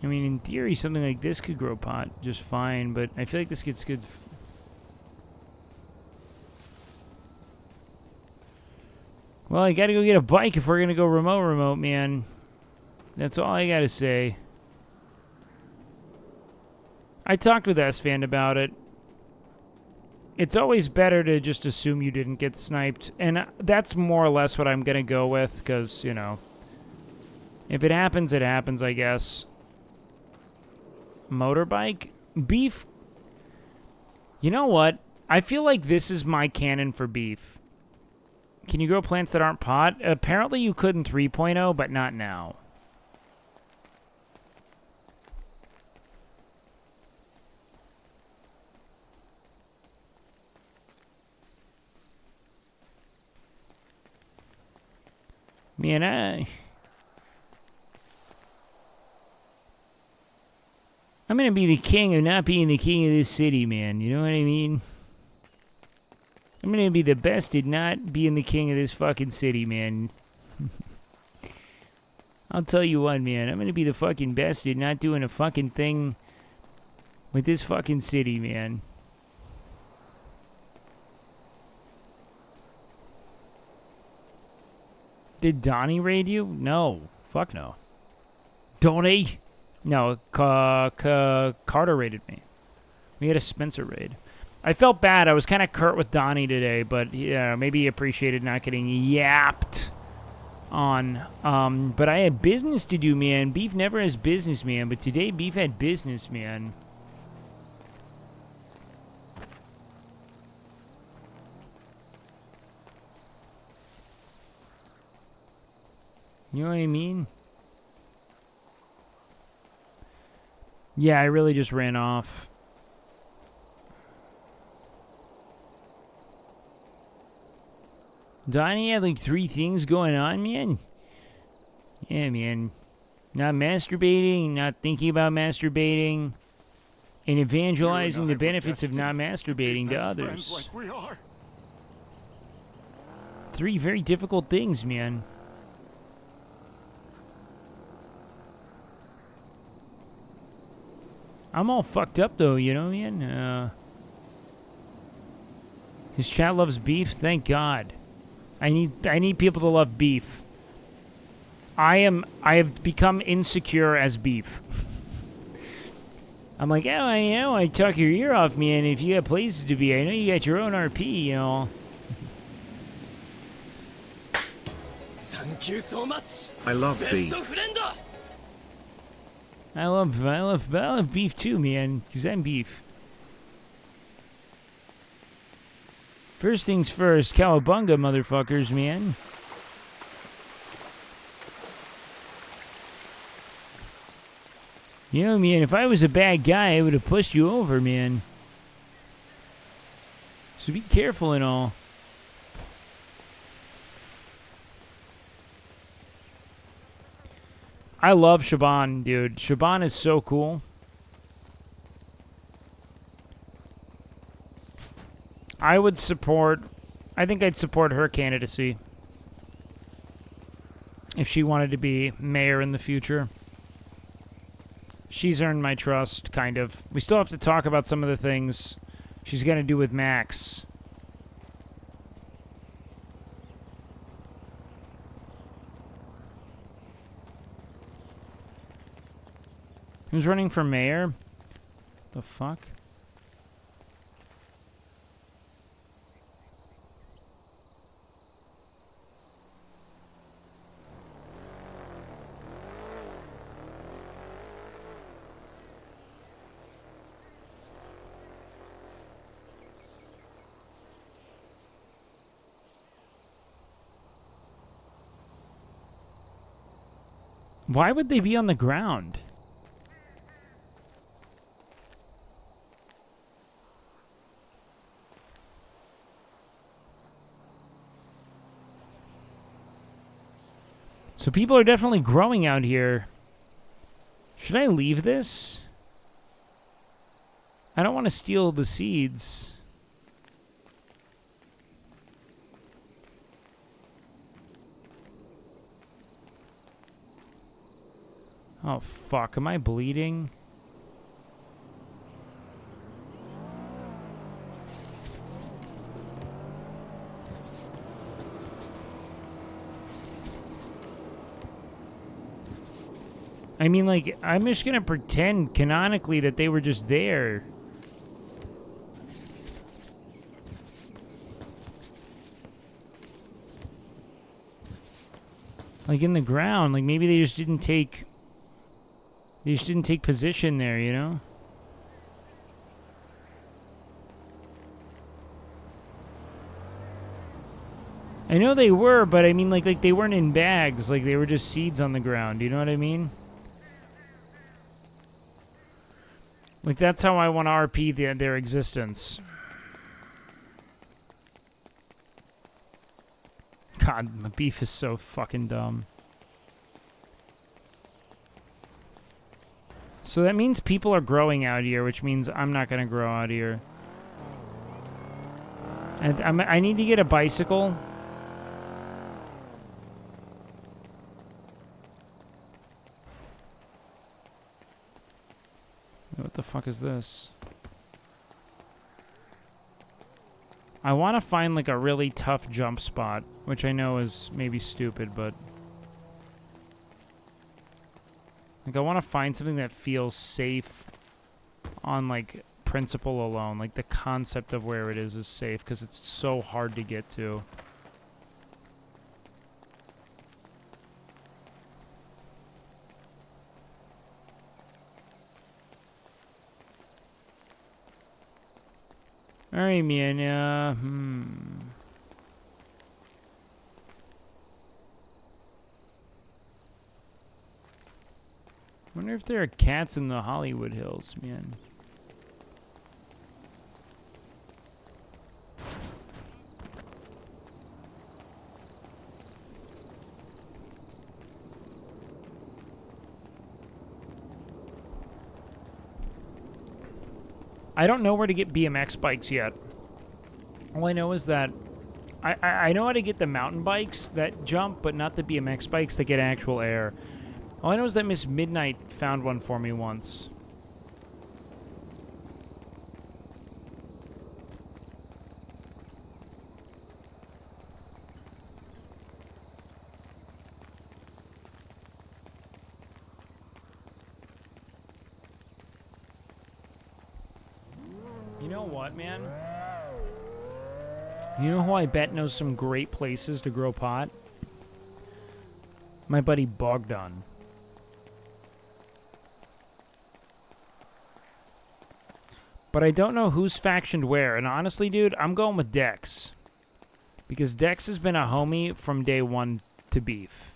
I mean, in theory, something like this could grow pot just fine, but I feel like this gets good. Well, I gotta go get a bike if we're gonna go remote, man. That's all I gotta say. I talked with S-Fan about it. It's always better to just assume you didn't get sniped. And that's more or less what I'm going to go with. Because, you know, if it happens, I guess. Motorbike? Beef? You know what? I feel like this is my canon for beef. Can you grow plants that aren't pot? Apparently you could in 3.0, but not now. Man, I'm gonna be the king of not being the king of this city, man. You know what I mean? I'm gonna be the best at not being the king of this fucking city, man. I'll tell you what, man. I'm gonna be the fucking best at not doing a fucking thing with this fucking city, man. Did Donnie raid you? No. Fuck no. Donnie? No, Carter raided me. We had a Spencer raid. I felt bad. I was kind of curt with Donnie today, but yeah, maybe he appreciated not getting yapped on. But I had business to do, man. Beef never has business, man. But today, Beef had business, man. You know what I mean? Yeah, I really just ran off. Donnie had like 3 things going on, man. Yeah, man. Not masturbating, not thinking about masturbating, and evangelizing the benefits of not masturbating to others. Like we are. 3 very difficult things, man. I'm all fucked up though, you know, man. His chat loves beef. Thank God. I need people to love beef. I have become insecure as beef. I'm like, oh, I know, I talk your ear off, man. If you have places to be, I know you got your own RP, you know. Thank you so much. I love beef. I love beef too, man, because I'm beef. First things first, cowabunga, motherfuckers, man. You know, man, if I was a bad guy, I would have pushed you over, man. So be careful and all. I love Shaban, dude. Shaban is so cool. I think I'd support her candidacy if she wanted to be mayor in the future. She's earned my trust, kind of. We still have to talk about some of the things she's going to do with Max. Who's running for mayor? The fuck? Why would they be on the ground? So people are definitely growing out here. Should I leave this? I don't want to steal the seeds. Oh, fuck. Am I bleeding? I mean, like, I'm just gonna pretend canonically that they were just there. Like in the ground. Like maybe they just didn't take... They just didn't take position there, you know? I know they were, but I mean, like they weren't in bags. Like they were just seeds on the ground. You know what I mean? Like that's how I want to RP their existence. God, my beef is so fucking dumb. So that means people are growing out here, which means I'm not gonna grow out here. And I need to get a bicycle. What the fuck is this? I want to find like a really tough jump spot, which I know is maybe stupid, but like I want to find something that feels safe on like principle alone. Like the concept of where it is safe because it's so hard to get to. Alright, man, Wonder if there are cats in the Hollywood Hills, man. I don't know where to get BMX bikes yet. All I know is that I know how to get the mountain bikes that jump, but not the BMX bikes that get actual air. All I know is that Miss Midnight found one for me once. You know what, man? You know who I bet knows some great places to grow pot? My buddy Bogdan. But I don't know who's factioned where, and honestly, dude, I'm going with Dex. Because Dex has been a homie from day one to beef.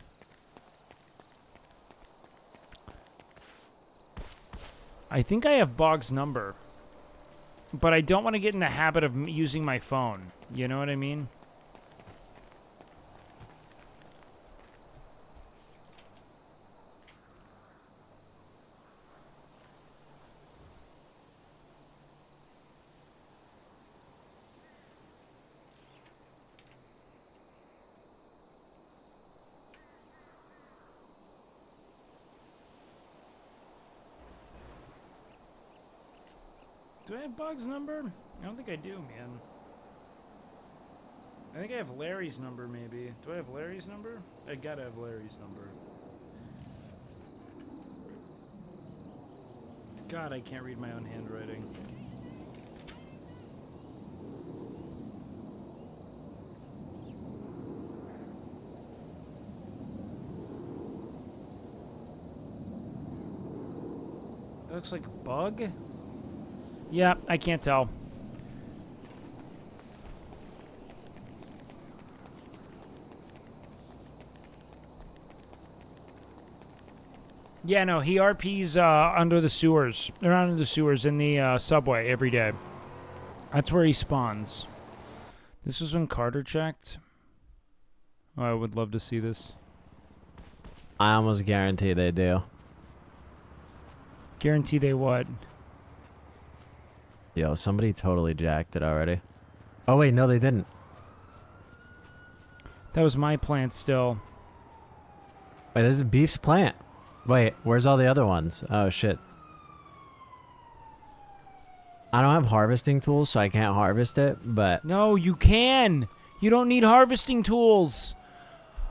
I think I have Bog's number. But I don't want to get in the habit of using my phone. You know what I mean? Do I have Bog's number? I don't think I do, man. I think I have Larry's number, maybe. Do I have Larry's number? I gotta have Larry's number. God, I can't read my own handwriting. That looks like a bug? Yeah, I can't tell. Yeah, no, he RPs under the sewers. They're under the sewers in the subway every day. That's where he spawns. This was when Carter checked. Oh, I would love to see this. I almost guarantee they do. Guarantee they what? Yo, somebody totally jacked it already. Oh, wait, no, they didn't. That was my plant still. Wait, this is Beef's plant. Wait, where's all the other ones? Oh, shit. I don't have harvesting tools, so I can't harvest it, but... No, you can! You don't need harvesting tools!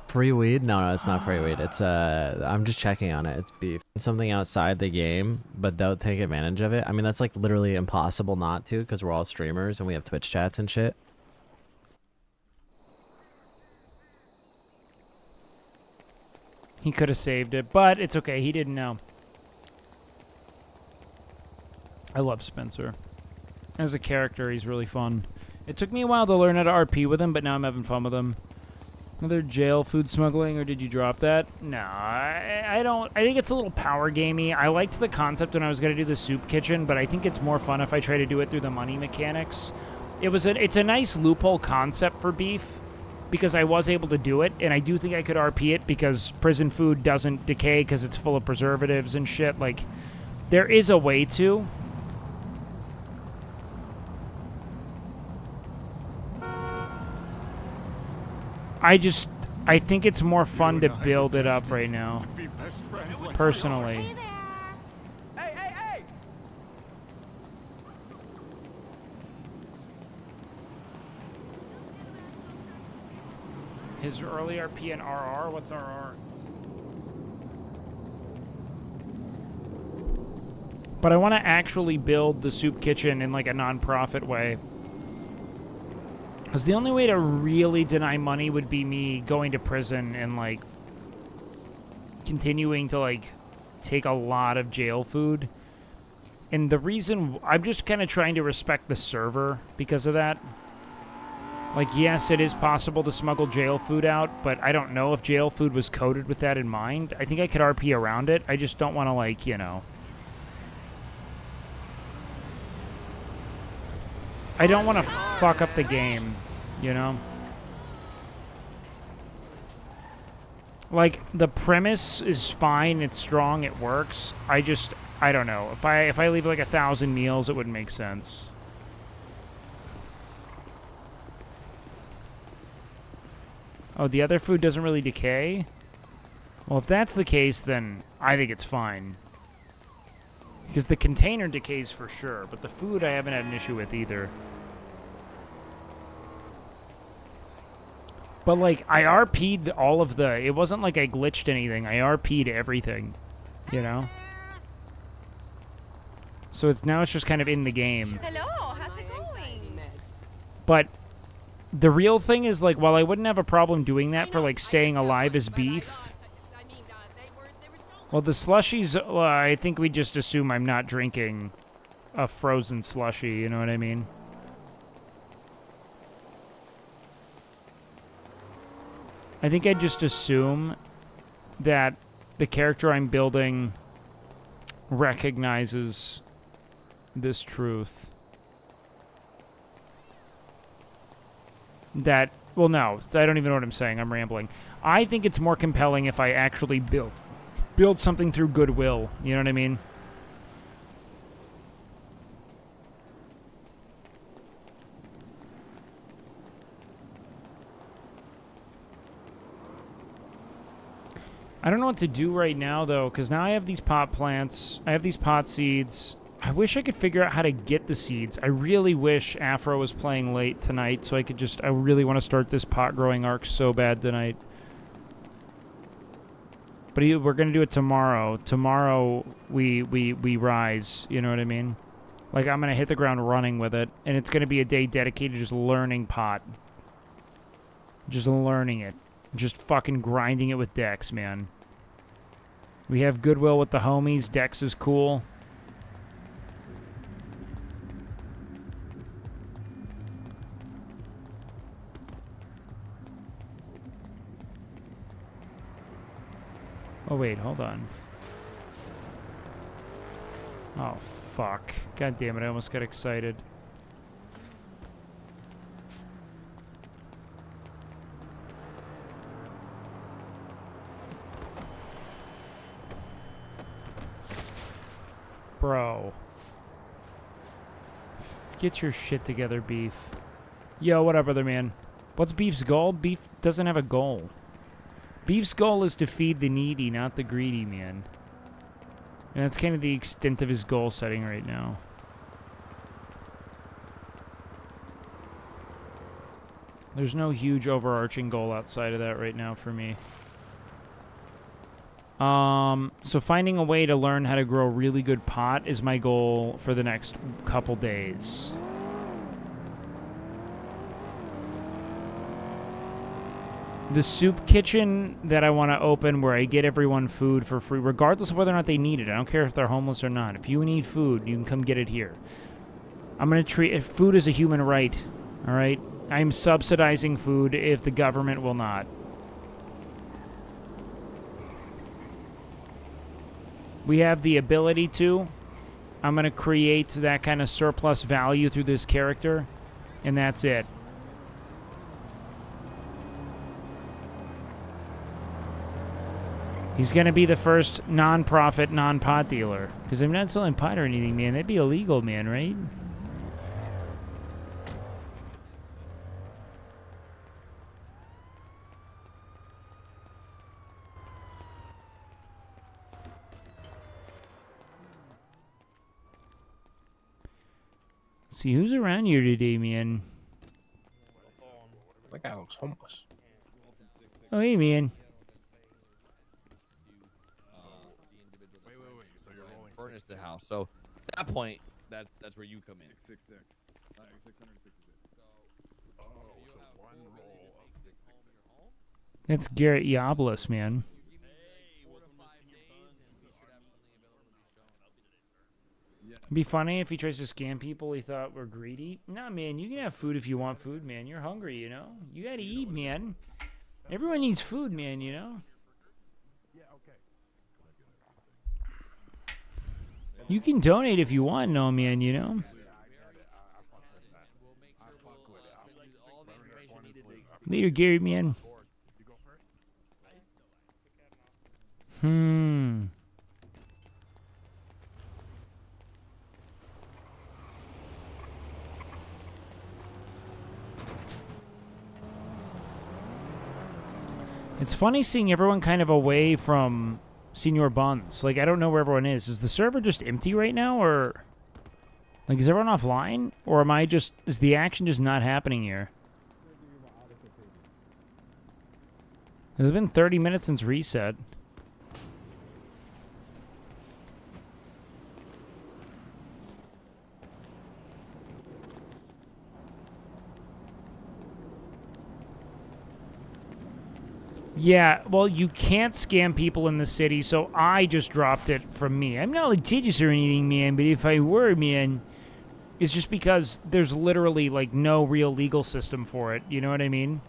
Free weed? No, it's not free weed. It's, I'm just checking on it. It's beef. Something outside the game, but don't take advantage of it. I mean, that's, like, literally impossible not to, because we're all streamers and we have Twitch chats and shit. He could have saved it, but it's okay. He didn't know. I love Spencer. As a character, he's really fun. It took me a while to learn how to RP with him, but now I'm having fun with him. Another jail food smuggling, or did you drop that? No, I don't. I think it's a little power gamey. I liked the concept when I was going to do the soup kitchen, but I think it's more fun if I try to do it through the money mechanics. It's a nice loophole concept for beef, because I was able to do it, and I do think I could RP it because prison food doesn't decay because it's full of preservatives and shit. Like, there is a way to. I think it's more fun to build it up right now, personally. Hey, hey, hey! His early RP and RR? What's RR? But I want to actually build the soup kitchen in like a non-profit way. Because the only way to really deny money would be me going to prison and, like, continuing to, like, take a lot of jail food. And the reason... I'm just kind of trying to respect the server because of that. Like, yes, it is possible to smuggle jail food out, but I don't know if jail food was coded with that in mind. I think I could RP around it. I just don't want to, like, you know... I don't want to fuck up the game, you know? Like, the premise is fine, it's strong, it works. I don't know. If I leave like 1,000 meals, it wouldn't make sense. Oh, the other food doesn't really decay? Well, if that's the case, then I think it's fine. Because the container decays for sure, but the food I haven't had an issue with either. But, like, I RP'd all of the... It wasn't like I glitched anything. I RP'd everything, you know? So now it's just kind of in the game. Hello, how's it going? But the real thing is, like, while I wouldn't have a problem doing that for, like, staying alive as beef... Well, the slushies, I think we just assume I'm not drinking a frozen slushie, you know what I mean? I think I just assume that the character I'm building recognizes this truth. That, well, no, I don't even know what I'm saying. I'm rambling. I think it's more compelling if I actually build something through goodwill. You know what I mean? I don't know what to do right now, though, because now I have these pot plants. I have these pot seeds. I wish I could figure out how to get the seeds. I really wish Afro was playing late tonight, so I could just... I really want to start this pot growing arc so bad tonight. But we're going to do it tomorrow. Tomorrow, we rise. You know what I mean? Like, I'm going to hit the ground running with it. And it's going to be a day dedicated to just learning pot. Just learning it. Just fucking grinding it with Dex, man. We have goodwill with the homies. Dex is cool. Oh, wait, hold on. Oh, fuck. God damn it, I almost got excited. Bro. Get your shit together, Beef. Yo, what up, other man? What's Beef's goal? Beef doesn't have a goal. Beef's goal is to feed the needy, not the greedy, man. And that's kind of the extent of his goal setting right now. There's no huge overarching goal outside of that right now for me. So finding a way to learn how to grow really good pot is my goal for the next couple days. The soup kitchen that I want to open where I get everyone food for free, regardless of whether or not they need it. I don't care if they're homeless or not. If you need food, you can come get it here. I'm going to treat food as a human right, all right? I'm subsidizing food if the government will not. We have the ability to. I'm going to create that kind of surplus value through this character, and that's it. He's going to be the first non-profit, non-pot dealer. Because I'm not selling pot or anything, man. That'd be illegal, man, right? See, who's around here today, man? That guy looks homeless. Oh, hey, man. Furnish the house. So at that point, that's where you come in. 666. 666. That's Garrett Yoblis, man. It'd be funny if he tries to scam people he thought were greedy. Nah, man, you can have food if you want food, man. You're hungry, you know? You gotta eat, man. Everyone needs food, man, you know? You can donate if you want, no, man, you know? Later, Gary, man. It's funny seeing everyone kind of away from Senior Buns. Like, I don't know where everyone is. Is the server just empty right now, or... Like, is everyone offline? Or am I just... Is the action just not happening here? It's been 30 minutes since reset. Yeah, well, you can't scam people in the city, so I just dropped it from me. I'm not litigious or anything, man, but if I were, man, it's just because there's literally, like, no real legal system for it. You know what I mean?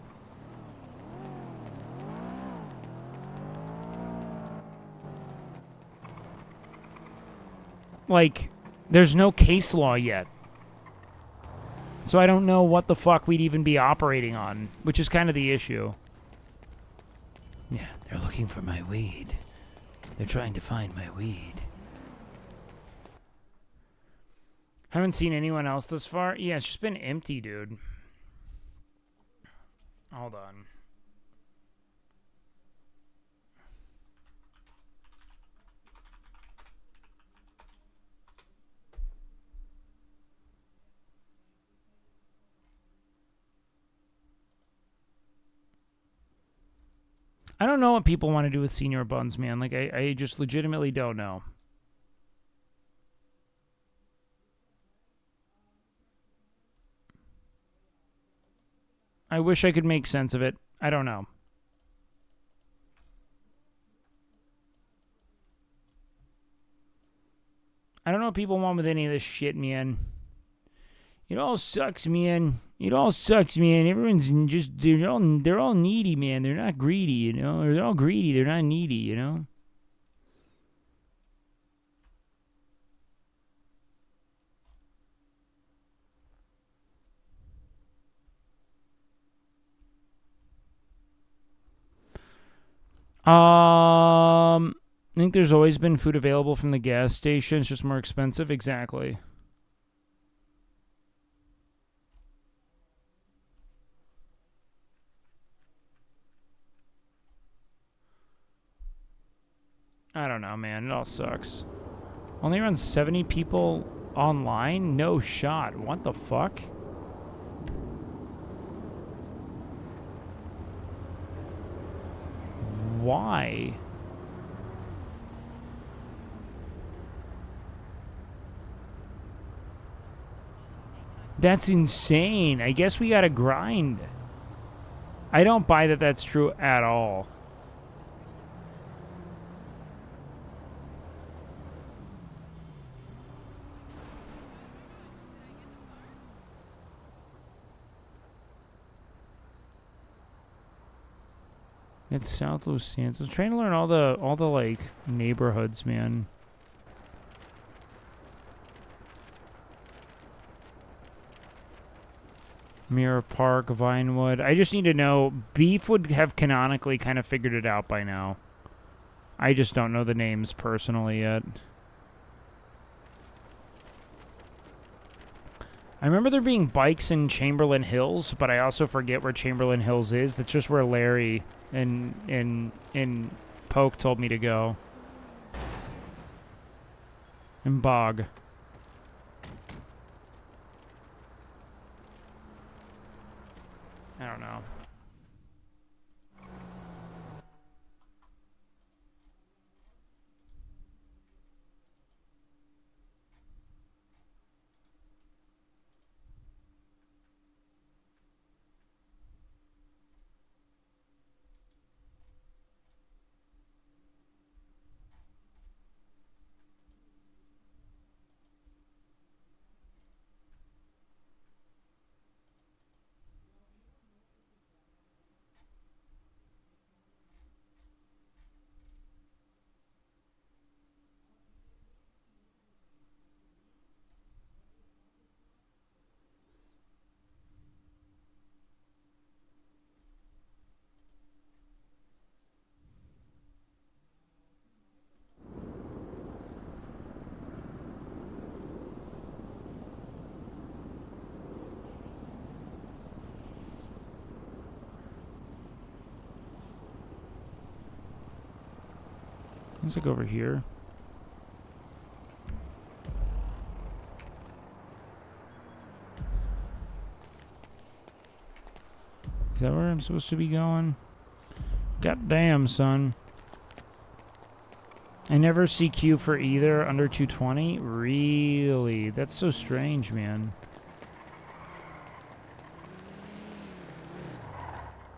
Like, there's no case law yet. So I don't know what the fuck we'd even be operating on, which is kind of the issue. Yeah, they're looking for my weed. They're trying to find my weed. Haven't seen anyone else this far? Yeah, it's just been empty, dude. Hold on. I don't know what people want to do with Senior Buns, man. Like, I just legitimately don't know. I wish I could make sense of it. I don't know. I don't know what people want with any of this shit, man. It all sucks, man. It all sucks, man. Everyone's just, they're all needy, man. They're not greedy, you know? Or they're all greedy, they're not needy, you know? I think there's always been food available from the gas station. It's just more expensive. Exactly. I don't know, man. It all sucks. Only around 70 people online? No shot. What the fuck? Why? That's insane. I guess we gotta grind. I don't buy that that's true at all. It's South Los Santos. I'm trying to learn all the like neighborhoods, man. Mirror Park, Vinewood. I just need to know. Beef would have canonically kind of figured it out by now. I just don't know the names personally yet. I remember there being bikes in Chamberlain Hills, but I also forget where Chamberlain Hills is. That's just where Larry and Poke told me to go. And Bog. I don't know. Let's look over here. Is that where I'm supposed to be going? God damn, son. I never see Q for either under 220? Really? That's so strange, man.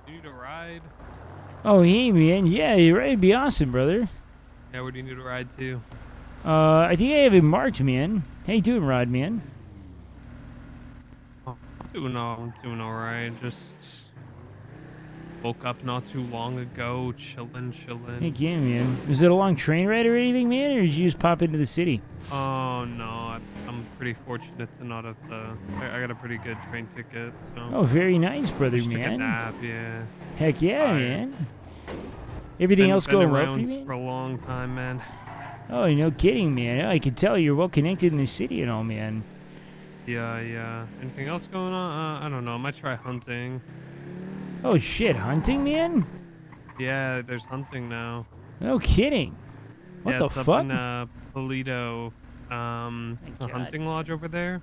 You need a ride? Oh, hey, man. Yeah, you're right. It'd be awesome, brother. Yeah, where do you need a ride to? I think I have it marked, man. How you doing, Rod, man? Oh, I'm doing all right. Just woke up not too long ago, chilling. Heck yeah, man. Was it a long train ride or anything, man, or did you just pop into the city? Oh no, I'm pretty fortunate to not have I got a pretty good train ticket. So. Oh, very nice, brother, Just man. took a nap, yeah. Heck yeah, Tired. man. Everything else going well for you, man? For a long time, man. Oh, no kidding, man. I can tell you're well connected in the city and all, man. Yeah. Anything else going on? I don't know. I might try hunting. Oh, shit. Hunting, man? Yeah, there's hunting now. No kidding. What the it's fuck? Up in Polito. It's a hunting lodge over there.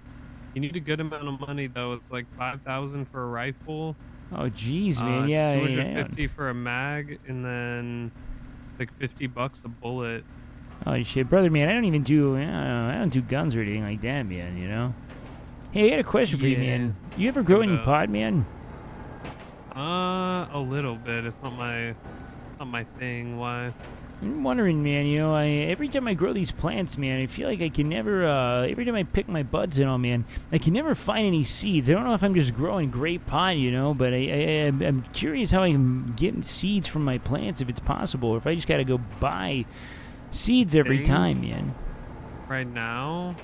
You need a good amount of money, though. It's like 5,000 for a rifle. Oh, jeez, man. Yeah, 250 for a mag, and then like $50 a bullet. Oh, shit. Brother, man, I don't do guns or anything like that, man, you know? Hey, I got a question for you, man. You ever grow any pot, man? A little bit. It's not my thing. Why? I'm wondering, man, you know, every time I grow these plants, man, I feel like I can never, every time I pick my buds and all, man, I can never find any seeds. I don't know if I'm just growing great pot, you know, but I'm curious how I can get seeds from my plants, if it's possible, or if I just got to go buy seeds every time, man. Right now,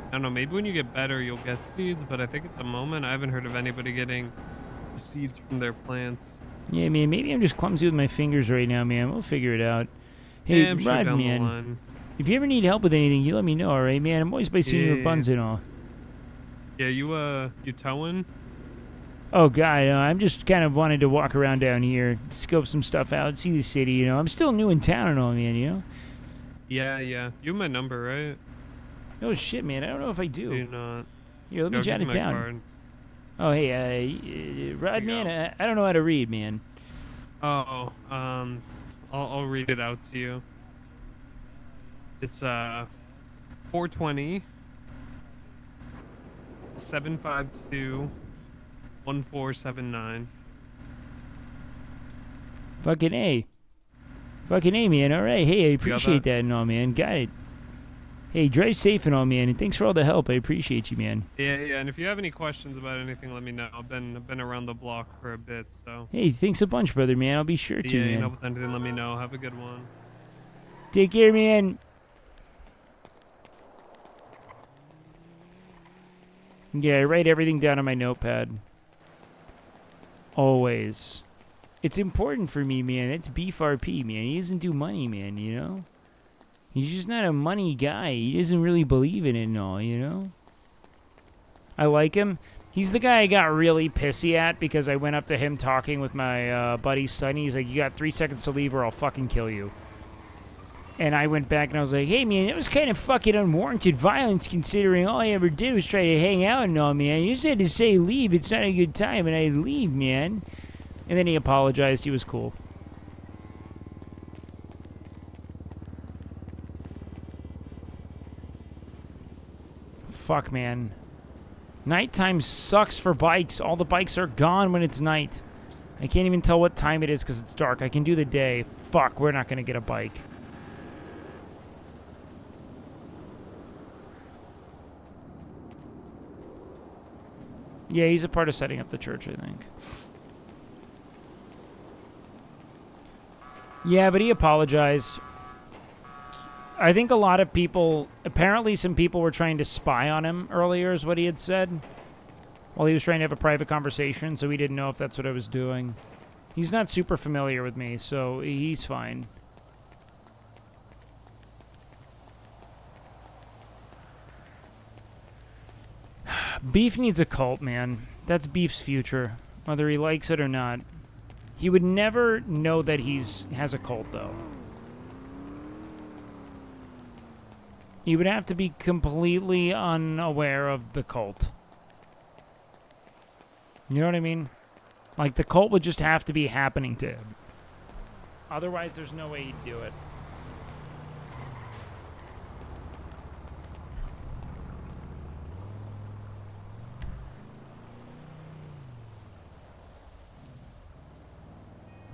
I don't know, maybe when you get better, you'll get seeds, but I think at the moment, I haven't heard of anybody getting seeds from their plants. Yeah, man, maybe I'm just clumsy with my fingers right now, man. We'll figure it out. Hey, yeah, I'm sure Rod, down the man, line. if you ever need help with anything, you let me know, all right, man? I'm always by seeing your buns and all. Yeah, you towing? Oh, God, I'm just kind of wanting to walk around down here, scope some stuff out, see the city, you know? I'm still new in town and all, man, you know? Yeah. You have my number, right? Oh, shit, man, I don't know if I do. Do you not? Here, let me jot it down. Card. Oh, hey, Rod, man, I don't know how to read, man. Oh, I'll read it out to you. It's 420 752 1479. Fucking A. Fucking A, man. All right. Hey, I got appreciate that? that and all, man. Got it. Hey, drive safe and all, man. And thanks for all the help. I appreciate you, man. Yeah, yeah. And if you have any questions about anything, let me know. I've been around the block for a bit, so. Hey, thanks a bunch, brother, man. I'll be sure to, Yeah, man. you know, with anything, let me know. Have a good one. Take care, man. Yeah, I write everything down on my notepad. Always. It's important for me, man. It's Beef RP, man. He doesn't do money, man, you know? He's just not a money guy. He doesn't really believe in it and all, you know? I like him. He's the guy I got really pissy at because I went up to him talking with my buddy's son. He's like, you got 3 seconds to leave or I'll fucking kill you. And I went back and I was like, hey, man, that was kind of fucking unwarranted violence considering all I ever did was try to hang out and all, man. You just had to say leave. It's not a good time. And I leave, man. And then he apologized. He was cool. Fuck, man. Nighttime sucks for bikes. All the bikes are gone when it's night. I can't even tell what time it is because it's dark. I can do the day. Fuck, we're not going to get a bike. Yeah, he's a part of setting up the church, I think. Yeah, but he apologized. I think a lot of people, apparently some people were trying to spy on him earlier is what he had said. While he was trying to have a private conversation, so he didn't know if that's what I was doing. He's not super familiar with me, so he's fine. Beef needs a cult, man. That's Beef's future, whether he likes it or not. He would never know that has a cult, though. He would have to be completely unaware of the cult. You know what I mean? Like, the cult would just have to be happening to him. Otherwise, there's no way he'd do it.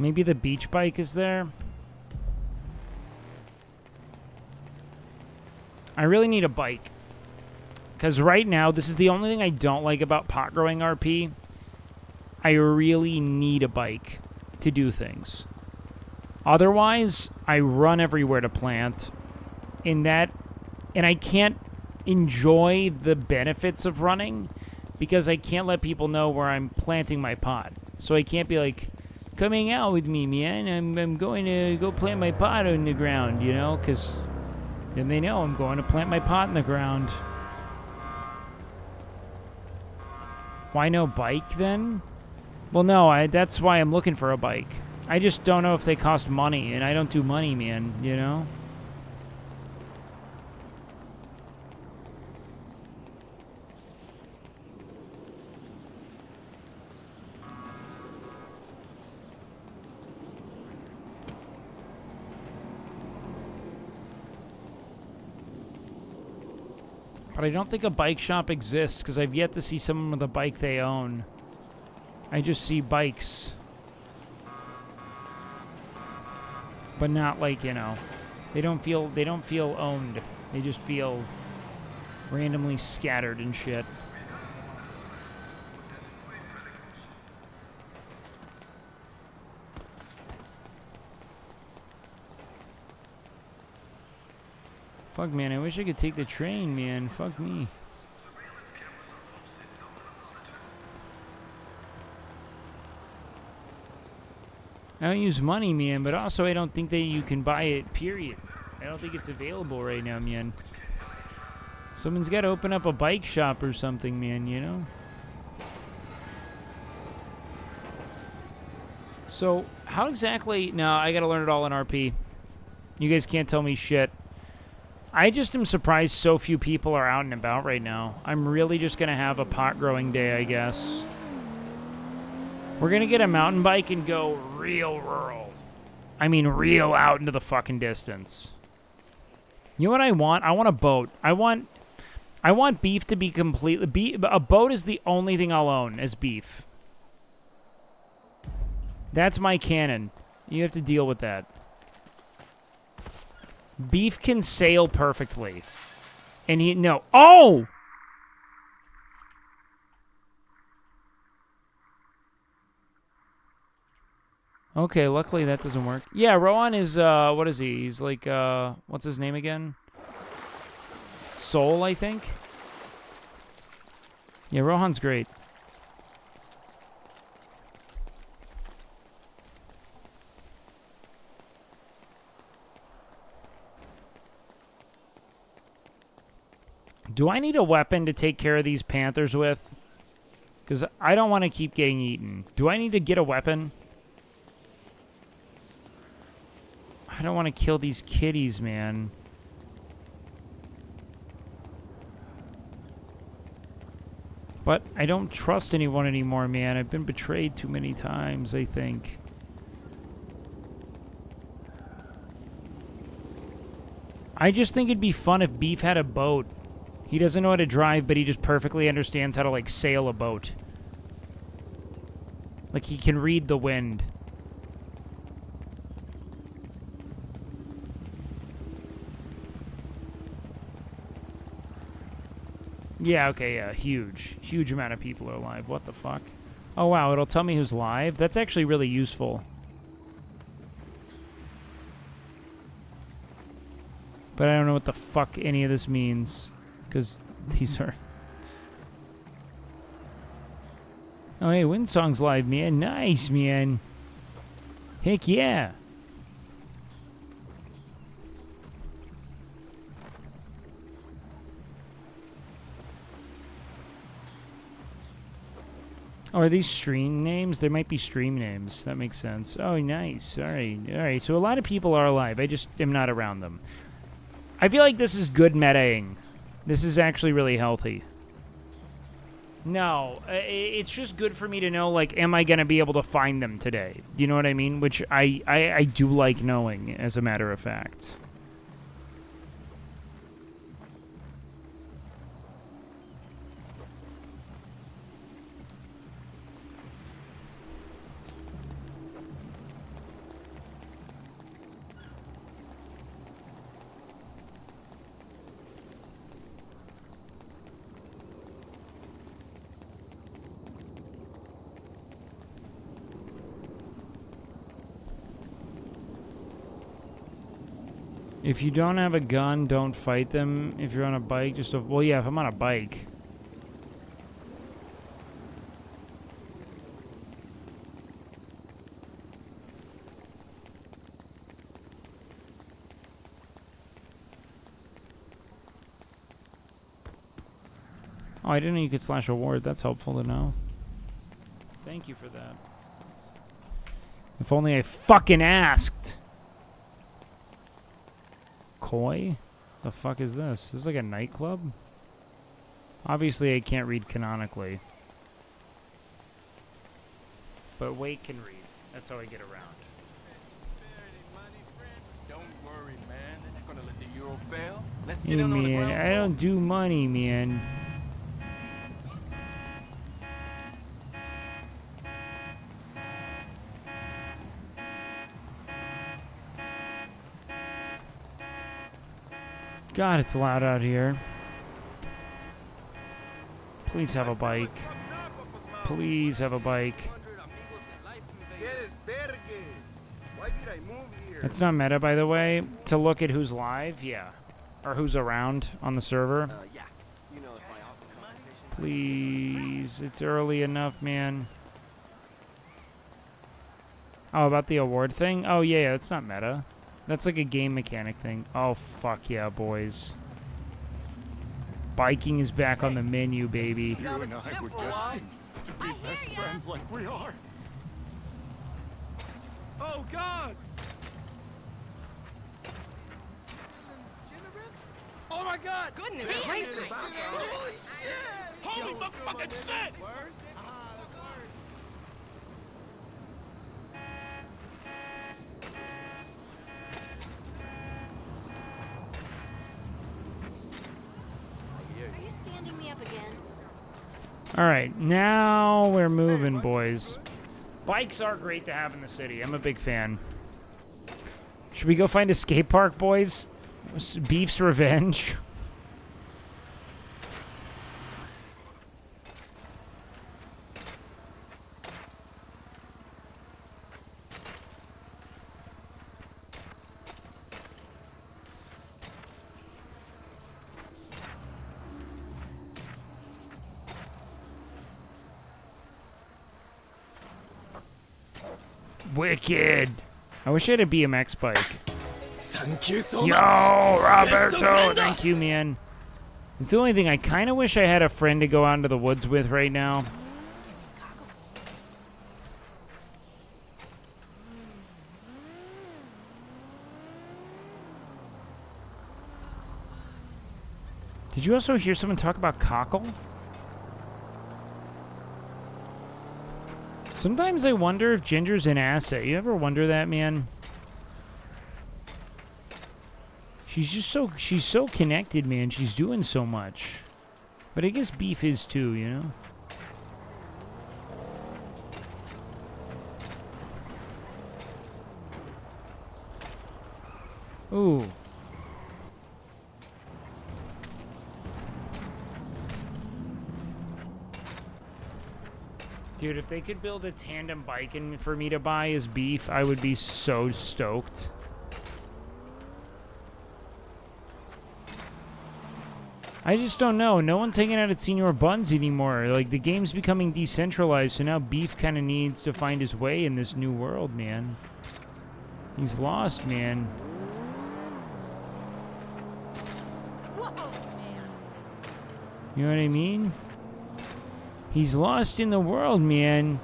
Maybe the beach bike is there? I really need a bike. Because right now, this is the only thing I don't like about pot growing RP. I really need a bike to do things. Otherwise, I run everywhere to plant. And I can't enjoy the benefits of running because I can't let people know where I'm planting my pot. So I can't be like, come hang out with me, man. I'm going to go plant my pot in the ground, you know? Because then they know I'm going to plant my pot in the ground. Why no bike then? Well, no, that's why I'm looking for a bike. I just don't know if they cost money, and I don't do money, man, you know? But I don't think a bike shop exists, because I've yet to see someone with a bike they own. I just see bikes. But not like, you know, they don't feel owned. They just feel randomly scattered and shit. Fuck, man, I wish I could take the train, man. Fuck me. I don't use money, man, but also I don't think that you can buy it, period. I don't think it's available right now, man. Someone's got to open up a bike shop or something, man, you know? So, how exactly... No, I got to learn it all in RP. You guys can't tell me shit. I just am surprised so few people are out and about right now. I'm really just going to have a pot growing day, I guess. We're going to get a mountain bike and go real rural. I mean, real out into the fucking distance. You know what I want? I want a boat. I want beef to be completely... A boat is the only thing I'll own as beef. That's my canon. You have to deal with that. Beef can sail perfectly. And he... No. Oh! Okay, luckily that doesn't work. Yeah, Rohan is, what is he? He's like, what's his name again? Soul, I think? Yeah, Rohan's great. Do I need a weapon to take care of these panthers with? Because I don't want to keep getting eaten. Do I need to get a weapon? I don't want to kill these kitties, man. But I don't trust anyone anymore, man. I've been betrayed too many times, I think. I just think it'd be fun if Beef had a boat. He doesn't know how to drive, but he just perfectly understands how to, like, sail a boat. Like, he can read the wind. Yeah, okay, yeah, huge. Huge amount of people are alive. What the fuck? Oh, wow, it'll tell me who's live? That's actually really useful. But I don't know what the fuck any of this means. Because these are... Oh, hey, Windsong's live, man. Nice, man. Heck yeah. Oh, are these stream names? There might be stream names. That makes sense. Oh, nice. All right. All right. So a lot of people are alive. I just am not around them. I feel like this is good metaing. This is actually really healthy. No, it's just good for me to know, like, am I going to be able to find them today? Do you know what I mean? Which I do like knowing, as a matter of fact. If you don't have a gun, don't fight them. If you're on a bike, just... Well, yeah, if I'm on a bike. Oh, I didn't know you could slash a ward. That's helpful to know. Thank you for that. If only I fucking asked. Koi? The fuck is this? This is like a nightclub? Obviously, I can't read canonically. But Wake can read. That's how I get around. Don't worry, man. They're not gonna let the euro fail. Let's Hey, get in on the man, ground I don't do money, man. God, it's loud out here. Please have a bike. Please have a bike. It's not meta, by the way, to look at who's live, yeah. Or who's around on the server. Please, it's early enough, man. Oh, about the award thing? Oh, yeah, that's not meta. That's like a game mechanic thing. Oh, fuck yeah, boys. Biking is back on the menu, baby. You and I were destined to be best friends like we are. Oh, God! Oh, my God! Goodness Damn, gracious. Holy shit! Holy motherfucking shit! Are you standing me up again? All right, now we're moving, boys. Bikes are great to have in the city. I'm a big fan. Should we go find a skate park, boys? Beef's revenge. Wicked. I wish I had a BMX bike. Thank you so Yo, much. Roberto, thank you, man. It's the only thing I kind of wish I had a friend to go out into the woods with right now. Did you also hear someone talk about cockle? Sometimes I wonder if Ginger's an asset. You ever wonder that, man? She's so connected, man. She's doing so much. But I guess Beef is too, you know? Ooh. Dude, if they could build a tandem bike for me to buy as Beef, I would be so stoked. I just don't know. No one's hanging out at Senior Buns anymore. Like, the game's becoming decentralized, so now Beef kind of needs to find his way in this new world, man. He's lost, man. You know what I mean? He's lost in the world, man.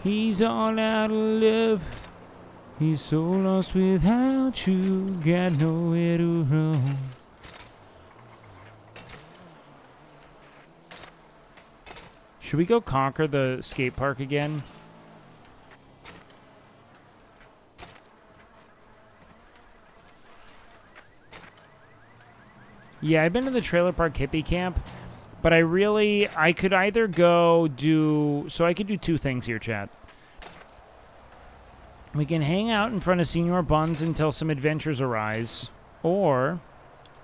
He's all out of love. He's so lost without you. Got nowhere to run. Should we go conquer the skate park again? Yeah, I've been to the trailer park hippie camp. But I could either go do... So I could do two things here, chat. We can hang out in front of Senior Buns until some adventures arise. Or,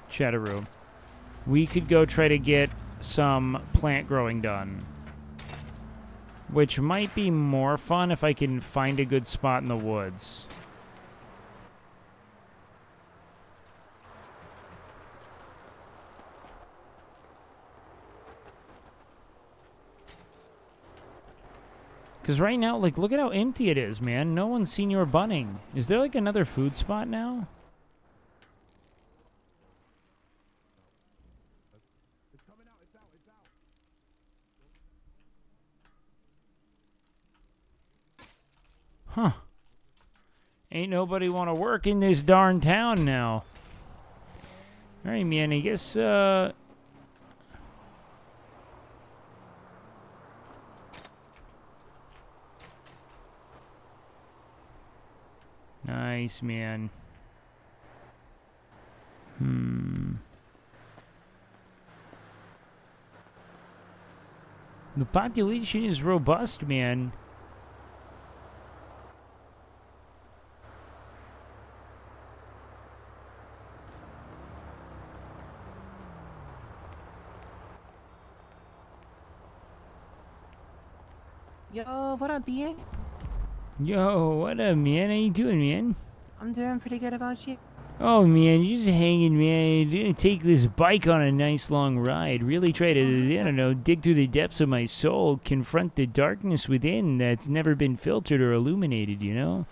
Chatteroo, we could go try to get some plant growing done. Which might be more fun if I can find a good spot in the woods. Because right now, like, look at how empty it is, man. No one's Senior Bunning. Is there, like, another food spot now? Huh. Ain't nobody want to work in this darn town now. Alright, man, I guess, Nice, man. The population is robust, man. Yo, what up, BA? Yo, what up, man? How you doing, man? I'm doing pretty good. About you? Oh, man, you're just hanging, man. You're gonna take this bike on a nice long ride. Really try to, I don't know, dig through the depths of my soul, confront the darkness within that's never been filtered or illuminated, you know?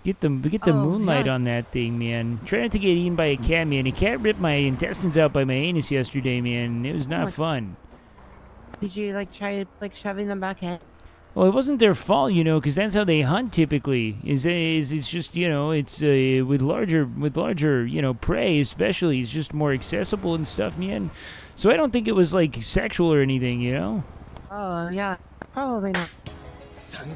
Get the moonlight on that thing, man. Try not to get eaten by a cat, man. A cat ripped my intestines out by my anus yesterday, man. It was not fun. Did you like try like shoving them back in? Well, it wasn't their fault, you know, because that's how they hunt typically. It's just, you know, it's with larger, you know, prey especially. It's just more accessible and stuff, man. So I don't think it was like sexual or anything, you know. Oh yeah, probably not.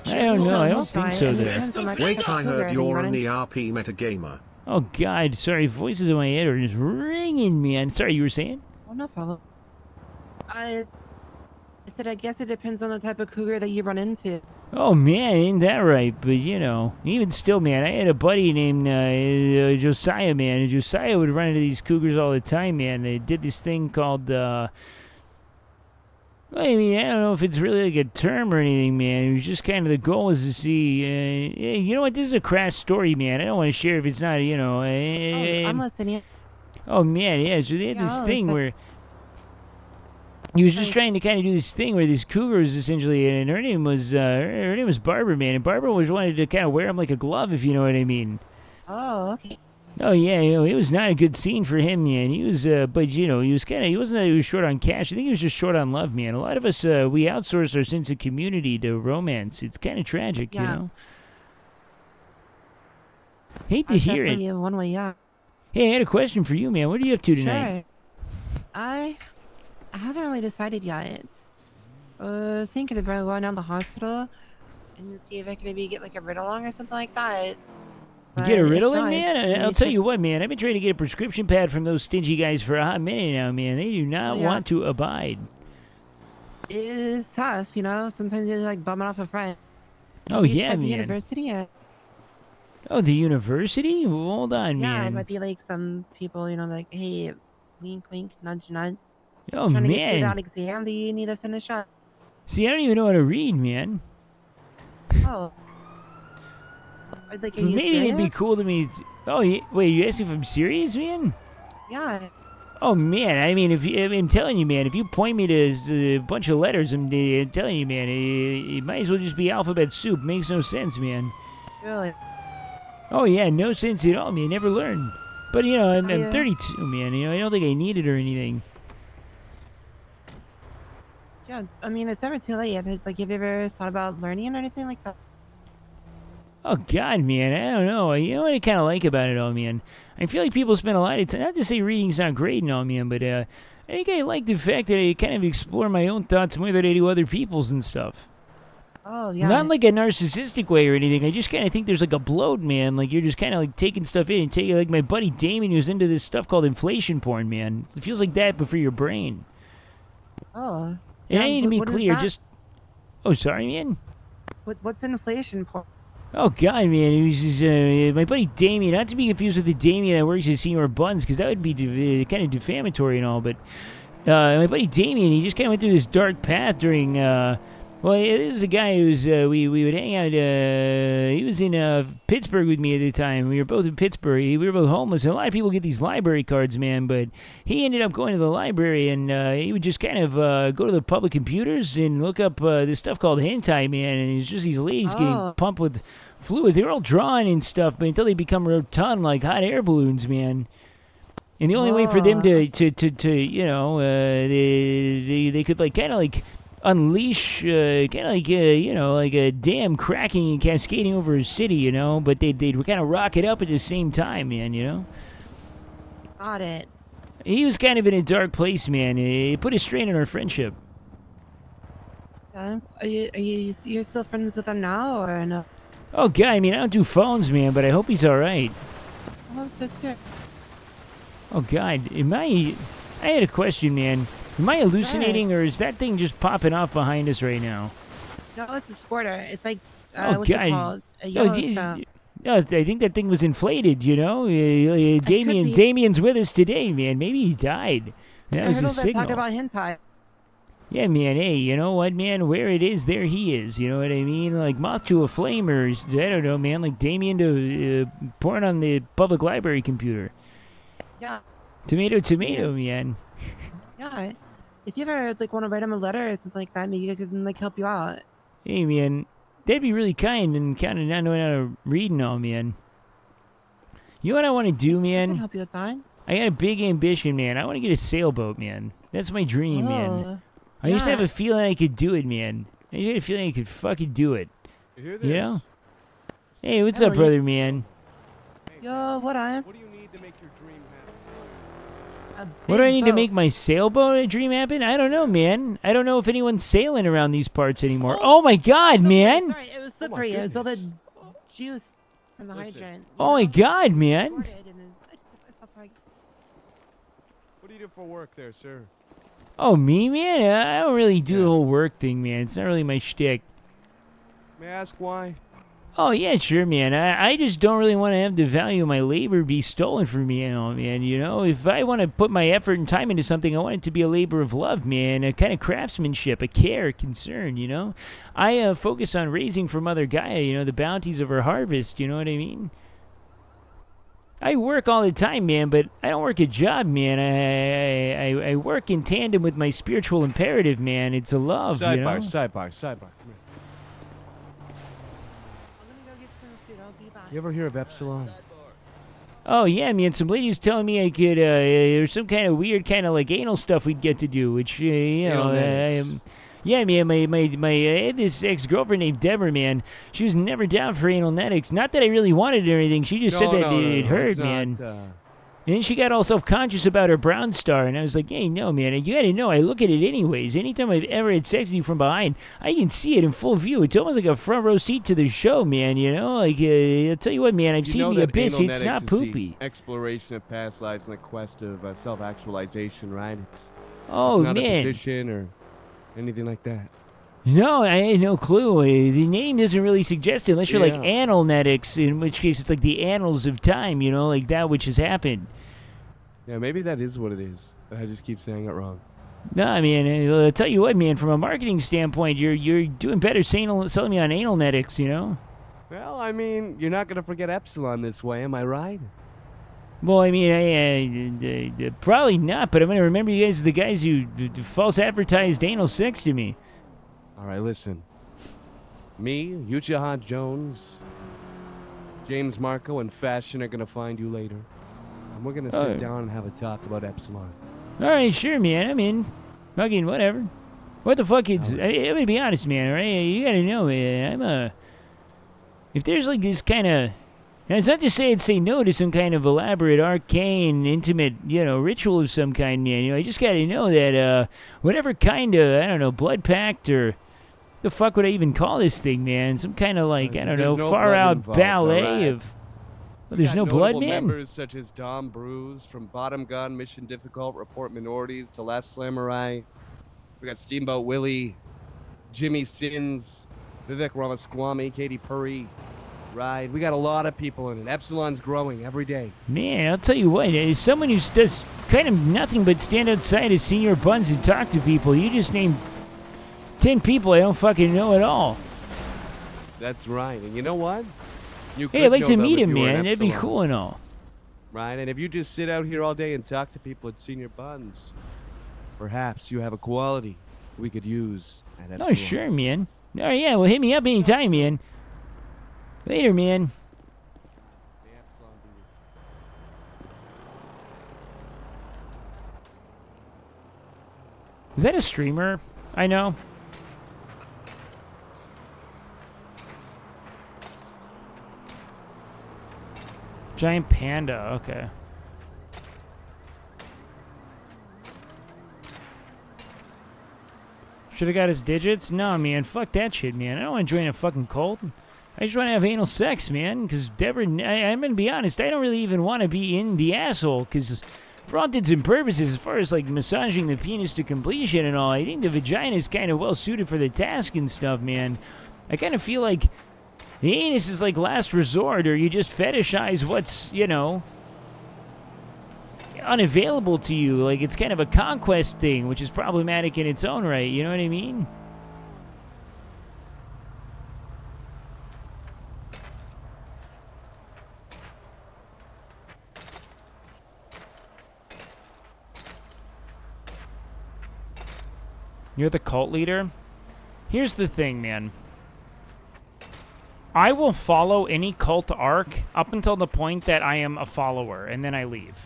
I don't know. I don't think so. There. Wake, I heard you're an ERP metagamer. Oh God, sorry. Voices in my head are just ringing, man. Sorry, you were saying? Oh no problem. I said, I guess it depends on the type of cougar that you run into. Oh man, ain't that right? But you know, even still, man, I had a buddy named Josiah, man, and Josiah would run into these cougars all the time, man. They did this thing called, well, I mean, I don't know if it's really like a term or anything, man. It was just kind of the goal was to see, hey, you know what? This is a crass story, man. I don't want to share if it's not, you know. I'm listening. Oh man, yeah. So they had Yeah, this I'll thing listen. where he was just trying to kind of do this thing where these cougars essentially, and her name was Barbara, man, and Barbara always wanted to kind of wear him like a glove, if you know what I mean. Oh, okay. Oh yeah, you know, it was not a good scene for him, man. He was, but you know, he wasn't that he was short on cash. I think he was just short on love, man. A lot of us, we outsource our sense of community to romance. It's kind of tragic, you know. Hate to hear it. Definitely one way, yeah. Hey, I had a question for you, man. What are you up to tonight? Sure. I haven't really decided yet. I was thinking of going down to the hospital and see if I could maybe get like a ride-along or something like that. Get a But if Ritalin, not, man? I'll tell you what, man. I've been trying to get a prescription pad from those stingy guys for a hot minute now, man. They do not want to abide. It is tough, you know. Sometimes it's like bumming off a friend. Oh, Have you yeah, tried the man. university yet? Oh, the university? Hold on, Yeah, it man. might be like some people, you know, like, hey, wink, wink, nudge, nudge. Oh, Trying to get through man. that exam that you need to finish up. See, I don't even know how to read, man. Oh. Like, are you Maybe it'd be serious? cool to me. Oh, wait, you asking if I'm serious, man? Yeah. Oh, man. I mean, I'm telling you, man, if you point me to a bunch of letters, I'm telling you, man, it might as well just be alphabet soup. Makes no sense, man. Really? Oh, yeah, no sense at all, man. Never learned. But, you know, I'm yeah. 32, man. You know, I don't think I need it or anything. Yeah, I mean, it's never too late. Like, have you ever thought about learning or anything like that? Oh, God, man, I don't know. You know what I kind of like about it all, man? I feel like people spend a lot of time, not to say reading's not great and all, man, but I think I like the fact that I kind of explore my own thoughts more than I do other people's and stuff. Oh, yeah. Not like a narcissistic way or anything. I just kind of think there's like a bloat, man. Like, you're just kind of like taking stuff in and taking, like my buddy Damien who's into this stuff called inflation porn, man. It feels like that, but for your brain. Oh. And I need to be what is clear, that? just... Oh, sorry, man. What's inflation porn? Oh, God, man. It was just, my buddy Damien, not to be confused with the Damien that works at Seymour Buns, because that would be kind of defamatory and all, but my buddy Damien, he just kind of went through this dark path during... well, this is a guy who's... we would hang out... he was in Pittsburgh with me at the time. We were both in Pittsburgh. We were both homeless. And a lot of people get these library cards, man, but he ended up going to the library, and he would just kind of go to the public computers and look up this stuff called hentai, man, and it's just these ladies getting pumped with fluids. They were all drawn and stuff, but until they become rotund like hot air balloons, man. And the only way for them to you know, they could like kind of like unleash kind of like you know, like a dam cracking and cascading over a city, you know, but they'd kind of rock it up at the same time, man, you know. Got it. He was kind of in a dark place, man. It put a strain on our friendship. Yeah. You're still friends with him now or no? Oh, God, I mean, I don't do phones, man, but I hope he's all right. I hope so too. Oh, God, I had a question, man. Am I hallucinating, or is that thing just popping off behind us right now? No, it's a squirter. It's like Oh, what's it God. called? A No, Yellowstone. no, I think that thing was inflated, you know? Damien's with us today, man. Maybe he died. That I was heard a all that signal. talk about hentai. Yeah, man, hey, you know what, man? Where it is, there he is. You know what I mean? Like moth to a flame, or I don't know, man. Like Damien to porn on the public library computer. Yeah. Tomato, man. Yeah. If you ever like want to write him a letter or something like that, maybe I could like help you out. Hey, man, that'd be really kind and kind of not knowing how to read and all, man. You know what I want to do, I man? can help you with that. I got a big ambition, man. I want to get a sailboat, man. That's my dream, man. I used to have a feeling I could do it, man. I used to have a feeling I could fucking do it. You hear You this? know? Hey, what's Hell up, yeah. brother, man? Yo, what on? What do you need to make your dream happen? What do I need to make my sailboat dream happen? I don't know, man. I don't know if anyone's sailing around these parts anymore. Oh, my God, man! Sorry, it was slippery. It was all the juice from the hydrant. Oh, my God, man! What do you do for work there, sir? Oh, me, man? I don't really do the whole work thing, man. It's not really my shtick. May I ask why? Oh, yeah, sure, man. I just don't really want to have the value of my labor be stolen from me, man. You know, if I want to put my effort and time into something, I want it to be a labor of love, man. A kind of craftsmanship, a care, a concern, you know? I focus on raising for Mother Gaia, you know, the bounties of her harvest, you know what I mean? I work all the time, man, but I don't work a job, man. I work in tandem with my spiritual imperative, man. It's a love, you know? Sidebar. Come here. You ever hear of Epsilon? Oh, yeah, man. Some lady was telling me I could, there's some kind of weird kind of like anal stuff we'd get to do, which, you know, yeah, man, I had this ex-girlfriend named Deborah, man. She was never down for analnetics. Not that I really wanted it or anything. She just said that it hurt, man. And then she got all self-conscious about her brown star, and I was like, hey, no, man, you gotta know, I look at it anyways. Anytime I've ever had sex with you from behind, I can see it in full view. It's almost like a front row seat to the show, man, you know? Like, I'll tell you what, man, I've seen the abyss. It's not poopy. Exploration of past lives and the quest of self-actualization, right? It's man. not a position or anything like that. No, I had no clue. The name doesn't really suggest it unless you're like analnetics, in which case it's like the annals of time, you know, like that which has happened. Yeah, maybe that is what it is. I just keep saying it wrong. No, I mean, I'll tell you what, man, from a marketing standpoint, you're doing better selling me on analnetics, you know? Well, I mean, you're not going to forget Epsilon this way, am I right? Well, I mean, probably not, but I'm going to remember you guys, the guys who false advertised anal sex to me. All right, listen. Me, Uchiha Jones, James Marco, and Fashion are going to find you later. And we're going to sit down and have a talk about Epsilon. All right, sure, man. I'm in. Fucking whatever. What the fuck is... I'm going to be honest, man, all right? You got to know, man, if there's like this kind of... Now, it's not to say I'd say no to some kind of elaborate, arcane, intimate, you know, ritual of some kind, man. You know, I just got to know that whatever kind of, I don't know, blood pact or... The fuck would I even call this thing, man? Some kind of like, I don't know, far-out ballet of... Well, there's no blood, man? Members such as Dom Bruce from Bottom Gun, Mission Difficult, Report Minorities, to Last Samurai. We got Steamboat Willie, Jimmy Sins, Vivek Ramaswamy, Katy Perry. Right, we got a lot of people in it. Epsilon's growing every day. Man, I'll tell you what, as someone who does kind of nothing but stand outside of senior buns and talk to people, you just named 10 people I don't fucking know at all. That's right. And you know what? Hey, I'd like to meet him, man. That'd be cool and all. Right, and if you just sit out here all day and talk to people at senior buns, perhaps you have a quality we could use at Epsilon. Oh, sure, man. Oh, yeah, well, hit me up anytime, man. Later, man. Is that a streamer? I know. Giant panda, okay. Should have got his digits? No, man, fuck that shit, man. I don't want to join a fucking cult. I just want to have anal sex, man, because Deborah, I'm going to be honest, I don't really even want to be in the asshole, because for all intents and purposes, as far as, like, massaging the penis to completion and all, I think the vagina is kind of well-suited for the task and stuff, man. I kind of feel like the anus is, like, last resort, or you just fetishize what's, you know, unavailable to you. Like, it's kind of a conquest thing, which is problematic in its own right, you know what I mean? You're the cult leader? Here's the thing, man. I will follow any cult arc up until the point that I am a follower, and then I leave.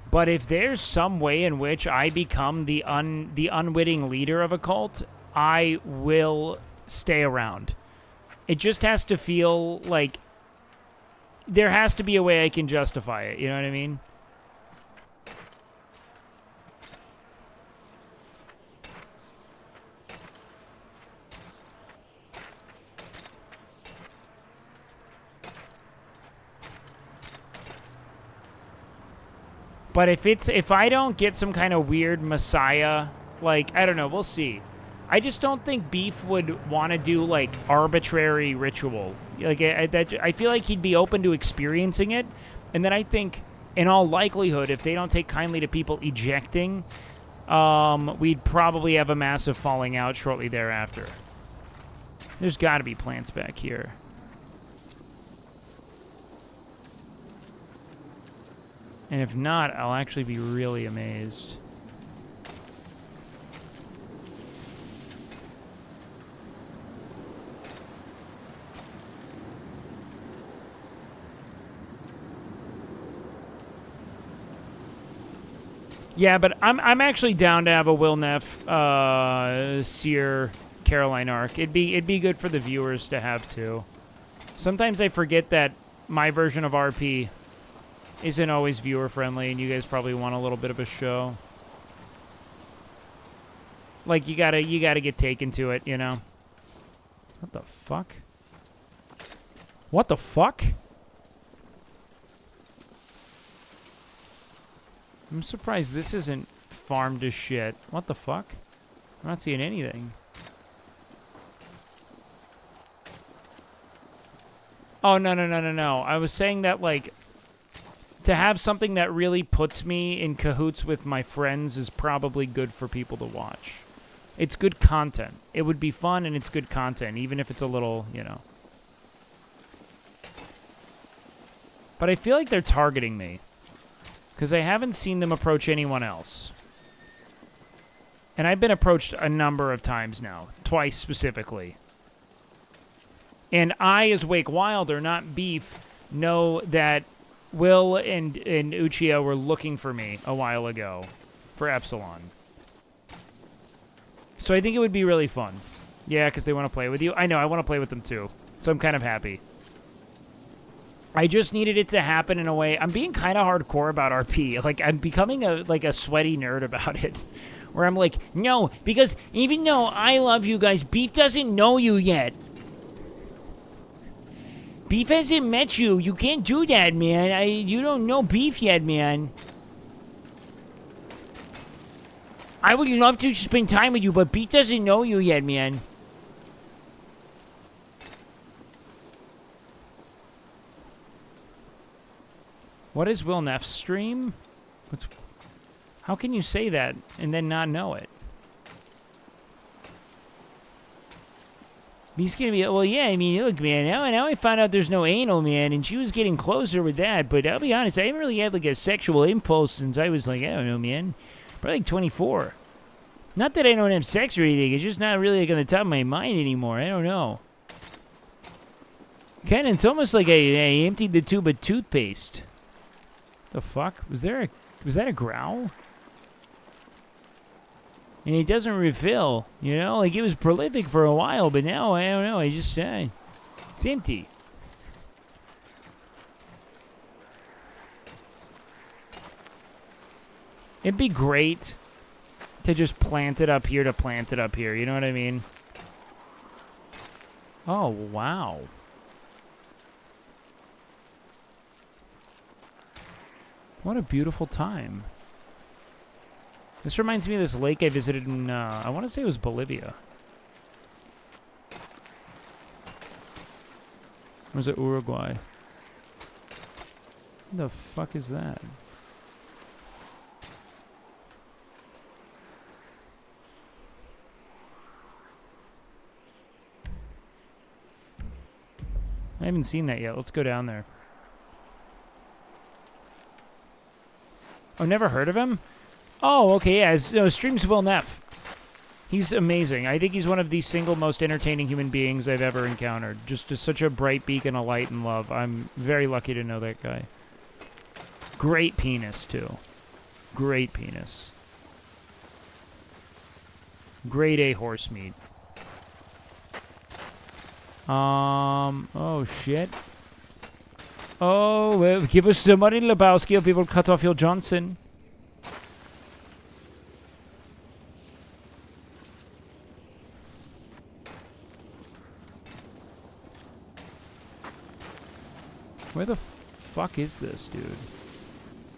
But if there's some way in which I become the unwitting leader of a cult, I will stay around. It just has to feel like there has to be a way I can justify it, you know what I mean? But if I don't get some kind of weird messiah Like, I don't know. We'll see. I just don't think Beef would want to do, like, arbitrary ritual. Like, I feel like he'd be open to experiencing it. And then I think, in all likelihood, if they don't take kindly to people ejecting, we'd probably have a massive falling out shortly thereafter. There's got to be plants back here. And if not, I'll actually be really amazed. Yeah, but I'm actually down to have a Will Neff, Seer, Caroline arc. It'd be good for the viewers to have too. Sometimes I forget that my version of RP isn't always viewer friendly, and you guys probably want a little bit of a show. Like you gotta get taken to it, you know. What the fuck? What the fuck? I'm surprised this isn't farmed as shit. What the fuck? I'm not seeing anything. Oh, no. I was saying that, like, to have something that really puts me in cahoots with my friends is probably good for people to watch. It's good content. It would be fun, and it's good content, even if it's a little, you know. But I feel like they're targeting me. Because I haven't seen them approach anyone else. And I've been approached a number of times now. Twice, specifically. And I, as WakeWilder, not Beef, know that Will and Uchiha were looking for me a while ago. For Epsilon. So I think it would be really fun. Yeah, because they want to play with you. I know, I want to play with them too. So I'm kind of happy. I just needed it to happen in a way. I'm being kind of hardcore about RP. Like, I'm becoming a sweaty nerd about it. Where I'm like, no, because even though I love you guys, Beef doesn't know you yet. Beef hasn't met you. You can't do that, man. You don't know Beef yet, man. I would love to spend time with you, but Beef doesn't know you yet, man. What is Will Neff's stream? How can you say that and then not know it? He's gonna be, well, yeah, I mean, look, man, now I found out there's no anal, man, and she was getting closer with that, but I'll be honest, I haven't really had, like, a sexual impulse since I was, like, I don't know, man, probably, like, 24. Not that I don't have sex or anything, it's just not really, like, on the top of my mind anymore, I don't know. Kinda, it's almost like I emptied the tube of toothpaste. The fuck? Was that a growl? And it doesn't refill, you know? Like, it was prolific for a while, but now, I don't know, I just, it's empty. It'd be great to just plant it up here to plant it up here, you know what I mean? Oh, wow. What a beautiful time. This reminds me of this lake I visited in, I want to say it was Bolivia. Or was it Uruguay? What the fuck is that? I haven't seen that yet. Let's go down there. Oh, never heard of him? Oh, okay, yeah. Streams Will Neff. He's amazing. I think he's one of the single most entertaining human beings I've ever encountered. Just such a bright beacon of light and love. I'm very lucky to know that guy. Great penis, too. Great penis. Grade A horse meat. Oh, shit. Oh, give us some money, Lebowski, or people cut off your Johnson. Where the fuck is this, dude?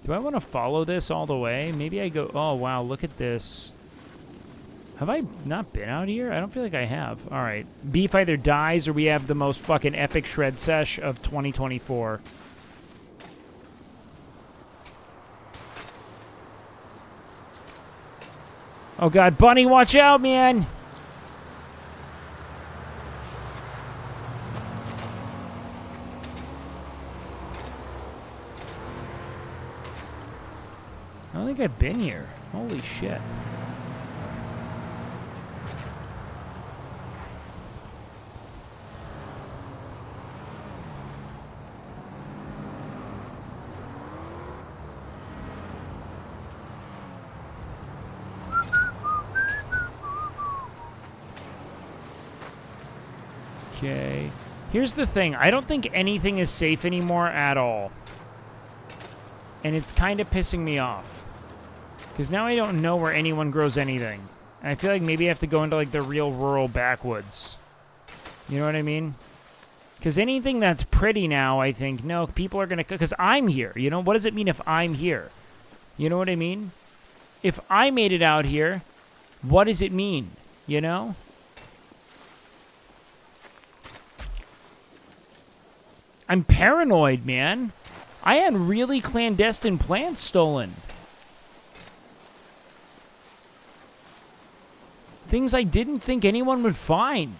Do I want to follow this all the way? Maybe I go... Oh, wow, look at this. Have I not been out here? I don't feel like I have. All right. Beef either dies or we have the most fucking epic shred sesh of 2024. Oh god, Bunny, watch out, man! I don't think I've been here. Holy shit. Okay. Here's the thing. I don't think anything is safe anymore at all. And it's kind of pissing me off. Because now I don't know where anyone grows anything. And I feel like maybe I have to go into, like, the real rural backwoods. You know what I mean? Because anything that's pretty now, I think, no, people are going to... Because I'm here. You know, what does it mean if I'm here? You know what I mean? If I made it out here, what does it mean? You know? I'm paranoid, man. I had really clandestine plants stolen. Things I didn't think anyone would find.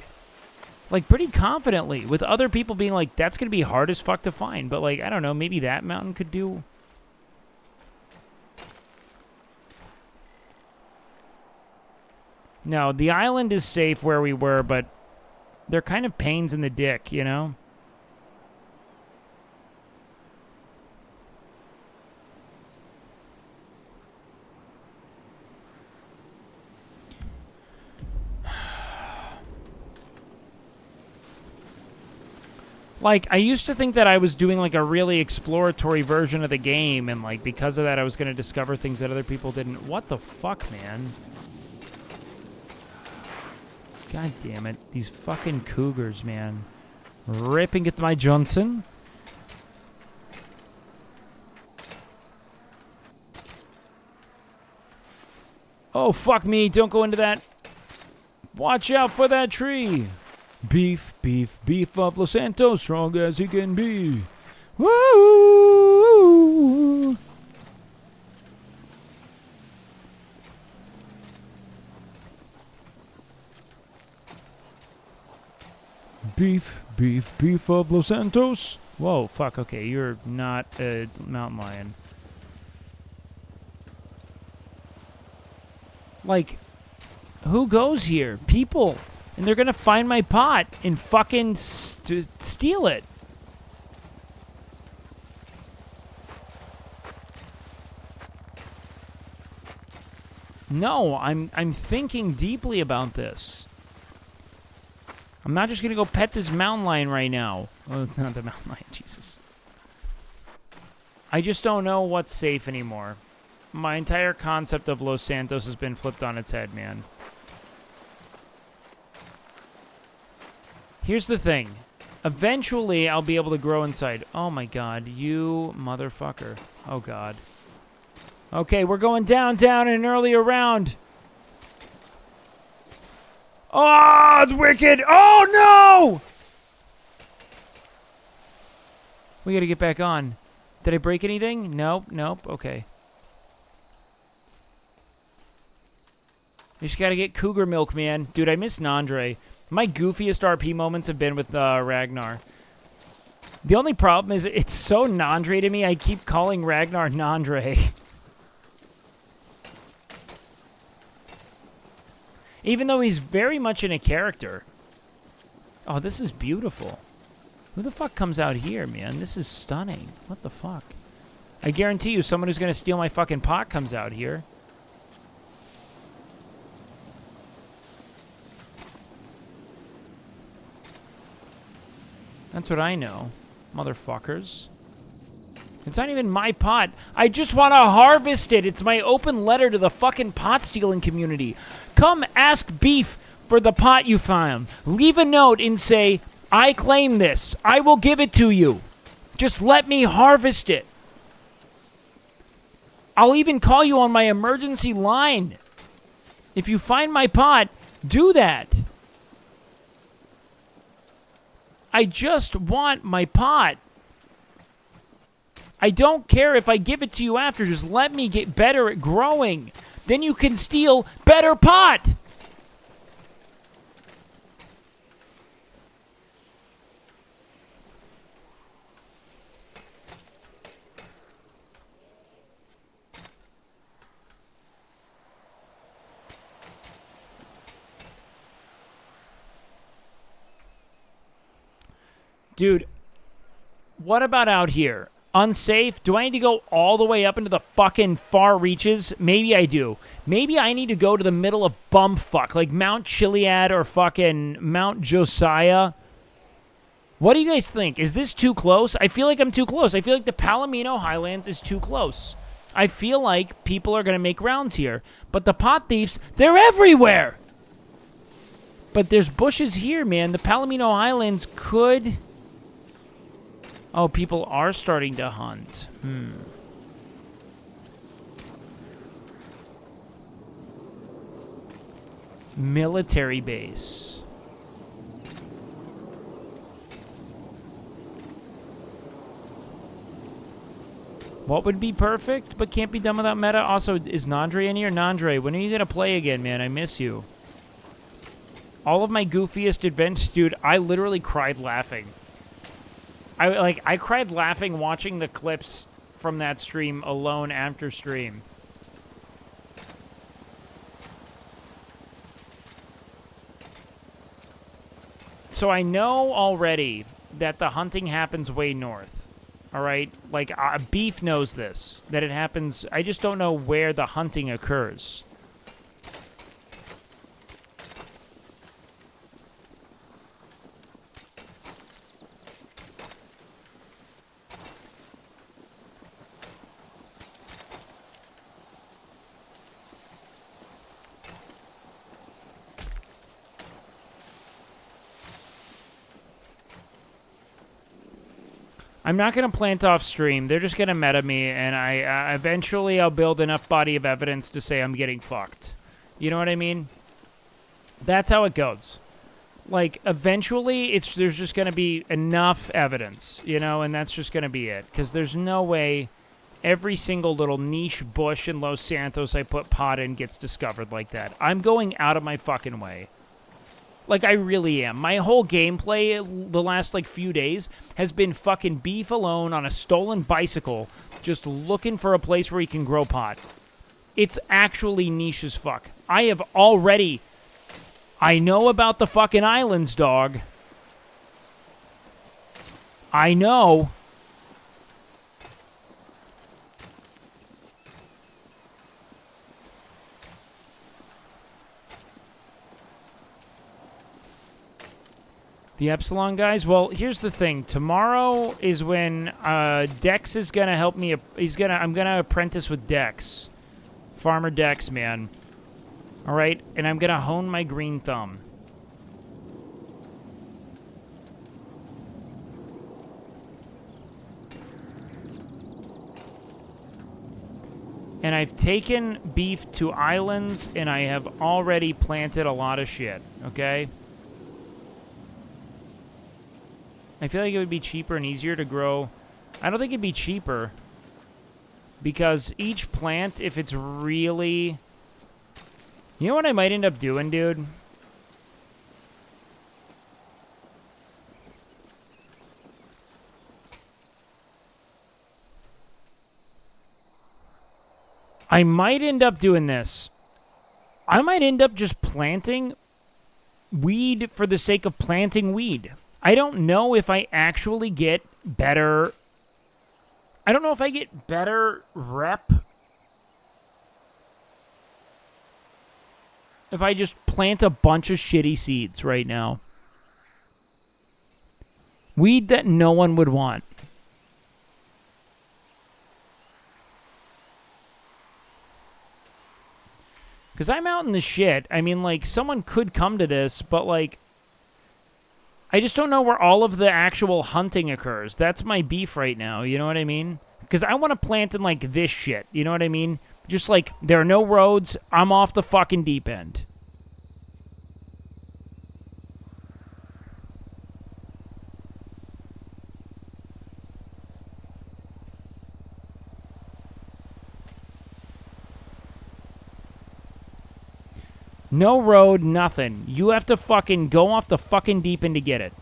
Like, pretty confidently. With other people being like, that's going to be hard as fuck to find. But, like, I don't know. Maybe that mountain could do... No, the island is safe where we were, but they're kind of pains in the dick, you know? Like, I used to think that I was doing, like, a really exploratory version of the game, and, like, because of that, I was going to discover things that other people didn't. What the fuck, man? God damn it. These fucking cougars, man. Ripping at my Johnson. Oh, fuck me. Don't go into that. Watch out for that tree. Beef, beef, beef up Los Santos, strong as he can be. Woo! Beef, beef, beef of Los Santos. Whoa, fuck, okay, you're not a mountain lion. Like, who goes here? People. And they're gonna find my pot and fucking steal it. No, I'm thinking deeply about this. I'm not just gonna go pet this mountain lion right now. Oh, not the mountain lion, Jesus. I just don't know what's safe anymore. My entire concept of Los Santos has been flipped on its head, man. Here's the thing. Eventually, I'll be able to grow inside. Oh my god, you motherfucker. Oh god. Okay, we're going down in an earlier round. Oh, it's wicked. Oh no! We gotta get back on. Did I break anything? Nope, nope, okay. We just gotta get cougar milk, man. Dude, I miss Nandre. My goofiest RP moments have been with Ragnar. The only problem is it's so Nandre to me, I keep calling Ragnar Nandre. Even though he's very much in a character. Oh, this is beautiful. Who the fuck comes out here, man? This is stunning. What the fuck? I guarantee you someone who's going to steal my fucking pot comes out here. That's what I know, motherfuckers. It's not even my pot. I just want to harvest it. It's my open letter to the fucking pot stealing community. Come ask Beef for the pot you found. Leave a note and say, I claim this. I will give it to you. Just let me harvest it. I'll even call you on my emergency line. If you find my pot, do that. I just want my pot. I don't care if I give it to you after. Just let me get better at growing. Then you can steal better pot. Dude, what about out here? Unsafe? Do I need to go all the way up into the fucking far reaches? Maybe I do. Maybe I need to go to the middle of bumfuck, like Mount Chiliad or fucking Mount Josiah. What do you guys think? Is this too close? I feel like I'm too close. I feel like the Palomino Highlands is too close. I feel like people are going to make rounds here. But the pot thieves, they're everywhere! But there's bushes here, man. The Palomino Highlands could... Oh, people are starting to hunt. Military base. What would be perfect, but can't be done without meta? Also, is Nandre in here? Nandre, when are you going to play again, man? I miss you. All of my goofiest adventures, dude, I literally cried laughing. I cried laughing watching the clips from that stream alone after stream. So I know already that the hunting happens way north. All right? Like, Beef knows this, that it happens. I just don't know where the hunting occurs. I'm not going to plant off stream. They're just going to meta me, and eventually I'll build enough body of evidence to say I'm getting fucked. You know what I mean? That's how it goes. Like, eventually, there's just going to be enough evidence, you know, and that's just going to be it. Because there's no way every single little niche bush in Los Santos I put pot in gets discovered like that. I'm going out of my fucking way. Like, I really am. My whole gameplay the last, like, few days has been fucking Beef alone on a stolen bicycle just looking for a place where he can grow pot. It's actually niche as fuck. I have already... I know about the fucking islands, dog. I know. The Epsilon guys? Well, here's the thing. Tomorrow is when Dex is going to help me. I'm going to apprentice with Dex. Farmer Dex, man. All right? And I'm going to hone my green thumb. And I've taken Beef to islands, and I have already planted a lot of shit, okay? I feel like it would be cheaper and easier to grow. I don't think it'd be cheaper. Because each plant, if it's really... You know what I might end up doing, dude? I might end up doing this. I might end up just planting weed for the sake of planting weed. I don't know if I actually get better... I don't know if I get better rep if I just plant a bunch of shitty seeds right now. Weed that no one would want. Because I'm out in the shit. I mean, like, someone could come to this, but, like... I just don't know where all of the actual hunting occurs. That's my beef right now, you know what I mean? Because I want to plant in, like, this shit, you know what I mean? Just like, there are no roads. I'm off the fucking deep end. No road, nothing. You have to fucking go off the fucking deep end to get it.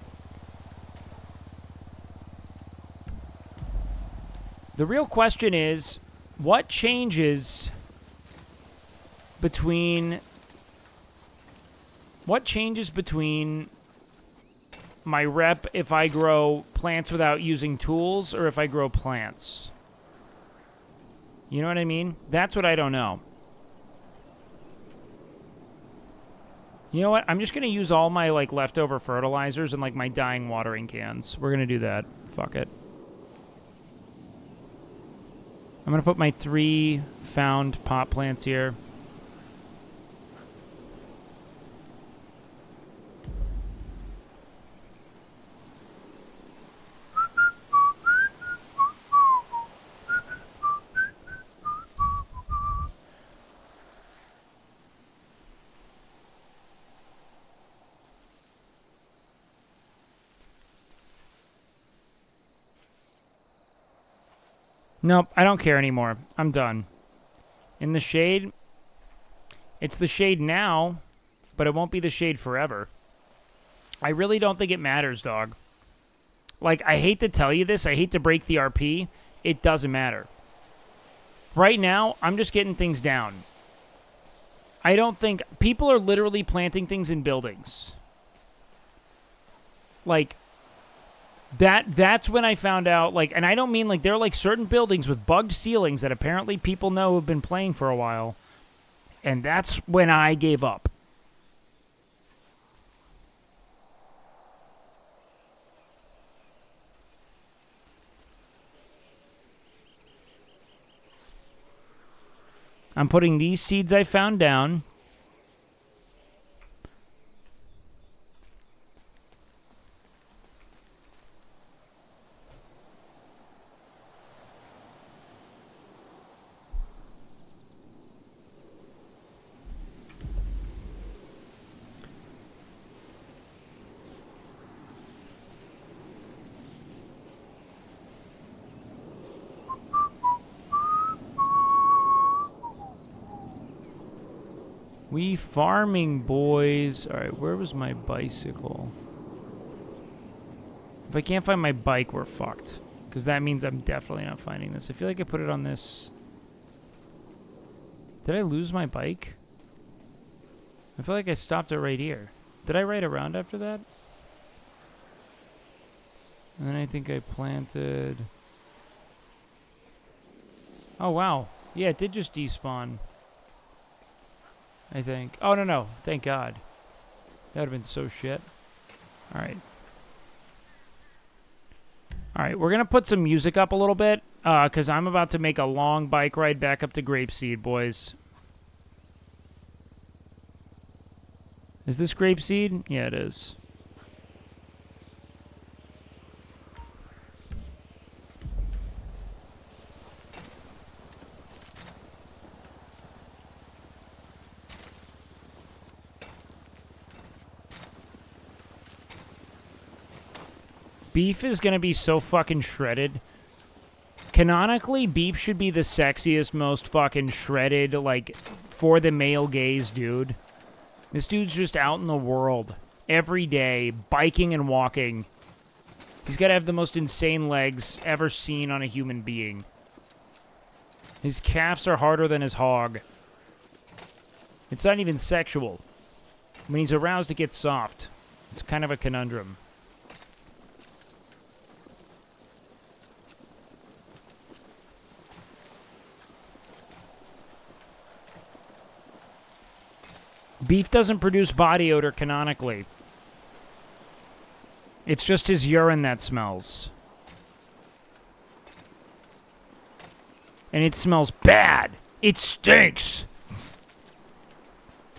The real question is, what changes between my rep if I grow plants without using tools or if I grow plants? You know what I mean? That's what I don't know. You know what? I'm just going to use all my, like, leftover fertilizers and, like, my dying watering cans. We're going to do that. Fuck it. I'm going to put my 3 found pot plants here. Nope, I don't care anymore. I'm done. In the shade, it's the shade now, but it won't be the shade forever. I really don't think it matters, dog. Like, I hate to tell you this. I hate to break the RP. It doesn't matter. Right now, I'm just getting things down. I don't think... People are literally planting things in buildings. Like... That's when I found out, like, and I don't mean, like, there are, like, certain buildings with bugged ceilings that apparently people know have been playing for a while. And that's when I gave up. I'm putting these seeds I found down. We farming, boys. Alright, where was my bicycle? If I can't find my bike, we're fucked. Because that means I'm definitely not finding this. I feel like I put it on this... Did I lose my bike? I feel like I stopped it right here. Did I ride around after that? And then I think I planted... Oh, wow. Yeah, it did just despawn. I think. Oh, no. Thank God. That would have been so shit. Alright. Alright, we're going to put some music up a little bit, because I'm about to make a long bike ride back up to Grapeseed, boys. Is this Grapeseed? Yeah, it is. Beef is going to be so fucking shredded. Canonically, beef should be the sexiest, most fucking shredded, like, for the male gaze dude. This dude's just out in the world every day, biking and walking. He's got to have the most insane legs ever seen on a human being. His calves are harder than his hog. It's not even sexual. When he's aroused, it gets soft. It's kind of a conundrum. Beef doesn't produce body odor canonically. It's just his urine that smells. And it smells bad. It stinks.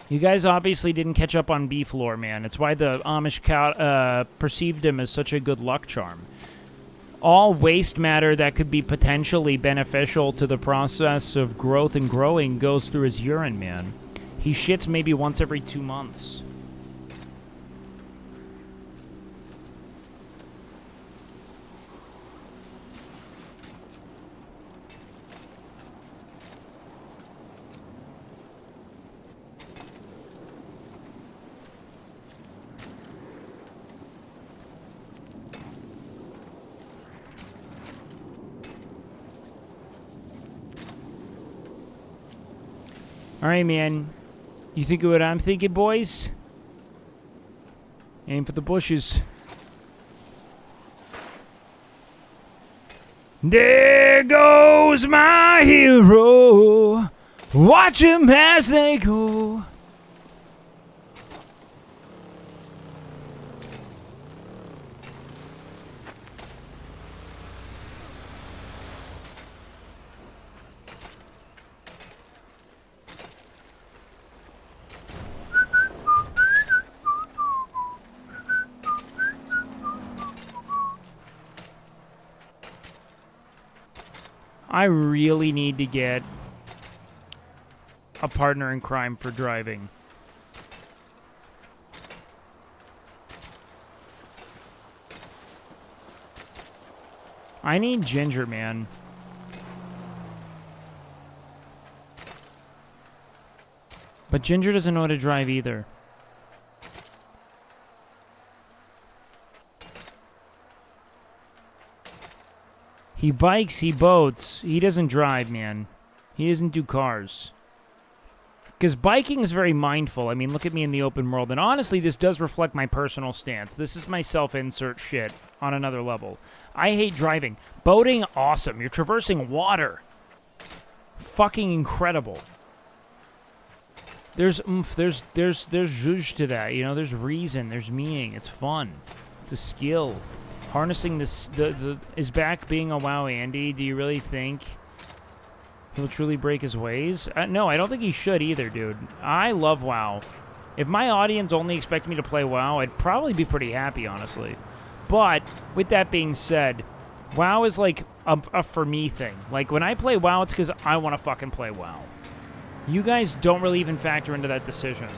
You guys obviously didn't catch up on beef lore, man. It's why the Amish cow perceived him as such a good luck charm. all waste matter that could be potentially beneficial to the process of growth and growing goes through his urine, man. He shits maybe once every 2 months. All right, man. You think of what I'm thinking, boys? Aim for the bushes. There goes my hero. Watch him as they go. I really need to get a partner in crime for driving. I need Ginger, man. But Ginger doesn't know how to drive either. He bikes, he boats. He doesn't drive, man. He doesn't do cars. Because biking is very mindful. I mean, look at me in the open world. And honestly, this does reflect my personal stance. This is my self-insert shit on another level. I hate driving. Boating, awesome. You're traversing water. Fucking incredible. There's oomph, there's zhuzh to that, you know, there's reason, there's meaning, it's fun. It's a skill. Harnessing this, is back being a WoW Andy, do you really think he'll truly break his ways? No, I don't think he should either, dude. I love WoW. If my audience only expected me to play WoW, I'd probably be pretty happy, honestly. But, with that being said, WoW is like a for me thing. Like, when I play WoW, it's because I want to fucking play WoW. You guys don't really even factor into that decision.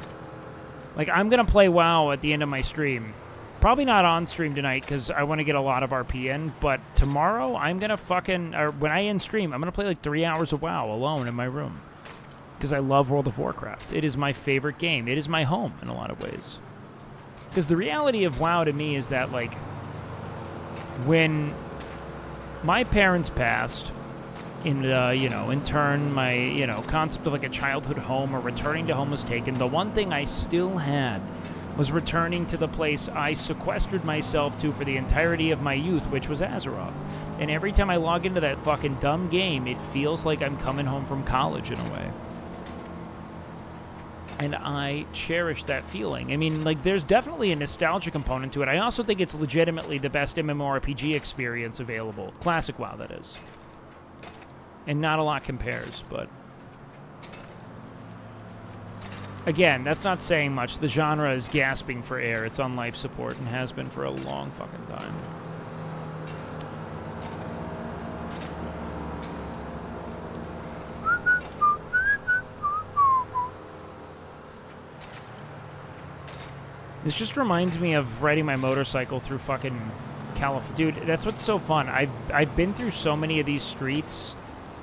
Like, I'm going to play WoW at the end of my stream. Probably not on stream tonight because I want to get a lot of RP in, but tomorrow I'm going to fucking, or when I end stream, I'm going to play like 3 hours of WoW alone in my room. Because I love World of Warcraft. It is my favorite game. It is my home in a lot of ways. Because the reality of WoW to me is that, like, when my parents passed, in turn, my, concept of like a childhood home or returning to home was taken, the one thing I still had was returning to the place I sequestered myself to for the entirety of my youth, which was Azeroth. And every time I log into that fucking dumb game, it feels like I'm coming home from college in a way. And I cherish that feeling. I mean, like, there's definitely a nostalgia component to it. I also think it's legitimately the best MMORPG experience available. Classic WoW, that is. And not a lot compares, but... Again, that's not saying much. The genre is gasping for air. It's on life support and has been for a long fucking time. This just reminds me of riding my motorcycle through fucking California. Dude, that's what's so fun. I've been through so many of these streets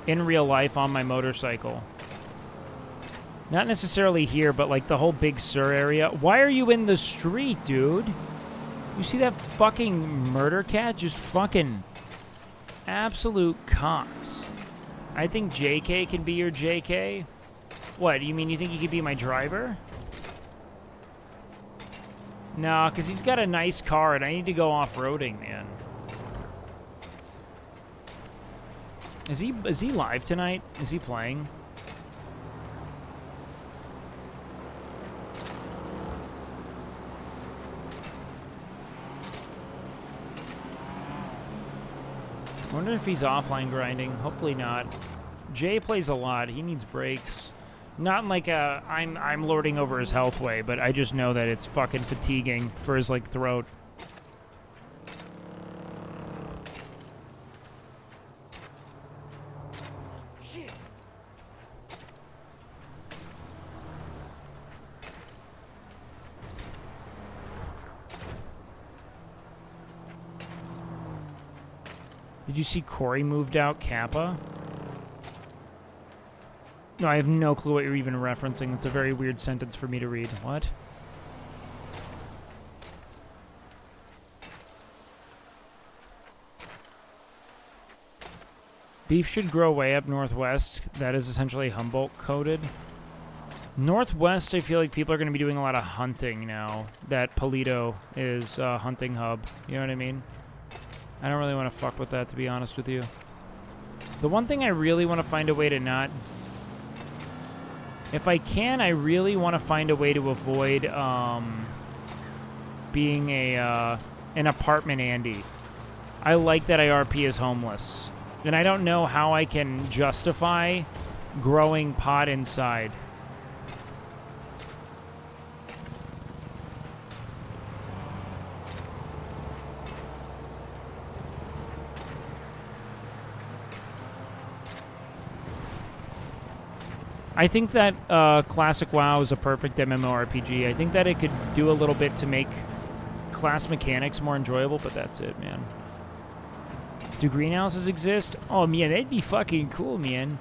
in real life on my motorcycle. Not necessarily here, but like the whole Big Sur area. Why are you in the street, dude? You see that fucking murder cat? Just fucking absolute cocks. I think JK can be your JK. What, you mean you think he could be my driver? No, because he's got a nice car and I need to go off-roading, man. Is he live tonight? Is he playing? I wonder if he's offline grinding. Hopefully not. Jay plays a lot. He needs breaks. Not in like a I'm lording over his health way, but I just know that it's fucking fatiguing for his like throat. Did you see Corey moved out Kappa? No, I have no clue what you're even referencing. It's a very weird sentence for me to read. What? Beef should grow way up northwest. That is essentially Humboldt coded. Northwest, I feel like people are going to be doing a lot of hunting now. That Polito is a hunting hub. You know what I mean? I don't really want to fuck with that, to be honest with you. The one thing I really want to find a way to not... If I can, I really want to find a way to avoid being an apartment Andy. I like that IRP is homeless. And I don't know how I can justify growing pot inside. I think that Classic WoW is a perfect MMORPG. I think that it could do a little bit to make class mechanics more enjoyable, but that's it, man. Do greenhouses exist? Oh, man, that'd be fucking cool, man.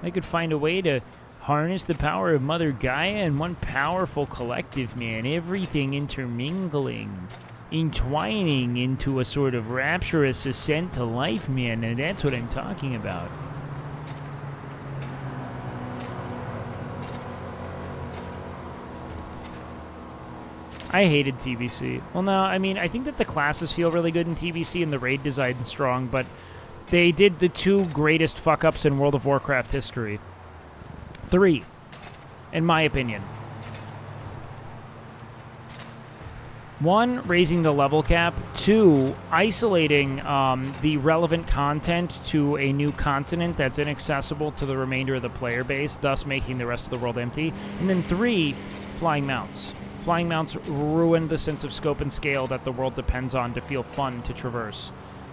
I could find a way to harness the power of Mother Gaia in one powerful collective, man. Everything intermingling, entwining into a sort of rapturous ascent to life, man. And that's what I'm talking about. I hated TBC. Well, no, I mean, I think that the classes feel really good in TBC and the raid design is strong, but they did the two greatest fuck-ups in World of Warcraft history. 3, in my opinion. 1, raising the level cap. 2, isolating the relevant content to a new continent that's inaccessible to the remainder of the player base, thus making the rest of the world empty. And then 3, flying mounts. Flying mounts ruin the sense of scope and scale that the world depends on to feel fun to traverse.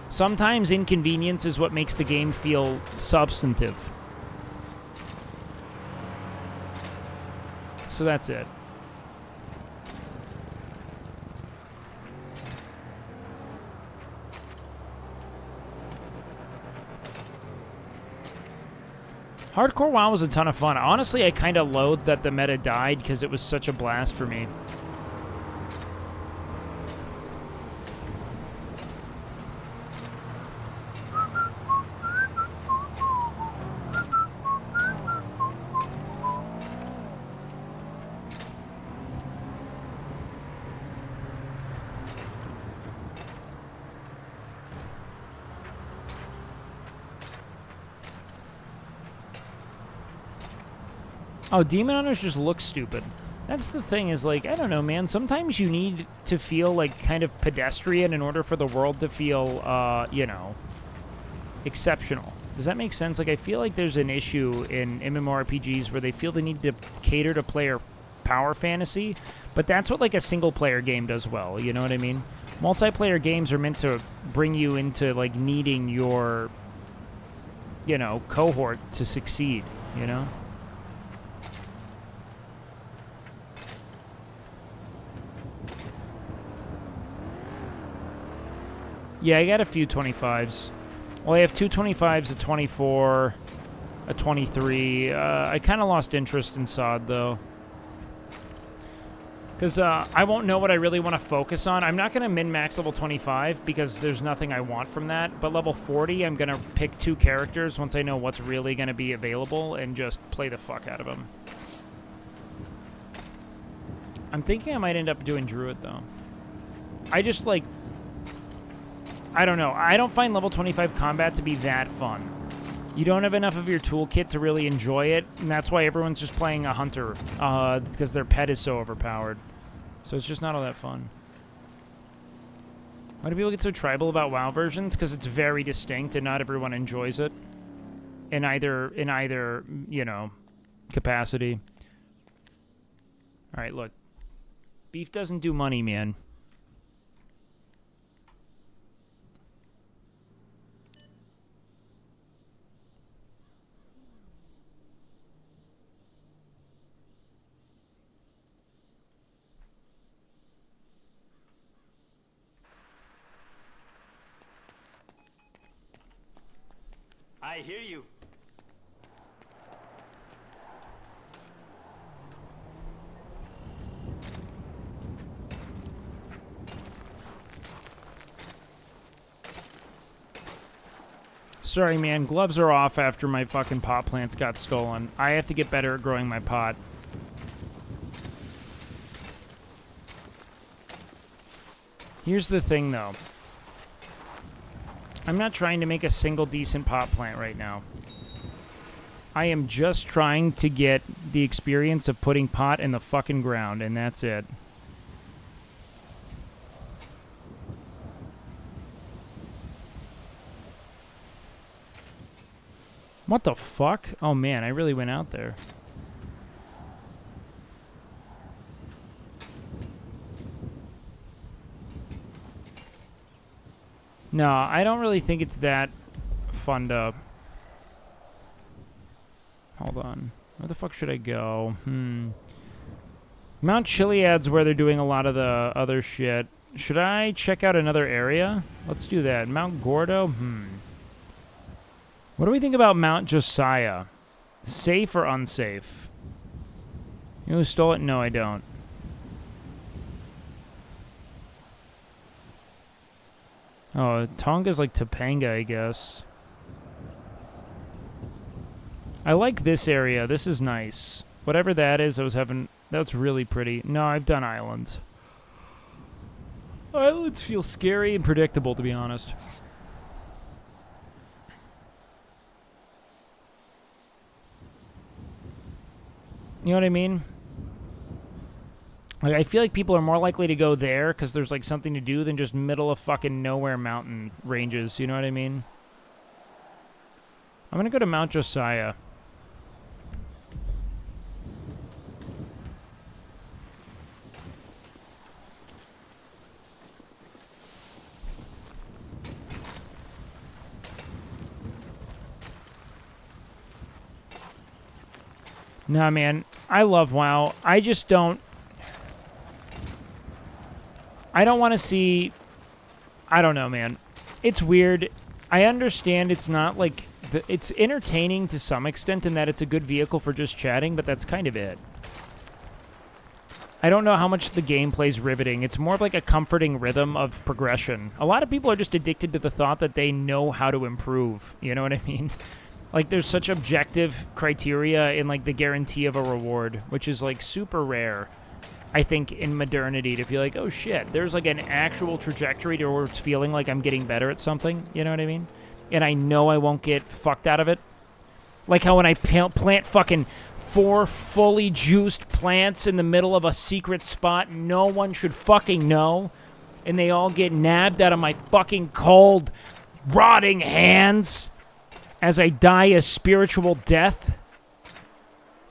Sometimes inconvenience is what makes the game feel substantive. So that's it. Hardcore WoW was a ton of fun. Honestly, I kind of loathed that the meta died because it was such a blast for me. Oh, Demon Hunters just look stupid. That's the thing is, like, I don't know, man. Sometimes you need to feel, like, kind of pedestrian in order for the world to feel, you know, exceptional. Does that make sense? Like, I feel like there's an issue in MMORPGs where they feel they need to cater to player power fantasy, but that's what, like, a single-player game does well, you know what I mean? Multiplayer games are meant to bring you into, like, needing your, you know, cohort to succeed, you know? Yeah, I got a few 25s. Well, I have two 25s, a 24, a 23. I kind of lost interest in SOD, though. Because I won't know what I really want to focus on. I'm not going to min-max level 25 because there's nothing I want from that. But level 40, I'm going to pick 2 characters once I know what's really going to be available and just play the fuck out of them. I'm thinking I might end up doing Druid, though. I just, like... I don't know. I don't find level 25 combat to be that fun. You don't have enough of your toolkit to really enjoy it, and that's why everyone's just playing a hunter, because their pet is so overpowered. So it's just not all that fun. Why do people get so tribal about WoW versions? Because it's very distinct, and not everyone enjoys it. In either, you know, capacity. Alright, look. Beef doesn't do money, man. I hear you. Sorry, man. Gloves are off after my fucking pot plants got stolen. I have to get better at growing my pot. Here's the thing, though. I'm not trying to make a single decent pot plant right now. I am just trying to get the experience of putting pot in the fucking ground, and that's it. What the fuck? Oh man, I really went out there. No, I don't really think it's that fun to... Hold on. Where the fuck should I go? Mount Chiliad's where they're doing a lot of the other shit. Should I check out another area? Let's do that. Mount Gordo? What do we think about Mount Josiah? Safe or unsafe? You know who stole it? No, I don't. Oh, Tonga's like Topanga, I guess. I like this area. This is nice. Whatever that is, I was having... That's really pretty. No, I've done islands. Islands feel scary and predictable, to be honest. You know what I mean? Like, I feel like people are more likely to go there because there's, like, something to do than just middle of fucking nowhere mountain ranges. You know what I mean? I'm gonna go to Mount Josiah. Nah, man. I love WoW. I just don't... I don't want to see... I don't know, man. It's weird. I understand it's not, like... It's entertaining to some extent in that it's a good vehicle for just chatting, but that's kind of it. I don't know how much the gameplay's riveting. It's more of like a comforting rhythm of progression. A lot of people are just addicted to the thought that they know how to improve. You know what I mean? Like, there's such objective criteria in, like, the guarantee of a reward, which is, like, super rare, I think, in modernity to feel like, oh, shit, there's, like, an actual trajectory to where it's feeling like I'm getting better at something. You know what I mean? And I know I won't get fucked out of it. Like how when I plant fucking 4 fully juiced plants in the middle of a secret spot no one should fucking know, and they all get nabbed out of my fucking cold, rotting hands as I die a spiritual death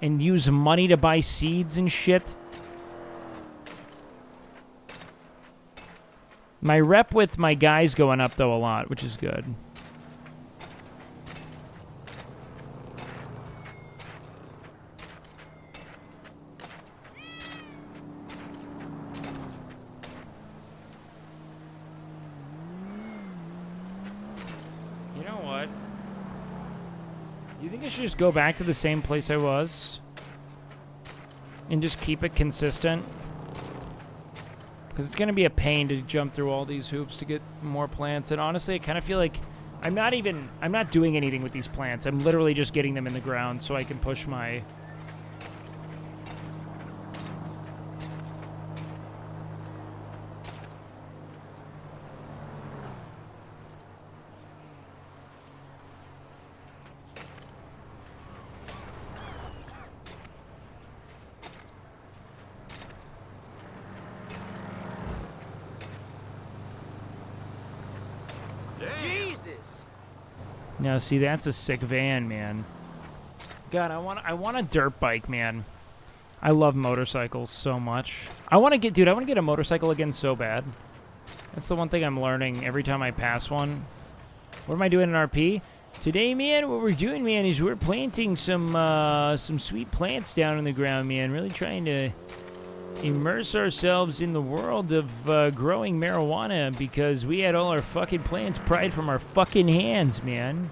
and use money to buy seeds and shit. My rep with my guys going up, though, a lot, which is good. You know what? Do you think I should just go back to the same place I was? And just keep it consistent? Because it's going to be a pain to jump through all these hoops to get more plants. And honestly, I kind of feel like I'm not doing anything with these plants. I'm literally just getting them in the ground so I can push my... Jesus! Now, see, that's a sick van, man. God, I want a dirt bike, man. I love motorcycles so much. I want to get a motorcycle again so bad. That's the one thing I'm learning every time I pass one. What am I doing in RP? Today, man, what we're doing, man, is we're planting some sweet plants down in the ground, man. Really trying to immerse ourselves in the world of growing marijuana because we had all our fucking plants pried from our fucking hands, man.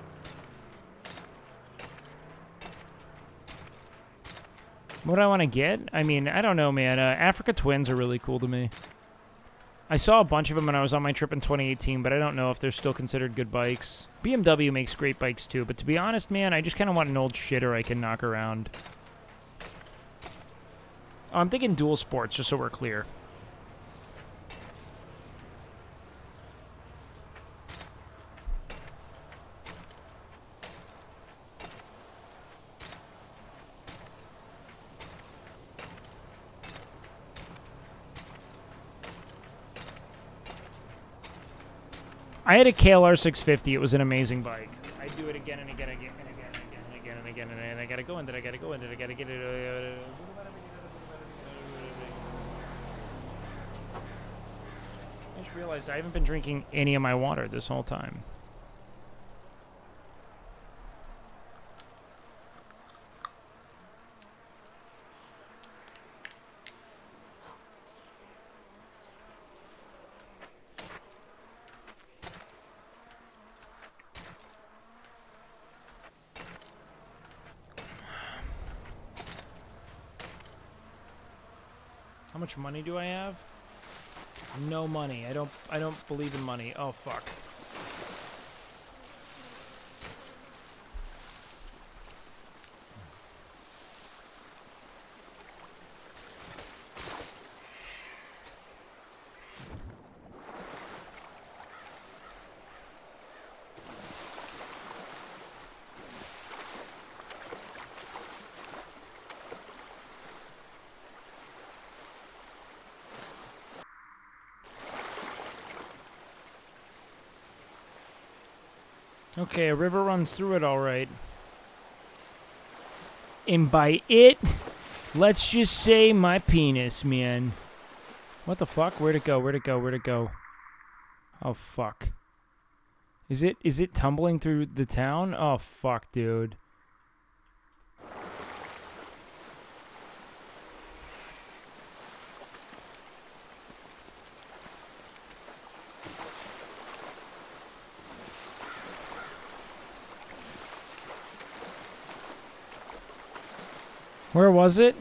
What do I want to get? I mean, I don't know, man. Africa Twins are really cool to me. I saw a bunch of them when I was on my trip in 2018, but I don't know if they're still considered good bikes. BMW makes great bikes too, but to be honest, man, I just kind of want an old shitter I can knock around. Oh, I'm thinking dual sports, just so we're clear. I had a KLR 650. It was an amazing bike. I do it again and again and again and again and again and again and again, and I gotta go into it. I gotta go into it. I gotta get it. I just realized I haven't been drinking any of my water this whole time. How much money do I have? No money. I don't believe in money. Oh fuck. Okay, a river runs through it all right. And by it, let's just say my penis, man. What the fuck? Where'd it go? Where'd it go? Where'd it go? Oh, fuck. Is it tumbling through the town? Oh, fuck, dude. Where was it?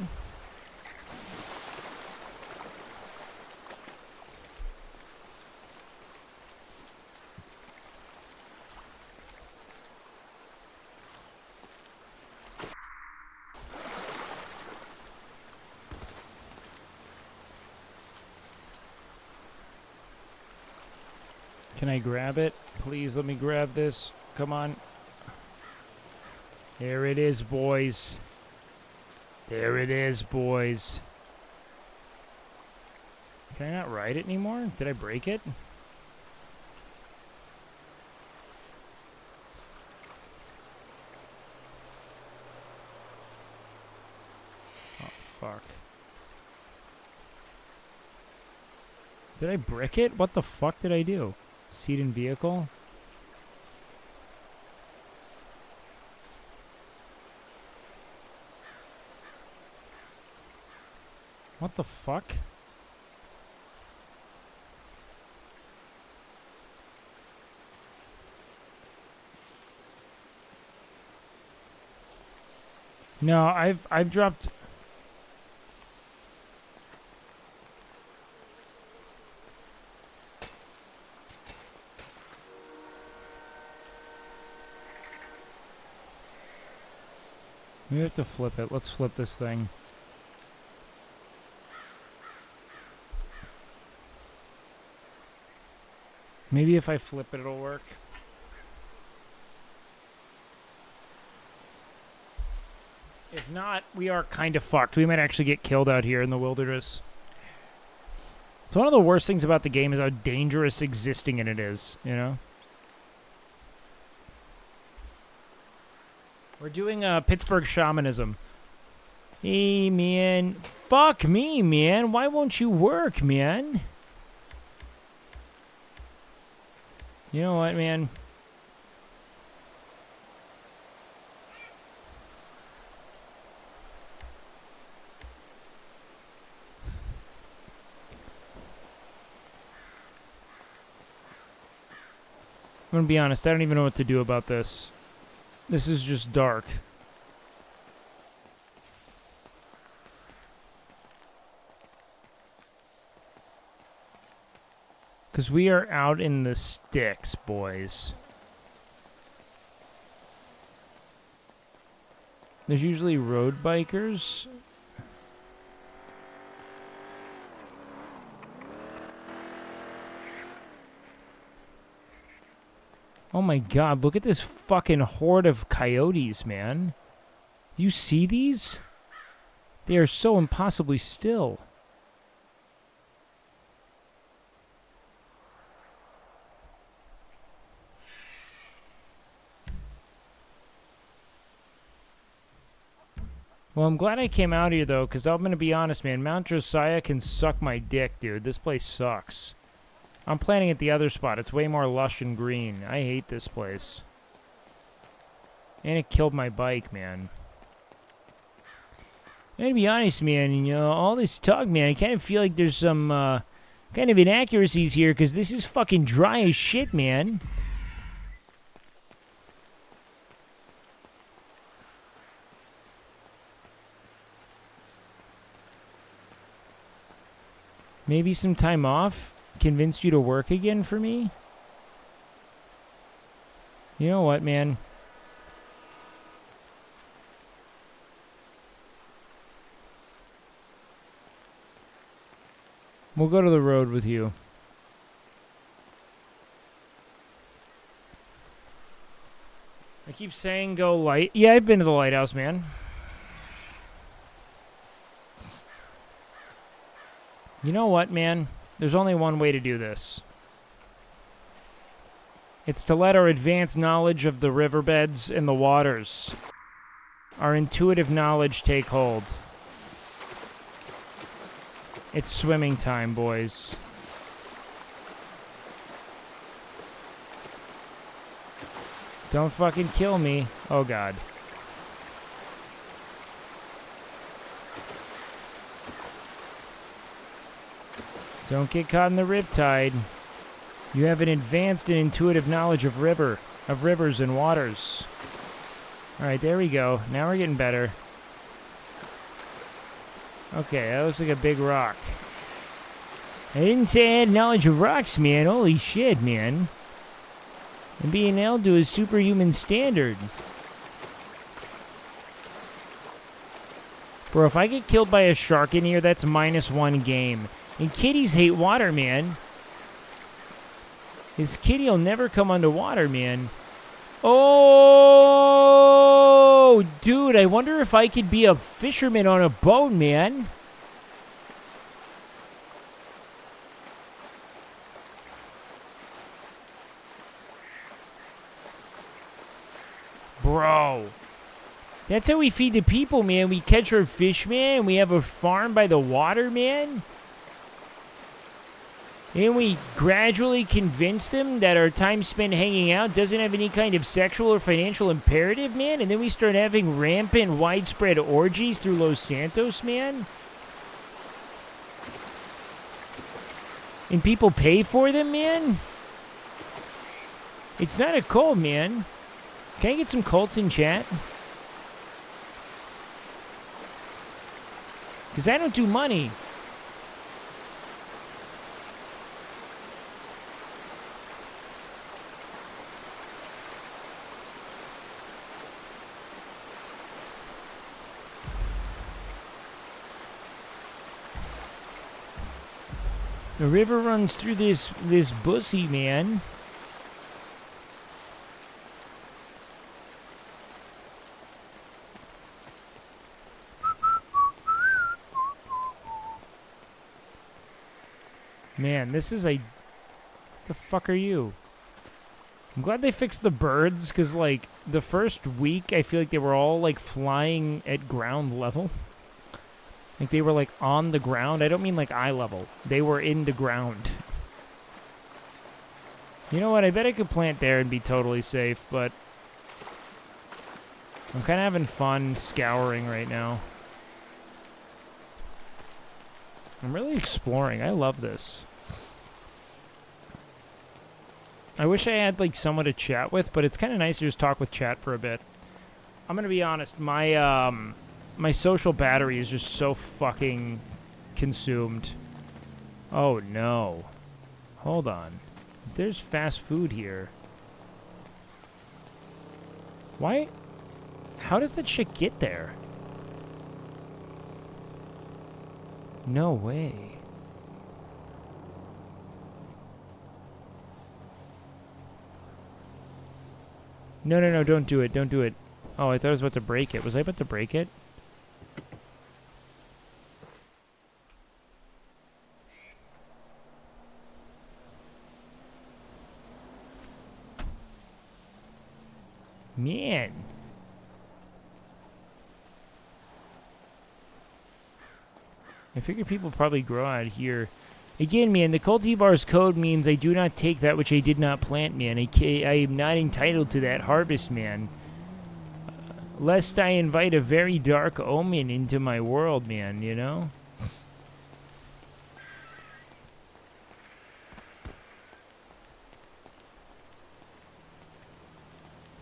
Can I grab it? Please let me grab this. Come on. There it is, boys. There it is, boys. Can I not ride it anymore? Did I break it? Oh, fuck. Did I brick it? What the fuck did I do? Seat and vehicle? What the fuck? No, I've dropped. We have to flip it. Let's flip this thing. Maybe if I flip it, it'll work. If not, we are kind of fucked. We might actually get killed out here in the wilderness. So one of the worst things about the game is how dangerous existing in it is, you know? We're doing Pittsburgh shamanism. Hey, man. Fuck me, man. Why won't you work, man? You know what, man? I'm gonna be honest, I don't even know what to do about this. This is just dark. Because we are out in the sticks, boys. There's usually road bikers. Oh my god, look at this fucking horde of coyotes, man. You see these? They are so impossibly still. Well, I'm glad I came out here, though, because I'm going to be honest, man. Mount Josiah can suck my dick, dude. This place sucks. I'm planning at the other spot. It's way more lush and green. I hate this place. And it killed my bike, man. I'm going to be honest, man. You know, all this talk, man, I kind of feel like there's some kind of inaccuracies here, because this is fucking dry as shit, man. Maybe some time off convinced you to work again for me? You know what, man? We'll go to the road with you. I keep saying go light. Yeah, I've been to the lighthouse, man. You know what, man? There's only one way to do this. It's to let our advanced knowledge of the riverbeds and the waters, our intuitive knowledge, take hold. It's swimming time, boys. Don't fucking kill me. Oh, God. Don't get caught in the riptide. You have an advanced and intuitive knowledge of rivers and waters. Alright, there we go. Now we're getting better. Okay, that looks like a big rock. I didn't say I had knowledge of rocks, man. Holy shit, man. I'm being held to a superhuman standard. Bro, if I get killed by a shark in here, that's -1 game. And kitties hate water, man. His kitty will never come underwater, man. Oh, dude, I wonder if I could be a fisherman on a boat, man. Bro. That's how we feed the people, man. We catch our fish, man, and we have a farm by the water, man. And we gradually convince them that our time spent hanging out doesn't have any kind of sexual or financial imperative, man. And then we start having rampant, widespread orgies through Los Santos, man. And people pay for them, man. It's not a cult, man. Can I get some cults in chat? Because I don't do money. The river runs through this bussy, man. Man, this is a... The fuck are you? I'm glad they fixed the birds, because, like, the first week, I feel like they were all, like, flying at ground level. Like, they were, like, on the ground. I don't mean, like, eye level. They were in the ground. You know what? I bet I could plant there and be totally safe, but... I'm kind of having fun scouring right now. I'm really exploring. I love this. I wish I had, like, someone to chat with, but it's kind of nice to just talk with chat for a bit. I'm going to be honest. My social battery is just so fucking consumed. Oh, no. Hold on. There's fast food here. Why? How does that shit get there? No way. No, no, no, don't do it. Don't do it. Oh, I thought I was about to break it. Was I about to break it? Man. I figure people probably grow out here. Again, man, the cultivar's code means I do not take that which I did not plant, man. I am not entitled to that harvest, man. Lest I invite a very dark omen into my world, man, you know?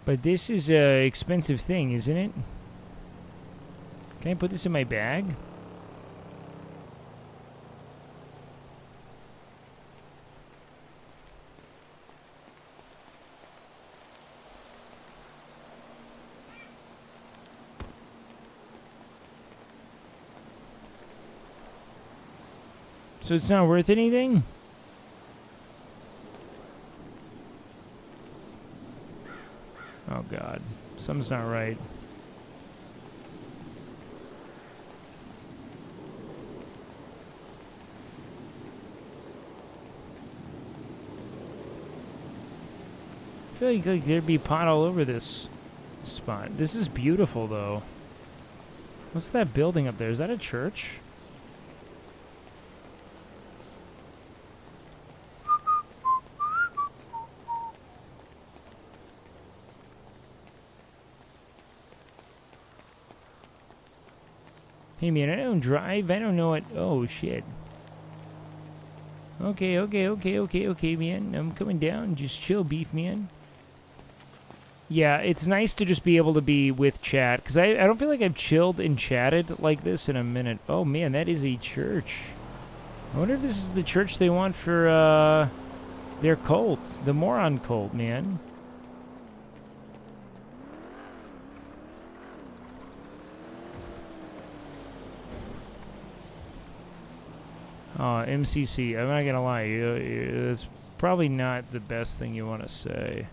But this is a expensive thing, isn't it? Can I put this in my bag? So it's not worth anything? Oh god, something's not right. I feel like there'd be pot all over this spot. This is beautiful though. What's that building up there? Is that a church? Hey man, I don't drive. I don't know what. Oh shit. Okay, okay, man. I'm coming down. Just chill, beef, man. Yeah, it's nice to just be able to be with chat, because I don't feel like I've chilled and chatted like this in a minute. Oh man, that is a church. I wonder if this is the church they want for their cult, the moron cult, man. MCC, I'm not gonna lie, it's probably not the best thing you want to say.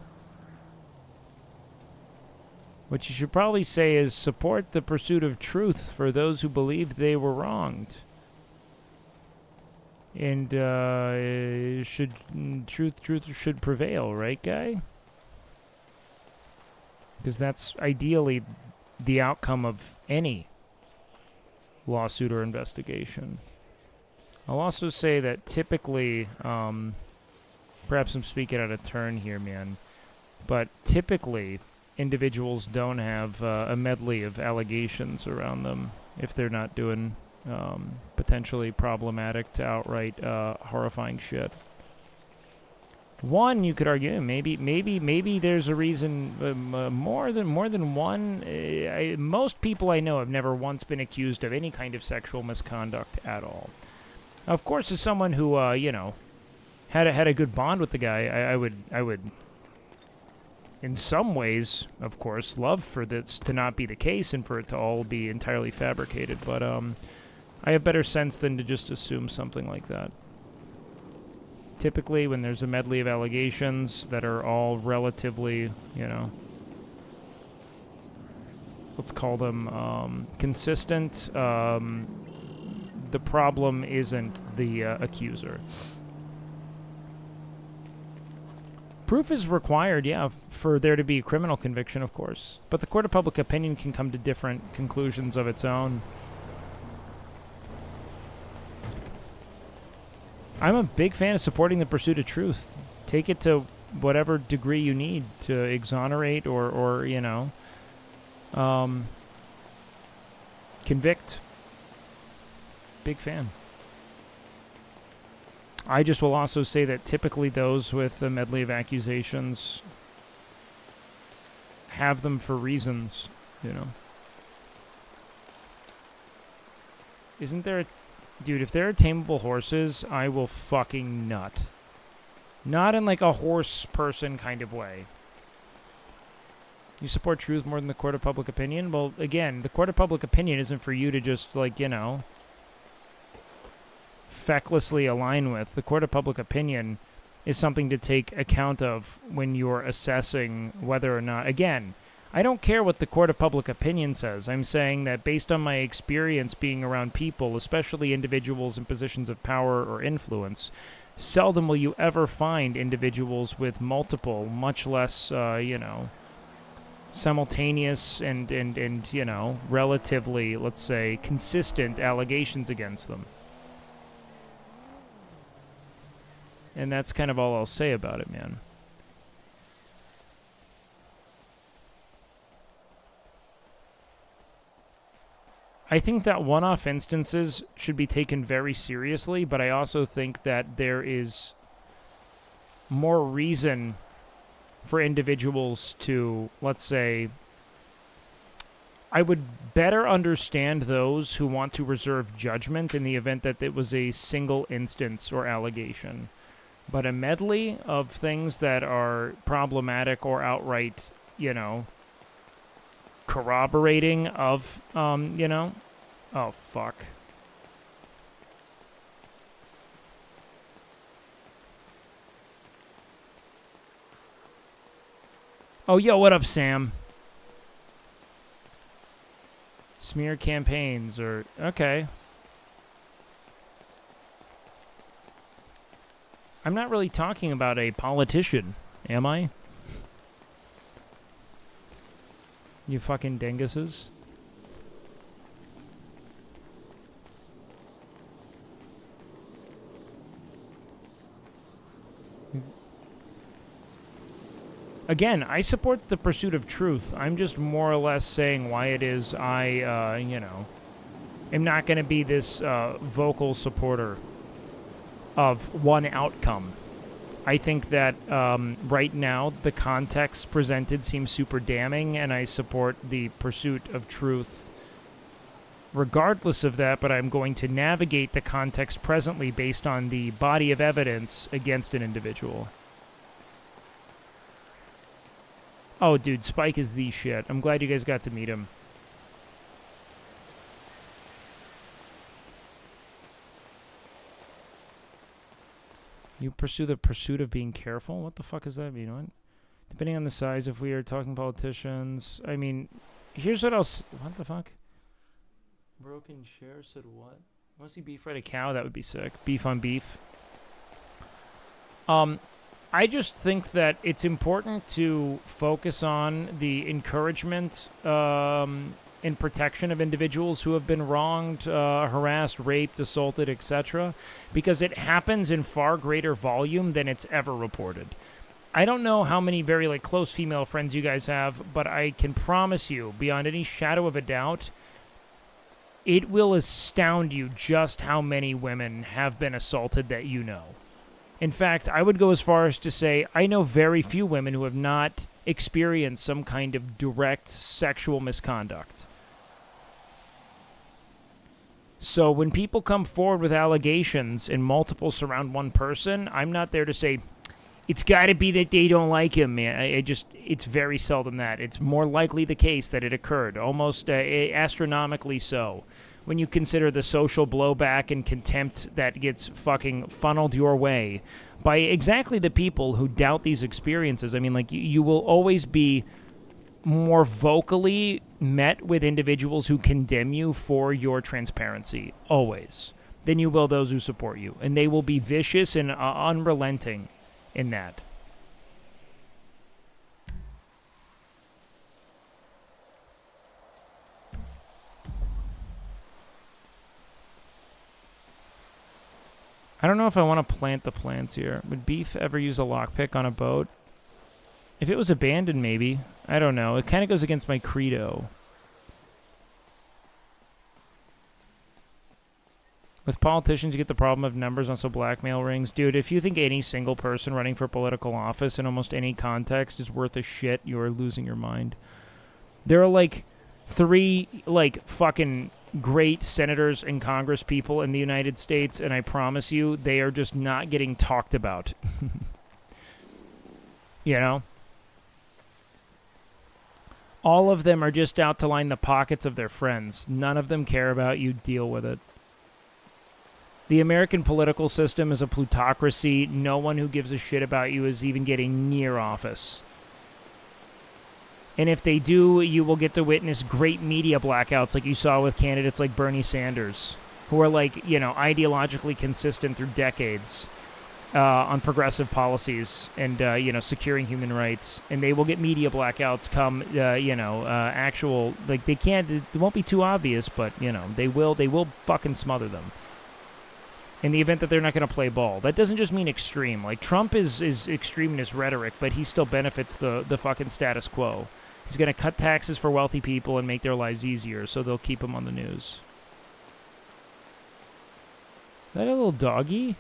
What you should probably say is support the pursuit of truth for those who believe they were wronged. And truth should prevail, right, guy? Because that's ideally the outcome of any lawsuit or investigation. I'll also say that typically, perhaps I'm speaking out of turn here, man, but typically individuals don't have a medley of allegations around them if they're not doing potentially problematic to outright horrifying shit. One, you could argue, maybe there's a reason. More than one. Most people I know have never once been accused of any kind of sexual misconduct at all. Of course, as someone who, you know, had a good bond with the guy, I would, in some ways, of course, love for this to not be the case and for it to all be entirely fabricated. But I have better sense than to just assume something like that. Typically, when there's a medley of allegations that are all relatively, you know, let's call them consistent. The problem isn't the accuser. Proof is required, yeah, for there to be a criminal conviction, of course. But the court of public opinion can come to different conclusions of its own. I'm a big fan of supporting the pursuit of truth. Take it to whatever degree you need to exonerate or you know, convict. Big fan. I just will also say that typically those with a medley of accusations have them for reasons, you know. Isn't there a... Dude, if there are tameable horses, I will fucking nut. Not in like a horse person kind of way. You support truth more than the court of public opinion? Well, again, the court of public opinion isn't for you to just, like, you know, fecklessly align with. The court of public opinion is something to take account of when you're assessing whether or not... Again, I don't care what the court of public opinion says. I'm saying that based on my experience being around people, especially individuals in positions of power or influence, seldom will you ever find individuals with multiple, much less, you know, simultaneous and, you know, relatively, let's say, consistent allegations against them. And that's kind of all I'll say about it, man. I think that one-off instances should be taken very seriously, but I also think that there is more reason for individuals to, let's say, I would better understand those who want to reserve judgment in the event that it was a single instance or allegation. But a medley of things that are problematic or outright, you know, corroborating of, you know, oh, fuck. Oh, yo, what up, Sam? Smear campaigns or... Okay. I'm not really talking about a politician, am I? You fucking dinguses. Again, I support the pursuit of truth. I'm just more or less saying why it is I, you know, am not going to be this vocal supporter of one outcome. I think that right now the context presented seems super damning, and I support the pursuit of truth regardless of that, but I'm going to navigate the context presently based on the body of evidence against an individual. Oh, dude, Spike is the shit. I'm glad you guys got to meet him. You pursue the pursuit of being careful? What the fuck does that mean? What? Depending on the size, if we are talking politicians... I mean, here's what else... What the fuck? Broken Share said what? Want to see beef fight a cow? That would be sick. Beef on beef. I just think that it's important to focus on the encouragement and protection of individuals who have been wronged, harassed, raped, assaulted, etc., because it happens in far greater volume than it's ever reported. I don't know how many very like close female friends you guys have, but I can promise you, beyond any shadow of a doubt, it will astound you just how many women have been assaulted that you know. In fact, I would go as far as to say I know very few women who have not experienced some kind of direct sexual misconduct. So when people come forward with allegations and multiple surround one person, I'm not there to say, it's got to be that they don't like him, man. It's very seldom that. It's more likely the case that it occurred, almost astronomically so. When you consider the social blowback and contempt that gets fucking funneled your way by exactly the people who doubt these experiences. I mean, like, you will always be more vocally met with individuals who condemn you for your transparency, always, than you will those who support you. And they will be vicious and unrelenting in that. I don't know if I want to plant the plants here. Would beef ever use a lockpick on a boat? If it was abandoned, maybe. I don't know. It kind of goes against my credo. With politicians, you get the problem of numbers, also blackmail rings. Dude, if you think any single person running for political office in almost any context is worth a shit, you are losing your mind. There are, like, 3, like, fucking great senators and Congress people in the United States, and I promise you, they are just not getting talked about. You know? All of them are just out to line the pockets of their friends. None of them care about you. Deal with it. The American political system is a plutocracy. No one who gives a shit about you is even getting near office. And if they do, you will get to witness great media blackouts like you saw with candidates like Bernie Sanders, who are like, you know, ideologically consistent through decades on progressive policies and, you know, securing human rights. And they will get media blackouts come, you know, actual, like they can't, it won't be too obvious, but, you know, they will fucking smother them. In the event that they're not going to play ball. That doesn't just mean extreme. Like, Trump is extreme in his rhetoric, but he still benefits the fucking status quo. He's going to cut taxes for wealthy people and make their lives easier, so they'll keep him on the news. Is that a little doggy?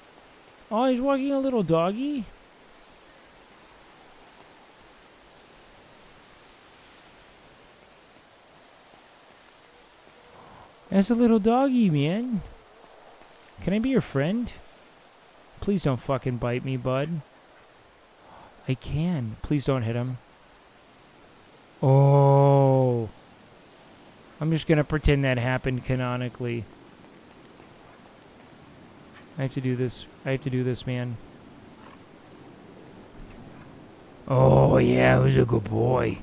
Oh, he's walking a little doggy? That's a little doggy, man. Can I be your friend? Please don't fucking bite me, bud. I can. Please don't hit him. Oh. I'm just gonna pretend that happened canonically. I have to do this. I have to do this, man. Oh, yeah, it was a good boy.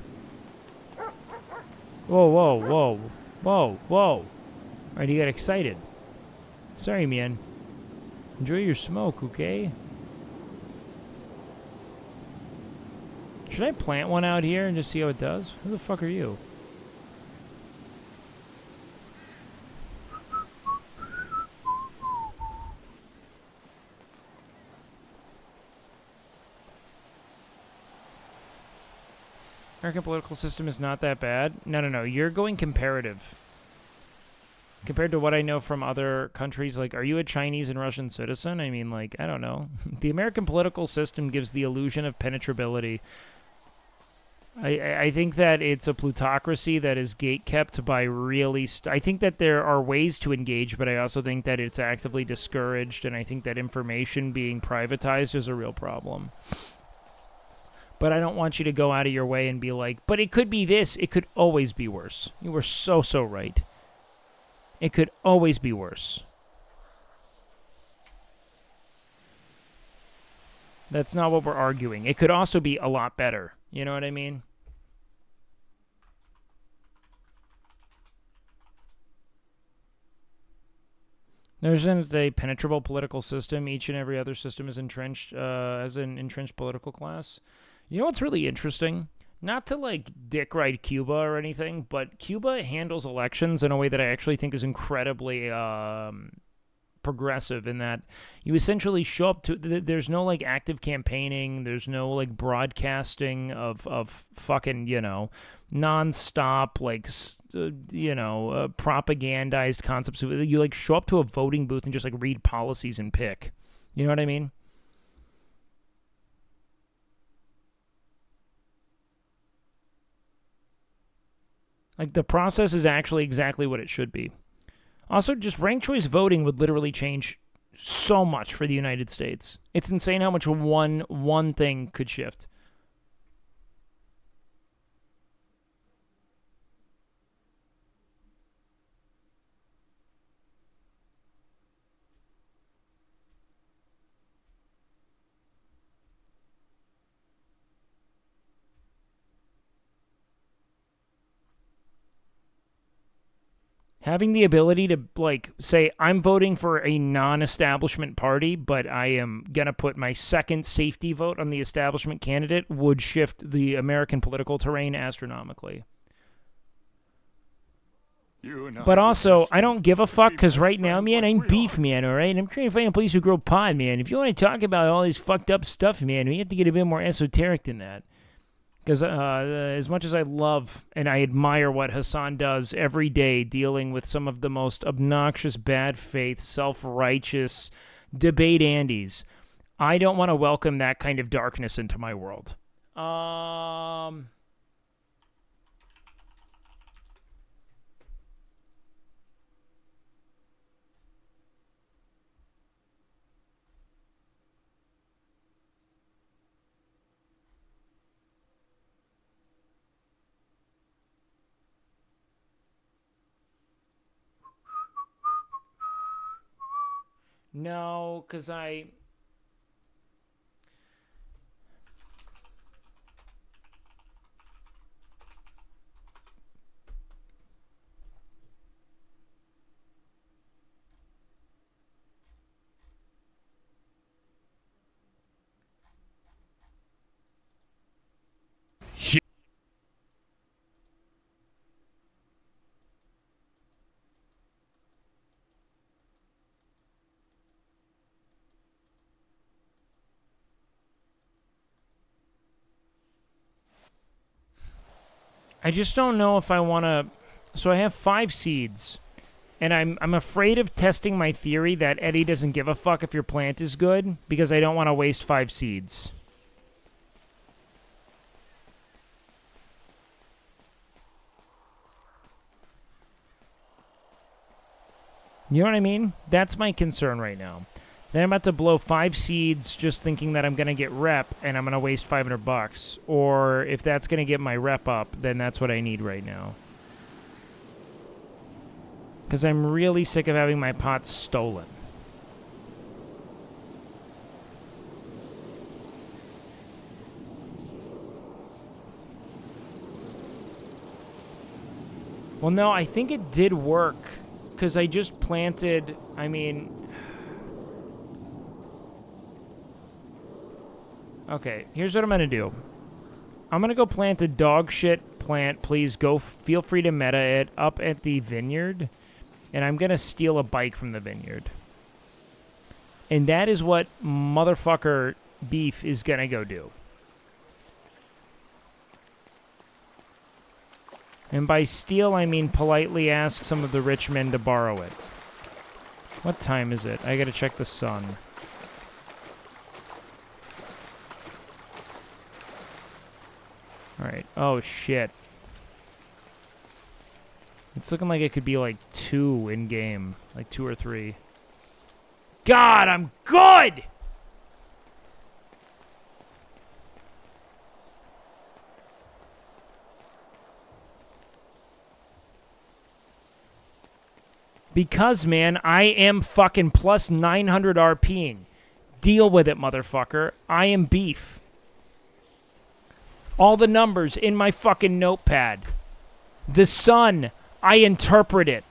Whoa, whoa, whoa. Whoa, whoa. Alright, he got excited. Sorry, man. Enjoy your smoke, okay? Should I plant one out here and just see how it does? Who the fuck are you? American political system is not that bad. No, no, no. You're going comparative. Compared to what I know from other countries, like, are you a Chinese and Russian citizen? I mean, like, I don't know. The American political system gives the illusion of penetrability. I think that it's a plutocracy that is gatekept by really... I think that there are ways to engage, but I also think that it's actively discouraged, and I think that information being privatized is a real problem. But I don't want you to go out of your way and be like, but it could be this. It could always be worse. You were so, so right. It could always be worse. That's not what we're arguing. It could also be a lot better. You know what I mean? There isn't a penetrable political system. Each and every other system is entrenched as an entrenched political class. You know what's really interesting? Not to, like, dick ride Cuba or anything, but Cuba handles elections in a way that I actually think is incredibly progressive in that you essentially show up to... There's no, like, active campaigning. There's no, like, broadcasting of fucking, you know, non-stop, like, you know, propagandized concepts. You, like, show up to a voting booth and just, like, read policies and pick. You know what I mean? Like, the process is actually exactly what it should be. Also, just ranked choice voting would literally change so much for the United States. It's insane how much one thing could shift. Having the ability to, like, say, I'm voting for a non-establishment party, but I am going to put my second safety vote on the establishment candidate would shift the American political terrain astronomically. But also, I don't give a fuck, because right now, man, I'm beef, man, all right? I'm trying to find a place to grow pot, man. If you want to talk about all this fucked up stuff, man, we have to get a bit more esoteric than that. Because as much as I love and I admire what Hassan does every day dealing with some of the most obnoxious, bad faith, self-righteous debate Andes, I don't want to welcome that kind of darkness into my world. No, because I... I just don't know if I want to... So I have 5 seeds. And I'm afraid of testing my theory that Eddie doesn't give a fuck if your plant is good, because I don't want to waste 5 seeds. You know what I mean? That's my concern right now. Then I'm about to blow 5 seeds just thinking that I'm going to get rep and I'm going to waste $500. Or if that's going to get my rep up, then that's what I need right now. Because I'm really sick of having my pots stolen. Well, no, I think it did work. Because I just planted, I mean... Okay, here's what I'm going to do. I'm going to go plant a dog shit plant. Please go, feel free to meta it up at the vineyard. And I'm going to steal a bike from the vineyard. And that is what motherfucker Beef is going to go do. And by steal, I mean politely ask some of the rich men to borrow it. What time is it? I got to check the sun. Alright. Oh, shit. It's looking like it could be like 2 in-game. Like 2 or 3. God, I'm good! Because, man, I am fucking plus 900 RPing. Deal with it, motherfucker. I am Beef. All the numbers in my fucking notepad. The sun, I interpret it.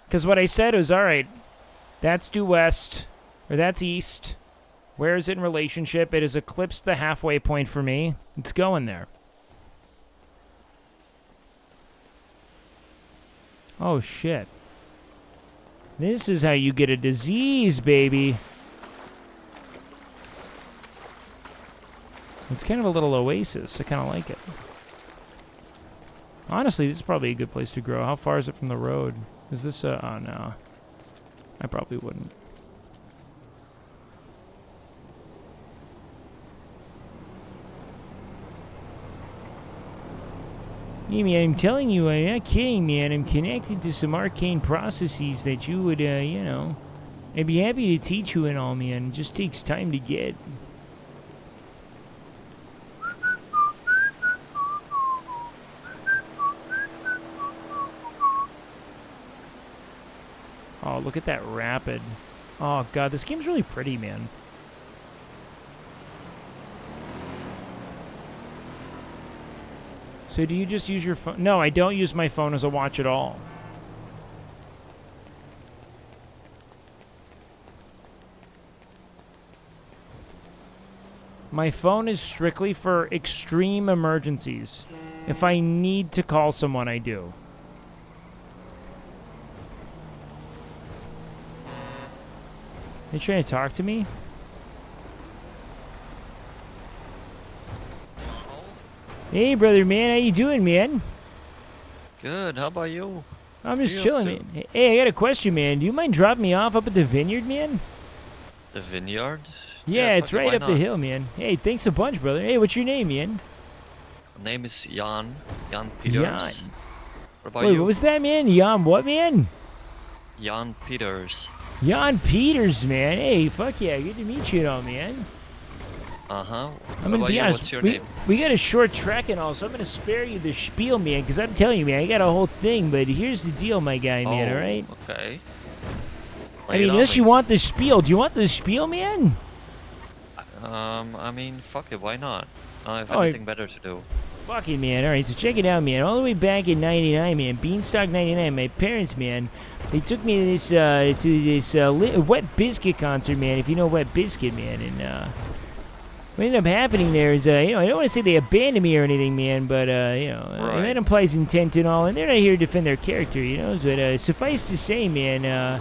Because what I said was, all right, that's due west, or that's east. Where is it in relationship? It has eclipsed the halfway point for me. It's going there. Oh, shit. This is how you get a disease, baby. It's kind of a little oasis. I kind of like it. Honestly, this is probably a good place to grow. How far is it from the road? Is this a... Oh, no. I probably wouldn't. Yeah, man, I'm telling you, I'm not kidding, man. I'm connected to some arcane processes that you would, you know... I'd be happy to teach you and all, man. It just takes time to get... Oh, look at that rapid. Oh, God, this game's really pretty, man. So do you just use your phone? No, I don't use my phone as a watch at all. My phone is strictly for extreme emergencies. If I need to call someone, I do. They trying to talk to me? Hey, brother, man. How you doing, man? Good. How about you? I'm just chilling, man. Hey, I got a question, man. Do you mind dropping me off up at the vineyard, man? The vineyard? Yeah, it's fuck it, right why up the not? hill, man. Hey, thanks a bunch, brother. Hey, what's your name, man? My name is Jan. Jan Peters. Jan. What about Wait, you? what was that, man? Jan what, man? Jan Peters. Jan Peters, man. Hey, fuck yeah. Good to meet you and all, man. Uh-huh. I'm What gonna about be you? honest. What's your we, name? we got a short trek and all, so I'm gonna spare you the spiel, man, because I'm telling you, man, I got a whole thing, but here's the deal, my guy, man, Oh, all right? okay. I mean, unless you want the spiel. Do you want the spiel, man? I mean, fuck it, why not? I have Oh, anything better to do. Fuck it, man. All right, so check it out, man. All the way back in '99, man, Beanstalk '99. My parents, man, they took me to this Wet Biscuit concert, man. If you know Wet Biscuit, man, and what ended up happening there is, I don't want to say they abandoned me or anything, man, but that implies intent and all, and they're not here to defend their character, But suffice to say, man,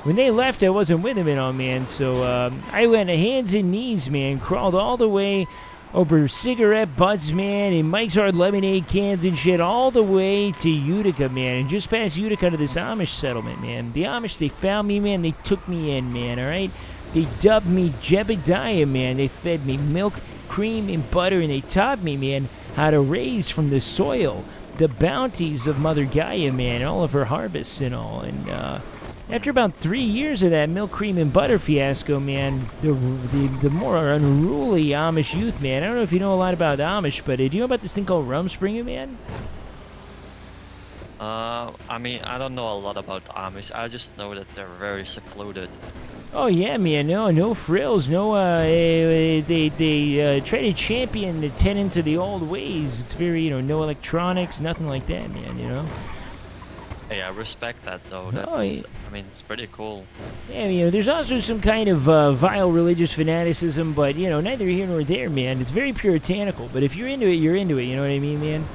when they left, I wasn't with them and all, man. So I went hands and knees, man, crawled all the way over cigarette butts, man, and Mike's Hard Lemonade cans and shit, all the way to Utica, man, and just past Utica to this Amish settlement, man. The Amish, they found me, man, they took me in, man, all right? They dubbed me Jebediah, man. They fed me milk, cream, and butter, and they taught me, man, how to raise from the soil the bounties of Mother Gaia, man, and all of her harvests and all, and after about 3 years of that milk, cream, and butter fiasco, man, the more unruly Amish youth, man. I don't know if you know a lot about Amish, but do you know about this thing called Rumspringa, man? I mean, I don't know a lot about Amish. I just know that they're very secluded. Oh yeah, man. No frills. No. They try to champion the tenets of the old ways. It's very, no electronics, nothing like that, man. Hey, I respect that though. I mean, it's pretty cool. Yeah, there's also some kind of vile religious fanaticism, but neither here nor there, man. It's very puritanical, but if you're into it, you're into it. You know what I mean, man?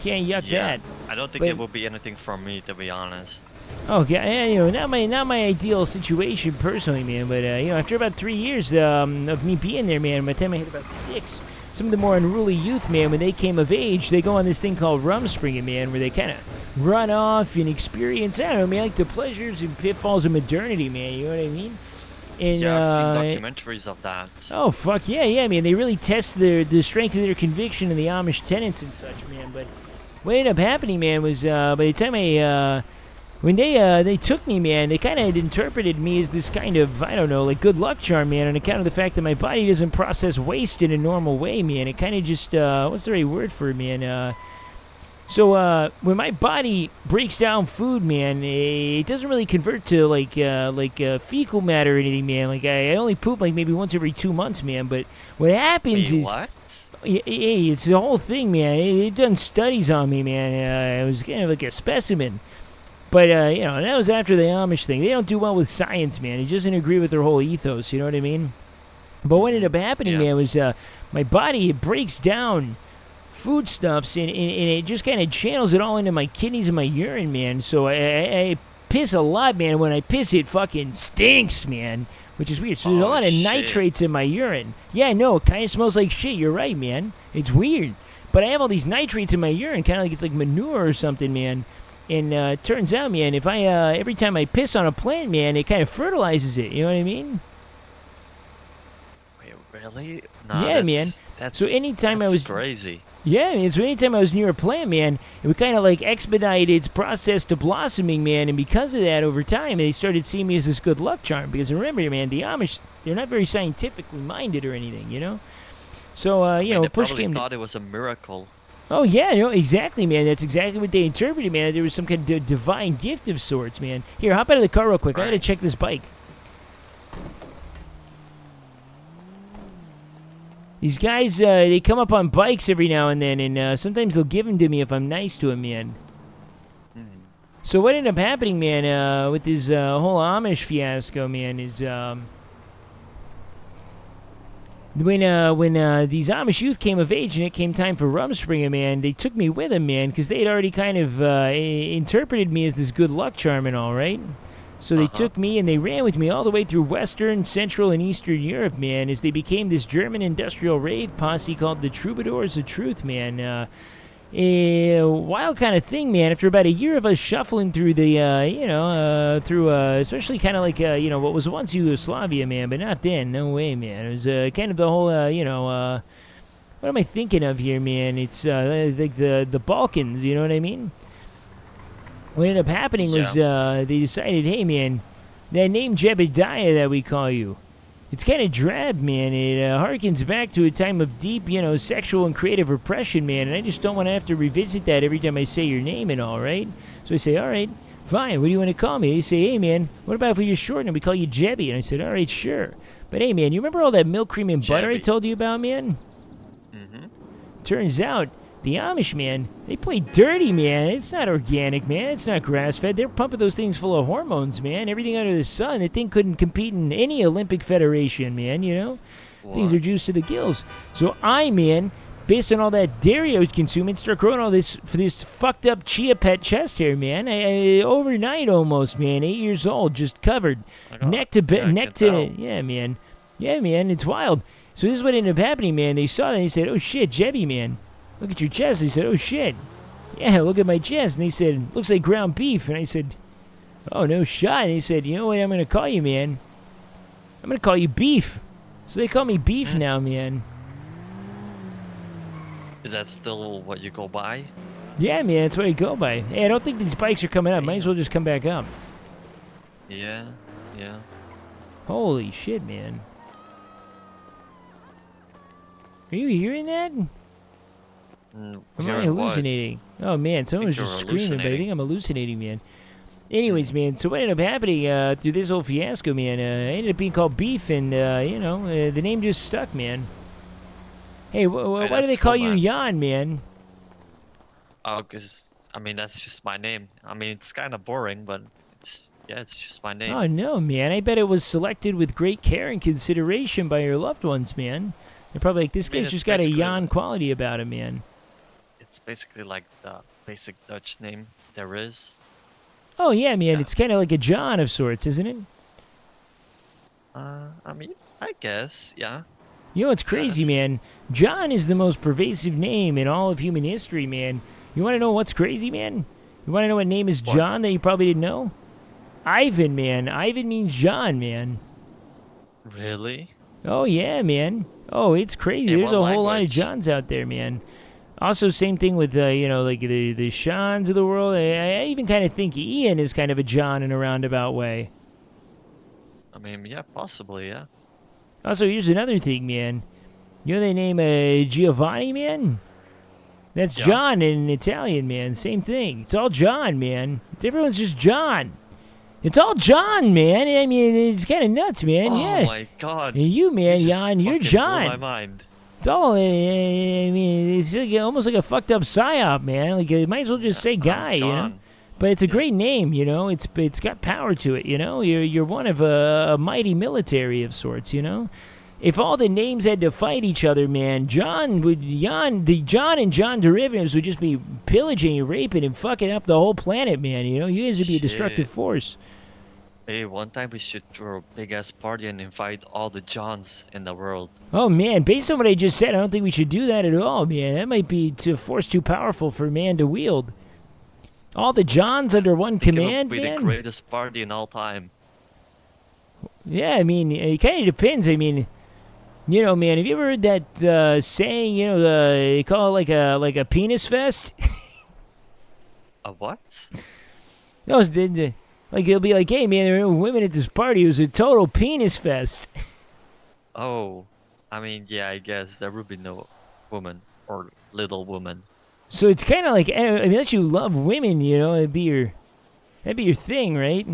Can't yuck that. I don't think it will be anything from me, to be honest. Oh yeah, not my ideal situation personally, man. But after about 3 years of me being there, man, by the time I hit about 6. Some of the more unruly youth, man, when they came of age, they go on this thing called Rumspringa, man, where they kind of run off and experience, I don't know, man, like the pleasures and pitfalls of modernity, man, you know what I mean? And, yeah, I've seen documentaries of that. Oh, fuck, yeah, man, they really test the strength of their conviction and the Amish tenets and such, man, but what ended up happening, man, was by the time when they took me, man, they kind of interpreted me as this kind of, I don't know, like good luck charm, man, on account of the fact that my body doesn't process waste in a normal way, man. It kind of just, what's the right word for it, man? So when my body breaks down food, man, it doesn't really convert to like fecal matter or anything, man. Like I only poop like maybe once every 2 months, man. But what happens is, what? Hey, it's the whole thing, man. They've done studies on me, man. I was kind of like a specimen. But, that was after the Amish thing. They don't do well with science, man. It doesn't agree with their whole ethos, you know what I mean? But what ended up happening, man, was my body, it breaks down foodstuffs, and it just kind of channels it all into my kidneys and my urine, man. So I piss a lot, man. When I piss, it fucking stinks, man, which is weird. So there's a lot of nitrates in my urine. Yeah, no, it kind of smells like shit. You're right, man. It's weird. But I have all these nitrates in my urine, kind of like it's like manure or something, man. And it turns out, man, if I every time I piss on a plant, man, it kind of fertilizes it. You know what I mean? Wait, really? No, yeah, man. So anytime I was crazy. Yeah, man. So anytime I was near a plant, man, it would kind of like expedite its process to blossoming, man. And because of that, over time, they started seeing me as this good luck charm. Because remember, man, the Amish, they're not very scientifically minded or anything, So They push probably came. thought it was a miracle. Oh, yeah, exactly, man. That's exactly what they interpreted, man. There was some kind of divine gift of sorts, man. Here, hop out of the car real quick. I gotta check this bike. These guys, they come up on bikes every now and then, and sometimes they'll give them to me if I'm nice to them, man. So what ended up happening, man, with this whole Amish fiasco, man, is... When these Amish youth came of age and it came time for Rumspringa, man, they took me with them, man, because they had already kind of interpreted me as this good luck charm and all, right? So they took me and they ran with me all the way through Western, Central, and Eastern Europe, man, as they became this German industrial rave posse called the Troubadours of Truth, man. A wild kind of thing, man. After about a year of us shuffling through the, especially kind of like, what was once Yugoslavia, man, but not then. No way, man. It was kind of the whole, what am I thinking of here, man? It's like the Balkans, you know what I mean? What ended up happening was they decided, hey, man, that name Jebediah that we call you, it's kind of drab, man. It harkens back to a time of deep, sexual and creative repression, man. And I just don't want to have to revisit that every time I say your name and all, right? So I say, all right, Fine, what do you want to call me? They say, hey, man, what about if we just shorten it? We call you Jebby. And I said, all right, sure. But, hey, man, you remember all that milk, cream, and butter I told you about, man? Mm-hmm. Turns out, the Amish, man, they play dirty, man. It's not organic, man. It's not grass-fed. They're pumping those things full of hormones, man. Everything under the sun. That thing couldn't compete in any Olympic federation, man, you know? Things are juiced to the gills. So I, man, based on all that dairy I was consuming, start growing all this for this fucked up chia pet chest hair, man. I overnight almost, man. 8 years old, just covered, neck to yeah, man, it's wild. So this is what ended up happening, man. They saw that and they said, oh shit, Jebby, man, look at your chest. They said, oh shit, yeah, look at my chest. And they said, looks like ground beef. And I said, oh no shot. And they said, you know what I'm gonna call you, man? I'm gonna call you Beef. So they call me Beef now, man. Is that still what you go by? Yeah, man, that's what I go by. Hey, I don't think these bikes are coming up. Might as well just come back up. Yeah, yeah. Holy shit, man. Are you hearing that? Am I hallucinating? Oh, man, someone was just screaming, but I think I'm hallucinating, man. Anyways, man, so what ended up happening through this whole fiasco, man, I ended up being called Beef, and, you know, the name just stuck, man. Hey, why do they call you Jan, man? Oh, because, I mean, that's just my name. I mean, it's kind of boring, but it's just my name. Oh, no, man. I bet it was selected with great care and consideration by your loved ones, man. They're probably like, this guy's just got a Jan quality about him, man. It's basically like the basic Dutch name there is. Oh, yeah, man. It's kind of like a John of sorts, isn't it? I mean, I guess, yeah. You know what's crazy, man? John is the most pervasive name in all of human history, man. You want to know what's crazy, man? You want to know what name is John that you probably didn't know? Ivan, man. Ivan means John, man. Really? Oh, yeah, man. Oh, it's crazy. There's a whole lot of Johns out there, man. Also, same thing with, you know, like the Seans of the world. I even kind of think Ian is kind of a John in a roundabout way. I mean, yeah, possibly, yeah. Also, here's another thing, man. You know the name Giovanni, man? That's John in Italian, man. Same thing. It's all John, man. Everyone's just John. It's all John, man. I mean, it's kind of nuts, man. Oh, my God. And you, man, Jan, you're John. Blew my mind. It's all, I mean, it's like, almost like a fucked up psyop, man. Like, you might as well just say guy, you know? But it's a great name, you know? It's got power to it, you know? You're one of a mighty military of sorts, you know? If all the names had to fight each other, man, the John and John derivatives would just be pillaging and raping and fucking up the whole planet, man, you know? You guys would be a destructive force. Hey, one time we should throw a big-ass party and invite all the Johns in the world. Oh, man, based on what I just said, I don't think we should do that at all, man. That might be a force too powerful for man to wield. All the Johns under one command, man? It would be the greatest party in all time. Yeah, I mean, it kind of depends. I mean, you know, man, have you ever heard that saying, you know, they call it like a penis fest? A what? No, like, it'll be like, hey, man, there were women at this party. It was a total penis fest. Oh, I mean, yeah, I guess there would be no woman or little woman. So it's kind of like, I mean, unless you love women, you know, that'd be your thing, right?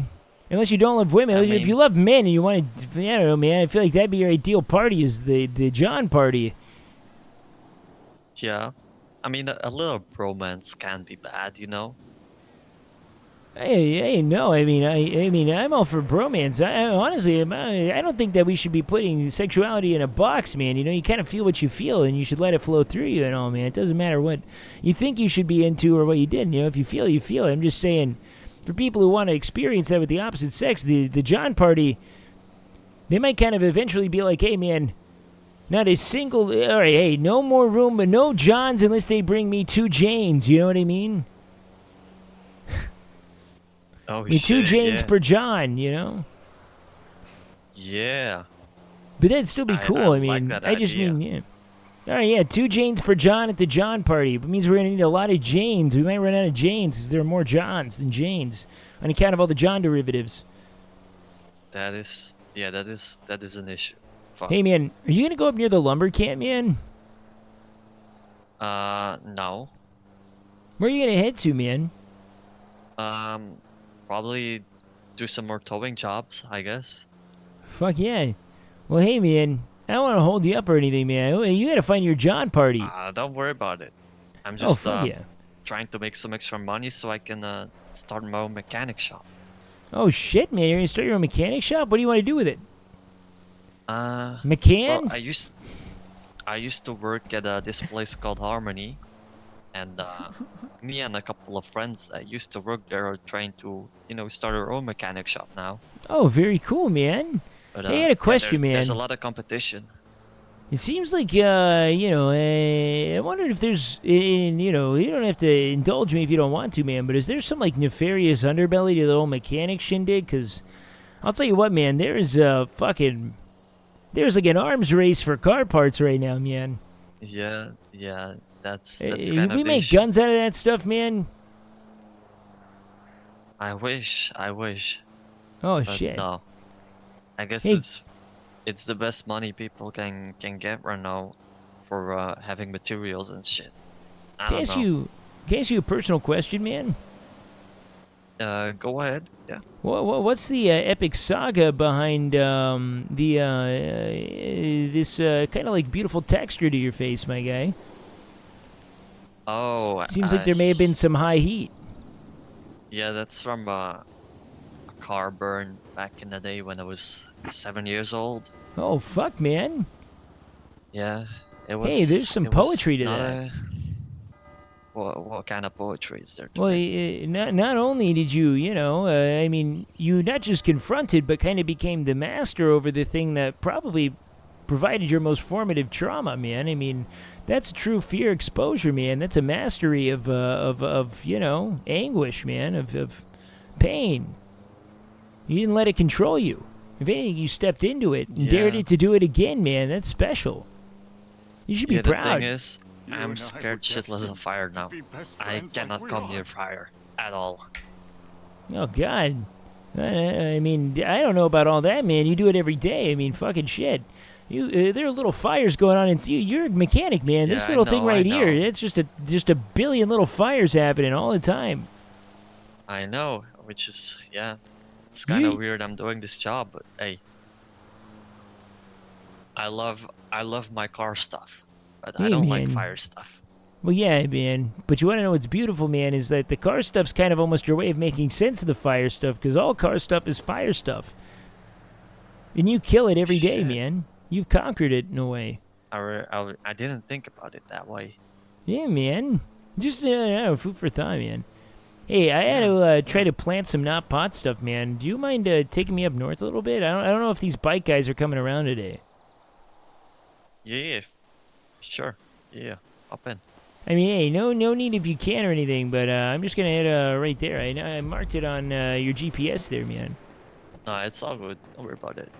Unless you don't love women. If you love men and you want to, I don't know, man, I feel like that'd be your ideal party, is the John party. Yeah. I mean, a little bromance can be bad, you know? Hey, no, I mean, I'm all for bromance. Honestly, I don't think that we should be putting sexuality in a box, man. You know, you kind of feel what you feel, and you should let it flow through you and all, man. It doesn't matter what you think you should be into or what you didn't. You know, if you feel, you feel it. I'm just saying, for people who want to experience that with the opposite sex, the John party, they might kind of eventually be like, hey, man, not a single, all right, hey, no more room, but no Johns unless they bring me 2 Janes. You know what I mean? Oh, I mean, 2 Janes per John, you know? Yeah. But that'd still be cool. I mean, like that I just idea. mean, yeah. All right, yeah, 2 Janes per John at the John party. It means we're going to need a lot of Janes. We might run out of Janes because there are more Johns than Janes on account of all the John derivatives. That is an issue. Fuck. Hey, man, are you going to go up near the lumber camp, man? No. Where are you going to head to, man? Probably do some more towing jobs, I guess. Fuck yeah. Well, hey, man. I don't want to hold you up or anything, man. You got to find your John party. Don't worry about it. I'm just fuck yeah. trying to make some extra money so I can start my own mechanic shop. Oh, shit, man. You're going to start your own mechanic shop? What do you want to do with it? Well, I used to work at this place called Harmony, and me and a couple of friends used to work there are trying to, start our own mechanic shop now. Oh, very cool, man. But, hey, I had a question, man. There's a lot of competition. It seems like, I wondered if there's, you don't have to indulge me if you don't want to, man, but is there some, like, nefarious underbelly to the whole mechanic shindig? Because I'll tell you what, man, there's like an arms race for car parts right now, man. Yeah, that's kind of we make guns out of that stuff, man. I wish. Oh, But shit. no. I guess Hey. it's the best money people can get right now for having materials and shit. I Can I don't know. ask you a personal question, man? Go ahead. Yeah. What's the epic saga behind this kind of like beautiful texture to your face, my guy? Oh. Seems like there may have been some high heat. Yeah, that's from a car burn back in the day when I was 7 years old. Oh, fuck, man. Yeah, it was. Hey, there's some it was poetry to not that. What kind of poetry is there? Well, not only did you, you not just confronted, but kind of became the master over the thing that probably provided your most formative trauma, man. I mean, that's true fear exposure, man. That's a mastery of anguish, man, of pain. You didn't let it control you. If anything, you stepped into it and dared Yeah. it to do it again, man. That's special. You should be Yeah, the proud. thing is, I'm scared shitless of fire now. I cannot come near fire at all. Oh, God. I mean, I don't know about all that, man. You do it every day. I mean, fucking shit. There are little fires going on. You're a mechanic, man. This Yeah, I little thing know, right I here, know. it's just a billion little fires happening all the time. I know, which is, yeah, it's kind You- of weird I'm doing this job, but hey. I love my car stuff, but I Hey, don't like man. fire stuff. Well, yeah, man. But you want to know what's beautiful, man, is that the car stuff's kind of almost your way of making sense of the fire stuff, because all car stuff is fire stuff. And you kill it every day, Shit. man. You've conquered it in a way. I didn't think about it that way. Yeah, man. Just food for thought, man. Hey, I had to try to plant some not pot stuff, man. Do you mind taking me up north a little bit? I don't know if these bike guys are coming around today. Yeah, sure. Yeah, up in. I mean, hey, no need if you can or anything, but I'm just gonna head right there. I marked it on your GPS there, man. No, it's all good. Don't worry about it.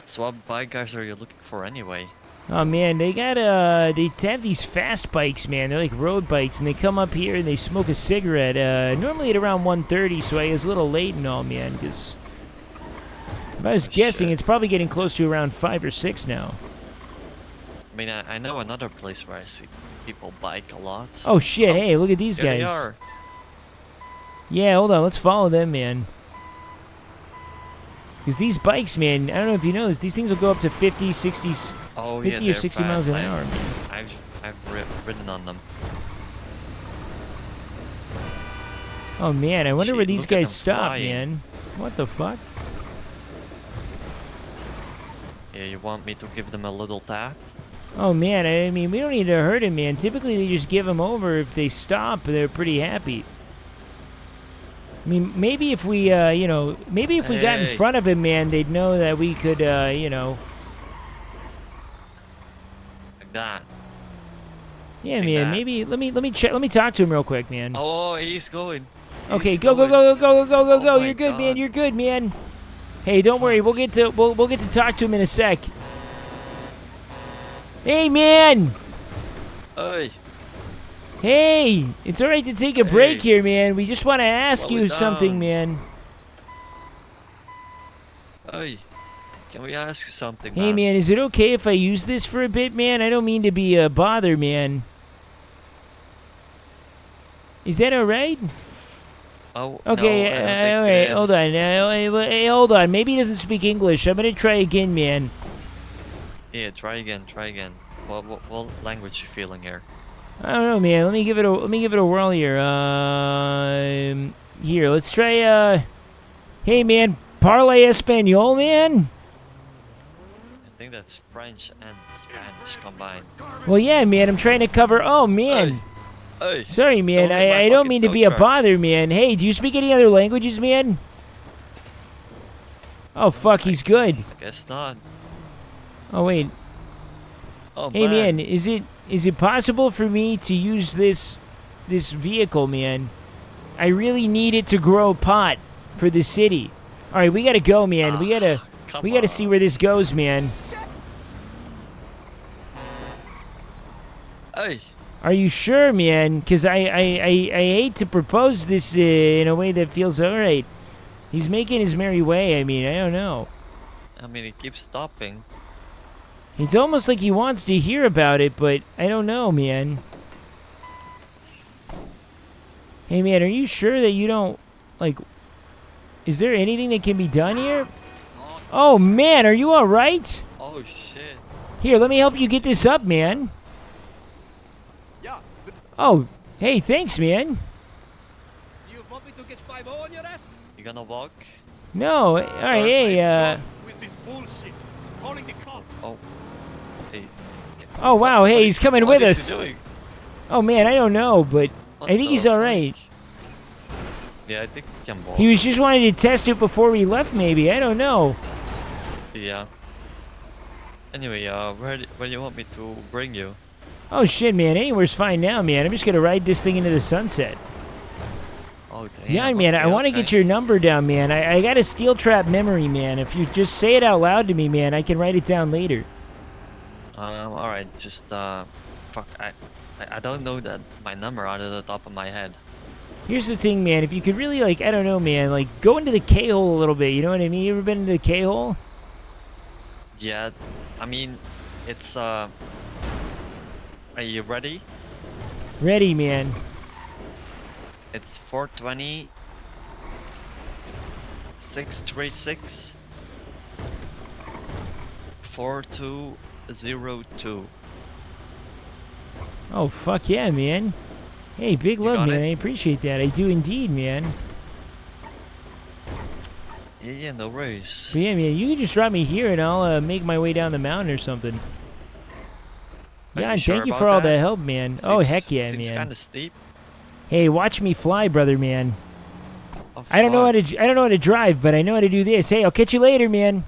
So what bike guys are you looking for anyway? Oh man, they have these fast bikes, man. They're like road bikes, and they come up here and they smoke a cigarette. Normally at around 1:30, so I was a little late and all, man. Because if I was guessing, it's probably getting close to around 5 or 6 now. I mean, I know another place where I see people bike a lot. Oh shit! Hey, look at these There guys. they are. Yeah, hold on. Let's follow them, man. Because these bikes, man, I don't know if you know this, these things will go up to 50, 60, Oh 50 yeah, or they're 60 miles an fast. hour, man. I've ridden on them. Oh man, I wonder Shit, where these look at guys them stop, flying. man. What the fuck? Yeah, you want me to give them a little tap? Oh man, I mean, we don't need to hurt him, man. Typically, they just give him over. If they stop, they're pretty happy. I mean, maybe if we, maybe if we got in Hey. front of him, man, they'd know that we could, Like that. Yeah, Like man. that. Maybe let me check. Let me talk to him real quick, man. Oh, he's going. Okay, He's go, go, going. go, go, go, go, go, go. my You're good, man. God. You're good, man. Hey, don't worry. We'll get to talk to him in a sec. Hey, man. Hey. Hey, it's all right to take a break Hey. here, man. We just want to ask Slow you it something, down. man. Hey. Can we ask you something, Hey, man, is it okay if I use this for a bit, man? I don't mean to be a bother, man. Is that all right? Oh, Okay, no, I don't think wait, it hold is. on. Hey, hold on. Maybe he doesn't speak English. I'm gonna try again, man. Yeah, try again, try again. What language you feeling here? I don't know, man. Let me give it a whirl here. Here, let's try. Hey, man, parle español, man. I think that's French and Spanish combined. Well, yeah, man. I'm trying to cover. Oh, man. Hey, Sorry, man. don't hit my I don't fucking mean to tow be a truck. bother, man. Hey, do you speak any other languages, man? Oh, fuck. He's good. Guess not. Oh, wait. Oh, Hey, man. man. Is it possible for me to use this vehicle, man? I really need it to grow pot for the city. All right, we gotta go, man. we gotta see where this goes, man. Hey. Are you sure, man? Because I hate to propose this in a way that feels all right. He's making his merry way. I mean, I don't know. I mean, it keeps stopping. It's almost like he wants to hear about it, but I don't know, man. Hey, man, are you sure that you don't, like... Is there anything that can be done here? Oh, man, are you all right? Oh, shit. Here, let me help you get this up, man. Oh, hey, thanks, man. You gonna walk? No, all right, hey, Oh. Hey. Oh, wow, hey, he's coming What with is us. he doing? Oh, man, I don't know, but I think he's all right. Yeah, I think you can walk. He was just wanting to test it before we left, maybe. I don't know. Yeah. Anyway, where do you want me to bring you? Oh, shit, man. Anywhere's fine now, man. I'm just going to ride this thing into the sunset. Oh, damn. Yeah, man, I want to get your number down, man. I got a steel trap memory, man. If you just say it out loud to me, man, I can write it down later. Alright, just, fuck, I don't know my number out of the top of my head. Here's the thing, man. If you could really, like, I don't know, man, like, go into the K-hole a little bit. You know what I mean? You ever been into the K-hole? Yeah, I mean, it's, are you ready? Ready, man. It's 420 636 4202. Oh, fuck yeah, man. Hey, big love, got man. it? I appreciate that. I do indeed, man. Yeah, no worries. But yeah, man, you can just drop me here and I'll make my way down the mountain or something. Are Yeah, you sure thank you about for all that? the help, man. Oh, heck yeah, Seems man. kind of steep. Hey, watch me fly, brother, man. Oh, I don't know how to drive, but I know how to do this. Hey, I'll catch you later, man.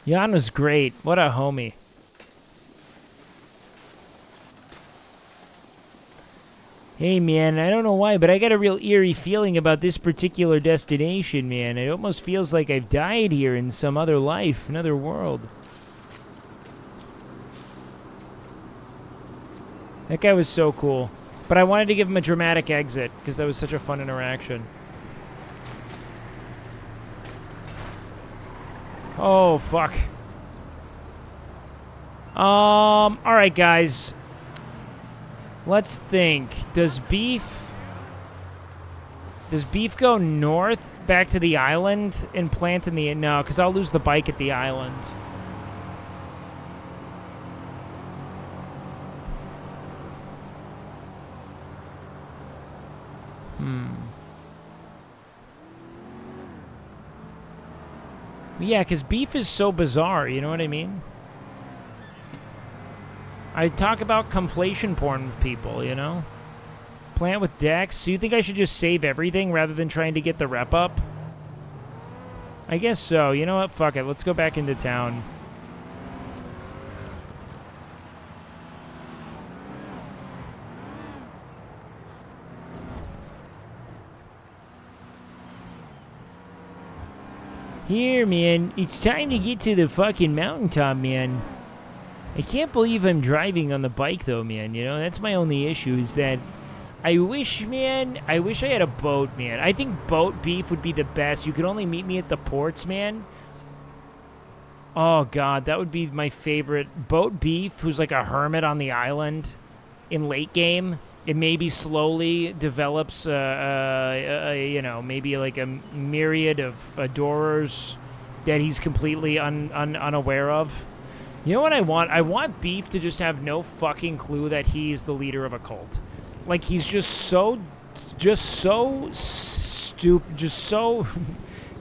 Jan was great. What a homie. Hey, man, I don't know why, but I got a real eerie feeling about this particular destination, man. It almost feels like I've died here in some other life, another world. That guy was so cool. But I wanted to give him a dramatic exit, because that was such a fun interaction. Oh, fuck. Alright, guys. Let's think. Does beef go north back to the island and plant in the... No, because I'll lose the bike at the island. Yeah, because beef is so bizarre, you know what I mean? I talk about conflation porn with people, you know? Plant with Dex. So you think I should just save everything rather than trying to get the rep up? I guess so. You know what? Fuck it. Let's go back into town. Here, man. It's time to get to the fucking mountaintop, man. I can't believe I'm driving on the bike, though, man. You know, that's my only issue, is that I wish, man, I wish I had a boat, man. I think boat beef would be the best. You could only meet me at the ports, man. Oh, God, that would be my favorite. Boat beef, who's like a hermit on the island in late game. It maybe slowly develops, you know, maybe like a myriad of adorers that he's completely unaware of. You know what I want? I want Beef to just have no fucking clue that he's the leader of a cult. Like, he's just so stupid, just so,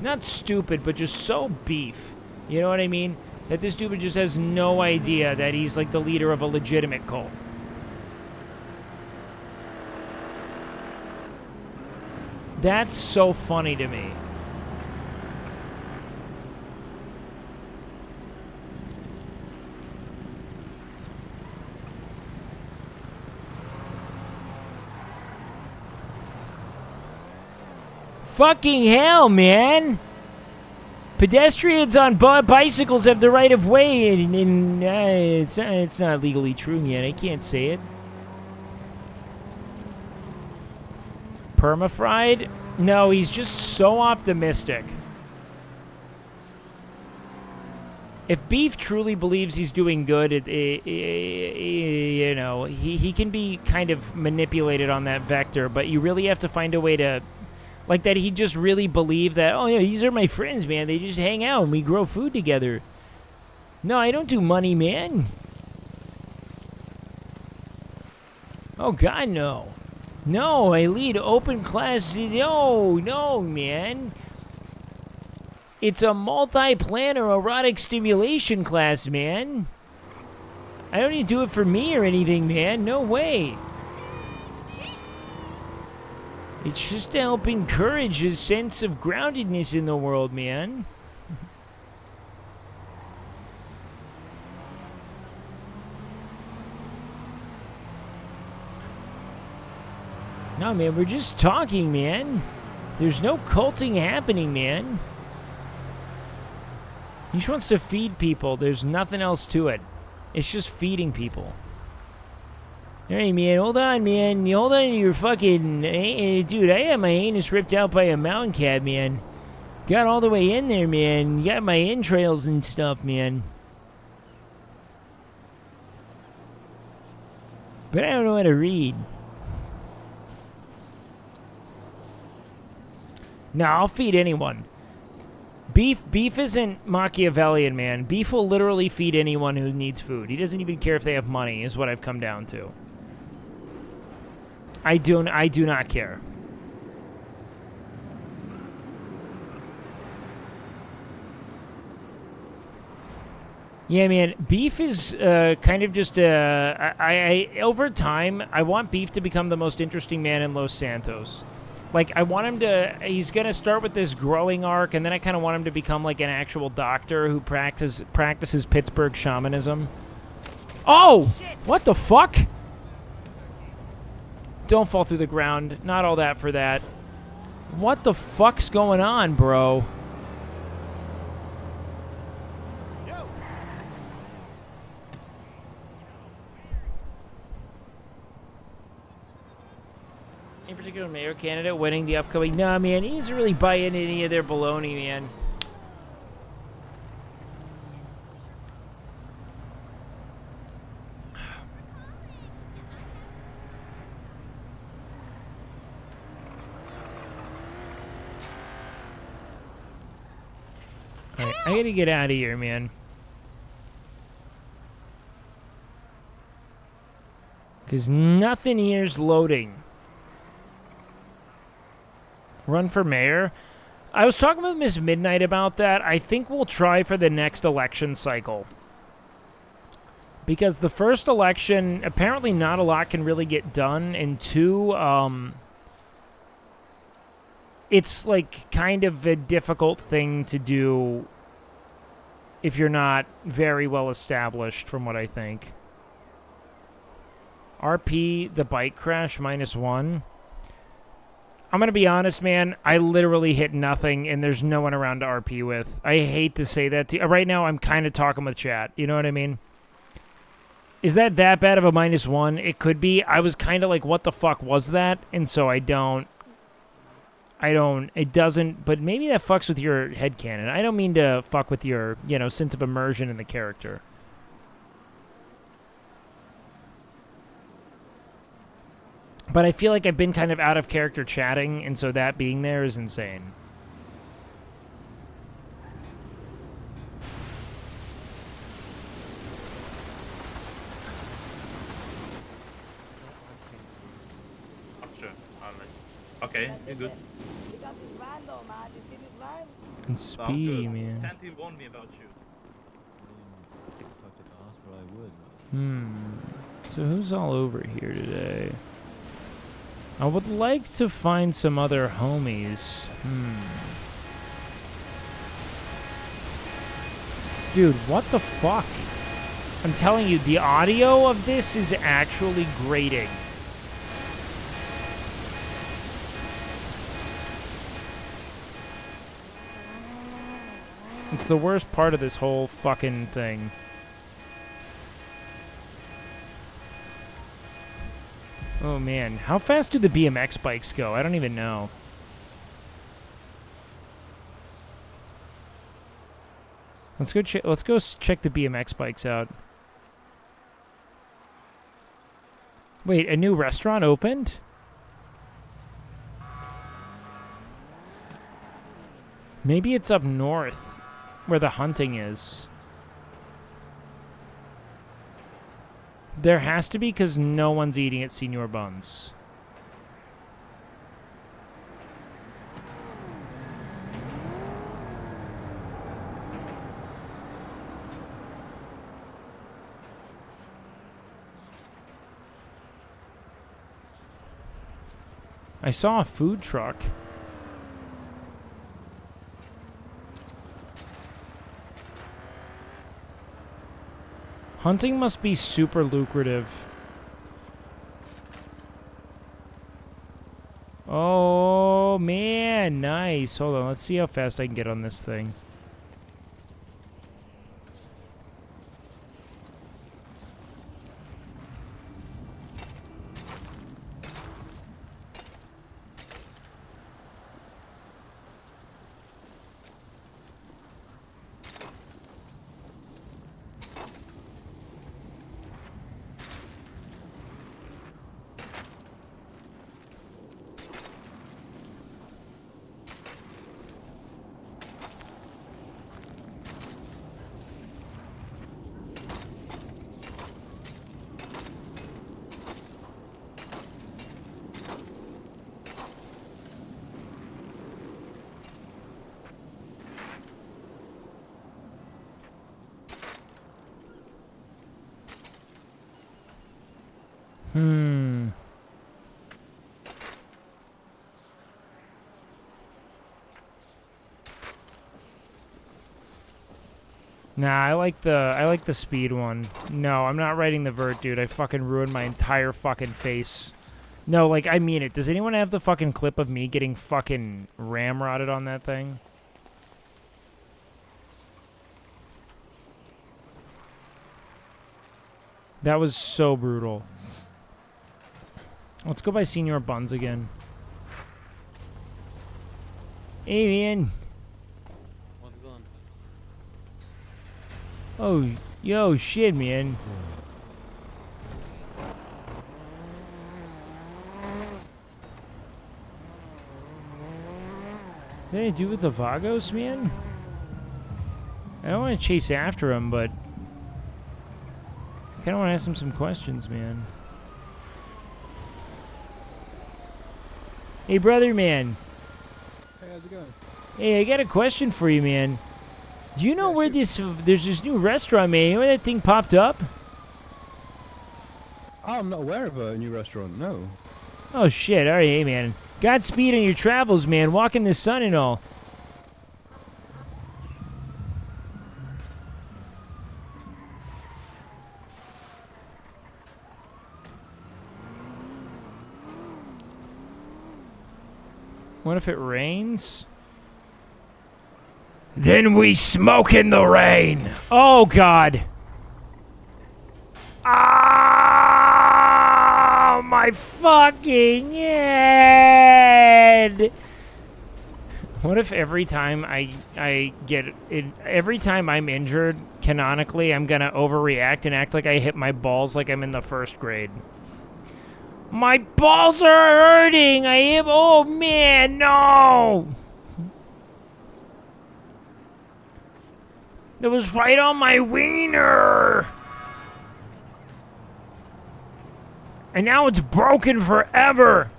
not stupid, but just so beef. You know what I mean? That this dude just has no idea that he's like the leader of a legitimate cult. That's so funny to me. Fucking hell, man! Pedestrians on bicycles have the right of way, and it's not legally true yet. I can't say it. Permafried? No, he's just so optimistic. If Beef truly believes he's doing good, you know, he can be kind of manipulated on that vector, but you really have to find a way to... Like that he just really believed that, oh, yeah, these are my friends, man. They just hang out and we grow food together. No, I don't do money, man. Oh, God, no. No, I lead open class. No, man. It's a multi-planner erotic stimulation class, man. I don't need to do it for me or anything, man. No way. It's just to help encourage a sense of groundedness in the world, man. No, man, we're just talking, man. There's no culting happening, man. He just wants to feed people. There's nothing else to it. It's just feeding people. Hey, man, hold on, man. You hold on to your fucking... dude, I had my anus ripped out by a mountain cat, man. Got all the way in there, man. Got my entrails and stuff, man. But I don't know how to read. No, I'll feed anyone. Beef isn't Machiavellian, man. Beef will literally feed anyone who needs food. He doesn't even care if they have money, is what I've come down to. I do not care. Yeah, man, Beef is kind of just over time, I want Beef to become the most interesting man in Los Santos. Like, I want him to, he's going to start with this growing arc, and then I kind of want him to become like an actual doctor who practices Pittsburgh shamanism. Oh! What the fuck? Don't fall through the ground. Not all that for that. What the fuck's going on, bro? In particular, mayor candidate winning the upcoming... Nah, man, he doesn't really buy into any of their baloney, man. Alright, I gotta get out of here, man. Because nothing here's loading. Run for mayor? I was talking with Miss Midnight about that. I think we'll try for the next election cycle. Because the first election, apparently not a lot can really get done. And two, it's like kind of a difficult thing to do if you're not very well established, from what I think. RP, the bike crash, -1. I'm going to be honest, man. I literally hit nothing, and there's no one around to RP with. I hate to say that to you. Right now, I'm kind of talking with chat. You know what I mean? Is that bad of a -1? It could be. I was kind of like, what the fuck was that? And so I don't, it doesn't, but maybe that fucks with your headcanon. I don't mean to fuck with your, you know, sense of immersion in the character. But I feel like I've been kind of out of character chatting, and so that being there is insane. Okay, you're good. And speedy, man. Santi warned me about you. So who's all over here today? I would like to find some other homies. Dude, what the fuck? I'm telling you, the audio of this is actually grating. It's the worst part of this whole fucking thing. Oh man, how fast do the BMX bikes go? I don't even know. Let's go check the BMX bikes out. Wait, a new restaurant opened? Maybe it's up north where the hunting is. There has to be, because no one's eating at Senior Buns. I saw a food truck. Hunting must be super lucrative. Oh, man. Nice. Hold on. Let's see how fast I can get on this thing. Nah, I like the speed one. No, I'm not writing the vert, dude. I fucking ruined my entire fucking face. No, like, I mean it. Does anyone have the fucking clip of me getting fucking ramrodded on that thing? That was so brutal. Let's go by Senior Buns again. Hey, man. How's it going? Oh, yo, shit, man. What did I do with the Vagos, man? I don't want to chase after him, but I kind of want to ask him some questions, man. Hey, brother, man. Hey, how's it going? Hey, I got a question for you, man. Do you know where there's this new restaurant, man? You know where that thing popped up? Oh, I'm not aware of a new restaurant, no. Oh, shit. All right, hey, man. Godspeed on your travels, man. Walk in the sun and all. What if it rains? Then we smoke in the rain. Oh, God. Ah! my fucking head! What if every time I get it, every time I'm injured, canonically, I'm gonna overreact and act like I hit my balls like I'm in the first grade? My balls are hurting! I am. Oh man, no! That was right on my wiener! And now it's broken forever!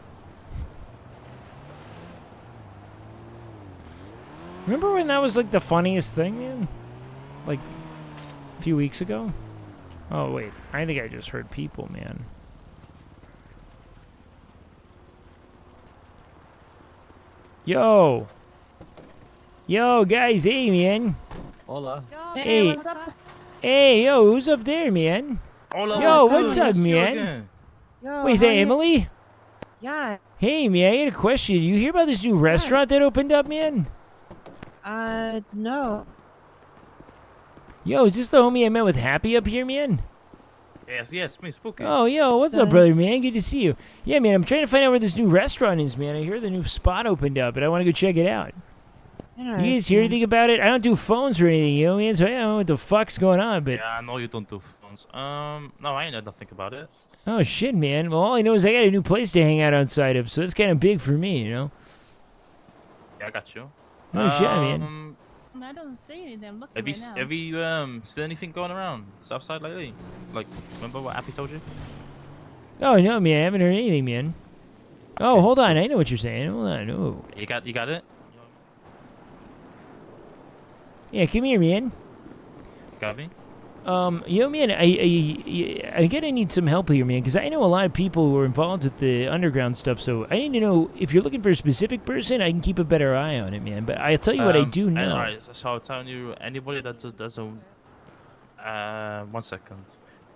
Remember when that was like the funniest thing, man? Like a few weeks ago? Oh wait, I think I just heard people, man. Yo! Yo, guys, hey, man. Hola. Hey, what's up? Hey, yo, who's up there, man? Hola, Yo, what's what's good? up, It's you man? again. Yo, Wait, is how that are you? Emily? Yeah. Hey, man, I got a question. You hear about this new restaurant that opened up, man? No. Yo, is this the homie I met with Happy up here, man? Yes, me, Spooky. Oh, yo, what's up, So- brother, man? Good to see you. Yeah, man, I'm trying to find out where this new restaurant is, man. I hear the new spot opened up, and I want to go check it out. You guys hear anything about it? I don't do phones or anything, you know, man, so I don't know what the fuck's going on, but... Yeah, I know you don't do phones. No, I ain't know nothing about it. Oh, shit, man. Well, all I know is I got a new place to hang out outside of, so that's kind of big for me, you know? Yeah, I got you. Oh, shit, man. I don't see anything. I'm looking Have you right now. have you seen anything going around Southside lately? Like, remember what Appy told you? Oh, no, man, I haven't heard anything, man. Oh, hold on. I know what you're saying. Hold on. Oh. You got it? Yeah, come here, man. Got me? You know, man, I gotta need some help here, man, because I know a lot of people who are involved with the underground stuff, so I need to know if you're looking for a specific person, I can keep a better eye on it, man. But I'll tell you what I do know. Alright, so I'm telling you, anybody that just doesn't... 1 second.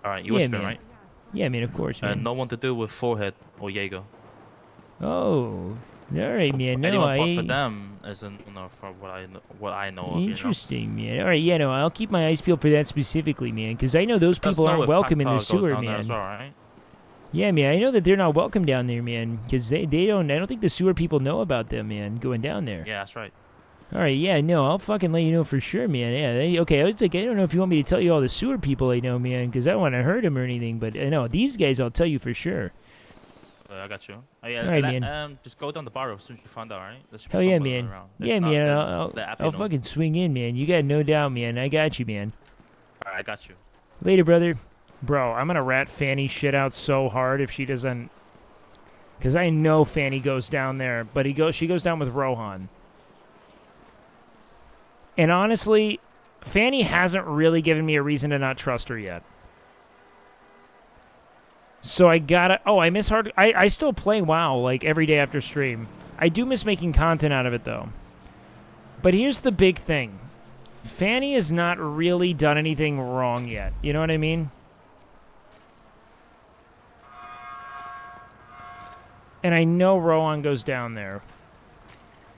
Alright, you Yeah, whisper, man. right? Yeah, man, of course, man. No one to do with Forehead or Jaeger. Oh, all right, man. No, Anyone but for them isn't, you know, for what I know of, Interesting, man. All right, yeah, no, I'll keep my eyes peeled for that specifically, man, because I know those Just people know aren't if welcome in the Pac-Tal goes sewer, down there man. as well, right? Yeah, man, I know that they're not welcome down there, man, because they don't. I don't think the sewer people know about them, man, going down there. Yeah, that's right. All right, yeah, no, I'll fucking let you know for sure, man. Yeah, okay, I was like, I don't know if you want me to tell you all the sewer people I know, man, because I don't want to hurt them or anything, but I know these guys I'll tell you for sure. I got you. Yeah, All right, man. Just go down the bar as soon as you find out, right? There should be Hell yeah, someone man. around. If Yeah, not, man, then I'll let Appy I'll know. fucking swing in, man. You got no doubt, man. I got you, man. Alright, I got you. Later, brother. Bro, I'm gonna rat Fanny shit out so hard if she doesn't... Because I know Fanny goes down there, but she goes down with Rohan. And honestly, Fanny hasn't really given me a reason to not trust her yet. So I gotta... Oh, I miss hard... I still play WoW, like, every day after stream. I do miss making content out of it, though. But here's the big thing. Fanny has not really done anything wrong yet. You know what I mean? And I know Rohan goes down there.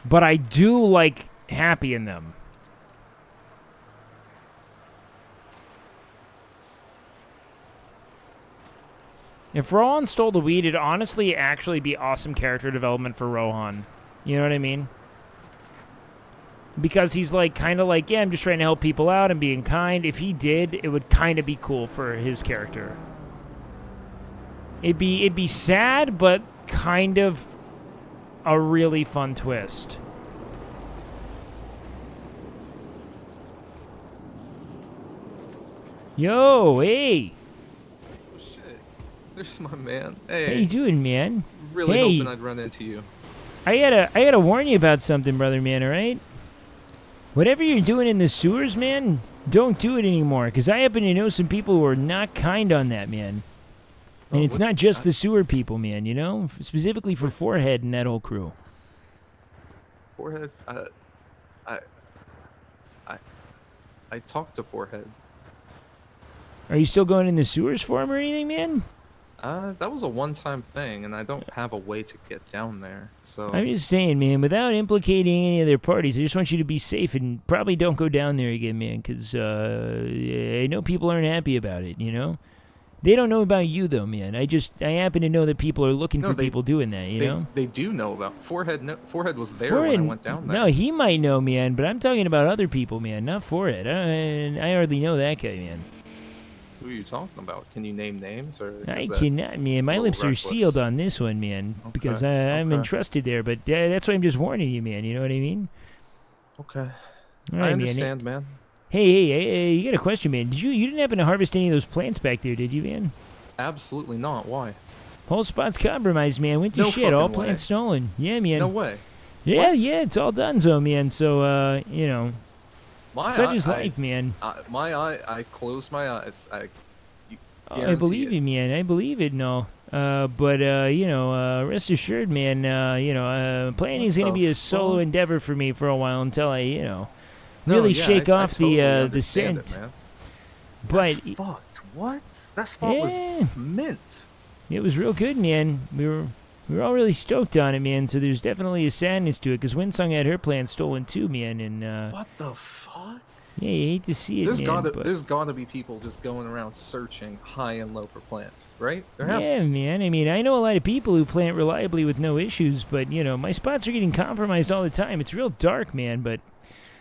But I do like Happy in them. If Rohan stole the weed, it'd honestly actually be awesome character development for Rohan. You know what I mean? Because he's like, kind of like, yeah, I'm just trying to help people out and being kind. If he did, it would kind of be cool for his character. It'd be sad, but kind of a really fun twist. Yo, hey. Oh shit. There's my man. Hey. How you doing, man? Really hey. hoping I'd run into you. I gotta warn you about something, brother, man, alright? Whatever you're doing in the sewers, man, don't do it anymore, because I happen to know some people who are not kind on that, man. And it's not just the sewer people, man, you know? Specifically for Forehead and that whole crew. Forehead, I talked to Forehead. Are you still going in the sewers for him or anything, man? That was a one-time thing, and I don't have a way to get down there, so... I'm just saying, man, without implicating any other parties, I just want you to be safe and probably don't go down there again, man, because I know people aren't happy about it, you know? They don't know about you though, man. I happen to know that people are looking No, for they- people doing that. You know. They do know about Forehead. No, Forehead was there Forehead, when I went down there. no, he might know, man, but I'm talking about other people, man, not Forehead. I already know that guy, man. Who are you talking about? Can you name names or? I is that cannot, man. My a little lips are reckless? sealed on this one, man, because I'm okay. entrusted there. But that's why I'm just warning you, man. You know what I mean? Okay. All right, I man. understand, man. Hey, you got a question, man? You didn't happen to harvest any of those plants back there, did you, man? Absolutely not. Why? Whole spot's compromised, man. Went to No shit. All fucking way. plants stolen. Yeah, man. No way. Yeah, What? yeah, it's all done, so man. So you know, such is life, man. I closed my eyes. I believe you, man. I believe it, no. But you know, rest assured, man. You know, planning is gonna be a solo endeavor for me for a while until I, you know, really shake off the scent. But fucked. What? That spot was mint. It was real good, man. We were all really stoked on it, man. So there's definitely a sadness to it, because Winsong had her plant stolen too, man. And What the fuck? yeah, you hate to see it, There's gotta be people just going around searching high and low for plants, right? There has Yeah, man. I mean, I know a lot of people who plant reliably with no issues, but you know, my spots are getting compromised all the time. It's real dark, man. But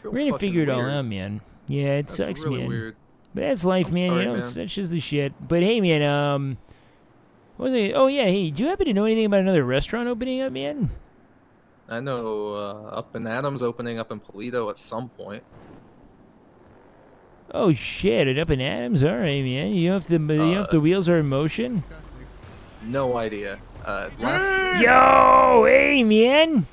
Real we're gonna fucking figure it all weird. out, man. Yeah, it That's sucks, really man. weird. But that's life, man. sorry, You know, man. such is the shit. But hey, man. What was it? Oh yeah, hey. Do you happen to know anything about another restaurant opening up, man? I know up in Adams opening up in Polito at some point. Oh shit! It up in Adams. All right, man. You know if the wheels are in motion. No idea. Yo, hey, man.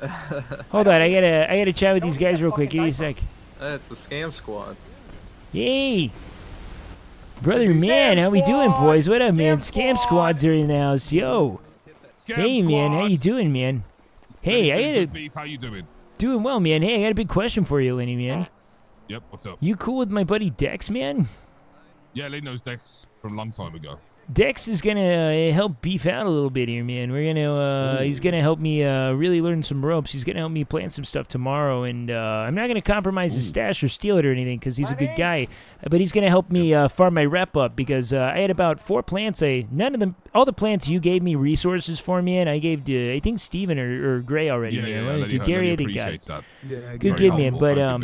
Hold on, I gotta chat with these guys real quick. Give me a sec. It's the Scam Squad. Hey, brother, man, how we doing, boys? What up, man? Scam squads are in the house. Yo. Hey, man, how you doing, man? Hey, I got a Beef, how you doing? doing well, man. Hey, I got a big question for you, Lenny, man. Yep, what's up? You cool with my buddy Dex, man? Yeah, Lee knows Dex from a long time ago. Dex is gonna help beef out a little bit here, man. We're gonna he's gonna help me really learn some ropes. He's gonna help me plant some stuff tomorrow, and I'm not gonna compromise his stash or steal it or anything, because he's a good guy. But he's gonna help me farm my rep up, because I had about 4 plants. All the plants you gave me resources for, man. I gave to I think Steven or Gray already, man. Right? To Gary, I didn't got. That. Yeah, good, man. But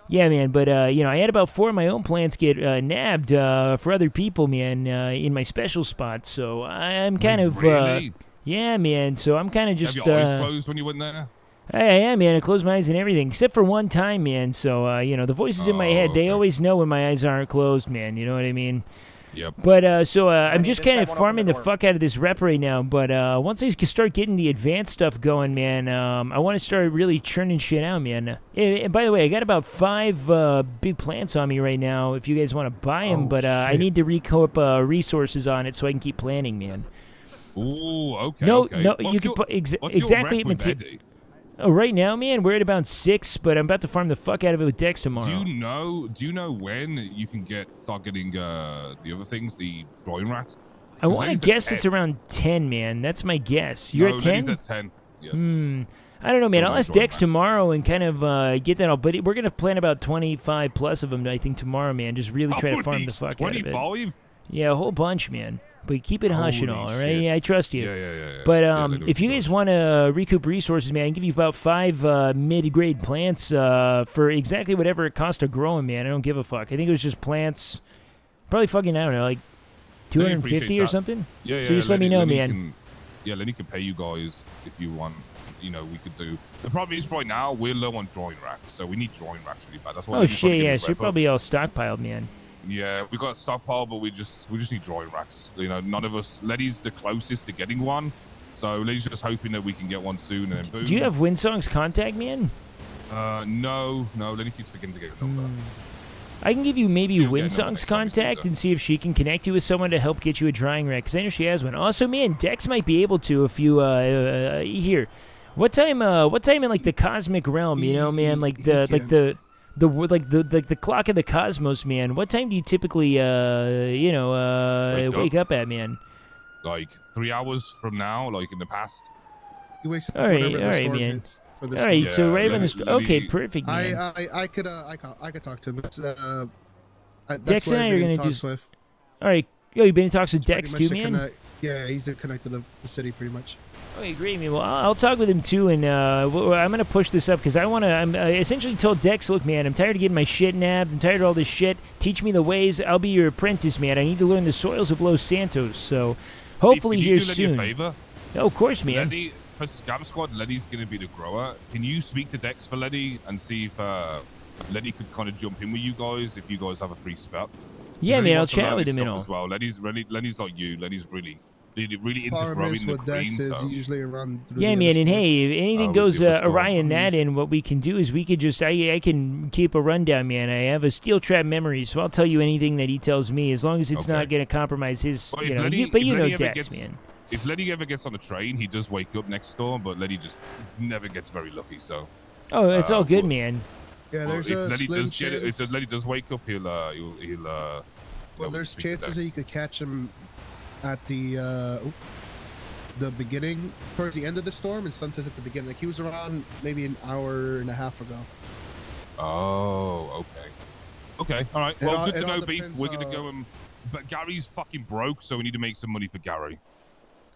yeah, man, but you know, I had about 4 of my own plants get nabbed for other people, man, in my special spot. So I'm kind of, Really? yeah, man. So I'm kind of just. Have your eyes closed when you went there? Yeah, man. I closed my eyes and everything, except for one time, man. So you know, the voices in my head, they always know when my eyes aren't closed, man. You know what I mean? Yep. But so I'm just kind of farming the fuck out of this rep right now. But once I start getting the advanced stuff going, man, I want to start really churning shit out, man. And by the way, I got about 5 big plants on me right now. If you guys want to buy them, but I need to recoup resources on it so I can keep planting, man. Ooh, okay. No, okay. no, What's you can your- put what's your exactly. rep with Eddie? Oh, right now, man, we're at about 6, but I'm about to farm the fuck out of it with Dex tomorrow. Do you know when you can start getting the other things, the drawing racks? I want to guess it's around 10, man. That's my guess. You're at 10? He's at 10. Yeah. I don't know, man. Don't I'll know ask drawing Dex tomorrow and kind of get that all. But we're going to plant about 25 plus of them, I think, tomorrow, man. Just really try to farm the fuck out of it. 25? Yeah, a whole bunch, man. But keep it hush and all, all right? shit. Yeah, I trust you. Yeah. But Yeah, they do if you guys want to recoup resources, man, I can give you about 5 mid-grade plants for exactly whatever it costs to grow them, man. I don't give a fuck. I think it was just plants, probably fucking, I don't know, like 250 or something? Yeah, So just let me know, man. Lenny can pay you guys if you want. You know, we could do. The problem is right now we're low on drawing racks, so we need drawing racks really bad. That's why. Oh Lenny's trying to shit, get yeah. his So you're rep up. probably all stockpiled, man. Yeah, we got a stockpile, but we just need drawing racks. You know, none of us. Letty's the closest to getting one, so Letty's just hoping that we can get one soon, and then boom. Do you have Winsong's contact, man? No. Lenny keeps forgetting to get a number. I can give you maybe You'll get a number Winsong's next time we see contact and see if she can connect you with someone to help get you a drying rack, because I know she has one. Also, man, Dex might be able to if you here. What time in like the cosmic realm, you know, man, like the clock of the cosmos, man. What time do you typically wake up at, man? Like 3 hours from now, like in the past. He wakes up All right, whenever the storm man. hits for the All right, storm. so right when the okay, perfect, man. I could talk to him. That's Dex and I are gonna do. With. All right, Yo, you been in talks with Pretty Dex much too, the man? Yeah, he's the connector of the city, pretty much. Okay, great, man. Well, I'll talk with him too, and I'm gonna push this up because I want to. I'm essentially told Dex, look, man, I'm tired of getting my shit nabbed. I'm tired of all this shit. Teach me the ways. I'll be your apprentice, man. I need to learn the soils of Los Santos. So, hopefully here soon. Can you do Letty a favor? Oh, of course, man. Letty, for Scam Squad, Letty's gonna be the grower. Can you speak to Dex for Letty and see if Letty could kind of jump in with you guys if you guys have a free spot? Yeah, man, I'll chat with him and all. As well. Letty's like you. Letty's really into Problem growing is the with Dex queen. is So. usually around. through Yeah, the man, other and store. hey, if anything goes awry in that end, what we can do is we could just, I can keep a rundown, man. I have a steel trap memory, so I'll tell you anything that he tells me, as long as it's not going to compromise his, Well, you if know, Letty- but if you know Letty ever Dex, gets- man. If Letty ever gets on the train, he does wake up next door, but Letty just never gets very lucky. So. Oh, it's all good, man. Yeah, there's if a Letty slim does chance. if Letty does wake up, he'll Well, there's chances that you could catch him at the beginning, towards the end of the storm, and sometimes at the beginning. Like he was around maybe an hour and a half ago. Oh, okay. All right. Well, good to know, Beef. depends, We're gonna go but Gary's fucking broke, so we need to make some money for Gary.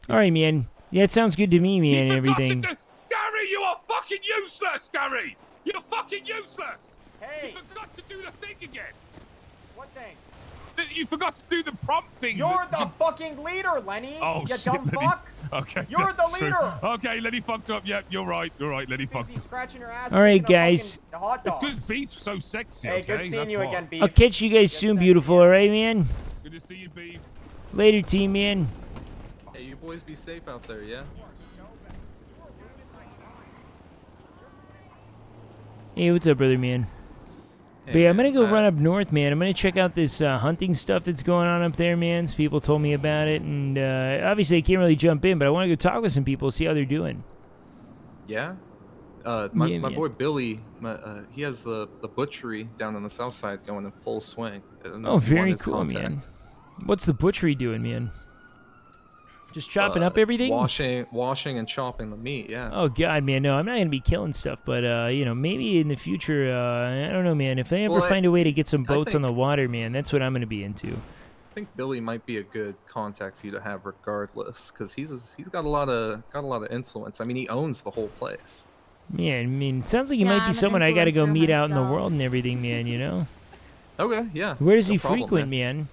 All right, man. Yeah, it sounds good to me, man, and everything. Gary, you are fucking useless, Gary. You're fucking useless. Hey. You forgot to do the thing again. What thing? You forgot to do the prompt thing. You're the fucking leader, Lenny. Oh, you shit, dumb Lenny. fuck. Okay. You're the that's true. leader. Okay, Lenny fucked up. Yep, you're right. Lenny fucked up. Scratching your ass. All right, eating a guys. fucking hot It's dog. because Beef's so sexy. Hey, good okay? seeing That's you why. again, Beef. I'll catch you guys soon, beautiful, all right, man? Good to see you, Beef. Later, team, man. Hey, you boys be safe out there, yeah? Hey, what's up, brother, man? But yeah, I'm gonna go run up north, man. I'm gonna check out this hunting stuff that's going on up there, man. Some people told me about it, and obviously I can't really jump in, but I want to go talk with some people, see how they're doing. Yeah? My Yeah, man. boy Billy, he has the butchery down on the south side going in full swing. Oh, very cool, man. What's the butchery doing, man? Just chopping up everything? Washing and chopping the meat, yeah. Oh God, man, no, I'm not gonna be killing stuff, but you know, maybe in the future, I don't know, man. If they ever find a way to get some boats on the water, man, that's what I'm gonna be into. I think Billy might be a good contact for you to have, regardless, because he's got a lot of influence. I mean, he owns the whole place. Yeah, I mean, it sounds like he Yeah, might be I'm an someone I gotta go influencer meet out in the myself. world and everything, man. You know? Okay, yeah. Where does no he problem, frequent, man?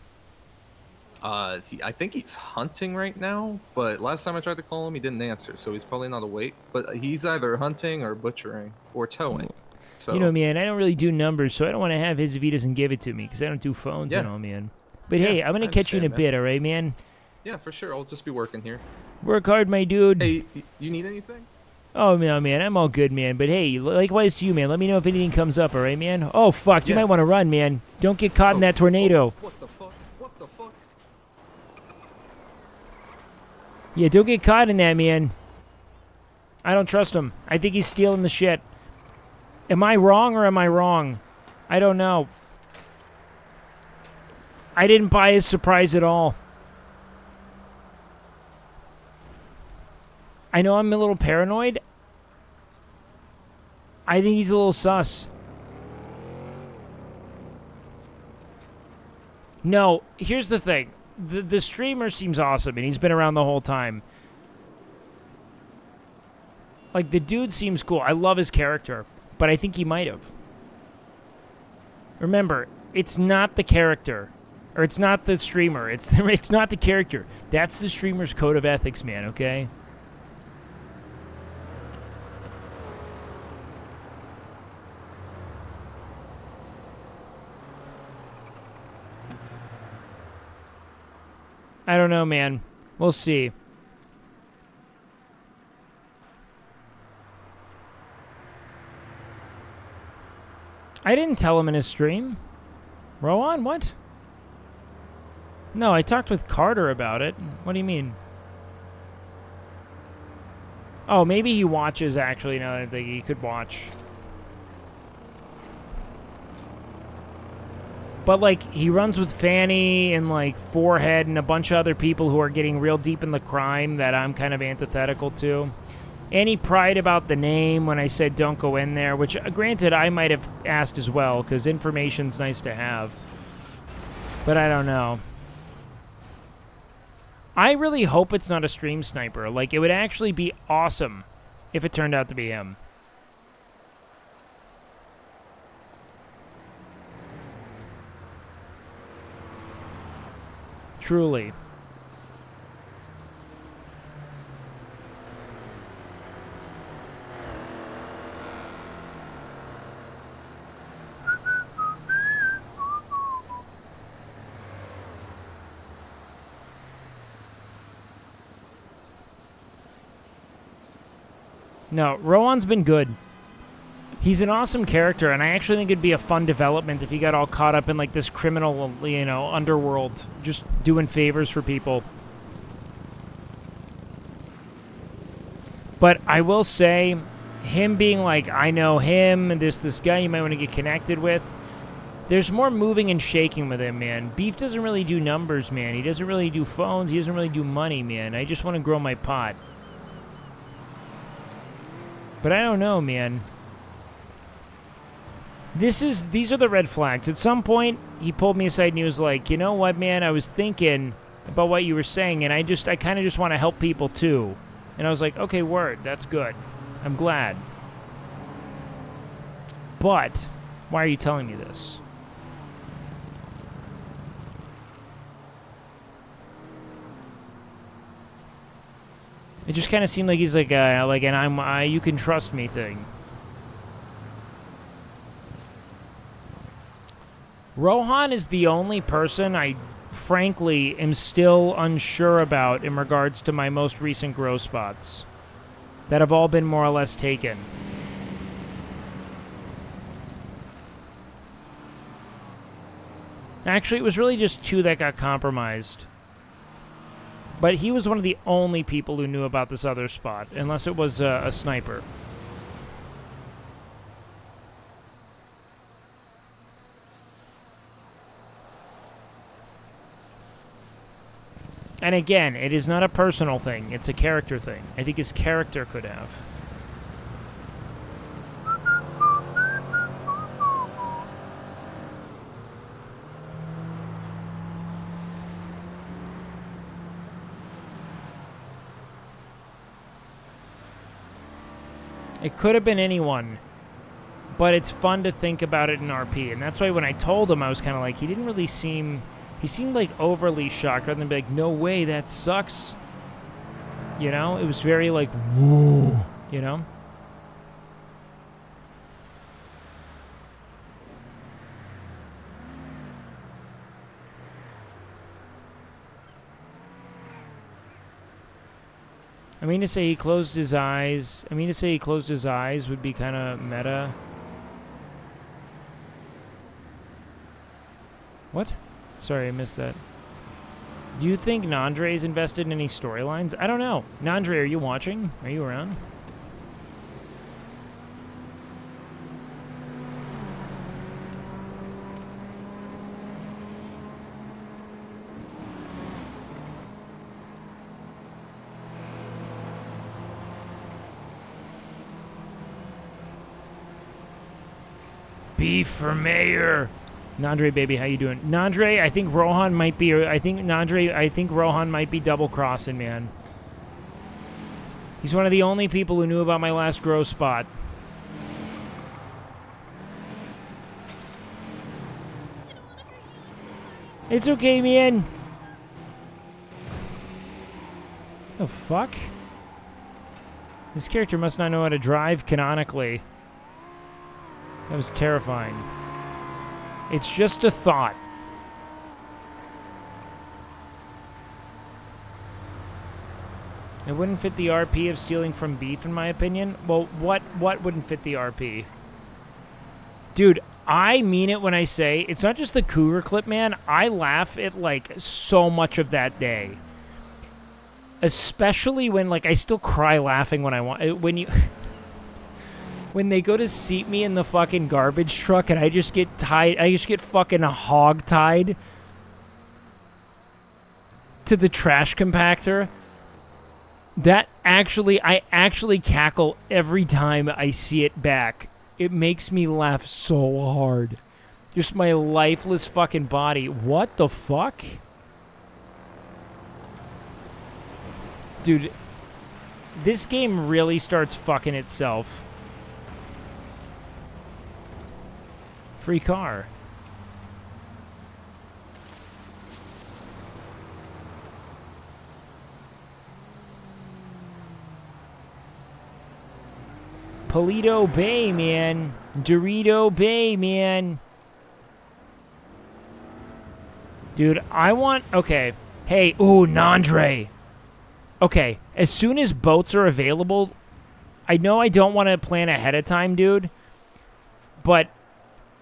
I think he's hunting right now, but last time I tried to call him, he didn't answer, so he's probably not awake. But he's either hunting or butchering or towing. So You know, man, I don't really do numbers, so I don't want to have his if he doesn't give it to me, because I don't do phones and Yeah. all, man. But Yeah, hey, I'm I gonna catch you in a understand, man. bit, all right, man? yeah, for sure. I'll just be working here. Work hard, my dude. Hey, you need anything? Oh, no, man, I'm all good, man. But hey, likewise to you, man. Let me know if anything comes up, all right, man? Oh, fuck, you Yeah. might want to run, man. Don't get caught in that tornado. What the fuck? What the fuck? Yeah, don't get caught in that, man. I don't trust him. I think he's stealing the shit. Am I wrong or am I wrong? I don't know. I didn't buy his surprise at all. I know I'm a little paranoid. I think he's a little sus. No, here's the thing. The streamer seems awesome, and he's been around the whole time. Like, the dude seems cool. I love his character, but I think he might have. Remember, it's not the character. Or it's not the streamer. It's not the character. That's the streamer's code of ethics, man, okay? I don't know, man. We'll see. I didn't tell him in his stream. Rowan, what? No, I talked with Carter about it. What do you mean? Oh, maybe he watches, actually, now that I think he could watch. But, like, he runs with Fanny and, like, Forehead and a bunch of other people who are getting real deep in the crime that I'm kind of antithetical to. And he pried about the name when I said don't go in there, which, granted, I might have asked as well, because information's nice to have. But I don't know. I really hope it's not a stream sniper. Like, it would actually be awesome if it turned out to be him. Truly. No, Rowan's been good. He's an awesome character, and I actually think it'd be a fun development if he got all caught up in, like, this criminal, you know, underworld, just doing favors for people. But I will say, him being like, I know him, and this guy you might want to get connected with, there's more moving and shaking with him, man. Beef doesn't really do numbers, man. He doesn't really do phones. He doesn't really do money, man. I just want to grow my pot. But I don't know, man. These are the red flags. At some point, he pulled me aside and he was like, you know what, man? I was thinking about what you were saying, and I kind of just want to help people, too. And I was like, okay, word. That's good. I'm glad. But why are you telling me this? It just kind of seemed like he's like an you can trust me thing. Rohan is the only person I, frankly, am still unsure about in regards to my most recent grow spots that have all been more or less taken. Actually, it was really just 2 that got compromised. But he was one of the only people who knew about this other spot, unless it was a sniper. And again, it is not a personal thing, it's a character thing. I think his character could have. It could have been anyone, but it's fun to think about it in RP. And that's why when I told him, I was kind of like, he didn't really seem... He seemed like overly shocked rather than be like, no way, that sucks. You know? It was very like, whoa, you know? I mean to say he closed his eyes. I mean to say he closed his eyes would be kind of meta. What? Sorry, I missed that. Do you think Nandre is invested in any storylines? I don't know. Nandre, are you watching? Are you around? Beef for mayor. Nandre, baby, how you doing? Nandre, I think Rohan might be... I think Rohan might be double-crossing, man. He's one of the only people who knew about my last grow spot. It's okay, man. The fuck? This character must not know how to drive canonically. That was terrifying. It's just a thought. It wouldn't fit the RP of stealing from beef, in my opinion. Well, what wouldn't fit the RP? Dude, I mean it when I say, it's not just the cougar clip, man. I laugh at, like, so much of that day. Especially when, like, I still cry laughing when I want... When you... When they go to seat me in the fucking garbage truck and I just get tied, I just get fucking hog-tied to the trash compactor. That actually, I actually cackle every time I see it back. It makes me laugh so hard. Just my lifeless fucking body. What the fuck? Dude, this game really starts fucking itself. Free car. Polito Bay, man. Dorito Bay, man. Dude, I want... Okay. Hey, ooh, Nandre. Okay, as soon as boats are available... I know I don't want to plan ahead of time, dude. But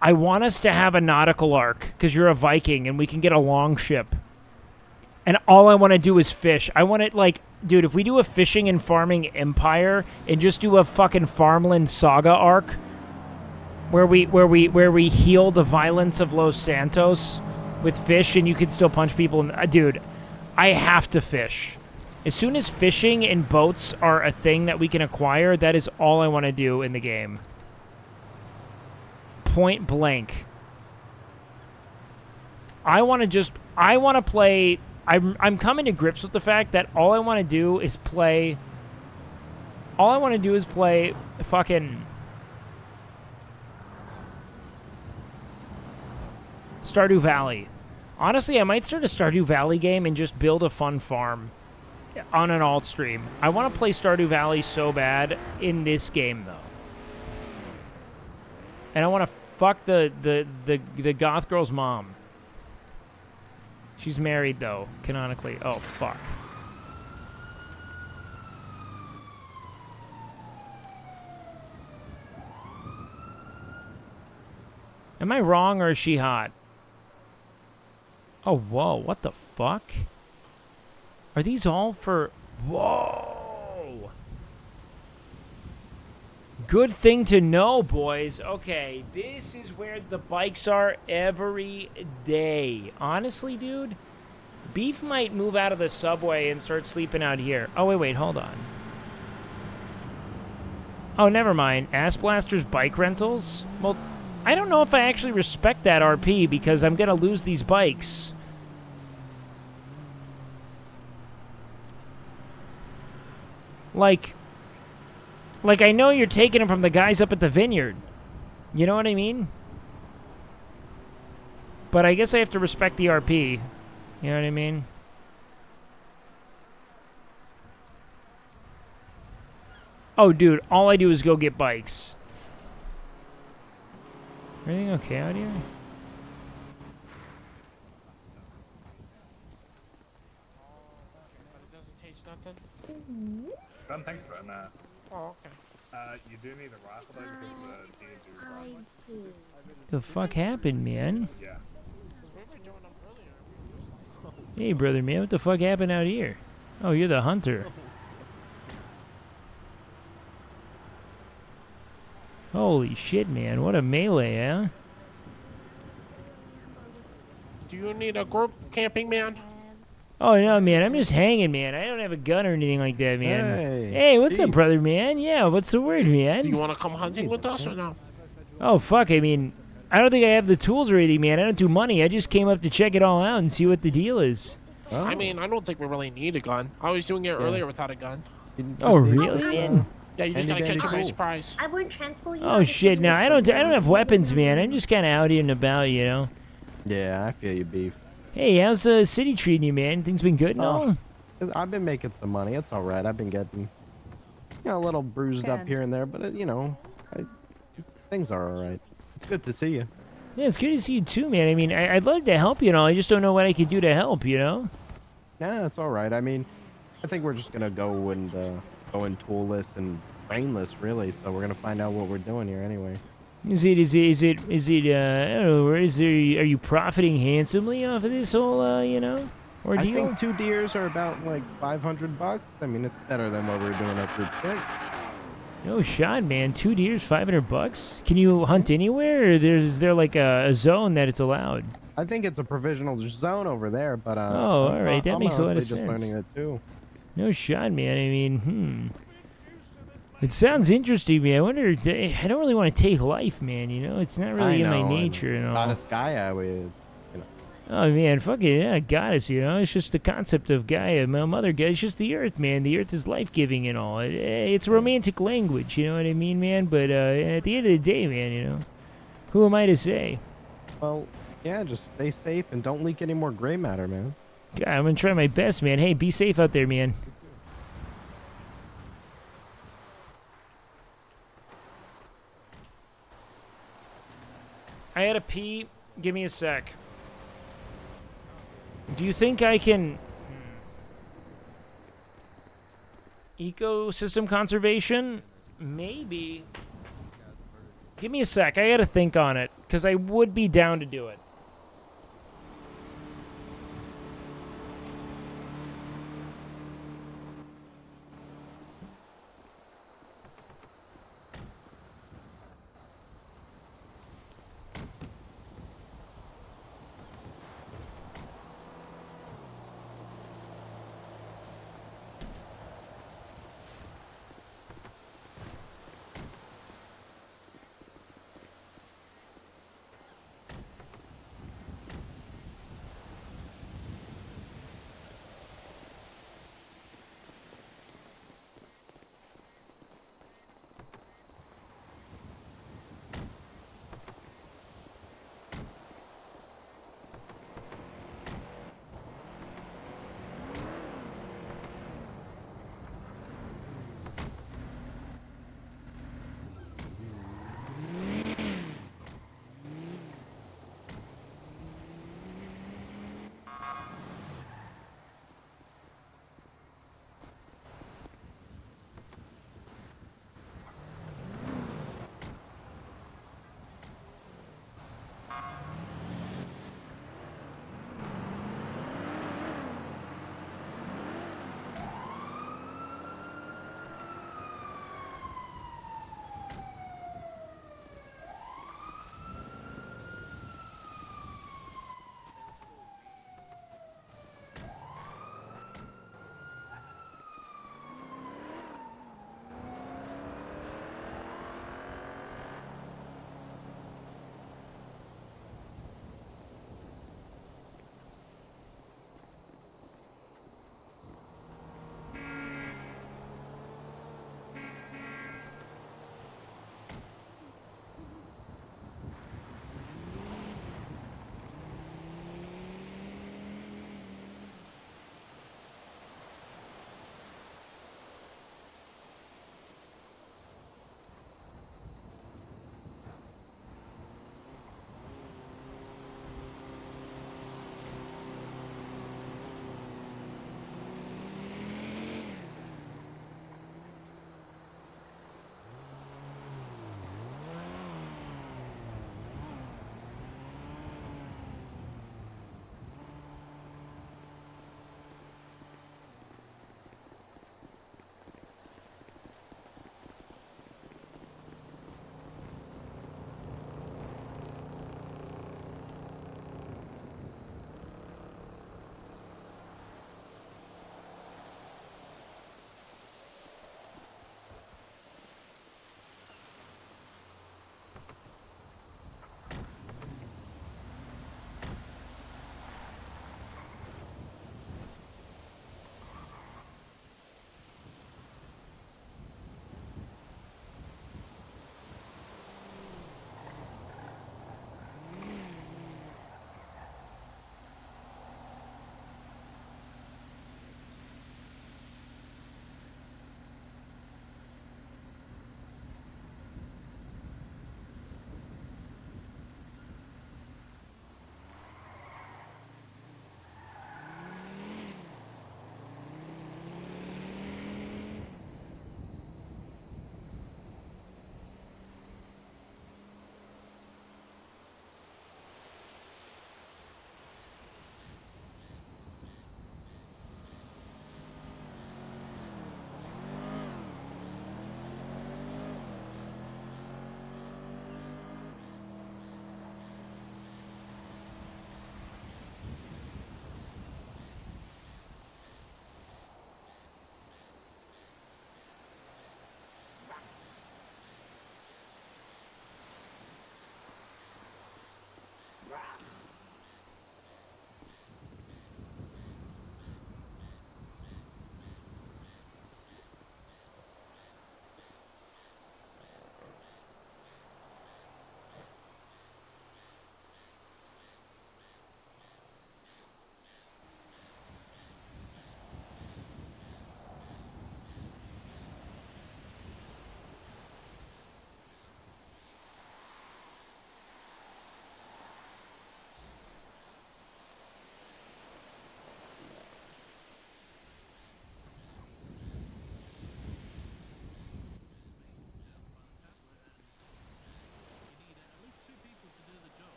I want us to have a nautical arc. Because you're a Viking and we can get a long ship. And all I want to do is fish. I want it like... Dude, if we do a fishing and farming empire and just do a fucking farmland saga arc where we heal the violence of Los Santos with fish and you can still punch people dude, I have to fish. As soon as fishing and boats are a thing that we can acquire, that is all I want to do in the game. Point blank. I want to play... I'm coming to grips with the fact that all I want to do is play... All I want to do is play fucking... Stardew Valley. Honestly, I might start a Stardew Valley game and just build a fun farm on an alt stream. I want to play Stardew Valley so bad in this game, though. And I want to fuck the goth girl's mom. She's married, though, canonically. Oh, fuck. Am I wrong, or is she hot? Oh, whoa. What the fuck? Are these all for... Whoa! Good thing to know, boys. Okay, this is where the bikes are every day. Honestly, dude, Beef might move out of the subway and start sleeping out here. Oh, wait, hold on. Oh, never mind. Ass Blaster's bike rentals? Well, I don't know if I actually respect that RP because I'm going to lose these bikes. Like, I know you're taking them from the guys up at the vineyard. You know what I mean? But I guess I have to respect the RP. You know what I mean? Oh, dude, all I do is go get bikes. Everything okay out here? Don't think so, nah. Oh, okay. You do need a rifle though because the deer do run. The fuck happened, man? Yeah. Hey, brother, man, what the fuck happened out here? Oh, you're the hunter. Holy shit, man. What a melee, huh? Do you need a group camping, man? Oh, no, man. I'm just hanging, man. I don't have a gun or anything like that, man. Hey. Hey, what's up, brother, man? Yeah, what's the word, man? Do you want to come hunting with us or no? Oh, fuck. I mean, I don't think I have the tools or anything, man. I don't do money. I just came up to check it all out and see what the deal is. Oh. I mean, I don't think we really need a gun. I was doing it earlier without a gun. Oh, really, man? Yeah, you just gotta catch a nice prize. I would transport you. Oh, shit. No, I don't have weapons, man. I'm just kind of out here and about, you know? Yeah, I feel you, Beef. Hey, how's the city treating you, man? Things been good and all? I've been making some money. It's all right. I've been getting, a little bruised up here and there, but, things are all right. It's good to see you. Yeah, it's good to see you too, man. I mean, I'd love to help you and all. I just don't know what I could do to help, you know? Yeah, it's all right. I mean, I think we're just going to go in toolless and brainless, really. So we're going to find out what we're doing here anyway. Is it, I don't know, are you profiting handsomely off of this whole, ordeal? I think 2 deers are about, like, $500. I mean, it's better than what we were doing at Group 6. No shot, man. 2 deers, $500? Can you hunt anywhere, or is there like a zone that it's allowed? I think it's a provisional zone over there, but, oh, all right. That makes a lot of sense. I'm just learning it, too. No shot, man. I mean, It sounds interesting, man. I wonder. I don't really want to take life, man. You know, it's not really in my nature. Not a sky is. Oh man, fucking yeah, goddess, you know. It's just the concept of Gaia, my mother. It's just the Earth, man. The Earth is life giving and all. It's romantic language, you know what I mean, man. But at the end of the day, man, you know, who am I to say? Well, yeah, just stay safe and don't leak any more gray matter, man. God, I'm gonna try my best, man. Hey, be safe out there, man. I had to pee. Give me a sec. Do you think I can... Ecosystem conservation? Maybe. Give me a sec. I gotta think on it, because I would be down to do it.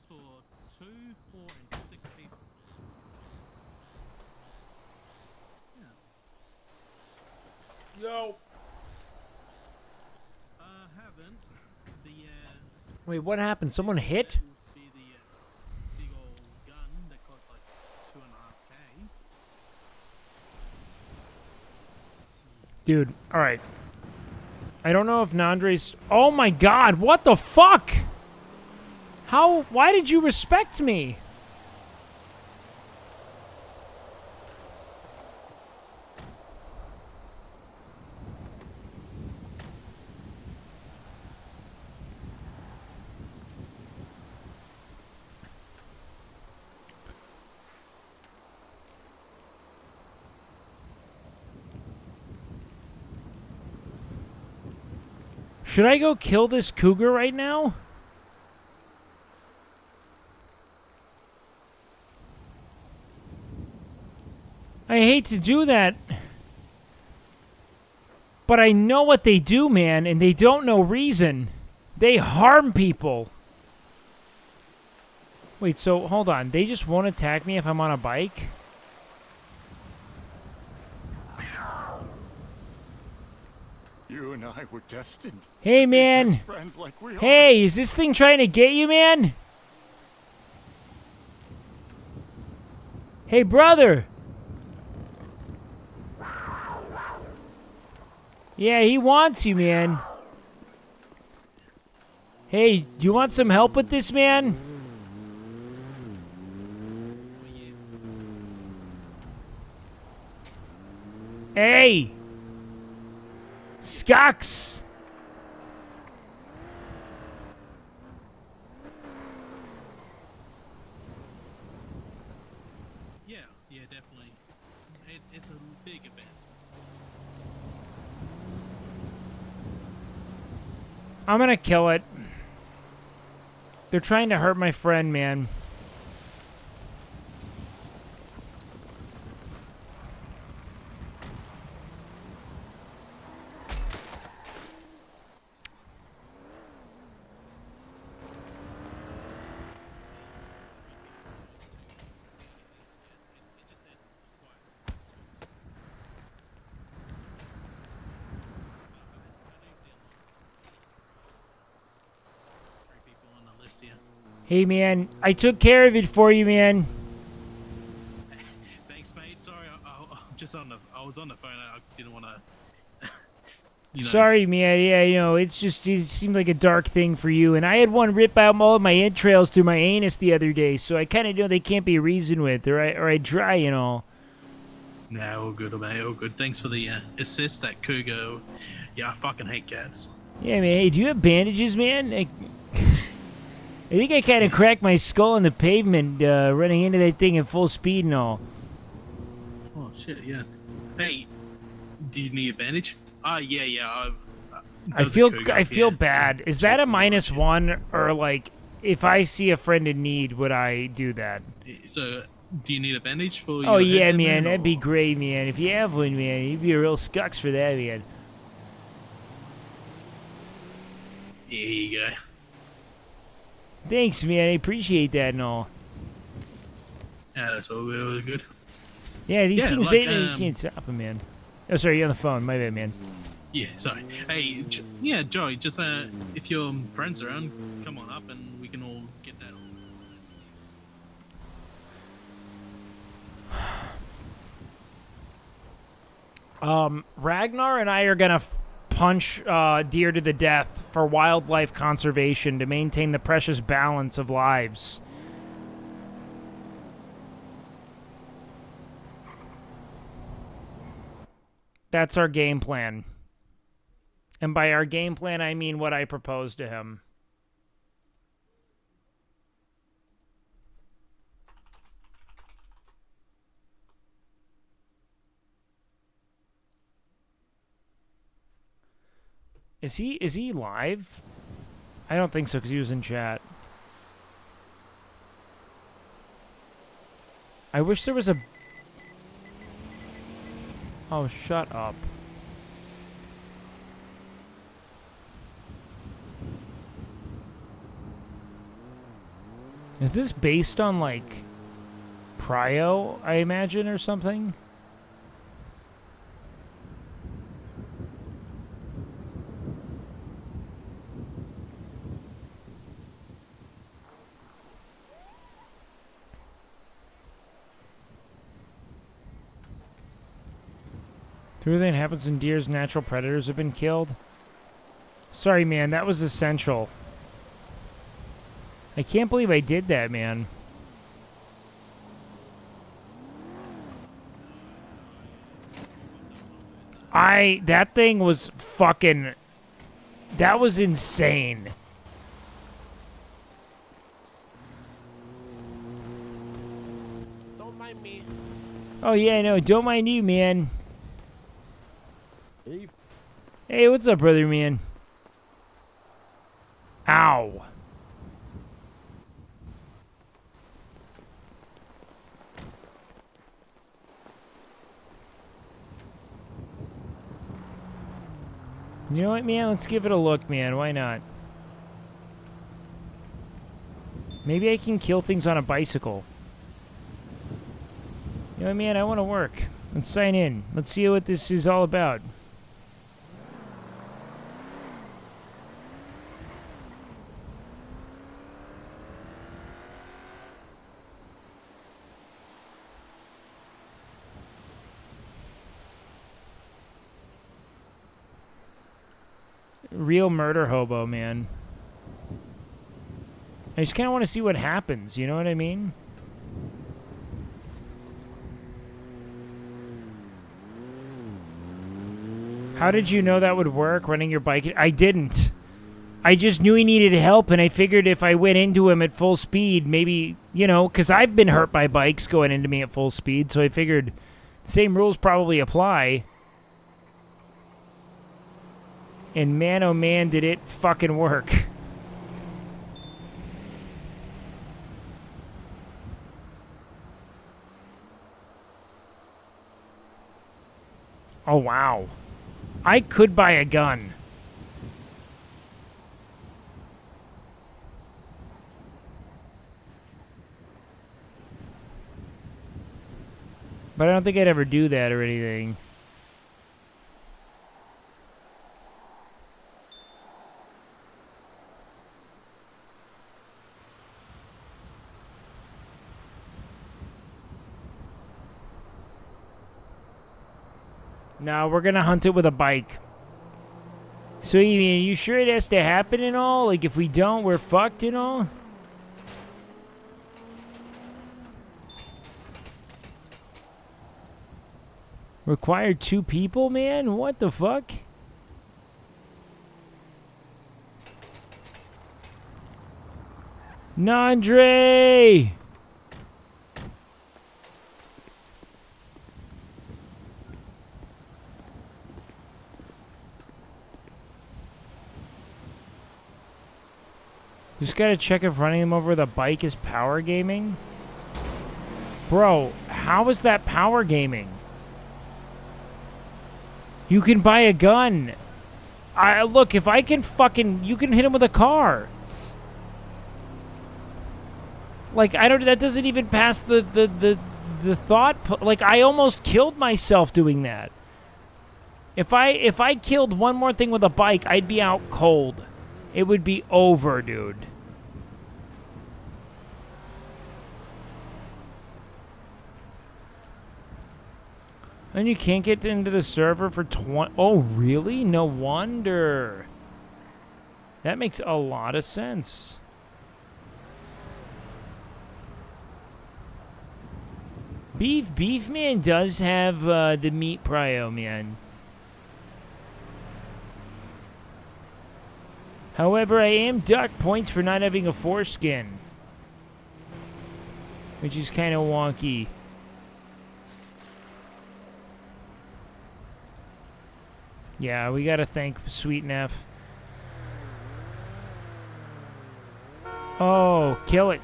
for 2, 4, and 6 people. Yeah. Yo. Haven't. The Wait, what happened? Someone hit? be the big old gun that costs like 2.5K. Dude, alright. I don't know if Nandre's... Oh my god, what the fuck? How... Why did you respect me? Should I go kill this cougar right now? I hate to do that. But I know what they do, man, and they don't know reason. They harm people. Wait, so hold on. They just won't attack me if I'm on a bike? You and I were destined. Hey, to be man. best friends like we are. Hey, is this thing trying to get you, man? Hey, brother. Yeah, he wants you, man. Hey, do you want some help with this, man? Hey! Skux! Yeah, definitely. It's a big investment. I'm gonna kill it. They're trying to hurt my friend, man. Hey, man, I took care of it for you, man. Thanks, mate. Sorry, I'm just on the. I was on the phone. I didn't want to. Sorry, man. Yeah, you know, it seemed like a dark thing for you. And I had one rip out all of my entrails through my anus the other day, so I kind of know they can't be reasoned with, or I dry and all. Nah, all good, mate. All good. Thanks for the assist, that cougar. Yeah, I fucking hate cats. Yeah, man. Hey, do you have bandages, man? I think I kind of cracked my skull on the pavement running into that thing at full speed and all. Oh shit, yeah. Hey, do you need a bandage? Yeah. I feel bad. Is that a -1, or like if I see a friend in need, would I do that? So, do you need a bandage for your Oh yeah, head, man. That'd or- be great, man. If you have one, man, you'd be a real Skux for that, man. Yeah, here you go. Thanks, man. I appreciate that and all. Yeah, that's all good. All good. Yeah, these things, like, you can't stop them, man. Oh, sorry, you're on the phone. My bad, man. Yeah, sorry. Hey, Joey, just if your friends are around, come on up and we can all get that on. Ragnar and I are gonna punch deer to the death for wildlife conservation to maintain the precious balance of lives. That's our game plan. And by our game plan, I mean what I proposed to him. Is he live? I don't think so, because he was in chat. I wish there was a... Oh, shut up. Is this based on, like, Prio, I imagine, or something? Everything happens when deer's natural predators have been killed. Sorry, man, that was essential. I can't believe I did that, man. That thing was fucking... That was insane. Don't mind me. Oh, yeah, no, don't mind you, man. Hey, what's up, brother, man? Ow. You know what, man? Let's give it a look, man. Why not? Maybe I can kill things on a bicycle. You know what, man? I want to work. Let's sign in. Let's see what this is all about. Real murder hobo, man. I just kind of want to see what happens, you know what I mean? How did you know that would work, running your bike? I didn't. I just knew he needed help, and I figured if I went into him at full speed, maybe, you know, because I've been hurt by bikes going into me at full speed, so I figured the same rules probably apply. And man, oh man, did it fucking work. Oh, wow. I could buy a gun. But I don't think I'd ever do that or anything. No, we're gonna hunt it with a bike. So you mean, you sure it has to happen and all? Like, if we don't, we're fucked and all? Required 2 people, man? What the fuck? Nandre! Just gotta check if running him over with a bike is power gaming. Bro, how is that power gaming? You can buy a gun. Look, if I can fucking... You can hit him with a car. Like, I don't... That doesn't even pass the thought... Like, I almost killed myself doing that. If I killed one more thing with a bike, I'd be out cold. It would be over, dude. And you can't get into the server for 20... Oh, really? No wonder. That makes a lot of sense. Beef Man does have the meat prio, man. However, I am docked points for not having a foreskin. Which is kind of wonky. Yeah, we gotta thank Sweet Neff. Oh, kill it.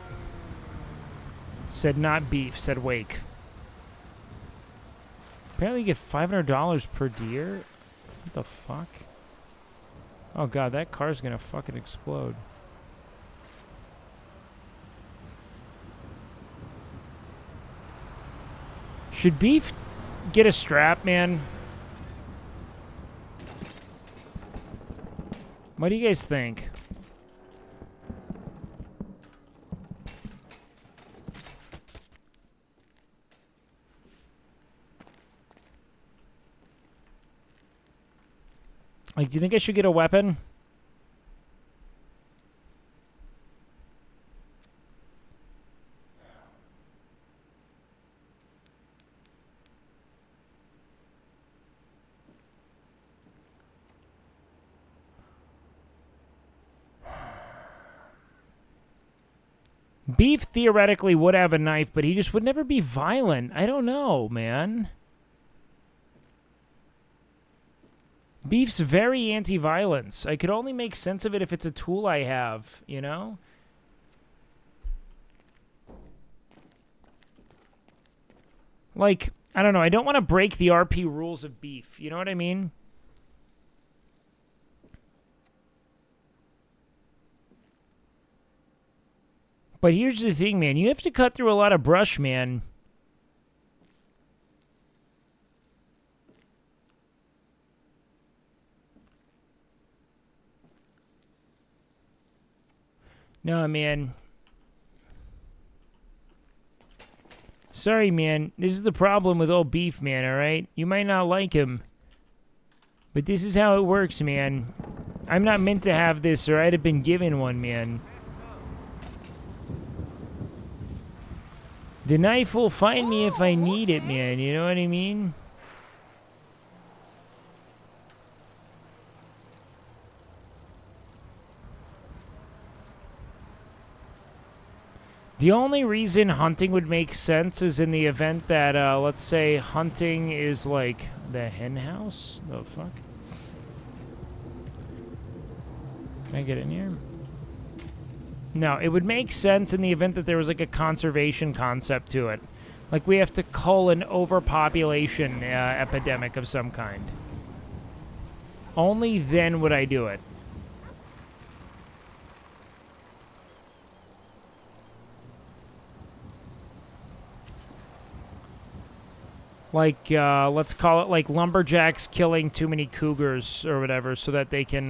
Said not beef, said Wake. Apparently you get $500 per deer? What the fuck? Oh god, that car's gonna fucking explode. Should beef get a strap, man? What do you guys think? Like, do you think I should get a weapon? Beef theoretically would have a knife, but he just would never be violent. I don't know, man. Beef's very anti-violence. I could only make sense of it if it's a tool I have, you know? Like, I don't know. I don't want to break the RP rules of beef. You know what I mean? But here's the thing, man. You have to cut through a lot of brush, man. No, man. Sorry, man. This is the problem with old beef, man, alright? You might not like him. But this is how it works, man. I'm not meant to have this, or I'd have been given one, man. The knife will find me if I need it, man. You know what I mean? The only reason hunting would make sense is in the event that, let's say, hunting is like the hen house? The fuck? Can I get in here? No, it would make sense in the event that there was like a conservation concept to it. Like we have to cull an overpopulation epidemic of some kind. Only then would I do it. Like, let's call it like lumberjacks killing too many cougars or whatever so that they can,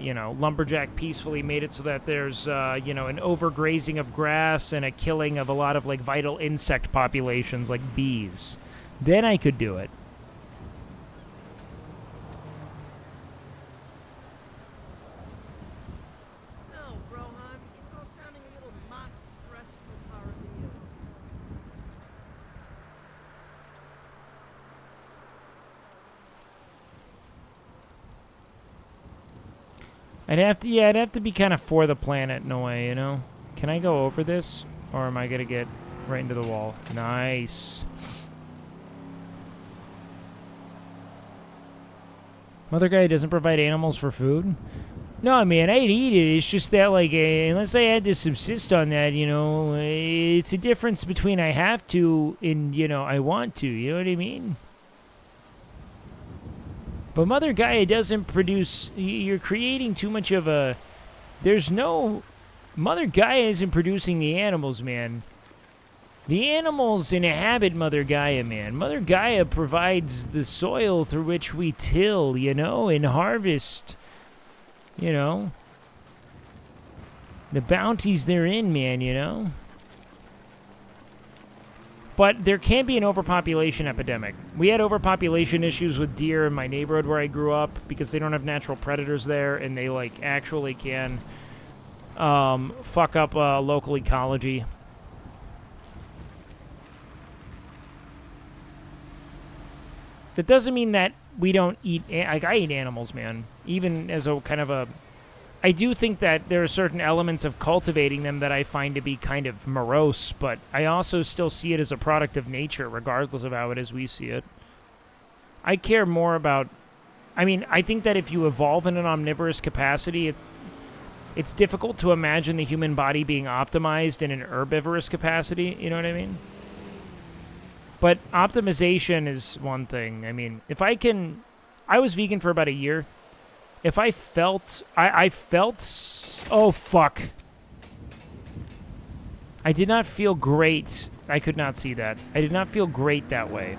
you know, lumberjack peacefully made it so that there's, you know, an overgrazing of grass and a killing of a lot of, like, vital insect populations like bees. Then I could do it. No, Brohan, it's all sounding a little más stressful para mí. I'd have to be kind of for the planet in a way, you know? Can I go over this? Or am I going to get right into the wall? Nice. Mother guy doesn't provide animals for food? No, man, I'd eat it. It's just that, like, unless I had to subsist on that, you know, it's a difference between I have to and, you know, I want to. You know what I mean? But Mother Gaia doesn't produce... You're creating too much of a... There's no... Mother Gaia isn't producing the animals, man. The animals inhabit Mother Gaia, man. Mother Gaia provides the soil through which we till, you know, and harvest. You know. The bounties they're in, man, you know. But there can be an overpopulation epidemic. We had overpopulation issues with deer in my neighborhood where I grew up because they don't have natural predators there and they, like, actually can fuck up local ecology. That doesn't mean that we don't eat... Like, I eat animals, man. Even as a kind of a... I do think that there are certain elements of cultivating them that I find to be kind of morose, but I also still see it as a product of nature, regardless of how it is we see it. I care more about... I mean, I think that if you evolve in an omnivorous capacity, it's difficult to imagine the human body being optimized in an herbivorous capacity, you know what I mean? But optimization is one thing. I mean, if I can... I was vegan for about a year. If I felt... I felt... Oh, fuck. I did not feel great. I could not see that. I did not feel great that way,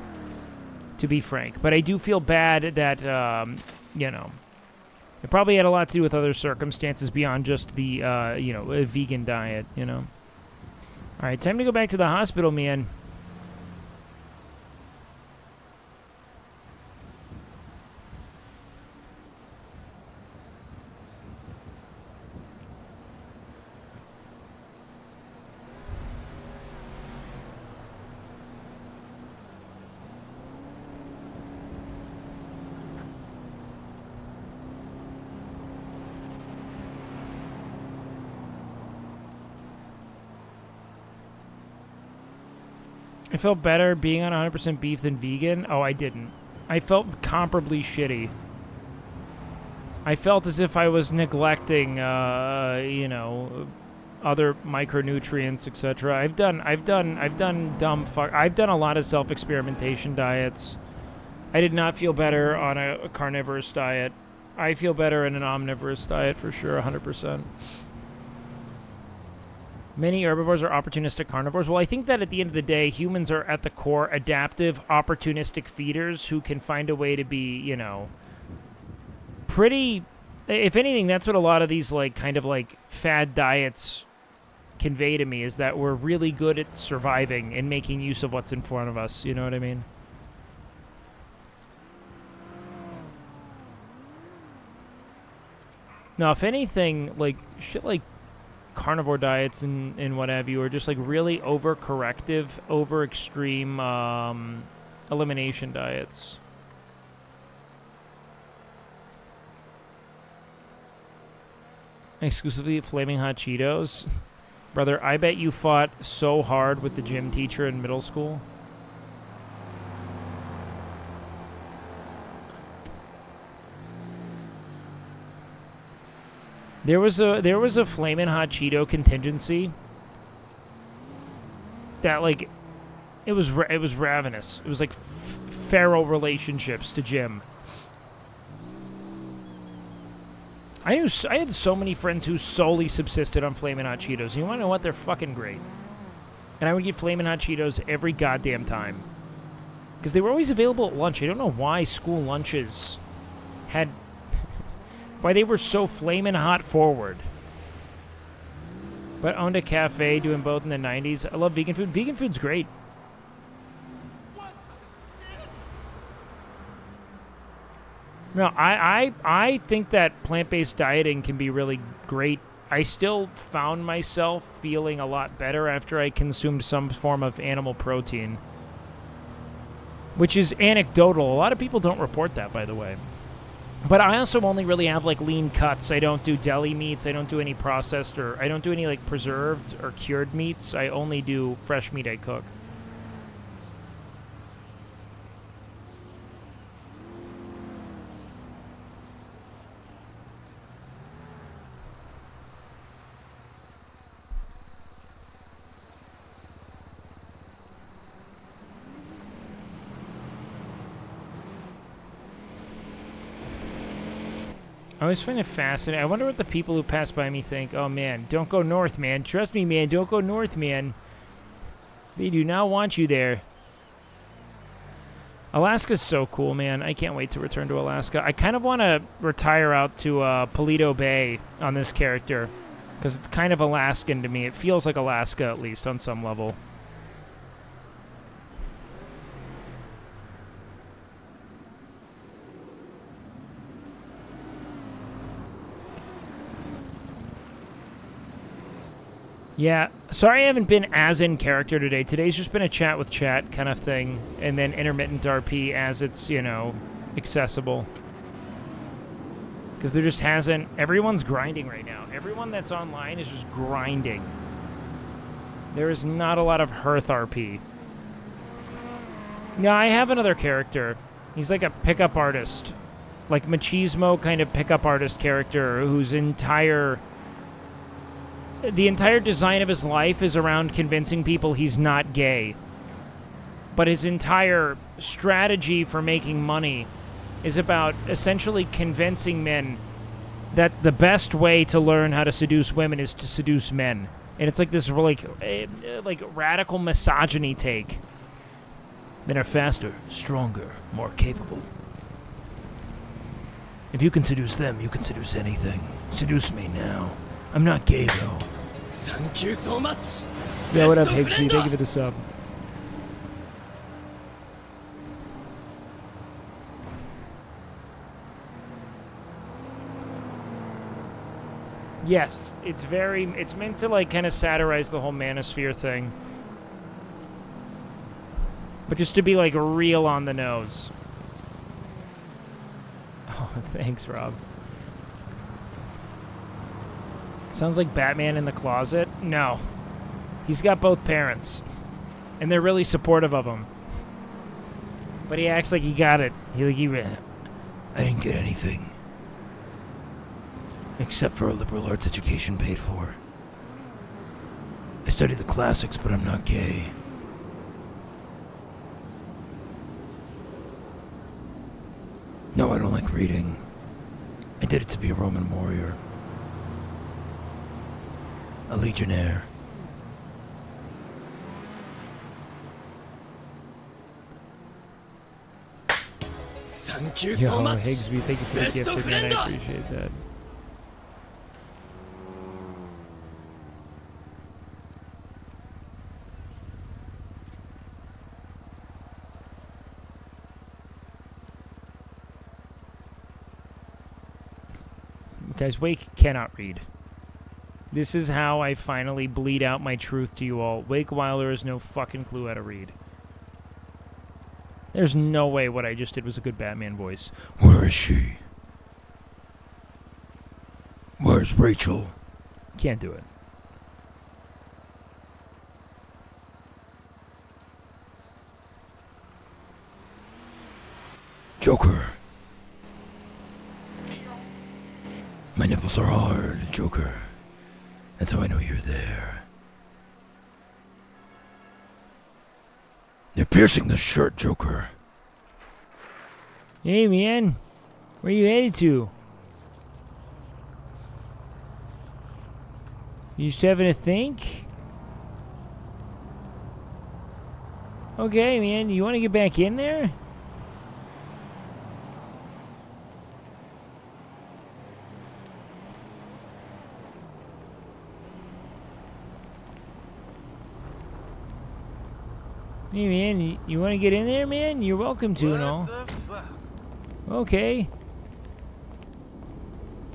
to be frank. But I do feel bad that, you know, it probably had a lot to do with other circumstances beyond just the, you know, a vegan diet, you know. All right, time to go back to the hospital, man. I felt better being on 100% beef than vegan. Oh, I didn't. I felt comparably shitty. I felt as if I was neglecting, you know, other micronutrients, etc. I've done a lot of self-experimentation diets. I did not feel better on a carnivorous diet. I feel better in an omnivorous diet for sure, 100%. Many herbivores are opportunistic carnivores. Well, I think that at the end of the day, humans are at the core adaptive, opportunistic feeders who can find a way to be, you know, pretty... If anything, that's what a lot of these, like, kind of, like, fad diets convey to me, is that we're really good at surviving and making use of what's in front of us. You know what I mean? Now, if anything, like, shit like carnivore diets and what have you are just like really over-corrective, over-extreme elimination diets. Exclusively Flaming Hot Cheetos? Brother, I bet you fought so hard with the gym teacher in middle school. There was a Flamin' Hot Cheeto contingency that, like, it was ravenous. It was like feral relationships to Jim. I had so many friends who solely subsisted on Flamin' Hot Cheetos. You want to know what? They're fucking great. And I would get Flamin' Hot Cheetos every goddamn time. Because they were always available at lunch. I don't know why school lunches had... why they were so flamin' hot forward. But owned a cafe doing both in the 90s. I love vegan food. Vegan food's great. No, I think that plant-based dieting can be really great. I still found myself feeling a lot better after I consumed some form of animal protein. Which is anecdotal. A lot of people don't report that, by the way. But I also only really have, like, lean cuts. I don't do deli meats. I don't do any processed or... I don't do any, like, preserved or cured meats. I only do fresh meat I cook. I always find it fascinating. I wonder what the people who pass by me think. Oh, man, don't go north, man. Trust me, man, don't go north, man. They do not want you there. Alaska's so cool, man. I can't wait to return to Alaska. I kind of want to retire out to Paleto Bay on this character, because it's kind of Alaskan to me. It feels like Alaska, at least, on some level. Yeah, sorry I haven't been as in character today. Today's just been a chat with chat kind of thing, and then intermittent RP as it's, you know, accessible. Because there just hasn't... Everyone's grinding right now. Everyone that's online is just grinding. There is not a lot of Hearth RP. No, I have another character. He's like a pickup artist. Like machismo kind of pickup artist character whose entire... The entire design of his life is around convincing people he's not gay. But his entire strategy for making money is about essentially convincing men that the best way to learn how to seduce women is to seduce men. And it's like this like radical misogyny take. Men are faster, stronger, more capable. If you can seduce them, you can seduce anything. Seduce me now. I'm not gay though. Thank you so much. Yeah, what up, Higsby? Thank you for the sub. Yes, it's meant to like kind of satirize the whole manosphere thing. But just to be like real on the nose. Oh, thanks, Rob. Sounds like Batman in the closet? No. He's got both parents. And they're really supportive of him. But he acts like he got it. I didn't get anything. Except for a liberal arts education paid for. I studied the classics, but I'm not gay. No, I don't like reading. I did it to be a Roman warrior. A legionnaire. Thank you Yo, so much. Higsby, thank you for the Best gift, of man. I friend. appreciate that. Guys, Wake cannot read. This is how I finally bleed out my truth to you all. WakeWilder has no fucking clue how to read. There's no way what I just did was a good Batman voice. Where is she? Where's Rachel? Can't do it. Joker. My nipples are hard, Joker. That's how I know you're there. They're piercing the shirt, Joker. Hey, man. Where you headed to? You just having a think? Okay, man. You want to get back in there? Hey, man, you want to get in there, man? You're welcome to and all. Okay.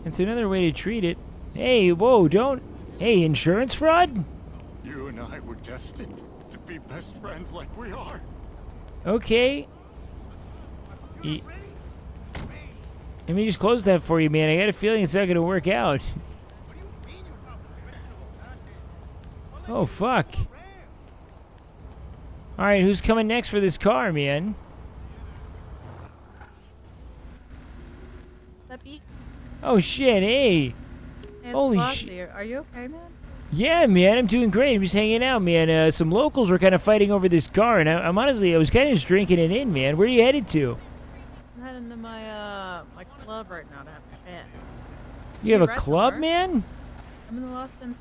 That's another way to treat it. Hey, whoa, don't... Hey, insurance fraud? You and I were destined to be best friends like we are. Okay. Let me just close that for you, man. I got a feeling it's not going to work out. Oh, fuck. Alright, who's coming next for this car, man? Oh, shit, hey. Holy shit. Are you okay, man? Yeah, man, I'm doing great. I'm just hanging out, man. Some locals were kind of fighting over this car, and I was kind of just drinking it in, man. Where are you headed to? I'm heading to my club right now to have a chat. You have a club, man? I'm in the Lost MC.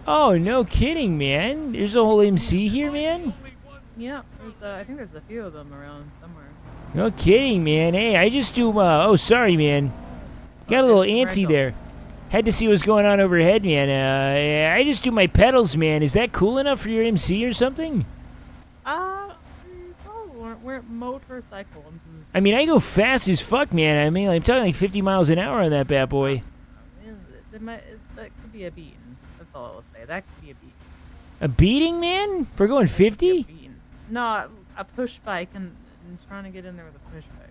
Oh, no kidding, man. There's a whole MC here, man? Yeah, I think there's a few of them around somewhere. No kidding, man. Hey, I just do, oh, sorry, man. Got a little antsy there. Had to see what's going on overhead, man. I just do my pedals, man. Is that cool enough for your MC or something? We're motorcycle. I mean, I go fast as fuck, man. I mean, I'm talking like 50 miles an hour on that bad boy. That could be a beating. That's all I will say. That could be a beating. A beating, man? For going 50? No, a push bike and trying to get in there with a push bike.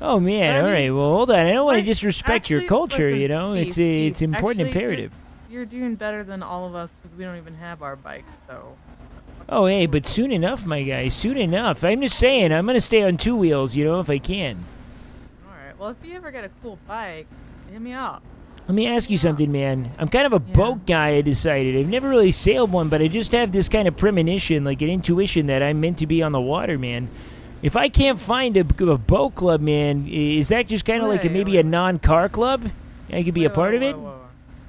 Oh, man. All right. Well, hold on. I don't want to disrespect your culture, listen, you know? Steve, It's Steve, important actually, imperative. You're doing better than all of us because we don't even have our bikes, so... Oh, hey, but soon enough, my guy. Soon enough. I'm just saying, I'm going to stay on two wheels, you know, if I can. Alright, well, if you ever get a cool bike, hit me up. Let me ask you something, man. I'm kind of a boat guy, I decided. I've never really sailed one, but I just have this kind of premonition, like an intuition that I'm meant to be on the water, man. If I can't find a boat club, man, is that just kind of like maybe a non-car club? I could be a part of it?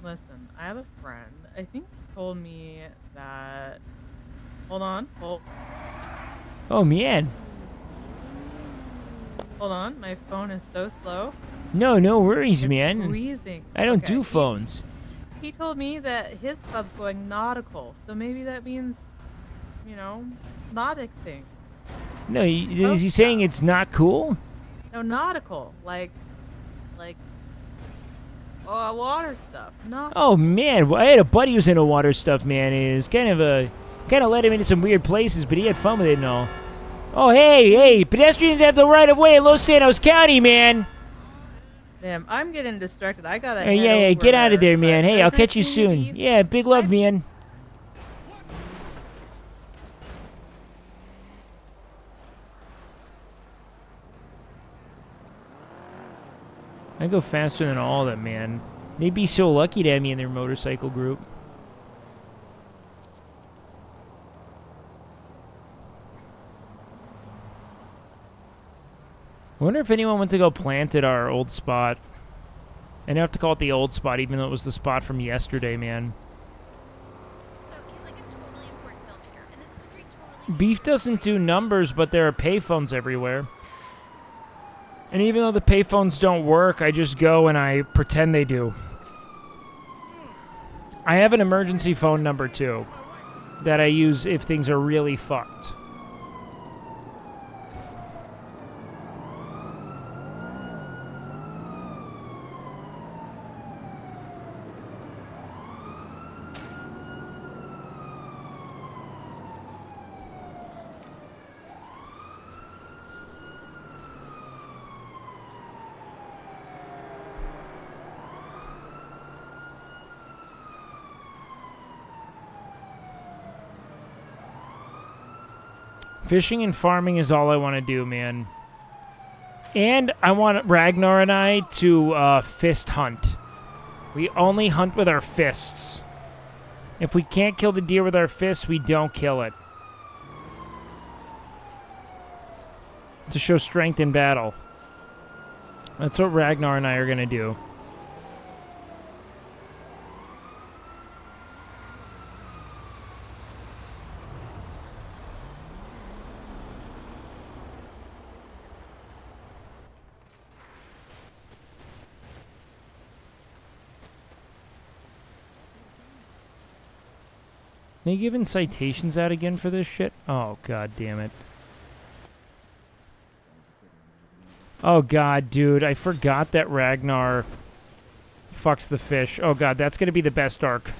Listen, I have a friend, I think he told me that. Hold on. Oh, man. Hold on. My phone is so slow. No worries, It's man. freezing. I don't Okay, do phones. He told me that his club's going nautical, so maybe that means, you know, nautic things. No, is he saying it's not cool? No, nautical, like, water stuff. No. Oh, man. Well, I had a buddy who was into water stuff, man. It's kind of led him into some weird places, but he had fun with it and all. Oh, hey, pedestrians have the right of way in Los Santos County, man. Damn, I'm getting distracted. I gotta. Yeah, get out of there, man. Hey, I'll catch you soon. Yeah, big love, man. I go faster than all of them, man. They'd be so lucky to have me in their motorcycle group. I wonder if anyone went to go plant at our old spot. I don't have to call it the old spot, even though it was the spot from yesterday, man. Beef doesn't do numbers, but there are payphones everywhere. And even though the payphones don't work, I just go and I pretend they do. I have an emergency phone number, too, that I use if things are really fucked. Fishing and farming is all I want to do, man. And I want Ragnar and I to fist hunt. We only hunt with our fists. If we can't kill the deer with our fists, we don't kill it. To show strength in battle. That's what Ragnar and I are going to do. They giving citations out again for this shit? Oh, god damn it. Oh, god, dude. I forgot that Ragnar fucks the fish. Oh, god, that's going to be the best arc.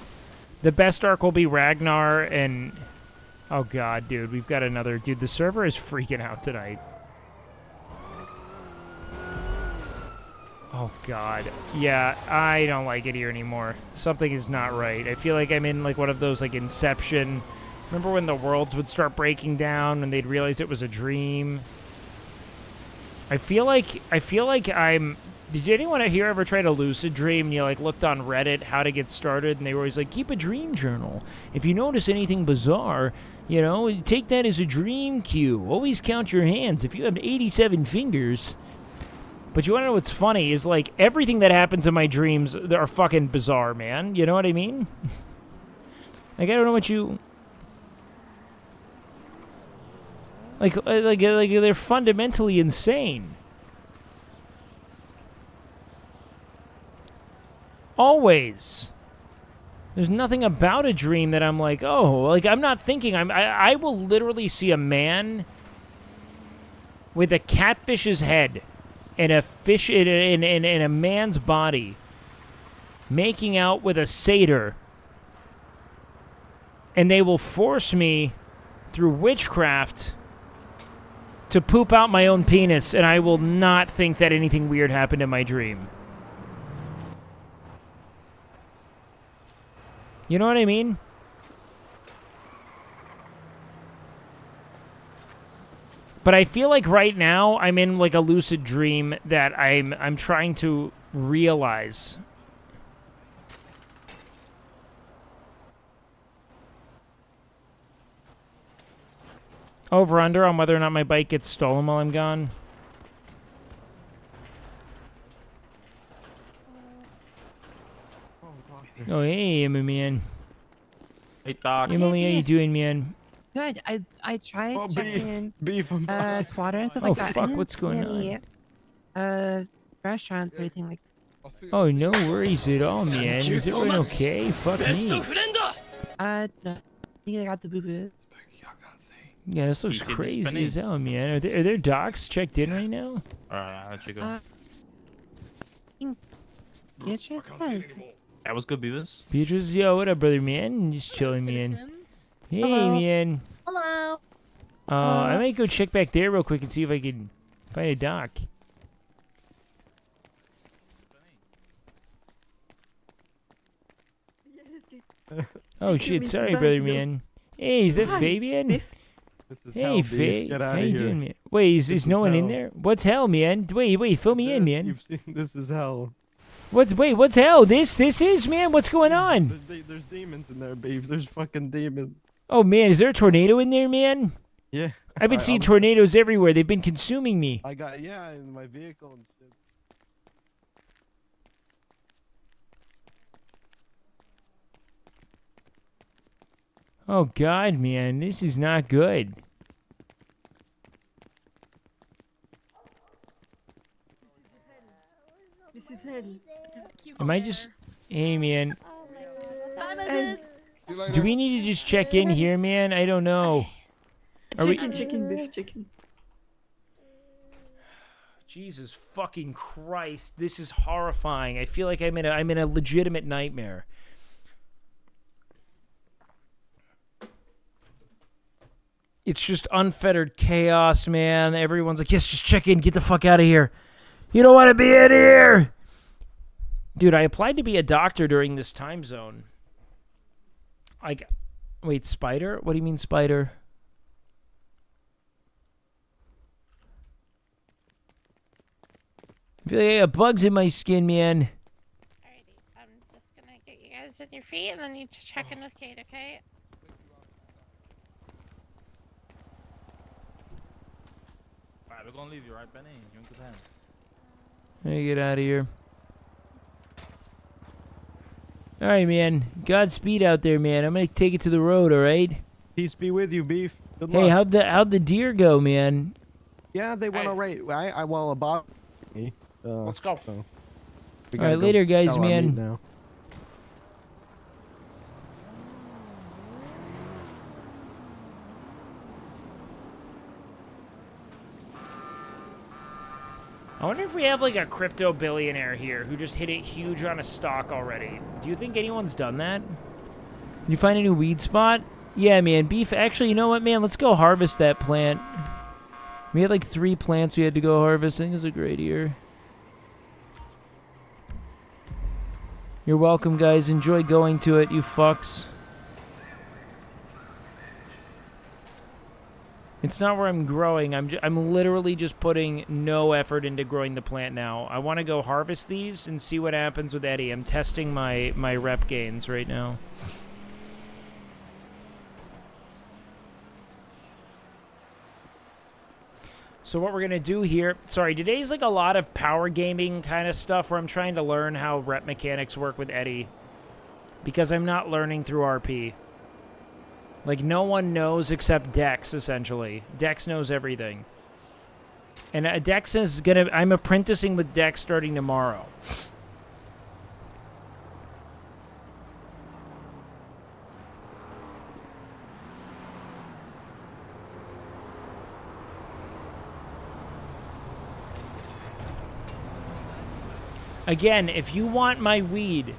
The best arc will be Ragnar and... Oh, god, dude. We've got another... Dude, the server is freaking out tonight. Oh, God. Yeah, I don't like it here anymore. Something is not right. I feel like I'm in, like, one of those, like, Inception. Remember when the worlds would start breaking down and they'd realize it was a dream? I feel like I'm... Did anyone here ever try to lucid dream and you, like, looked on Reddit how to get started and they were always like, keep a dream journal. If you notice anything bizarre, you know, take that as a dream cue. Always count your hands. If you have 87 fingers... But you want to know what's funny is, like, everything that happens in my dreams are fucking bizarre, man. You know what I mean? Like, I don't know what you... Like, they're fundamentally insane. Always. There's nothing about a dream that I'm like, oh, like, I'm not thinking. I will literally see a man with a catfish's head and a fish in a man's body making out with a satyr, and they will force me through witchcraft to poop out my own penis, and I will not think that anything weird happened in my dream. You know what I mean? But I feel like right now I'm in like a lucid dream that I'm trying to realize. Over under on whether or not my bike gets stolen while I'm gone. Oh hey, my man. Hey, Doc. Emily, how you doing, man? Good. I tried Oh, checking beef, I'm back. Twitter and stuff Oh, like that. I fuck, didn't what's see going any, on? restaurants or anything like. Oh, no worries at all, man. Is everyone okay? Fuck me. No. I think I got the boo-boo. Yeah, this looks You see this crazy spinning? as hell, man. Are there docs checked in right now? Alright, I'll let you go. Beatrice says. That was good, Beavis. Beatrice, yo, what up, brother, man? Just chilling, man. Hey, Hello. man. Hello. I might go check back there real quick and see if I can find a doc. Oh shit! Sorry, brother, man. Hey, is that Fabian? This is Hey, hell, Beef. Faye. Get How outta you here. doing, man? Wait, is no one in hell. there? What's hell, man? Wait, fill me in, man. You've seen this is hell. What's hell? This is, man. What's going on? There's demons in there, Beef. There's fucking demons. Oh man, is there a tornado in there, man? Yeah. I've been seeing tornadoes everywhere. They've been consuming me. I got in my vehicle and shit. Oh god, man, this is not good. This is hell. Am I just? Hey, man. And Do we need to just check in here, man? I don't know. Are we? chicken, beef, chicken. Jesus fucking Christ! This is horrifying. I feel like I'm in a legitimate nightmare. It's just unfettered chaos, man. Everyone's like, yes, just check in. Get the fuck out of here. You don't want to be in here. Dude, I applied to be a doctor during this time zone. Wait, spider? What do you mean spider? I feel like I got bugs in my skin, man. Alrighty, I'm just gonna get you guys on your feet and then you check in with Kate, okay? Alright, we're gonna leave you, right, Benny? You're in good hands. Let me get out of here. Alright, man. Godspeed out there, man. I'm gonna take it to the road, alright? Peace be with you, Beef. Good Hey, luck. how'd the deer go, man? Yeah, they went alright. Well, about me. Let's go. So All we right, gotta go later, guys, tell our meet man. now. I wonder if we have like a crypto billionaire here who just hit it huge on a stock already. Do you think anyone's done that? Did you find a new weed spot? Yeah, man. Beef. Actually, you know what, man? Let's go harvest that plant. We had like 3 plants we had to go harvest. I think it was a great year. You're welcome, guys. Enjoy going to it, you fucks. It's not where I'm growing. I'm literally just putting no effort into growing the plant now. I want to go harvest these and see what happens with Eddie. I'm testing my rep gains right now. So what we're going to do here... Sorry, today's like a lot of power gaming kind of stuff where I'm trying to learn how rep mechanics work with Eddie. Because I'm not learning through RP. Like, no one knows except Dex, essentially. Dex knows everything. And Dex is gonna... I'm apprenticing with Dex starting tomorrow. Again, if you want my weed...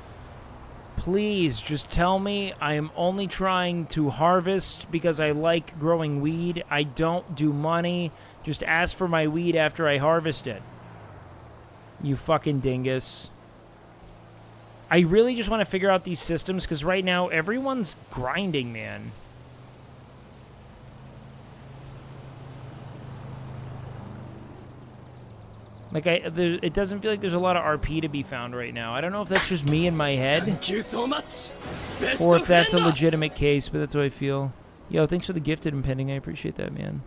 Please, just tell me. I am only trying to harvest because I like growing weed. I don't do money. Just ask for my weed after I harvest it. You fucking dingus. I really just want to figure out these systems because right now everyone's grinding, man. Like, it doesn't feel like there's a lot of RP to be found right now. I don't know if that's just me in my head. Thank you so much. Best Or if that's a friend. legitimate case, but that's how I feel. Yo, thanks for the gifted impending. I appreciate that, man.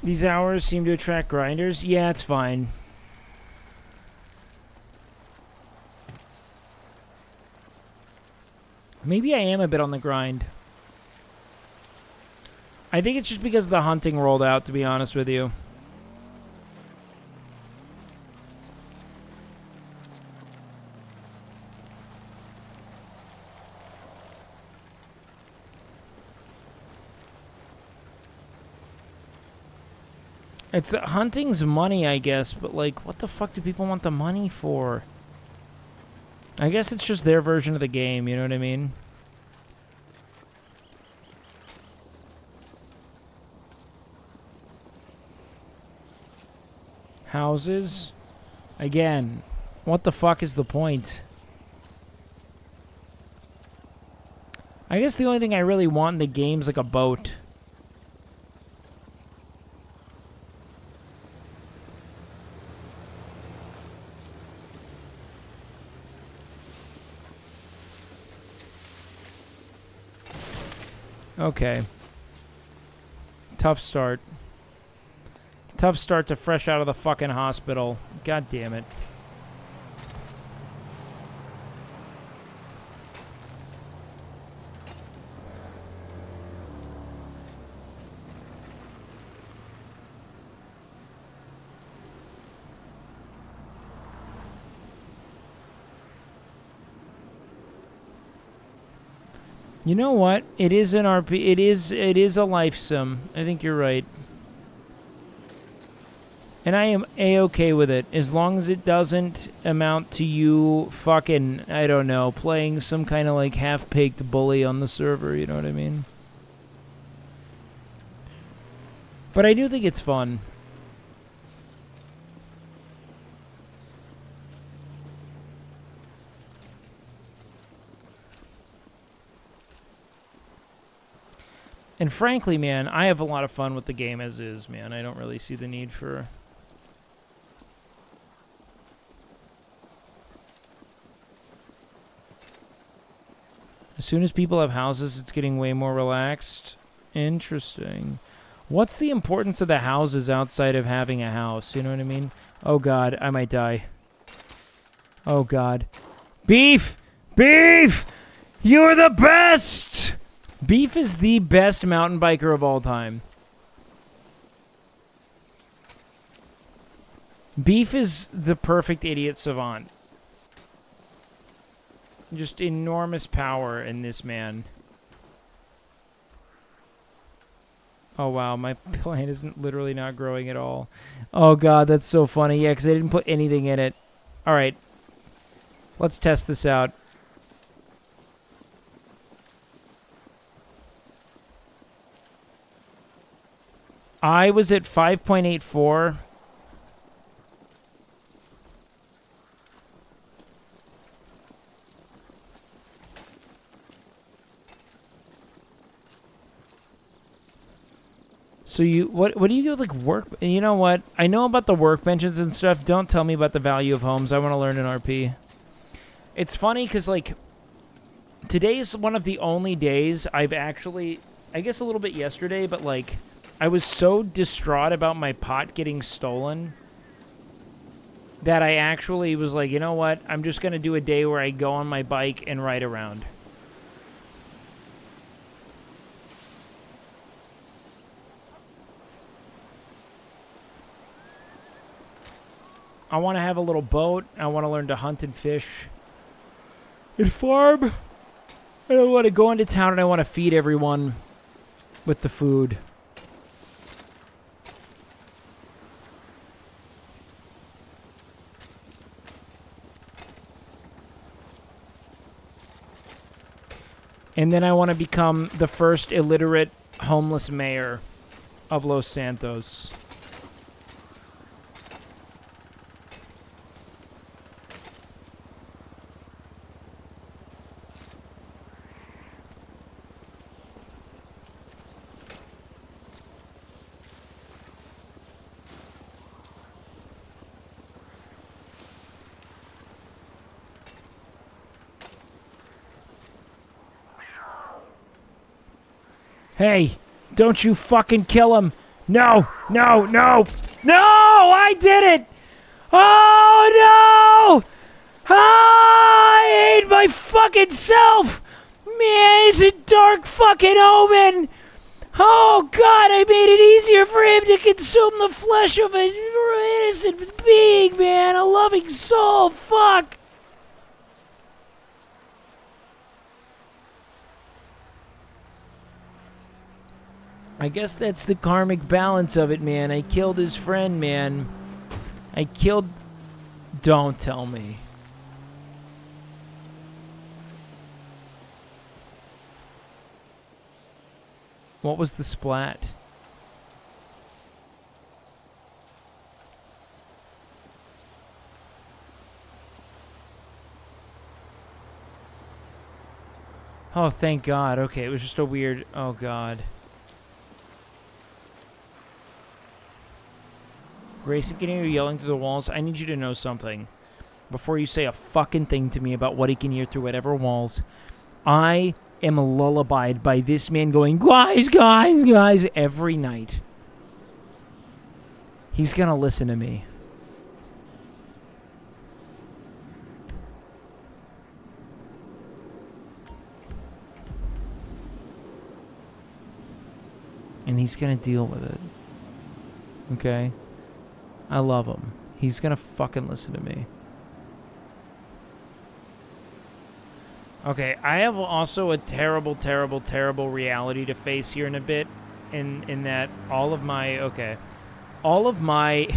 These hours seem to attract grinders. Yeah, it's fine. Maybe I am a bit on the grind. I think it's just because the hunting rolled out, to be honest with you. It's that hunting's money, I guess, but like, what the fuck do people want the money for? I guess it's just their version of the game, you know what I mean? Houses? Again, what the fuck is the point? I guess the only thing I really want in the game is like a boat. Okay. Tough start. Tough start to fresh out of the fucking hospital. God damn it. You know what? It is an RP. It is a life sim. I think you're right. And I am A-okay with it, as long as it doesn't amount to you fucking, I don't know, playing some kind of like half-baked bully on the server, you know what I mean? But I do think it's fun. And frankly, man, I have a lot of fun with the game as is, man. I don't really see the need for... As soon as people have houses, it's getting way more relaxed. Interesting. What's the importance of the houses outside of having a house? You know what I mean? Oh, God. I might die. Oh, God. Beef! Beef! You're the best! Beef is the best mountain biker of all time. Beef is the perfect idiot savant. Just enormous power in this man. Oh, wow. My plant isn't literally not growing at all. Oh, God. That's so funny. Yeah, because I didn't put anything in it. All right. Let's test this out. I was at 5.84. So what do you get with like work? You know what? I know about the workbenches and stuff. Don't tell me about the value of homes. I want to learn in RP. It's funny because like today is one of the only days I've actually, I guess a little bit yesterday, but like I was so distraught about my pot getting stolen that I actually was like, you know what? I'm just going to do a day where I go on my bike and ride around. I want to have a little boat. I want to learn to hunt and fish and farm. I want to go into town and I want to feed everyone with the food. And then I want to become the first illiterate homeless mayor of Los Santos. Hey, don't you fucking kill him. No! No! No! No! I did it! Oh, no! I hate my fucking self! Man, it's a dark fucking omen! Oh, God, I made it easier for him to consume the flesh of an innocent being, man! A loving soul! Fuck! I guess that's the karmic balance of it, man. I killed his friend, man. I killed... Don't tell me. What was the splat? Oh, thank God. Okay, it was just a weird... Oh, God. Grayson, can you hear you yelling through the walls? I need you to know something. Before you say a fucking thing to me about what he can hear through whatever walls, I am lullabied by this man going, guys, guys, guys, every night. He's gonna listen to me. And he's gonna deal with it. Okay? I love him. He's gonna fucking listen to me. Okay, I have also a terrible, terrible, terrible reality to face here in a bit. In that all of my... Okay. All of my...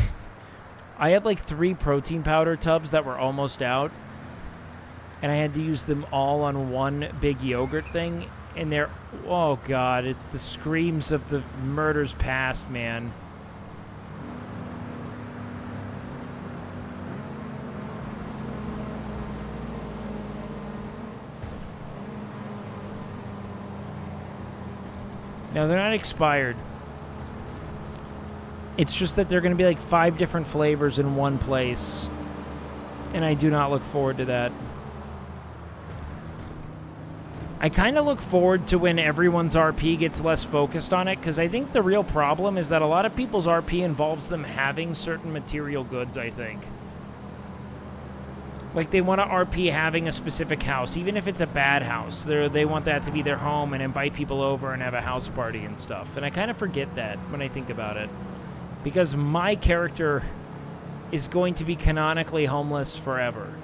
I had like 3 protein powder tubs that were almost out. And I had to use them all on one big yogurt thing. And they're... Oh, God. It's the screams of the murders past, man. No, they're not expired. It's just that they're going to be like 5 different flavors in one place. And I do not look forward to that. I kind of look forward to when everyone's RP gets less focused on it, because I think the real problem is that a lot of people's RP involves them having certain material goods, I think. Like, they want to RP having a specific house, even if it's a bad house. They want that to be their home and invite people over and have a house party and stuff. And I kind of forget that when I think about it. Because my character is going to be canonically homeless forever.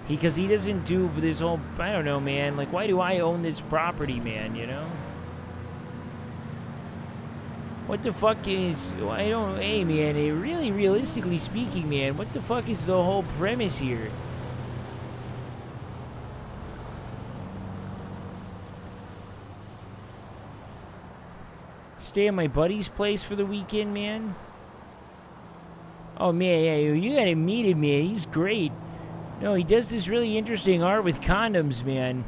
Because he doesn't do this whole... I don't know, man. Like, why do I own this property, man, you know? What the fuck is... I don't... Hey, man, really, realistically speaking, man, what the fuck is the whole premise here? Stay at my buddy's place for the weekend, man? Oh, man, yeah, you gotta meet him, man. He's great. No, he does this really interesting art with condoms, man.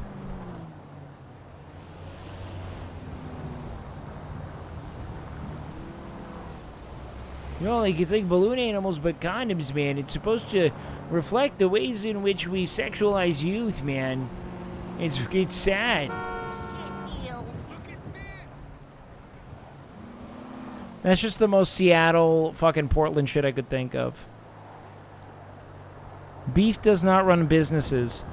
You know, like, it's like balloon animals, but condoms, man. It's supposed to reflect the ways in which we sexualize youth, man. It's sad. That's just the most Seattle, fucking Portland shit I could think of. Beef does not run businesses.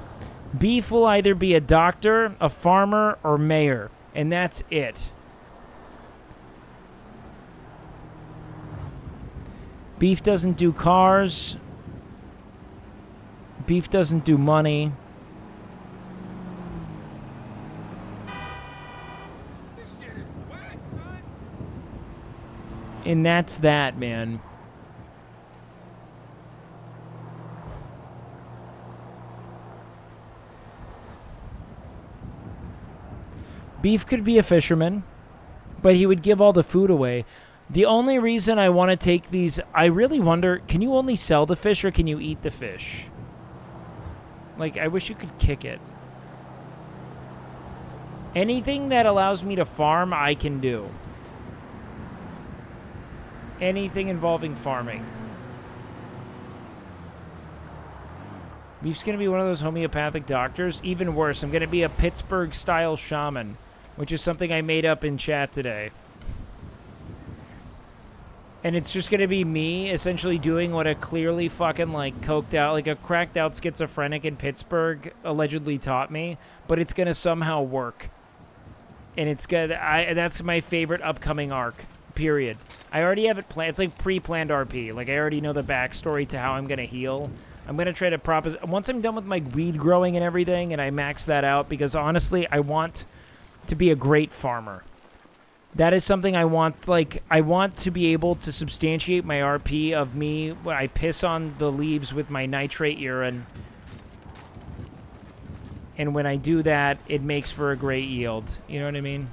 Beef will either be a doctor, a farmer, or mayor. And that's it. Beef doesn't do cars. Beef doesn't do money. And that's that, man. Beef could be a fisherman, but he would give all the food away. The only reason I want to take these... I really wonder, can you only sell the fish or can you eat the fish? Like, I wish you could kick it. Anything that allows me to farm, I can do. Anything involving farming. Beef's going to be one of those homeopathic doctors. Even worse, I'm going to be a Pittsburgh-style shaman, which is something I made up in chat today. And it's just gonna be me essentially doing what a clearly fucking like coked out, like a cracked out schizophrenic in Pittsburgh allegedly taught me, but it's gonna somehow work. And it's good. That's my favorite upcoming arc, period. I already have it planned. It's like pre-planned RP. Like, I already know the backstory to how I'm going to heal. I'm going to try to once I'm done with my weed growing and everything, and I max that out, because honestly, I want to be a great farmer. That is something I want. Like, I want to be able to substantiate my RP of me when I piss on the leaves with my nitrate urine. And when I do that, it makes for a great yield. You know what I mean?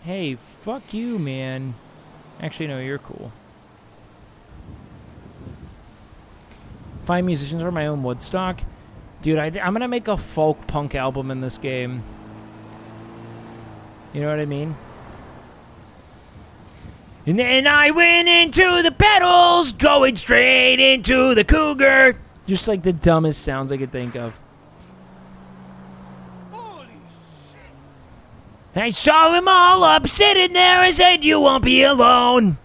Hey, fuck you, man. Actually, no, you're cool. Find musicians for my own Woodstock. Dude, I'm gonna make a folk punk album in this game. You know what I mean? And then I went into the pedals, going straight into the cougar. Just like the dumbest sounds I could think of. I saw him all up sitting there. I said, you won't be alone.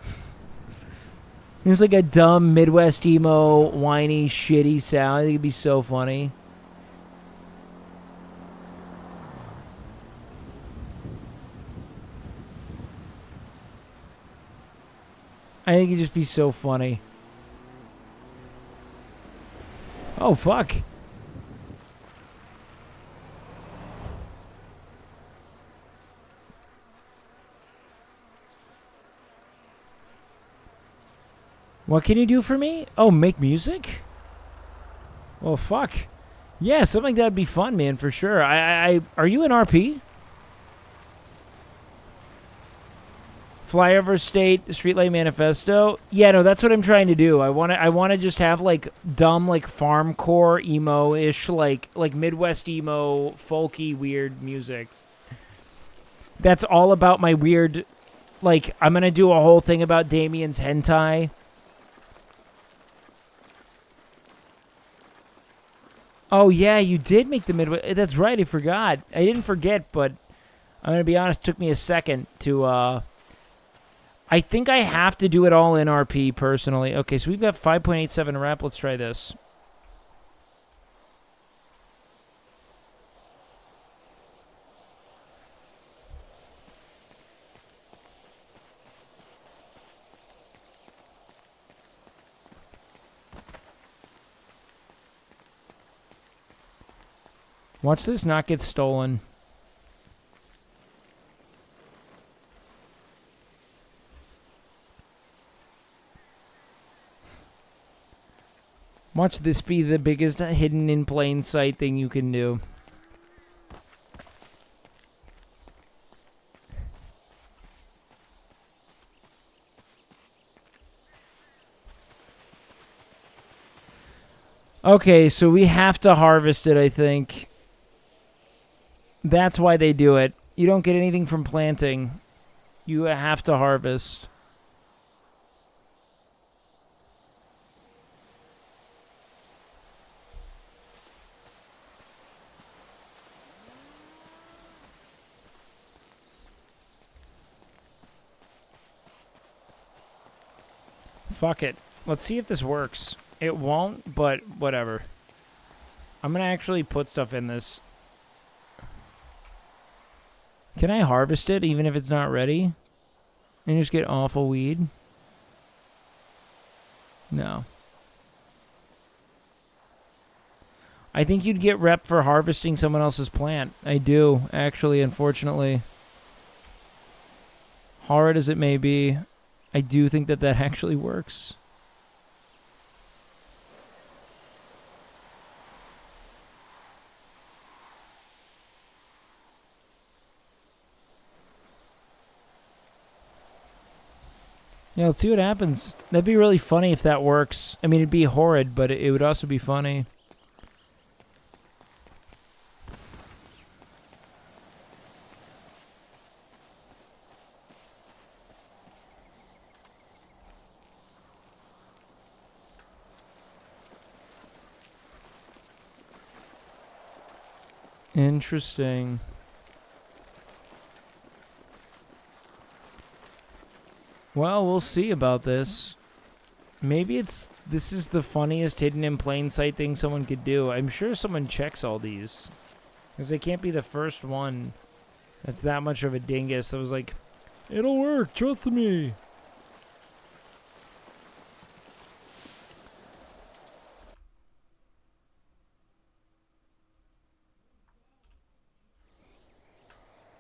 It was like a dumb Midwest emo, whiny, shitty sound. I think it'd be so funny. I think it'd just be so funny. Oh, fuck. What can you do for me? Oh, make music? Well, fuck. Yeah, something like that'd be fun, man, for sure. Are you in RP? Flyover State Streetlight Manifesto. Yeah, no, that's what I'm trying to do. I want to just have like dumb like farmcore emo-ish like Midwest emo folky weird music. That's all about my weird like I'm going to do a whole thing about Damien's hentai. Oh yeah, you did make the Midwest. That's right, I forgot. I didn't forget, but I'm going to be honest, it took me a second to I think I have to do it all in RP, personally. Okay, so we've got 5.87 rep. Let's try this. Watch this not get stolen. Watch this be the biggest hidden in plain sight thing you can do. Okay, so we have to harvest it, I think. That's why they do it. You don't get anything from planting. You have to harvest. Fuck it. Let's see if this works. It won't, but whatever. I'm gonna actually put stuff in this. Can I harvest it even if it's not ready? And just get awful weed? No. I think you'd get rep for harvesting someone else's plant. I do, actually, unfortunately. Hard as it may be, I do think that that actually works. Yeah, let's see what happens. That'd be really funny if that works. I mean, it'd be horrid, but it would also be funny. Interesting. Well, we'll see about this. Maybe this is the funniest hidden in plain sight thing someone could do. I'm sure someone checks all these. Because they can't be the first one that's that much of a dingus that was like, it'll work, trust me.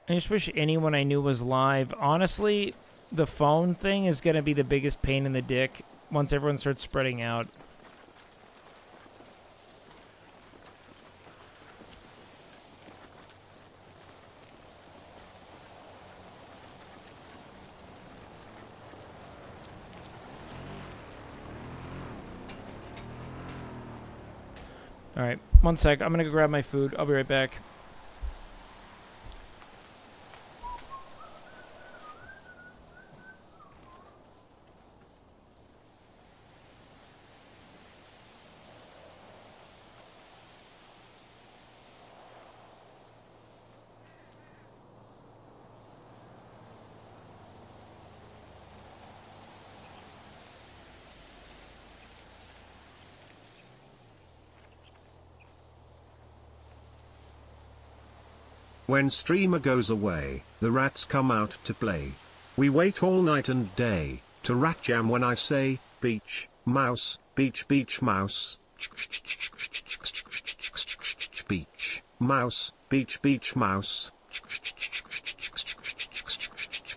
I just wish anyone I knew was live. Honestly, the phone thing is going to be the biggest pain in the dick once everyone starts spreading out. Alright, one sec. I'm going to go grab my food. I'll be right back. When streamer goes away, the rats come out to play. We wait all night and day, to rat jam when I say, beach, mouse, beach, beach, mouse. Beach, mouse, beach, beach, mouse.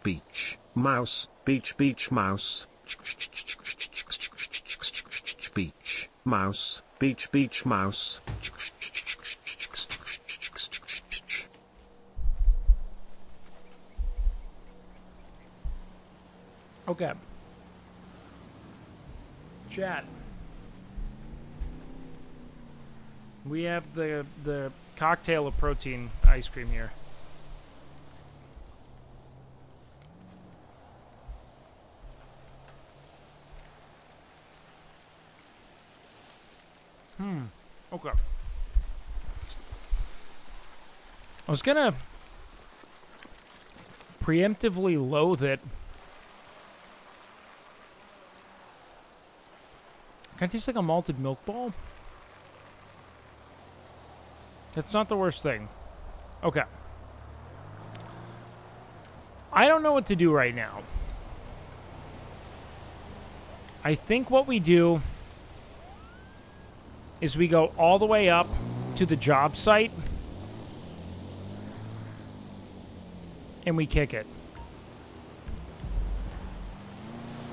Beach, mouse, beach, beach, mouse. Beach, mouse, beach, beach, mouse. Okay. Chat. We have the cocktail of protein ice cream here. Okay. I was gonna preemptively loathe it. Kind of tastes like a malted milk ball. That's not the worst thing. Okay. I don't know what to do right now. I think what we do is we go all the way up to the job site and we kick it.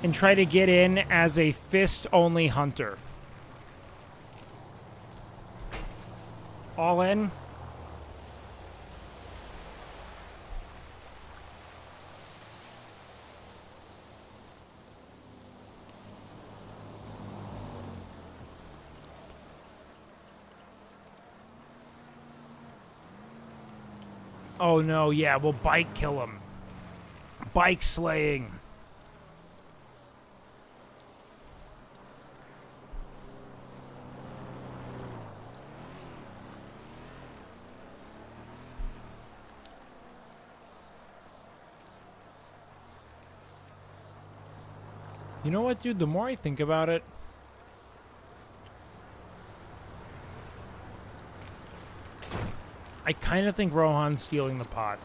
And try to get in as a fist-only hunter. All in? Oh no, yeah, we'll bike kill him. Bike slaying. You know what, dude? The more I think about it, I kind of think Rohan's stealing the pot.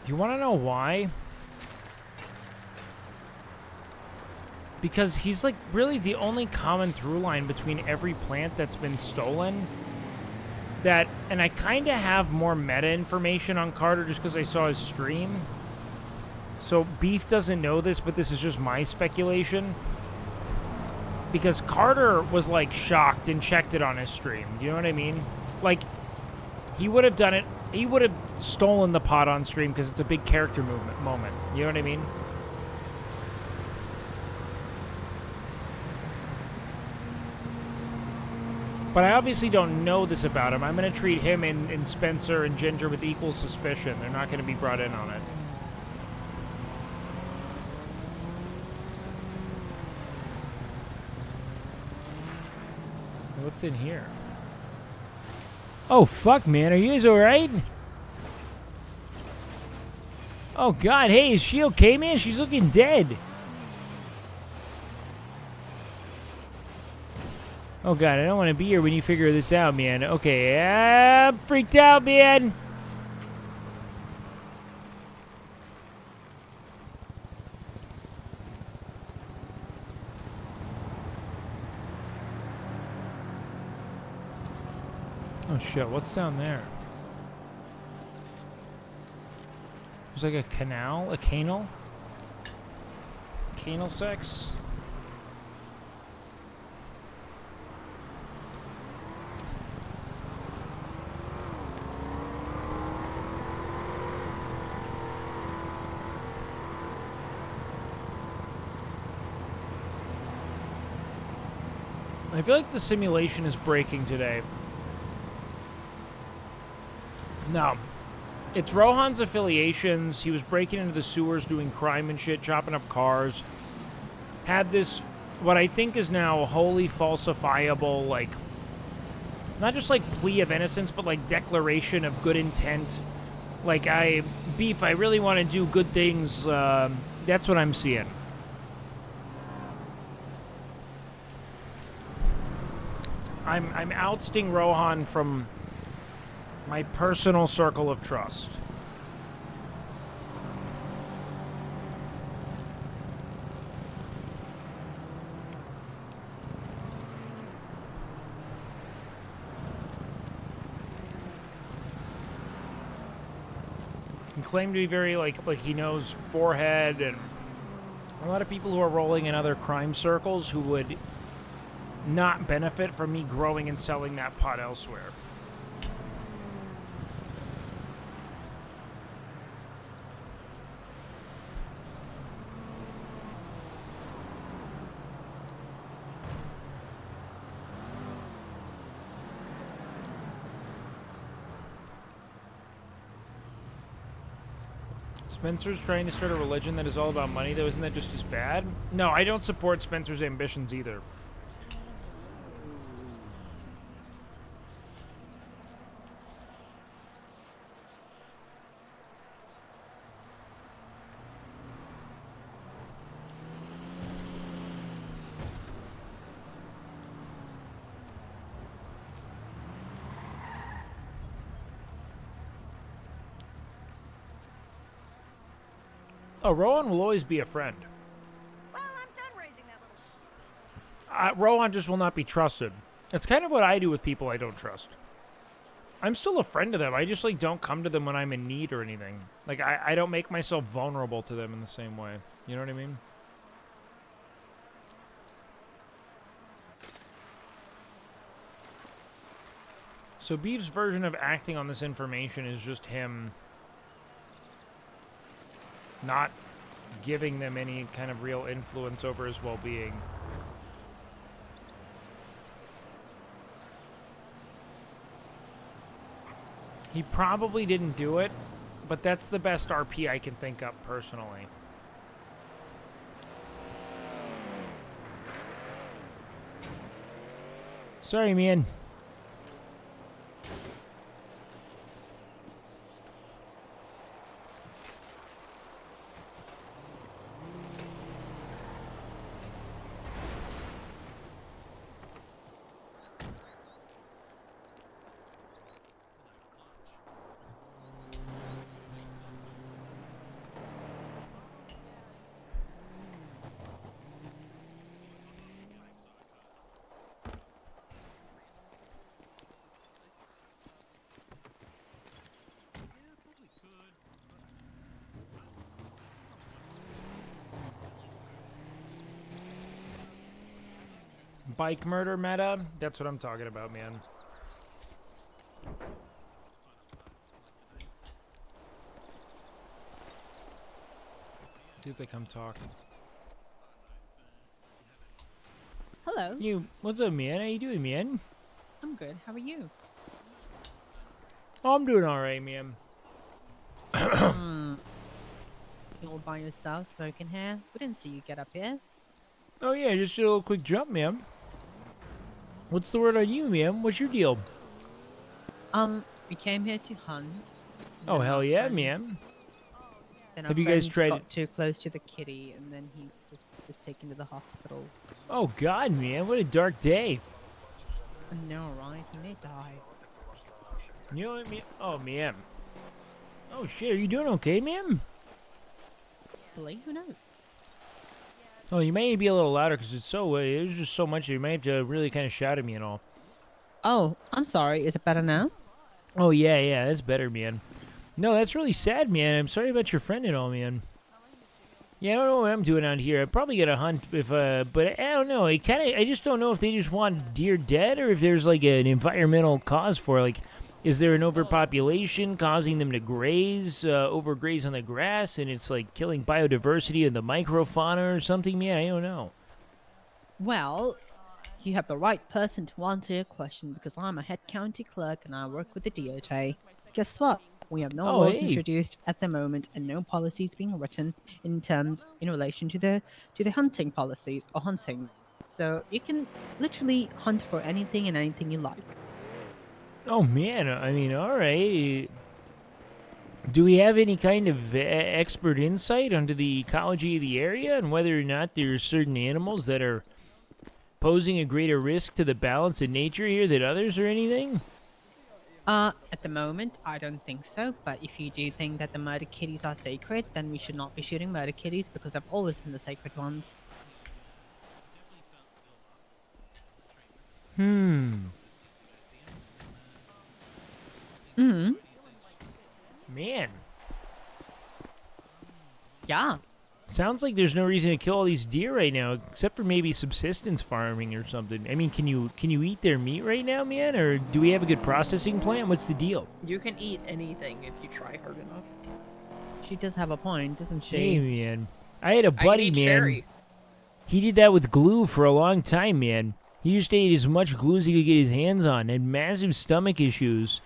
You want to know why? Because he's like really the only common through line between every plant that's been stolen. That, and I kind of have more meta information on Carter just because I saw his stream. So Beef doesn't know this, but this is just my speculation. Because Carter was like shocked and checked it on his stream. Do you know what I mean? Like, he would have done it, he would have stolen the pot on stream because it's a big character moment. You know what I mean? But I obviously don't know this about him. I'm going to treat him and Spencer and Ginger with equal suspicion. They're not going to be brought in on it. What's in here? Oh, fuck, man. Are you guys alright? Oh, God. Hey, is she okay, man? She's looking dead. Oh, God. I don't want to be here when you figure this out, man. Okay. I'm freaked out, man. Oh, shit. What's down there? There's like a canal? A canal? Canal sex? I feel like the simulation is breaking today. No. It's Rohan's affiliations. He was breaking into the sewers, doing crime and shit, chopping up cars. Had this, what I think is now wholly falsifiable, like, not just like plea of innocence, but like declaration of good intent. Like, Beef, I really want to do good things. That's what I'm seeing. I'm ousting Rohan from my personal circle of trust. He claimed to be very like he knows forehead, and a lot of people who are rolling in other crime circles who would not benefit from me growing and selling that pot elsewhere. Spencer's trying to start a religion that is all about money, though. Isn't that just as bad? No, I don't support Spencer's ambitions either. Oh, Rohan will always be a friend. Well, I'm done raising that little Rohan just will not be trusted. It's kind of what I do with people I don't trust. I'm still a friend to them. I just, like, don't come to them when I'm in need or anything. Like, I don't make myself vulnerable to them in the same way. You know what I mean? So Beef's version of acting on this information is just him not giving them any kind of real influence over his well-being. He probably didn't do it, but that's the best RP I can think of personally. Sorry, man. Bike murder meta? That's what I'm talking about, man. See if they come talk. Hello. What's up, man? How you doing, man? I'm good. How are you? Oh, I'm doing all right, man. You all by yourself smoking here? We didn't see you get up here. Oh yeah, just a little quick jump, man. What's the word on you, man? What's your deal? We came here to hunt. Oh then hell our yeah, friend- man. Then our Have you guys friend tried? got too close to the kitty, and then he was taken to the hospital. Oh god, man, what a dark day. I know, right? He may die. You know what I mean? Oh man. Oh shit, are you doing okay, man? Blake, who knows? Oh, you might need to be a little louder because it's so. There's just so much. You might have to really kind of shout at me and all. Oh, I'm sorry. Is it better now? Oh yeah, that's better, man. No, that's really sad, man. I'm sorry about your friend and all, man. Yeah, I don't know what I'm doing out here. I'd probably get a hunt if, but I don't know. I just don't know if they just want deer dead or if there's like an environmental cause for it. Like, is there an overpopulation causing them to graze, overgraze on the grass, and it's like killing biodiversity and the microfauna or something, man? I don't know. Well, you have the right person to answer your question because I'm a head county clerk and I work with the DOJ. Guess what? We have no laws introduced at the moment and no policies being written in relation to the hunting policies or hunting. So you can literally hunt for anything and anything you like. Oh man, I mean, all right. Do we have any kind of expert insight onto the ecology of the area and whether or not there are certain animals that are posing a greater risk to the balance of nature here than others or anything? At the moment, I don't think so, but if you do think that the murder kitties are sacred, then we should not be shooting murder kitties because they've always been the sacred ones. Man. Yeah. Sounds like there's no reason to kill all these deer right now, except for maybe subsistence farming or something. I mean, can you eat their meat right now, man? Or do we have a good processing plant? What's the deal? You can eat anything if you try hard enough. She does have a point, doesn't she? Hey, man. I had a buddy, man. Sherry. He did that with glue for a long time, man. He just ate as much glue as he could get his hands on. Had massive stomach issues.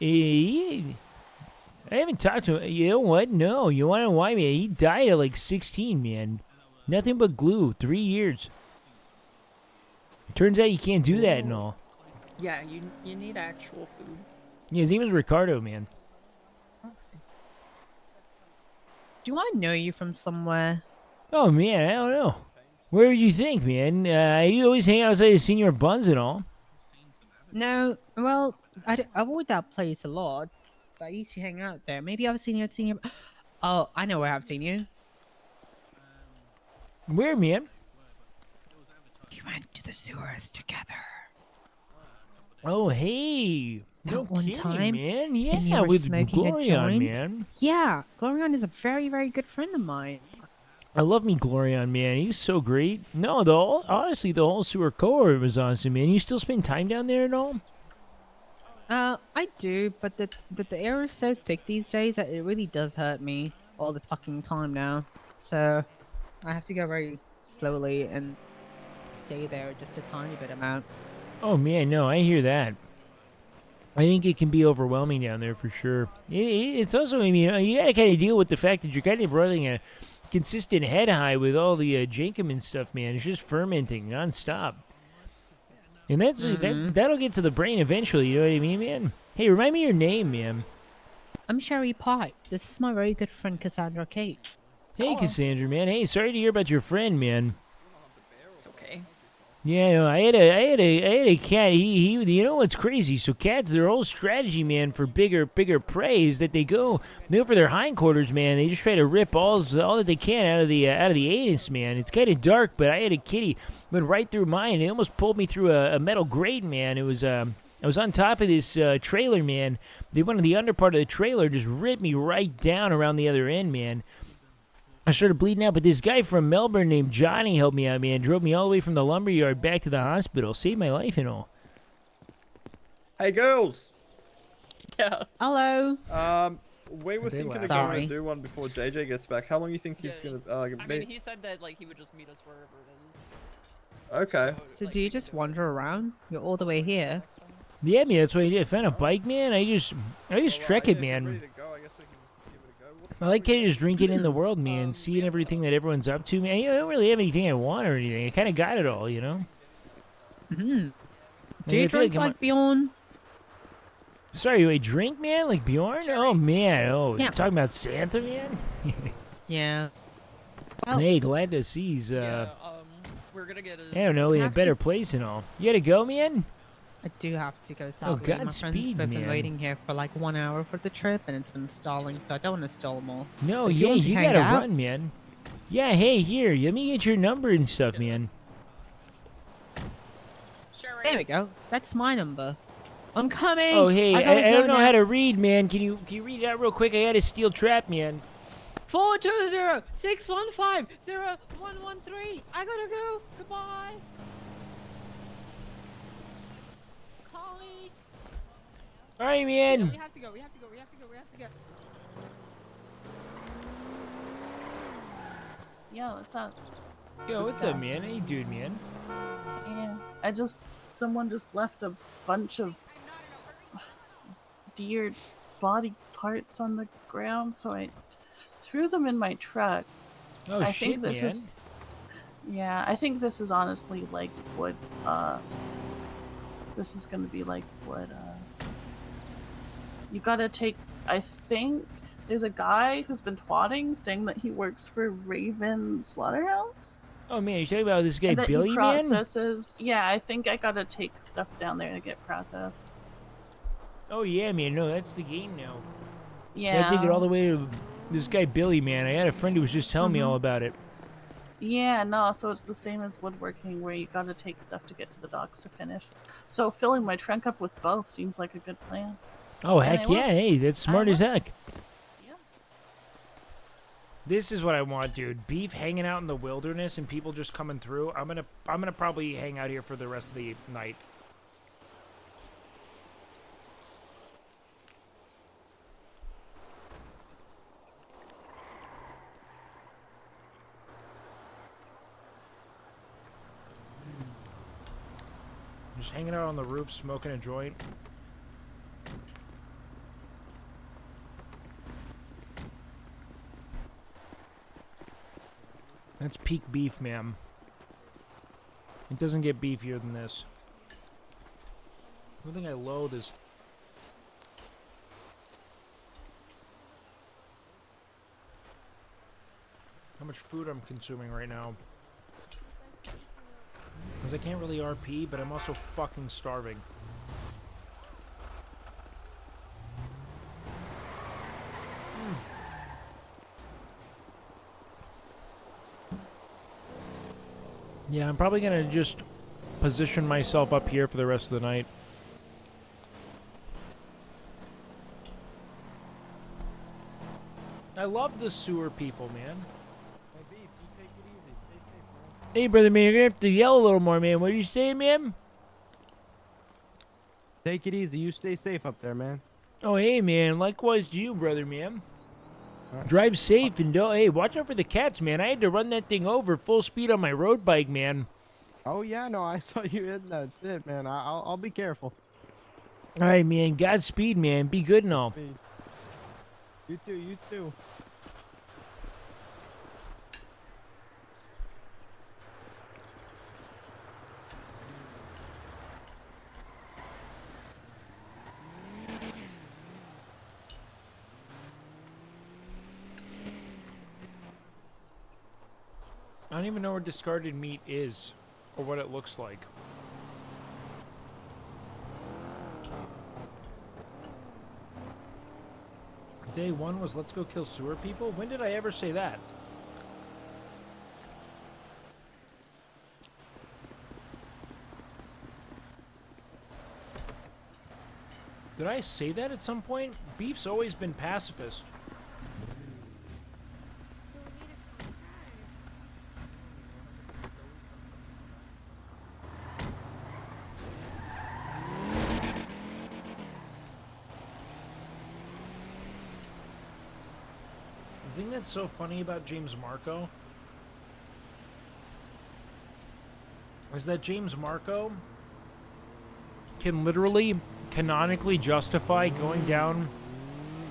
I haven't talked to him. You know what? No. You want to know why, man? He died at like 16, man. Nothing but glue. 3 years. Turns out you can't do that and all. Yeah, you need actual food. Yeah, his name is Ricardo, man. Do I know you from somewhere? Oh, man, I don't know. Where would you think, man? You always hang outside of Senior Buns and all. No, well, I avoid that place a lot. I used to hang out there. Maybe I've seen you at Senior... Oh, I know where I've seen you. Where, man? We went to the sewers together. Oh, hey. No one kidding, time, man. and you Yeah, were with smoking a Glorion, joint. man. Yeah, Glorion is a very, very good friend of mine. I love me Glorion, man. He's so great. No, honestly, the whole sewer cohort was awesome, man. You still spend time down there and all? I do, but the air is so thick these days that it really does hurt me all the fucking time now. So, I have to go very slowly and stay there just a tiny bit amount. Oh, man, no, I hear that. I think it can be overwhelming down there for sure. It's also, I mean, you gotta kind of deal with the fact that you're kind of running a consistent head high with all the jankum and stuff, man. It's just fermenting nonstop. And that's that'll get to the brain eventually, you know what I mean, man? Hey, remind me your name, man. I'm Sherry Pie. This is my very good friend Cassandra Kate. Hey, Cassandra, man. Hey, sorry to hear about your friend, man. It's okay. Yeah, no, I had a cat. He you know what's crazy? So cats, their whole strategy, man, for bigger prey is that they go for their hindquarters, man. They just try to rip all that they can out of the anus, man. It's kind of dark, but I had a kitty went right through mine. It almost pulled me through a metal grate, man. It was I was on top of this trailer, man. They went to the under part of the trailer, just ripped me right down around the other end, man. I started bleeding out, but this guy from Melbourne named Johnny helped me out, man. Drove me all the way from the lumberyard back to the hospital. Saved my life and all. Hey, girls! Yeah. Hello. We were thinking of going to do one before JJ gets back. How long do you think he's going to I mean, he said that, like, he would just meet us wherever it is. Okay. So do you just wander around? You're all the way here. Yeah, man, that's what I did. I found a bike, man. I just trek it, man. I like kind of just drinking in the world, man. Seeing everything that everyone's up to, man. I don't really have anything I want or anything. I kind of got it all, you know. Hmm. Do I you feel drink I'm like Bjorn? Sorry, I drink, man, like Bjorn. Oh man, Yeah. talking about Santa, man. Yeah. Well, Hey, glad to see he's We're gonna get I don't know, in a have better to- place and all. You gotta go, man. I do have to go, sadly. My friends Godspeed, have been man. waiting here for like 1 hour for the trip, and it's been stalling, so I don't want to stall more. No, If yeah, want to you hang gotta out- run, man. Yeah, hey, here, let me get your number and stuff, man. There we go. That's my number. I'm coming. Oh, hey, I, gotta I go don't know now. how to read, man. Can you read it out real quick? I had a steel trap, man. 420-615-0113. I gotta go. Goodbye. Call me. All right, Yeah, man. we have to go. We have to go. We have to go. We have to go. Yo, what's up? Yo, what's up, man? How you doing, man? Yeah, someone just left a bunch of deer body parts on the ground, so I threw them in my truck. Oh, I shit, think this man. is, yeah, I think this is honestly like what, this is gonna be like what, you gotta take, I think there's a guy who's been twatting saying that he works for Raven Slaughterhouse. Oh, man, you talking about this guy, And that Billy, he man? processes, yeah, I think I gotta take stuff down there to get processed. Oh, yeah, man. No, that's the game now. Yeah. I take it all the way to this guy, Billy, man. I had a friend who was just telling me all about it. Yeah, no, so it's the same as woodworking where you gotta take stuff to get to the docks to finish. So filling my trunk up with both seems like a good plan. Oh, And heck I will. yeah. Hey, that's smart I as will. heck. This is what I want, dude. Beef hanging out in the wilderness and people just coming through. I'm gonna probably hang out here for the rest of the night. Just hanging out on the roof, smoking a joint. That's peak beef, ma'am. It doesn't get beefier than this. The only thing I loathe is... how much food I'm consuming right now. Because I can't really RP, but I'm also fucking starving. Yeah, I'm probably gonna just position myself up here for the rest of the night. I love the sewer people, man. Hey, brother, man, you're gonna have to yell a little more, man. What are you saying, man? Take it easy. You stay safe up there, man. Oh, hey, man. Likewise to you, brother, man. Drive safe and don't... hey, watch out for the cats, man. I had to run that thing over full speed on my road bike, man. Oh yeah, no, I saw you hitting that shit, man. I'll be careful. All right, man. Godspeed, man. Be good and all. You too. You too. I don't even know where discarded meat is or what it looks like. Day one was let's go kill sewer people? When did I ever say that? Did I say that at some point? Beef's always been pacifist. The thing that's so funny about James Marco is that James Marco can literally, canonically justify going down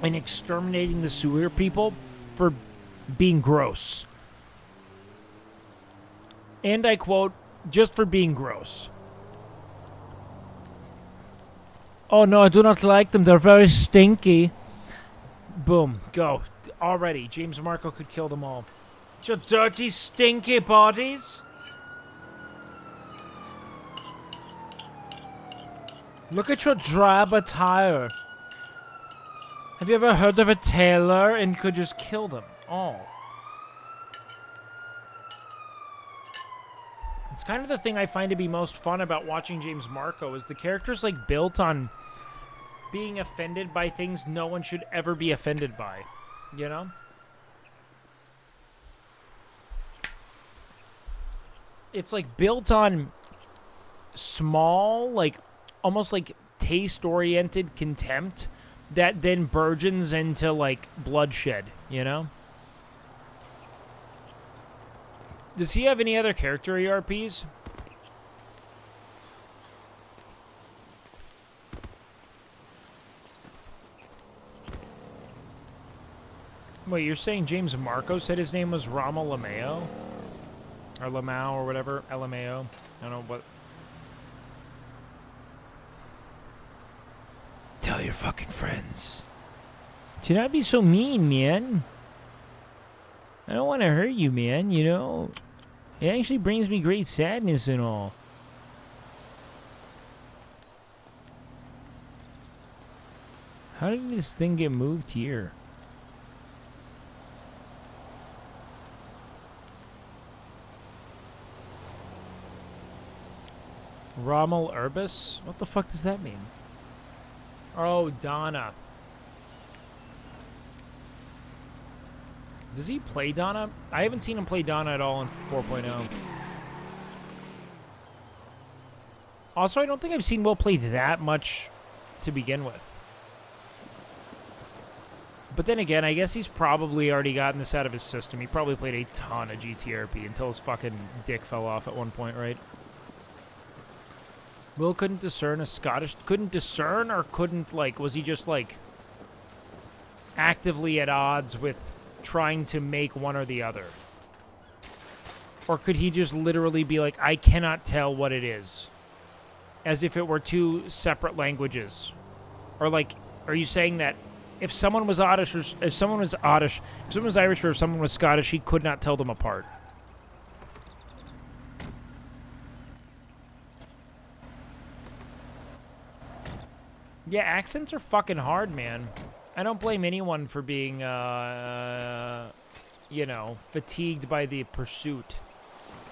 and exterminating the sewer people for being gross. And I quote, just for being gross. Oh no, I do not like them. They're very stinky. Boom. Go. Already, James Marco could kill them all. Your dirty, stinky bodies. Look at your drab attire. Have you ever heard of a tailor and could just kill them all? It's kind of the thing I find to be most fun about watching James Marco is the character's like built on being offended by things no one should ever be offended by, you know? It's like built on small, like almost like taste-oriented contempt that then burgeons into like bloodshed, you know? Does he have any other character ERPs? Wait, you're saying James Marco said his name was Rama Lameo? Or Lamau or whatever? LMAO? I don't know what. Tell your fucking friends. Do not be so mean, man. I don't want to hurt you, man, you know? It actually brings me great sadness and all. How did this thing get moved here? Rommel Urbis? What the fuck does that mean? Oh, Donna. Does he play Donna? I haven't seen him play Donna at all in 4.0. Also, I don't think I've seen Will play that much to begin with. But then again, I guess he's probably already gotten this out of his system. He probably played a ton of GTRP until his fucking dick fell off at one point, right? Will couldn't discern a Scottish... Couldn't discern or couldn't, like... Was he just, like... actively at odds with trying to make one or the other? Or could he just literally be like, I cannot tell what it is? As if it were two separate languages. Or, like... Are you saying that if someone was Irish, or if someone was Irish, if someone was Irish or if someone was Scottish, he could not tell them apart? Yeah, accents are fucking hard, man. I don't blame anyone for being, you know, fatigued by the pursuit.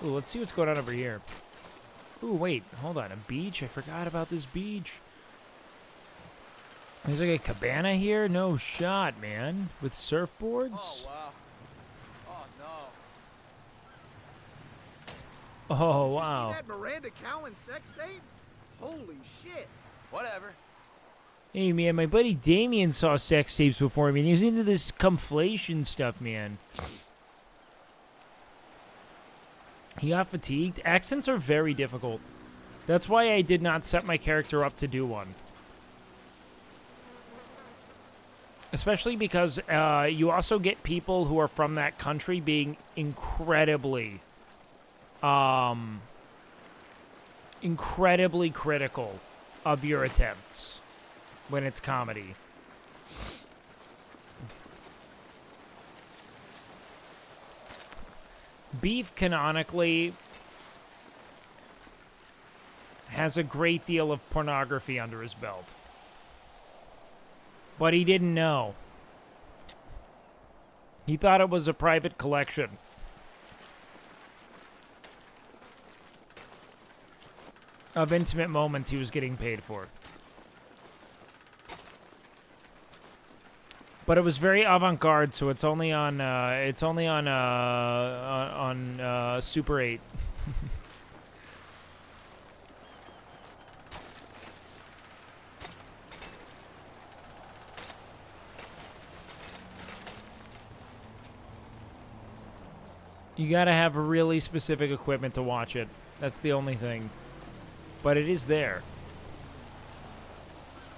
Ooh, let's see what's going on over here. Ooh, wait, hold on. A beach? I forgot about this beach. There's like a cabana here? No shot, man. With surfboards? Oh, wow. Oh, no. Oh, Did wow. you see that Miranda Cowan sex tape? Holy shit. Whatever. Hey, man, my buddy Damien saw sex tapes before me, and he was into this conflation stuff, man. He got fatigued. Accents are very difficult. That's why I did not set my character up to do one. Especially because you also get people who are from that country being incredibly critical of your attempts when it's comedy. Beef canonically has a great deal of pornography under his belt. But he didn't know. He thought it was a private collection. Of intimate moments he was getting paid for. But it was very avant-garde, so it's only on Super 8. You gotta have really specific equipment to watch it. That's the only thing. But it is there.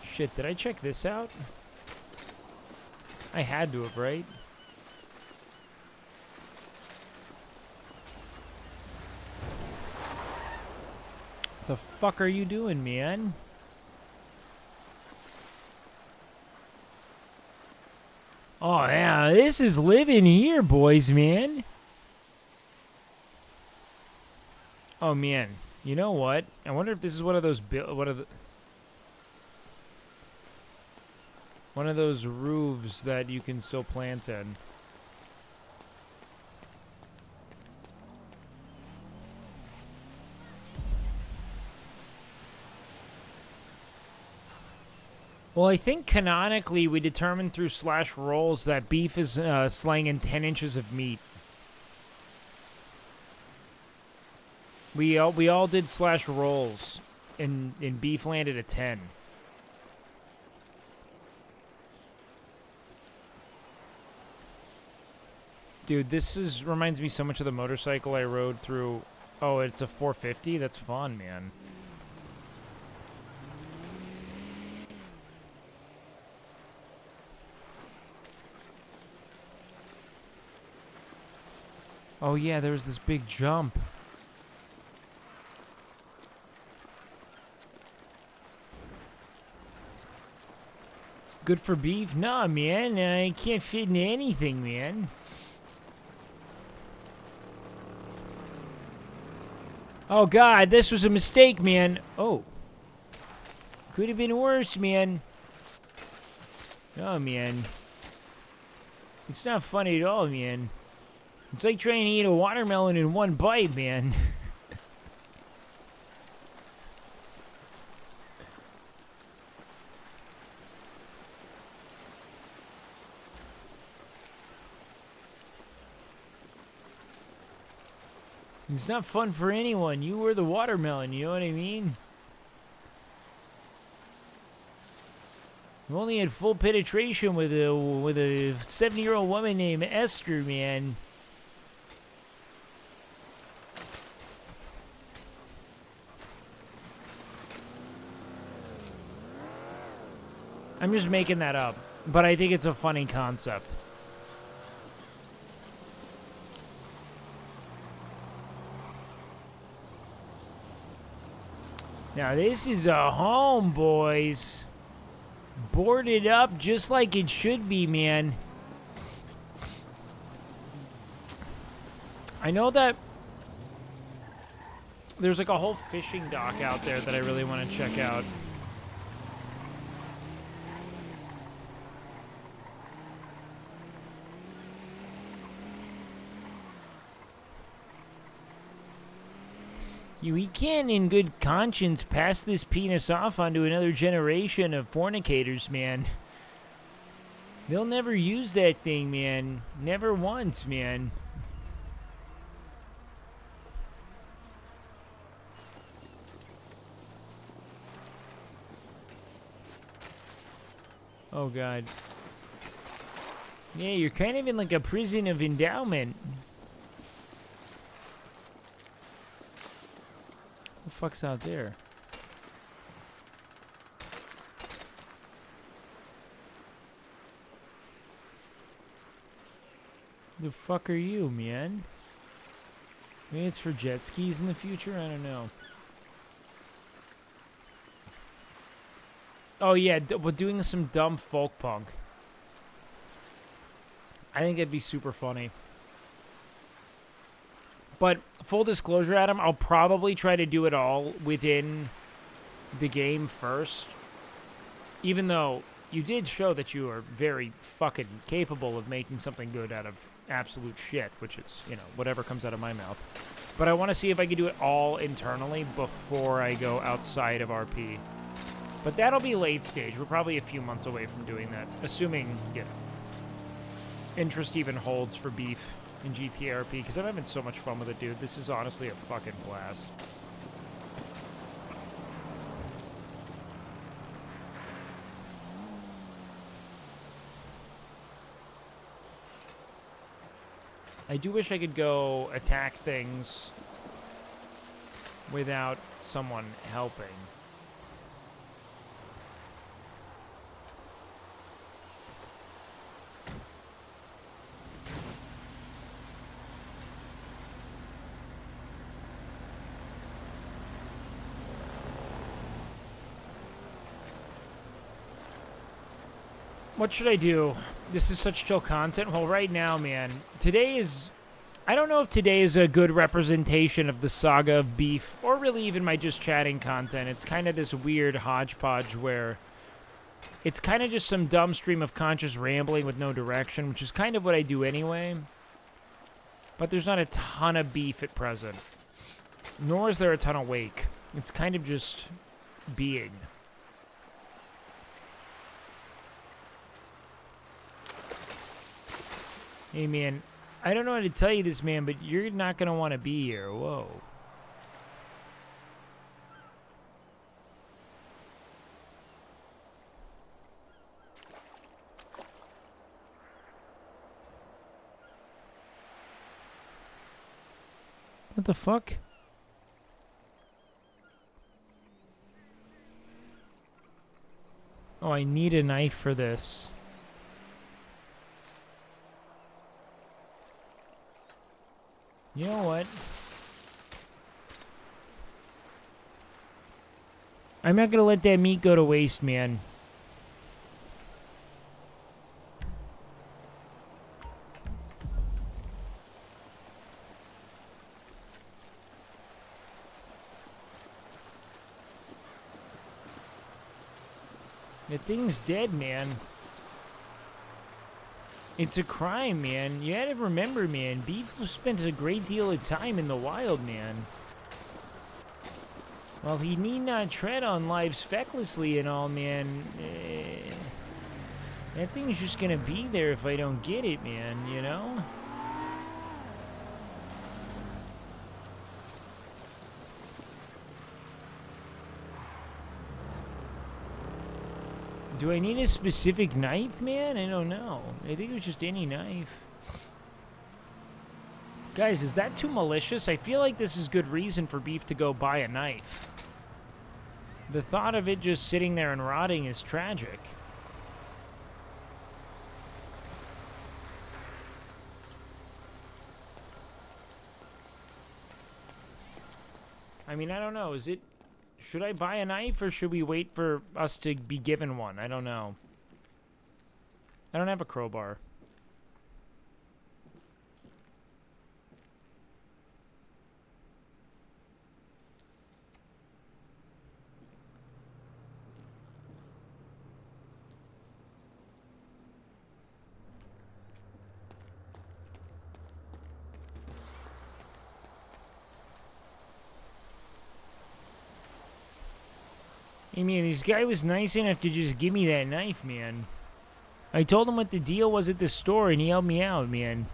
Shit, did I check this out? I had to have, right? The fuck are you doing, man? Oh, yeah, this is living here, boys, man. Oh, man. You know what? I wonder if this is one of those one of those roofs that you can still plant in. Well, I think canonically we determined through slash rolls that beef is slanging 10 inches of meat. We all did slash rolls, and beef landed at 10. Dude, this reminds me so much of the motorcycle I rode through. Oh, it's a 450? That's fun, man. Oh yeah, there was this big jump. Good for beef? Nah, man. I can't fit into anything, man. Oh god, this was a mistake, man. Oh. Could have been worse, man. Oh, man. It's not funny at all, man. It's like trying to eat a watermelon in one bite, man. It's not fun for anyone. You were the watermelon, you know what I mean? You only had full penetration with a 70-year-old woman named Esther, man. I'm just making that up, but I think it's a funny concept. Now this is a home, boys. Boarded up just like it should be, man. I know that there's like a whole fishing dock out there that I really want to check out. We can't in good conscience pass this penis off onto another generation of fornicators, man. They'll never use that thing, man. Never once, man. Oh, God. Yeah, you're kind of in like a prison of endowment. What the fuck's out there? The fuck are you, man? Maybe it's for jet skis in the future? I don't know. Oh yeah, we're doing some dumb folk punk. I think it'd be super funny. But full disclosure, Adam, I'll probably try to do it all within the game first. Even though you did show that you are very fucking capable of making something good out of absolute shit, which is, you know, whatever comes out of my mouth. But I want to see if I can do it all internally before I go outside of RP. But that'll be late stage. We're probably a few months away from doing that, assuming, you know, interest even holds for beef in GTRP, because I'm having so much fun with it, dude. This is honestly a fucking blast. I do wish I could go attack things without someone helping. What should I do? This is such chill content. Well, right now, man, today is... I don't know if today is a good representation of the saga of beef, or really even my just chatting content. It's kind of this weird hodgepodge where it's kind of just some dumb stream of conscious rambling with no direction, which is kind of what I do anyway. But there's not a ton of beef at present. Nor is there a ton of wake. It's kind of just being. Hey, man, I don't know how to tell you this, man, but you're not going to want to be here. Whoa. What the fuck? Oh, I need a knife for this. You know what? I'm not gonna let that meat go to waste, man. The thing's dead, man. It's a crime, man. You gotta remember, man. Beef spent a great deal of time in the wild, man. While he need not tread on lives fecklessly and all, man, that thing's just gonna be there if I don't get it, man, you know? Do I need a specific knife, man? I don't know. I think it was just any knife. Guys, is that too malicious? I feel like this is good reason for beef to go buy a knife. The thought of it just sitting there and rotting is tragic. I mean, I don't know. Is it... Should I buy a knife, or should we wait for us to be given one? I don't know. I don't have a crowbar. I mean, this guy was nice enough to just give me that knife, man. I told him what the deal was at the store, and he helped me out, man.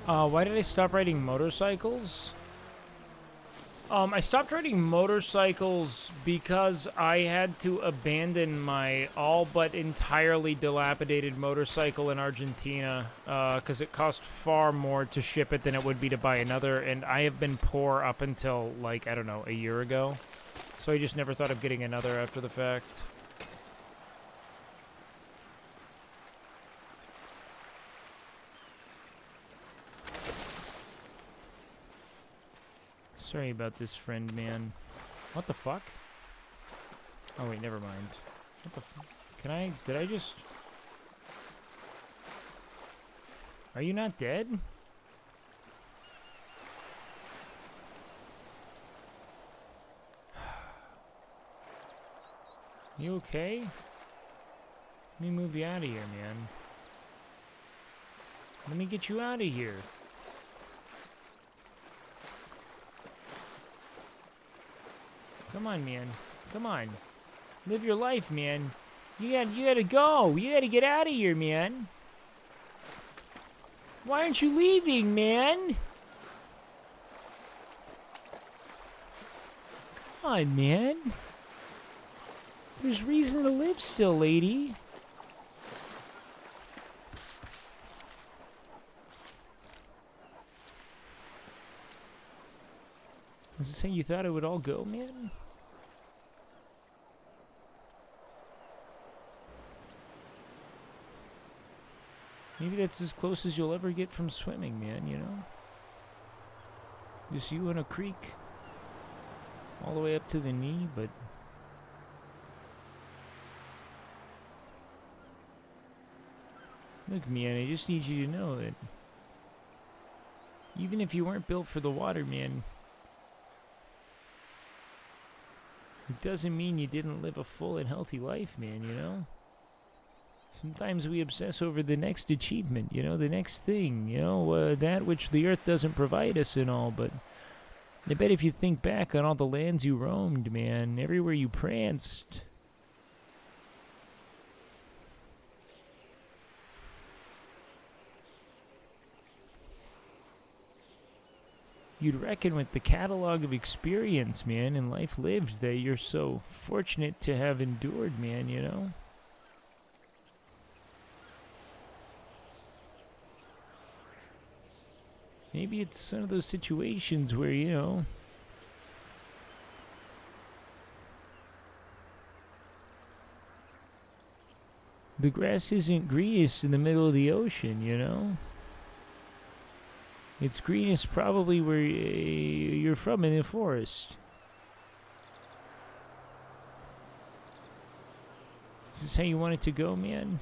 Why did I stop riding motorcycles? I stopped riding motorcycles because I had to abandon my all but entirely dilapidated motorcycle in Argentina because it cost far more to ship it than it would be to buy another, and I have been poor up until, like, I don't know, a year ago. So I just never thought of getting another after the fact. Sorry about this, friend, man. What the fuck? Oh, wait, never mind. What the fuck? Can I... Did I just... Are you not dead? You okay? Let me move you out of here, man. Let me get you out of here. Come on, man. Come on. Live your life, man. You gotta go. You gotta get out of here, man. Why aren't you leaving, man? Come on, man. There's reason to live still, lady. Is this how you thought it would all go, man? Maybe that's as close as you'll ever get from swimming, man, you know? Just you in a creek. All the way up to the knee, but... Look, man, I just need you to know that... Even if you weren't built for the water, man... It doesn't mean you didn't live a full and healthy life, man, you know? Sometimes we obsess over the next achievement, you know, the next thing, you know, that which the earth doesn't provide us and all, but I bet if you think back on all the lands you roamed, man, everywhere you pranced, you'd reckon with the catalog of experience, man, and life lived that you're so fortunate to have endured, man, you know? Maybe it's one of those situations where, you know, the grass isn't greenest in the middle of the ocean, you know? It's greenest probably where you're from in the forest. Is this how you want it to go, man?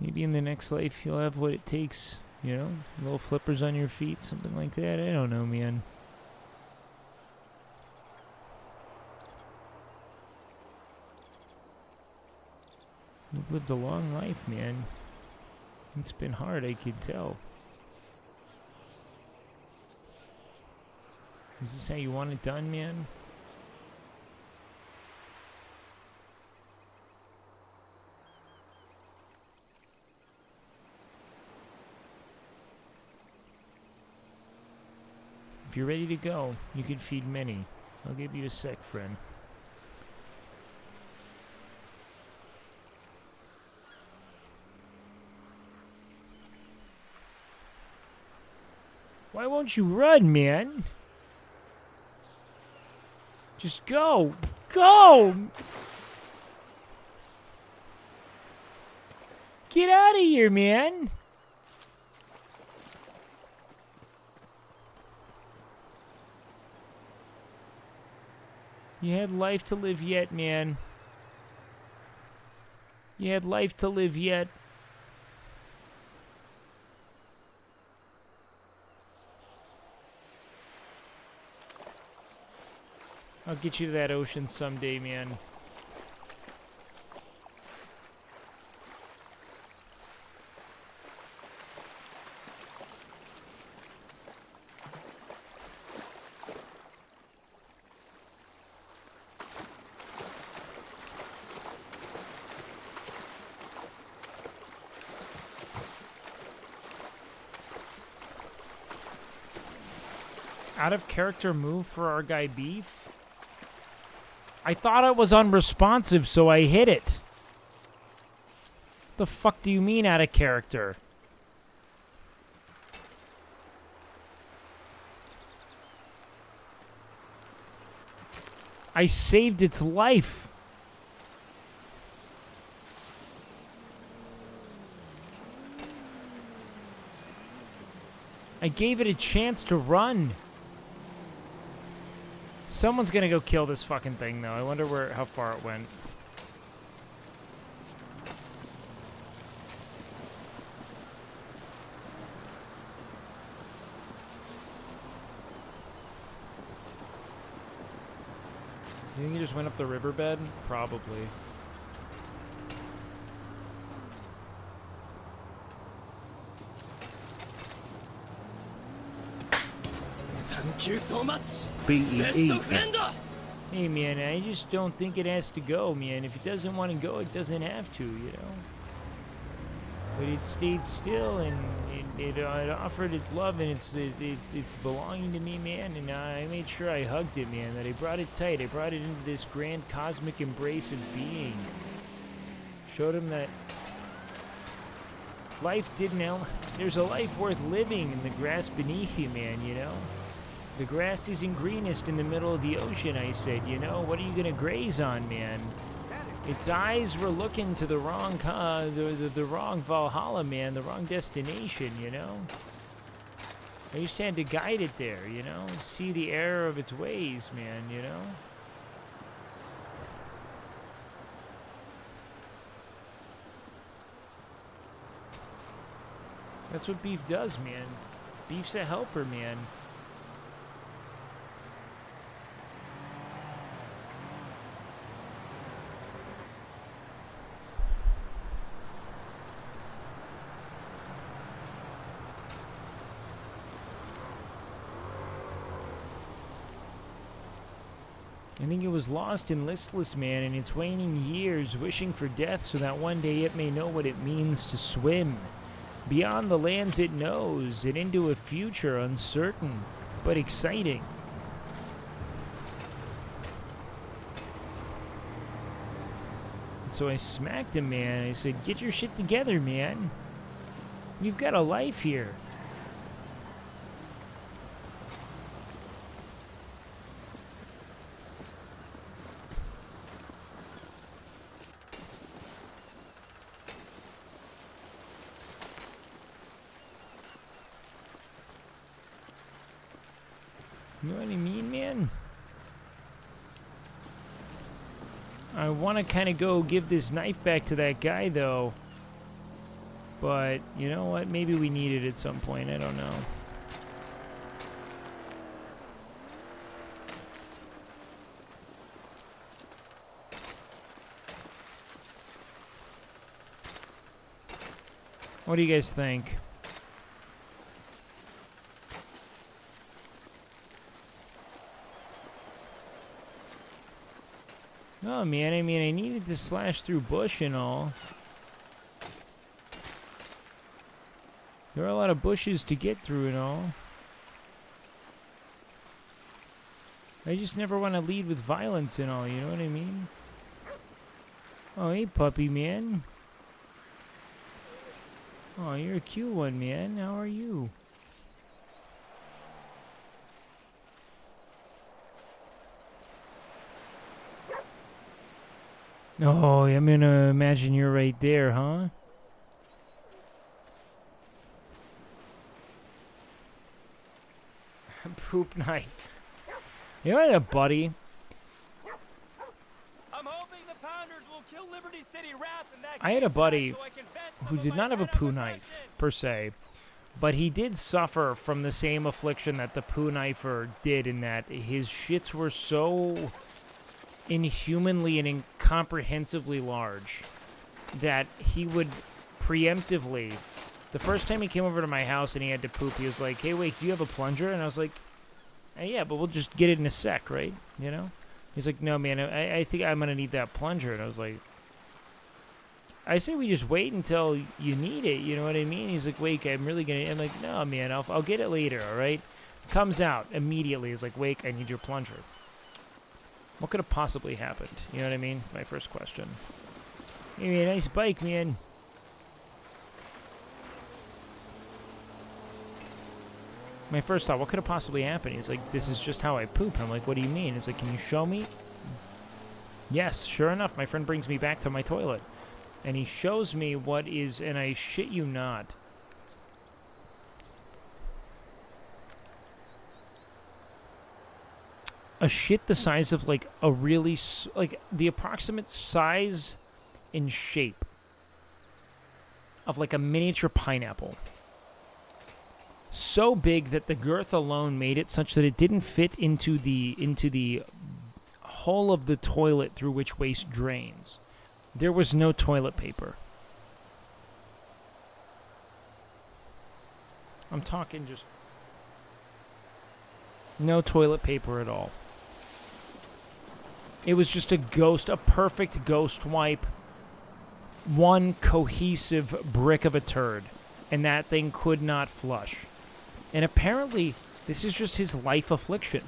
Maybe in the next life you'll have what it takes, you know? Little flippers on your feet, something like that. I don't know, man. You've lived a long life, man. It's been hard, I could tell. Is this how you want it done, man? If you're ready to go, you can feed many. I'll give you a sec, friend. Why won't you run, man? Just go! Go! Get out of here, man! You had life to live yet, man. You had life to live yet. I'll get you to that ocean someday, man. Out of character move for our guy Beef? I thought it was unresponsive, so I hit it. The fuck do you mean out of character? I saved its life. I gave it a chance to run. Someone's gonna go kill this fucking thing, though. I wonder how far it went. You think he just went up the riverbed? Probably. Thank you so much. BEE. Hey, man, I just don't think it has to go, man. If it doesn't want to go, it doesn't have to, you know? But it stayed still, and it offered its love and it's belonging to me, man. And I made sure I hugged it, man. That I brought it tight. I brought it into this grand cosmic embrace of being. Showed him that life didn't. There's a life worth living in the grass beneath you, man. You know, the grass isn't greenest in the middle of the ocean. I said, you know, what are you gonna graze on, man? Its eyes were looking to the wrong, the wrong Valhalla, man, the wrong destination, you know? I just had to guide it there, you know? See the error of its ways, man, you know? That's what beef does, man. Beef's a helper, man. I think it was lost and listless, man, in its waning years, wishing for death so that one day it may know what it means to swim. Beyond the lands it knows, and into a future uncertain, but exciting. And so I smacked him, man. I said, get your shit together, man. You've got a life here. You know what I mean, man? I want to kind of go give this knife back to that guy, though. But, you know what? Maybe we need it at some point. I don't know. What do you guys think? Oh, man, I mean, I needed to slash through bush and all. There are a lot of bushes to get through and all. I just never want to lead with violence and all, you know what I mean? Oh, hey, puppy, man. Oh, you're a cute one, man. How are you? Oh, I'm gonna imagine you're right there, huh? Poop knife. You know, I had a buddy. I'm hoping the Pounders will kill Liberty City Wrath and that I had a buddy so I can vent who did not have a poo knife, per se. But he did suffer from the same affliction that the poo knifer did, in that his shits were so inhumanly and incomprehensibly large that he would preemptively, the first time he came over to my house and he had to poop, he was like, hey, wait, do you have a plunger? And I was like, yeah, but we'll just get it in a sec, right? You know? He's like, no, man, I think I'm going to need that plunger. And I was like, I say we just wait until you need it, you know what I mean? He's like, Wake, I'm really going to, I'm like, no, man, I'll get it later, all right? Comes out immediately. He's like, Wake, I need your plunger. What could have possibly happened? You know what I mean? My first question. Hey, man, nice bike, man. My first thought, what could have possibly happened? He's like, this is just how I poop. And I'm like, what do you mean? He's like, can you show me? Yes, sure enough, my friend brings me back to my toilet. And he shows me what is, and I shit you not, a shit the size of, like, a really, like, the approximate size and shape of, like, a miniature pineapple. So big that the girth alone made it such that it didn't fit into the hole of the toilet through which waste drains. There was no toilet paper. I'm talking just no toilet paper at all. It was just a ghost, a perfect ghost wipe. One cohesive brick of a turd. And that thing could not flush. And apparently, this is just his life affliction.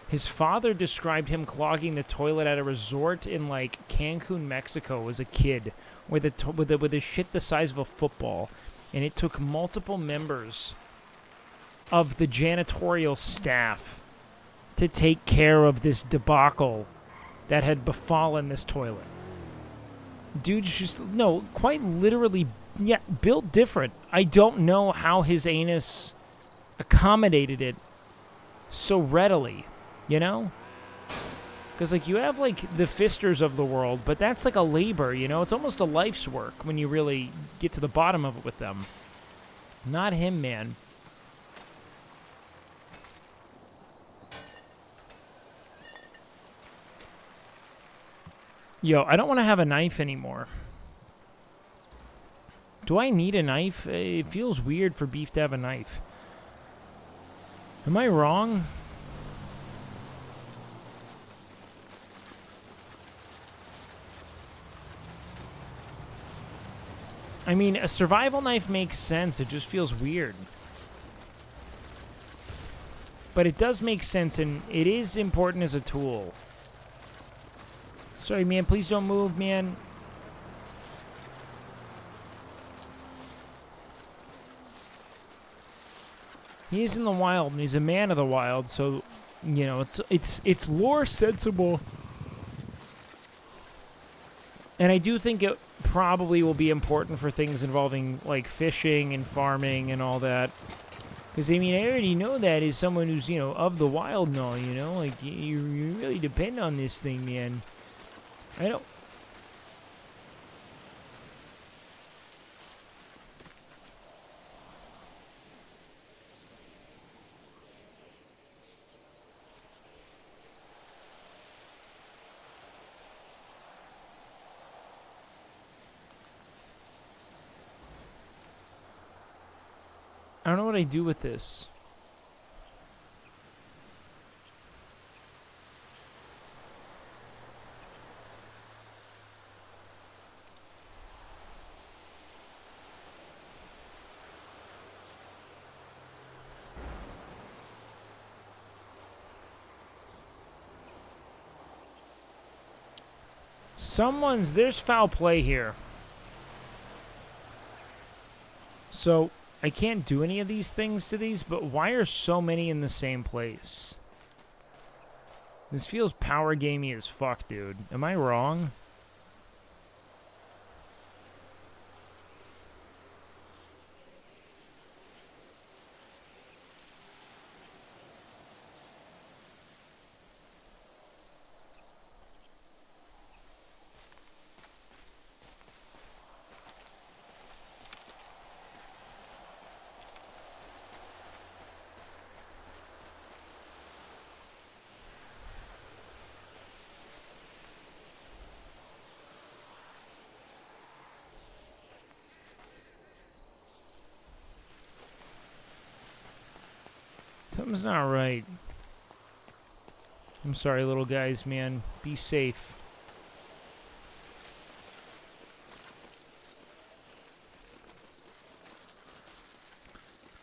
His father described him clogging the toilet at a resort in, like, Cancun, Mexico as a kid, with a shit the size of a football. And it took multiple members of the janitorial staff to take care of this debacle that had befallen this toilet. Dude's just, no, quite literally, yeah, built different. I don't know how his anus accommodated it so readily, you know? Because, like, you have, like, the fisters of the world, but that's like a labor, you know? It's almost a life's work when you really get to the bottom of it with them. Not him, man. Yo, I don't want to have a knife anymore. Do I need a knife? It feels weird for Beef to have a knife. Am I wrong? I mean, a survival knife makes sense. It just feels weird. But it does make sense, and it is important as a tool. Sorry, man. Please don't move, man. He is in the wild, and he's a man of the wild, so, you know, it's lore sensible. And I do think it probably will be important for things involving, like, fishing and farming and all that. Because, I mean, I already know that as someone who's, you know, of the wild and all, you know? Like, you really depend on this thing, man. I don't... I don't know what I do with this. There's foul play here. So, I can't do any of these things to these, but why are so many in the same place? This feels power gamey as fuck, dude. Am I wrong? Something's not right. I'm sorry, little guys, man. Be safe.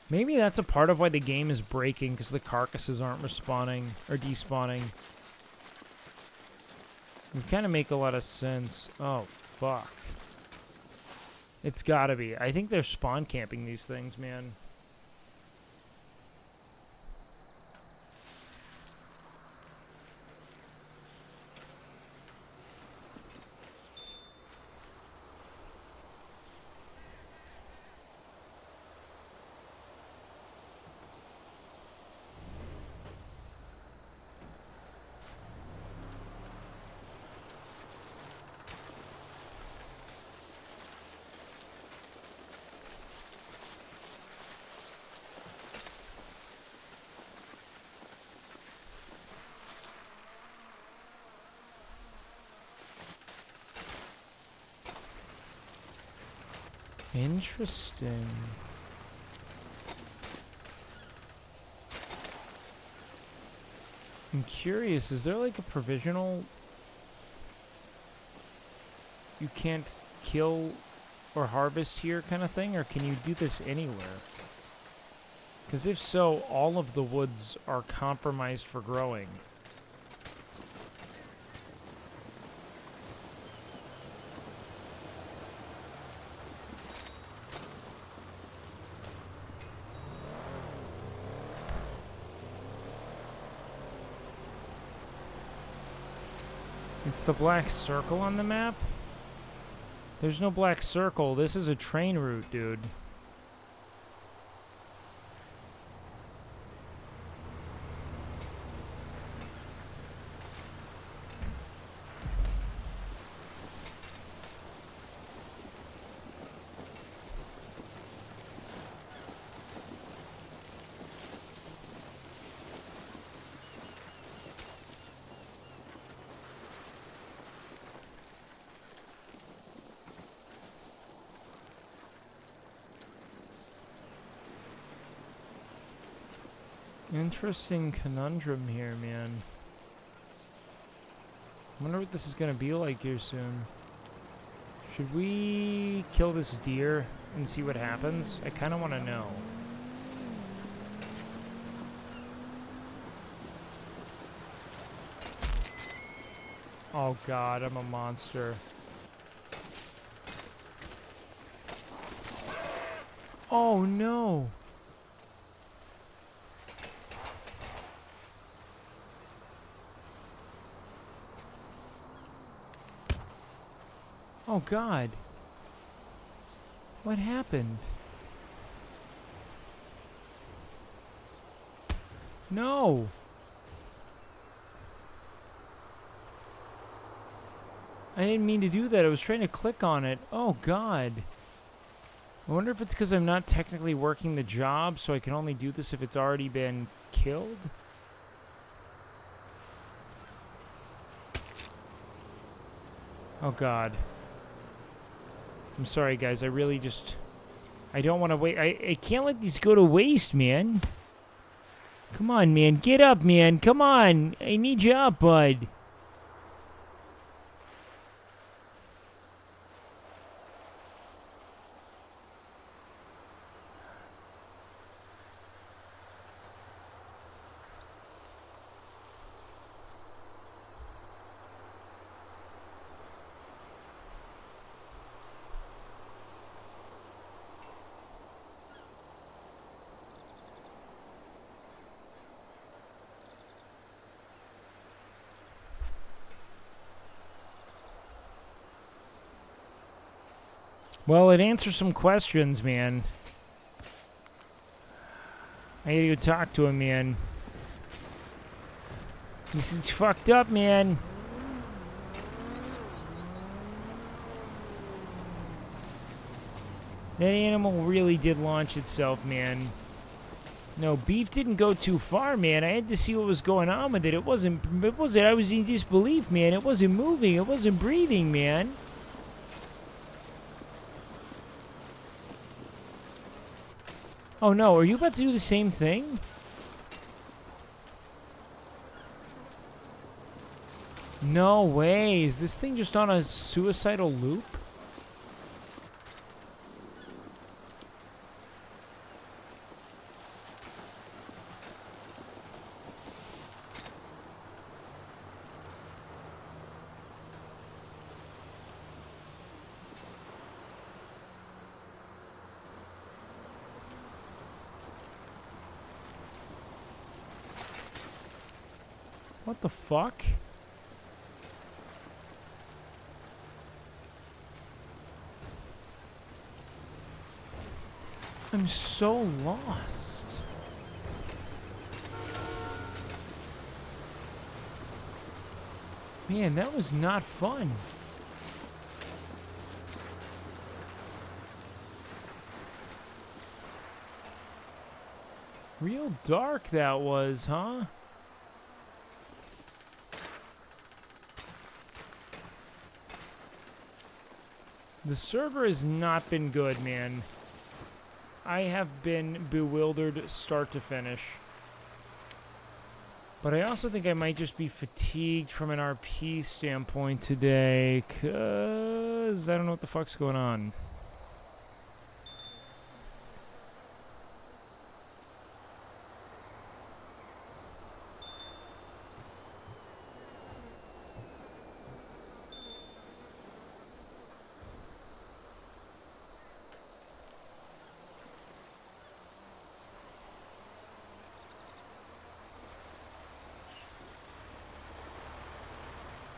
Maybe that's a part of why the game is breaking, because the carcasses aren't respawning or despawning. It kind of make a lot of sense. Oh, fuck. It's gotta be. I think they're spawn camping these things, man. Interesting. I'm curious, is there like a provisional you can't kill or harvest here kind of thing, or can you do this anywhere? Because if so, all of the woods are compromised for growing. It's the black circle on the map? There's no black circle. This is a train route, dude. Interesting conundrum here, man. I wonder what this is gonna be like here soon. Should we kill this deer and see what happens? I kind of want to know. Oh god, I'm a monster. Oh no! Oh god. What happened? No! I didn't mean to do that. I was trying to click on it. Oh god. I wonder if it's because I'm not technically working the job, so I can only do this if it's already been killed? Oh god. I'm sorry, guys. I really just... I don't want to wait. I can't let these go to waste, man. Come on, man. Get up, man. Come on. I need you up, bud. Well, it answers some questions, man. I gotta go talk to him, man. This is fucked up, man. That animal really did launch itself, man. No, beef didn't go too far, man. I had to see what was going on with it. I was in disbelief, man. It wasn't moving. It wasn't breathing, man. Oh no, are you about to do the same thing? No way. Is this thing just on a suicidal loop? What the fuck? I'm so lost. Man, that was not fun. Real dark that was, huh? The server has not been good, man. I have been bewildered start to finish. But I also think I might just be fatigued from an RP standpoint today, because I don't know what the fuck's going on.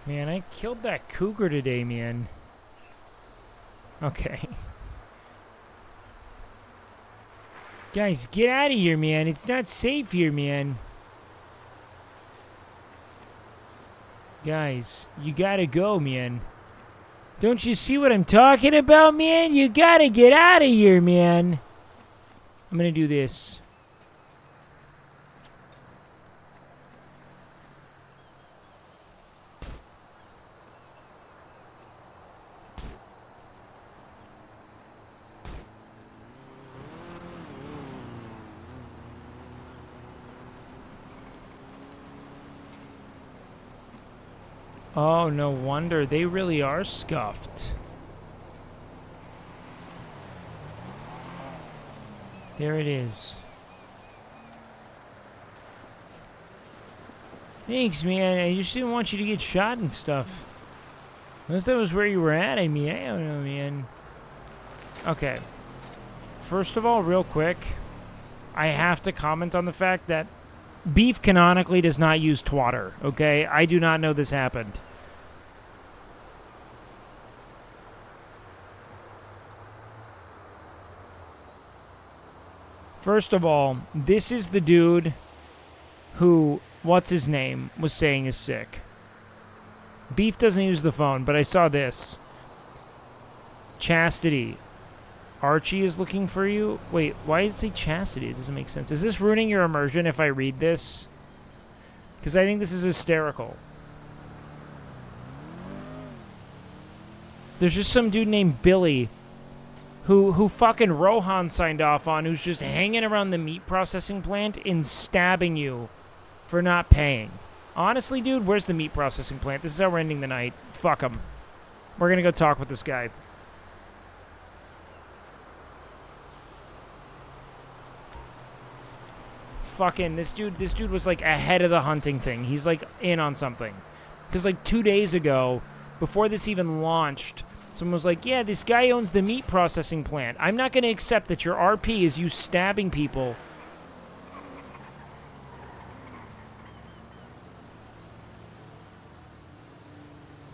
Man, I killed that cougar today, man. Okay. Guys, get out of here, man. It's not safe here, man. Guys, you gotta go, man. Don't you see what I'm talking about, man? You gotta get out of here, man. I'm gonna do this. Oh, no wonder. They really are scuffed. There it is. Thanks, man. I just didn't want you to get shot and stuff. Unless that was where you were at, I mean, I don't know, man. Okay. First of all, real quick, I have to comment on the fact that Beef canonically does not use twatter, okay? I do not know this happened. First of all, this is the dude who, what's his name, was saying is sick. Beef doesn't use the phone, but I saw this. Chastity. Archie is looking for you. Wait, why did it say Chastity? It doesn't make sense. Is this ruining your immersion if I read this? Because I think this is hysterical. There's just some dude named Billy who fucking Rohan signed off on, who's just hanging around the meat processing plant and stabbing you for not paying. Honestly, dude, where's the meat processing plant? This is how we're ending the night. Fuck him. We're gonna go talk with this guy. Fucking this dude was like ahead of the hunting thing. He's like in on something. Because like 2 days ago, before this even launched, someone was like, yeah, this guy owns the meat processing plant. I'm not going to accept that your RP is you stabbing people.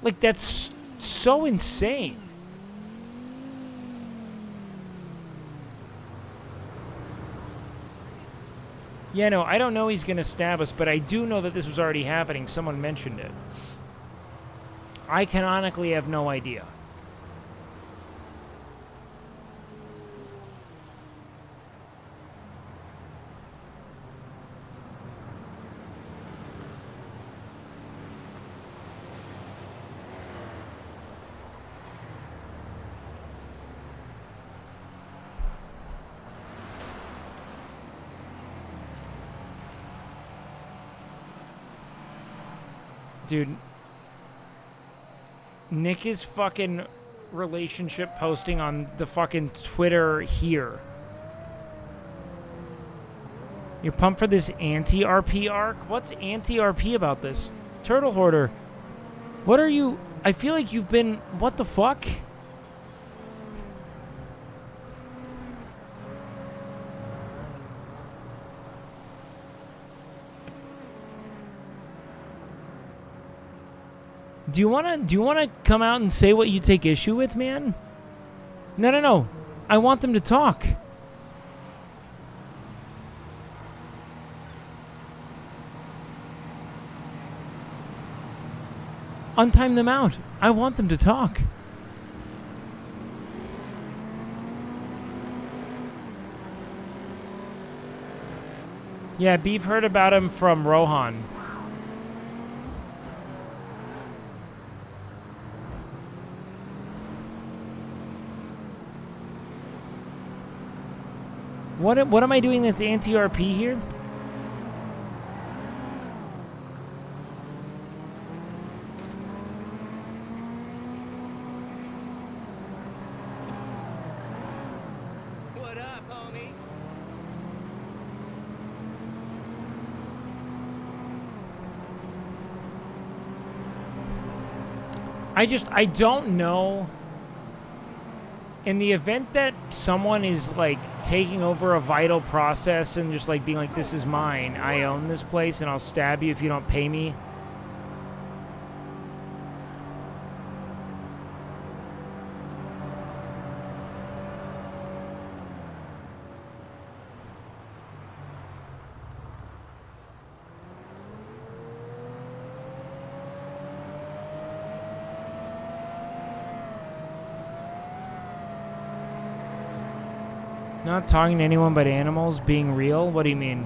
Like, that's so insane. Yeah, no, I don't know he's going to stab us, but I do know that this was already happening. Someone mentioned it. I canonically have no idea. Dude, Nick is fucking relationship posting on the fucking Twitter here. You're pumped for this anti-RP arc? What's anti-RP about this? Turtle Hoarder, what are you... I feel like you've been... What the fuck? Do you wanna come out and say what you take issue with, man? No. I want them to talk. Untime them out. I want them to talk. Yeah, Beef heard about him from Rohan. What am I doing that's anti-RP here? I don't know. In the event that someone is, like, taking over a vital process and just, like, being like, this is mine, I own this place and I'll stab you if you don't pay me. Not talking to anyone but animals, being real? What do you mean?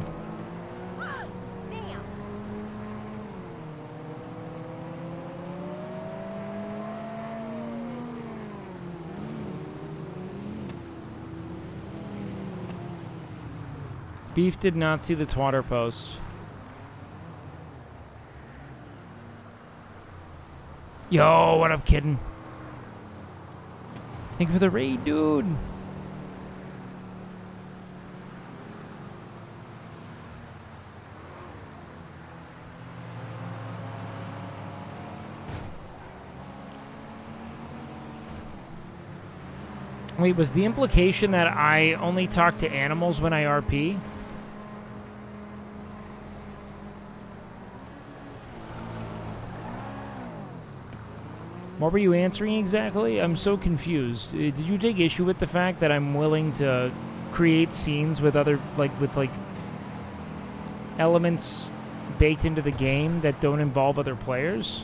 Beef did not see the Twitter post. Yo, what up, kiddin'? Thank you for the raid, dude. Wait, was the implication that I only talk to animals when I RP? What were you answering exactly? I'm so confused. Did you take issue with the fact that I'm willing to create scenes with other, with elements baked into the game that don't involve other players?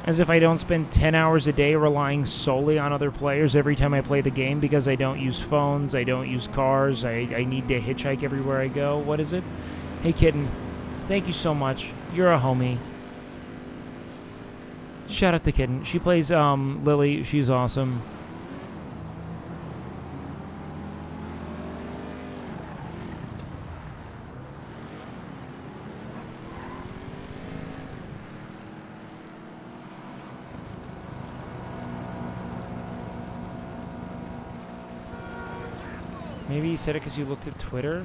As if I don't spend 10 hours a day relying solely on other players every time I play the game because I don't use phones, I don't use cars, I need to hitchhike everywhere I go. What is it? Hey, kitten. Thank you so much. You're a homie. Shout out to Kitten. She plays Lily. She's awesome. Maybe you said it because you looked at Twitter?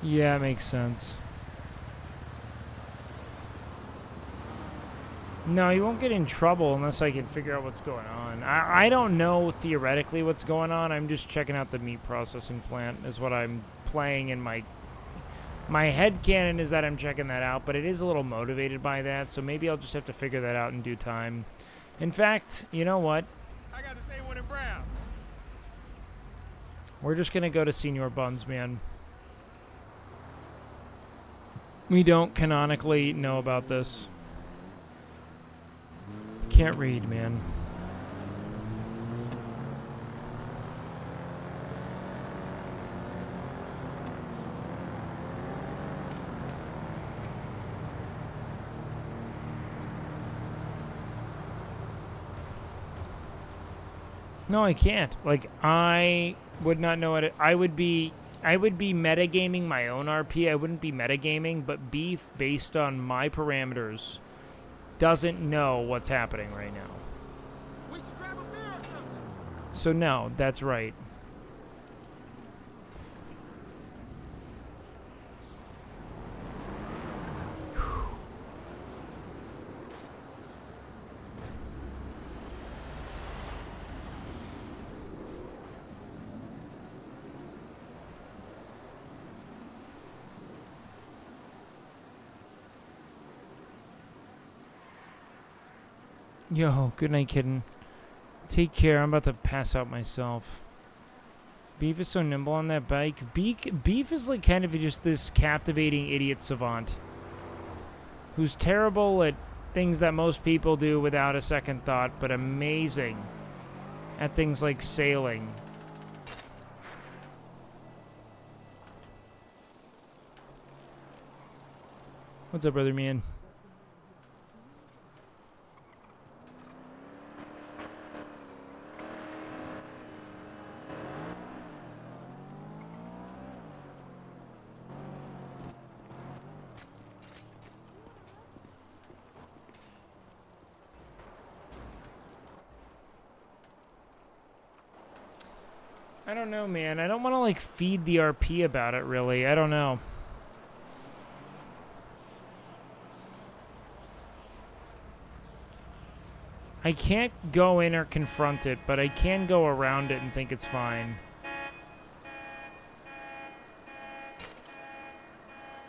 Yeah, it makes sense. No, you won't get in trouble unless I can figure out what's going on. I don't know theoretically what's going on. I'm just checking out the meat processing plant is what I'm playing in my headcanon is that I'm checking that out, but it is a little motivated by that, so maybe I'll just have to figure that out in due time. In fact, you know what? I got the same one in brown. We're just gonna go to Senior Buns, man. We don't canonically know about this. Can't read, man. No, I can't. Like, I would not know it. I would be metagaming my own RP. I wouldn't be metagaming, but Beef, based on my parameters, doesn't know what's happening right now. We should grab a beer or something. So no, that's right. Yo, good night, kitten. Take care. I'm about to pass out myself. Beef is so nimble on that bike. Beef is like kind of just this captivating idiot savant who's terrible at things that most people do without a second thought, but amazing at things like sailing. What's up, brother man? I don't know, man. I don't want to, like, feed the RP about it, really. I don't know. I can't go in or confront it, but I can go around it and think it's fine.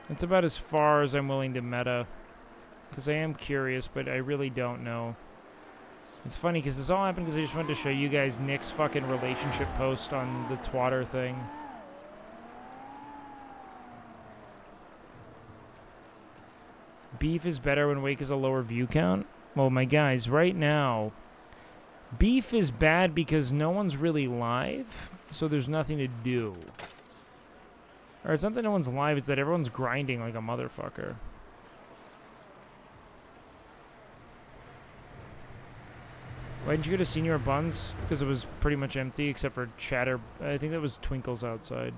That's about as far as I'm willing to meta. Because I am curious, but I really don't know. It's funny because this all happened because I just wanted to show you guys Nick's fucking relationship post on the Twatter thing. Beef is better when Wake is a lower view count? Well, my guys, right now, Beef is bad because no one's really live, so there's nothing to do. Or it's not that no one's live, it's that everyone's grinding like a motherfucker. Why didn't you go to Senior Buns? Because it was pretty much empty except for Chatter. I think that was Twinkles outside.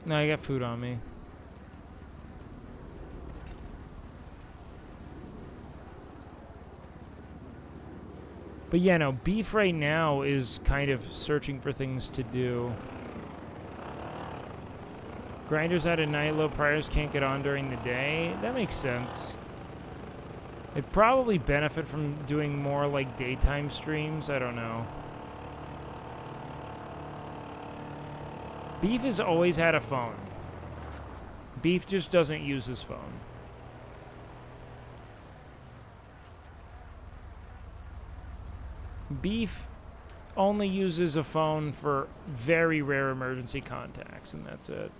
No, I got food on me. But yeah, no, Beef right now is kind of searching for things to do. Grinders out at night, low priors can't get on during the day. That makes sense. It'd probably benefit from doing more like daytime streams. I don't know. Beef has always had a phone. Beef just doesn't use his phone. Beef only uses a phone for very rare emergency contacts, and that's it.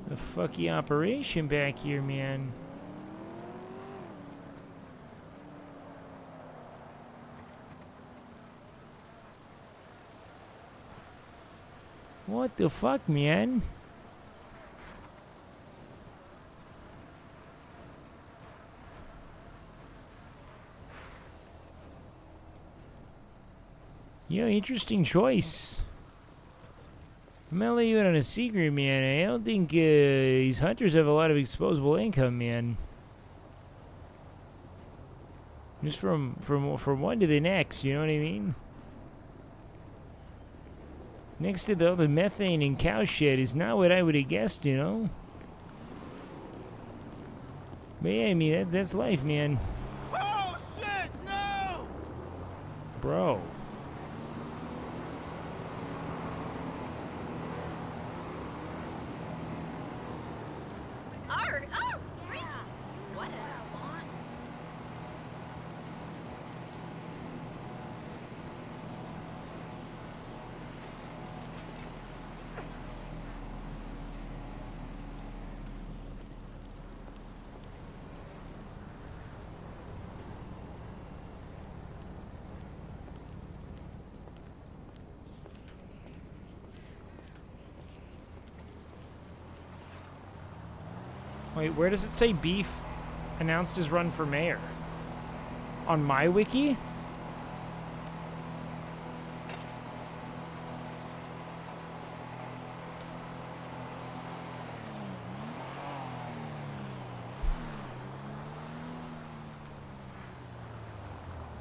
The fucky operation back here, man. What the fuck, man? Yeah, interesting choice. I'm gonna let you in on a secret, man. I don't think these hunters have a lot of exposable income, man. Just from one to the next, you know what I mean? Next to all the methane and cow shit is not what I would have guessed, you know? But yeah, I mean, that's life, man. Oh shit, no! Bro. Wait, where does it say Beef announced his run for mayor? On my wiki?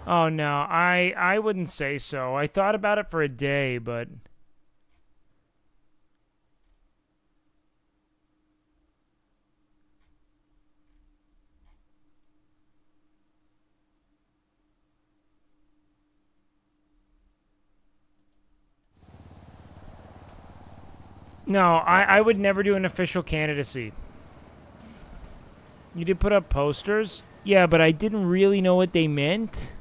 Oh no, I wouldn't say so. I thought about it for a day, but no, I would never do an official candidacy. You did put up posters? Yeah, but I didn't really know what they meant.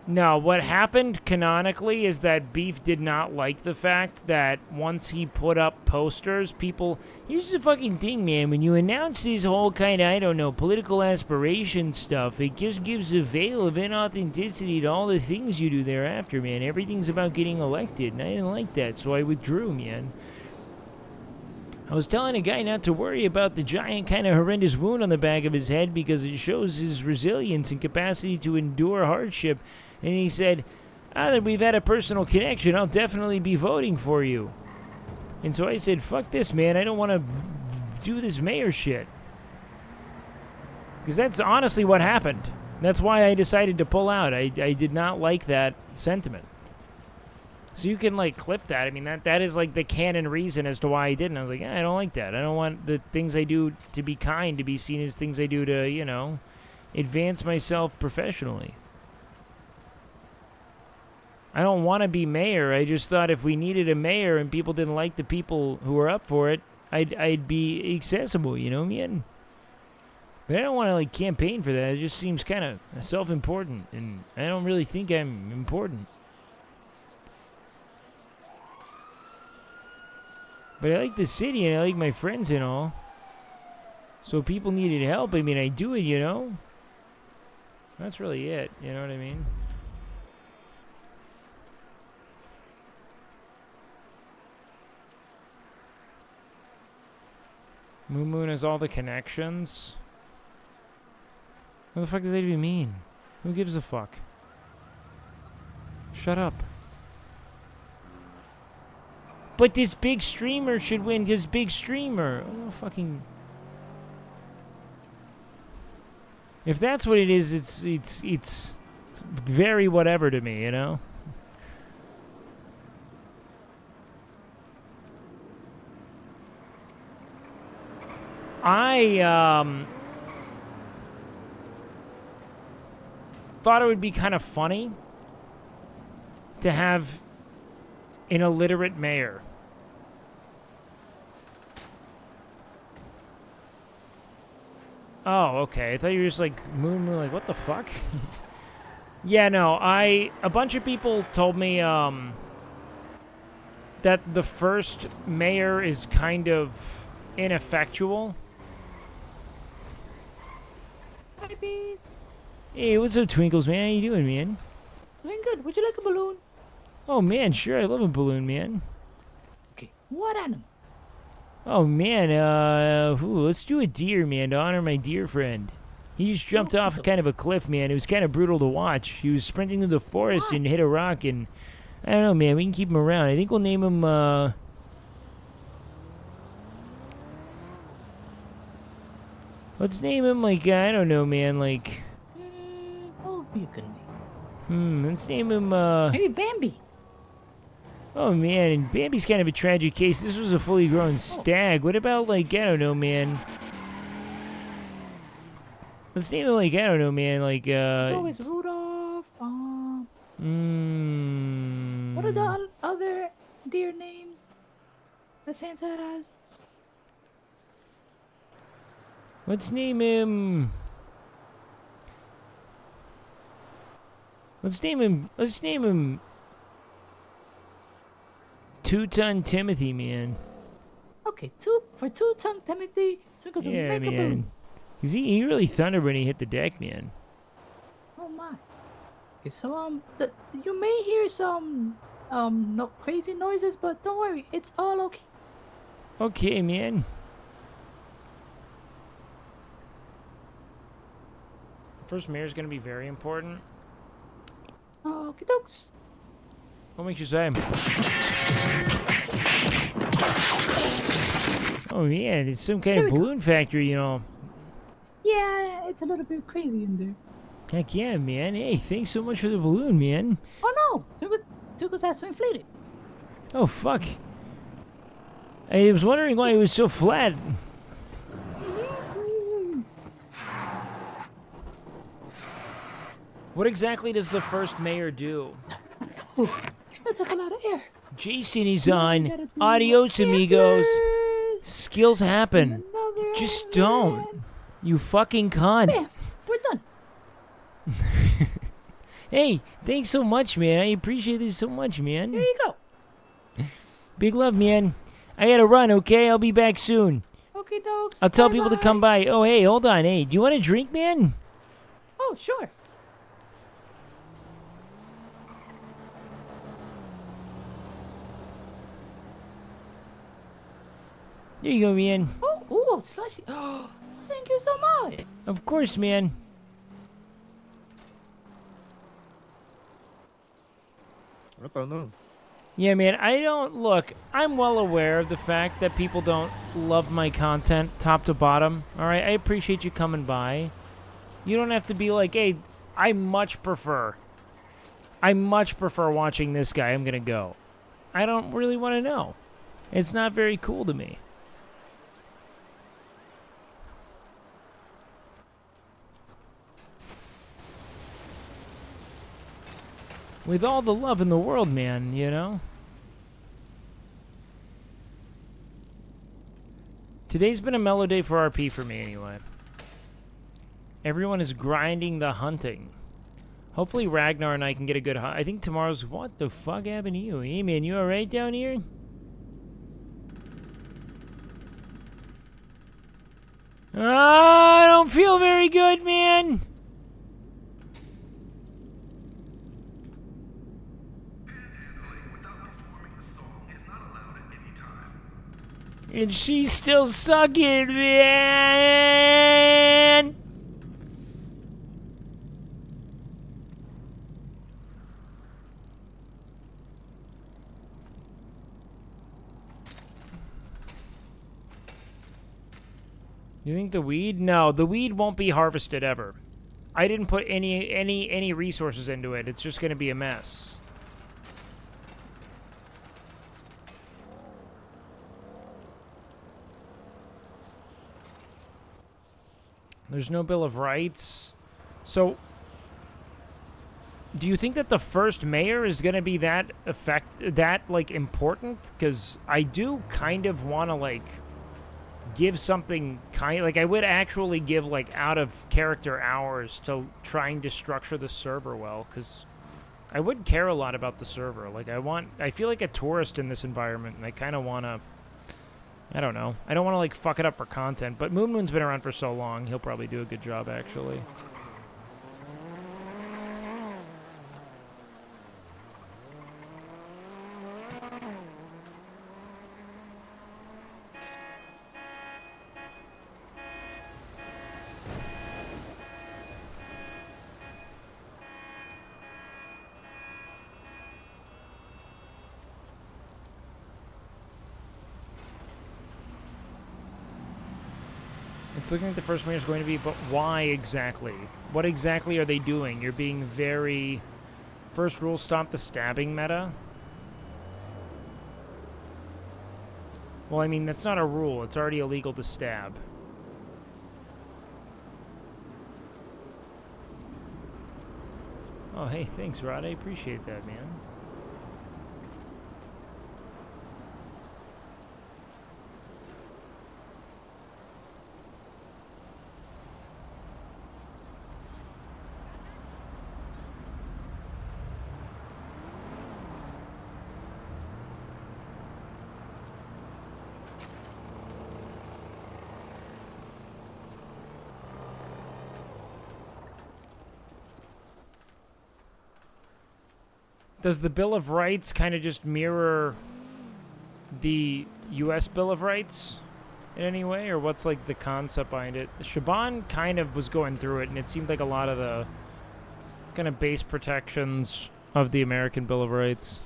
No, what happened canonically is that Beef did not like the fact that once he put up posters, people... Here's the fucking thing, man. When you announce this whole kind of, I don't know, political aspiration stuff, it just gives a veil of inauthenticity to all the things you do thereafter, man. Everything's about getting elected, and I didn't like that, so I withdrew, man. I was telling a guy not to worry about the giant kind of horrendous wound on the back of his head because it shows his resilience and capacity to endure hardship. And he said, "Now that we've had a personal connection, I'll definitely be voting for you." And so I said, fuck this, man. I don't want to do this mayor shit. Because that's honestly what happened. That's why I decided to pull out. I did not like that sentiment. So you can, like, clip that. I mean, that is, like, the canon reason as to why I didn't. I was like, I don't like that. I don't want the things I do to be kind to be seen as things I do to, you know, advance myself professionally. I don't want to be mayor. I just thought if we needed a mayor and people didn't like the people who were up for it, I'd be accessible, you know what I mean? But I don't want to, like, campaign for that. It just seems kind of self-important, and I don't really think I'm important. But I like the city, and I like my friends and all. So if people needed help, I mean, I do it, you know? That's really it, you know what I mean? Moon has all the connections. What the fuck does that even mean? Who gives a fuck? Shut up. But this big streamer should win because big streamer. Oh, fucking. If that's what it is, it's very whatever to me, you know? I thought it would be kind of funny to have an illiterate mayor. Oh, okay. I thought you were just like moon, like what the fuck? Yeah, no. A bunch of people told me that the first mayor is kind of ineffectual. Hi, Pete. Hey, what's up, Twinkles, man? How you doing, man? Doing good. Would you like a balloon? Oh, man, sure. I love a balloon, man. Okay. What animal? Oh, man, let's do a deer, man, to honor my deer friend. He just jumped off kind of a cliff, man. It was kind of brutal to watch. He was sprinting through the forest and hit a rock, and I don't know, man. We can keep him around. I think we'll name him, let's name him, like, I don't know, man, like... What would be a good name? Let's name him, Maybe Bambi. Oh, man, and Bambi's kind of a tragic case. This was a fully grown stag. What about, like, I don't know, man... Let's name it, like, I don't know, man, like, It's always Rudolph, What are the other deer names that Santa has? Let's name him... Let's name him... Two-Ton Timothy, man. Okay, Two-Ton Timothy. Twinkles Yeah, make a man. balloon. Cause he really thundered when he hit the deck, man. Oh my. Okay, so you may hear some no crazy noises, but don't worry, it's all okay. Okay, man. First mayor's gonna be very important. Oh, okay, dokes. What makes you say? Oh yeah, it's some kind of balloon factory, you know. Yeah, it's a little bit crazy in there. Heck yeah, man. Hey, thanks so much for the balloon, man. Oh no, Tuco's has to inflate it. Oh fuck. I was wondering why it was so flat. What exactly does the first mayor do? That took a lot of air. Jason is on. Adios, amigos. Skills happen. Just don't. You fucking cunt. Bam, we're done. Hey, thanks so much, man. I appreciate this so much, man. Here you go. Big love, man. I gotta run, okay? I'll be back soon. Okay, dogs. I'll tell people to come by. Oh, hey, hold on. Hey, do you want a drink, man? Oh, sure. There you go, man. Oh, slushy. Thank you so much. Of course, man. I don't know. Yeah, man, I don't... Look, I'm well aware of the fact that people don't love my content top to bottom. All right, I appreciate you coming by. You don't have to be like, hey, I much prefer watching this guy. I'm going to go. I don't really want to know. It's not very cool to me. With all the love in the world, man, you know? Today's been a mellow day for RP for me, anyway. Everyone is grinding the hunting. Hopefully Ragnar and I can get a good hunt. I think tomorrow's... What the fuck happened to you? Hey, man, you alright down here? I don't feel very good, man. And she's still sucking, man. You think the weed? No, the weed won't be harvested ever. I didn't put any resources into it. It's just going to be a mess. There's no Bill of Rights. So, do you think that the first mayor is going to be that important? Because I do kind of want to, like, give something like, I would actually give, like, out of character hours to trying to structure the server well, because I would care a lot about the server. Like, I feel like a tourist in this environment, and I kind of want to, I don't know. I don't want to, like, fuck it up for content, but Moon Moon's been around for so long, he'll probably do a good job, actually. It's looking like the first mayor is going to be, but why exactly? What exactly are they doing? You're being very... First rule, stop the stabbing meta? Well, I mean, that's not a rule. It's already illegal to stab. Oh, hey, thanks, Rod. I appreciate that, man. Does the Bill of Rights kind of just mirror the U.S. Bill of Rights in any way, or what's like the concept behind it? Shaban kind of was going through it, and it seemed like a lot of the kind of base protections of the American Bill of Rights.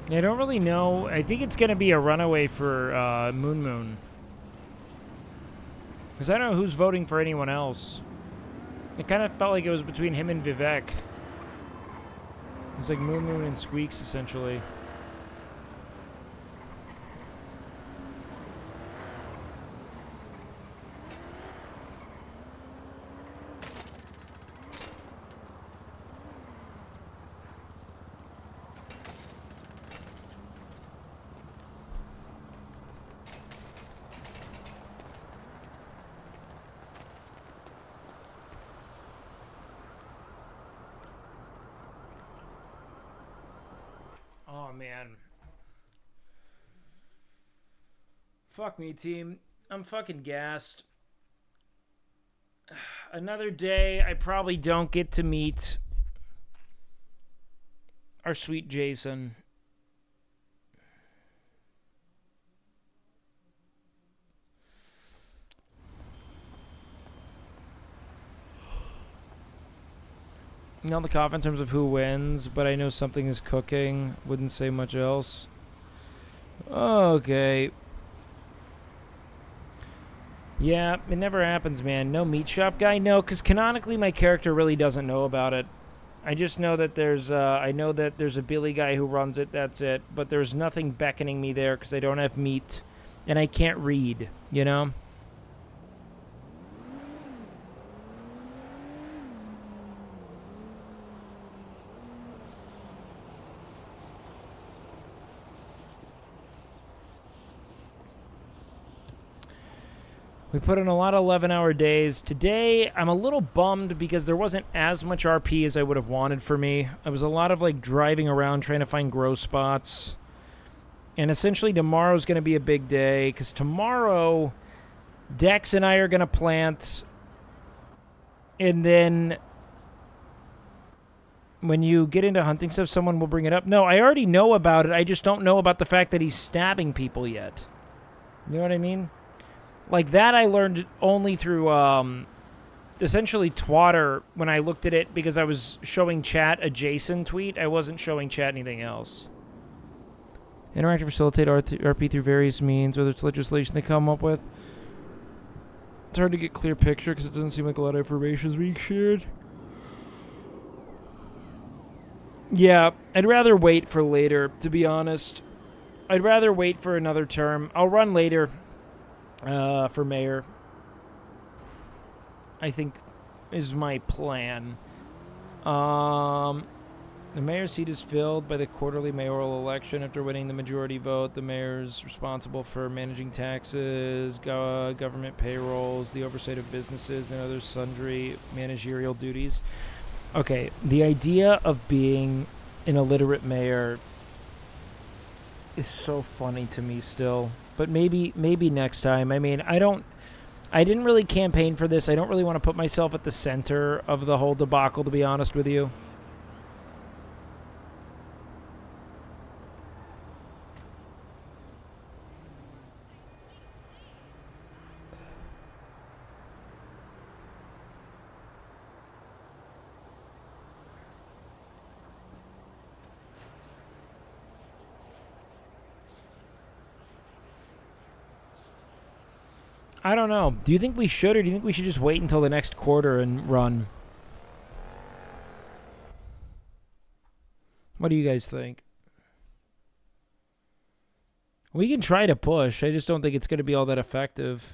I don't really know. I think it's going to be a runaway for Moon Moon. Because I don't know who's voting for anyone else. It kind of felt like it was between him and Vivek. It's like Moon Moon and Squeaks, essentially. Oh, man. Fuck me, team. I'm fucking gassed. Another day, I probably don't get to meet our sweet Jason. Not the cough in terms of who wins, but I know something is cooking. Wouldn't say much else. Okay. Yeah, it never happens, man. No meat shop guy? No, because canonically my character really doesn't know about it. I just know that there's, I know that there's a Billy guy who runs it, that's it. But there's nothing beckoning me there because I don't have meat. And I can't read, you know? We put in a lot of 11-hour days. Today, I'm a little bummed because there wasn't as much RP as I would have wanted for me. It was a lot of, like, driving around trying to find grow spots. And essentially, tomorrow's going to be a big day because tomorrow, Dex and I are going to plant. And then when you get into hunting stuff, someone will bring it up. No, I already know about it. I just don't know about the fact that he's stabbing people yet. You know what I mean? Like, that I learned only through, essentially, Twatter when I looked at it because I was showing chat a Jason tweet. I wasn't showing chat anything else. Interactive facilitate RP through various means, whether it's legislation they come up with. It's hard to get clear picture because it doesn't seem like a lot of information is being shared. Yeah, I'd rather wait for later, to be honest. I'd rather wait for another term. I'll run later. For mayor, I think is my plan. The mayor's seat is filled by the quarterly mayoral election. After winning the majority vote, the mayor's responsible for managing taxes, government payrolls, the oversight of businesses, and other sundry managerial duties. Okay, the idea of being an illiterate mayor is so funny to me still. But maybe next time. I mean, I didn't really campaign for this. I don't really want to put myself at the center of the whole debacle, to be honest with you. I don't know. Do you think we should, or do you think we should just wait until the next quarter and run? What do you guys think? We can try to push. I just don't think it's going to be all that effective.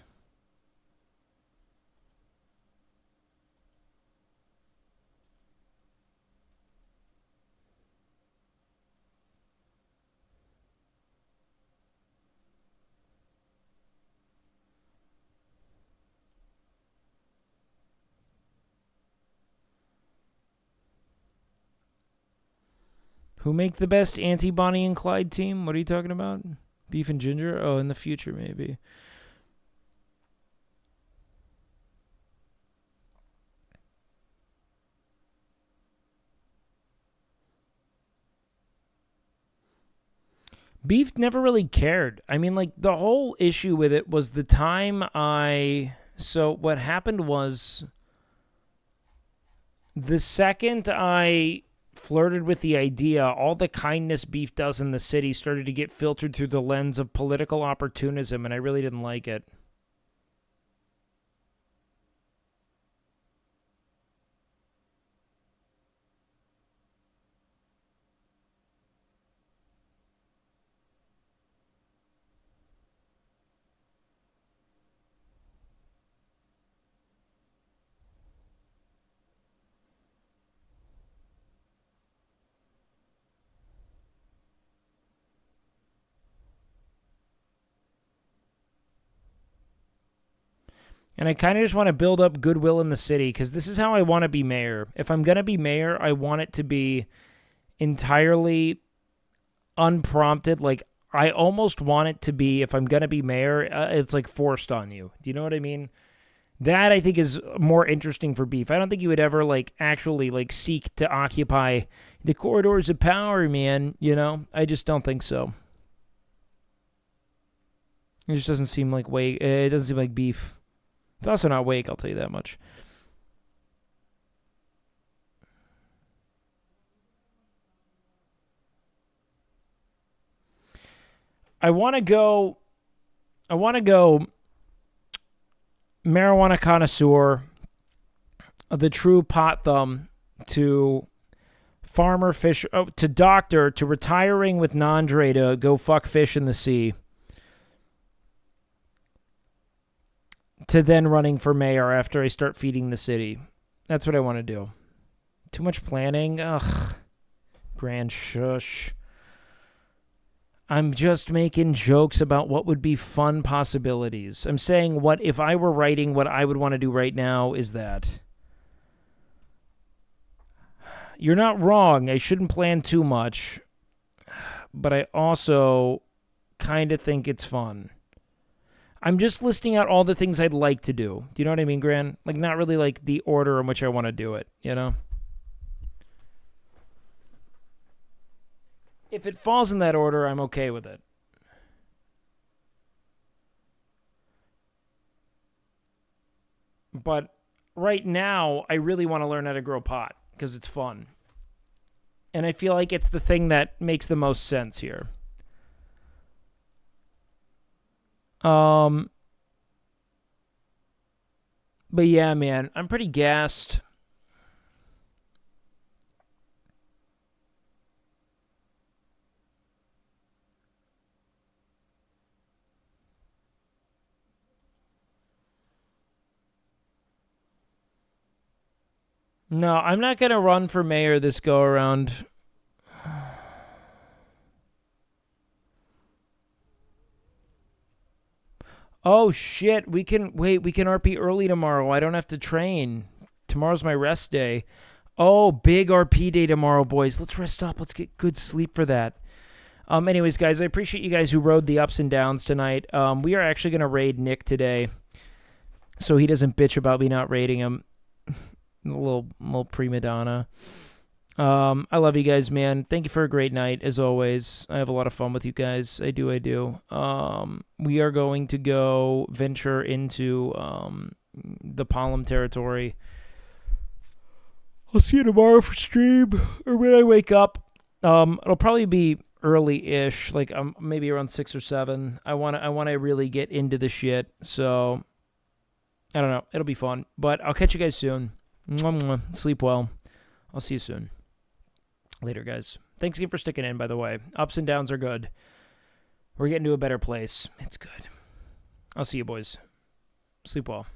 Who make the best anti-Bonnie and Clyde team? What are you talking about? Beef and Ginger? Oh, in the future, maybe. Beef never really cared. I mean, like, the whole issue with it was the time So what happened was, the second I flirted with the idea, all the kindness Beef does in the city started to get filtered through the lens of political opportunism, and I really didn't like it. And I kind of just want to build up goodwill in the city, because this is how I want to be mayor. If I'm going to be mayor, I want it to be entirely unprompted. Like, I almost want it to be, if I'm going to be mayor, it's like forced on you. Do you know what I mean? That, I think, is more interesting for Beef. I don't think you would ever, like, actually, like, seek to occupy the corridors of power, man. You know? I just don't think so. It just doesn't seem like it doesn't seem like Beef. It's also not Wake, I'll tell you that much. I want to go marijuana connoisseur, the true pot thumb, to farmer fish, to doctor, to retiring with Nandre to go fuck fish in the sea, to then running for mayor after I start feeding the city. That's what I want to do. Too much planning? Ugh. Grand shush. I'm just making jokes about what would be fun possibilities. I'm saying what if I were writing what I would want to do right now is that. You're not wrong. I shouldn't plan too much. But I also kind of think it's fun. I'm just listing out all the things I'd like to do. Do you know what I mean, Gran? Like, not really like the order in which I want to do it, you know? If it falls in that order, I'm okay with it. But right now, I really want to learn how to grow pot because it's fun. And I feel like it's the thing that makes the most sense here. But yeah, man, I'm pretty gassed. No, I'm not going to run for mayor this go around. Oh, shit. We can RP early tomorrow. I don't have to train. Tomorrow's my rest day. Oh, big RP day tomorrow, boys. Let's rest up. Let's get good sleep for that. Anyways, guys, I appreciate you guys who rode the ups and downs tonight. We are actually going to raid Nick today, so he doesn't bitch about me not raiding him. A little prima donna. I love you guys, man. Thank you for a great night, as always. I have a lot of fun with you guys. I do. We are going to go venture into the Palm territory. I'll see you tomorrow for stream, or when I wake up. It'll probably be early-ish, like maybe around 6 or 7. I want to really get into the shit, so I don't know. It'll be fun, but I'll catch you guys soon. Mwah, mwah. Sleep well. I'll see you soon. Later, guys. Thanks again for sticking in, by the way. Ups and downs are good. We're getting to a better place. It's good. I'll see you boys. Sleep well.